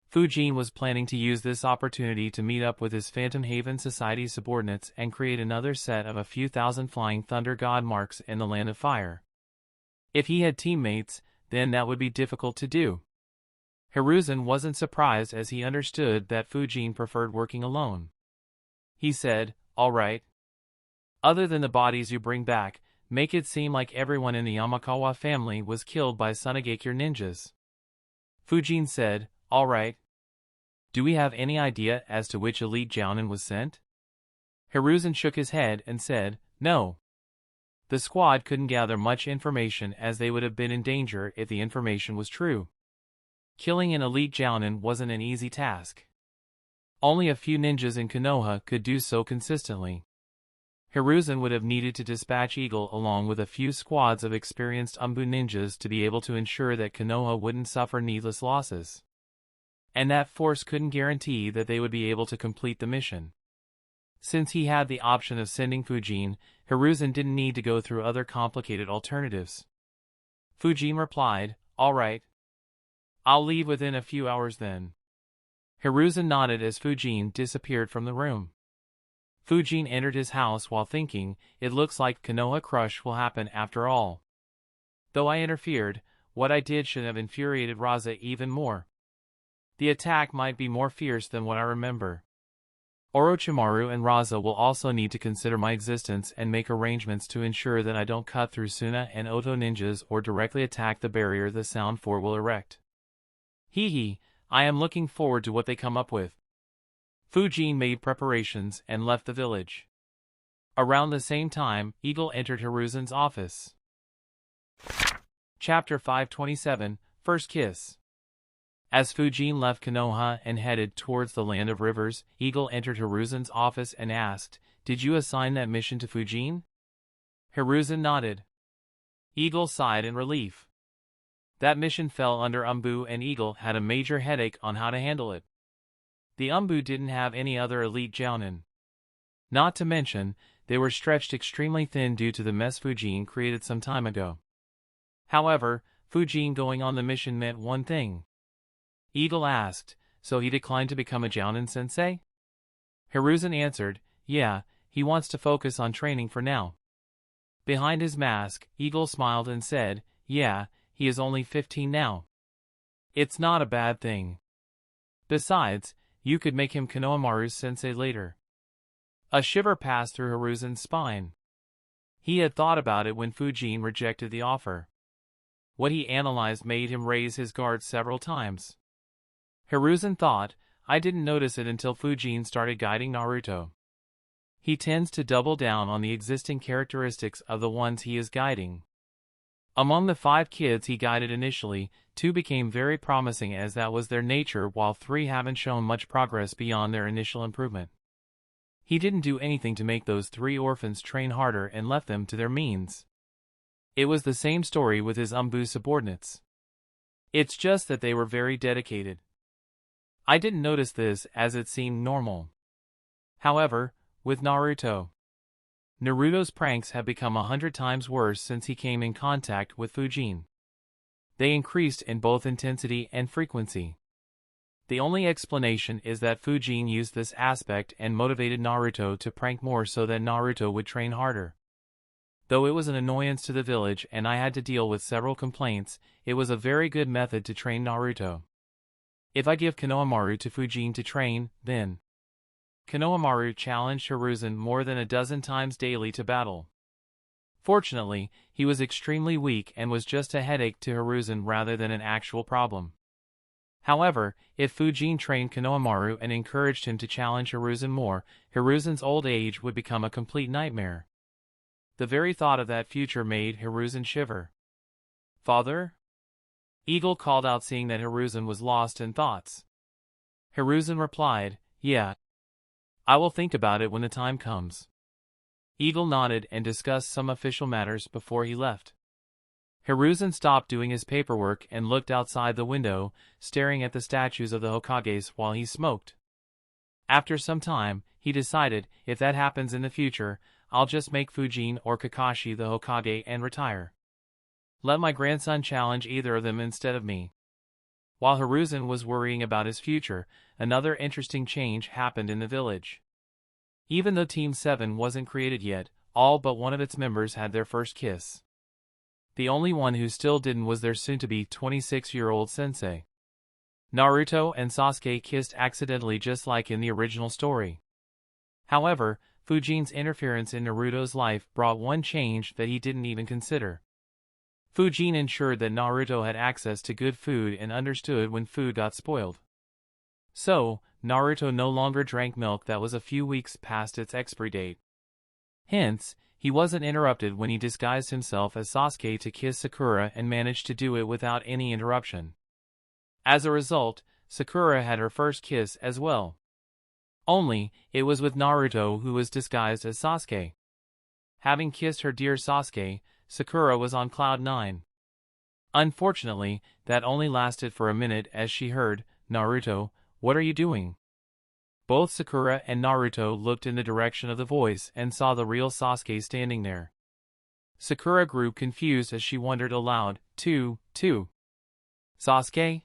Fuin was planning to use this opportunity to meet up with his Phantom Haven Society subordinates and create another set of a few thousand Flying Thunder God marks in the Land of Fire. If he had teammates, then that would be difficult to do. Hiruzen wasn't surprised as he understood that Fuin preferred working alone. He said, "All right. Other than the bodies you bring back, make it seem like everyone in the Yamakawa family was killed by Sunagakure ninjas." Fuin said, "All right. Do we have any idea as to which elite jounin was sent?" Hiruzen shook his head and said, "No. The squad couldn't gather much information as they would have been in danger if the information was true. Killing an elite jounin wasn't an easy task. Only a few ninjas in Konoha could do so consistently. Hiruzen would have needed to dispatch Eagle along with a few squads of experienced Umbu ninjas to be able to ensure that Konoha wouldn't suffer needless losses. And that force couldn't guarantee that they would be able to complete the mission. Since he had the option of sending Fuin, Hiruzen didn't need to go through other complicated alternatives. Fuin replied, "All right. I'll leave within a few hours then." Hiruzen nodded as Fuin disappeared from the room. Fuin entered his house while thinking, "It looks like Konoha Crush will happen after all. Though I interfered, what I did should have infuriated Raza even more. The attack might be more fierce than what I remember. Orochimaru and Raza will also need to consider my existence and make arrangements to ensure that I don't cut through Suna and Oto ninjas or directly attack the barrier the Sound Fort will erect. Hee, I am looking forward to what they come up with." Fuin made preparations and left the village. Around the same time, Eagle entered Hiruzen's office. Chapter 527, First Kiss. As Fuin left Konoha and headed towards the Land of Rivers, Eagle entered Hiruzen's office and asked, "Did you assign that mission to Fuin?" Hiruzen nodded. Eagle sighed in relief. That mission fell under Umbu and Eagle had a major headache on how to handle it. The Umbu didn't have any other elite jounin. Not to mention, they were stretched extremely thin due to the mess Fuin created some time ago. However, Fuin going on the mission meant one thing. Eagle asked, "So he declined to become a jounin sensei?" Hiruzen answered, "Yeah, he wants to focus on training for now." Behind his mask, Eagle smiled and said, "Yeah, he is only 15 now. It's not a bad thing. Besides, you could make him Konohamaru's sensei later." A shiver passed through Hiruzen's spine. He had thought about it when Fuin rejected the offer. What he analyzed made him raise his guard several times. Hiruzen thought, "I didn't notice it until Fuin started guiding Naruto. He tends to double down on the existing characteristics of the ones he is guiding. Among the 5 kids he guided initially, 2 became very promising as that was their nature while 3 haven't shown much progress beyond their initial improvement. He didn't do anything to make those 3 orphans train harder and left them to their means. It was the same story with his Umbu subordinates. It's just that they were very dedicated. I didn't notice this as it seemed normal. However, with Naruto's pranks have become 100 times worse since he came in contact with Fuin. They increased in both intensity and frequency. The only explanation is that Fuin used this aspect and motivated Naruto to prank more so that Naruto would train harder. Though it was an annoyance to the village and I had to deal with several complaints, it was a very good method to train Naruto. If I give Konohamaru to Fuin to train, then Konohamaru challenged Hiruzen more than a dozen times daily to battle. Fortunately, he was extremely weak and was just a headache to Hiruzen rather than an actual problem. However, if Fuin trained Konohamaru and encouraged him to challenge Hiruzen more, Hiruzen's old age would become a complete nightmare. The very thought of that future made Hiruzen shiver. "Father?" Eagle called out seeing that Hiruzen was lost in thoughts. Hiruzen replied, "Yeah. I will think about it when the time comes." Eagle nodded and discussed some official matters before he left. Hiruzen stopped doing his paperwork and looked outside the window, staring at the statues of the Hokages while he smoked. After some time, he decided, if that happens in the future, I'll just make Fujin or Kakashi the Hokage and retire. Let my grandson challenge either of them instead of me. While Hiruzen was worrying about his future, another interesting change happened in the village. Even though Team 7 wasn't created yet, all but one of its members had their first kiss. The only one who still didn't was their soon-to-be 26-year-old sensei. Naruto and Sasuke kissed accidentally just like in the original story. However, Fujin's interference in Naruto's life brought one change that he didn't even consider. Fujin ensured that Naruto had access to good food and understood when food got spoiled. So, Naruto no longer drank milk that was a few weeks past its expiry date. Hence, he wasn't interrupted when he disguised himself as Sasuke to kiss Sakura and managed to do it without any interruption. As a result, Sakura had her first kiss as well. Only, it was with Naruto, who was disguised as Sasuke. Having kissed her dear Sasuke, Sakura was on cloud 9. Unfortunately, that only lasted for a minute as she heard, "Naruto, what are you doing?" Both Sakura and Naruto looked in the direction of the voice and saw the real Sasuke standing there. Sakura grew confused as she wondered aloud, "Two, Sasuke?"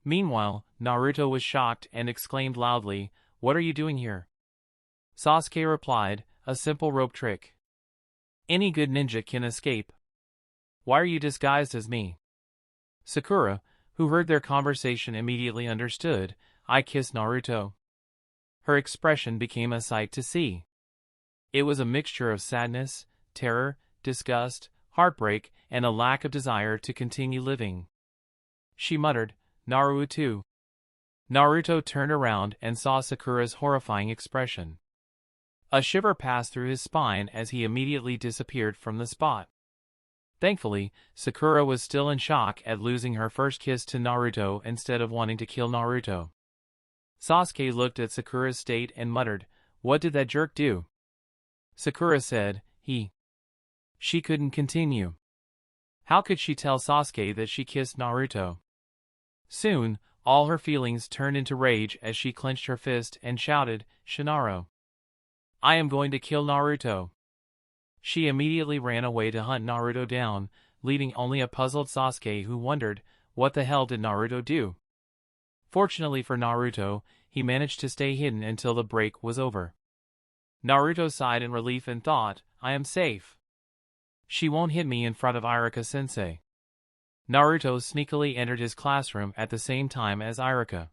Meanwhile, Naruto was shocked and exclaimed loudly, "What are you doing here?" Sasuke replied, "A simple rope trick. Any good ninja can escape. Why are you disguised as me?" Sakura, who heard their conversation, immediately understood, "I kissed Naruto." Her expression became a sight to see. It was a mixture of sadness, terror, disgust, heartbreak, and a lack of desire to continue living. She muttered, "Naruto." Naruto turned around and saw Sakura's horrifying expression. A shiver passed through his spine as he immediately disappeared from the spot. Thankfully, Sakura was still in shock at losing her first kiss to Naruto instead of wanting to kill Naruto. Sasuke looked at Sakura's state and muttered, "What did that jerk do?" Sakura said, She couldn't continue. How could she tell Sasuke that she kissed Naruto? Soon, all her feelings turned into rage as she clenched her fist and shouted, "Shinaro! I am going to kill Naruto." She immediately ran away to hunt Naruto down, leaving only a puzzled Sasuke who wondered, what the hell did Naruto do? Fortunately for Naruto, he managed to stay hidden until the break was over. Naruto sighed in relief and thought, "I am safe. She won't hit me in front of Iruka-sensei." Naruto sneakily entered his classroom at the same time as Iruka.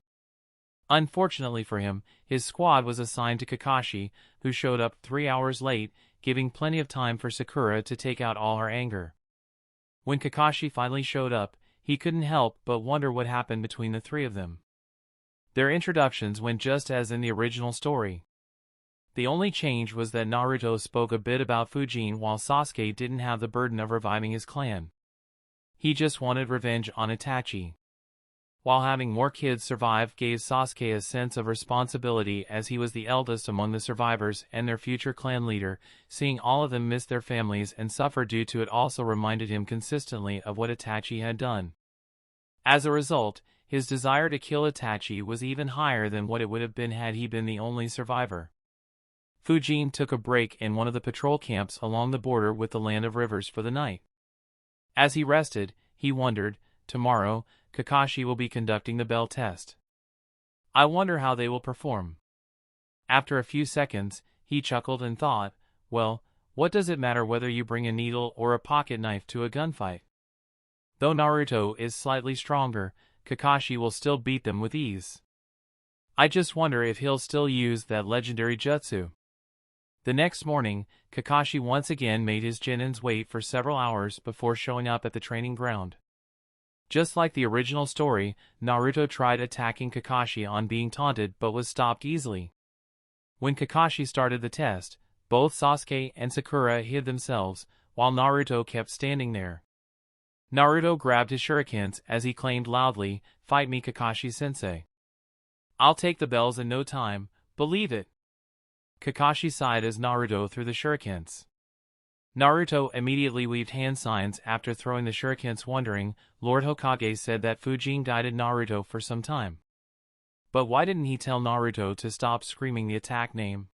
Unfortunately for him, his squad was assigned to Kakashi, who showed up 3 hours late, giving plenty of time for Sakura to take out all her anger. When Kakashi finally showed up, he couldn't help but wonder what happened between the three of them. Their introductions went just as in the original story. The only change was that Naruto spoke a bit about Fujin while Sasuke didn't have the burden of reviving his clan. He just wanted revenge on Itachi. While having more kids survive gave Sasuke a sense of responsibility as he was the eldest among the survivors and their future clan leader. Seeing all of them miss their families and suffer due to it also reminded him consistently of what Itachi had done. As a result, his desire to kill Itachi was even higher than what it would have been had he been the only survivor. Fujin took a break in one of the patrol camps along the border with the Land of Rivers for the night. As he rested, he wondered, tomorrow, Kakashi will be conducting the bell test. I wonder how they will perform. After a few seconds, he chuckled and thought, well, what does it matter whether you bring a needle or a pocket knife to a gunfight? Though Naruto is slightly stronger, Kakashi will still beat them with ease. I just wonder if he'll still use that legendary jutsu. The next morning, Kakashi once again made his Genins wait for several hours before showing up at the training ground. Just like the original story, Naruto tried attacking Kakashi on being taunted but was stopped easily. When Kakashi started the test, both Sasuke and Sakura hid themselves, while Naruto kept standing there. Naruto grabbed his shurikens as he claimed loudly, "Fight me, Kakashi-sensei. I'll take the bells in no time, believe it." Kakashi sighed as Naruto threw the shurikens. Naruto immediately weaved hand signs after throwing the shurikens, wondering. Lord Hokage said that Fuin guided Naruto for some time. But why didn't he tell Naruto to stop screaming the attack name?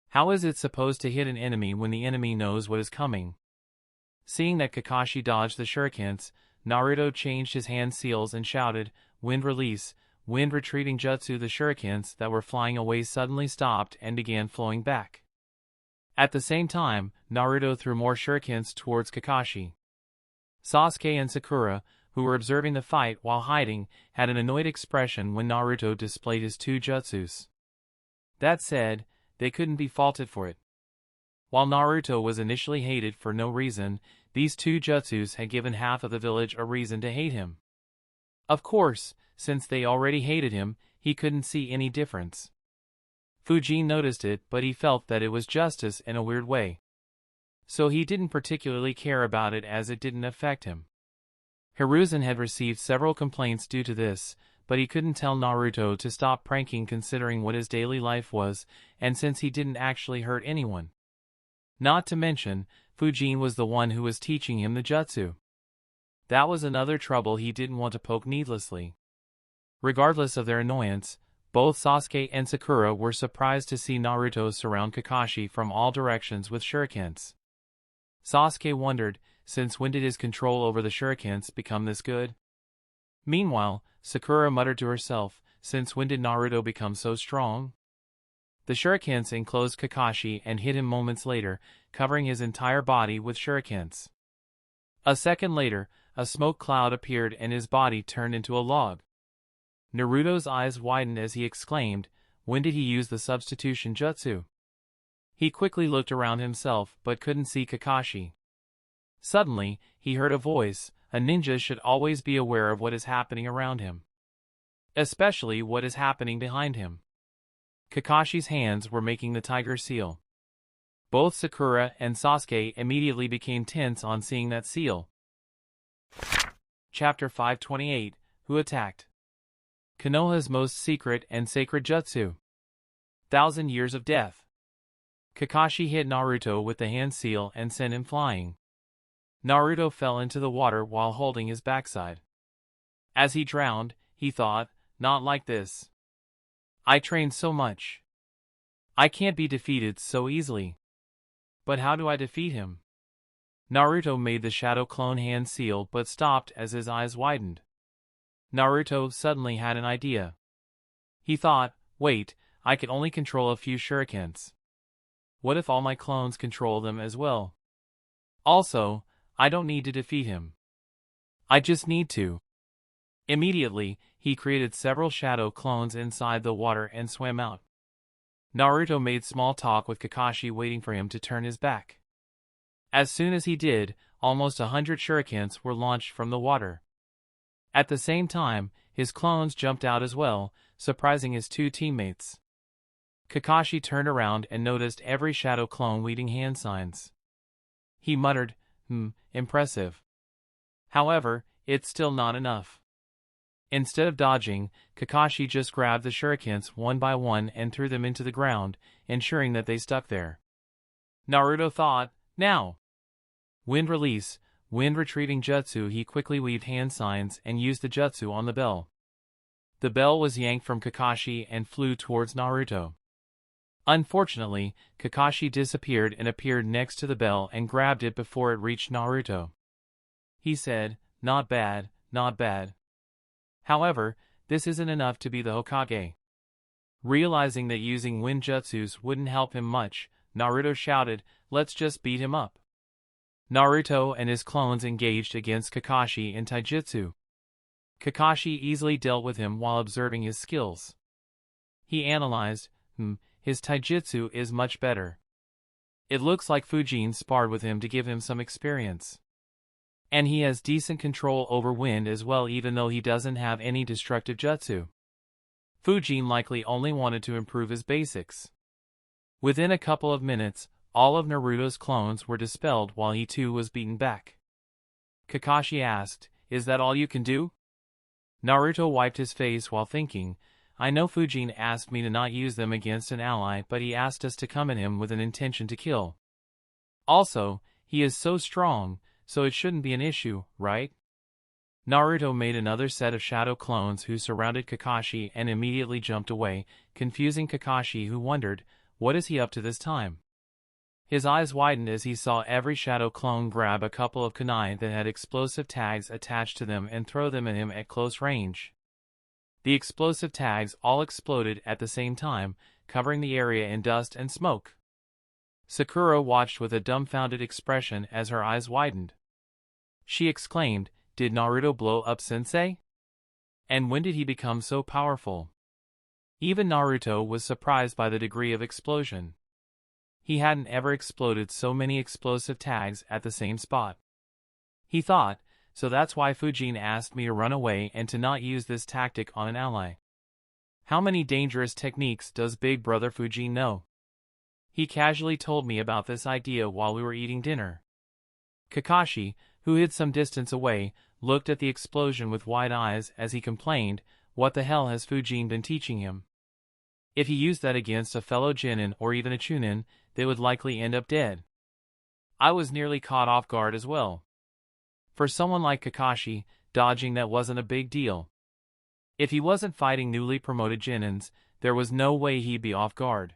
How is it supposed to hit an enemy when the enemy knows what is coming? Seeing that Kakashi dodged the shurikens, Naruto changed his hand seals and shouted, "Wind release, wind retreating jutsu." The shurikens that were flying away suddenly stopped and began flowing back. At the same time, Naruto threw more shurikens towards Kakashi. Sasuke and Sakura, who were observing the fight while hiding, had an annoyed expression when Naruto displayed his two jutsus. That said, they couldn't be faulted for it. While Naruto was initially hated for no reason, these two jutsus had given half of the village a reason to hate him. Of course, since they already hated him, he couldn't see any difference. Fuin noticed it, but he felt that it was justice in a weird way. So he didn't particularly care about it as it didn't affect him. Hiruzen had received several complaints due to this, but he couldn't tell Naruto to stop pranking considering what his daily life was, and since he didn't actually hurt anyone. Not to mention, Fuin was the one who was teaching him the jutsu. That was another trouble he didn't want to poke needlessly. Regardless of their annoyance, both Sasuke and Sakura were surprised to see Naruto surround Kakashi from all directions with shurikens. Sasuke wondered, since when did his control over the shurikens become this good? Meanwhile, Sakura muttered to herself, since when did Naruto become so strong? The shurikens enclosed Kakashi and hit him moments later, covering his entire body with shurikens. A second later, a smoke cloud appeared and his body turned into a log. Naruto's eyes widened as he exclaimed, when did he use the substitution jutsu? He quickly looked around himself but couldn't see Kakashi. Suddenly, he heard a voice. A ninja should always be aware of what is happening around him. Especially what is happening behind him. Kakashi's hands were making the tiger seal. Both Sakura and Sasuke immediately became tense on seeing that seal. Chapter 528, Who Attacked? Konoha's most secret and sacred jutsu. 1,000 Years of Death. Kakashi hit Naruto with the hand seal and sent him flying. Naruto fell into the water while holding his backside. As he drowned, he thought, not like this. I trained so much. I can't be defeated so easily. But how do I defeat him? Naruto made the shadow clone hand seal but stopped as his eyes widened. Naruto suddenly had an idea. He thought, wait, I can only control a few shurikens. What if all my clones control them as well? Also, I don't need to defeat him. I just need to. Immediately, he created several shadow clones inside the water and swam out. Naruto made small talk with Kakashi, waiting for him to turn his back. As soon as he did, almost 100 shurikens were launched from the water. At the same time, his clones jumped out as well, surprising his two teammates. Kakashi turned around and noticed every shadow clone weaving hand signs. He muttered, impressive. However, it's still not enough. Instead of dodging, Kakashi just grabbed the shurikens one by one and threw them into the ground, ensuring that they stuck there. Naruto thought, now. Wind release, wind retreating jutsu. He quickly weaved hand signs and used the jutsu on the bell. The bell was yanked from Kakashi and flew towards Naruto. Unfortunately, Kakashi disappeared and appeared next to the bell and grabbed it before it reached Naruto. He said, not bad, not bad. However, this isn't enough to be the Hokage. Realizing that using wind jutsus wouldn't help him much, Naruto shouted, let's just beat him up. Naruto and his clones engaged against Kakashi in taijutsu. Kakashi easily dealt with him while observing his skills. He analyzed, his taijutsu is much better. It looks like Fuin sparred with him to give him some experience. And he has decent control over wind as well, even though he doesn't have any destructive jutsu. Fuin likely only wanted to improve his basics. Within a couple of minutes, all of Naruto's clones were dispelled while he too was beaten back. Kakashi asked, is that all you can do? Naruto wiped his face while thinking, I know Fuin asked me to not use them against an ally, but he asked us to come at him with an intention to kill. Also, He is so strong, so it shouldn't be an issue, right? Naruto made another set of shadow clones who surrounded Kakashi and immediately jumped away, confusing Kakashi, who wondered, what is he up to this time? His eyes widened as he saw every shadow clone grab a couple of kunai that had explosive tags attached to them and throw them at him at close range. The explosive tags all exploded at the same time, covering the area in dust and smoke. Sakura watched with a dumbfounded expression as her eyes widened. She exclaimed, "Did Naruto blow up Sensei? And when did he become so powerful?" Even Naruto was surprised by the degree of explosion. He hadn't ever exploded so many explosive tags at the same spot. He thought, so that's why Fuin asked me to run away and to not use this tactic on an ally. How many dangerous techniques does Big Brother Fuin know? He casually told me about this idea while we were eating dinner. Kakashi, who hid some distance away, looked at the explosion with wide eyes as he complained, what the hell has Fuin been teaching him? If he used that against a fellow Genin or even a Chunin, they would likely end up dead. I was nearly caught off guard as well. For someone like Kakashi, dodging that wasn't a big deal. If he wasn't fighting newly promoted Genins, there was no way he'd be off guard.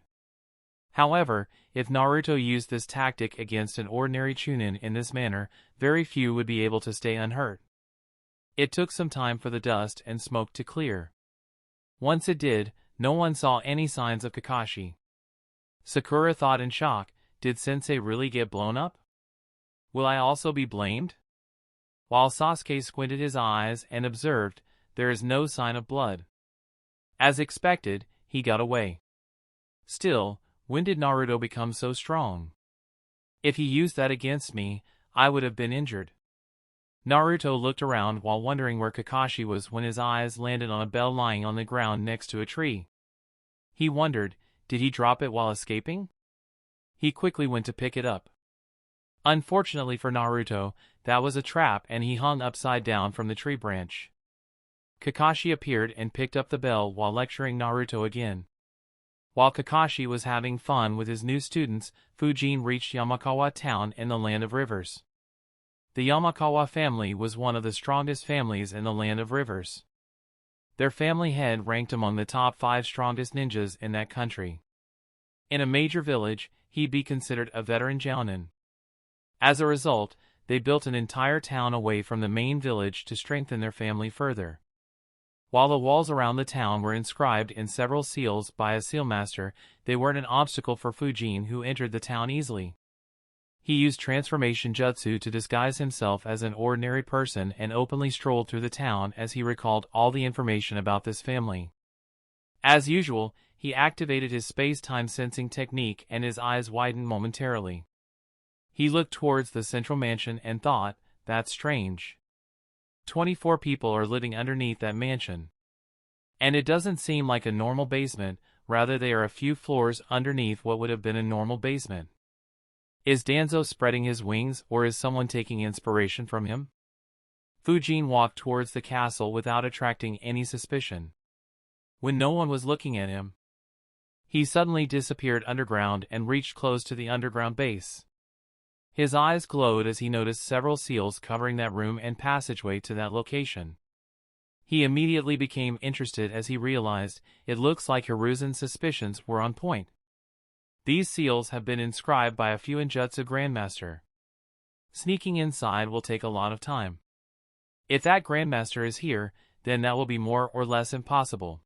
However, if Naruto used this tactic against an ordinary Chunin in this manner, very few would be able to stay unhurt. It took some time for the dust and smoke to clear. Once it did, no one saw any signs of Kakashi. Sakura thought in shock, did Sensei really get blown up? Will I also be blamed? While Sasuke squinted his eyes and observed, there is no sign of blood. As expected, he got away. Still, when did Naruto become so strong? If he used that against me, I would have been injured. Naruto looked around while wondering where Kakashi was when his eyes landed on a bell lying on the ground next to a tree. He wondered, did he drop it while escaping? He quickly went to pick it up. Unfortunately for Naruto, that was a trap and he hung upside down from the tree branch. Kakashi appeared and picked up the bell while lecturing Naruto again. While Kakashi was having fun with his new students, Fuin reached Yamakawa town in the Land of Rivers. The Yamakawa family was one of the strongest families in the Land of Rivers. Their family head ranked among the top 5 strongest ninjas in that country. In a major village, he'd be considered a veteran jounin. As a result, they built an entire town away from the main village to strengthen their family further. While the walls around the town were inscribed in several seals by a sealmaster, they weren't an obstacle for Fuin, who entered the town easily. He used transformation jutsu to disguise himself as an ordinary person and openly strolled through the town as he recalled all the information about this family. As usual, he activated his space-time sensing technique and his eyes widened momentarily. He looked towards the central mansion and thought, that's strange. 24 people are living underneath that mansion. And it doesn't seem like a normal basement, rather they are a few floors underneath what would have been a normal basement. Is Danzo spreading his wings or is someone taking inspiration from him? Fuin walked towards the castle without attracting any suspicion. When no one was looking at him, he suddenly disappeared underground and reached close to the underground base. His eyes glowed as he noticed several seals covering that room and passageway to that location. He immediately became interested as he realized it looks like Hiruzen's suspicions were on point. These seals have been inscribed by a Fuin Jutsu Grandmaster. Sneaking inside will take a lot of time. If that Grandmaster is here, then that will be more or less impossible.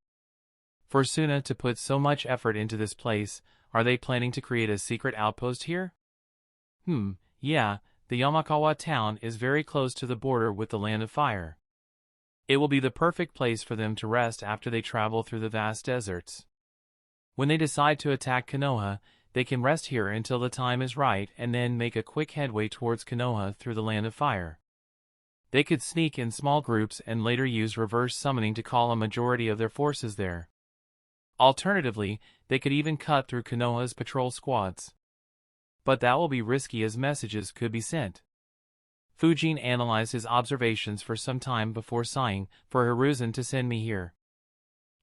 For Suna to put so much effort into this place, are they planning to create a secret outpost here? Yeah, the Yamakawa town is very close to the border with the Land of Fire. It will be the perfect place for them to rest after they travel through the vast deserts. When they decide to attack Konoha, they can rest here until the time is right and then make a quick headway towards Konoha through the Land of Fire. They could sneak in small groups and later use reverse summoning to call a majority of their forces there. Alternatively, they could even cut through Konoha's patrol squads. But that will be risky as messages could be sent. Fuin analyzed his observations for some time before sighing, for Hiruzen to send me here.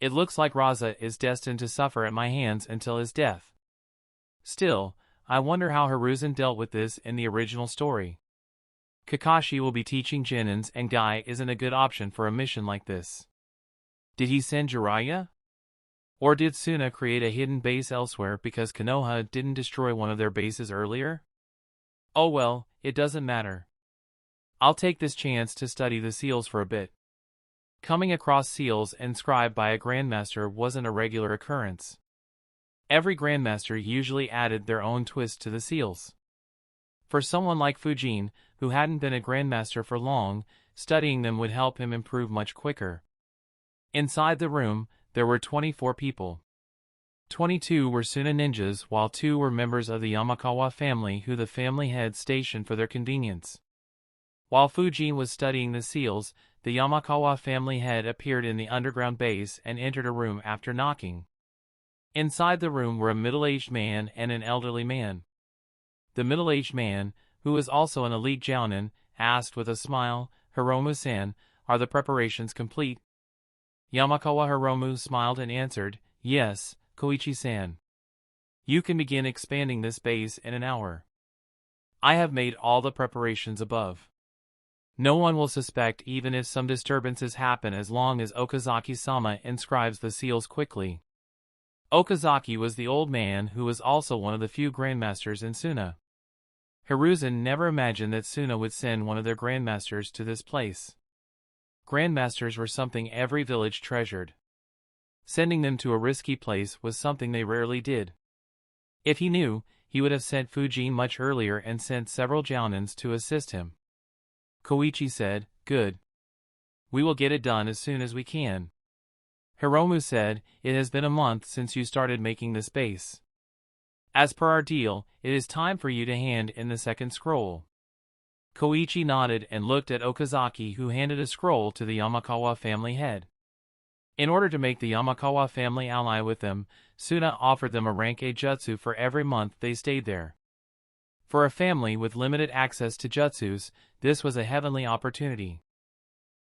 It looks like Raza is destined to suffer at my hands until his death. Still, I wonder how Hiruzen dealt with this in the original story. Kakashi will be teaching Genins, and Guy isn't a good option for a mission like this. Did he send Jiraiya? Or did Suna create a hidden base elsewhere because Konoha didn't destroy one of their bases earlier? Oh well, it doesn't matter. I'll take this chance to study the seals for a bit. Coming across seals inscribed by a grandmaster wasn't a regular occurrence. Every grandmaster usually added their own twist to the seals. For someone like Fuin, who hadn't been a grandmaster for long, studying them would help him improve much quicker. Inside the room, there were 24 people. 22 were Suna ninjas, while 2 were members of the Yamakawa family who the family had stationed for their convenience. While Fuin was studying the seals, the Yamakawa family head appeared in the underground base and entered a room after knocking. Inside the room were a middle-aged man and an elderly man. The middle-aged man, who was also an elite jounin, asked with a smile, "Hiromu-san, are the preparations complete?" Yamakawa Hiromu smiled and answered, "Yes, Koichi-san. You can begin expanding this base in an hour. I have made all the preparations above. No one will suspect even if some disturbances happen as long as Okazaki-sama inscribes the seals quickly." Okazaki was the old man who was also one of the few grandmasters in Suna. Hiruzen never imagined that Suna would send one of their grandmasters to this place. Grandmasters were something every village treasured. Sending them to a risky place was something they rarely did. If he knew, he would have sent Fuin much earlier and sent several jounins to assist him. Koichi said, "Good. We will get it done as soon as we can." Hiromu said, "It has been a month since you started making this base. As per our deal, it is time for you to hand in the second scroll." Koichi nodded and looked at Okazaki, who handed a scroll to the Yamakawa family head. In order to make the Yamakawa family ally with them, Suna offered them a rank A jutsu for every month they stayed there. For a family with limited access to jutsus, this was a heavenly opportunity.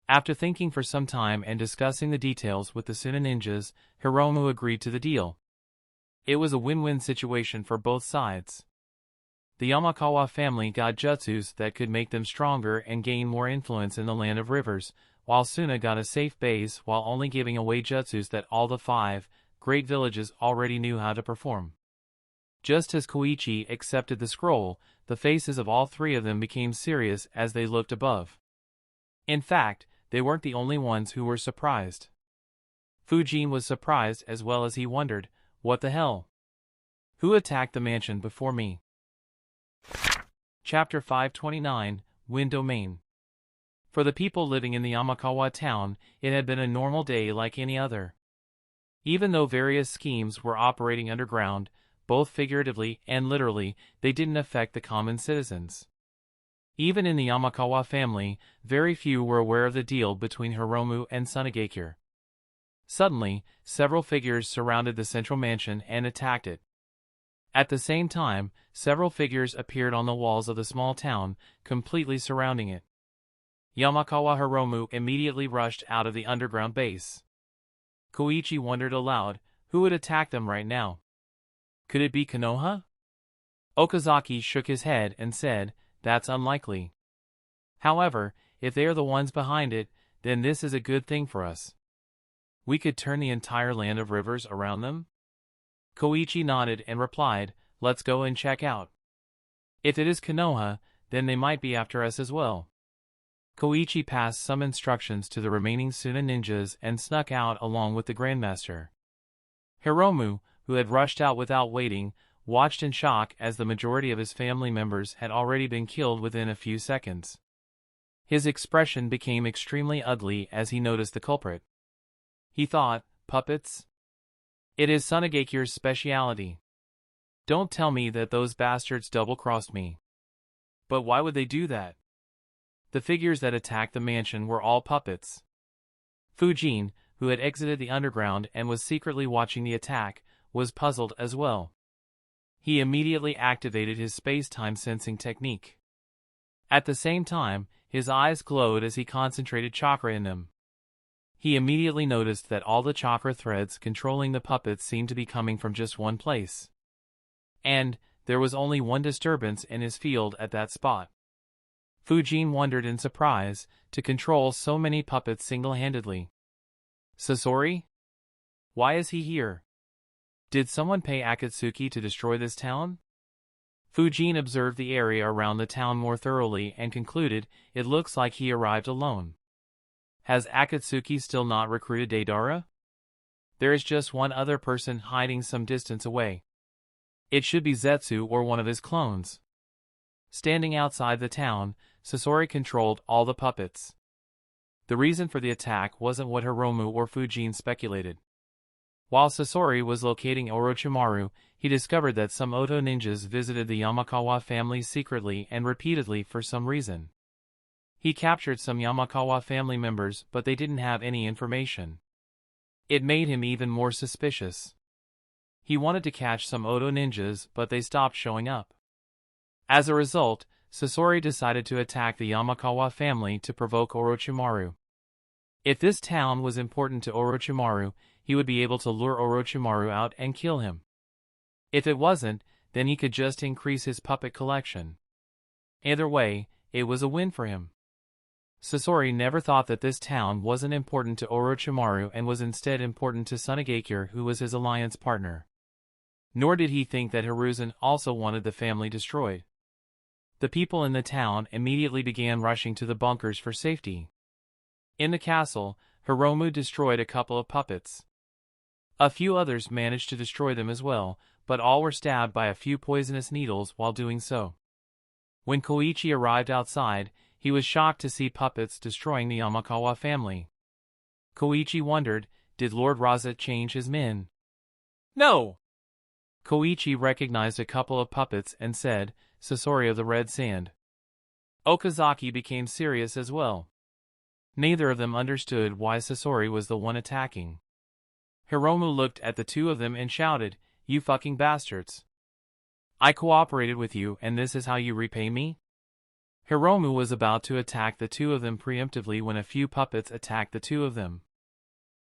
After thinking for some time and discussing the details with the Suna ninjas, Hiromu agreed to the deal. It was a win-win situation for both sides. The Yamakawa family got jutsus that could make them stronger and gain more influence in the Land of Rivers, while Suna got a safe base while only giving away jutsus that all the 5 great villages already knew how to perform. Just as Koichi accepted the scroll, the faces of all 3 of them became serious as they looked above. In fact, they weren't the only ones who were surprised. Fuin was surprised as well as he wondered, "What the hell? Who attacked the mansion before me?" Chapter 529, Wind Domain. For the people living in the Yamakawa town, it had been a normal day like any other. Even though various schemes were operating underground, both figuratively and literally, they didn't affect the common citizens. Even in the Yamakawa family, very few were aware of the deal between Hiromu and Sunagakure. Suddenly, several figures surrounded the central mansion and attacked it. At the same time, several figures appeared on the walls of the small town, completely surrounding it. Yamakawa Hiromu immediately rushed out of the underground base. Koichi wondered aloud, who would attack them right now? Could it be Konoha? Okazaki shook his head and said, "That's unlikely. However, if they are the ones behind it, then this is a good thing for us. We could turn the entire Land of Rivers around them?" Koichi nodded and replied, "Let's go and check out. If it is Konoha, then they might be after us as well." Koichi passed some instructions to the remaining Suna ninjas and snuck out along with the Grandmaster. Hiromu, who had rushed out without waiting, watched in shock as the majority of his family members had already been killed within a few seconds. His expression became extremely ugly as he noticed the culprit. He thought, puppets? It is Sunagakure's speciality. Don't tell me that those bastards double-crossed me. But why would they do that? The figures that attacked the mansion were all puppets. Fuin, who had exited the underground and was secretly watching the attack, was puzzled as well. He immediately activated his space-time sensing technique. At the same time, his eyes glowed as he concentrated chakra in them. He immediately noticed that all the chakra threads controlling the puppets seemed to be coming from just one place. And, there was only one disturbance in his field at that spot. Fuin wondered in surprise to control so many puppets single-handedly. Sasori? Why is he here? Did someone pay Akatsuki to destroy this town? Fuin observed the area around the town more thoroughly and concluded it looks like he arrived alone. Has Akatsuki still not recruited Deidara? There is just one other person hiding some distance away. It should be Zetsu or one of his clones. Standing outside the town, Sasori controlled all the puppets. The reason for the attack wasn't what Hiromu or Fuin speculated. While Sasori was locating Orochimaru, he discovered that some Oto ninjas visited the Yamakawa family secretly and repeatedly for some reason. He captured some Yamakawa family members, but they didn't have any information. It made him even more suspicious. He wanted to catch some Oto ninjas, but they stopped showing up. As a result, Sasori decided to attack the Yamakawa family to provoke Orochimaru. If this town was important to Orochimaru, he would be able to lure Orochimaru out and kill him. If it wasn't, then he could just increase his puppet collection. Either way, it was a win for him. Sasori never thought that this town wasn't important to Orochimaru and was instead important to Tsunagakure, who was his alliance partner. Nor did he think that Hiruzen also wanted the family destroyed. The people in the town immediately began rushing to the bunkers for safety. In the castle, Hiromu destroyed a couple of puppets. A few others managed to destroy them as well, but all were stabbed by a few poisonous needles while doing so. When Koichi arrived outside, he was shocked to see puppets destroying the Yamakawa family. Koichi wondered, did Lord Razat change his men? No! Koichi recognized a couple of puppets and said, Sasori of the Red Sand. Okazaki became serious as well. Neither of them understood why Sasori was the one attacking. Hiromu looked at the two of them and shouted, "You fucking bastards! I cooperated with you and this is how you repay me?" Hiromu was about to attack the two of them preemptively when a few puppets attacked the two of them.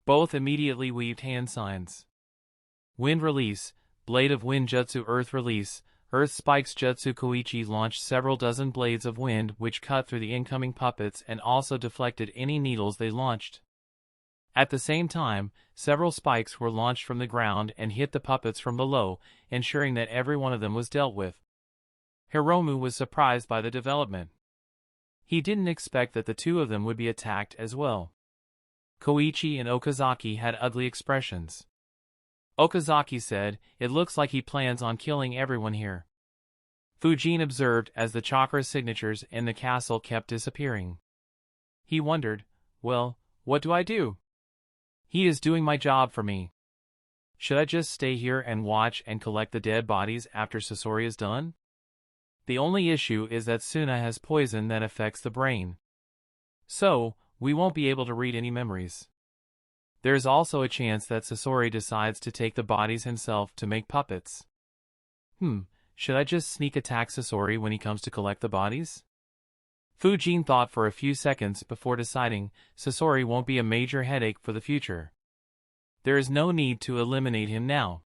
Both immediately weaved hand signs. Wind release, blade of wind jutsu, earth release, earth spikes jutsu. Koichi launched several dozen blades of wind which cut through the incoming puppets and also deflected any needles they launched. At the same time, several spikes were launched from the ground and hit the puppets from below, ensuring that every one of them was dealt with. Hiromu was surprised by the development. He didn't expect that the two of them would be attacked as well. Koichi and Okazaki had ugly expressions. Okazaki said, "It looks like he plans on killing everyone here." Fuin observed as the chakra signatures in the castle kept disappearing. He wondered, well, what do I do? He is doing my job for me. Should I just stay here and watch and collect the dead bodies after Sasori is done? The only issue is that Suna has poison that affects the brain. So, we won't be able to read any memories. There's also a chance that Sasori decides to take the bodies himself to make puppets. Should I just sneak attack Sasori when he comes to collect the bodies? Fuin thought for a few seconds before deciding Sasori won't be a major headache for the future. There is no need to eliminate him now.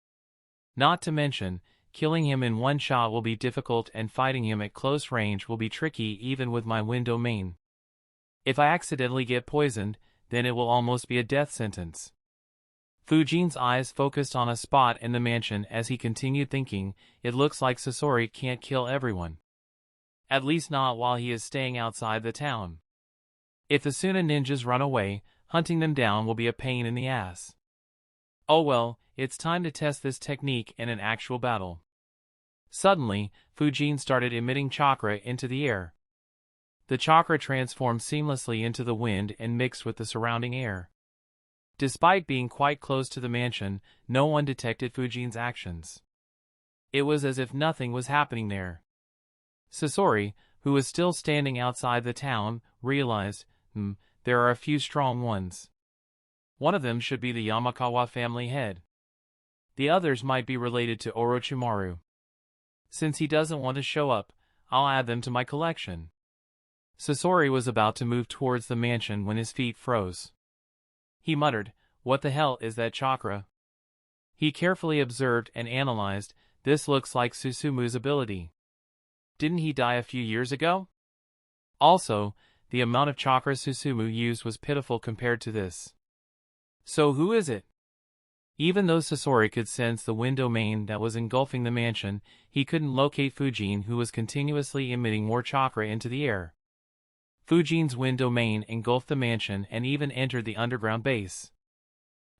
Not to mention, killing him in one shot will be difficult and fighting him at close range will be tricky even with my wind domain. If I accidentally get poisoned, then it will almost be a death sentence. Fuin's eyes focused on a spot in the mansion as he continued thinking, it looks like Sasori can't kill everyone. At least not while he is staying outside the town. If the Suna ninjas run away, hunting them down will be a pain in the ass. Oh well, it's time to test this technique in an actual battle. Suddenly, Fuin started emitting chakra into the air. The chakra transformed seamlessly into the wind and mixed with the surrounding air. Despite being quite close to the mansion, no one detected Fuin's actions. It was as if nothing was happening there. Sasori, who was still standing outside the town, realized, there are a few strong ones. One of them should be the Yamakawa family head. The others might be related to Orochimaru. Since he doesn't want to show up, I'll add them to my collection. Sasori was about to move towards the mansion when his feet froze. He muttered, "What the hell is that chakra?" He carefully observed and analyzed, This looks like Susumu's ability. Didn't he die a few years ago? Also, the amount of chakra Susumu used was pitiful compared to this. So who is it? Even though Sasori could sense the wind domain that was engulfing the mansion, he couldn't locate Fujin, who was continuously emitting more chakra into the air. Fujin's wind domain engulfed the mansion and even entered the underground base.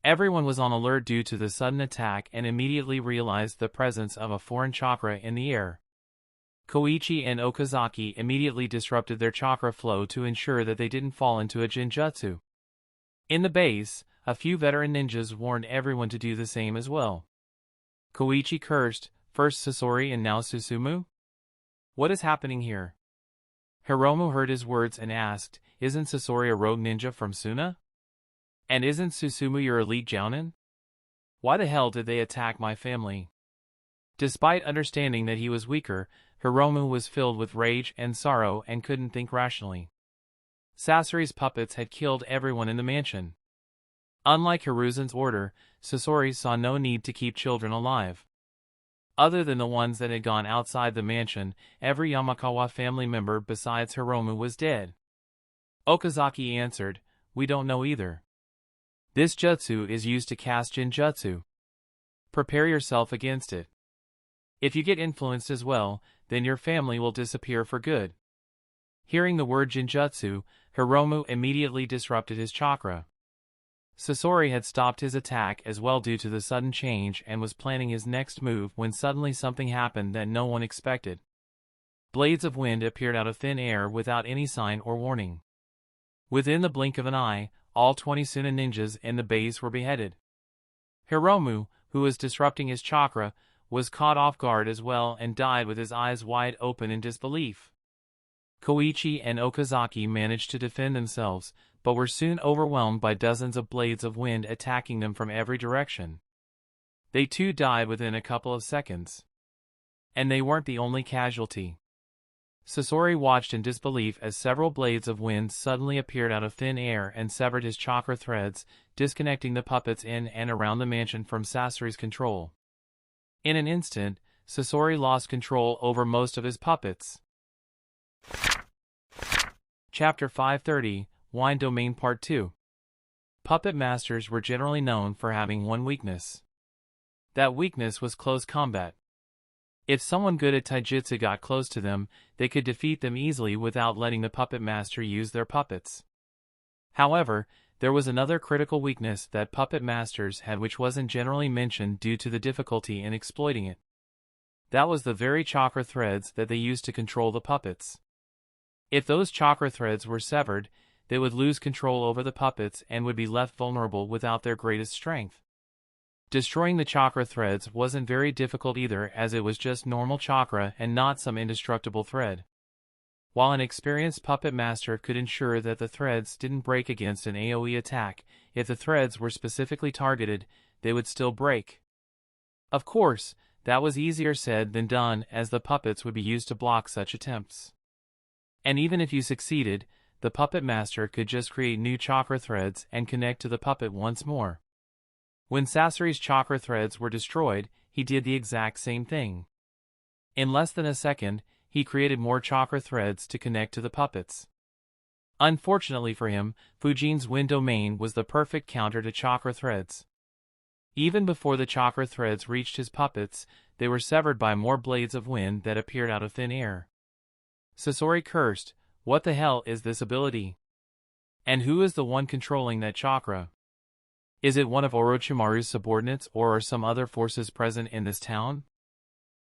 Everyone was on alert due to the sudden attack and immediately realized the presence of a foreign chakra in the air. Koichi and Okazaki immediately disrupted their chakra flow to ensure that they didn't fall into a jinjutsu. In the base, a few veteran ninjas warned everyone to do the same as well. Koichi cursed, first Sasori and now Susumu? What is happening here? Hiromu heard his words and asked, isn't Sasori a rogue ninja from Suna? And isn't Susumu your elite jounin? Why the hell did they attack my family? Despite understanding that he was weaker, Hiromu was filled with rage and sorrow and couldn't think rationally. Sasori's puppets had killed everyone in the mansion. Unlike Hiruzen's order, Sasori saw no need to keep children alive. Other than the ones that had gone outside the mansion, every Yamakawa family member besides Hiromu was dead. Okazaki answered, we don't know either. This jutsu is used to cast jinjutsu. Prepare yourself against it. If you get influenced as well, then your family will disappear for good. Hearing the word jinjutsu, Hiromu immediately disrupted his chakra. Sasori had stopped his attack as well due to the sudden change and was planning his next move when suddenly something happened that no one expected. Blades of wind appeared out of thin air without any sign or warning. Within the blink of an eye, all 20 Suna ninjas in the base were beheaded. Hiromu, who was disrupting his chakra, was caught off guard as well and died with his eyes wide open in disbelief. Koichi and Okazaki managed to defend themselves, but were soon overwhelmed by dozens of blades of wind attacking them from every direction. They too died within a couple of seconds. And they weren't the only casualty. Sasori watched in disbelief as several blades of wind suddenly appeared out of thin air and severed his chakra threads, disconnecting the puppets in and around the mansion from Sasori's control. In an instant, Sasori lost control over most of his puppets. Chapter 530, Wind Domain Part 2. Puppet masters were generally known for having one weakness. That weakness was close combat. If someone good at taijutsu got close to them, they could defeat them easily without letting the puppet master use their puppets. However, there was another critical weakness that puppet masters had which wasn't generally mentioned due to the difficulty in exploiting it. That was the very chakra threads that they used to control the puppets. If those chakra threads were severed, they would lose control over the puppets and would be left vulnerable without their greatest strength. Destroying the chakra threads wasn't very difficult either, as it was just normal chakra and not some indestructible thread. While an experienced puppet master could ensure that the threads didn't break against an AoE attack, if the threads were specifically targeted, they would still break. Of course, that was easier said than done, as the puppets would be used to block such attempts. And even if you succeeded, the puppet master could just create new chakra threads and connect to the puppet once more. When Sasori's chakra threads were destroyed, he did the exact same thing. In less than a second, he created more chakra threads to connect to the puppets. Unfortunately for him, Fujin's wind domain was the perfect counter to chakra threads. Even before the chakra threads reached his puppets, they were severed by more blades of wind that appeared out of thin air. Sasori cursed, "What the hell is this ability? And who is the one controlling that chakra? Is it one of Orochimaru's subordinates or are some other forces present in this town?"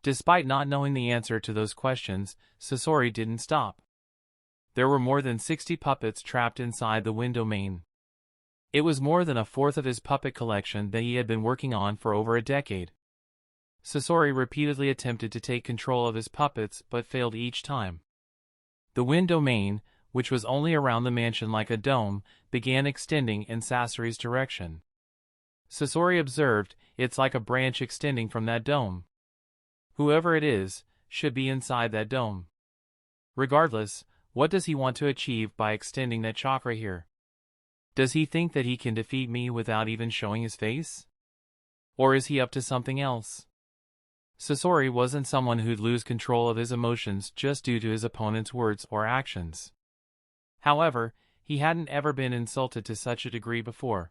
Despite not knowing the answer to those questions, Sasori didn't stop. There were more than 60 puppets trapped inside the wind domain. It was more than a fourth of his puppet collection that he had been working on for over a decade. Sasori repeatedly attempted to take control of his puppets but failed each time. The wind domain, which was only around the mansion like a dome, began extending in Sasori's direction. Sasori observed, "It's like a branch extending from that dome. Whoever it is, should be inside that dome. Regardless, what does he want to achieve by extending that chakra here? Does he think that he can defeat me without even showing his face? Or is he up to something else?" Sasori wasn't someone who'd lose control of his emotions just due to his opponent's words or actions. However, he hadn't ever been insulted to such a degree before.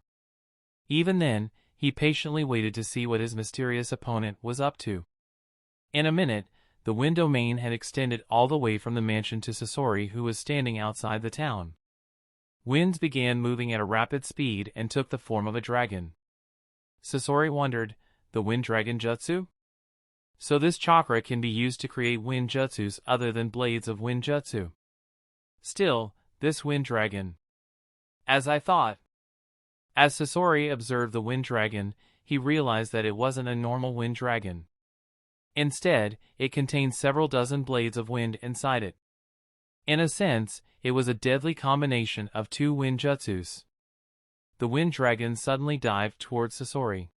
Even then, he patiently waited to see what his mysterious opponent was up to. In a minute, the wind domain had extended all the way from the mansion to Sasori, who was standing outside the town. Winds began moving at a rapid speed and took the form of a dragon. Sasori wondered, the wind dragon jutsu? So this chakra can be used to create wind jutsus other than blades of wind jutsu. Still, this wind dragon. As I thought. As Sasori observed the wind dragon, he realized that it wasn't a normal wind dragon. Instead, it contained several dozen blades of wind inside it. In a sense, it was a deadly combination of two wind jutsus. The wind dragon suddenly dived towards Sasori.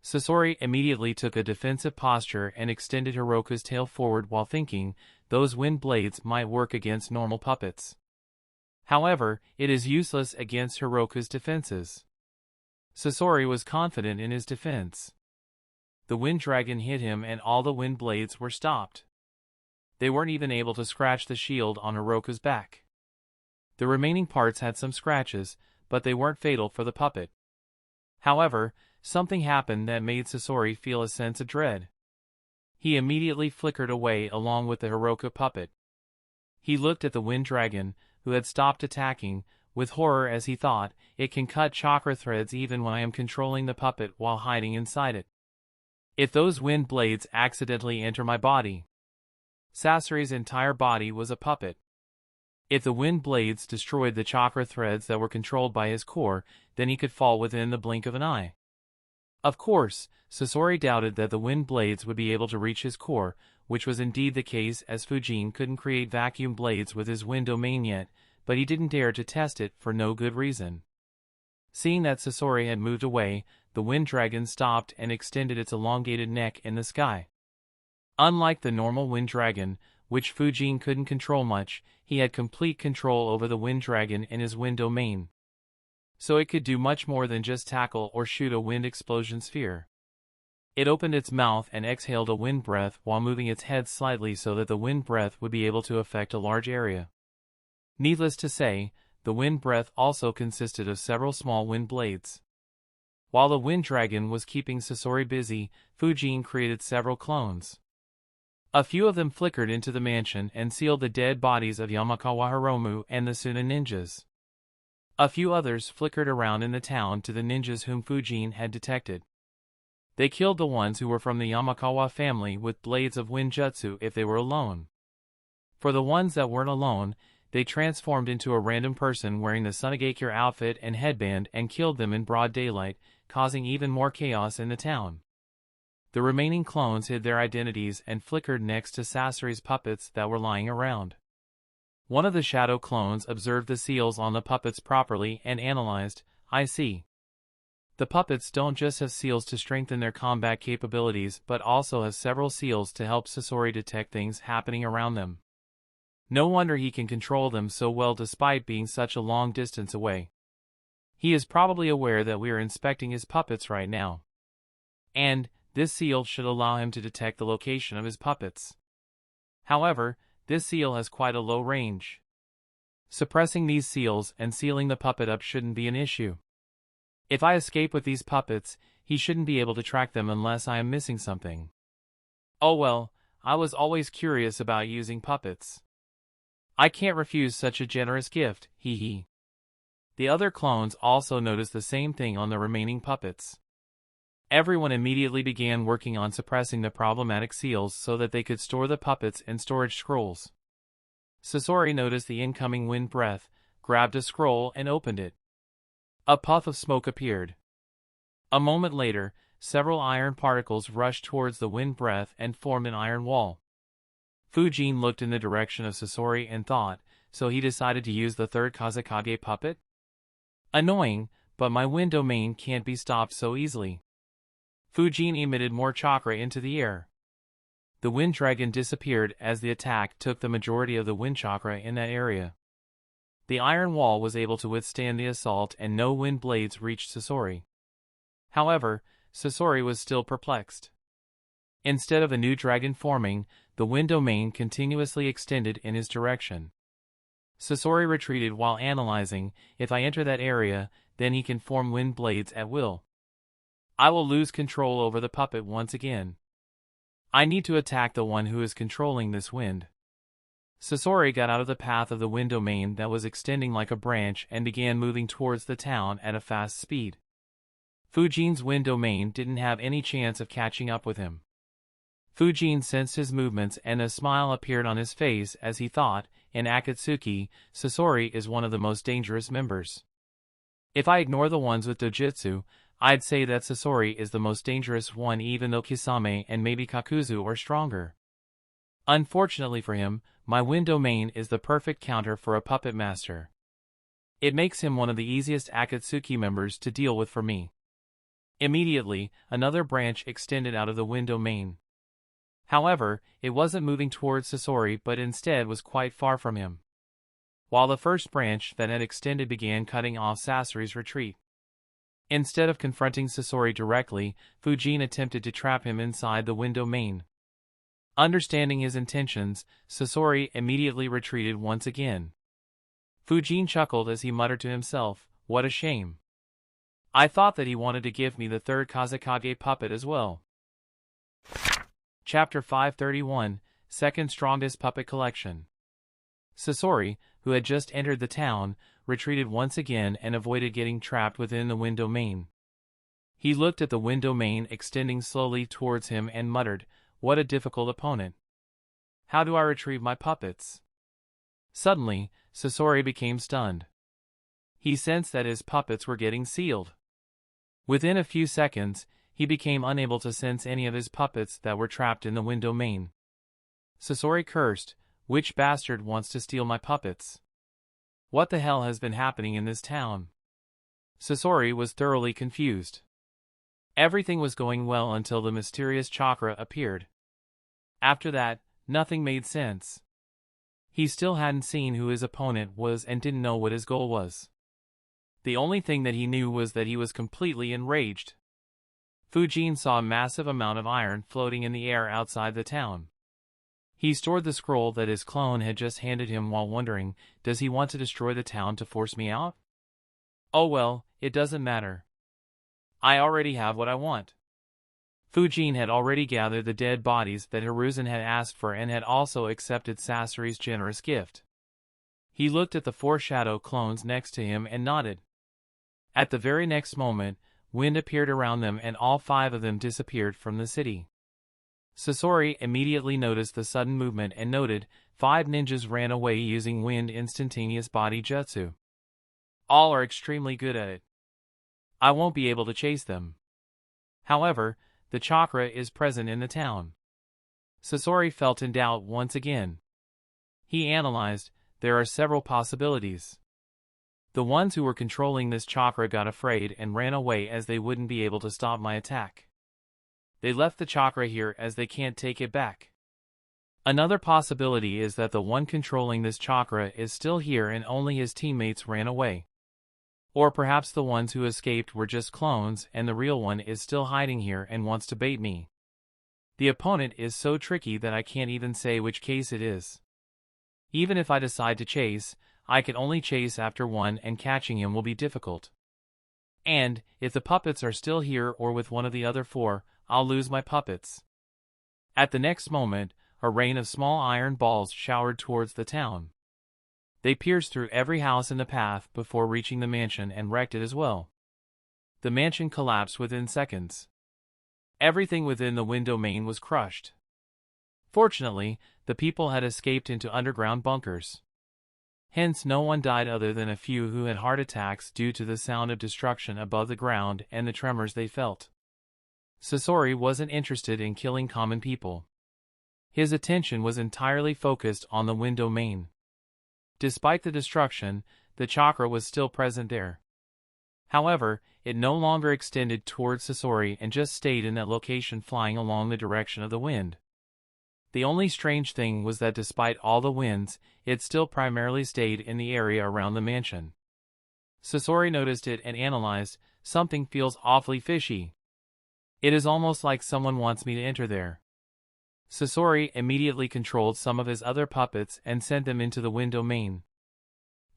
Sasori immediately took a defensive posture and extended Hiroka's tail forward while thinking, those wind blades might work against normal puppets. However, it is useless against Hiroka's defenses. Sasori was confident in his defense. The wind dragon hit him and all the wind blades were stopped. They weren't even able to scratch the shield on Hiroka's back. The remaining parts had some scratches, but they weren't fatal for the puppet. However, something happened that made Sasori feel a sense of dread. He immediately flickered away along with the Hiroka puppet. He looked at the wind dragon, who had stopped attacking, with horror as he thought, it can cut chakra threads even when I am controlling the puppet while hiding inside it. If those wind blades accidentally enter my body. Sasori's entire body was a puppet. If the wind blades destroyed the chakra threads that were controlled by his core, then he could fall within the blink of an eye. Of course, Sasori doubted that the wind blades would be able to reach his core, which was indeed the case as Fuin couldn't create vacuum blades with his wind domain yet, but he didn't dare to test it for no good reason. Seeing that Sasori had moved away, the wind dragon stopped and extended its elongated neck in the sky. Unlike the normal wind dragon, which Fuin couldn't control much, he had complete control over the wind dragon in his wind domain. So it could do much more than just tackle or shoot a wind explosion sphere. It opened its mouth and exhaled a wind breath while moving its head slightly so that the wind breath would be able to affect a large area. Needless to say, the wind breath also consisted of several small wind blades. While the wind dragon was keeping Sasori busy, Fuin created several clones. A few of them flickered into the mansion and sealed the dead bodies of Yamakawa Hiromu and the Suna ninjas. A few others flickered around in the town to the ninjas whom Fuin had detected. They killed the ones who were from the Yamakawa family with blades of wind jutsu if they were alone. For the ones that weren't alone, they transformed into a random person wearing the Sunagakure outfit and headband and killed them in broad daylight, causing even more chaos in the town. The remaining clones hid their identities and flickered next to Sasori's puppets that were lying around. One of the shadow clones observed the seals on the puppets properly and analyzed, I see. The puppets don't just have seals to strengthen their combat capabilities but also have several seals to help Sasori detect things happening around them. No wonder he can control them so well despite being such a long distance away. He is probably aware that we are inspecting his puppets right now. And this seal should allow him to detect the location of his puppets. However, this seal has quite a low range. Suppressing these seals and sealing the puppet up shouldn't be an issue. If I escape with these puppets, he shouldn't be able to track them unless I am missing something. Oh well, I was always curious about using puppets. I can't refuse such a generous gift, hee hee. The other clones also noticed the same thing on the remaining puppets. Everyone immediately began working on suppressing the problematic seals so that they could store the puppets in storage scrolls. Sasori noticed the incoming wind breath, grabbed a scroll and opened it. A puff of smoke appeared. A moment later, several iron particles rushed towards the wind breath and formed an iron wall. Fuin looked in the direction of Sasori and thought, so he decided to use the third Kazekage puppet? Annoying, but my wind domain can't be stopped so easily. Fuin emitted more chakra into the air. The wind dragon disappeared as the attack took the majority of the wind chakra in that area. The iron wall was able to withstand the assault and no wind blades reached Sasori. However, Sasori was still perplexed. Instead of a new dragon forming, the wind domain continuously extended in his direction. Sasori retreated while analyzing, if I enter that area, then he can form wind blades at will. I will lose control over the puppet once again. I need to attack the one who is controlling this wind. Sasori got out of the path of the wind domain that was extending like a branch and began moving towards the town at a fast speed. Fujin's wind domain didn't have any chance of catching up with him. Fujin sensed his movements and a smile appeared on his face as he thought, in Akatsuki, Sasori is one of the most dangerous members. If I ignore the ones with dojutsu, I'd say that Sasori is the most dangerous one even though Kisame and maybe Kakuzu are stronger. Unfortunately for him, my wind domain is the perfect counter for a puppet master. It makes him one of the easiest Akatsuki members to deal with for me. Immediately, another branch extended out of the wind domain. However, it wasn't moving towards Sasori but instead was quite far from him. While the first branch that had extended began cutting off Sasori's retreat. Instead of confronting Sasori directly, Fujin attempted to trap him inside the wind domain. Understanding his intentions, Sasori immediately retreated once again. Fujin chuckled as he muttered to himself, "What a shame. I thought that he wanted to give me the third Kazekage puppet as well." Chapter 531, Second Strongest Puppet Collection. Sasori, who had just entered the town, retreated once again and avoided getting trapped within the wind domain. He looked at the wind domain extending slowly towards him and muttered, "What a difficult opponent. How do I retrieve my puppets?" Suddenly, Sasori became stunned. He sensed that his puppets were getting sealed. Within a few seconds, he became unable to sense any of his puppets that were trapped in the wind domain. Sasori cursed, "Which bastard wants to steal my puppets? What the hell has been happening in this town?" Sasori was thoroughly confused. Everything was going well until the mysterious chakra appeared. After that, nothing made sense. He still hadn't seen who his opponent was and didn't know what his goal was. The only thing that he knew was that he was completely enraged. Fujin saw a massive amount of iron floating in the air outside the town. He stored the scroll that his clone had just handed him while wondering, does he want to destroy the town to force me out? Oh well, it doesn't matter. I already have what I want. Fujin had already gathered the dead bodies that Hiruzen had asked for and had also accepted Sasori's generous gift. He looked at the 4 shadow clones next to him and nodded. At the very next moment, wind appeared around them and all 5 of them disappeared from the city. Sasori immediately noticed the sudden movement and noted, 5 ninjas ran away using wind instantaneous body jutsu. All are extremely good at it. I won't be able to chase them. However, the chakra is present in the town. Sasori felt in doubt once again. He analyzed, there are several possibilities. The ones who were controlling this chakra got afraid and ran away as they wouldn't be able to stop my attack. They left the chakra here as they can't take it back. Another possibility is that the one controlling this chakra is still here and only his teammates ran away. Or perhaps the ones who escaped were just clones and the real one is still hiding here and wants to bait me. The opponent is so tricky that I can't even say which case it is. Even if I decide to chase, I can only chase after one and catching him will be difficult. And, if the puppets are still here or with one of the other 4, I'll lose my puppets. At the next moment, a rain of small iron balls showered towards the town. They pierced through every house in the path before reaching the mansion and wrecked it as well. The mansion collapsed within seconds. Everything within the wind domain was crushed. Fortunately, the people had escaped into underground bunkers. Hence no one died other than a few who had heart attacks due to the sound of destruction above the ground and the tremors they felt. Sasori wasn't interested in killing common people. His attention was entirely focused on the wind domain. Despite the destruction, the chakra was still present there. However, it no longer extended towards Sasori and just stayed in that location flying along the direction of the wind. The only strange thing was that despite all the winds, it still primarily stayed in the area around the mansion. Sasori noticed it and analyzed, something feels awfully fishy. It is almost like someone wants me to enter there. Sasori immediately controlled some of his other puppets and sent them into the Wind Domain.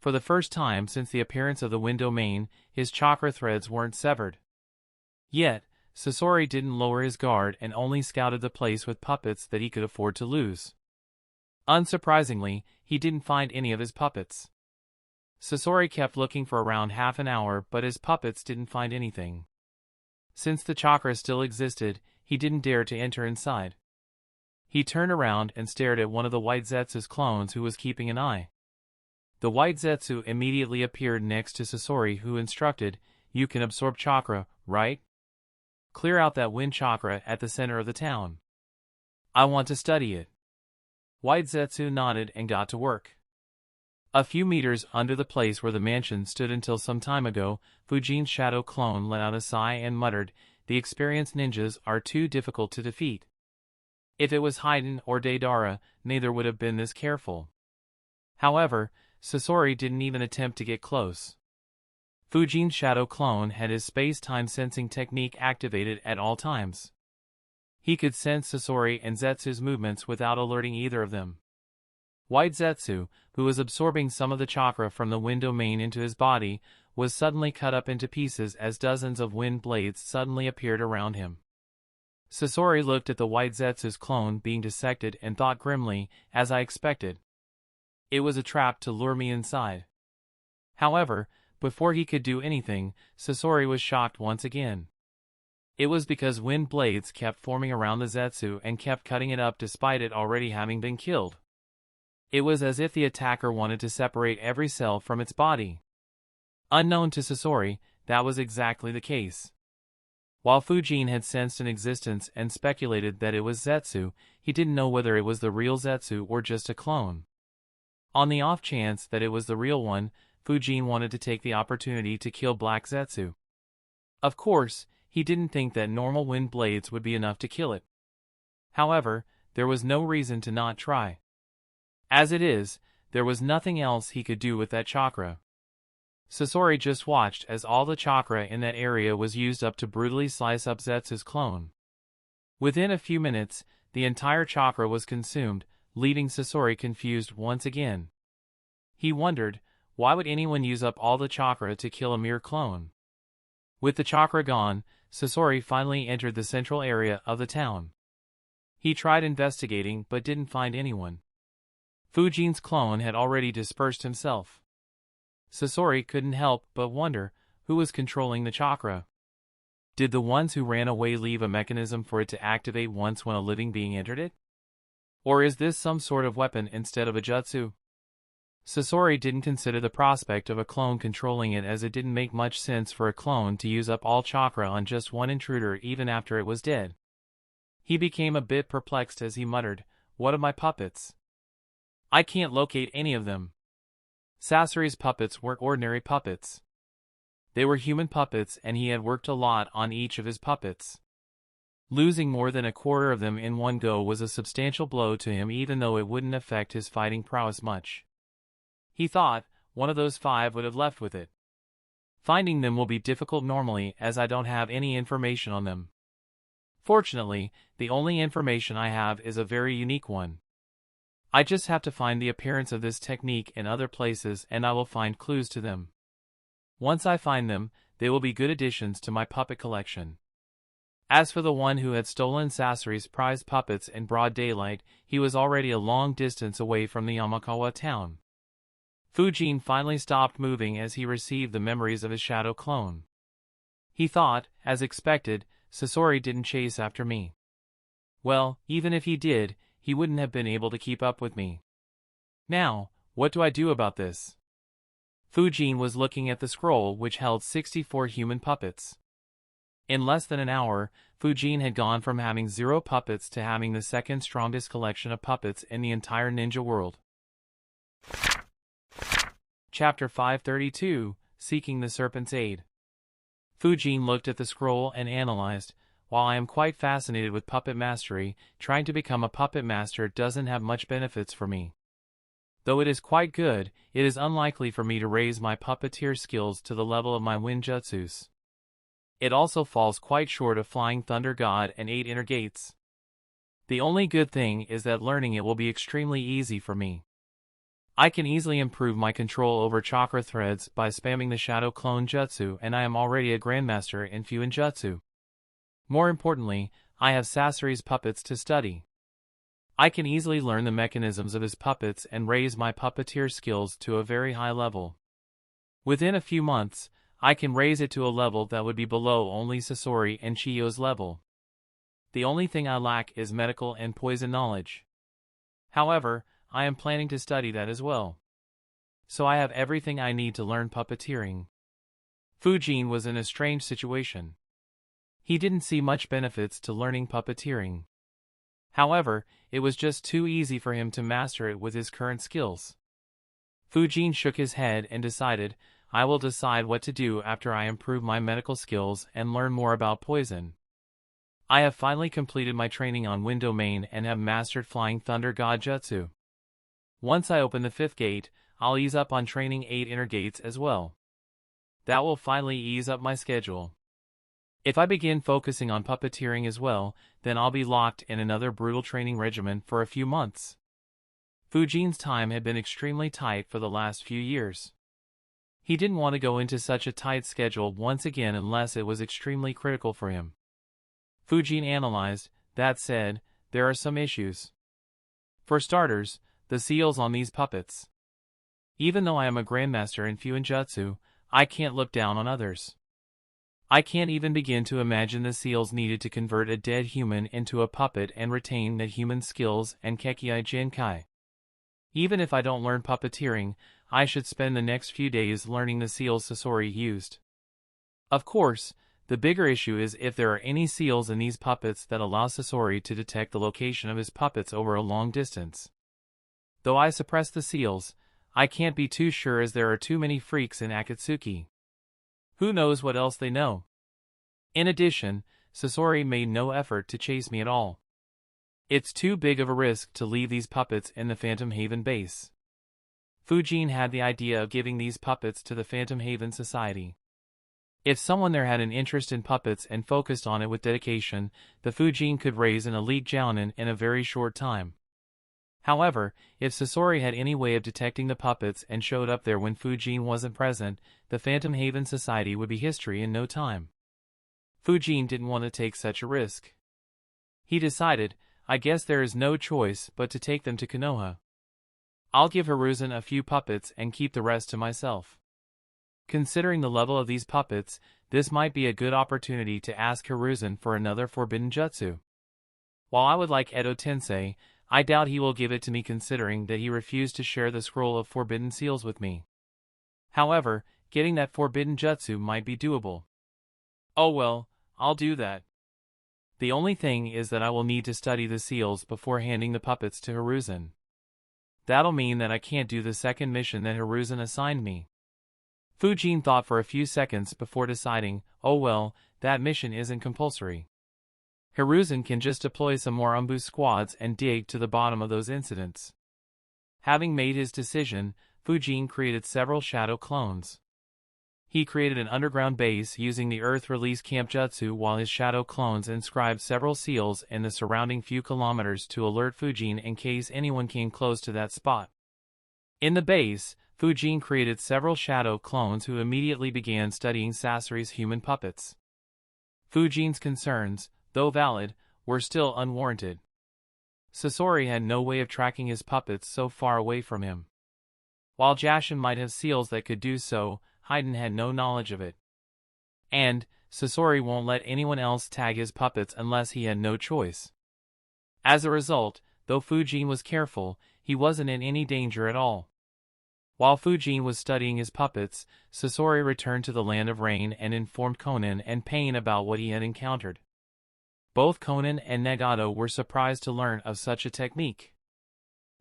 For the first time since the appearance of the Wind Domain, his chakra threads weren't severed. Yet, Sasori didn't lower his guard and only scouted the place with puppets that he could afford to lose. Unsurprisingly, he didn't find any of his puppets. Sasori kept looking for around half an hour, but his puppets didn't find anything. Since the chakra still existed, he didn't dare to enter inside. He turned around and stared at one of the White Zetsu's clones who was keeping an eye. The White Zetsu immediately appeared next to Sasori, who instructed, "You can absorb chakra, right? Clear out that wind chakra at the center of the town. I want to study it." White Zetsu nodded and got to work. A few meters under the place where the mansion stood until some time ago, Fujin's shadow clone let out a sigh and muttered, "The experienced ninjas are too difficult to defeat. If it was Haiden or Deidara, neither would have been this careful." However, Sasori didn't even attempt to get close. Fujin's shadow clone had his space-time sensing technique activated at all times. He could sense Sasori and Zetsu's movements without alerting either of them. White Zetsu, who was absorbing some of the chakra from the wind domain into his body, was suddenly cut up into pieces as dozens of wind blades suddenly appeared around him. Sasori looked at the White Zetsu's clone being dissected and thought grimly, as I expected. It was a trap to lure me inside. However, before he could do anything, Sasori was shocked once again. It was because wind blades kept forming around the Zetsu and kept cutting it up despite it already having been killed. It was as if the attacker wanted to separate every cell from its body. Unknown to Sasori, that was exactly the case. While Fujin had sensed an existence and speculated that it was Zetsu, he didn't know whether it was the real Zetsu or just a clone. On the off chance that it was the real one, Fujin wanted to take the opportunity to kill Black Zetsu. Of course, he didn't think that normal wind blades would be enough to kill it. However, there was no reason to not try. As it is, there was nothing else he could do with that chakra. Sasori just watched as all the chakra in that area was used up to brutally slice up Zetsu's clone. Within a few minutes, the entire chakra was consumed, leaving Sasori confused once again. He wondered, why would anyone use up all the chakra to kill a mere clone? With the chakra gone, Sasori finally entered the central area of the town. He tried investigating but didn't find anyone. Fujin's clone had already dispersed himself. Sasori couldn't help but wonder who was controlling the chakra. Did the ones who ran away leave a mechanism for it to activate once when a living being entered it? Or is this some sort of weapon instead of a jutsu? Sasori didn't consider the prospect of a clone controlling it, as it didn't make much sense for a clone to use up all chakra on just one intruder even after it was dead. He became a bit perplexed as he muttered, "What of my puppets? I can't locate any of them." Sasori's puppets weren't ordinary puppets. They were human puppets, and he had worked a lot on each of his puppets. Losing more than a quarter of them in one go was a substantial blow to him, even though it wouldn't affect his fighting prowess much. He thought one of those 5 would have left with it. Finding them will be difficult normally, as I don't have any information on them. Fortunately, the only information I have is a very unique one. I just have to find the appearance of this technique in other places, and I will find clues to them. Once I find them, they will be good additions to my puppet collection. As for the one who had stolen Sasori's prized puppets in broad daylight, he was already a long distance away from the Yamakawa town. Fujin finally stopped moving as he received the memories of his shadow clone. He thought, as expected, Sasori didn't chase after me. Well, even if he did, he wouldn't have been able to keep up with me. Now, what do I do about this? Fujin was looking at the scroll which held 64 human puppets. In less than an hour, Fujin had gone from having 0 puppets to having the second strongest collection of puppets in the entire ninja world. Chapter 532, Seeking the Serpent's Aid. Fujin looked at the scroll and analyzed, "While I am quite fascinated with puppet mastery, trying to become a puppet master doesn't have much benefits for me. Though it is quite good, it is unlikely for me to raise my puppeteer skills to the level of my Winjutsus. It also falls quite short of Flying Thunder God and 8 Inner Gates. The only good thing is that learning it will be extremely easy for me. I can easily improve my control over chakra threads by spamming the Shadow Clone Jutsu, and I am already a Grandmaster in Fuin Jutsu. More importantly, I have Sasori's puppets to study. I can easily learn the mechanisms of his puppets and raise my puppeteer skills to a very high level. Within a few months, I can raise it to a level that would be below only Sasori and Chiyo's level. The only thing I lack is medical and poison knowledge. However, I am planning to study that as well. So I have everything I need to learn puppeteering. Fujin was in a strange situation. He didn't see much benefits to learning puppeteering. However, it was just too easy for him to master it with his current skills. Fujin shook his head and decided, I will decide what to do after I improve my medical skills and learn more about poison. I have finally completed my training on Wind Domain and have mastered Flying Thunder God Jutsu. Once I open the 5th gate, I'll ease up on training 8 inner gates as well. That will finally ease up my schedule. If I begin focusing on puppeteering as well, then I'll be locked in another brutal training regimen for a few months. Fujin's time had been extremely tight for the last few years. He didn't want to go into such a tight schedule once again unless it was extremely critical for him. Fujin analyzed. That said, there are some issues. For starters, the seals on these puppets. Even though I am a Grandmaster in Fuin Jutsu, I can't look down on others. I can't even begin to imagine the seals needed to convert a dead human into a puppet and retain that human's skills and Kekkei Jinkai. Even if I don't learn puppeteering, I should spend the next few days learning the seals Sasori used. Of course, the bigger issue is if there are any seals in these puppets that allow Sasori to detect the location of his puppets over a long distance. Though I suppress the seals, I can't be too sure as there are too many freaks in Akatsuki. Who knows what else they know? In addition, Sasori made no effort to chase me at all. It's too big of a risk to leave these puppets in the Phantom Haven base. Fujin had the idea of giving these puppets to the Phantom Haven Society. If someone there had an interest in puppets and focused on it with dedication, the Fujin could raise an elite jounin in a very short time. However, if Sasori had any way of detecting the puppets and showed up there when Fujin wasn't present, the Phantom Haven Society would be history in no time. Fujin didn't want to take such a risk. He decided, I guess there is no choice but to take them to Konoha. I'll give Hiruzen a few puppets and keep the rest to myself. Considering the level of these puppets, this might be a good opportunity to ask Hiruzen for another forbidden jutsu. While I would like Edo Tensei, I doubt he will give it to me considering that he refused to share the scroll of forbidden seals with me. However, getting that forbidden jutsu might be doable. Oh well, I'll do that. The only thing is that I will need to study the seals before handing the puppets to Hiruzen. That'll mean that I can't do the second mission that Hiruzen assigned me. Fujin thought for a few seconds before deciding, oh well, that mission isn't compulsory. Hiruzen can just deploy some more Umbu squads and dig to the bottom of those incidents. Having made his decision, Fujin created several shadow clones. He created an underground base using the Earth Release Camp Jutsu while his shadow clones inscribed several seals in the surrounding few kilometers to alert Fujin in case anyone came close to that spot. In the base, Fujin created several shadow clones who immediately began studying Sasori's human puppets. Fujin's concerns, though valid, were still unwarranted. Sasori had no way of tracking his puppets so far away from him. While Jashin might have seals that could do so, Haiden had no knowledge of it. And, Sasori won't let anyone else tag his puppets unless he had no choice. As a result, though Fujin was careful, he wasn't in any danger at all. While Fujin was studying his puppets, Sasori returned to the Land of Rain and informed Konan and Pain about what he had encountered. Both Konan and Nagato were surprised to learn of such a technique.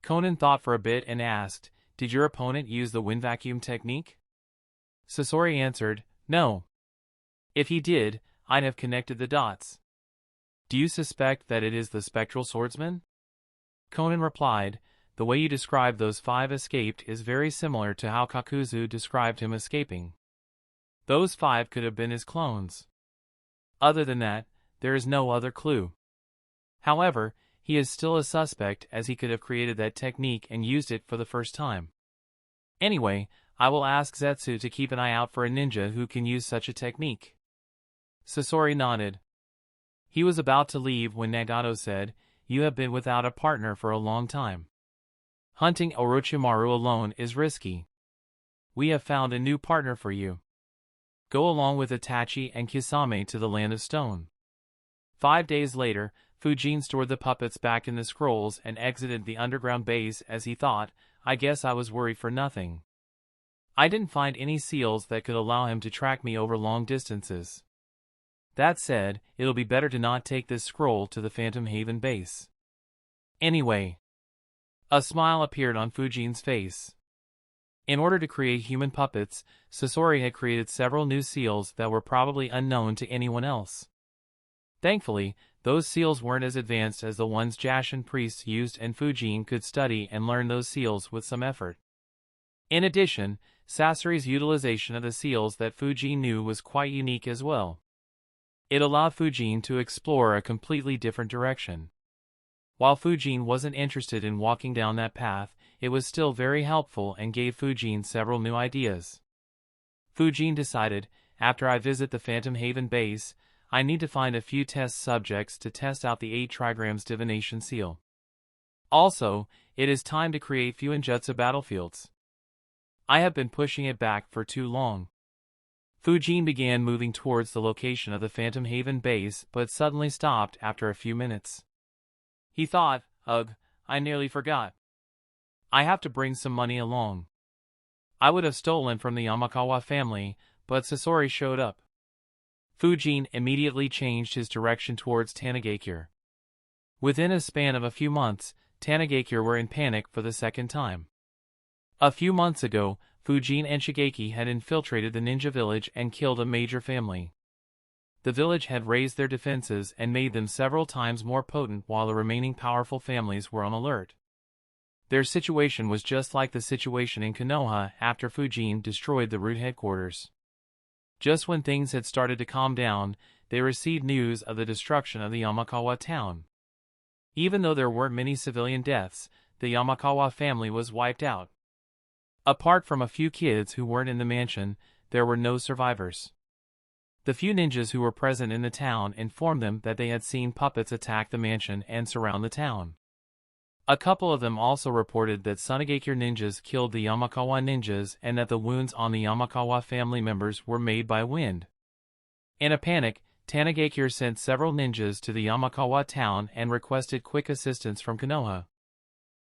Konan thought for a bit and asked, "Did your opponent use the wind vacuum technique?" Sasori answered, "No. If he did, I'd have connected the dots." "Do you suspect that it is the spectral swordsman?" Konan replied, "The way you described those 5 escaped is very similar to how Kakuzu described him escaping. Those 5 could have been his clones. Other than that, there is no other clue. However, he is still a suspect as he could have created that technique and used it for the first time. Anyway, I will ask Zetsu to keep an eye out for a ninja who can use such a technique. Sasori nodded. He was about to leave when Nagato said, "You have been without a partner for a long time. Hunting Orochimaru alone is risky. We have found a new partner for you. Go along with Itachi and Kisame to the Land of Stone." 5 days later, Fujin stored the puppets back in the scrolls and exited the underground base as he thought, "I guess I was worried for nothing. I didn't find any seals that could allow him to track me over long distances. That said, it'll be better to not take this scroll to the Phantom Haven base. Anyway." A smile appeared on Fujin's face. In order to create human puppets, Sasori had created several new seals that were probably unknown to anyone else. Thankfully, those seals weren't as advanced as the ones Jashin priests used, and Fujin could study and learn those seals with some effort. In addition, Sasori's utilization of the seals that Fujin knew was quite unique as well. It allowed Fujin to explore a completely different direction. While Fujin wasn't interested in walking down that path, it was still very helpful and gave Fujin several new ideas. Fujin decided, after I visit the Phantom Haven base, I need to find a few test subjects to test out the 8 trigrams divination seal. Also, it is time to create Fuin Jutsu battlefields. I have been pushing it back for too long. Fujin began moving towards the location of the Phantom Haven base but suddenly stopped after a few minutes. He thought, "Ugh, I nearly forgot. I have to bring some money along." I would have stolen from the Yamakawa family, but Sasori showed up. Fujin immediately changed his direction towards Tanigakure. Within a span of a few months, Tanigakure were in panic for the second time. A few months ago, Fujin and Shigeki had infiltrated the ninja village and killed a major family. The village had raised their defenses and made them several times more potent while the remaining powerful families were on alert. Their situation was just like the situation in Konoha after Fujin destroyed the root headquarters. Just when things had started to calm down, they received news of the destruction of the Yamakawa town. Even though there weren't many civilian deaths, the Yamakawa family was wiped out. Apart from a few kids who weren't in the mansion, there were no survivors. The few ninjas who were present in the town informed them that they had seen puppets attack the mansion and surround the town. A couple of them also reported that Sunagakure ninjas killed the Yamakawa ninjas and that the wounds on the Yamakawa family members were made by wind. In a panic, Tanigakure sent several ninjas to the Yamakawa town and requested quick assistance from Konoha.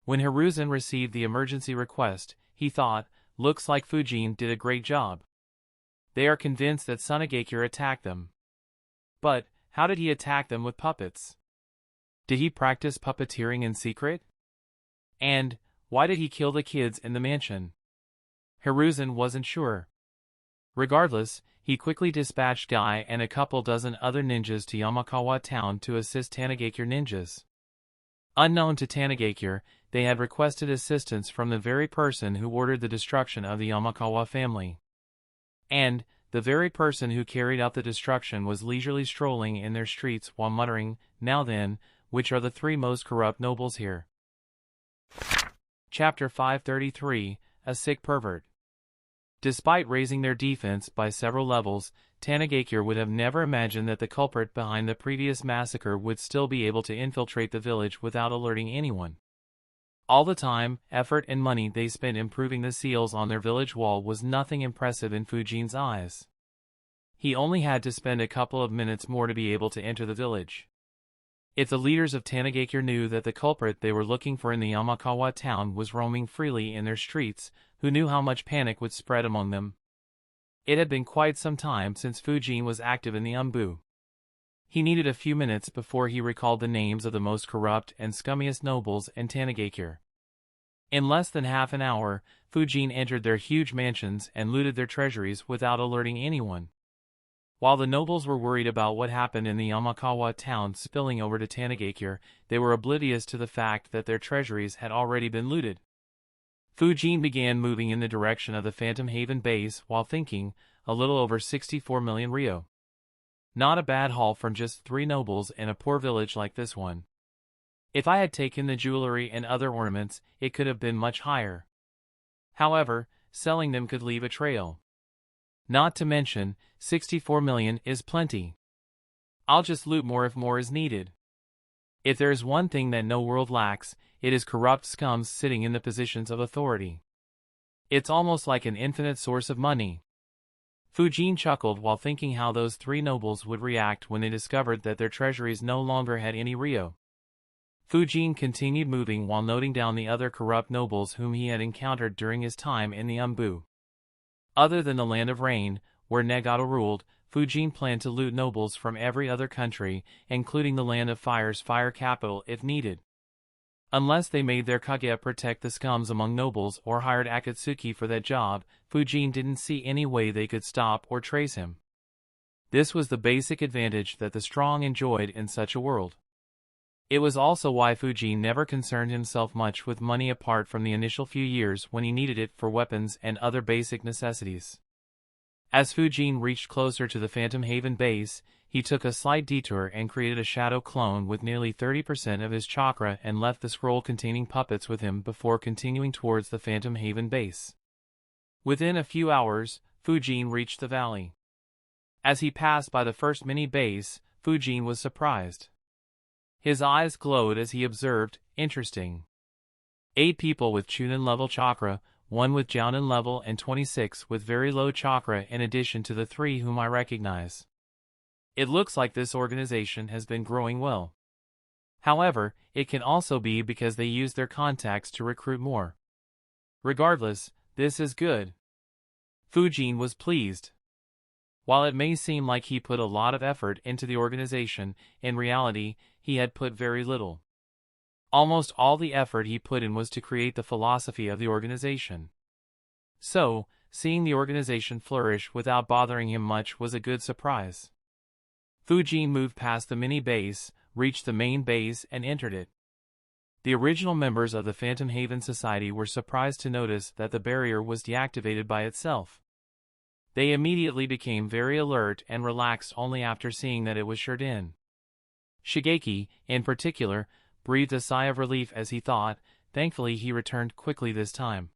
When Hiruzen received the emergency request, he thought, "Looks like Fujin did a great job. They are convinced that Sunagakure attacked them. But, how did he attack them with puppets? Did he practice puppeteering in secret? And, why did he kill the kids in the mansion?" Hiruzen wasn't sure. Regardless, he quickly dispatched Guy and a couple dozen other ninjas to Yamakawa town to assist Tanigakure ninjas. Unknown to Tanigakure, they had requested assistance from the very person who ordered the destruction of the Yamakawa family. And, the very person who carried out the destruction was leisurely strolling in their streets while muttering, "Now then, which are the 3 most corrupt nobles here?" Chapter 533, A Sick Pervert. Despite raising their defense by several levels, Tanigakure would have never imagined that the culprit behind the previous massacre would still be able to infiltrate the village without alerting anyone. All the time, effort and money they spent improving the seals on their village wall was nothing impressive in Fujin's eyes. He only had to spend a couple of minutes more to be able to enter the village. If the leaders of Tanigakure knew that the culprit they were looking for in the Yamakawa town was roaming freely in their streets, who knew how much panic would spread among them? It had been quite some time since Fujin was active in the Umbu. He needed a few minutes before he recalled the names of the most corrupt and scummiest nobles in Tanigakure. In less than half an hour, Fujin entered their huge mansions and looted their treasuries without alerting anyone. While the nobles were worried about what happened in the Yamakawa town spilling over to Tanigakure, they were oblivious to the fact that their treasuries had already been looted. Fujin began moving in the direction of the Phantom Haven base while thinking, a little over 64 million ryo. Not a bad haul from just 3 nobles in a poor village like this one. If I had taken the jewelry and other ornaments, it could have been much higher. However, selling them could leave a trail. Not to mention, 64 million is plenty. I'll just loot more if more is needed. If there is one thing that no world lacks, it is corrupt scums sitting in the positions of authority. It's almost like an infinite source of money. Fujin chuckled while thinking how those three nobles would react when they discovered that their treasuries no longer had any Ryo. Fujin continued moving while noting down the other corrupt nobles whom he had encountered during his time in the Umbu. Other than the Land of Rain, where Nagato ruled, Fujin planned to loot nobles from every other country, including the Land of Fire's fire capital if needed. Unless they made their Kage protect the scums among nobles or hired Akatsuki for that job, Fujin didn't see any way they could stop or trace him. This was the basic advantage that the strong enjoyed in such a world. It was also why Fujin never concerned himself much with money apart from the initial few years when he needed it for weapons and other basic necessities. As Fujin reached closer to the Phantom Haven base, he took a slight detour and created a shadow clone with nearly 30% of his chakra and left the scroll containing puppets with him before continuing towards the Phantom Haven base. Within a few hours, Fujin reached the valley. As he passed by the first mini base, Fujin was surprised. His eyes glowed as he observed, interesting. 8 people with Chunin level chakra, 1 with Jounin level and 26 with very low chakra in addition to the 3 whom I recognize. It looks like this organization has been growing well. However, it can also be because they use their contacts to recruit more. Regardless, this is good. Fujin was pleased. While it may seem like he put a lot of effort into the organization, in reality, he had put very little. Almost all the effort he put in was to create the philosophy of the organization. So, seeing the organization flourish without bothering him much was a good surprise. Fujin moved past the mini base, reached the main base and entered it. The original members of the Phantom Haven Society were surprised to notice that the barrier was deactivated by itself. They immediately became very alert and relaxed only after seeing that it was shut in. Shigeki, in particular, breathed a sigh of relief as he thought, thankfully he returned quickly this time.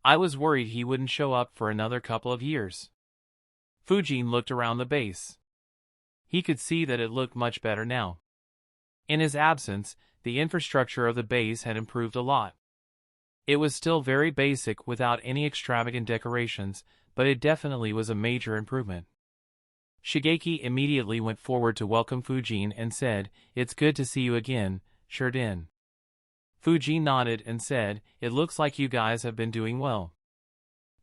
I was worried he wouldn't show up for another couple of years. Fujin looked around the base. He could see that it looked much better now. In his absence, the infrastructure of the base had improved a lot. It was still very basic without any extravagant decorations, but it definitely was a major improvement. Shigeki immediately went forward to welcome Fujin and said, "It's good to see you again, Shuriken." Fujin nodded and said, "It looks like you guys have been doing well."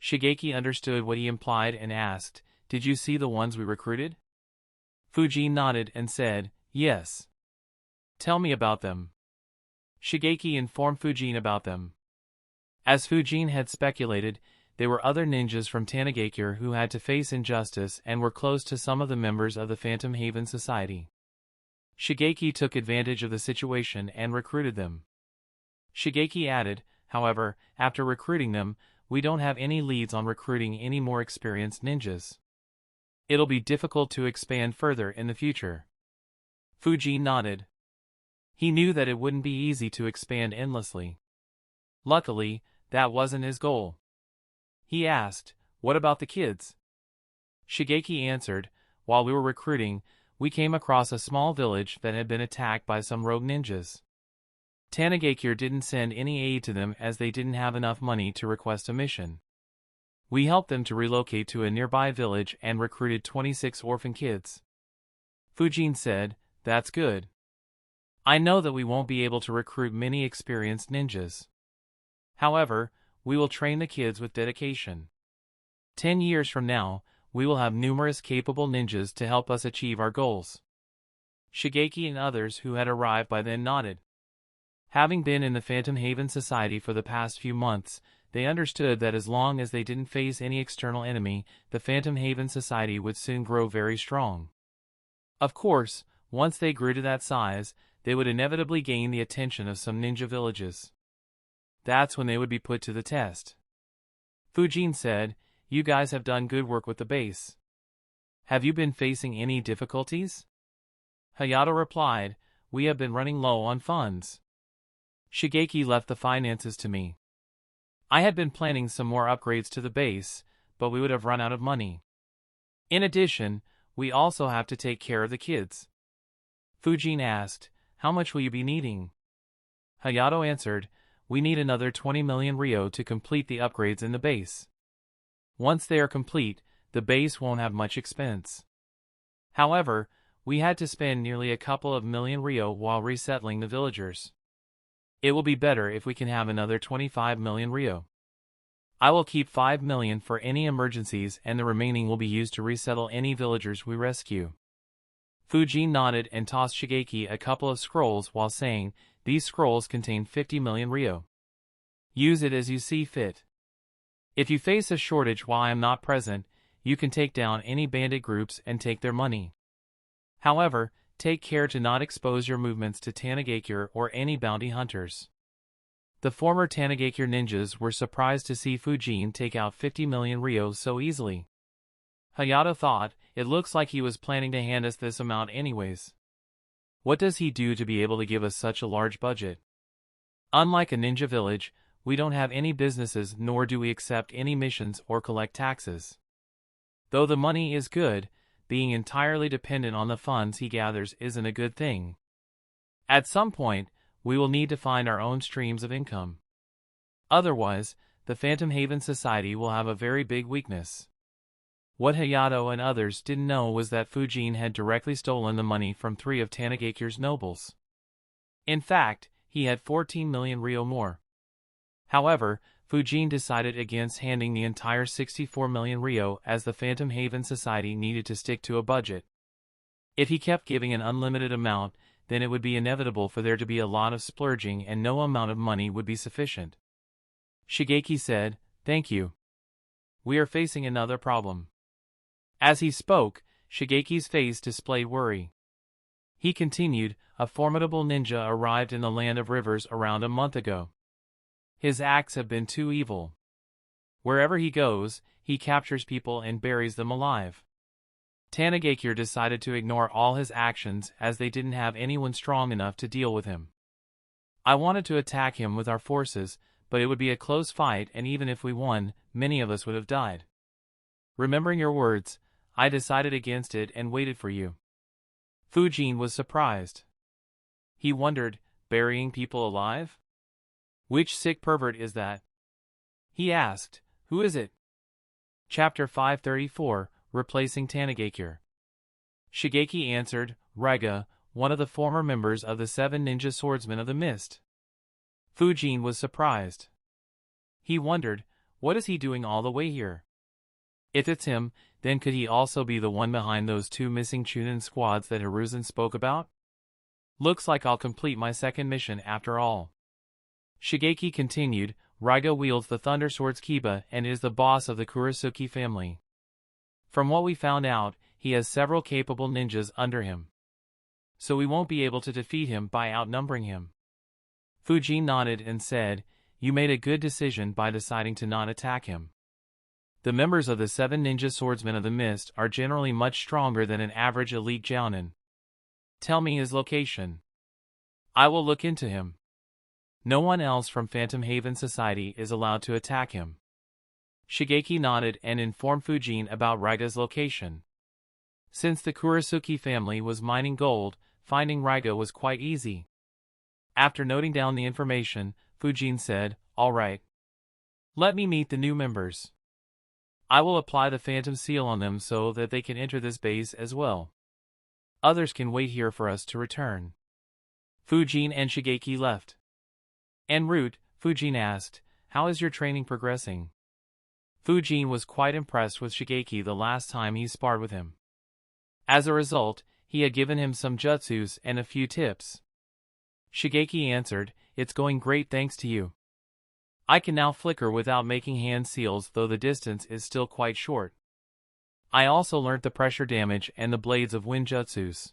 Shigeki understood what he implied and asked, "Did you see the ones we recruited?" Fujin nodded and said, "Yes." "Tell me about them." Shigeki informed Fujin about them. As Fujin had speculated, they were other ninjas from Tanigakure who had to face injustice and were close to some of the members of the Phantom Haven Society. Shigeki took advantage of the situation and recruited them. Shigeki added, however, after recruiting them, we don't have any leads on recruiting any more experienced ninjas. It'll be difficult to expand further in the future. Fujin nodded. He knew that it wouldn't be easy to expand endlessly. Luckily, that wasn't his goal. He asked, "What about the kids?" Shigeki answered, "While we were recruiting, we came across a small village that had been attacked by some rogue ninjas. Tanigakure didn't send any aid to them as they didn't have enough money to request a mission. We helped them to relocate to a nearby village and recruited 26 orphan kids." Fujin said, "That's good. I know that we won't be able to recruit many experienced ninjas. However, we will train the kids with dedication. 10 years from now, we will have numerous capable ninjas to help us achieve our goals." Shigeki and others who had arrived by then nodded. Having been in the Phantom Haven Society for the past few months, they understood that as long as they didn't face any external enemy, the Phantom Haven Society would soon grow very strong. Of course, once they grew to that size, they would inevitably gain the attention of some ninja villages. That's when they would be put to the test. Fujin said, "You guys have done good work with the base. Have you been facing any difficulties?" Hayato replied, we have been running low on funds. Shigeki left the finances to me. I had been planning some more upgrades to the base, but we would have run out of money. In addition, we also have to take care of the kids. Fujin asked, how much will you be needing? Hayato answered, we need another 20 million ryo to complete the upgrades in the base. Once they are complete, the base won't have much expense. However, we had to spend nearly a couple of million ryo while resettling the villagers. It will be better if we can have another 25 million ryo. I will keep 5 million for any emergencies and the remaining will be used to resettle any villagers we rescue. Fujin nodded and tossed Shigeki a couple of scrolls while saying, these scrolls contain 50 million ryo. Use it as you see fit. If you face a shortage while I am not present, you can take down any bandit groups and take their money. However, take care to not expose your movements to Tanigakure or any bounty hunters. The former Tanigakure ninjas were surprised to see Fujin take out 50 million ryo so easily. Hayato thought, it looks like he was planning to hand us this amount anyways. What does he do to be able to give us such a large budget? Unlike a ninja village, we don't have any businesses nor do we accept any missions or collect taxes. Though the money is good, being entirely dependent on the funds he gathers isn't a good thing. At some point, we will need to find our own streams of income. Otherwise, the Phantom Haven Society will have a very big weakness. What Hayato and others didn't know was that Fujin had directly stolen the money from 3 of Tanigakure's nobles. In fact, he had 14 million ryo more. However, Fujin decided against handing the entire 64 million ryo as the Phantom Haven Society needed to stick to a budget. If he kept giving an unlimited amount, then it would be inevitable for there to be a lot of splurging and no amount of money would be sufficient. Shigeki said, thank you. We are facing another problem. As he spoke, Shigeki's face displayed worry. He continued, a formidable ninja arrived in the land of rivers around a month ago. His acts have been too evil. Wherever he goes, he captures people and buries them alive. Tanigakure decided to ignore all his actions as they didn't have anyone strong enough to deal with him. I wanted to attack him with our forces, but it would be a close fight and even if we won, many of us would have died. Remembering your words, I decided against it and waited for you. Fujin was surprised. He wondered, burying people alive? Which sick pervert is that? He asked, who is it? Chapter 534, Replacing Tanigakure. Shigeki answered, Raiga, one of the former members of the 7 ninja swordsmen of the mist. Fujin was surprised. He wondered, what is he doing all the way here? If it's him, then could he also be the one behind those 2 missing Chunin squads that Hiruzen spoke about? Looks like I'll complete my second mission after all. Shigeki continued, Raiga wields the Thunder Sword's Kiba and is the boss of the Kurasuke family. From what we found out, he has several capable ninjas under him. So we won't be able to defeat him by outnumbering him. Fujin nodded and said, you made a good decision by deciding to not attack him. The members of the 7 ninja swordsmen of the mist are generally much stronger than an average elite jounin. Tell me his location. I will look into him. No one else from Phantom Haven Society is allowed to attack him. Shigeki nodded and informed Fujin about Raiga's location. Since the Kurasuke family was mining gold, finding Raiga was quite easy. After noting down the information, Fujin said, all right. Let me meet the new members. I will apply the Phantom Seal on them so that they can enter this base as well. Others can wait here for us to return. Fujin and Shigeki left. En route, Fujin asked, how is your training progressing? Fujin was quite impressed with Shigeki the last time he sparred with him. As a result, he had given him some jutsus and a few tips. Shigeki answered, it's going great thanks to you. I can now flicker without making hand seals though the distance is still quite short. I also learnt the pressure damage and the blades of wind jutsus.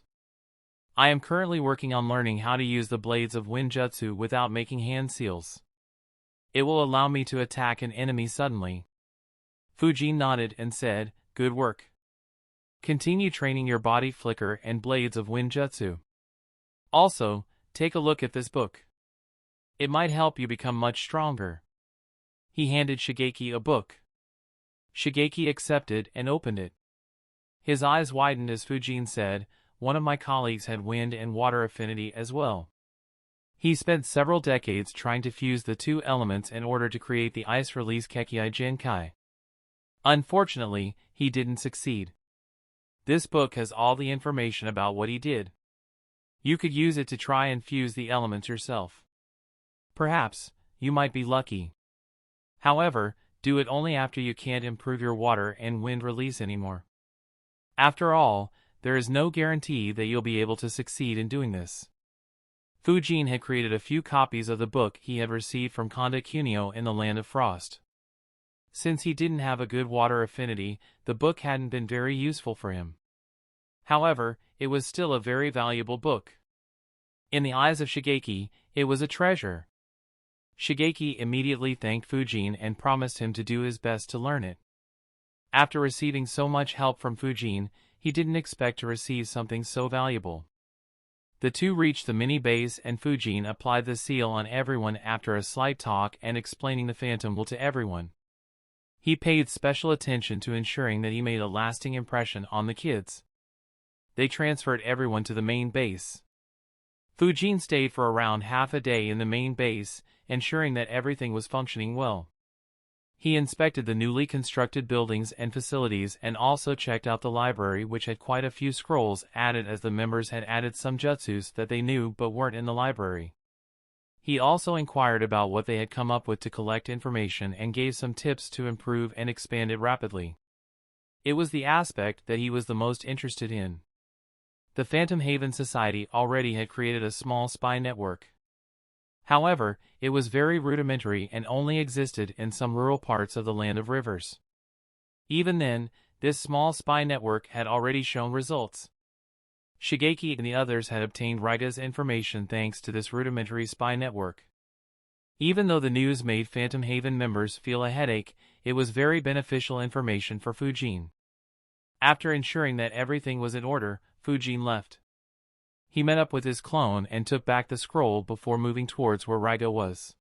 I am currently working on learning how to use the blades of wind jutsu without making hand seals. It will allow me to attack an enemy suddenly. Fujin nodded and said, good work. Continue training your body flicker and blades of wind jutsu. Also, take a look at this book. It might help you become much stronger. He handed Shigeki a book. Shigeki accepted and opened it. His eyes widened as Fujin said, "One of my colleagues had wind and water affinity as well. He spent several decades trying to fuse the two elements in order to create the ice-release Kekei Jinkai. Unfortunately, he didn't succeed. This book has all the information about what he did. You could use it to try and fuse the elements yourself. Perhaps, you might be lucky. However, do it only after you can't improve your water and wind release anymore. After all, there is no guarantee that you'll be able to succeed in doing this." Fujin had created a few copies of the book he had received from Kanda Kunio in the Land of Frost. Since he didn't have a good water affinity, the book hadn't been very useful for him. However, it was still a very valuable book. In the eyes of Shigeki, it was a treasure. Shigeki immediately thanked Fujin and promised him to do his best to learn it. After receiving so much help from Fujin, he didn't expect to receive something so valuable. The two reached the mini base and Fujin applied the seal on everyone after a slight talk and explaining the phantom will to everyone. He paid special attention to ensuring that he made a lasting impression on the kids. They transferred everyone to the main base. Fujin stayed for around half a day in the main base, ensuring that everything was functioning well. He inspected the newly constructed buildings and facilities and also checked out the library, which had quite a few scrolls added as the members had added some jutsus that they knew but weren't in the library. He also inquired about what they had come up with to collect information and gave some tips to improve and expand it rapidly. It was the aspect that he was the most interested in. The Phantom Haven Society already had created a small spy network. However, it was very rudimentary and only existed in some rural parts of the Land of Rivers. Even then, this small spy network had already shown results. Shigeki and the others had obtained Raiga's information thanks to this rudimentary spy network. Even though the news made Phantom Haven members feel a headache, it was very beneficial information for Fujin. After ensuring that everything was in order, Fujin left. He met up with his clone and took back the scroll before moving towards where Raiga was.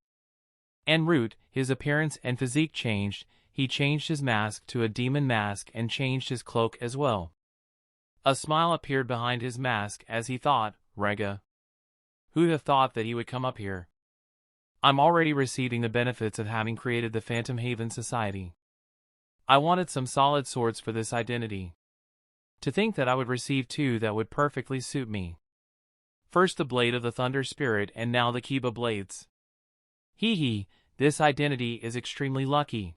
En route, his appearance and physique changed. He changed his mask to a demon mask and changed his cloak as well. A smile appeared behind his mask as he thought, "Raiga. Who'd have thought that he would come up here? I'm already receiving the benefits of having created the Phantom Haven Society. I wanted some solid swords for this identity. To think that I would receive two that would perfectly suit me. First the Blade of the Thunder Spirit and now the Kiba Blades. This identity is extremely lucky."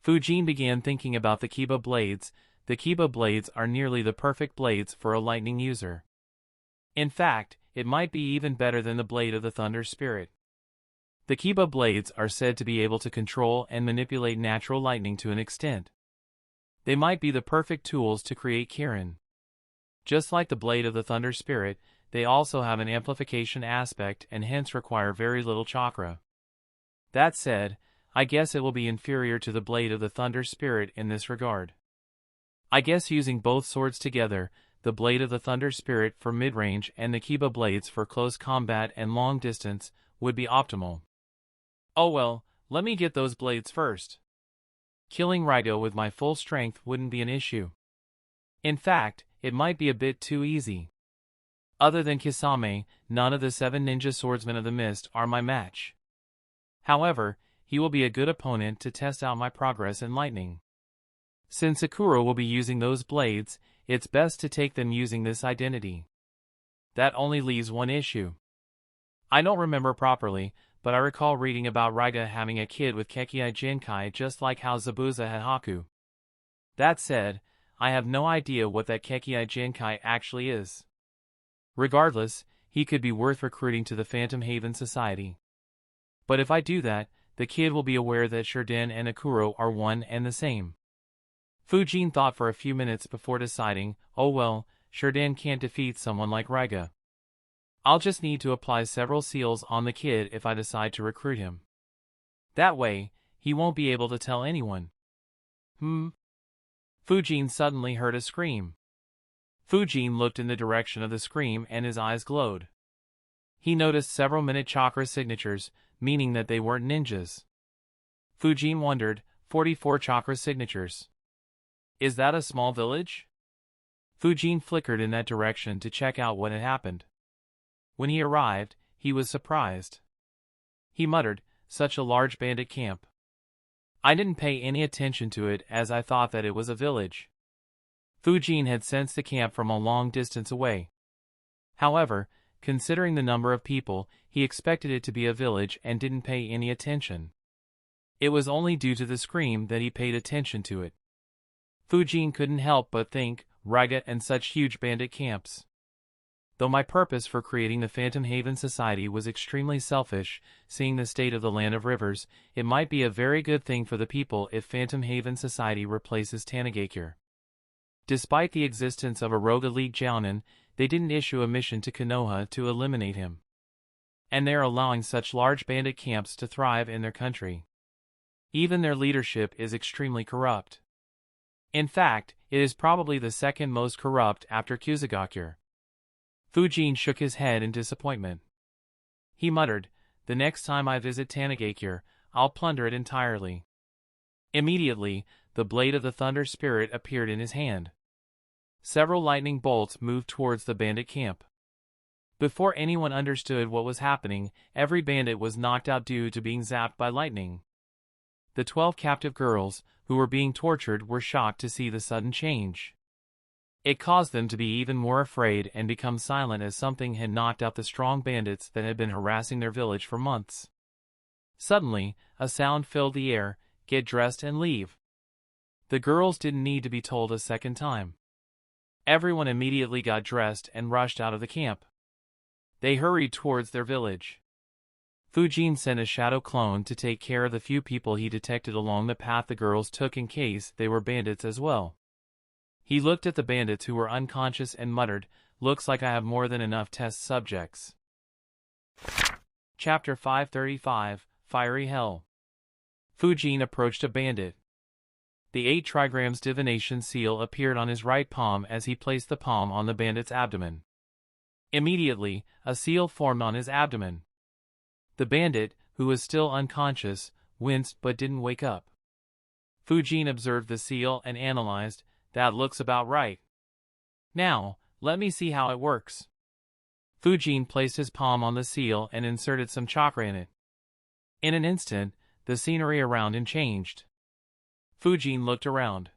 Fujin began thinking about the Kiba Blades. The Kiba Blades are nearly the perfect blades for a lightning user. In fact, it might be even better than the Blade of the Thunder Spirit. The Kiba Blades are said to be able to control and manipulate natural lightning to an extent. They might be the perfect tools to create Kirin. Just like the Blade of the Thunder Spirit, they also have an amplification aspect and hence require very little chakra. That said, I guess it will be inferior to the Blade of the Thunder Spirit in this regard. I guess using both swords together, the Blade of the Thunder Spirit for mid-range and the Kiba Blades for close combat and long distance, would be optimal. Oh well, let me get those blades first. Killing Raiga with my full strength wouldn't be an issue. In fact, it might be a bit too easy. Other than Kisame, none of the 7 ninja swordsmen of the mist are my match. However, he will be a good opponent to test out my progress in lightning. Since Sakura will be using those blades, it's best to take them using this identity. That only leaves one issue. I don't remember properly, but I recall reading about Raiga having a kid with Kekei Jinkai just like how Zabuza had Haku. That said, I have no idea what that Kekei Jinkai actually is. Regardless, he could be worth recruiting to the Phantom Haven Society. But if I do that, the kid will be aware that Shurden and Akuro are one and the same. Fujin thought for a few minutes before deciding, oh well, Shurden can't defeat someone like Raiga. I'll just need to apply several seals on the kid if I decide to recruit him. That way, he won't be able to tell anyone. Fujin suddenly heard a scream. Fujin looked in the direction of the scream and his eyes glowed. He noticed several minute chakra signatures, meaning that they weren't ninjas. Fujin wondered, 44 chakra signatures. Is that a small village? Fujin flickered in that direction to check out what had happened. When he arrived, he was surprised. He muttered, such a large bandit camp. I didn't pay any attention to it as I thought that it was a village. Fujin had sensed the camp from a long distance away. However, considering the number of people, he expected it to be a village and didn't pay any attention. It was only due to the scream that he paid attention to it. Fujin couldn't help but think, Raga and such huge bandit camps. Though my purpose for creating the Phantom Haven Society was extremely selfish, seeing the state of the Land of Rivers, it might be a very good thing for the people if Phantom Haven Society replaces Tanigakure. Despite the existence of a Rogue Elite Jounin, they didn't issue a mission to Konoha to eliminate him. And they're allowing such large bandit camps to thrive in their country. Even their leadership is extremely corrupt. In fact, it is probably the second most corrupt after Kusagakure. Fujin shook his head in disappointment. He muttered, the next time I visit Tanigakure, I'll plunder it entirely. Immediately, the blade of the Thunder Spirit appeared in his hand. Several lightning bolts moved towards the bandit camp. Before anyone understood what was happening, every bandit was knocked out due to being zapped by lightning. The 12 captive girls, who were being tortured, were shocked to see the sudden change. It caused them to be even more afraid and become silent as something had knocked out the strong bandits that had been harassing their village for months. Suddenly, a sound filled the air, get dressed and leave. The girls didn't need to be told a second time. Everyone immediately got dressed and rushed out of the camp. They hurried towards their village. Fujin sent a shadow clone to take care of the few people he detected along the path the girls took in case they were bandits as well. He looked at the bandits who were unconscious and muttered, looks like I have more than enough test subjects. Chapter 535, Fiery Hell. Fujin approached a bandit. The 8 trigrams divination seal appeared on his right palm as he placed the palm on the bandit's abdomen. Immediately, a seal formed on his abdomen. The bandit, who was still unconscious, winced but didn't wake up. Fujin observed the seal and analyzed, that looks about right. Now, let me see how it works. Fujin placed his palm on the seal and inserted some chakra in it. In an instant, the scenery around him changed. Fujin looked around.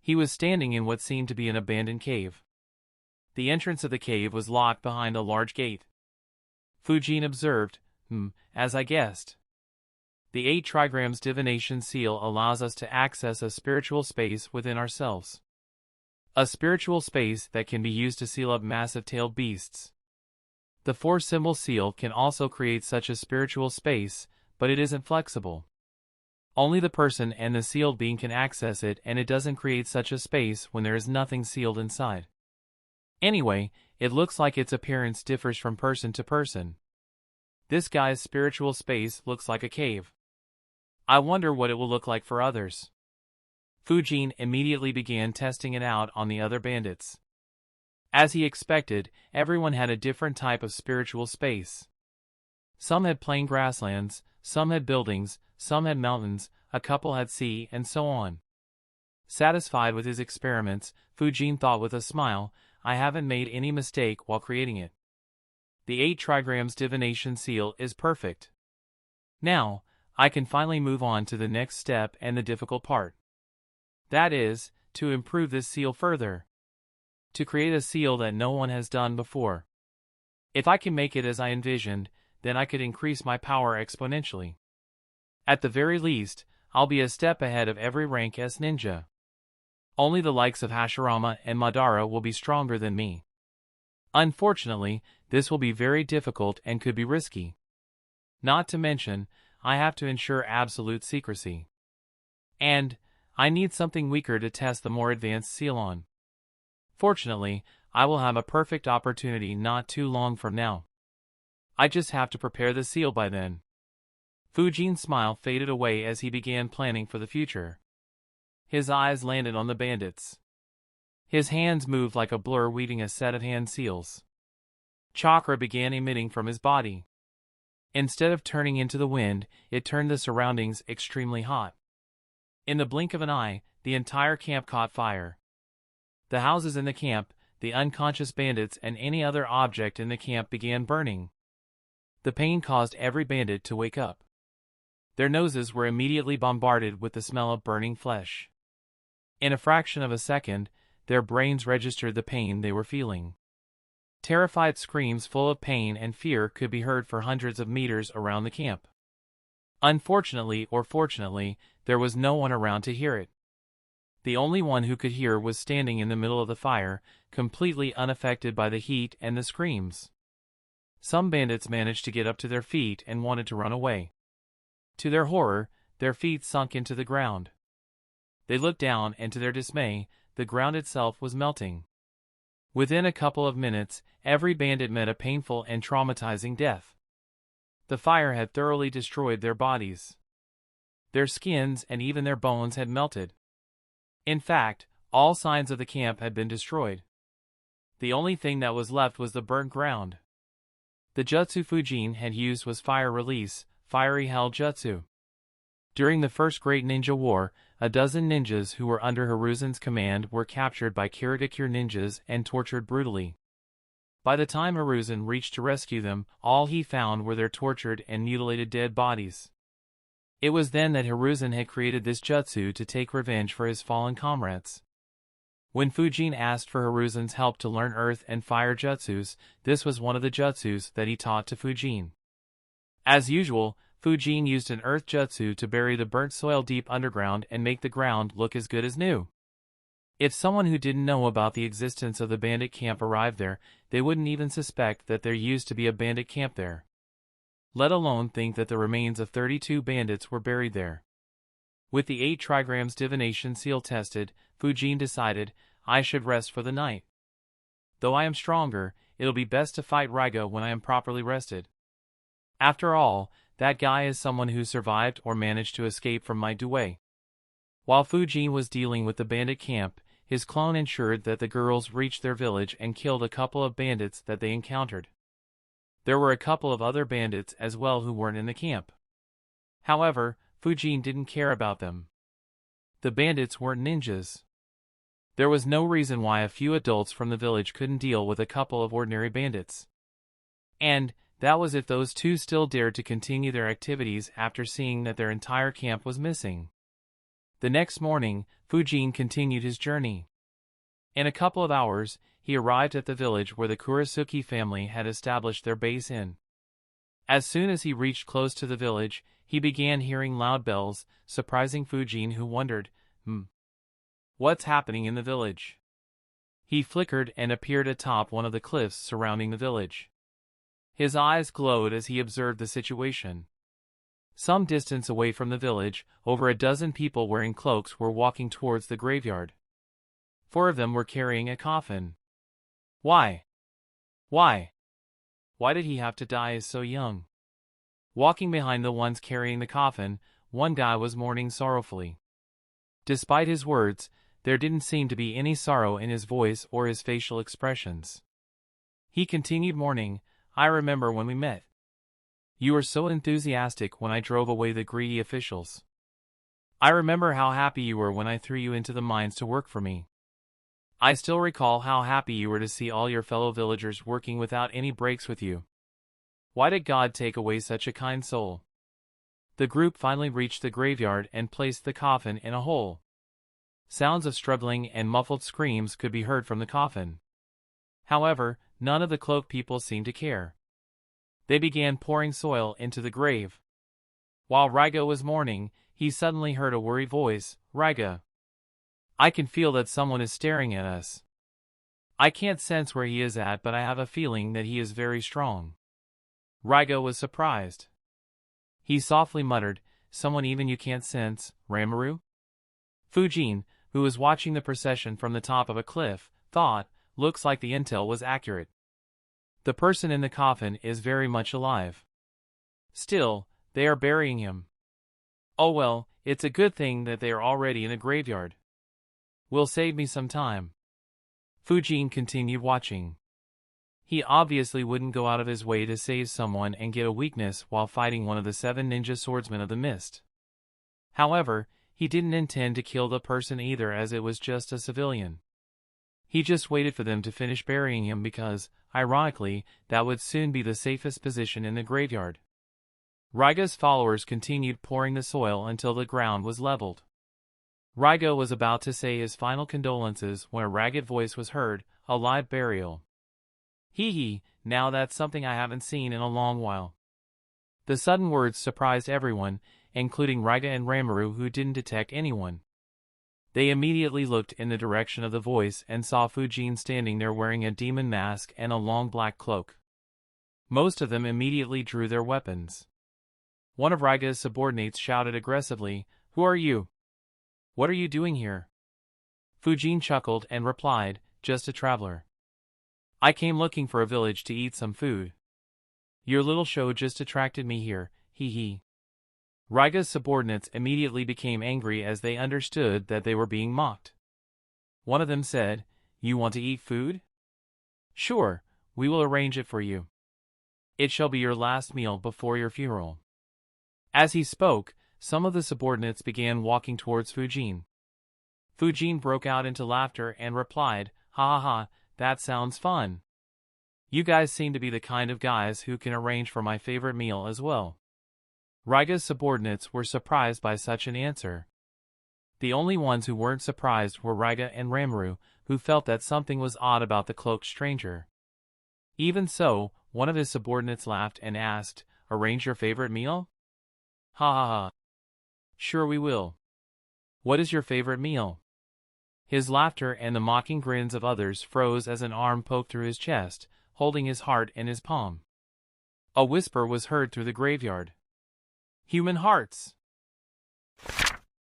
He was standing in what seemed to be an abandoned cave. The entrance of the cave was locked behind a large gate. Fujin observed, as I guessed. The 8 trigrams divination seal allows us to access a spiritual space within ourselves. A spiritual space that can be used to seal up massive-tailed beasts. The 4-symbol seal can also create such a spiritual space, but it isn't flexible. Only the person and the sealed being can access it, and it doesn't create such a space when there is nothing sealed inside. Anyway, it looks like its appearance differs from person to person. This guy's spiritual space looks like a cave. I wonder what it will look like for others. Fujin immediately began testing it out on the other bandits. As he expected, everyone had a different type of spiritual space. Some had plain grasslands, some had buildings, some had mountains, a couple had sea, and so on. Satisfied with his experiments, Fujin thought with a smile, I haven't made any mistake while creating it. The 8 trigrams divination seal is perfect. Now, I can finally move on to the next step and the difficult part. That is, to improve this seal further. To create a seal that no one has done before. If I can make it as I envisioned, then I could increase my power exponentially. At the very least, I'll be a step ahead of every rank S ninja. Only the likes of Hashirama and Madara will be stronger than me. Unfortunately, this will be very difficult and could be risky. Not to mention, I have to ensure absolute secrecy. And, I need something weaker to test the more advanced seal on. Fortunately, I will have a perfect opportunity not too long from now. I just have to prepare the seal by then. Fujin's smile faded away as he began planning for the future. His eyes landed on the bandits. His hands moved like a blur weaving a set of hand seals. Chakra began emitting from his body. Instead of turning into the wind, it turned the surroundings extremely hot. In the blink of an eye, the entire camp caught fire. The houses in the camp, the unconscious bandits and any other object in the camp began burning. The pain caused every bandit to wake up. Their noses were immediately bombarded with the smell of burning flesh. In a fraction of a second, their brains registered the pain they were feeling. Terrified screams full of pain and fear could be heard for hundreds of meters around the camp. Unfortunately or fortunately, there was no one around to hear it. The only one who could hear was standing in the middle of the fire, completely unaffected by the heat and the screams. Some bandits managed to get up to their feet and wanted to run away. To their horror, their feet sunk into the ground. They looked down and to their dismay, the ground itself was melting. Within a couple of minutes, every bandit met a painful and traumatizing death. The fire had thoroughly destroyed their bodies. Their skins and even their bones had melted. In fact, all signs of the camp had been destroyed. The only thing that was left was the burnt ground. The jutsu Fuin had used was fire release, fiery hell jutsu. During the First Great Ninja War, a dozen ninjas who were under Hiruzen's command were captured by Kiradikure ninjas and tortured brutally. By the time Hiruzen reached to rescue them, all he found were their tortured and mutilated dead bodies. It was then that Hiruzen had created this jutsu to take revenge for his fallen comrades. When Fuin asked for Hiruzen's help to learn earth and fire jutsus, this was one of the jutsus that he taught to Fuin. As usual, Fuin used an earth jutsu to bury the burnt soil deep underground and make the ground look as good as new. If someone who didn't know about the existence of the bandit camp arrived there, they wouldn't even suspect that there used to be a bandit camp there. Let alone think that the remains of 32 bandits were buried there. With the 8 trigrams divination seal tested, Fuin decided, I should rest for the night. Though I am stronger, it'll be best to fight Raiga when I am properly rested. After all, that guy is someone who survived or managed to escape from my duel. While Fuin was dealing with the bandit camp, his clone ensured that the girls reached their village and killed a couple of bandits that they encountered. There were a couple of other bandits as well who weren't in the camp. However, Fuin didn't care about them. The bandits weren't ninjas. There was no reason why a few adults from the village couldn't deal with a couple of ordinary bandits. And that was if those two still dared to continue their activities after seeing that their entire camp was missing. The next morning, Fuin continued his journey. In a couple of hours, he arrived at the village where the Kurisuke family had established their base in. As soon as he reached close to the village, he began hearing loud bells, surprising Fuin, who wondered, what's happening in the village? He flickered and appeared atop one of the cliffs surrounding the village. His eyes glowed as he observed the situation. Some distance away from the village, over a dozen people wearing cloaks were walking towards the graveyard. 4 of them were carrying a coffin. Why? Why? Why did he have to die so young? Walking behind the ones carrying the coffin, one guy was mourning sorrowfully. Despite his words, there didn't seem to be any sorrow in his voice or his facial expressions. He continued mourning, I remember when we met. You were so enthusiastic when I drove away the greedy officials. I remember how happy you were when I threw you into the mines to work for me. I still recall how happy you were to see all your fellow villagers working without any breaks with you. Why did God take away such a kind soul? The group finally reached the graveyard and placed the coffin in a hole. Sounds of struggling and muffled screams could be heard from the coffin. However, none of the cloaked people seemed to care. They began pouring soil into the grave. While Raiga was mourning, he suddenly heard a worried voice, Raiga. I can feel that someone is staring at us. I can't sense where he is at, but I have a feeling that he is very strong. Raiga was surprised. He softly muttered, someone even you can't sense, Ranmaru? Fuin, who was watching the procession from the top of a cliff, thought, looks like the intel was accurate. The person in the coffin is very much alive. Still, they are burying him. Oh well, it's a good thing that they are already in a graveyard. Will save me some time. Fujin continued watching. He obviously wouldn't go out of his way to save someone and get a weakness while fighting one of the 7 ninja swordsmen of the mist. However, he didn't intend to kill the person either, as it was just a civilian. He just waited for them to finish burying him because, ironically, that would soon be the safest position in the graveyard. Raiga's followers continued pouring the soil until the ground was leveled. Raiga was about to say his final condolences when a ragged voice was heard, "A live burial. Hee hee, now that's something I haven't seen in a long while." The sudden words surprised everyone, including Raiga and Ranmaru, who didn't detect anyone. They immediately looked in the direction of the voice and saw Fujin standing there wearing a demon mask and a long black cloak. Most of them immediately drew their weapons. One of Raiga's subordinates shouted aggressively, "Who are you? What are you doing here?" Fujin chuckled and replied, "Just a traveler. I came looking for a village to eat some food. Your little show just attracted me here, hee hee." Raiga's subordinates immediately became angry as they understood that they were being mocked. One of them said, "You want to eat food? Sure, we will arrange it for you. It shall be your last meal before your funeral." As he spoke, some of the subordinates began walking towards Fujin. Fujin broke out into laughter and replied, "Ha ha ha, that sounds fun. You guys seem to be the kind of guys who can arrange for my favorite meal as well." Raiga's subordinates were surprised by such an answer. The only ones who weren't surprised were Raiga and Ranmaru, who felt that something was odd about the cloaked stranger. Even so, one of his subordinates laughed and asked, "Arrange your favorite meal? Ha ha ha. Sure we will. What is your favorite meal?" His laughter and the mocking grins of others froze as an arm poked through his chest, holding his heart in his palm. A whisper was heard through the graveyard. Human hearts.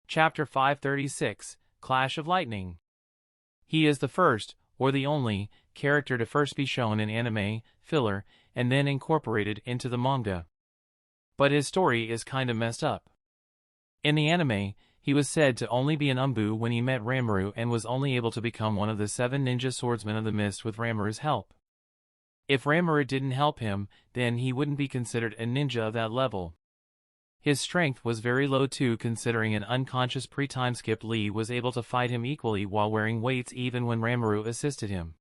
Chapter 536, Clash of Lightning. He is the first, or the only, character to first be shown in anime, filler, and then incorporated into the manga. But his story is kinda messed up. In the anime, he was said to only be an umbu when he met Ranmaru and was only able to become one of the 7 ninja swordsmen of the mist with Ranmaru's help. If Ranmaru didn't help him, then he wouldn't be considered a ninja of that level. His strength was very low too, considering an unconscious pre-time skip Lee was able to fight him equally while wearing weights even when Ranmaru assisted him.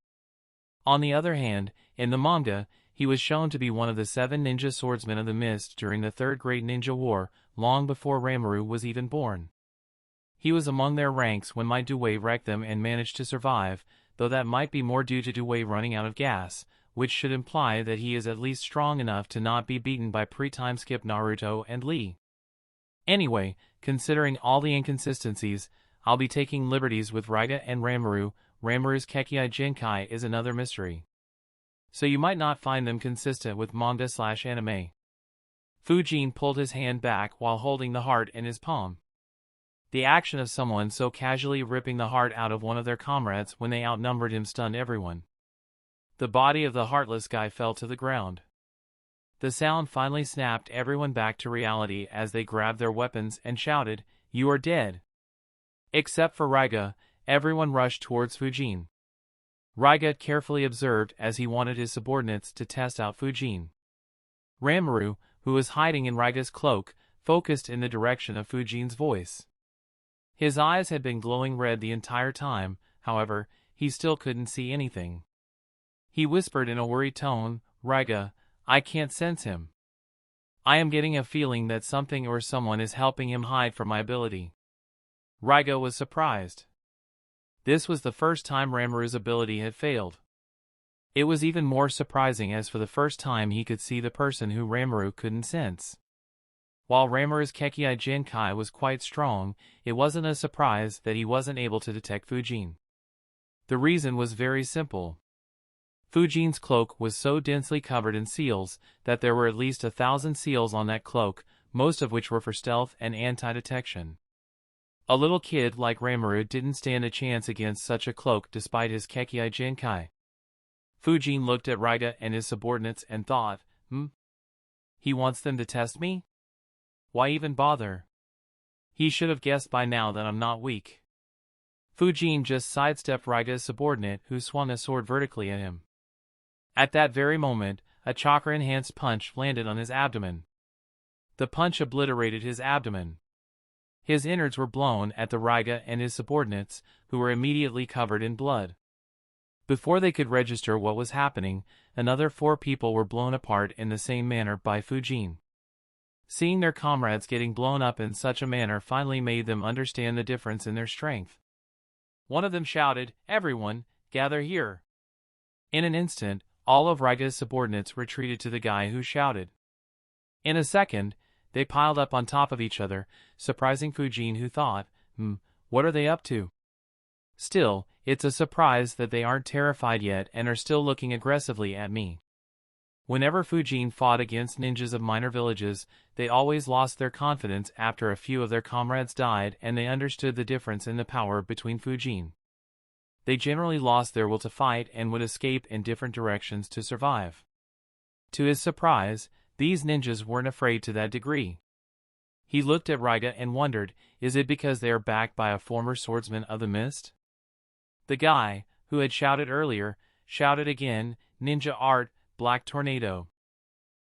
On the other hand, in the manga, he was shown to be one of the 7 ninja swordsmen of the mist during the Third Great Ninja War, long before Ranmaru was even born. He was among their ranks when Mai Due wrecked them and managed to survive, though that might be more due to Due running out of gas, which should imply that he is at least strong enough to not be beaten by pre-time skip Naruto and Lee. Anyway, considering all the inconsistencies, I'll be taking liberties with Raiga and Ranmaru. Ranmaru's Kekkai Jinkai is another mystery, so you might not find them consistent with manga/anime. Fujin pulled his hand back while holding the heart in his palm. The action of someone so casually ripping the heart out of one of their comrades when they outnumbered him stunned everyone. The body of the heartless guy fell to the ground. The sound finally snapped everyone back to reality as they grabbed their weapons and shouted, "You are dead!" Except for Raiga, everyone rushed towards Fujin. Raiga carefully observed as he wanted his subordinates to test out Fujin. Ranmaru, who was hiding in Raiga's cloak, focused in the direction of Fujin's voice. His eyes had been glowing red the entire time, however, he still couldn't see anything. He whispered in a worried tone, "Raiga, I can't sense him. I am getting a feeling that something or someone is helping him hide from my ability." Raiga was surprised. This was the first time Ranmaru's ability had failed. It was even more surprising as for the first time he could see the person who Ranmaru couldn't sense. While Ranmaru's Kekkai Jinkai was quite strong, it wasn't a surprise that he wasn't able to detect Fujin. The reason was very simple. Fujin's cloak was so densely covered in seals that there were at least 1,000 seals on that cloak, most of which were for stealth and anti-detection. A little kid like Ranmaru didn't stand a chance against such a cloak despite his Kekkai Jinkai. Fujin looked at Raiga and his subordinates and thought, He wants them to test me? Why even bother? He should have guessed by now that I'm not weak. Fujin just sidestepped Raiga's subordinate who swung a sword vertically at him. At that very moment, a chakra-enhanced punch landed on his abdomen. The punch obliterated his abdomen. His innards were blown at the Raiga and his subordinates, who were immediately covered in blood. Before they could register what was happening, another 4 people were blown apart in the same manner by Fujin. Seeing their comrades getting blown up in such a manner finally made them understand the difference in their strength. One of them shouted, "Everyone, gather here!" In an instant, all of Raiga's subordinates retreated to the guy who shouted. In a second, they piled up on top of each other, surprising Fujin, who thought, what are they up to? Still, it's a surprise that they aren't terrified yet and are still looking aggressively at me. Whenever Fujin fought against ninjas of minor villages, they always lost their confidence after a few of their comrades died and they understood the difference in the power between Fujin. They generally lost their will to fight and would escape in different directions to survive. To his surprise, these ninjas weren't afraid to that degree. He looked at Raiga and wondered, is it because they are backed by a former swordsman of the mist? The guy, who had shouted earlier, shouted again, "Ninja art, Black Tornado."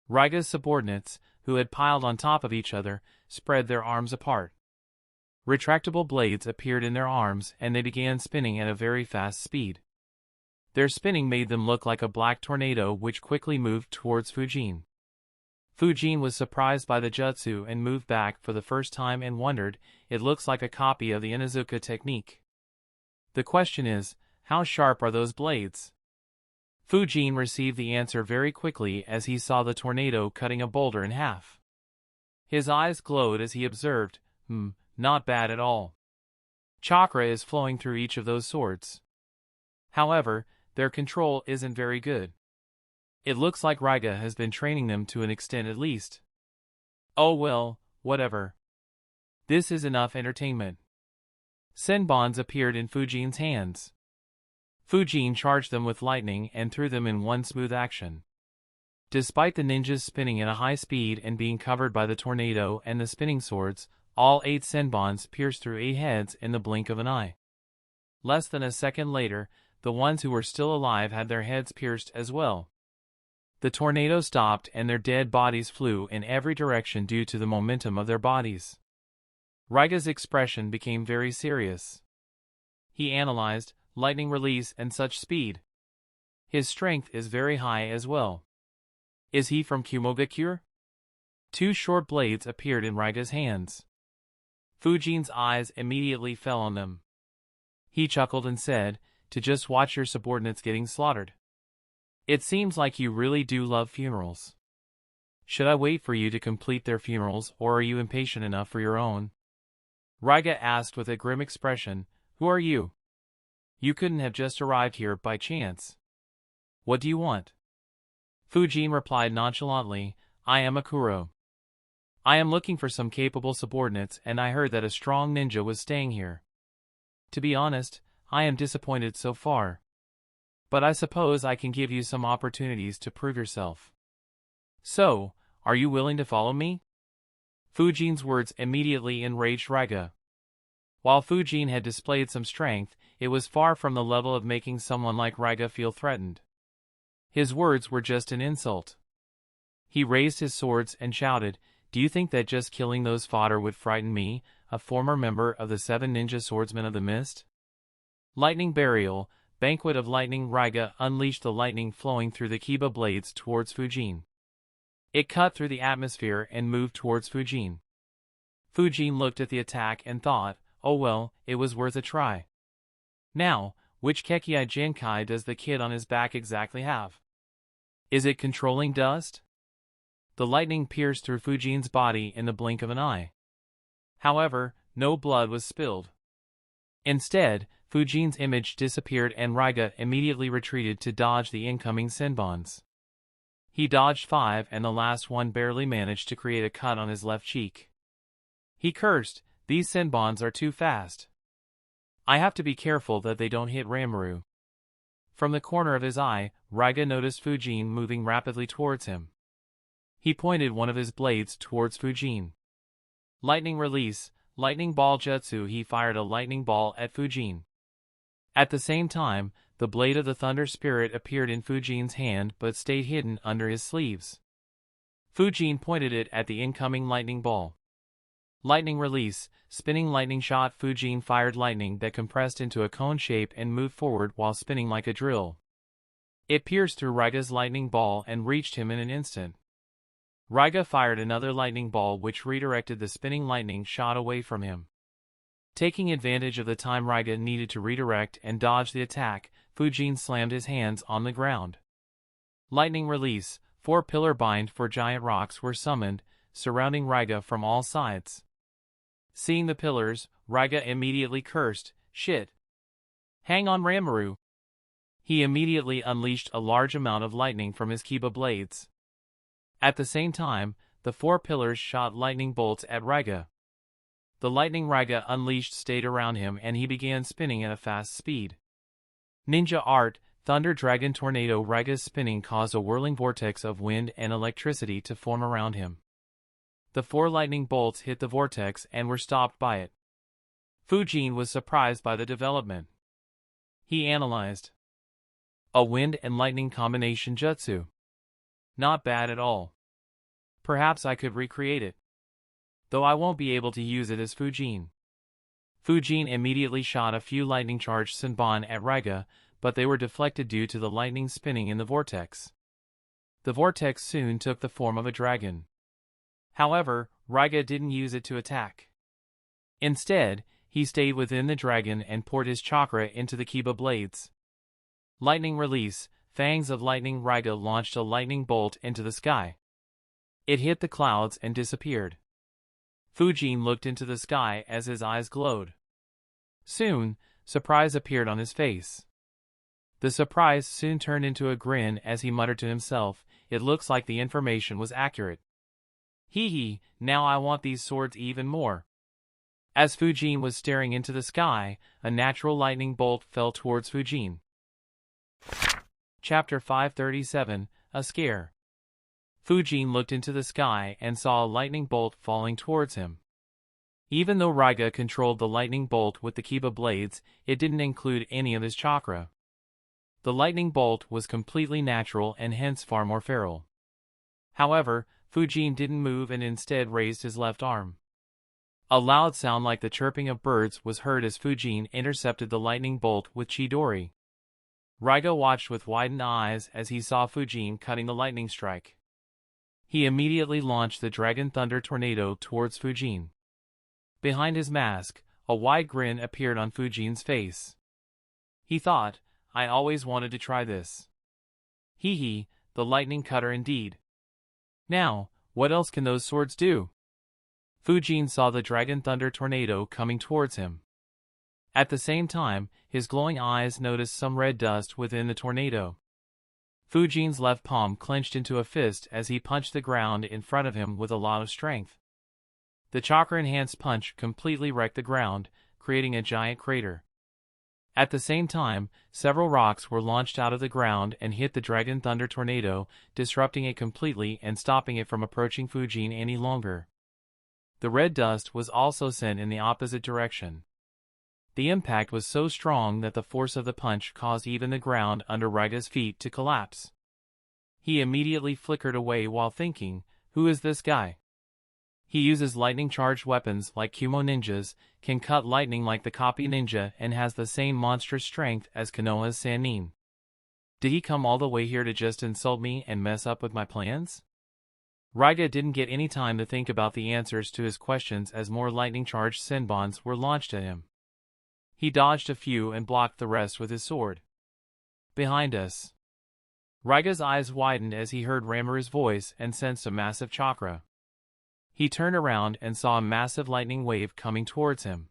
Raiga's subordinates, who had piled on top of each other, spread their arms apart. Retractable blades appeared in their arms and they began spinning at a very fast speed. Their spinning made them look like a black tornado which quickly moved towards Fujin. Fujin was surprised by the jutsu and moved back for the first time and wondered, it looks like a copy of the Inuzuka technique. The question is, how sharp are those blades? Fujin received the answer very quickly as he saw the tornado cutting a boulder in half. His eyes glowed as he observed, not bad at all. Chakra is flowing through each of those swords. However, their control isn't very good. It looks like Raiga has been training them to an extent at least. Oh well, whatever. This is enough entertainment. Senbons appeared in Fujin's hands. Fujin charged them with lightning and threw them in one smooth action. Despite the ninjas spinning at a high speed and being covered by the tornado and the spinning swords, all 8 senbons pierced through 8 heads in the blink of an eye. Less than a second later, the ones who were still alive had their heads pierced as well. The tornado stopped and their dead bodies flew in every direction due to the momentum of their bodies. Raiga's expression became very serious. He analyzed, lightning release and such speed. His strength is very high as well. Is he from Kumogakure? 2 short blades appeared in Raiga's hands. Fujin's eyes immediately fell on them. He chuckled and said, to just watch your subordinates getting slaughtered. It seems like you really do love funerals. Should I wait for you to complete their funerals or are you impatient enough for your own? Raiga asked with a grim expression, who are you? You couldn't have just arrived here by chance. What do you want? Fujin replied nonchalantly, I am a Kuro. I am looking for some capable subordinates and I heard that a strong ninja was staying here. To be honest, I am disappointed so far. But I suppose I can give you some opportunities to prove yourself. So, are you willing to follow me? Fujin's words immediately enraged Raiga. While Fujin had displayed some strength, it was far from the level of making someone like Raiga feel threatened. His words were just an insult. He raised his swords and shouted, do you think that just killing those fodder would frighten me, a former member of the 7 ninja swordsmen of the mist? Lightning burial, banquet of lightning. Raiga unleashed the lightning flowing through the kiba blades towards Fujin. It cut through the atmosphere and moved towards Fujin. Fujin looked at the attack and thought, oh well, it was worth a try. Now, which Kekkei Genkai does the kid on his back exactly have? Is it controlling dust? The lightning pierced through Fujin's body in the blink of an eye. However, no blood was spilled. Instead, Fujin's image disappeared and Raiga immediately retreated to dodge the incoming senbons. He dodged 5 and the last one barely managed to create a cut on his left cheek. He cursed, these senbons are too fast. I have to be careful that they don't hit Ranmaru. From the corner of his eye, Raiga noticed Fujin moving rapidly towards him. He pointed one of his blades towards Fujin. Lightning release, lightning ball jutsu. He fired a lightning ball at Fujin. At the same time, the blade of the Thunder Spirit appeared in Fujin's hand but stayed hidden under his sleeves. Fujin pointed it at the incoming lightning ball. Lightning release, spinning lightning shot. Fujin fired lightning that compressed into a cone shape and moved forward while spinning like a drill. It pierced through Raiga's lightning ball and reached him in an instant. Raiga fired another lightning ball which redirected the spinning lightning shot away from him. Taking advantage of the time Raiga needed to redirect and dodge the attack, Fujin slammed his hands on the ground. Lightning release, 4 pillar bind for giant rocks were summoned, surrounding Raiga from all sides. Seeing the pillars, Raiga immediately cursed, "Shit! Hang on, Ranmaru!" He immediately unleashed a large amount of lightning from his Kiba blades. At the same time, the 4 pillars shot lightning bolts at Raiga. The lightning Raiga unleashed stayed around him and he began spinning at a fast speed. Ninja art, Thunder Dragon Tornado. Raiga's spinning caused a whirling vortex of wind and electricity to form around him. The 4 lightning bolts hit the vortex and were stopped by it. Fujin was surprised by the development. He analyzed. A wind and lightning combination jutsu. Not bad at all. Perhaps I could recreate it. Though I won't be able to use it as Fujin. Fujin immediately shot a few lightning-charged Senbon at Raiga, but they were deflected due to the lightning spinning in the vortex. The vortex soon took the form of a dragon. However, Raiga didn't use it to attack. Instead, he stayed within the dragon and poured his chakra into the Kiba blades. Lightning release, fangs of lightning. Raiga launched a lightning bolt into the sky. It hit the clouds and disappeared. Fujin looked into the sky as his eyes glowed. Soon, surprise appeared on his face. The surprise soon turned into a grin as he muttered to himself, "It looks like the information was accurate. Hee hee, now I want these swords even more." As Fujin was staring into the sky, a natural lightning bolt fell towards Fujin. Chapter 537, A Scare. Fujin looked into the sky and saw a lightning bolt falling towards him. Even though Raiga controlled the lightning bolt with the Kiba blades, it didn't include any of his chakra. The lightning bolt was completely natural and hence far more feral. However, Fujin didn't move and instead raised his left arm. A loud sound like the chirping of birds was heard as Fujin intercepted the lightning bolt with Chidori. Raiga watched with widened eyes as he saw Fujin cutting the lightning strike. He immediately launched the Dragon Thunder Tornado towards Fujin. Behind his mask, a wide grin appeared on Fujin's face. He thought, "I always wanted to try this. Hee hee, the lightning cutter indeed. Now, what else can those swords do?" Fujin saw the Dragon Thunder Tornado coming towards him. At the same time, his glowing eyes noticed some red dust within the tornado. Fujin's left palm clenched into a fist as he punched the ground in front of him with a lot of strength. The chakra-enhanced punch completely wrecked the ground, creating a giant crater. At the same time, several rocks were launched out of the ground and hit the Dragon Thunder Tornado, disrupting it completely and stopping it from approaching Fujin any longer. The red dust was also sent in the opposite direction. The impact was so strong that the force of the punch caused even the ground under Raiga's feet to collapse. He immediately flickered away while thinking, "Who is this guy? He uses lightning-charged weapons like Kumo ninjas, can cut lightning like the copy ninja and has the same monstrous strength as Konoha's Sannin. Did he come all the way here to just insult me and mess up with my plans?" Raiga didn't get any time to think about the answers to his questions as more lightning-charged Senbons were launched at him. He dodged a few and blocked the rest with his sword. "Behind us." Raiga's eyes widened as he heard Ranmaru's voice and sensed a massive chakra. He turned around and saw a massive lightning wave coming towards him.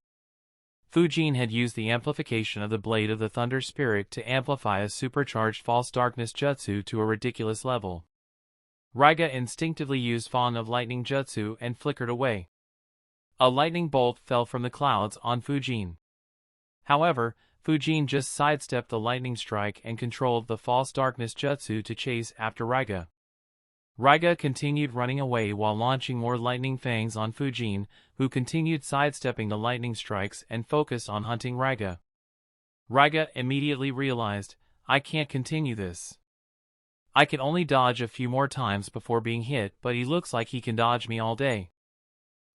Fujin had used the amplification of the blade of the Thunder Spirit to amplify a supercharged false darkness jutsu to a ridiculous level. Raiga instinctively used Fawn of Lightning jutsu and flickered away. A lightning bolt fell from the clouds on Fujin. However, Fujin just sidestepped the lightning strike and controlled the false darkness jutsu to chase after Raiga. Raiga continued running away while launching more lightning fangs on Fujin, who continued sidestepping the lightning strikes and focused on hunting Raiga. Raiga immediately realized, I can't continue this. I can only dodge a few more times before being hit, but he looks like he can dodge me all day.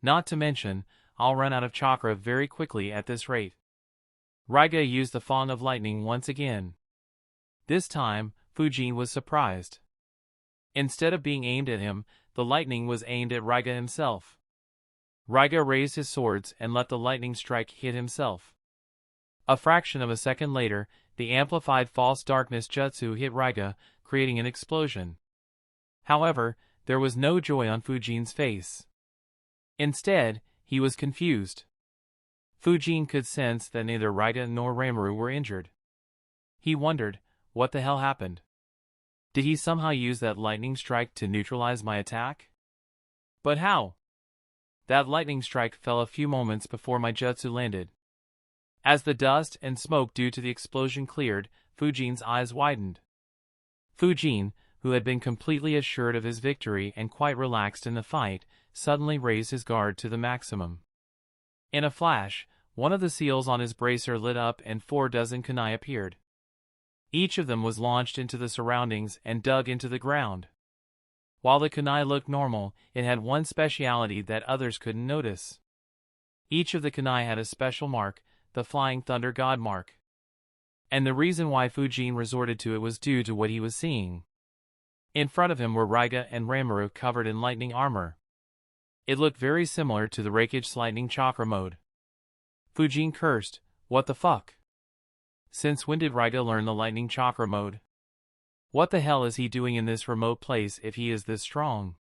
Not to mention, I'll run out of chakra very quickly at this rate. Raiga used the Fong of Lightning once again. This time, Fuin was surprised. Instead of being aimed at him, the lightning was aimed at Raiga himself. Raiga raised his swords and let the lightning strike hit himself. A fraction of a second later, the amplified false darkness jutsu hit Raiga, creating an explosion. However, there was no joy on Fuin's face. Instead, he was confused. Fuin could sense that neither Raiga nor Ranmaru were injured. He wondered, what the hell happened? Did he somehow use that lightning strike to neutralize my attack? But how? That lightning strike fell a few moments before my jutsu landed. As the dust and smoke due to the explosion cleared, Fuin's eyes widened. Fuin, who had been completely assured of his victory and quite relaxed in the fight, suddenly raised his guard to the maximum. In a flash, one of the seals on his bracer lit up and 4 dozen kunai appeared. Each of them was launched into the surroundings and dug into the ground. While the kunai looked normal, it had one speciality that others couldn't notice. Each of the kunai had a special mark, the Flying Thunder God mark. And the reason why Fuin resorted to it was due to what he was seeing. In front of him were Raiga and Ranmaru covered in lightning armor. It looked very similar to the Raikage lightning chakra mode. Fuin cursed, what the fuck? Since when did Raiga learn the lightning chakra mode? What the hell is he doing in this remote place if he is this strong?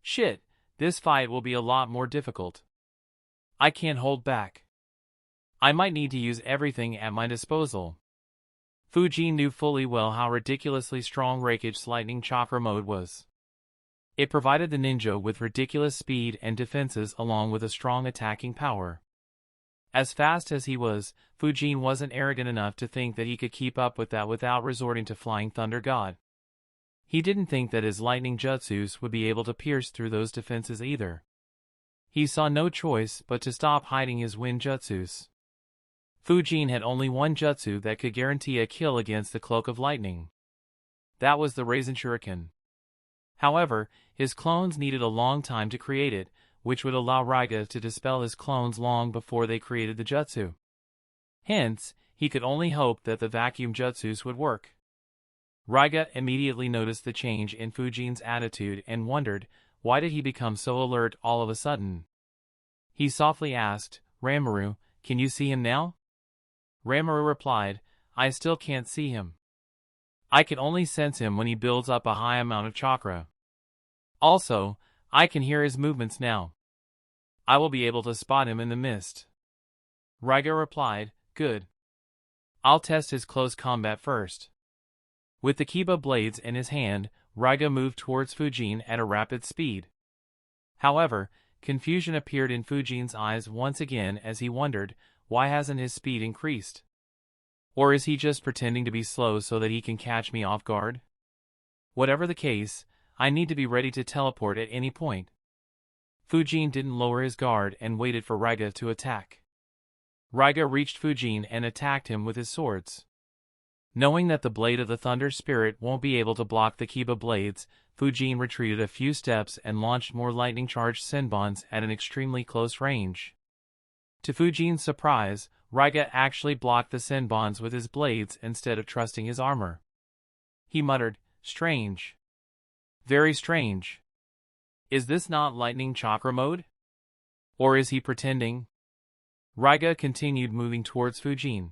Shit, this fight will be a lot more difficult. I can't hold back. I might need to use everything at my disposal. Fuin knew fully well how ridiculously strong Raikage's lightning chakra mode was. It provided the ninja with ridiculous speed and defenses along with a strong attacking power. As fast as he was, Fuin wasn't arrogant enough to think that he could keep up with that without resorting to Flying Thunder God. He didn't think that his lightning jutsus would be able to pierce through those defenses either. He saw no choice but to stop hiding his wind jutsus. Fuin had only one jutsu that could guarantee a kill against the Cloak of Lightning. That was the rasen shuriken. However, his clones needed a long time to create it, which would allow Raiga to dispel his clones long before they created the jutsu. Hence, he could only hope that the vacuum jutsus would work. Raiga immediately noticed the change in Fuin's attitude and wondered, why did he become so alert all of a sudden? He softly asked, Ranmaru, can you see him now? Ranmaru replied, I still can't see him. I can only sense him when he builds up a high amount of chakra. Also, I can hear his movements now. I will be able to spot him in the mist. Raiga replied, good. I'll test his close combat first. With the Kiba blades in his hand, Raiga moved towards Fuin at a rapid speed. However, confusion appeared in Fuin's eyes once again as he wondered, why hasn't his speed increased? Or is he just pretending to be slow so that he can catch me off guard? Whatever the case, I need to be ready to teleport at any point. Fuin didn't lower his guard and waited for Raiga to attack. Raiga reached Fuin and attacked him with his swords. Knowing that the blade of the Thunder Spirit won't be able to block the Kiba blades, Fuin retreated a few steps and launched more lightning-charged senbons at an extremely close range. To Fuin's surprise, Raiga actually blocked the senbons with his blades instead of trusting his armor. He muttered, strange. Very strange. Is this not lightning chakra mode? Or is he pretending? Raiga continued moving towards Fuin.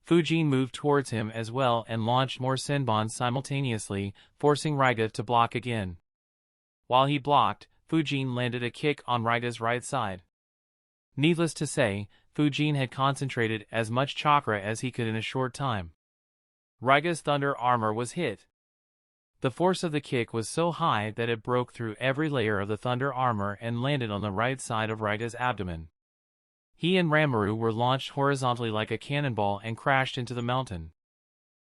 Fuin moved towards him as well and launched more senbons simultaneously, forcing Raiga to block again. While he blocked, Fuin landed a kick on Raiga's right side. Needless to say, Fuin had concentrated as much chakra as he could in a short time. Raiga's thunder armor was hit. The force of the kick was so high that it broke through every layer of the thunder armor and landed on the right side of Raiga's abdomen. He and Ranmaru were launched horizontally like a cannonball and crashed into the mountain.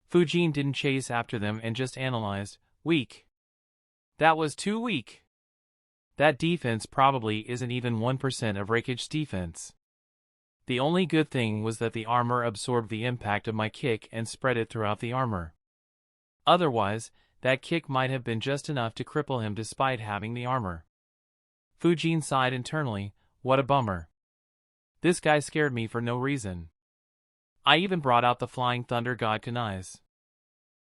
Fuin didn't chase after them and just analyzed, weak. That was too weak. That defense probably isn't even 1% of Raikage's defense. The only good thing was that the armor absorbed the impact of my kick and spread it throughout the armor. Otherwise, that kick might have been just enough to cripple him despite having the armor. Fujin sighed internally, what a bummer. This guy scared me for no reason. I even brought out the flying thunder god kunais.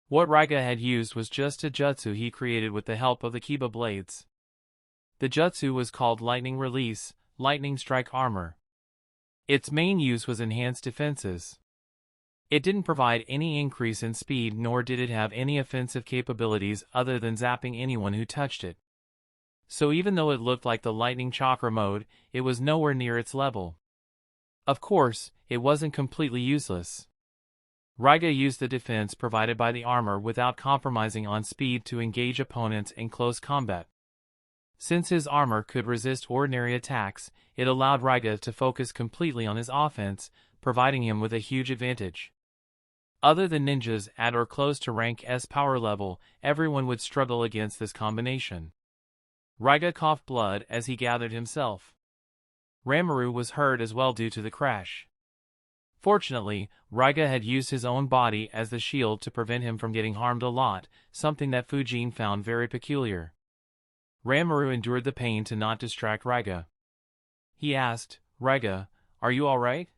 What Raiga had used was just a jutsu he created with the help of the Kiba blades. The jutsu was called Lightning Release, Lightning Strike Armor. Its main use was enhanced defenses. It didn't provide any increase in speed nor did it have any offensive capabilities other than zapping anyone who touched it. So even though it looked like the lightning chakra mode, it was nowhere near its level. Of course, it wasn't completely useless. Raiga used the defense provided by the armor without compromising on speed to engage opponents in close combat. Since his armor could resist ordinary attacks, it allowed Raiga to focus completely on his offense, providing him with a huge advantage. Other than ninjas at or close to rank S power level, everyone would struggle against this combination. Raiga coughed blood as he gathered himself. Ranmaru was hurt as well due to the crash. Fortunately, Raiga had used his own body as the shield to prevent him from getting harmed a lot, something that Fujin found very peculiar. Ranmaru endured the pain to not distract Raiga. He asked, Raiga, are you alright?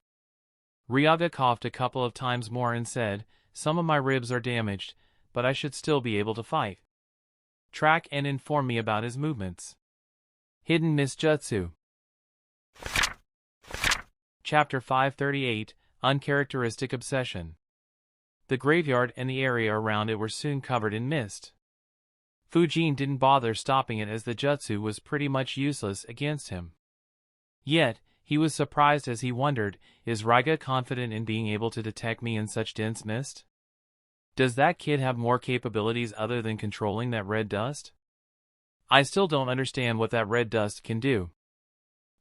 Ryaga coughed a couple of times more and said, some of my ribs are damaged, but I should still be able to fight. Track and inform me about his movements. Hidden Miss Jutsu. Chapter 538, Uncharacteristic Obsession. The graveyard and the area around it were soon covered in mist. Fujin didn't bother stopping it as the jutsu was pretty much useless against him. Yet, he was surprised as he wondered, is Raiga confident in being able to detect me in such dense mist? Does that kid have more capabilities other than controlling that red dust? I still don't understand what that red dust can do.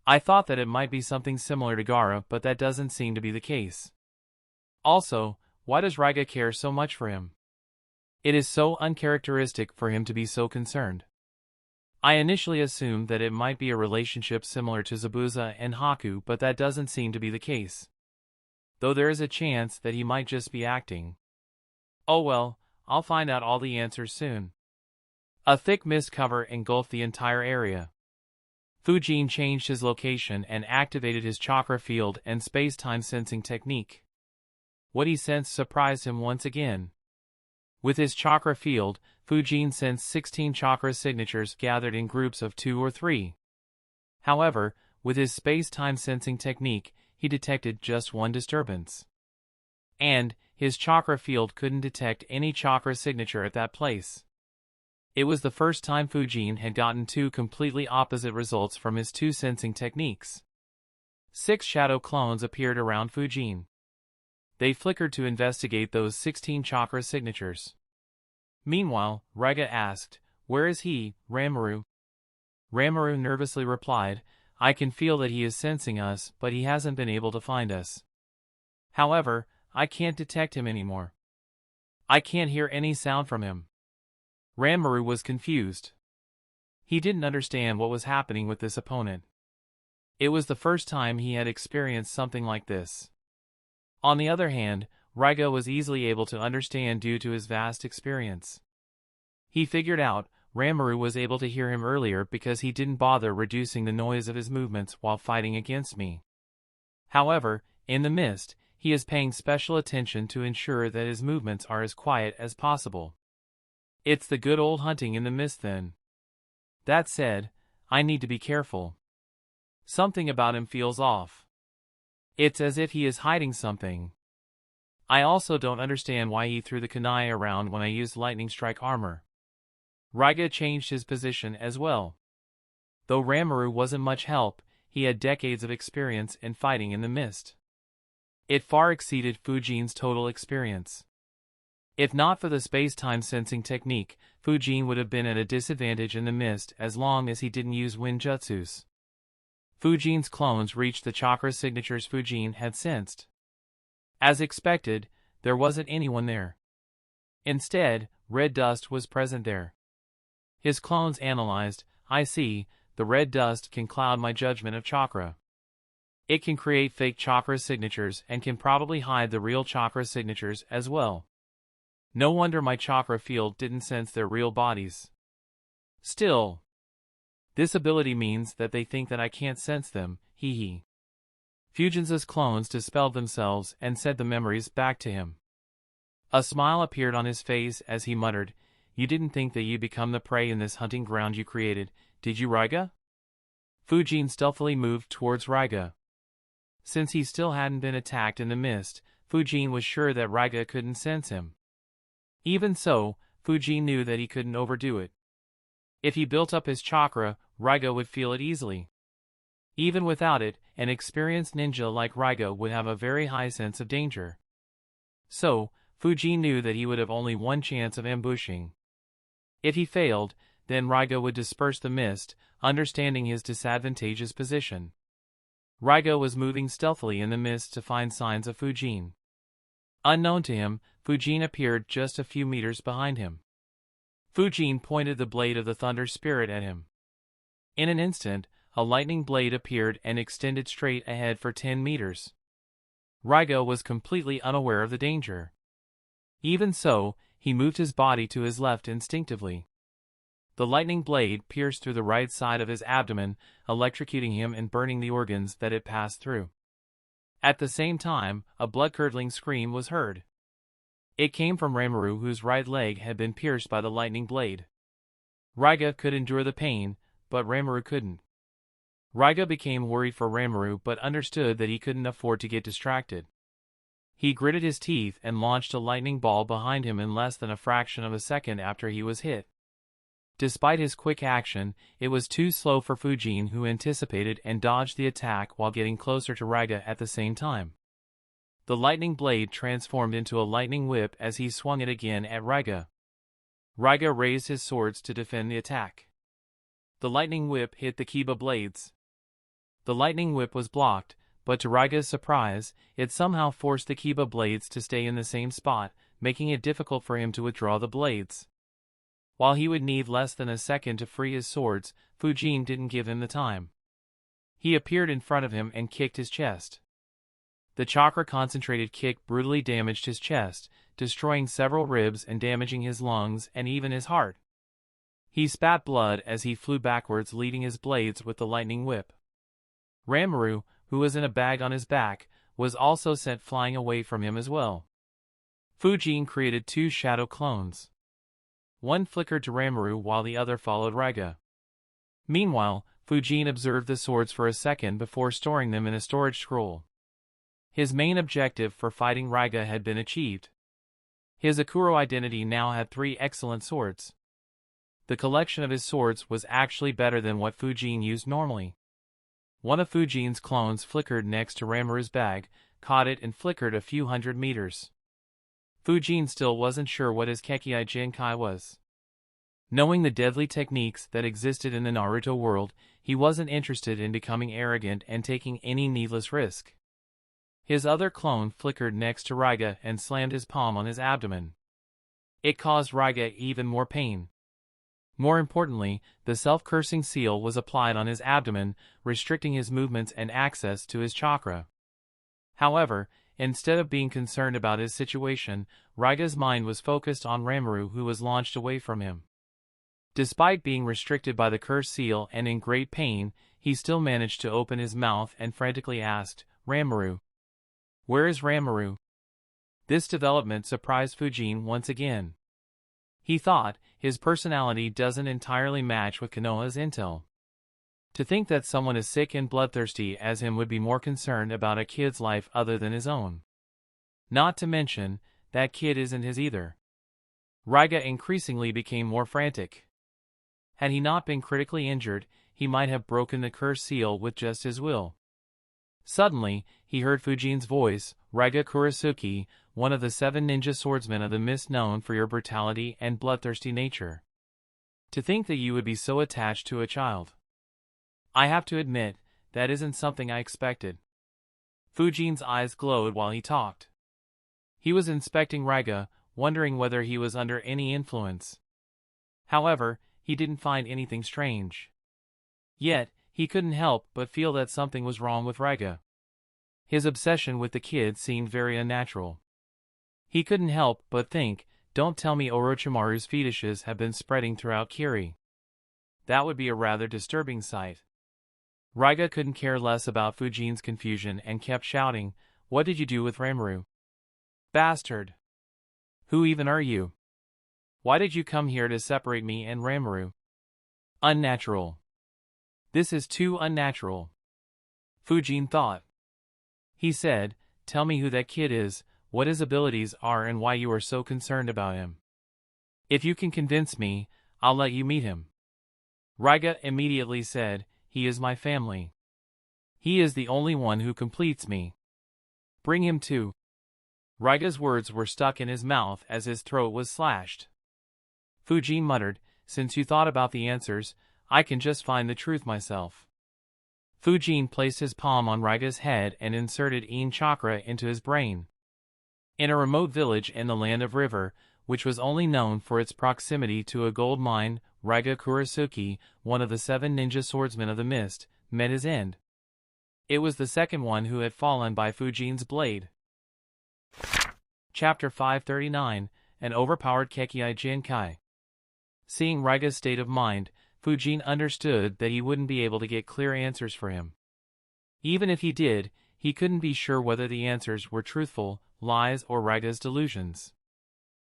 I thought that it might be something similar to Gaara, but that doesn't seem to be the case. Also, why does Raiga care so much for him? It is so uncharacteristic for him to be so concerned. I initially assumed that it might be a relationship similar to Zabuza and Haku, but that doesn't seem to be the case. Though there is a chance that he might just be acting. Oh well, I'll find out all the answers soon. A thick mist cover engulfed the entire area. Fujin changed his location and activated his chakra field and space-time sensing technique. What he sensed surprised him once again. With his chakra field, Fujin sensed 16 chakra signatures gathered in groups of 2 or 3. However, with his space-time sensing technique, he detected just one disturbance. And, his chakra field couldn't detect any chakra signature at that place. It was the first time Fujin had gotten 2 completely opposite results from his 2 sensing techniques. 6 shadow clones appeared around Fujin. They flickered to investigate those 16 chakra signatures. Meanwhile, Raiga asked, where is he, Ranmaru? Ranmaru nervously replied, I can feel that he is sensing us, but he hasn't been able to find us. However, I can't detect him anymore. I can't hear any sound from him. Ranmaru was confused. He didn't understand what was happening with this opponent. It was the first time he had experienced something like this. On the other hand, Raiga was easily able to understand due to his vast experience. He figured out Ranmaru was able to hear him earlier because he didn't bother reducing the noise of his movements while fighting against me. However, in the mist, he is paying special attention to ensure that his movements are as quiet as possible. It's the good old hunting in the mist then. That said, I need to be careful. Something about him feels off. It's as if he is hiding something. I also don't understand why he threw the kunai around when I used lightning strike armor. Raiga changed his position as well. Though Ranmaru wasn't much help, he had decades of experience in fighting in the mist. It far exceeded Fujin's total experience. If not for the space-time sensing technique, Fujin would have been at a disadvantage in the mist as long as he didn't use wind jutsus. Fujin's clones reached the chakra signatures Fujin had sensed. As expected, there wasn't anyone there. Instead, red dust was present there. His clones analyzed, I see, the red dust can cloud my judgment of chakra. It can create fake chakra signatures and can probably hide the real chakra signatures as well. No wonder my chakra field didn't sense their real bodies. Still, this ability means that they think that I can't sense them, hee hee. Fujin's clones dispelled themselves and sent the memories back to him. A smile appeared on his face as he muttered, "You didn't think that you'd become the prey in this hunting ground you created, did you, Raiga?" Fujin stealthily moved towards Raiga. Since he still hadn't been attacked in the mist, Fujin was sure that Raiga couldn't sense him. Even so, Fujin knew that he couldn't overdo it. If he built up his chakra, Raiga would feel it easily. Even without it, an experienced ninja like Raiga would have a very high sense of danger. So, Fujin knew that he would have only one chance of ambushing. If he failed, then Raiga would disperse the mist, understanding his disadvantageous position. Raiga was moving stealthily in the mist to find signs of Fujin. Unknown to him, Fujin appeared just a few meters behind him. Fujin pointed the blade of the Thunder Spirit at him. In an instant, a lightning blade appeared and extended straight ahead for 10 meters. Raiga was completely unaware of the danger. Even so, he moved his body to his left instinctively. The lightning blade pierced through the right side of his abdomen, electrocuting him and burning the organs that it passed through. At the same time, a blood-curdling scream was heard. It came from Rimuru, whose right leg had been pierced by the lightning blade. Raiga could endure the pain, but Rimuru couldn't. Raiga became worried for Rimuru but understood that he couldn't afford to get distracted. He gritted his teeth and launched a lightning ball behind him in less than a fraction of a second after he was hit. Despite his quick action, it was too slow for Fujin, who anticipated and dodged the attack while getting closer to Raiga at the same time. The lightning blade transformed into a lightning whip as he swung it again at Raiga. Raiga raised his swords to defend the attack. The lightning whip hit the Kiba blades. The lightning whip was blocked, but to Raiga's surprise, it somehow forced the Kiba blades to stay in the same spot, making it difficult for him to withdraw the blades. While he would need less than a second to free his swords, Fujin didn't give him the time. He appeared in front of him and kicked his chest. The chakra-concentrated kick brutally damaged his chest, destroying several ribs and damaging his lungs and even his heart. He spat blood as he flew backwards, leading his blades with the lightning whip. Rimuru, who was in a bag on his back, was also sent flying away from him as well. Fujin created 2 shadow clones. One flickered to Rimuru while the other followed Raiga. Meanwhile, Fujin observed the swords for a second before storing them in a storage scroll. His main objective for fighting Raiga had been achieved. His Akuro identity now had 3 excellent swords. The collection of his swords was actually better than what Fujin used normally. One of Fujin's clones flickered next to Rimuru's bag, caught it and flickered a few hundred meters. Fujin still wasn't sure what his Kekkai Jinkai was. Knowing the deadly techniques that existed in the Naruto world, he wasn't interested in becoming arrogant and taking any needless risk. His other clone flickered next to Raiga and slammed his palm on his abdomen. It caused Raiga even more pain. More importantly, the self-cursing seal was applied on his abdomen, restricting his movements and access to his chakra. However, instead of being concerned about his situation, Raiga's mind was focused on Rimuru, who was launched away from him. Despite being restricted by the curse seal and in great pain, he still managed to open his mouth and frantically asked, "Rimuru? Where is Rimuru?" This development surprised Fujin once again. He thought, his personality doesn't entirely match with Konoha's intel. To think that someone as sick and bloodthirsty as him would be more concerned about a kid's life other than his own. Not to mention, that kid isn't his either. Raiga increasingly became more frantic. Had he not been critically injured, he might have broken the curse seal with just his will. Suddenly, he heard Fujin's voice, "Raiga Kurisuke, one of the 7 ninja swordsmen of the mist, known for your brutality and bloodthirsty nature. To think that you would be so attached to a child. I have to admit, that isn't something I expected." Fujin's eyes glowed while he talked. He was inspecting Raiga, wondering whether he was under any influence. However, he didn't find anything strange. Yet, he couldn't help but feel that something was wrong with Raiga. His obsession with the kid seemed very unnatural. He couldn't help but think, don't tell me Orochimaru's fetishes have been spreading throughout Kiri. That would be a rather disturbing sight. Raiga couldn't care less about Fujin's confusion and kept shouting, "What did you do with Ranmaru? Bastard! Who even are you? Why did you come here to separate me and Ranmaru? Unnatural. This is too unnatural." Fujin thought. He said, "Tell me who that kid is, what his abilities are and why you are so concerned about him. If you can convince me, I'll let you meet him." Raiga immediately said, "He is my family. He is the only one who completes me. Bring him too." Raiga's words were stuck in his mouth as his throat was slashed. Fujin muttered, "Since you thought about the answers, I can just find the truth myself." Fujin placed his palm on Raiga's head and inserted Yin chakra into his brain. In a remote village in the land of River, which was only known for its proximity to a gold mine, Raiga Kurasuke, one of the 7 ninja swordsmen of the mist, met his end. It was the second one who had fallen by Fujin's blade. Chapter 539, An Overpowered Kekkei Jinkai. Seeing Raiga's state of mind, Fujin understood that he wouldn't be able to get clear answers for him. Even if he did, he couldn't be sure whether the answers were truthful, lies, or Raiga's delusions.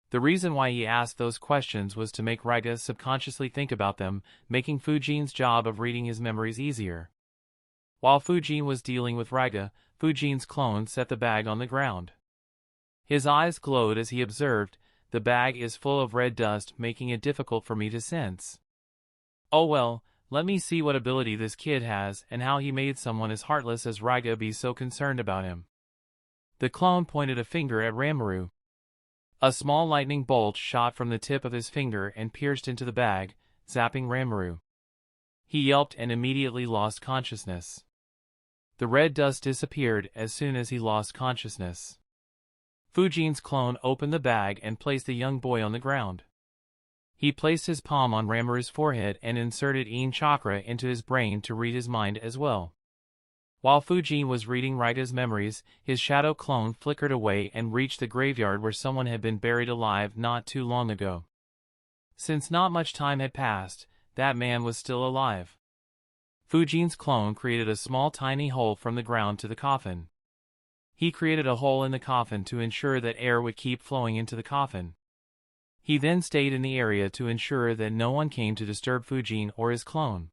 The reason why he asked those questions was to make Raiga subconsciously think about them, making Fujin's job of reading his memories easier. While Fujin was dealing with Raiga, Fujin's clone set the bag on the ground. His eyes glowed as he observed, "The bag is full of red dust, making it difficult for me to sense. Oh well, let me see what ability this kid has and how he made someone as heartless as Raiga be so concerned about him." The clone pointed a finger at Ranmaru. A small lightning bolt shot from the tip of his finger and pierced into the bag, zapping Ranmaru. He yelped and immediately lost consciousness. The red dust disappeared as soon as he lost consciousness. Fujin's clone opened the bag and placed the young boy on the ground. He placed his palm on Ranmaru's forehead and inserted Yin chakra into his brain to read his mind as well. While Fujin was reading Raiga's memories, his shadow clone flickered away and reached the graveyard where someone had been buried alive not too long ago. Since not much time had passed, that man was still alive. Fujin's clone created a small tiny hole from the ground to the coffin. He created a hole in the coffin to ensure that air would keep flowing into the coffin. He then stayed in the area to ensure that no one came to disturb Fujin or his clone.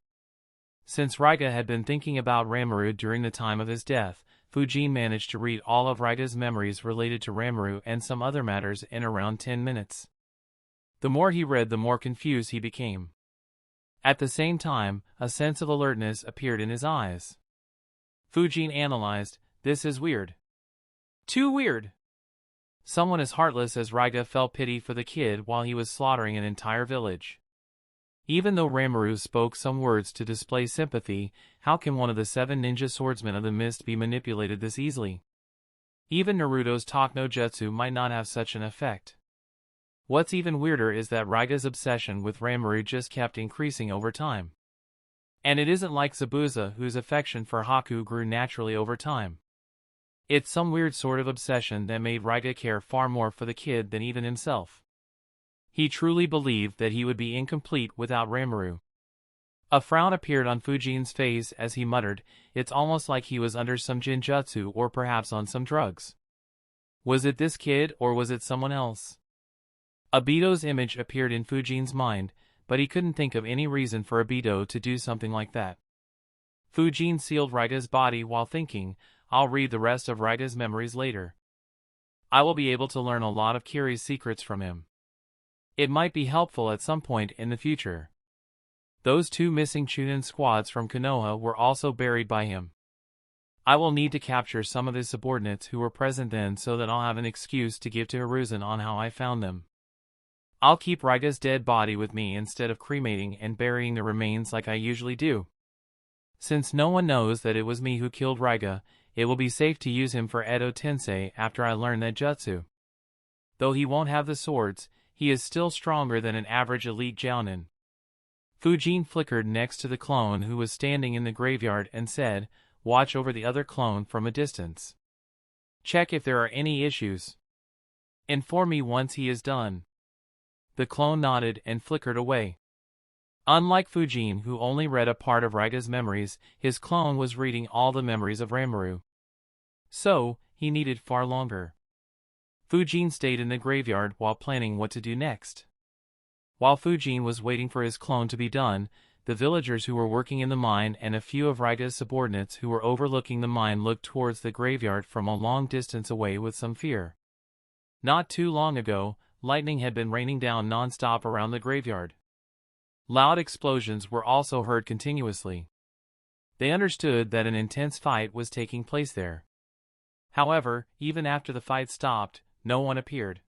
Since Raiga had been thinking about Ranmaru during the time of his death, Fujin managed to read all of Raiga's memories related to Ranmaru and some other matters in around 10 minutes. The more he read, the more confused he became. At the same time, a sense of alertness appeared in his eyes. Fujin analyzed, "This is weird. Too weird." Someone as heartless as Raiga felt pity for the kid while he was slaughtering an entire village. Even though Ranmaru spoke some words to display sympathy, how can one of the 7 ninja swordsmen of the mist be manipulated this easily? Even Naruto's talk no jutsu might not have such an effect. What's even weirder is that Raiga's obsession with Ranmaru just kept increasing over time. And it isn't like Zabuza, whose affection for Haku grew naturally over time. It's some weird sort of obsession that made Raiga care far more for the kid than even himself. He truly believed that he would be incomplete without Ranmaru. A frown appeared on Fujin's face as he muttered, "It's almost like he was under some jinjutsu or perhaps on some drugs. Was it this kid or was it someone else?" Obito's image appeared in Fujin's mind, but he couldn't think of any reason for Obito to do something like that. Fujin sealed Raiga's body while thinking, "I'll read the rest of Raiga's memories later. I will be able to learn a lot of Kiri's secrets from him. It might be helpful at some point in the future." Those 2 missing Chunin squads from Konoha were also buried by him. I will need to capture some of his subordinates who were present then so that I'll have an excuse to give to Hiruzen on how I found them. I'll keep Raiga's dead body with me instead of cremating and burying the remains like I usually do. Since no one knows that it was me who killed Raiga, it will be safe to use him for Edo Tensei after I learn that jutsu. Though he won't have the swords, he is still stronger than an average elite jounin. Fujin flickered next to the clone who was standing in the graveyard and said, watch over the other clone from a distance. Check if there are any issues. Inform me once he is done. The clone nodded and flickered away. Unlike Fujin, who only read a part of Raiga's memories, his clone was reading all the memories of Ranmaru. So, he needed far longer. Fujin stayed in the graveyard while planning what to do next. While Fujin was waiting for his clone to be done, the villagers who were working in the mine and a few of Raiga's subordinates who were overlooking the mine looked towards the graveyard from a long distance away with some fear. Not too long ago, lightning had been raining down non-stop around the graveyard. Loud explosions were also heard continuously. They understood that an intense fight was taking place there. However, even after the fight stopped, no one appeared.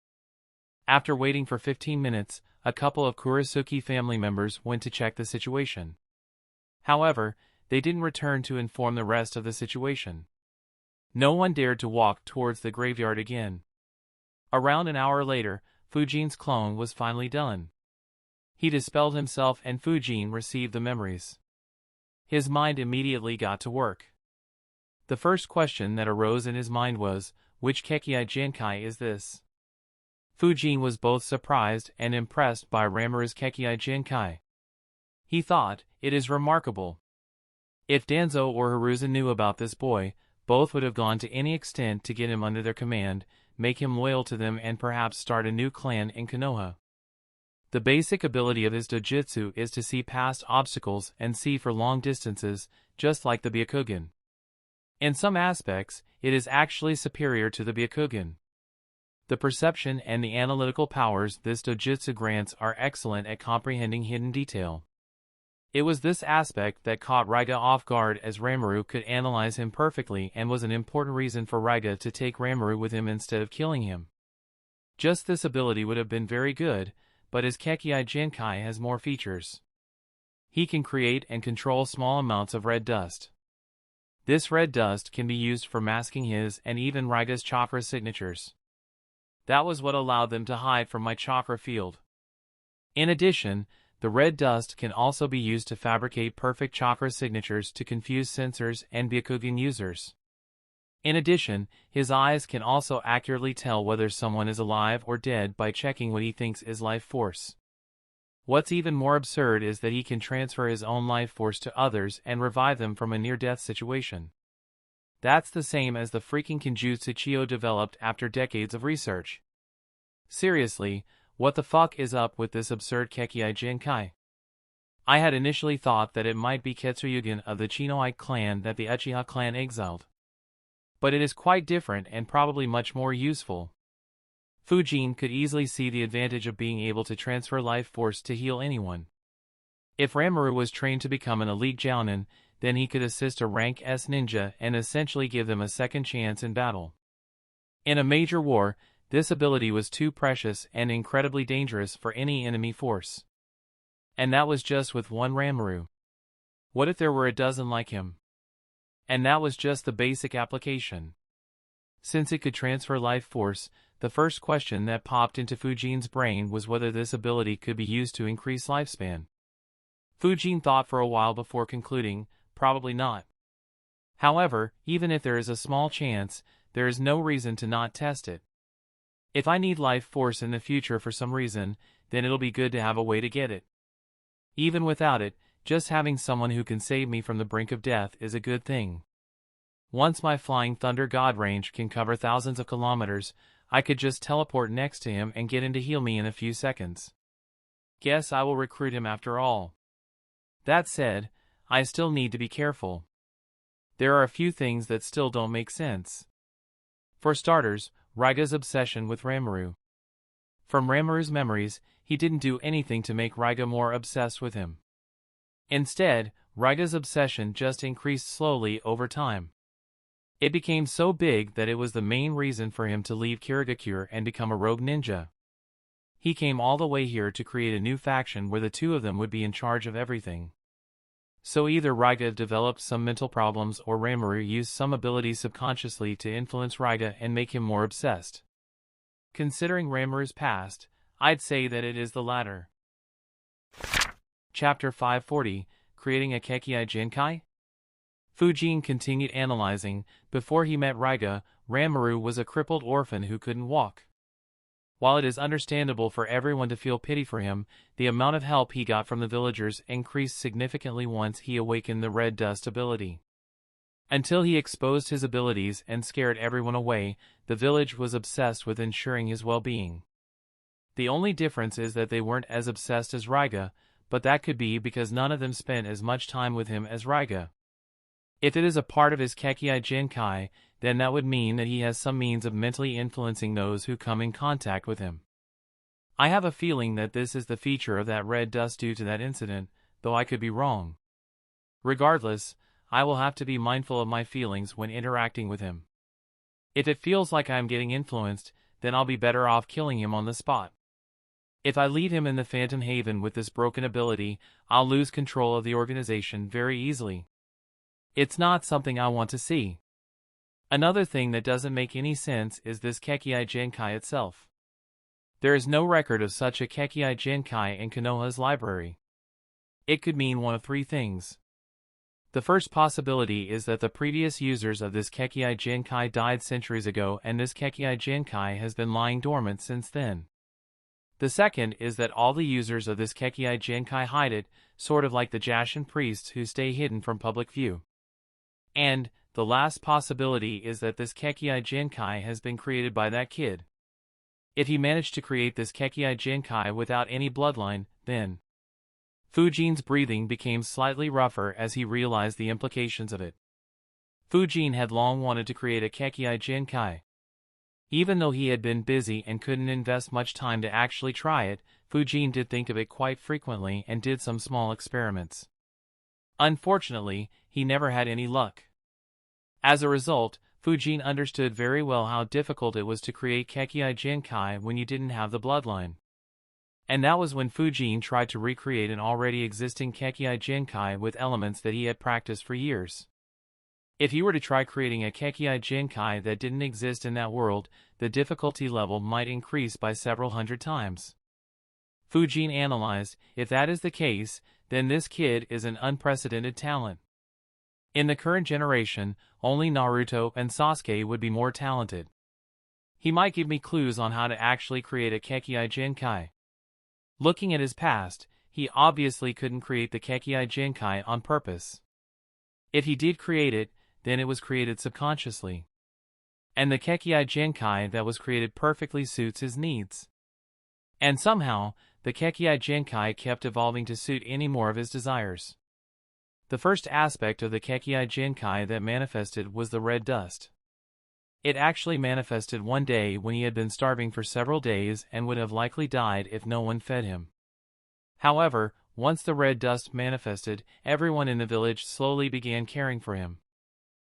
After waiting for 15 minutes, a couple of Kurisuki family members went to check the situation. However, they didn't return to inform the rest of the situation. No one dared to walk towards the graveyard again. Around an hour later, Fujin's clone was finally done. He dispelled himself and Fujin received the memories. His mind immediately got to work. The first question that arose in his mind was, which Kekei Genkai is this? Fujin was both surprised and impressed by Ranmaru's Kekei Genkai. He thought, it is remarkable. If Danzo or Hiruzen knew about this boy, both would have gone to any extent to get him under their command, make him loyal to them and perhaps start a new clan in Konoha. The basic ability of his dojutsu is to see past obstacles and see for long distances, just like the Byakugan. In some aspects, it is actually superior to the Byakugan. The perception and the analytical powers this dojutsu grants are excellent at comprehending hidden detail. It was this aspect that caught Raiga off guard, as Ranmaru could analyze him perfectly and was an important reason for Raiga to take Ranmaru with him instead of killing him. Just this ability would have been very good, but his Kekei Genkai has more features. He can create and control small amounts of red dust. This red dust can be used for masking his and even Raiga's chakra signatures. That was what allowed them to hide from my chakra field. In addition, the red dust can also be used to fabricate perfect chakra signatures to confuse sensors and Byakugan users. In addition, his eyes can also accurately tell whether someone is alive or dead by checking what he thinks is life force. What's even more absurd is that he can transfer his own life force to others and revive them from a near-death situation. That's the same as the freaking Kenjutsu Chiyo developed after decades of research. Seriously, what the fuck is up with this absurd Kekei Genkai? I had initially thought that it might be Katsuhiro of the Chinoite clan that the Uchiha clan exiled. But it is quite different and probably much more useful. Fujin could easily see the advantage of being able to transfer life force to heal anyone. If Ranmaru was trained to become an elite jounin, then he could assist a rank S ninja and essentially give them a second chance in battle. In a major war, this ability was too precious and incredibly dangerous for any enemy force. And that was just with one Ranmaru. What if there were a dozen like him? And that was just the basic application. Since it could transfer life force, the first question that popped into Fujin's brain was whether this ability could be used to increase lifespan. Fujin thought for a while before concluding, probably not. However, even if there is a small chance, there is no reason to not test it. If I need life force in the future for some reason, then it'll be good to have a way to get it. Even without it, just having someone who can save me from the brink of death is a good thing. Once my flying thunder god range can cover thousands of kilometers, I could just teleport next to him and get him to heal me in a few seconds. Guess I will recruit him after all. That said, I still need to be careful. There are a few things that still don't make sense. For starters, Raiga's obsession with Ranmaru. From Ranmaru's memories, he didn't do anything to make Raiga more obsessed with him. Instead, Raiga's obsession just increased slowly over time. It became so big that it was the main reason for him to leave Kirigakure and become a rogue ninja. He came all the way here to create a new faction where the two of them would be in charge of everything. So either Raiga developed some mental problems or Ranmaru used some abilities subconsciously to influence Raiga and make him more obsessed. Considering Ranmaru's past, I'd say that it is the latter. Chapter 540, Creating a Kekei Genkai? Fujin continued analyzing. Before he met Raiga, Ranmaru was a crippled orphan who couldn't walk. While it is understandable for everyone to feel pity for him, the amount of help he got from the villagers increased significantly once he awakened the red dust ability. Until he exposed his abilities and scared everyone away, the village was obsessed with ensuring his well-being. The only difference is that they weren't as obsessed as Raiga, but that could be because none of them spent as much time with him as Raiga. If it is a part of his Kekkai Genkai, then that would mean that he has some means of mentally influencing those who come in contact with him. I have a feeling that this is the feature of that red dust due to that incident, though I could be wrong. Regardless, I will have to be mindful of my feelings when interacting with him. If it feels like I am getting influenced, then I'll be better off killing him on the spot. If I leave him in the Phantom Haven with this broken ability, I'll lose control of the organization very easily. It's not something I want to see. Another thing that doesn't make any sense is this Kekkai Genkai itself. There is no record of such a Kekkai Genkai in Konoha's library. It could mean one of three things. The first possibility is that the previous users of this Kekkai Genkai died centuries ago and this Kekkai Genkai has been lying dormant since then. The second is that all the users of this Kekkai Genkai hide it, sort of like the Jashin priests who stay hidden from public view. And the last possibility is that this Kekkai Genkai has been created by that kid. If he managed to create this Kekkai Genkai without any bloodline, then Fujin's breathing became slightly rougher as he realized the implications of it. Fujin had long wanted to create a Kekkai Genkai. Even though he had been busy and couldn't invest much time to actually try it, Fujin did think of it quite frequently and did some small experiments. Unfortunately, he never had any luck. As a result, Fujin understood very well how difficult it was to create Kekkai Genkai when you didn't have the bloodline. And that was when Fujin tried to recreate an already existing Kekkai Genkai with elements that he had practiced for years. If he were to try creating a Kekkai Genkai that didn't exist in that world, the difficulty level might increase by several hundred times. Fujin analyzed, if that is the case, then this kid is an unprecedented talent. In the current generation, only Naruto and Sasuke would be more talented. He might give me clues on how to actually create a Kekkai Genkai. Looking at his past, he obviously couldn't create the Kekkai Genkai on purpose. If he did create it, then it was created subconsciously. And the Kekkai Genkai that was created perfectly suits his needs. And somehow, the Kekkai Genkai kept evolving to suit any more of his desires. The first aspect of the Kekkai Genkai that manifested was the red dust. It actually manifested one day when he had been starving for several days and would have likely died if no one fed him. However, once the red dust manifested, everyone in the village slowly began caring for him.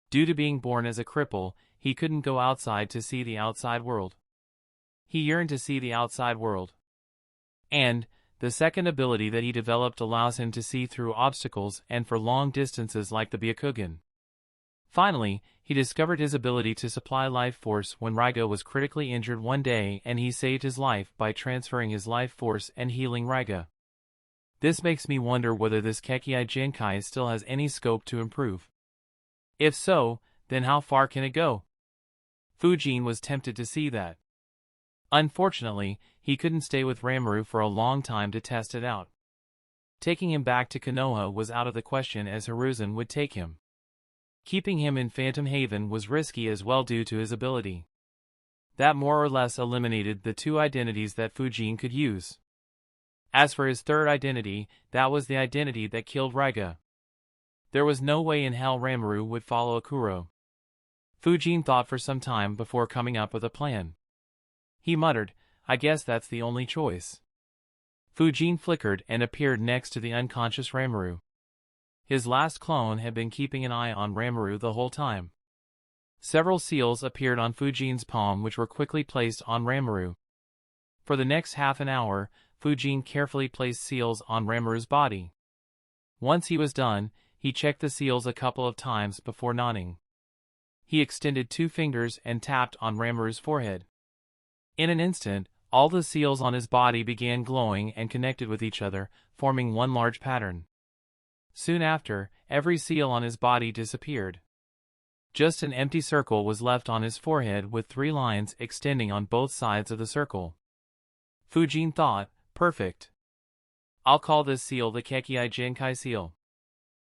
Due to being born as a cripple, he couldn't go outside to see the outside world. He yearned to see the outside world. And the second ability that he developed allows him to see through obstacles and for long distances like the Byakugan. Finally, he discovered his ability to supply life force when Raiga was critically injured one day and he saved his life by transferring his life force and healing Raiga. This makes me wonder whether this Kekkai Genkai still has any scope to improve. If so, then how far can it go? Fujin was tempted to see that. Unfortunately, he couldn't stay with Ranmaru for a long time to test it out. Taking him back to Konoha was out of the question as Hiruzen would take him. Keeping him in Phantom Haven was risky as well due to his ability. That more or less eliminated the two identities that Fujin could use. As for his third identity, that was the identity that killed Raiga. There was no way in hell Ranmaru would follow Akuro. Fujin thought for some time before coming up with a plan. He muttered, I guess that's the only choice. Fujin flickered and appeared next to the unconscious Ranmaru. His last clone had been keeping an eye on Ranmaru the whole time. Several seals appeared on Fujin's palm which were quickly placed on Ranmaru. For the next half an hour, Fujin carefully placed seals on Ranmaru's body. Once he was done, he checked the seals a couple of times before nodding. He extended 2 fingers and tapped on Ranmaru's forehead. In an instant, all the seals on his body began glowing and connected with each other, forming one large pattern. Soon after, every seal on his body disappeared. Just an empty circle was left on his forehead with 3 lines extending on both sides of the circle. Fujin thought, perfect. I'll call this seal the Kekei Genkai seal.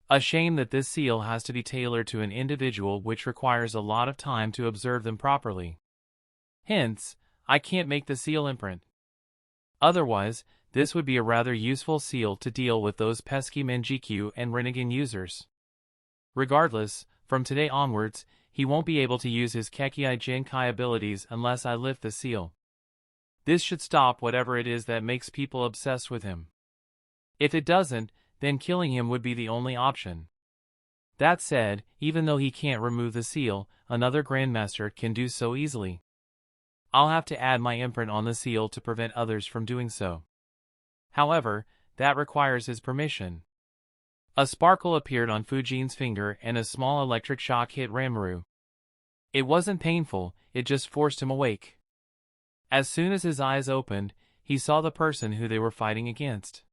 A shame that this seal has to be tailored to an individual, which requires a lot of time to observe them properly. Hence, I can't make the seal imprint. Otherwise, this would be a rather useful seal to deal with those pesky Menjikyu and Rinnegan users. Regardless, from today onwards, he won't be able to use his Kekei Genkai abilities unless I lift the seal. This should stop whatever it is that makes people obsessed with him. If it doesn't, then killing him would be the only option. That said, even though he can't remove the seal, another Grandmaster can do so easily. I'll have to add my imprint on the seal to prevent others from doing so. However, that requires his permission. A sparkle appeared on Fujin's finger and a small electric shock hit Ranmaru. It wasn't painful, it just forced him awake. As soon as his eyes opened, he saw the person who they were fighting against.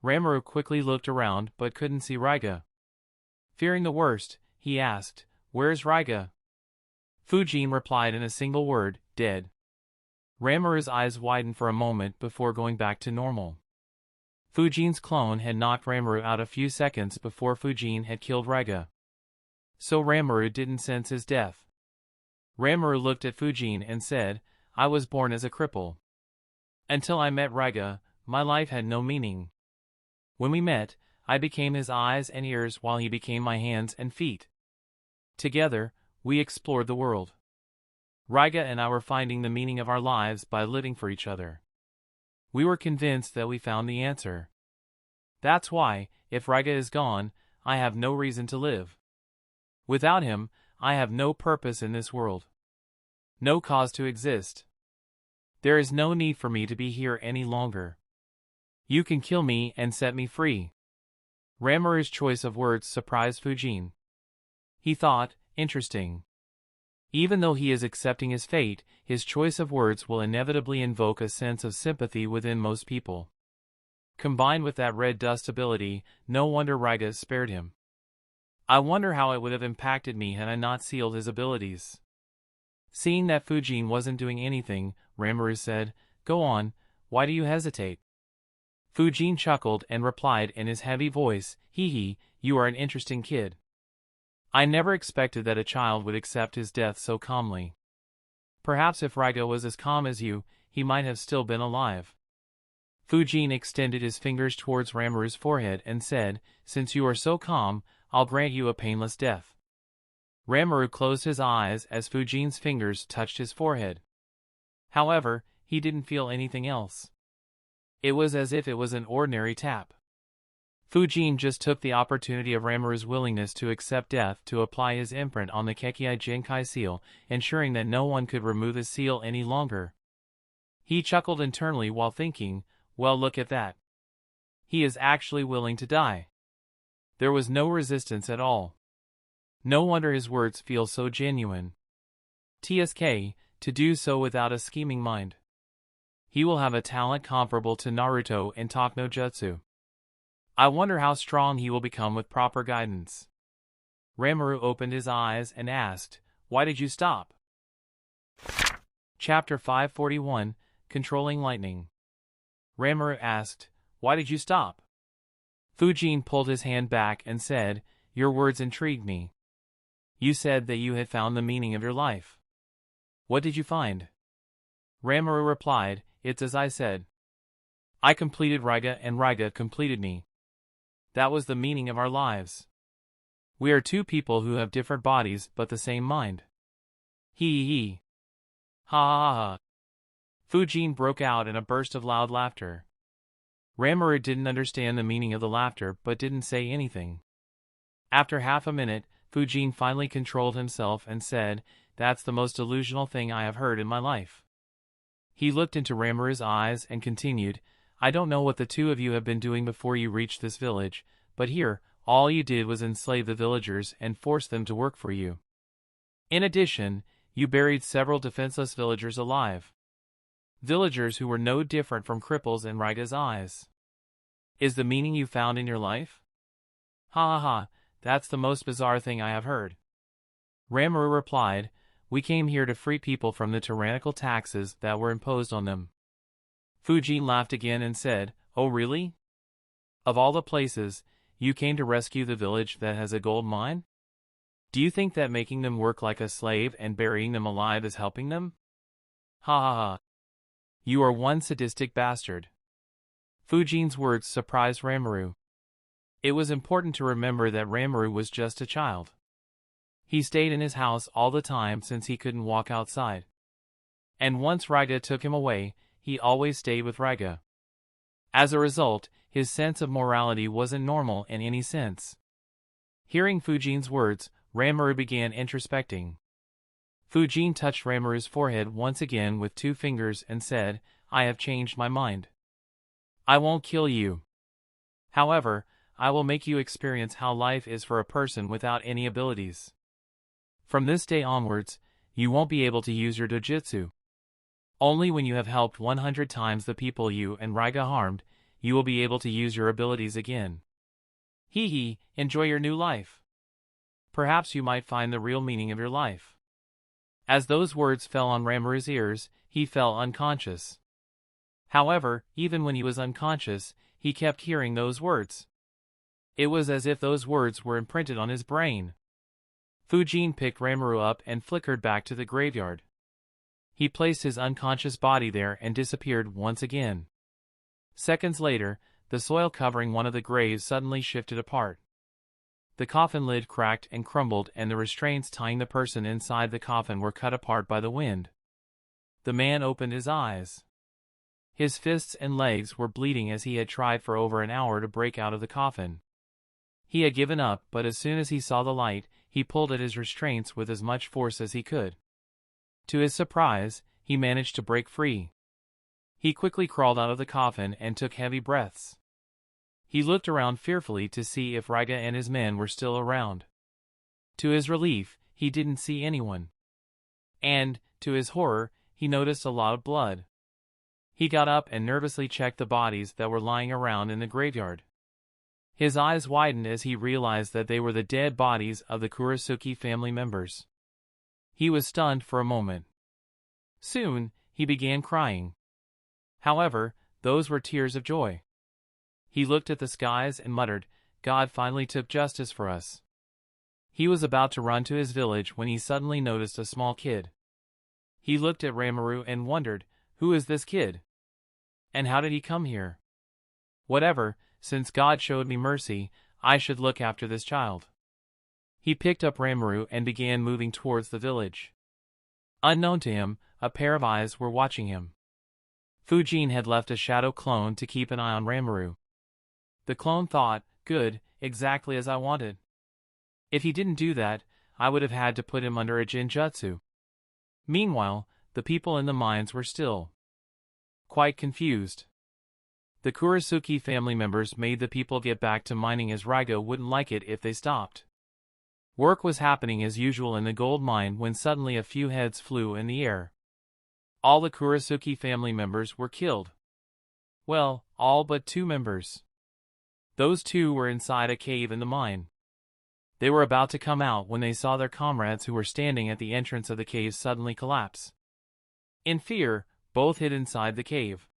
Ranmaru quickly looked around but couldn't see Raiga. Fearing the worst, he asked, "Where's Raiga?" Fujin replied in a single word, "Dead." Ranmaru's eyes widened for a moment before going back to normal. Fujin's clone had knocked Ranmaru out a few seconds before Fujin had killed Raiga. So Ranmaru didn't sense his death. Ranmaru looked at Fujin and said, "I was born as a cripple. Until I met Raiga, my life had no meaning. When we met, I became his eyes and ears while he became my hands and feet. Together, we explored the world. Raiga and I were finding the meaning of our lives by living for each other. We were convinced that we found the answer. That's why, if Raiga is gone, I have no reason to live. Without him, I have no purpose in this world. No cause to exist. There is no need for me to be here any longer. You can kill me and set me free." Ranmaru's choice of words surprised Fujin. He thought, interesting. Even though he is accepting his fate, his choice of words will inevitably invoke a sense of sympathy within most people. Combined with that red dust ability, no wonder Raiga spared him. I wonder how it would have impacted me had I not sealed his abilities. Seeing that Fujin wasn't doing anything, Ranmaru said, "Go on, why do you hesitate?" Fujin chuckled and replied in his heavy voice, "Hee hee, you are an interesting kid. I never expected that a child would accept his death so calmly. Perhaps if Raiga was as calm as you, he might have still been alive." Fujin extended his fingers towards Ranmaru's forehead and said, "Since you are so calm, I'll grant you a painless death." Ranmaru closed his eyes as Fujin's fingers touched his forehead. However, he didn't feel anything else. It was as if it was an ordinary tap. Fujin just took the opportunity of Ranmaru's willingness to accept death to apply his imprint on the Kekei Genkai seal, ensuring that no one could remove his seal any longer. He chuckled internally while thinking, well, look at that. He is actually willing to die. There was no resistance at all. No wonder his words feel so genuine. TSK, to do so without a scheming mind. He will have a talent comparable to Naruto in Talk no Jutsu. I wonder how strong he will become with proper guidance. Ranmaru opened his eyes and asked, "Why did you stop?" Chapter 541, Controlling Lightning. Ranmaru asked, "Why did you stop?" Fujin pulled his hand back and said, "Your words intrigued me. You said that you had found the meaning of your life. What did you find?" Ranmaru replied, "It's as I said. I completed Raiga and Raiga completed me. That was the meaning of our lives. We are two people who have different bodies but the same mind." Hee. Ha ha ha. Fujin broke out in a burst of loud laughter. Ranmaru didn't understand the meaning of the laughter but didn't say anything. After half a minute, Fujin finally controlled himself and said, "That's the most delusional thing I have heard in my life." He looked into Ranmaru's eyes and continued, "I don't know what the two of you have been doing before you reached this village, but here, all you did was enslave the villagers and force them to work for you. In addition, you buried several defenseless villagers alive. Villagers who were no different from cripples in Raiga's eyes. Is the meaning you found in your life?" Ha ha ha, that's the most bizarre thing I have heard. Ranmaru replied, we came here to free people from the tyrannical taxes that were imposed on them. Fuin laughed again and said, oh really? Of all the places, you came to rescue the village that has a gold mine? Do you think that making them work like a slave and burying them alive is helping them? Ha ha ha. You are one sadistic bastard. Fuin's words surprised Ranmaru. It was important to remember that Ranmaru was just a child. He stayed in his house all the time since he couldn't walk outside. And once Raiga took him away, he always stayed with Raiga. As a result, his sense of morality wasn't normal in any sense. Hearing Fuin's words, Ranmaru began introspecting. Fuin touched Ranmaru's forehead once again with 2 fingers and said, I have changed my mind. I won't kill you. However, I will make you experience how life is for a person without any abilities. From this day onwards, you won't be able to use your dojutsu. Only when you have helped 100 times the people you and Raiga harmed, you will be able to use your abilities again. Hee hee, enjoy your new life. Perhaps you might find the real meaning of your life. As those words fell on Ranmaru's ears, he fell unconscious. However, even when he was unconscious, he kept hearing those words. It was as if those words were imprinted on his brain. Fuin picked Ranmaru up and flickered back to the graveyard. He placed his unconscious body there and disappeared once again. Seconds later, the soil covering one of the graves suddenly shifted apart. The coffin lid cracked and crumbled, and the restraints tying the person inside the coffin were cut apart by the wind. The man opened his eyes. His fists and legs were bleeding as he had tried for over an hour to break out of the coffin. He had given up, but as soon as he saw the light, he pulled at his restraints with as much force as he could. To his surprise, he managed to break free. He quickly crawled out of the coffin and took heavy breaths. He looked around fearfully to see if Raiga and his men were still around. To his relief, he didn't see anyone. And, to his horror, he noticed a lot of blood. He got up and nervously checked the bodies that were lying around in the graveyard. His eyes widened as he realized that they were the dead bodies of the Kurasuke family members. He was stunned for a moment. Soon, he began crying. However, those were tears of joy. He looked at the skies and muttered, God finally took justice for us. He was about to run to his village when he suddenly noticed a small kid. He looked at Ranmaru and wondered, who is this kid? And how did he come here? Whatever, since God showed me mercy, I should look after this child. He picked up Ranmaru and began moving towards the village. Unknown to him, a pair of eyes were watching him. Fuin had left a shadow clone to keep an eye on Ranmaru. The clone thought, good, exactly as I wanted. If he didn't do that, I would have had to put him under a jinjutsu. Meanwhile, the people in the mines were still quite confused. The Kurasuke family members made the people get back to mining as Raiga wouldn't like it if they stopped. Work was happening as usual in the gold mine when suddenly a few heads flew in the air. All the Kurasuke family members were killed. Well, all but 2 members. Those 2 were inside a cave in the mine. They were about to come out when they saw their comrades who were standing at the entrance of the cave suddenly collapse. In fear, both hid inside the cave.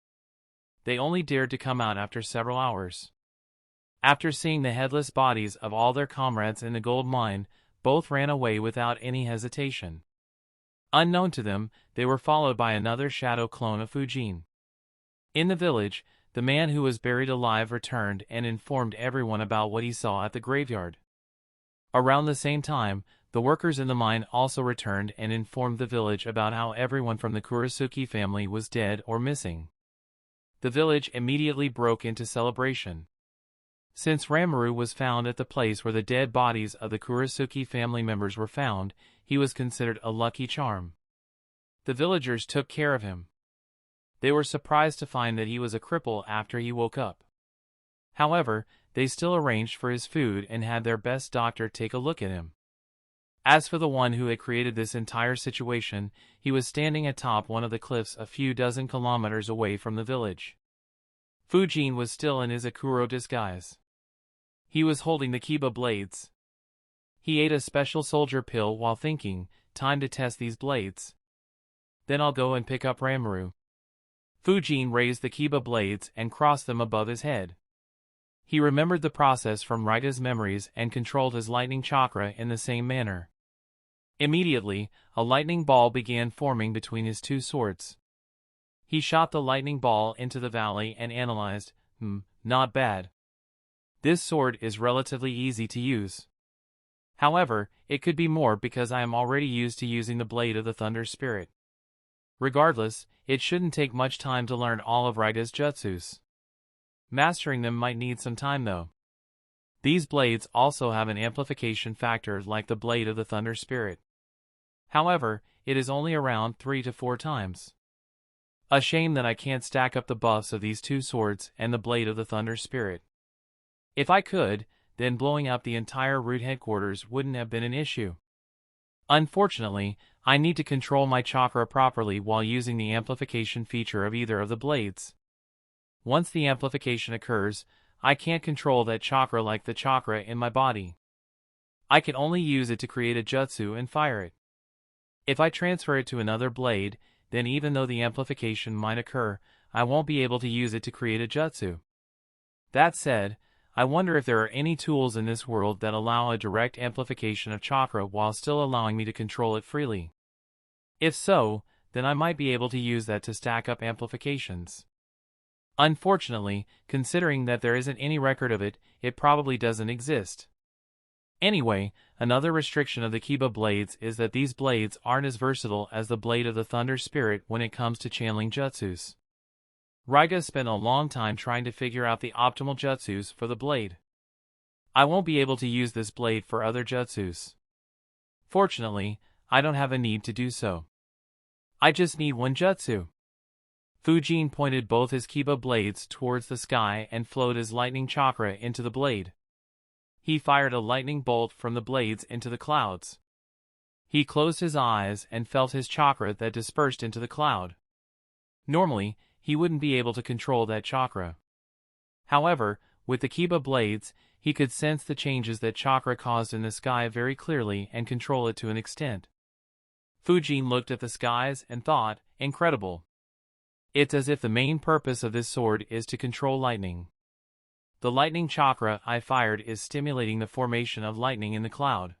They only dared to come out after several hours. After seeing the headless bodies of all their comrades in the gold mine, both ran away without any hesitation. Unknown to them, they were followed by another shadow clone of Fuin. In the village, the man who was buried alive returned and informed everyone about what he saw at the graveyard. Around the same time, the workers in the mine also returned and informed the village about how everyone from the Kurasuke family was dead or missing. The village immediately broke into celebration. Since Ranmaru was found at the place where the dead bodies of the Kurasuke family members were found, he was considered a lucky charm. The villagers took care of him. They were surprised to find that he was a cripple after he woke up. However, they still arranged for his food and had their best doctor take a look at him. As for the one who had created this entire situation, he was standing atop one of the cliffs a few dozen kilometers away from the village. Fuin was still in his Akuro disguise. He was holding the Kiba blades. He ate a special soldier pill while thinking, time to test these blades. Then I'll go and pick up Ranmaru. Fujin raised the Kiba blades and crossed them above his head. He remembered the process from Raida's memories and controlled his lightning chakra in the same manner. Immediately, a lightning ball began forming between his two swords. He shot the lightning ball into the valley and analyzed, not bad. This sword is relatively easy to use. However, it could be more because I am already used to using the blade of the Thunder Spirit. Regardless, it shouldn't take much time to learn all of Raida's jutsus. Mastering them might need some time though. These blades also have an amplification factor like the blade of the Thunder Spirit. However, it is only around 3 to 4 times. A shame that I can't stack up the buffs of these two swords and the blade of the Thunder Spirit. If I could, then blowing up the entire root headquarters wouldn't have been an issue. Unfortunately, I need to control my chakra properly while using the amplification feature of either of the blades. Once the amplification occurs, I can't control that chakra like the chakra in my body. I can only use it to create a jutsu and fire it. If I transfer it to another blade, then even though the amplification might occur, I won't be able to use it to create a jutsu. That said, I wonder if there are any tools in this world that allow a direct amplification of chakra while still allowing me to control it freely. If so, then I might be able to use that to stack up amplifications. Unfortunately, considering that there isn't any record of it, it probably doesn't exist. Anyway, another restriction of the Kiba blades is that these blades aren't as versatile as the blade of the Thunder Spirit when it comes to channeling jutsus. Raiga spent a long time trying to figure out the optimal jutsus for the blade. I won't be able to use this blade for other jutsus. Fortunately, I don't have a need to do so. I just need one jutsu. Fujin pointed both his Kiba blades towards the sky and flowed his lightning chakra into the blade. He fired a lightning bolt from the blades into the clouds. He closed his eyes and felt his chakra that dispersed into the cloud. Normally, he wouldn't be able to control that chakra. However, with the Kiba blades, he could sense the changes that chakra caused in the sky very clearly and control it to an extent. Fujin looked at the skies and thought, incredible. It's as if the main purpose of this sword is to control lightning. The lightning chakra I fired is stimulating the formation of lightning in the cloud.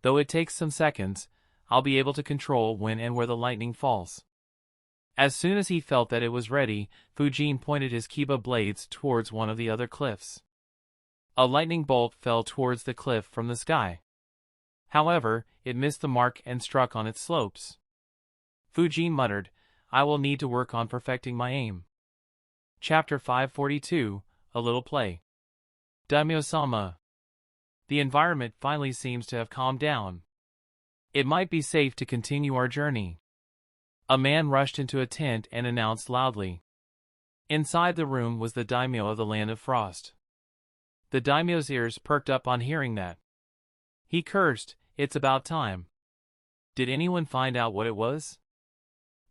Though it takes some seconds, I'll be able to control when and where the lightning falls. As soon as he felt that it was ready, Fujin pointed his Kiba blades towards one of the other cliffs. A lightning bolt fell towards the cliff from the sky. However, it missed the mark and struck on its slopes. Fujin muttered, I will need to work on perfecting my aim. Chapter 542, A Little Play. Daimyo-sama. The environment finally seems to have calmed down. It might be safe to continue our journey. A man rushed into a tent and announced loudly. Inside the room was the daimyo of the Land of Frost. The daimyo's ears perked up on hearing that. He cursed, it's about time. Did anyone find out what it was?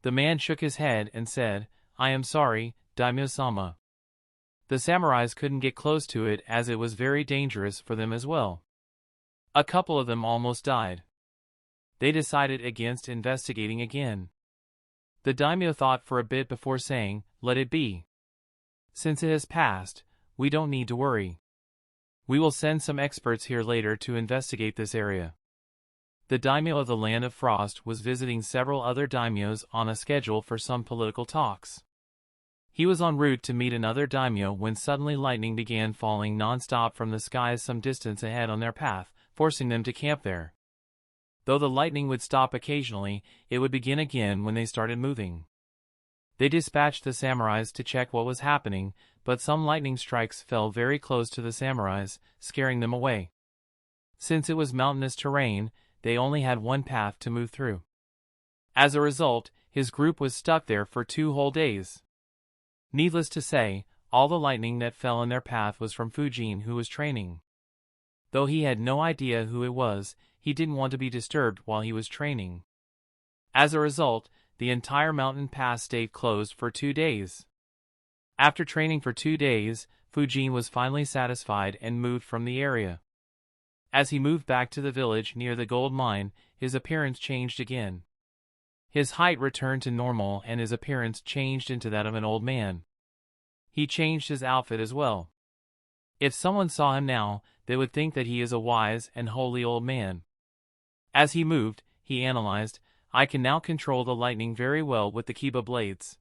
The man shook his head and said, I am sorry, daimyo-sama. The samurais couldn't get close to it as it was very dangerous for them as well. A couple of them almost died. They decided against investigating again. The daimyo thought for a bit before saying, let it be. Since it has passed, we don't need to worry. We will send some experts here later to investigate this area. The daimyo of the Land of Frost was visiting several other daimyos on a schedule for some political talks. He was en route to meet another daimyo when suddenly lightning began falling non-stop from the skies some distance ahead on their path, forcing them to camp there. Though the lightning would stop occasionally, it would begin again when they started moving. They dispatched the samurais to check what was happening, but some lightning strikes fell very close to the samurais, scaring them away. Since it was mountainous terrain, they only had one path to move through. As a result, his group was stuck there for 2 whole days. Needless to say, all the lightning that fell in their path was from Fujin, who was training. Though he had no idea who it was, he didn't want to be disturbed while he was training. As a result, the entire mountain pass stayed closed for 2 days. After training for 2 days, Fujin was finally satisfied and moved from the area. As he moved back to the village near the gold mine, his appearance changed again. His height returned to normal and his appearance changed into that of an old man. He changed his outfit as well. If someone saw him now, they would think that he is a wise and holy old man. As he moved, he analyzed, I can now control the lightning very well with the Kiba blades.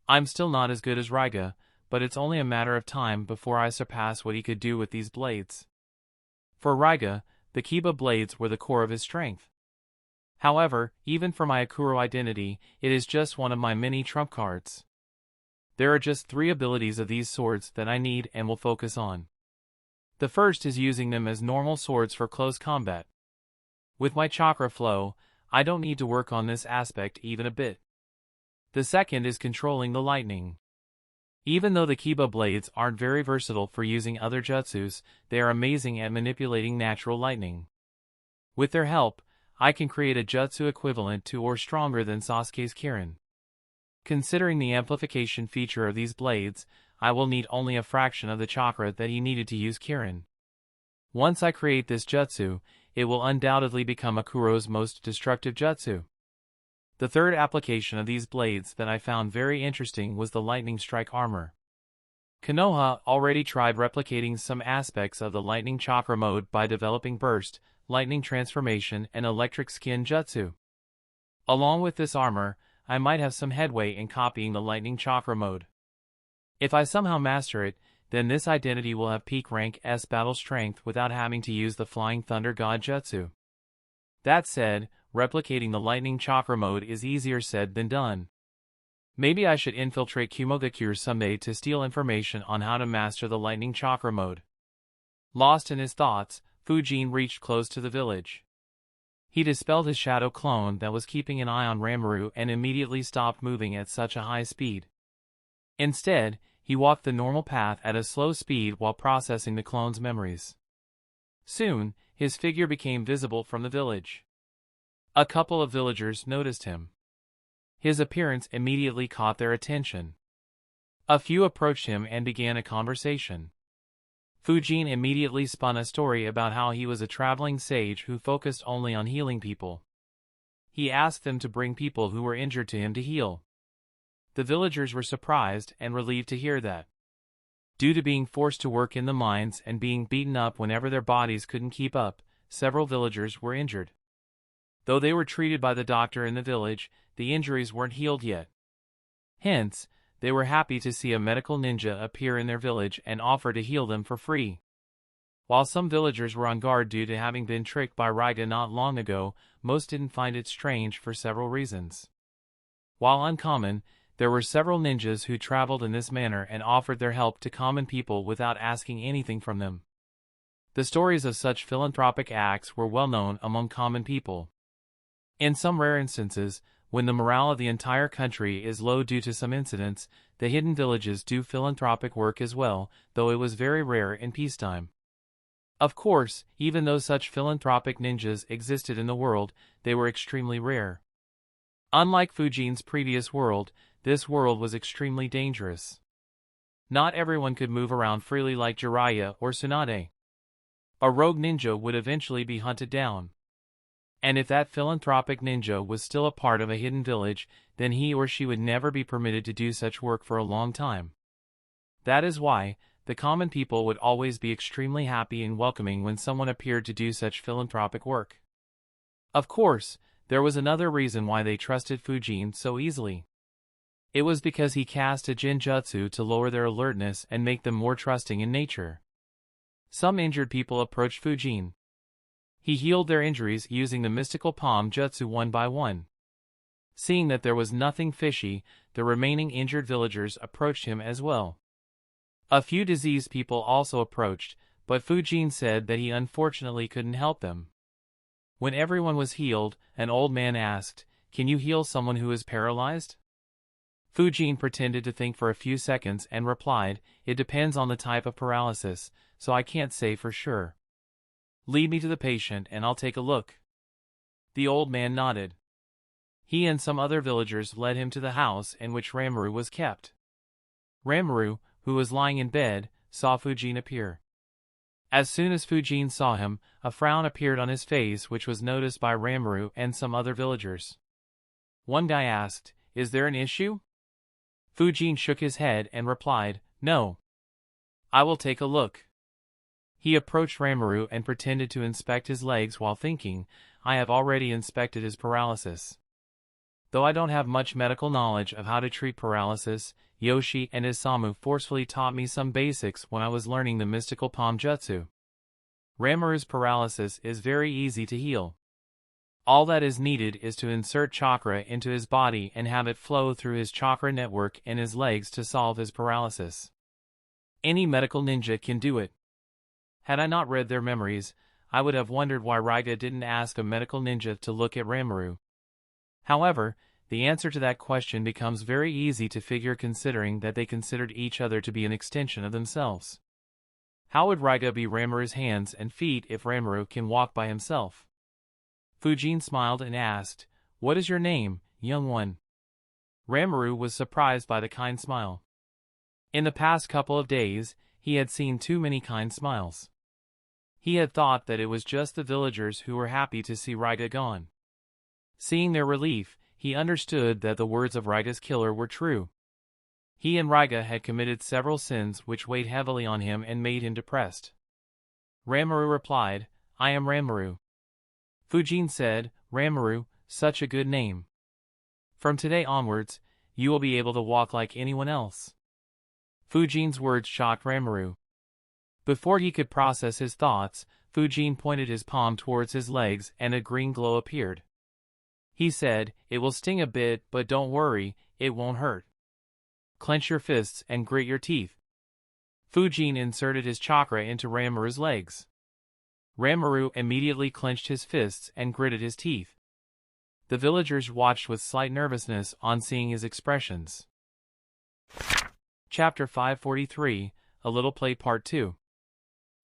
I'm still not as good as Raiga, but it's only a matter of time before I surpass what he could do with these blades. For Raiga, the Kiba blades were the core of his strength. However, even for my Akuro identity, it is just one of my many trump cards. There are just 3 abilities of these swords that I need and will focus on. The first is using them as normal swords for close combat. With my chakra flow, I don't need to work on this aspect even a bit. The second is controlling the lightning. Even though the Kiba blades aren't very versatile for using other jutsus, they are amazing at manipulating natural lightning. With their help, I can create a jutsu equivalent to or stronger than Sasuke's Kirin. Considering the amplification feature of these blades, I will need only a fraction of the chakra that he needed to use Kirin. Once I create this jutsu, it will undoubtedly become Akuro's most destructive jutsu. The third application of these blades that I found very interesting was the lightning strike armor. Konoha already tried replicating some aspects of the lightning chakra mode by developing burst, lightning transformation, and electric skin jutsu. Along with this armor, I might have some headway in copying the lightning chakra mode. If I somehow master it, then this identity will have peak rank S battle strength without having to use the flying thunder god jutsu. That said, replicating the lightning chakra mode is easier said than done. Maybe I should infiltrate Kumogakure someday to steal information on how to master the lightning chakra mode. Lost in his thoughts, Fujin reached close to the village. He dispelled his shadow clone that was keeping an eye on Ranmaru and immediately stopped moving at such a high speed. Instead, he walked the normal path at a slow speed while processing the clone's memories. Soon, his figure became visible from the village. A couple of villagers noticed him. His appearance immediately caught their attention. A few approached him and began a conversation. Fujin immediately spun a story about how he was a traveling sage who focused only on healing people. He asked them to bring people who were injured to him to heal. The villagers were surprised and relieved to hear that. Due to being forced to work in the mines and being beaten up whenever their bodies couldn't keep up, several villagers were injured. Though they were treated by the doctor in the village, the injuries weren't healed yet. Hence, they were happy to see a medical ninja appear in their village and offer to heal them for free. While some villagers were on guard due to having been tricked by Raiga not long ago, most didn't find it strange for several reasons. While uncommon, there were several ninjas who traveled in this manner and offered their help to common people without asking anything from them. The stories of such philanthropic acts were well known among common people. In some rare instances, when the morale of the entire country is low due to some incidents, the hidden villages do philanthropic work as well, though it was very rare in peacetime. Of course, even though such philanthropic ninjas existed in the world, they were extremely rare. Unlike Fujin's previous world, this world was extremely dangerous. Not everyone could move around freely like Jiraiya or Tsunade. A rogue ninja would eventually be hunted down. And if that philanthropic ninja was still a part of a hidden village, then he or she would never be permitted to do such work for a long time. That is why, the common people would always be extremely happy and welcoming when someone appeared to do such philanthropic work. Of course, there was another reason why they trusted Fujin so easily. It was because he cast a Jinjutsu to lower their alertness and make them more trusting in nature. Some injured people approached Fujin. He healed their injuries using the mystical palm jutsu one by one. Seeing that there was nothing fishy, the remaining injured villagers approached him as well. A few diseased people also approached, but Fujin said that he unfortunately couldn't help them. When everyone was healed, an old man asked, "Can you heal someone who is paralyzed?" Fujin pretended to think for a few seconds and replied, "It depends on the type of paralysis, so I can't say for sure. Lead me to the patient and I'll take a look." The old man nodded. He and some other villagers led him to the house in which Ranmaru was kept. Ranmaru, who was lying in bed, saw Fujin appear. As soon as Fujin saw him, a frown appeared on his face, which was noticed by Ranmaru and some other villagers. One guy asked, "Is there an issue?" Fujin shook his head and replied, "No. I will take a look." He approached Ranmaru and pretended to inspect his legs while thinking, "I have already inspected his paralysis." Though I don't have much medical knowledge of how to treat paralysis, Yoshi and Isamu forcefully taught me some basics when I was learning the mystical palm jutsu. Ranmaru's paralysis is very easy to heal. All that is needed is to insert chakra into his body and have it flow through his chakra network in his legs to solve his paralysis. Any medical ninja can do it. Had I not read their memories, I would have wondered why Raiga didn't ask a medical ninja to look at Ranmaru. However, the answer to that question becomes very easy to figure considering that they considered each other to be an extension of themselves. How would Raiga be Ranmaru's hands and feet if Ranmaru can walk by himself? Fujin smiled and asked, "What is your name, young one?" Ranmaru was surprised by the kind smile. In the past couple of days, he had seen too many kind smiles. He had thought that it was just the villagers who were happy to see Raiga gone. Seeing their relief, he understood that the words of Raiga's killer were true. He and Raiga had committed several sins which weighed heavily on him and made him depressed. Ranmaru replied, "I am Ranmaru." Fujin said, "Ranmaru, such a good name. From today onwards, you will be able to walk like anyone else." Fujin's words shocked Ranmaru. Before he could process his thoughts, Fujin pointed his palm towards his legs and a green glow appeared. He said, "It will sting a bit, but don't worry, it won't hurt. Clench your fists and grit your teeth." Fujin inserted his chakra into Ranmaru's legs. Ranmaru immediately clenched his fists and gritted his teeth. The villagers watched with slight nervousness on seeing his expressions. Chapter 543, A Little Play Part 2.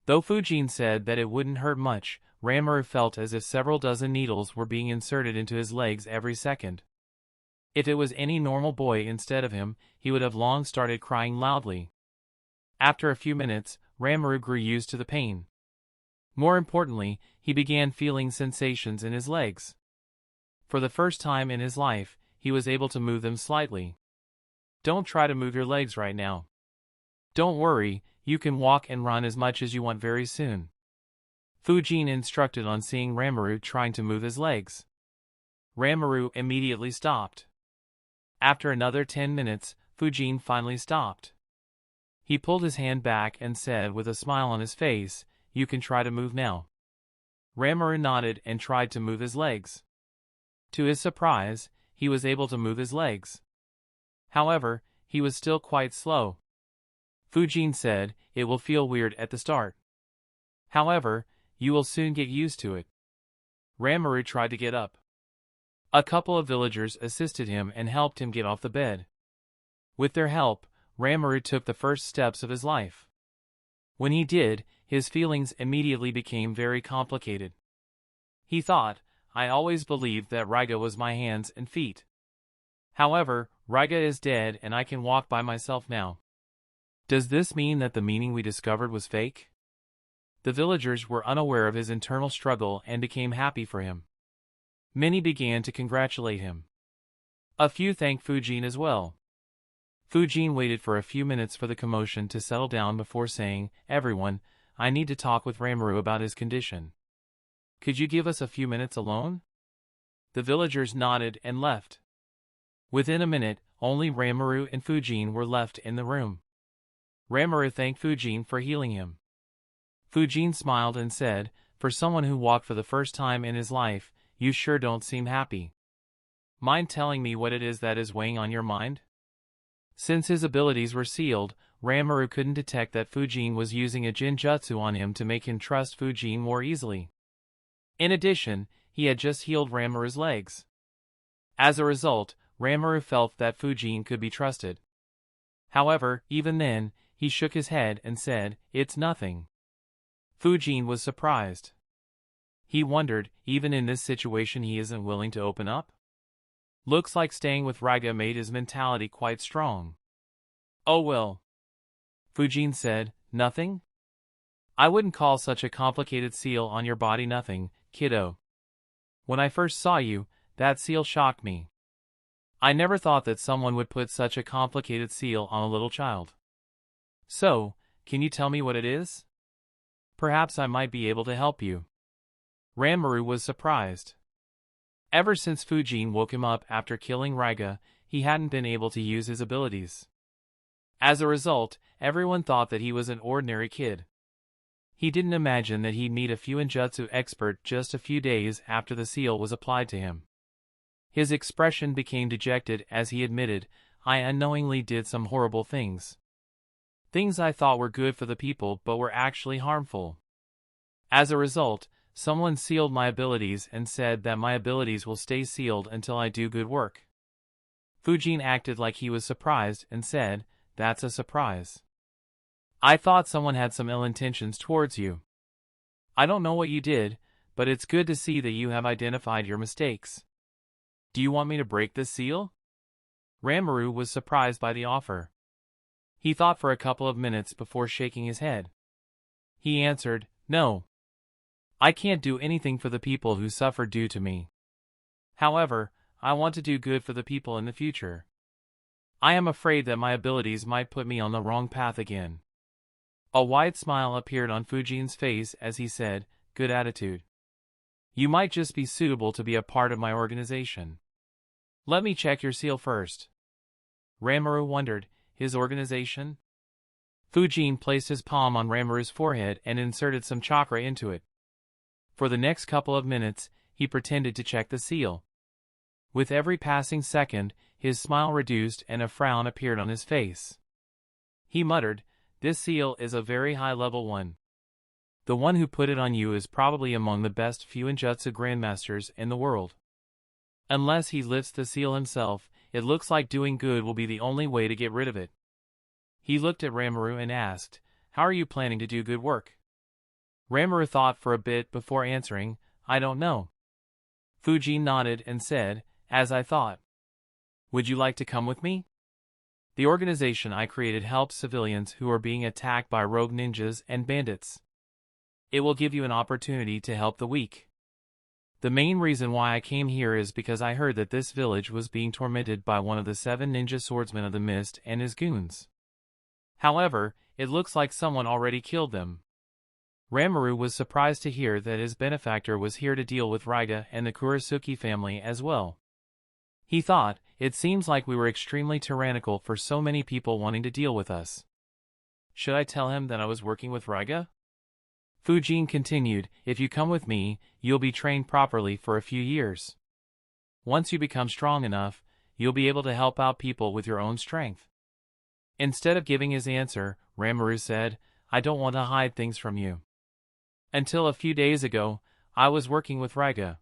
Though Fujin said that it wouldn't hurt much, Ranmaru felt as if several dozen needles were being inserted into his legs every second. If it was any normal boy instead of him, he would have long started crying loudly. After a few minutes, Ranmaru grew used to the pain. More importantly, he began feeling sensations in his legs. For the first time in his life, he was able to move them slightly. Don't try to move your legs right now. Don't worry, you can walk and run as much as you want very soon. Fujin instructed on seeing Ranmaru trying to move his legs. Ranmaru immediately stopped. After another 10 minutes, Fujin finally stopped. He pulled his hand back and said with a smile on his face, "You can try to move now." Ranmaru nodded and tried to move his legs. To his surprise, he was able to move his legs. However, he was still quite slow. Fujin said, "It will feel weird at the start. However, you will soon get used to it." Ranmaru tried to get up. A couple of villagers assisted him and helped him get off the bed. With their help, Ranmaru took the first steps of his life. When he did, his feelings immediately became very complicated. He thought, "I always believed that Raiga was my hands and feet. However, Raiga is dead and I can walk by myself now. Does this mean that the meaning we discovered was fake?" The villagers were unaware of his internal struggle and became happy for him. Many began to congratulate him. A few thanked Fujin as well. Fujin waited for a few minutes for the commotion to settle down before saying, "Everyone, I need to talk with Ranmaru about his condition. Could you give us a few minutes alone?" The villagers nodded and left. Within a minute, only Ranmaru and Fujin were left in the room. Ranmaru thanked Fujin for healing him. Fujin smiled and said, "For someone who walked for the first time in his life, you sure don't seem happy. Mind telling me what it is that is weighing on your mind?" Since his abilities were sealed, Ranmaru couldn't detect that Fujin was using a jinjutsu on him to make him trust Fujin more easily. In addition, he had just healed Ranmaru's legs. As a result, Ranmaru felt that Fujin could be trusted. However, even then, he shook his head and said, "It's nothing." Fujin was surprised. He wondered, even in this situation he isn't willing to open up? Looks like staying with Raiga made his mentality quite strong. "Oh well." Fujin said, Nothing? I wouldn't call such a complicated seal on your body nothing, kiddo. When I first saw you, that seal shocked me. I never thought that someone would put such a complicated seal on a little child. So, can you tell me what it is? Perhaps I might be able to help you. Ranmaru was surprised. Ever since Fujin woke him up after killing Raiga, he hadn't been able to use his abilities. As a result, everyone thought that he was an ordinary kid. He didn't imagine that he'd meet a Fuin jutsu expert just a few days after the seal was applied to him. His expression became dejected as he admitted, I unknowingly did some horrible things. Things I thought were good for the people but were actually harmful. As a result, someone sealed my abilities and said that my abilities will stay sealed until I do good work. Fujin acted like he was surprised and said, That's a surprise. I thought someone had some ill intentions towards you. I don't know what you did, but it's good to see that you have identified your mistakes. Do you want me to break this seal? Ranmaru was surprised by the offer. He thought for a couple of minutes before shaking his head. He answered, No. I can't do anything for the people who suffered due to me. However, I want to do good for the people in the future. I am afraid that my abilities might put me on the wrong path again. A wide smile appeared on Fujin's face as he said, Good attitude. You might just be suitable to be a part of my organization. Let me check your seal first. Ranmaru wondered, his organization? Fujin placed his palm on Ranmaru's forehead and inserted some chakra into it. For the next couple of minutes, he pretended to check the seal. With every passing second, his smile reduced and a frown appeared on his face. He muttered, This seal is a very high-level one. The one who put it on you is probably among the best Fuinjutsu grandmasters in the world. Unless he lifts the seal himself, it looks like doing good will be the only way to get rid of it. He looked at Ranmaru and asked, How are you planning to do good work? Ranmaru thought for a bit before answering, I don't know. Fujin nodded and said, As I thought. Would you like to come with me? The organization I created helps civilians who are being attacked by rogue ninjas and bandits. It will give you an opportunity to help the weak. The main reason why I came here is because I heard that this village was being tormented by one of the 7 ninja swordsmen of the mist and his goons. However, it looks like someone already killed them. Ranmaru was surprised to hear that his benefactor was here to deal with Raiga and the Kurisuke family as well. He thought, it seems like we were extremely tyrannical for so many people wanting to deal with us. Should I tell him that I was working with Raiga? Fujin continued, If you come with me, you'll be trained properly for a few years. Once you become strong enough, you'll be able to help out people with your own strength. Instead of giving his answer, Ranmaru said, I don't want to hide things from you. Until a few days ago, I was working with Raiga.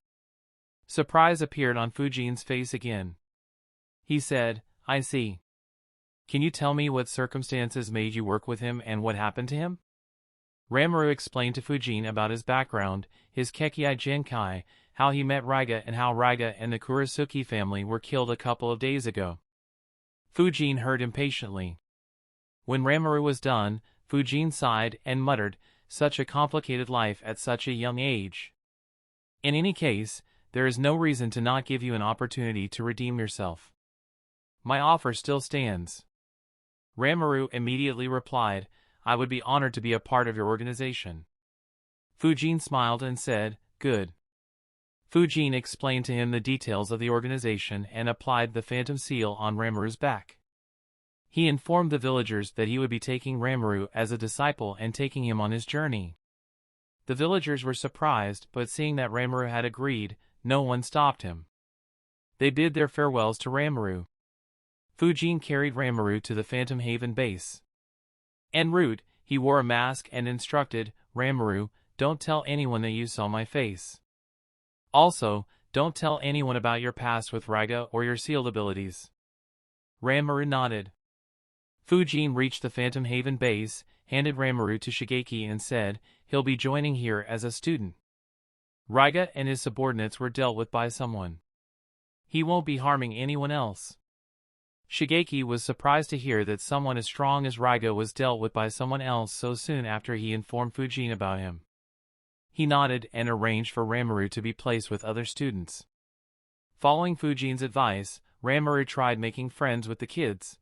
Surprise appeared on Fujin's face again. He said, I see. Can you tell me what circumstances made you work with him and what happened to him? Ranmaru explained to Fujin about his background, his Kekkei Genkai, how he met Raiga and how Raiga and the Kurisuke family were killed a couple of days ago. Fujin heard impatiently. When Ranmaru was done, Fujin sighed and muttered, Such a complicated life at such a young age. In any case, there is no reason to not give you an opportunity to redeem yourself. My offer still stands. Ranmaru immediately replied, I would be honored to be a part of your organization. Fujin smiled and said, Good. Fujin explained to him the details of the organization and applied the phantom seal on Ranmaru's back. He informed the villagers that he would be taking Ranmaru as a disciple and taking him on his journey. The villagers were surprised, but seeing that Ranmaru had agreed, no one stopped him. They bid their farewells to Ranmaru. Fujin carried Ranmaru to the Phantom Haven base. En route, he wore a mask and instructed, Ranmaru, don't tell anyone that you saw my face. Also, don't tell anyone about your past with Raiga or your sealed abilities. Ranmaru nodded. Fujin reached the Phantom Haven base, handed Ranmaru to Shigeki and said, he'll be joining here as a student. Raiga and his subordinates were dealt with by someone. He won't be harming anyone else. Shigeki was surprised to hear that someone as strong as Raiga was dealt with by someone else so soon after he informed Fujin about him. He nodded and arranged for Ranmaru to be placed with other students. Following Fujin's advice, Ranmaru tried making friends with the kids.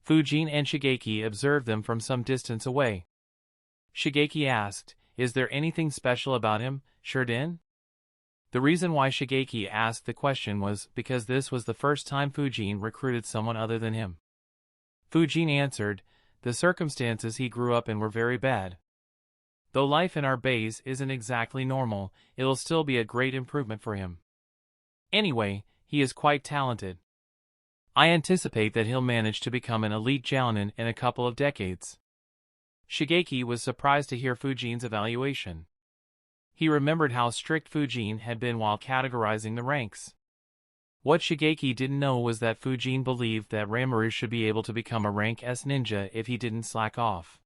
Fujin and Shigeki observed them from some distance away. Shigeki asked, "Is there anything special about him, Shurden?" The reason why Shigeki asked the question was because this was the first time Fujin recruited someone other than him. Fujin answered, "The circumstances he grew up in were very bad. Though life in our base isn't exactly normal, it'll still be a great improvement for him. Anyway, he is quite talented. I anticipate that he'll manage to become an elite jounin in a couple of decades." Shigeki was surprised to hear Fujin's evaluation. He remembered how strict Fujin had been while categorizing the ranks. What Shigeki didn't know was that Fujin believed that Ranmaru should be able to become a rank S ninja if he didn't slack off.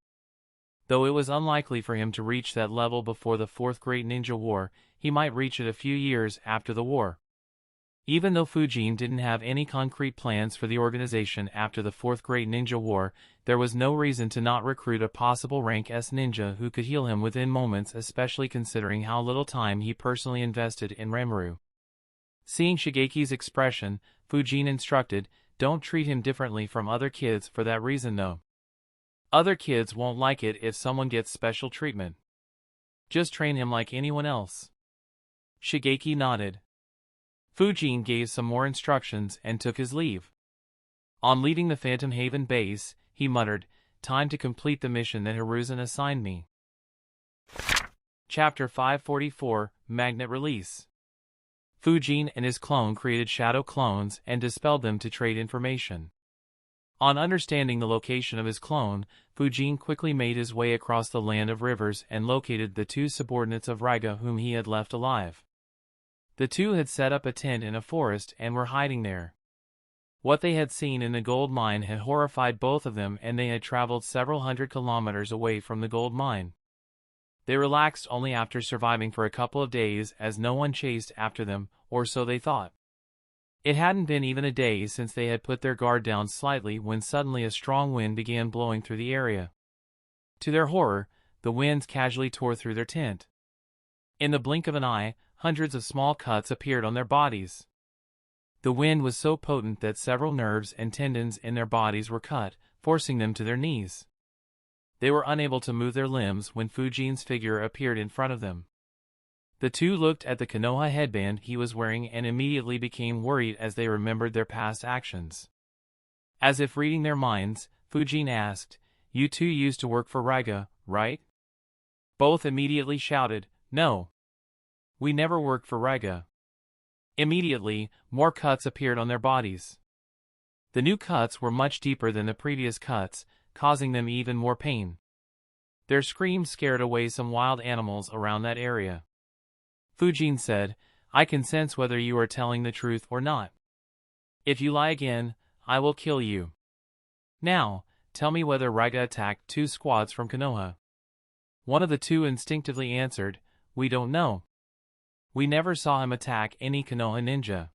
Though it was unlikely for him to reach that level before the Fourth Great Ninja War, he might reach it a few years after the war. Even though Fujin didn't have any concrete plans for the organization after the Fourth Great Ninja War, there was no reason to not recruit a possible rank S ninja who could heal him within moments, especially considering how little time he personally invested in Ranmaru. Seeing Shigeki's expression, Fujin instructed, "Don't treat him differently from other kids for that reason though. Other kids won't like it if someone gets special treatment. Just train him like anyone else." Shigeki nodded. Fujin gave some more instructions and took his leave. On leaving the Phantom Haven base, he muttered, "Time to complete the mission that Hiruzen assigned me." Chapter 544, Magnet Release. Fujin and his clone created shadow clones and dispelled them to trade information. On understanding the location of his clone, Fujin quickly made his way across the land of rivers and located the two subordinates of Raiga whom he had left alive. The two had set up a tent in a forest and were hiding there. What they had seen in the gold mine had horrified both of them, and they had traveled several hundred kilometers away from the gold mine. They relaxed only after surviving for a couple of days, as no one chased after them, or so they thought. It hadn't been even a day since they had put their guard down slightly when suddenly a strong wind began blowing through the area. To their horror, the winds casually tore through their tent. In the blink of an eye, hundreds of small cuts appeared on their bodies. The wind was so potent that several nerves and tendons in their bodies were cut, forcing them to their knees. They were unable to move their limbs when Fujin's figure appeared in front of them. The two looked at the Konoha headband he was wearing and immediately became worried as they remembered their past actions. As if reading their minds, Fujin asked, "You two used to work for Raiga, right?" Both immediately shouted, "No. We never worked for Raiga." Immediately, more cuts appeared on their bodies. The new cuts were much deeper than the previous cuts, causing them even more pain. Their screams scared away some wild animals around that area. Fujin said, "I can sense whether you are telling the truth or not. If you lie again, I will kill you. Now, tell me whether Raiga attacked two squads from Konoha." One of the two instinctively answered, "We don't know. We never saw him attack any Konoha ninja."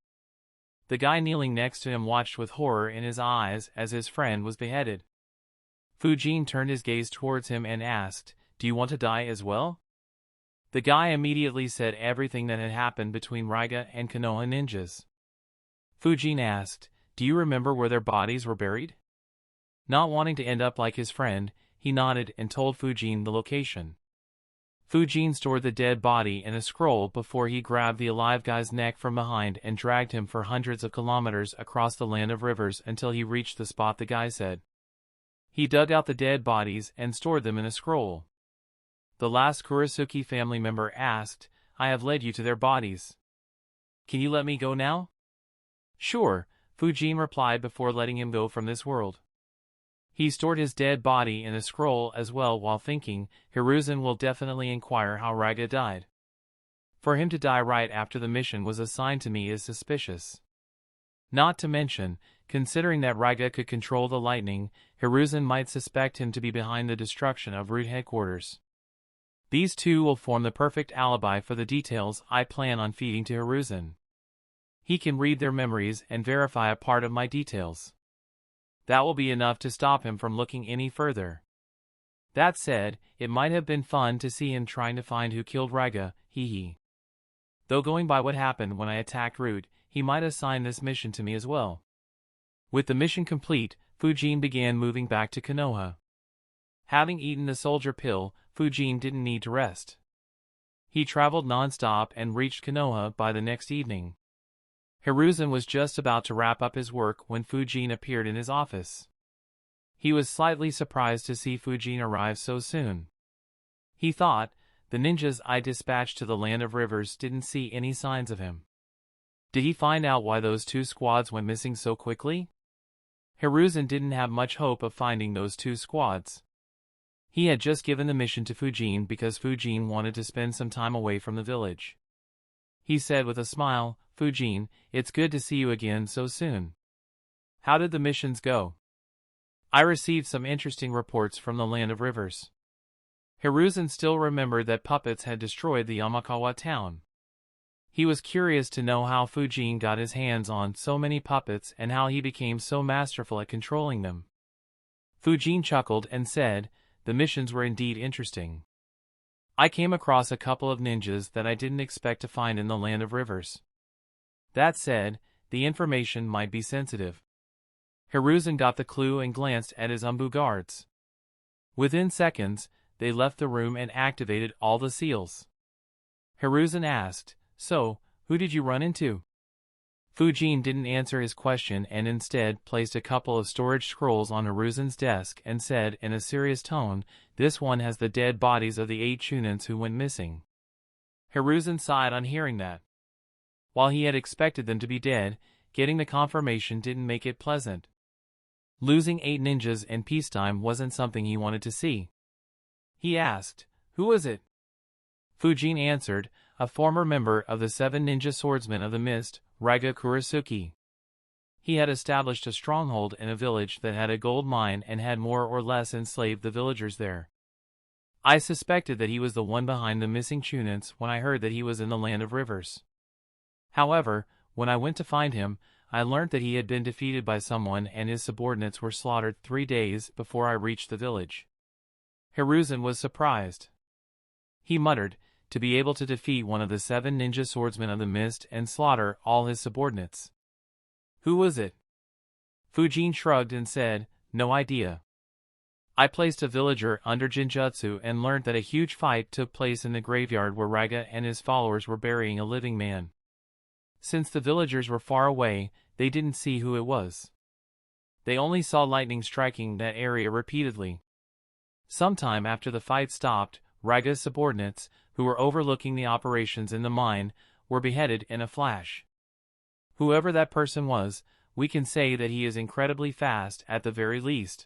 The guy kneeling next to him watched with horror in his eyes as his friend was beheaded. Fujin turned his gaze towards him and asked, "Do you want to die as well?" The guy immediately said everything that had happened between Raiga and Konoha ninjas. Fujin asked, "Do you remember where their bodies were buried?" Not wanting to end up like his friend, he nodded and told Fujin the location. Fujin stored the dead body in a scroll before he grabbed the alive guy's neck from behind and dragged him for hundreds of kilometers across the land of rivers until he reached the spot the guy said. He dug out the dead bodies and stored them in a scroll. The last Kurisuki family member asked, "I have led you to their bodies. Can you let me go now?" "Sure," Fujin replied before letting him go from this world. He stored his dead body in a scroll as well while thinking, Hiruzen will definitely inquire how Raiga died. For him to die right after the mission was assigned to me is suspicious. Not to mention, considering that Raiga could control the lightning, Hiruzen might suspect him to be behind the destruction of Root headquarters. These two will form the perfect alibi for the details I plan on feeding to Hiruzen. He can read their memories and verify a part of my details. That will be enough to stop him from looking any further. That said, it might have been fun to see him trying to find who killed Raga, hee. Though going by what happened when I attacked Root, he might assign this mission to me as well. With the mission complete, Fujin began moving back to Konoha. Having eaten the soldier pill, Fujin didn't need to rest. He traveled non-stop and reached Konoha by the next evening. Hiruzen was just about to wrap up his work when Fujin appeared in his office. He was slightly surprised to see Fujin arrive so soon. He thought, the ninjas I dispatched to the Land of Rivers didn't see any signs of him. Did he find out why those 2 squads went missing so quickly? Hiruzen didn't have much hope of finding those 2 squads. He had just given the mission to Fujin because Fujin wanted to spend some time away from the village. He said with a smile, Fujin, it's good to see you again so soon. How did the missions go? I received some interesting reports from the Land of Rivers. Hiruzen still remembered that puppets had destroyed the Yamakawa town. He was curious to know how Fujin got his hands on so many puppets and how he became so masterful at controlling them. Fujin chuckled and said, the missions were indeed interesting. I came across a couple of ninjas that I didn't expect to find in the Land of Rivers. That said, the information might be sensitive. Hiruzen got the clue and glanced at his Umbu guards. Within seconds, they left the room and activated all the seals. Hiruzen asked, so, who did you run into? Fujin didn't answer his question and instead placed a couple of storage scrolls on Hiruzen's desk and said in a serious tone, this one has the dead bodies of the 8 Chunins who went missing. Hiruzen sighed on hearing that. While he had expected them to be dead, getting the confirmation didn't make it pleasant. Losing 8 ninjas in peacetime wasn't something he wanted to see. He asked, who was it? Fujin answered, a former member of the 7 ninja swordsmen of the mist, Raga Kurasuke. He had established a stronghold in a village that had a gold mine and had more or less enslaved the villagers there. I suspected that he was the one behind the missing Chunins when I heard that he was in the Land of Rivers. However, when I went to find him, I learned that he had been defeated by someone and his subordinates were slaughtered 3 days before I reached the village. Hiruzen was surprised. He muttered, to be able to defeat one of the 7 ninja swordsmen of the mist and slaughter all his subordinates. Who was it? Fujin shrugged and said, no idea. I placed a villager under Jinjutsu and learned that a huge fight took place in the graveyard where Raga and his followers were burying a living man. Since the villagers were far away, they didn't see who it was. They only saw lightning striking that area repeatedly. Sometime after the fight stopped, Raga's subordinates, who were overlooking the operations in the mine, were beheaded in a flash. Whoever that person was, we can say that he is incredibly fast at the very least.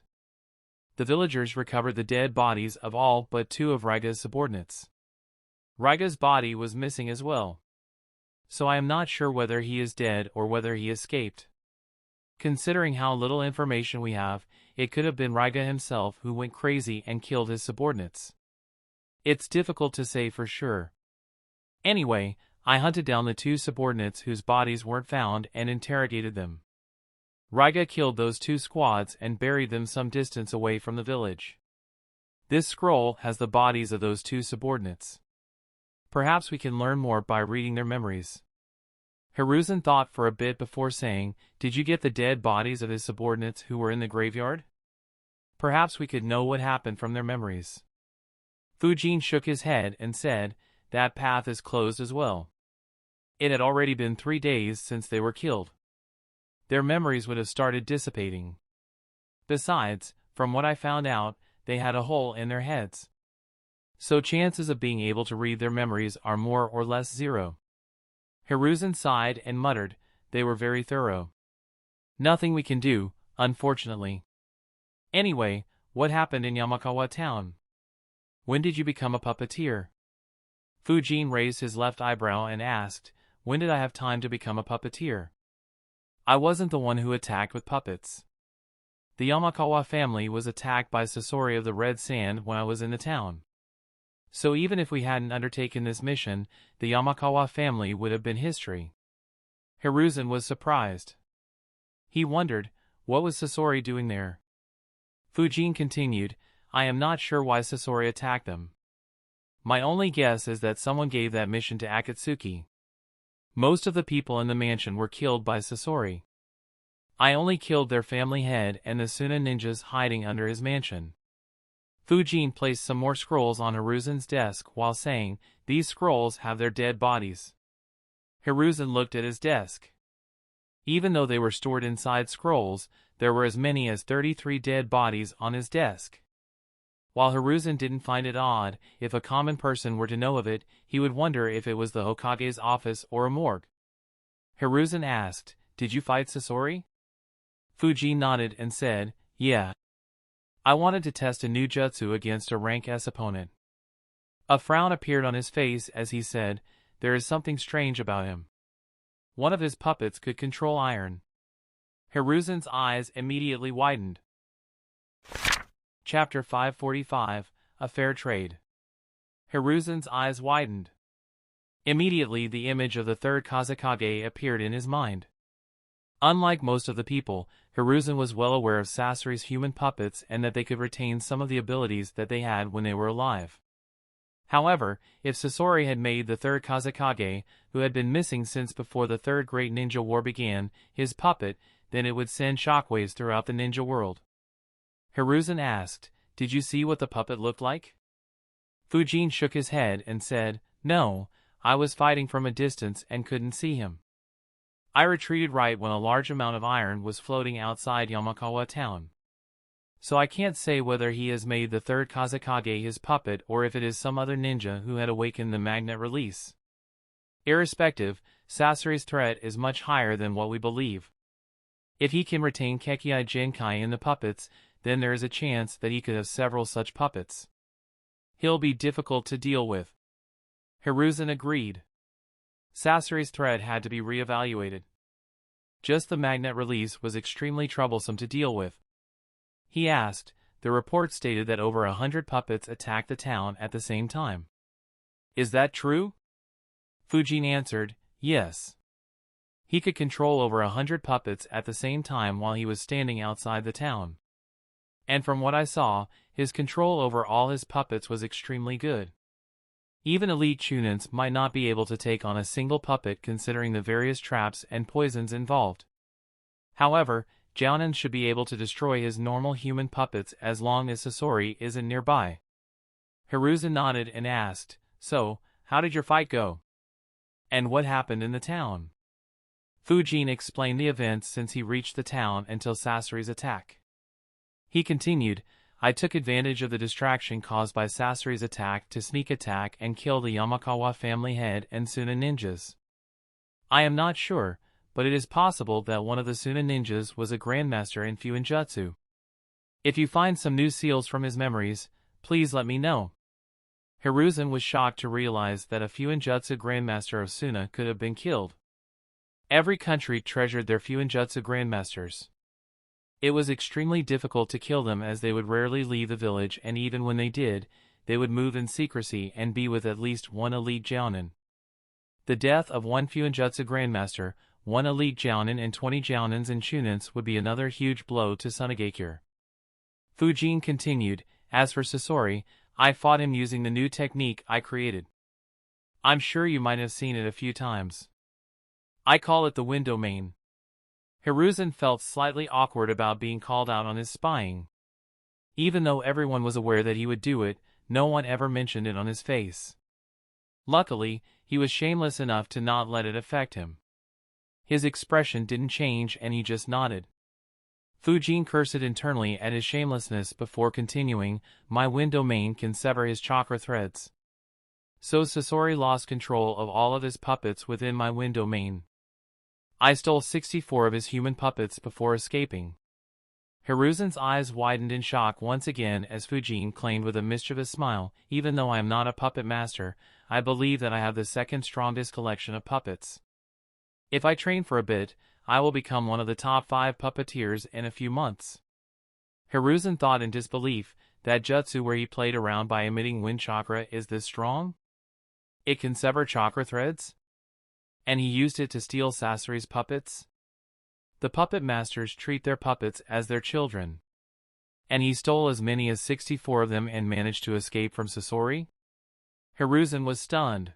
The villagers recovered the dead bodies of all but 2 of Raga's subordinates. Raga's body was missing as well. So I am not sure whether he is dead or whether he escaped. Considering how little information we have, it could have been Raga himself who went crazy and killed his subordinates. It's difficult to say for sure. Anyway, I hunted down the 2 subordinates whose bodies weren't found and interrogated them. Raga killed those 2 squads and buried them some distance away from the village. This scroll has the bodies of those 2 subordinates. Perhaps we can learn more by reading their memories. Hiruzen thought for a bit before saying, did you get the dead bodies of his subordinates who were in the graveyard? Perhaps we could know what happened from their memories. Fujin shook his head and said, that path is closed as well. It had already been 3 days since they were killed. Their memories would have started dissipating. Besides, from what I found out, they had a hole in their heads. So chances of being able to read their memories are more or less 0. Hiruzen sighed and muttered, they were very thorough. Nothing we can do, unfortunately. Anyway, what happened in Yamakawa town? When did you become a puppeteer? Fujin raised his left eyebrow and asked, when did I have time to become a puppeteer? I wasn't the one who attacked with puppets. The Yamakawa family was attacked by Sasori of the Red Sand when I was in the town. So even if we hadn't undertaken this mission, the Yamakawa family would have been history. Hiruzen was surprised. He wondered, What was Sasori doing there? Fujin continued, I am not sure why Sasori attacked them. My only guess is that someone gave that mission to Akatsuki. Most of the people in the mansion were killed by Sasori. I only killed their family head and the Suna ninjas hiding under his mansion. Fujin placed some more scrolls on Hiruzen's desk while saying, these scrolls have their dead bodies. Hiruzen looked at his desk. Even though they were stored inside scrolls, there were as many as 33 dead bodies on his desk. While Hiruzen didn't find it odd, if a common person were to know of it, he would wonder if it was the Hokage's office or a morgue. Hiruzen asked, did you fight Sasori? Fujin nodded and said, yeah. I wanted to test a new jutsu against a rank S opponent. A frown appeared on his face as he said, there is something strange about him. One of his puppets could control iron. Hiruzen's eyes immediately widened. Chapter 545, A Fair Trade. Hiruzen's eyes widened. Immediately the image of the third Kazekage appeared in his mind. Unlike most of the people, Hiruzen was well aware of Sasori's human puppets and that they could retain some of the abilities that they had when they were alive. However, if Sasori had made the third Kazekage, who had been missing since before the Third Great Ninja War began, his puppet, then it would send shockwaves throughout the ninja world. Hiruzen asked, did you see what the puppet looked like? Fujin shook his head and said, no, I was fighting from a distance and couldn't see him. I retreated right when a large amount of iron was floating outside Yamakawa town. So I can't say whether he has made the third Kazekage his puppet or if it is some other ninja who had awakened the magnet release. Irrespective, Sasori's threat is much higher than what we believe. If he can retain Kekkai Genkai in the puppets, then there is a chance that he could have several such puppets. He'll be difficult to deal with. Hiruzen agreed. Sasori's threat had to be re-evaluated. Just the magnet release was extremely troublesome to deal with. He asked, the report stated that over 100 puppets attacked the town at the same time. Is that true? Fujin answered, yes. He could control over 100 puppets at the same time while he was standing outside the town. And from what I saw, his control over all his puppets was extremely good. Even elite shunins might not be able to take on a single puppet considering the various traps and poisons involved. However, Jounin should be able to destroy his normal human puppets as long as Sasori isn't nearby. Hiruzen nodded and asked, so, how did your fight go? And what happened in the town? Fujin explained the events since he reached the town until Sasori's attack. He continued, I took advantage of the distraction caused by Sasori's attack to sneak attack and kill the Yamakawa family head and Suna ninjas. I am not sure, but it is possible that one of the Suna ninjas was a grandmaster in Fuin jutsu. If you find some new seals from his memories, please let me know. Hiruzen was shocked to realize that a Fuin jutsu grandmaster of Suna could have been killed. Every country treasured their Fuin jutsu grandmasters. It was extremely difficult to kill them as they would rarely leave the village, and even when they did, they would move in secrecy and be with at least one elite jounin. The death of one Fuin jutsu grandmaster, one elite jounin and 20 jounins and shunins would be another huge blow to Sunagakure. Fujin continued, as for Sasori, I fought him using the new technique I created. I'm sure you might have seen it a few times. I call it the window main. Hiruzen felt slightly awkward about being called out on his spying. Even though everyone was aware that he would do it, no one ever mentioned it on his face. Luckily, he was shameless enough to not let it affect him. His expression didn't change and he just nodded. Fujin cursed internally at his shamelessness before continuing, my window main can sever his chakra threads. So Sasori lost control of all of his puppets within my window main. I stole 64 of his human puppets before escaping. Hiruzen's eyes widened in shock once again as Fujin claimed with a mischievous smile, even though I am not a puppet master, I believe that I have the second strongest collection of puppets. If I train for a bit, I will become one of the top 5 puppeteers in a few months. Hiruzen thought in disbelief, that jutsu where he played around by emitting wind chakra is this strong? It can sever chakra threads? And he used it to steal Sasori's puppets? The puppet masters treat their puppets as their children. And he stole as many as 64 of them and managed to escape from Sasori? Hiruzen was stunned.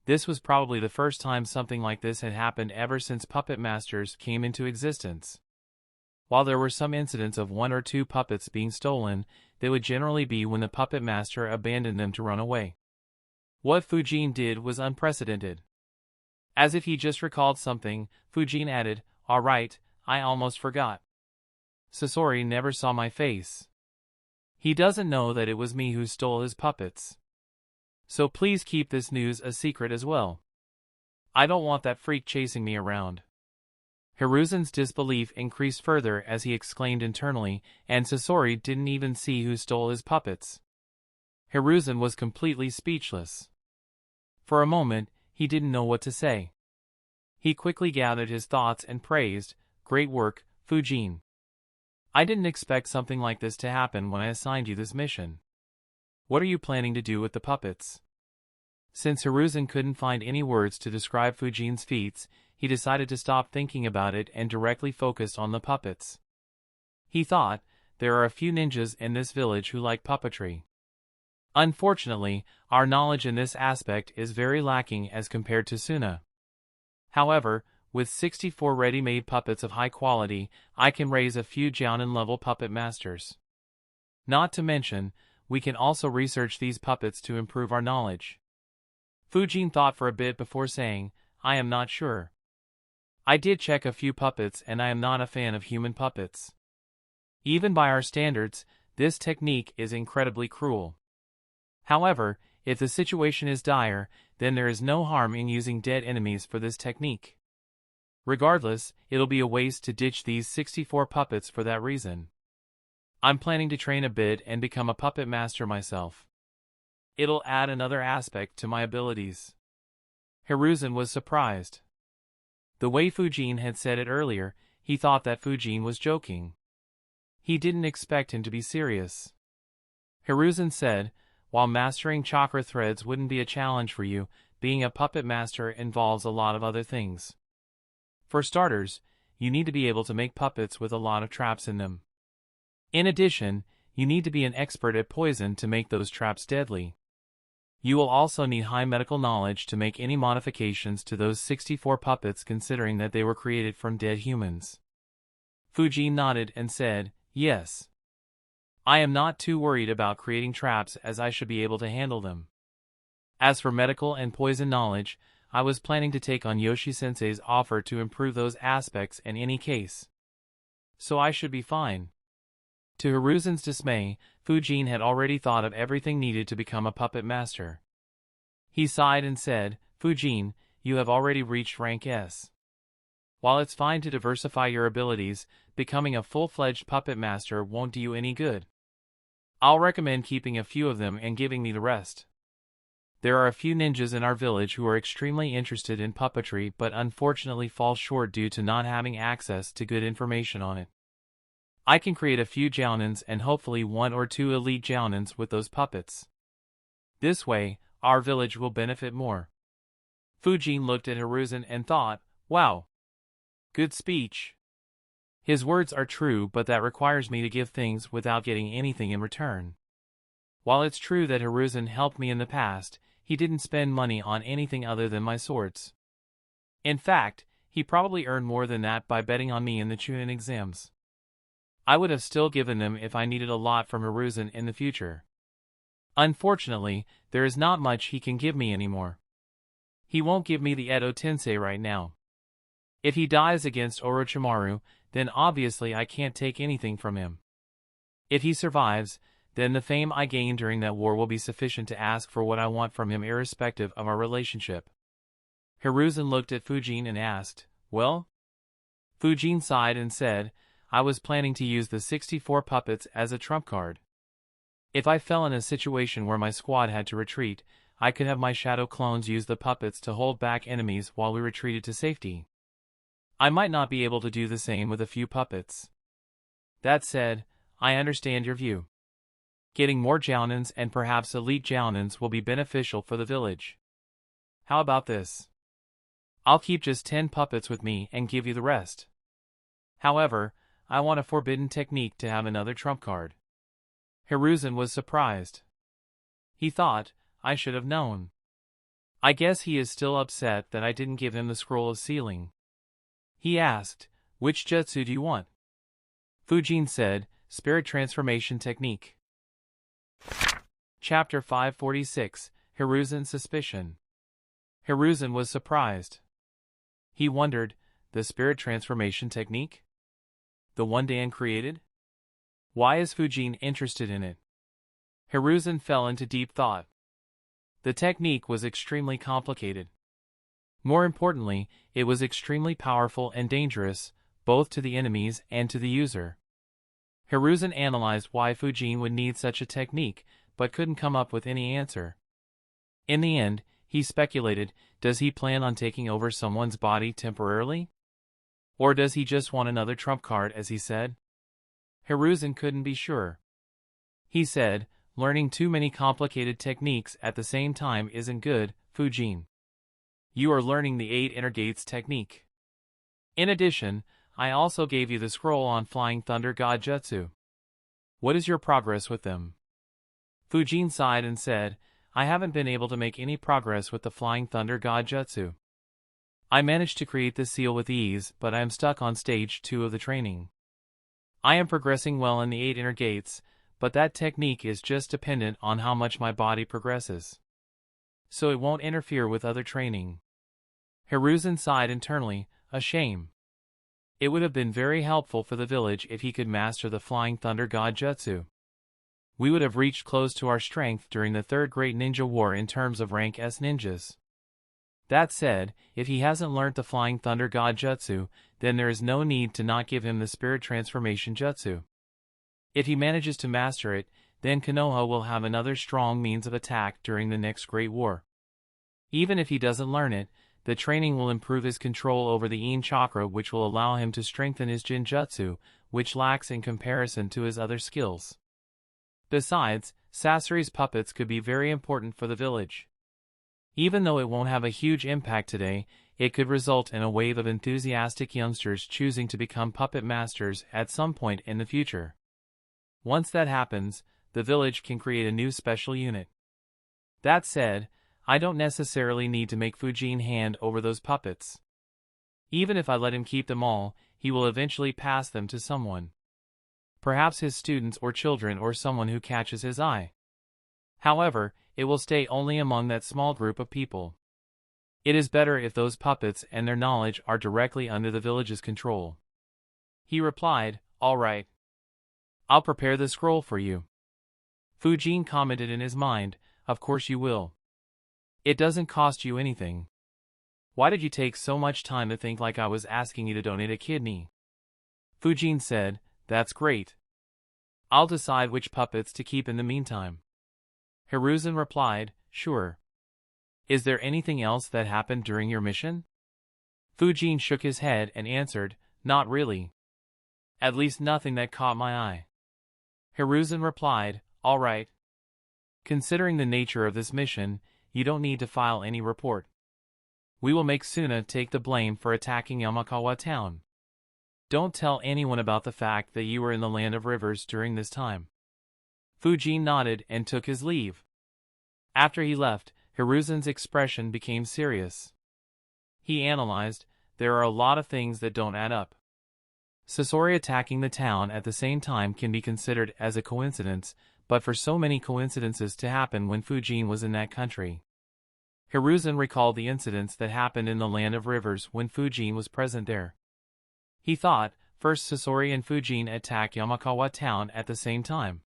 This was probably the first time something like this had happened ever since puppet masters came into existence. While there were some incidents of 1 or 2 puppets being stolen, they would generally be when the puppet master abandoned them to run away. What Fujin did was unprecedented. As if he just recalled something, Fujin added, "Alright, I almost forgot. Sasori never saw my face. He doesn't know that it was me who stole his puppets. So please keep this news a secret as well. I don't want that freak chasing me around." Hiruzen's disbelief increased further as he exclaimed internally, and Sasori didn't even see who stole his puppets. Hiruzen was completely speechless. For a moment, he didn't know what to say. He quickly gathered his thoughts and praised, "Great work, Fujin. I didn't expect something like this to happen when I assigned you this mission. What are you planning to do with the puppets?" Since Hiruzen couldn't find any words to describe Fujin's feats, he decided to stop thinking about it and directly focused on the puppets. He thought, there are a few ninjas in this village who like puppetry. Unfortunately, our knowledge in this aspect is very lacking as compared to Suna. However, with 64 ready-made puppets of high quality, I can raise a few Jounin-level puppet masters. Not to mention, we can also research these puppets to improve our knowledge. Fujin thought for a bit before saying, "I am not sure. I did check a few puppets and I am not a fan of human puppets. Even by our standards, this technique is incredibly cruel. However, if the situation is dire, then there is no harm in using dead enemies for this technique. Regardless, it'll be a waste to ditch these 64 puppets for that reason. I'm planning to train a bit and become a puppet master myself. It'll add another aspect to my abilities." Hiruzen was surprised. The way Fujin had said it earlier, he thought that Fujin was joking. He didn't expect him to be serious. Hiruzen said, "While mastering chakra threads wouldn't be a challenge for you, being a puppet master involves a lot of other things. For starters, you need to be able to make puppets with a lot of traps in them. In addition, you need to be an expert at poison to make those traps deadly. You will also need high medical knowledge to make any modifications to those 64 puppets considering that they were created from dead humans." Fujin nodded and said, "Yes. I am not too worried about creating traps as I should be able to handle them. As for medical and poison knowledge, I was planning to take on Yoshi-sensei's offer to improve those aspects in any case. So I should be fine." To Hiruzen's dismay, Fujin had already thought of everything needed to become a puppet master. He sighed and said, "Fujin, you have already reached rank S. While it's fine to diversify your abilities, becoming a full-fledged puppet master won't do you any good. I'll recommend keeping a few of them and giving me the rest. There are a few ninjas in our village who are extremely interested in puppetry but unfortunately fall short due to not having access to good information on it. I can create a few Jounins and hopefully 1 or 2 elite Jounins with those puppets. This way, our village will benefit more." Fujin looked at Hiruzen and thought, "Wow. Good speech. His words are true, but that requires me to give things without getting anything in return. While it's true that Hiruzen helped me in the past, he didn't spend money on anything other than my swords. In fact, he probably earned more than that by betting on me in the Chunin exams. I would have still given them if I needed a lot from Hiruzen in the future. Unfortunately, there is not much he can give me anymore. He won't give me the Edo Tensei right now. If he dies against Orochimaru, then obviously I can't take anything from him. If he survives, then the fame I gained during that war will be sufficient to ask for what I want from him irrespective of our relationship." Hiruzen looked at Fujin and asked, "Well?" Fujin sighed and said, "I was planning to use the 64 puppets as a trump card. If I fell in a situation where my squad had to retreat, I could have my shadow clones use the puppets to hold back enemies while we retreated to safety. I might not be able to do the same with a few puppets. That said, I understand your view. Getting more Jounins and perhaps elite Jounins will be beneficial for the village. How about this? I'll keep just 10 puppets with me and give you the rest. However, I want a forbidden technique to have another trump card. Hiruzen was surprised. He thought, I should have known. I guess he is still upset that I didn't give him the scroll of sealing. He asked, which jutsu do you want? Fujin said, Spirit Transformation Technique. Chapter 546, Hiruzen's Suspicion. Hiruzen was surprised. He wondered, the Spirit Transformation Technique? The one Dan created? Why is Fujin interested in it? Hiruzen fell into deep thought. The technique was extremely complicated. More importantly, it was extremely powerful and dangerous, both to the enemies and to the user. Hiruzen analyzed why Fujin would need such a technique, but couldn't come up with any answer. In the end, he speculated, does he plan on taking over someone's body temporarily? Or does he just want another trump card, as he said? Hiruzen couldn't be sure. He said, learning too many complicated techniques at the same time isn't good, Fujin. You are learning the 8 inner gates technique. In addition, I also gave you the scroll on Flying Thunder God Jutsu. What is your progress with them? Fujin sighed and said, I haven't been able to make any progress with the Flying Thunder God Jutsu. I managed to create the seal with ease, but I am stuck on stage 2 of the training. I am progressing well in the 8 inner gates, but that technique is just dependent on how much my body progresses. So it won't interfere with other training. Hiruzen sighed internally, a shame. It would have been very helpful for the village if he could master the Flying Thunder God Jutsu. We would have reached close to our strength during the Third Great Ninja War in terms of rank S ninjas. That said, if he hasn't learnt the Flying Thunder God Jutsu, then there is no need to not give him the Spirit Transformation Jutsu. If he manages to master it, then Konoha will have another strong means of attack during the next Great War. Even if he doesn't learn it, the training will improve his control over the Yin chakra, which will allow him to strengthen his Jinjutsu, which lacks in comparison to his other skills. Besides, Sasori's puppets could be very important for the village. Even though it won't have a huge impact today, it could result in a wave of enthusiastic youngsters choosing to become puppet masters at some point in the future. Once that happens, the village can create a new special unit. That said, I don't necessarily need to make Fujin hand over those puppets. Even if I let him keep them all, he will eventually pass them to someone. Perhaps his students or children or someone who catches his eye. However, it will stay only among that small group of people. It is better if those puppets and their knowledge are directly under the village's control. He replied, all right. I'll prepare the scroll for you. Fujin commented in his mind, of course you will. It doesn't cost you anything. Why did you take so much time to think like I was asking you to donate a kidney? Fujin said, that's great. I'll decide which puppets to keep in the meantime. Hiruzen replied, sure. Is there anything else that happened during your mission? Fujin shook his head and answered, not really. At least nothing that caught my eye. Hiruzen replied, all right. Considering the nature of this mission, you don't need to file any report. We will make Suna take the blame for attacking Yamakawa town. Don't tell anyone about the fact that you were in the Land of Rivers during this time. Fujin nodded and took his leave. After he left, Hiruzen's expression became serious. He analyzed, there are a lot of things that don't add up. Sasori attacking the town at the same time can be considered as a coincidence, but for so many coincidences to happen when Fujin was in that country. Hiruzen recalled the incidents that happened in the Land of Rivers when Fujin was present there. He thought, first Sasori and Fujin attack Yamakawa town at the same time.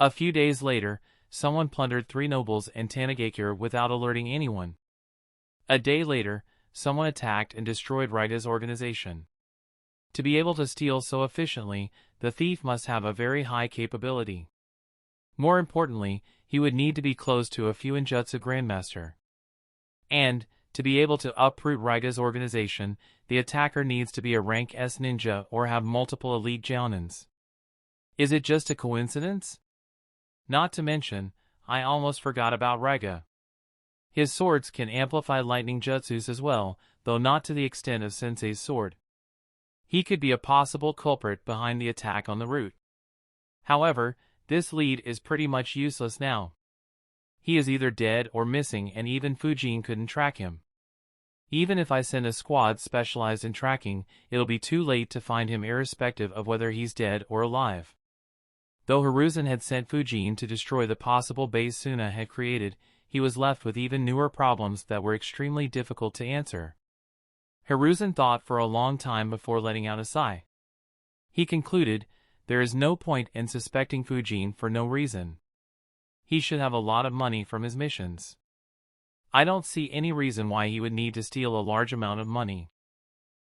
A few days later, someone plundered 3 nobles and Tanigakure without alerting anyone. A day later, someone attacked and destroyed Raida's organization. To be able to steal so efficiently, the thief must have a very high capability. More importantly, he would need to be close to a Fuin Jutsu Grandmaster. And, to be able to uproot Raida's organization, the attacker needs to be a rank S ninja or have multiple elite jounins. Is it just a coincidence? Not to mention, I almost forgot about Raiga. His swords can amplify lightning jutsus as well, though not to the extent of Sensei's sword. He could be a possible culprit behind the attack on the route. However, this lead is pretty much useless now. He is either dead or missing, and even Fuin couldn't track him. Even if I send a squad specialized in tracking, it'll be too late to find him irrespective of whether he's dead or alive. Though Hiruzen had sent Fuin to destroy the possible base Suna had created, he was left with even newer problems that were extremely difficult to answer. Hiruzen thought for a long time before letting out a sigh. He concluded, there is no point in suspecting Fuin for no reason. He should have a lot of money from his missions. I don't see any reason why he would need to steal a large amount of money.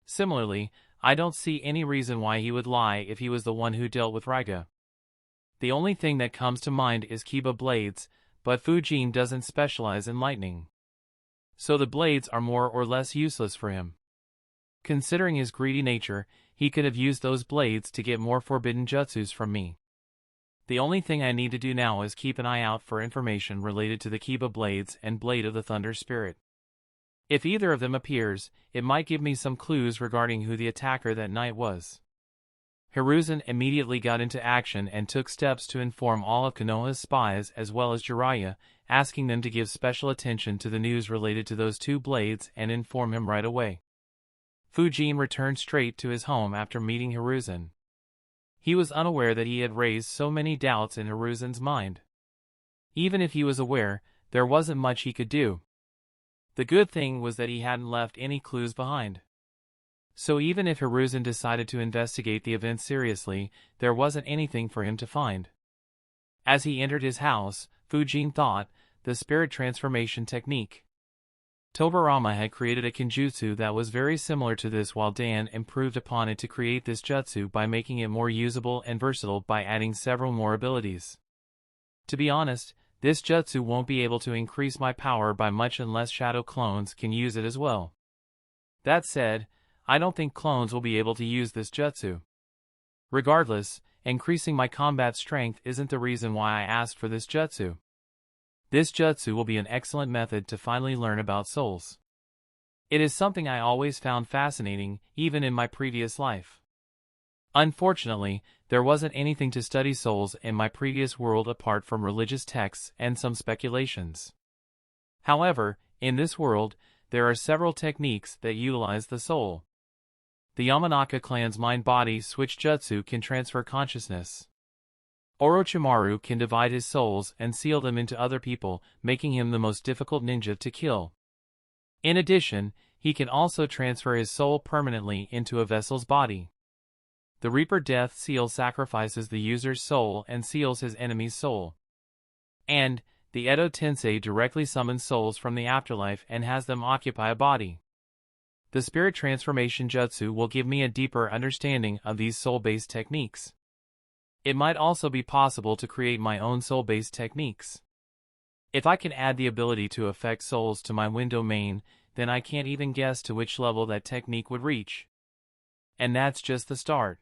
Similarly, I don't see any reason why he would lie if he was the one who dealt with Raiga. The only thing that comes to mind is Kiba blades, but Fuin doesn't specialize in lightning. So the blades are more or less useless for him. Considering his greedy nature, he could have used those blades to get more forbidden jutsus from me. The only thing I need to do now is keep an eye out for information related to the Kiba blades and Blade of the Thunder Spirit. If either of them appears, it might give me some clues regarding who the attacker that night was. Hiruzen immediately got into action and took steps to inform all of Konoha's spies as well as Jiraiya, asking them to give special attention to the news related to those two blades and inform him right away. Fuin returned straight to his home after meeting Hiruzen. He was unaware that he had raised so many doubts in Hiruzen's mind. Even if he was aware, there wasn't much he could do. The good thing was that he hadn't left any clues behind. So even if Hiruzen decided to investigate the event seriously, there wasn't anything for him to find. As he entered his house, Fuin thought, the spirit transformation technique. Tobirama had created a kenjutsu that was very similar to this, while Dan improved upon it to create this jutsu by making it more usable and versatile by adding several more abilities. To be honest, this jutsu won't be able to increase my power by much unless shadow clones can use it as well. That said, I don't think clones will be able to use this jutsu. Regardless, increasing my combat strength isn't the reason why I asked for this jutsu. This jutsu will be an excellent method to finally learn about souls. It is something I always found fascinating, even in my previous life. Unfortunately, there wasn't anything to study souls in my previous world apart from religious texts and some speculations. However, in this world, there are several techniques that utilize the soul. The Yamanaka clan's mind-body switch jutsu can transfer consciousness. Orochimaru can divide his souls and seal them into other people, making him the most difficult ninja to kill. In addition, he can also transfer his soul permanently into a vessel's body. The Reaper Death Seal sacrifices the user's soul and seals his enemy's soul. And, the Edo Tensei directly summons souls from the afterlife and has them occupy a body. The Spirit Transformation Jutsu will give me a deeper understanding of these soul-based techniques. It might also be possible to create my own soul-based techniques. If I can add the ability to affect souls to my wind domain, then I can't even guess to which level that technique would reach. And that's just the start.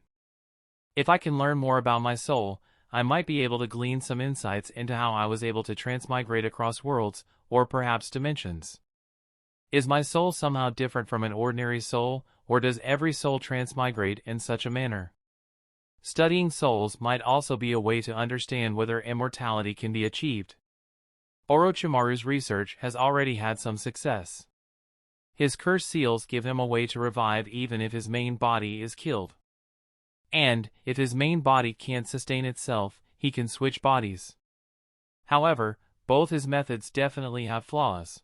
If I can learn more about my soul, I might be able to glean some insights into how I was able to transmigrate across worlds, or perhaps dimensions. Is my soul somehow different from an ordinary soul, or does every soul transmigrate in such a manner? Studying souls might also be a way to understand whether immortality can be achieved. Orochimaru's research has already had some success. His curse seals give him a way to revive even if his main body is killed. And, if his main body can't sustain itself, he can switch bodies. However, both his methods definitely have flaws.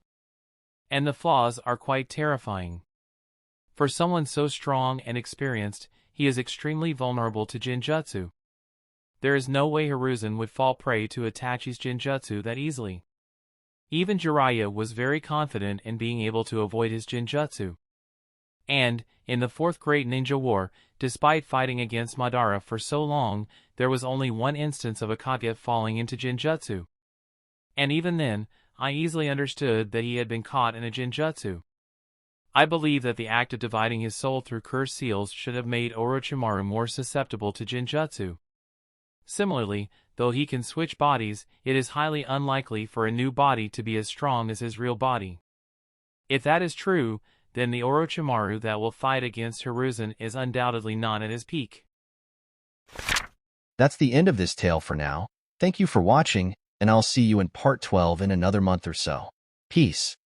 And the flaws are quite terrifying. For someone so strong and experienced, he is extremely vulnerable to Jinjutsu. There is no way Hiruzen would fall prey to Itachi's Jinjutsu that easily. Even Jiraiya was very confident in being able to avoid his Jinjutsu. And, in the Fourth Great Ninja War, despite fighting against Madara for so long, there was only one instance of a Kage falling into Jinjutsu. And even then, I easily understood that he had been caught in a Jinjutsu. I believe that the act of dividing his soul through curse seals should have made Orochimaru more susceptible to Jinjutsu. Similarly, though he can switch bodies, it is highly unlikely for a new body to be as strong as his real body. If that is true, then the Orochimaru that will fight against Hiruzen is undoubtedly not at his peak. That's the end of this tale for now. Thank you for watching, and I'll see you in part 12 in another month or so. Peace.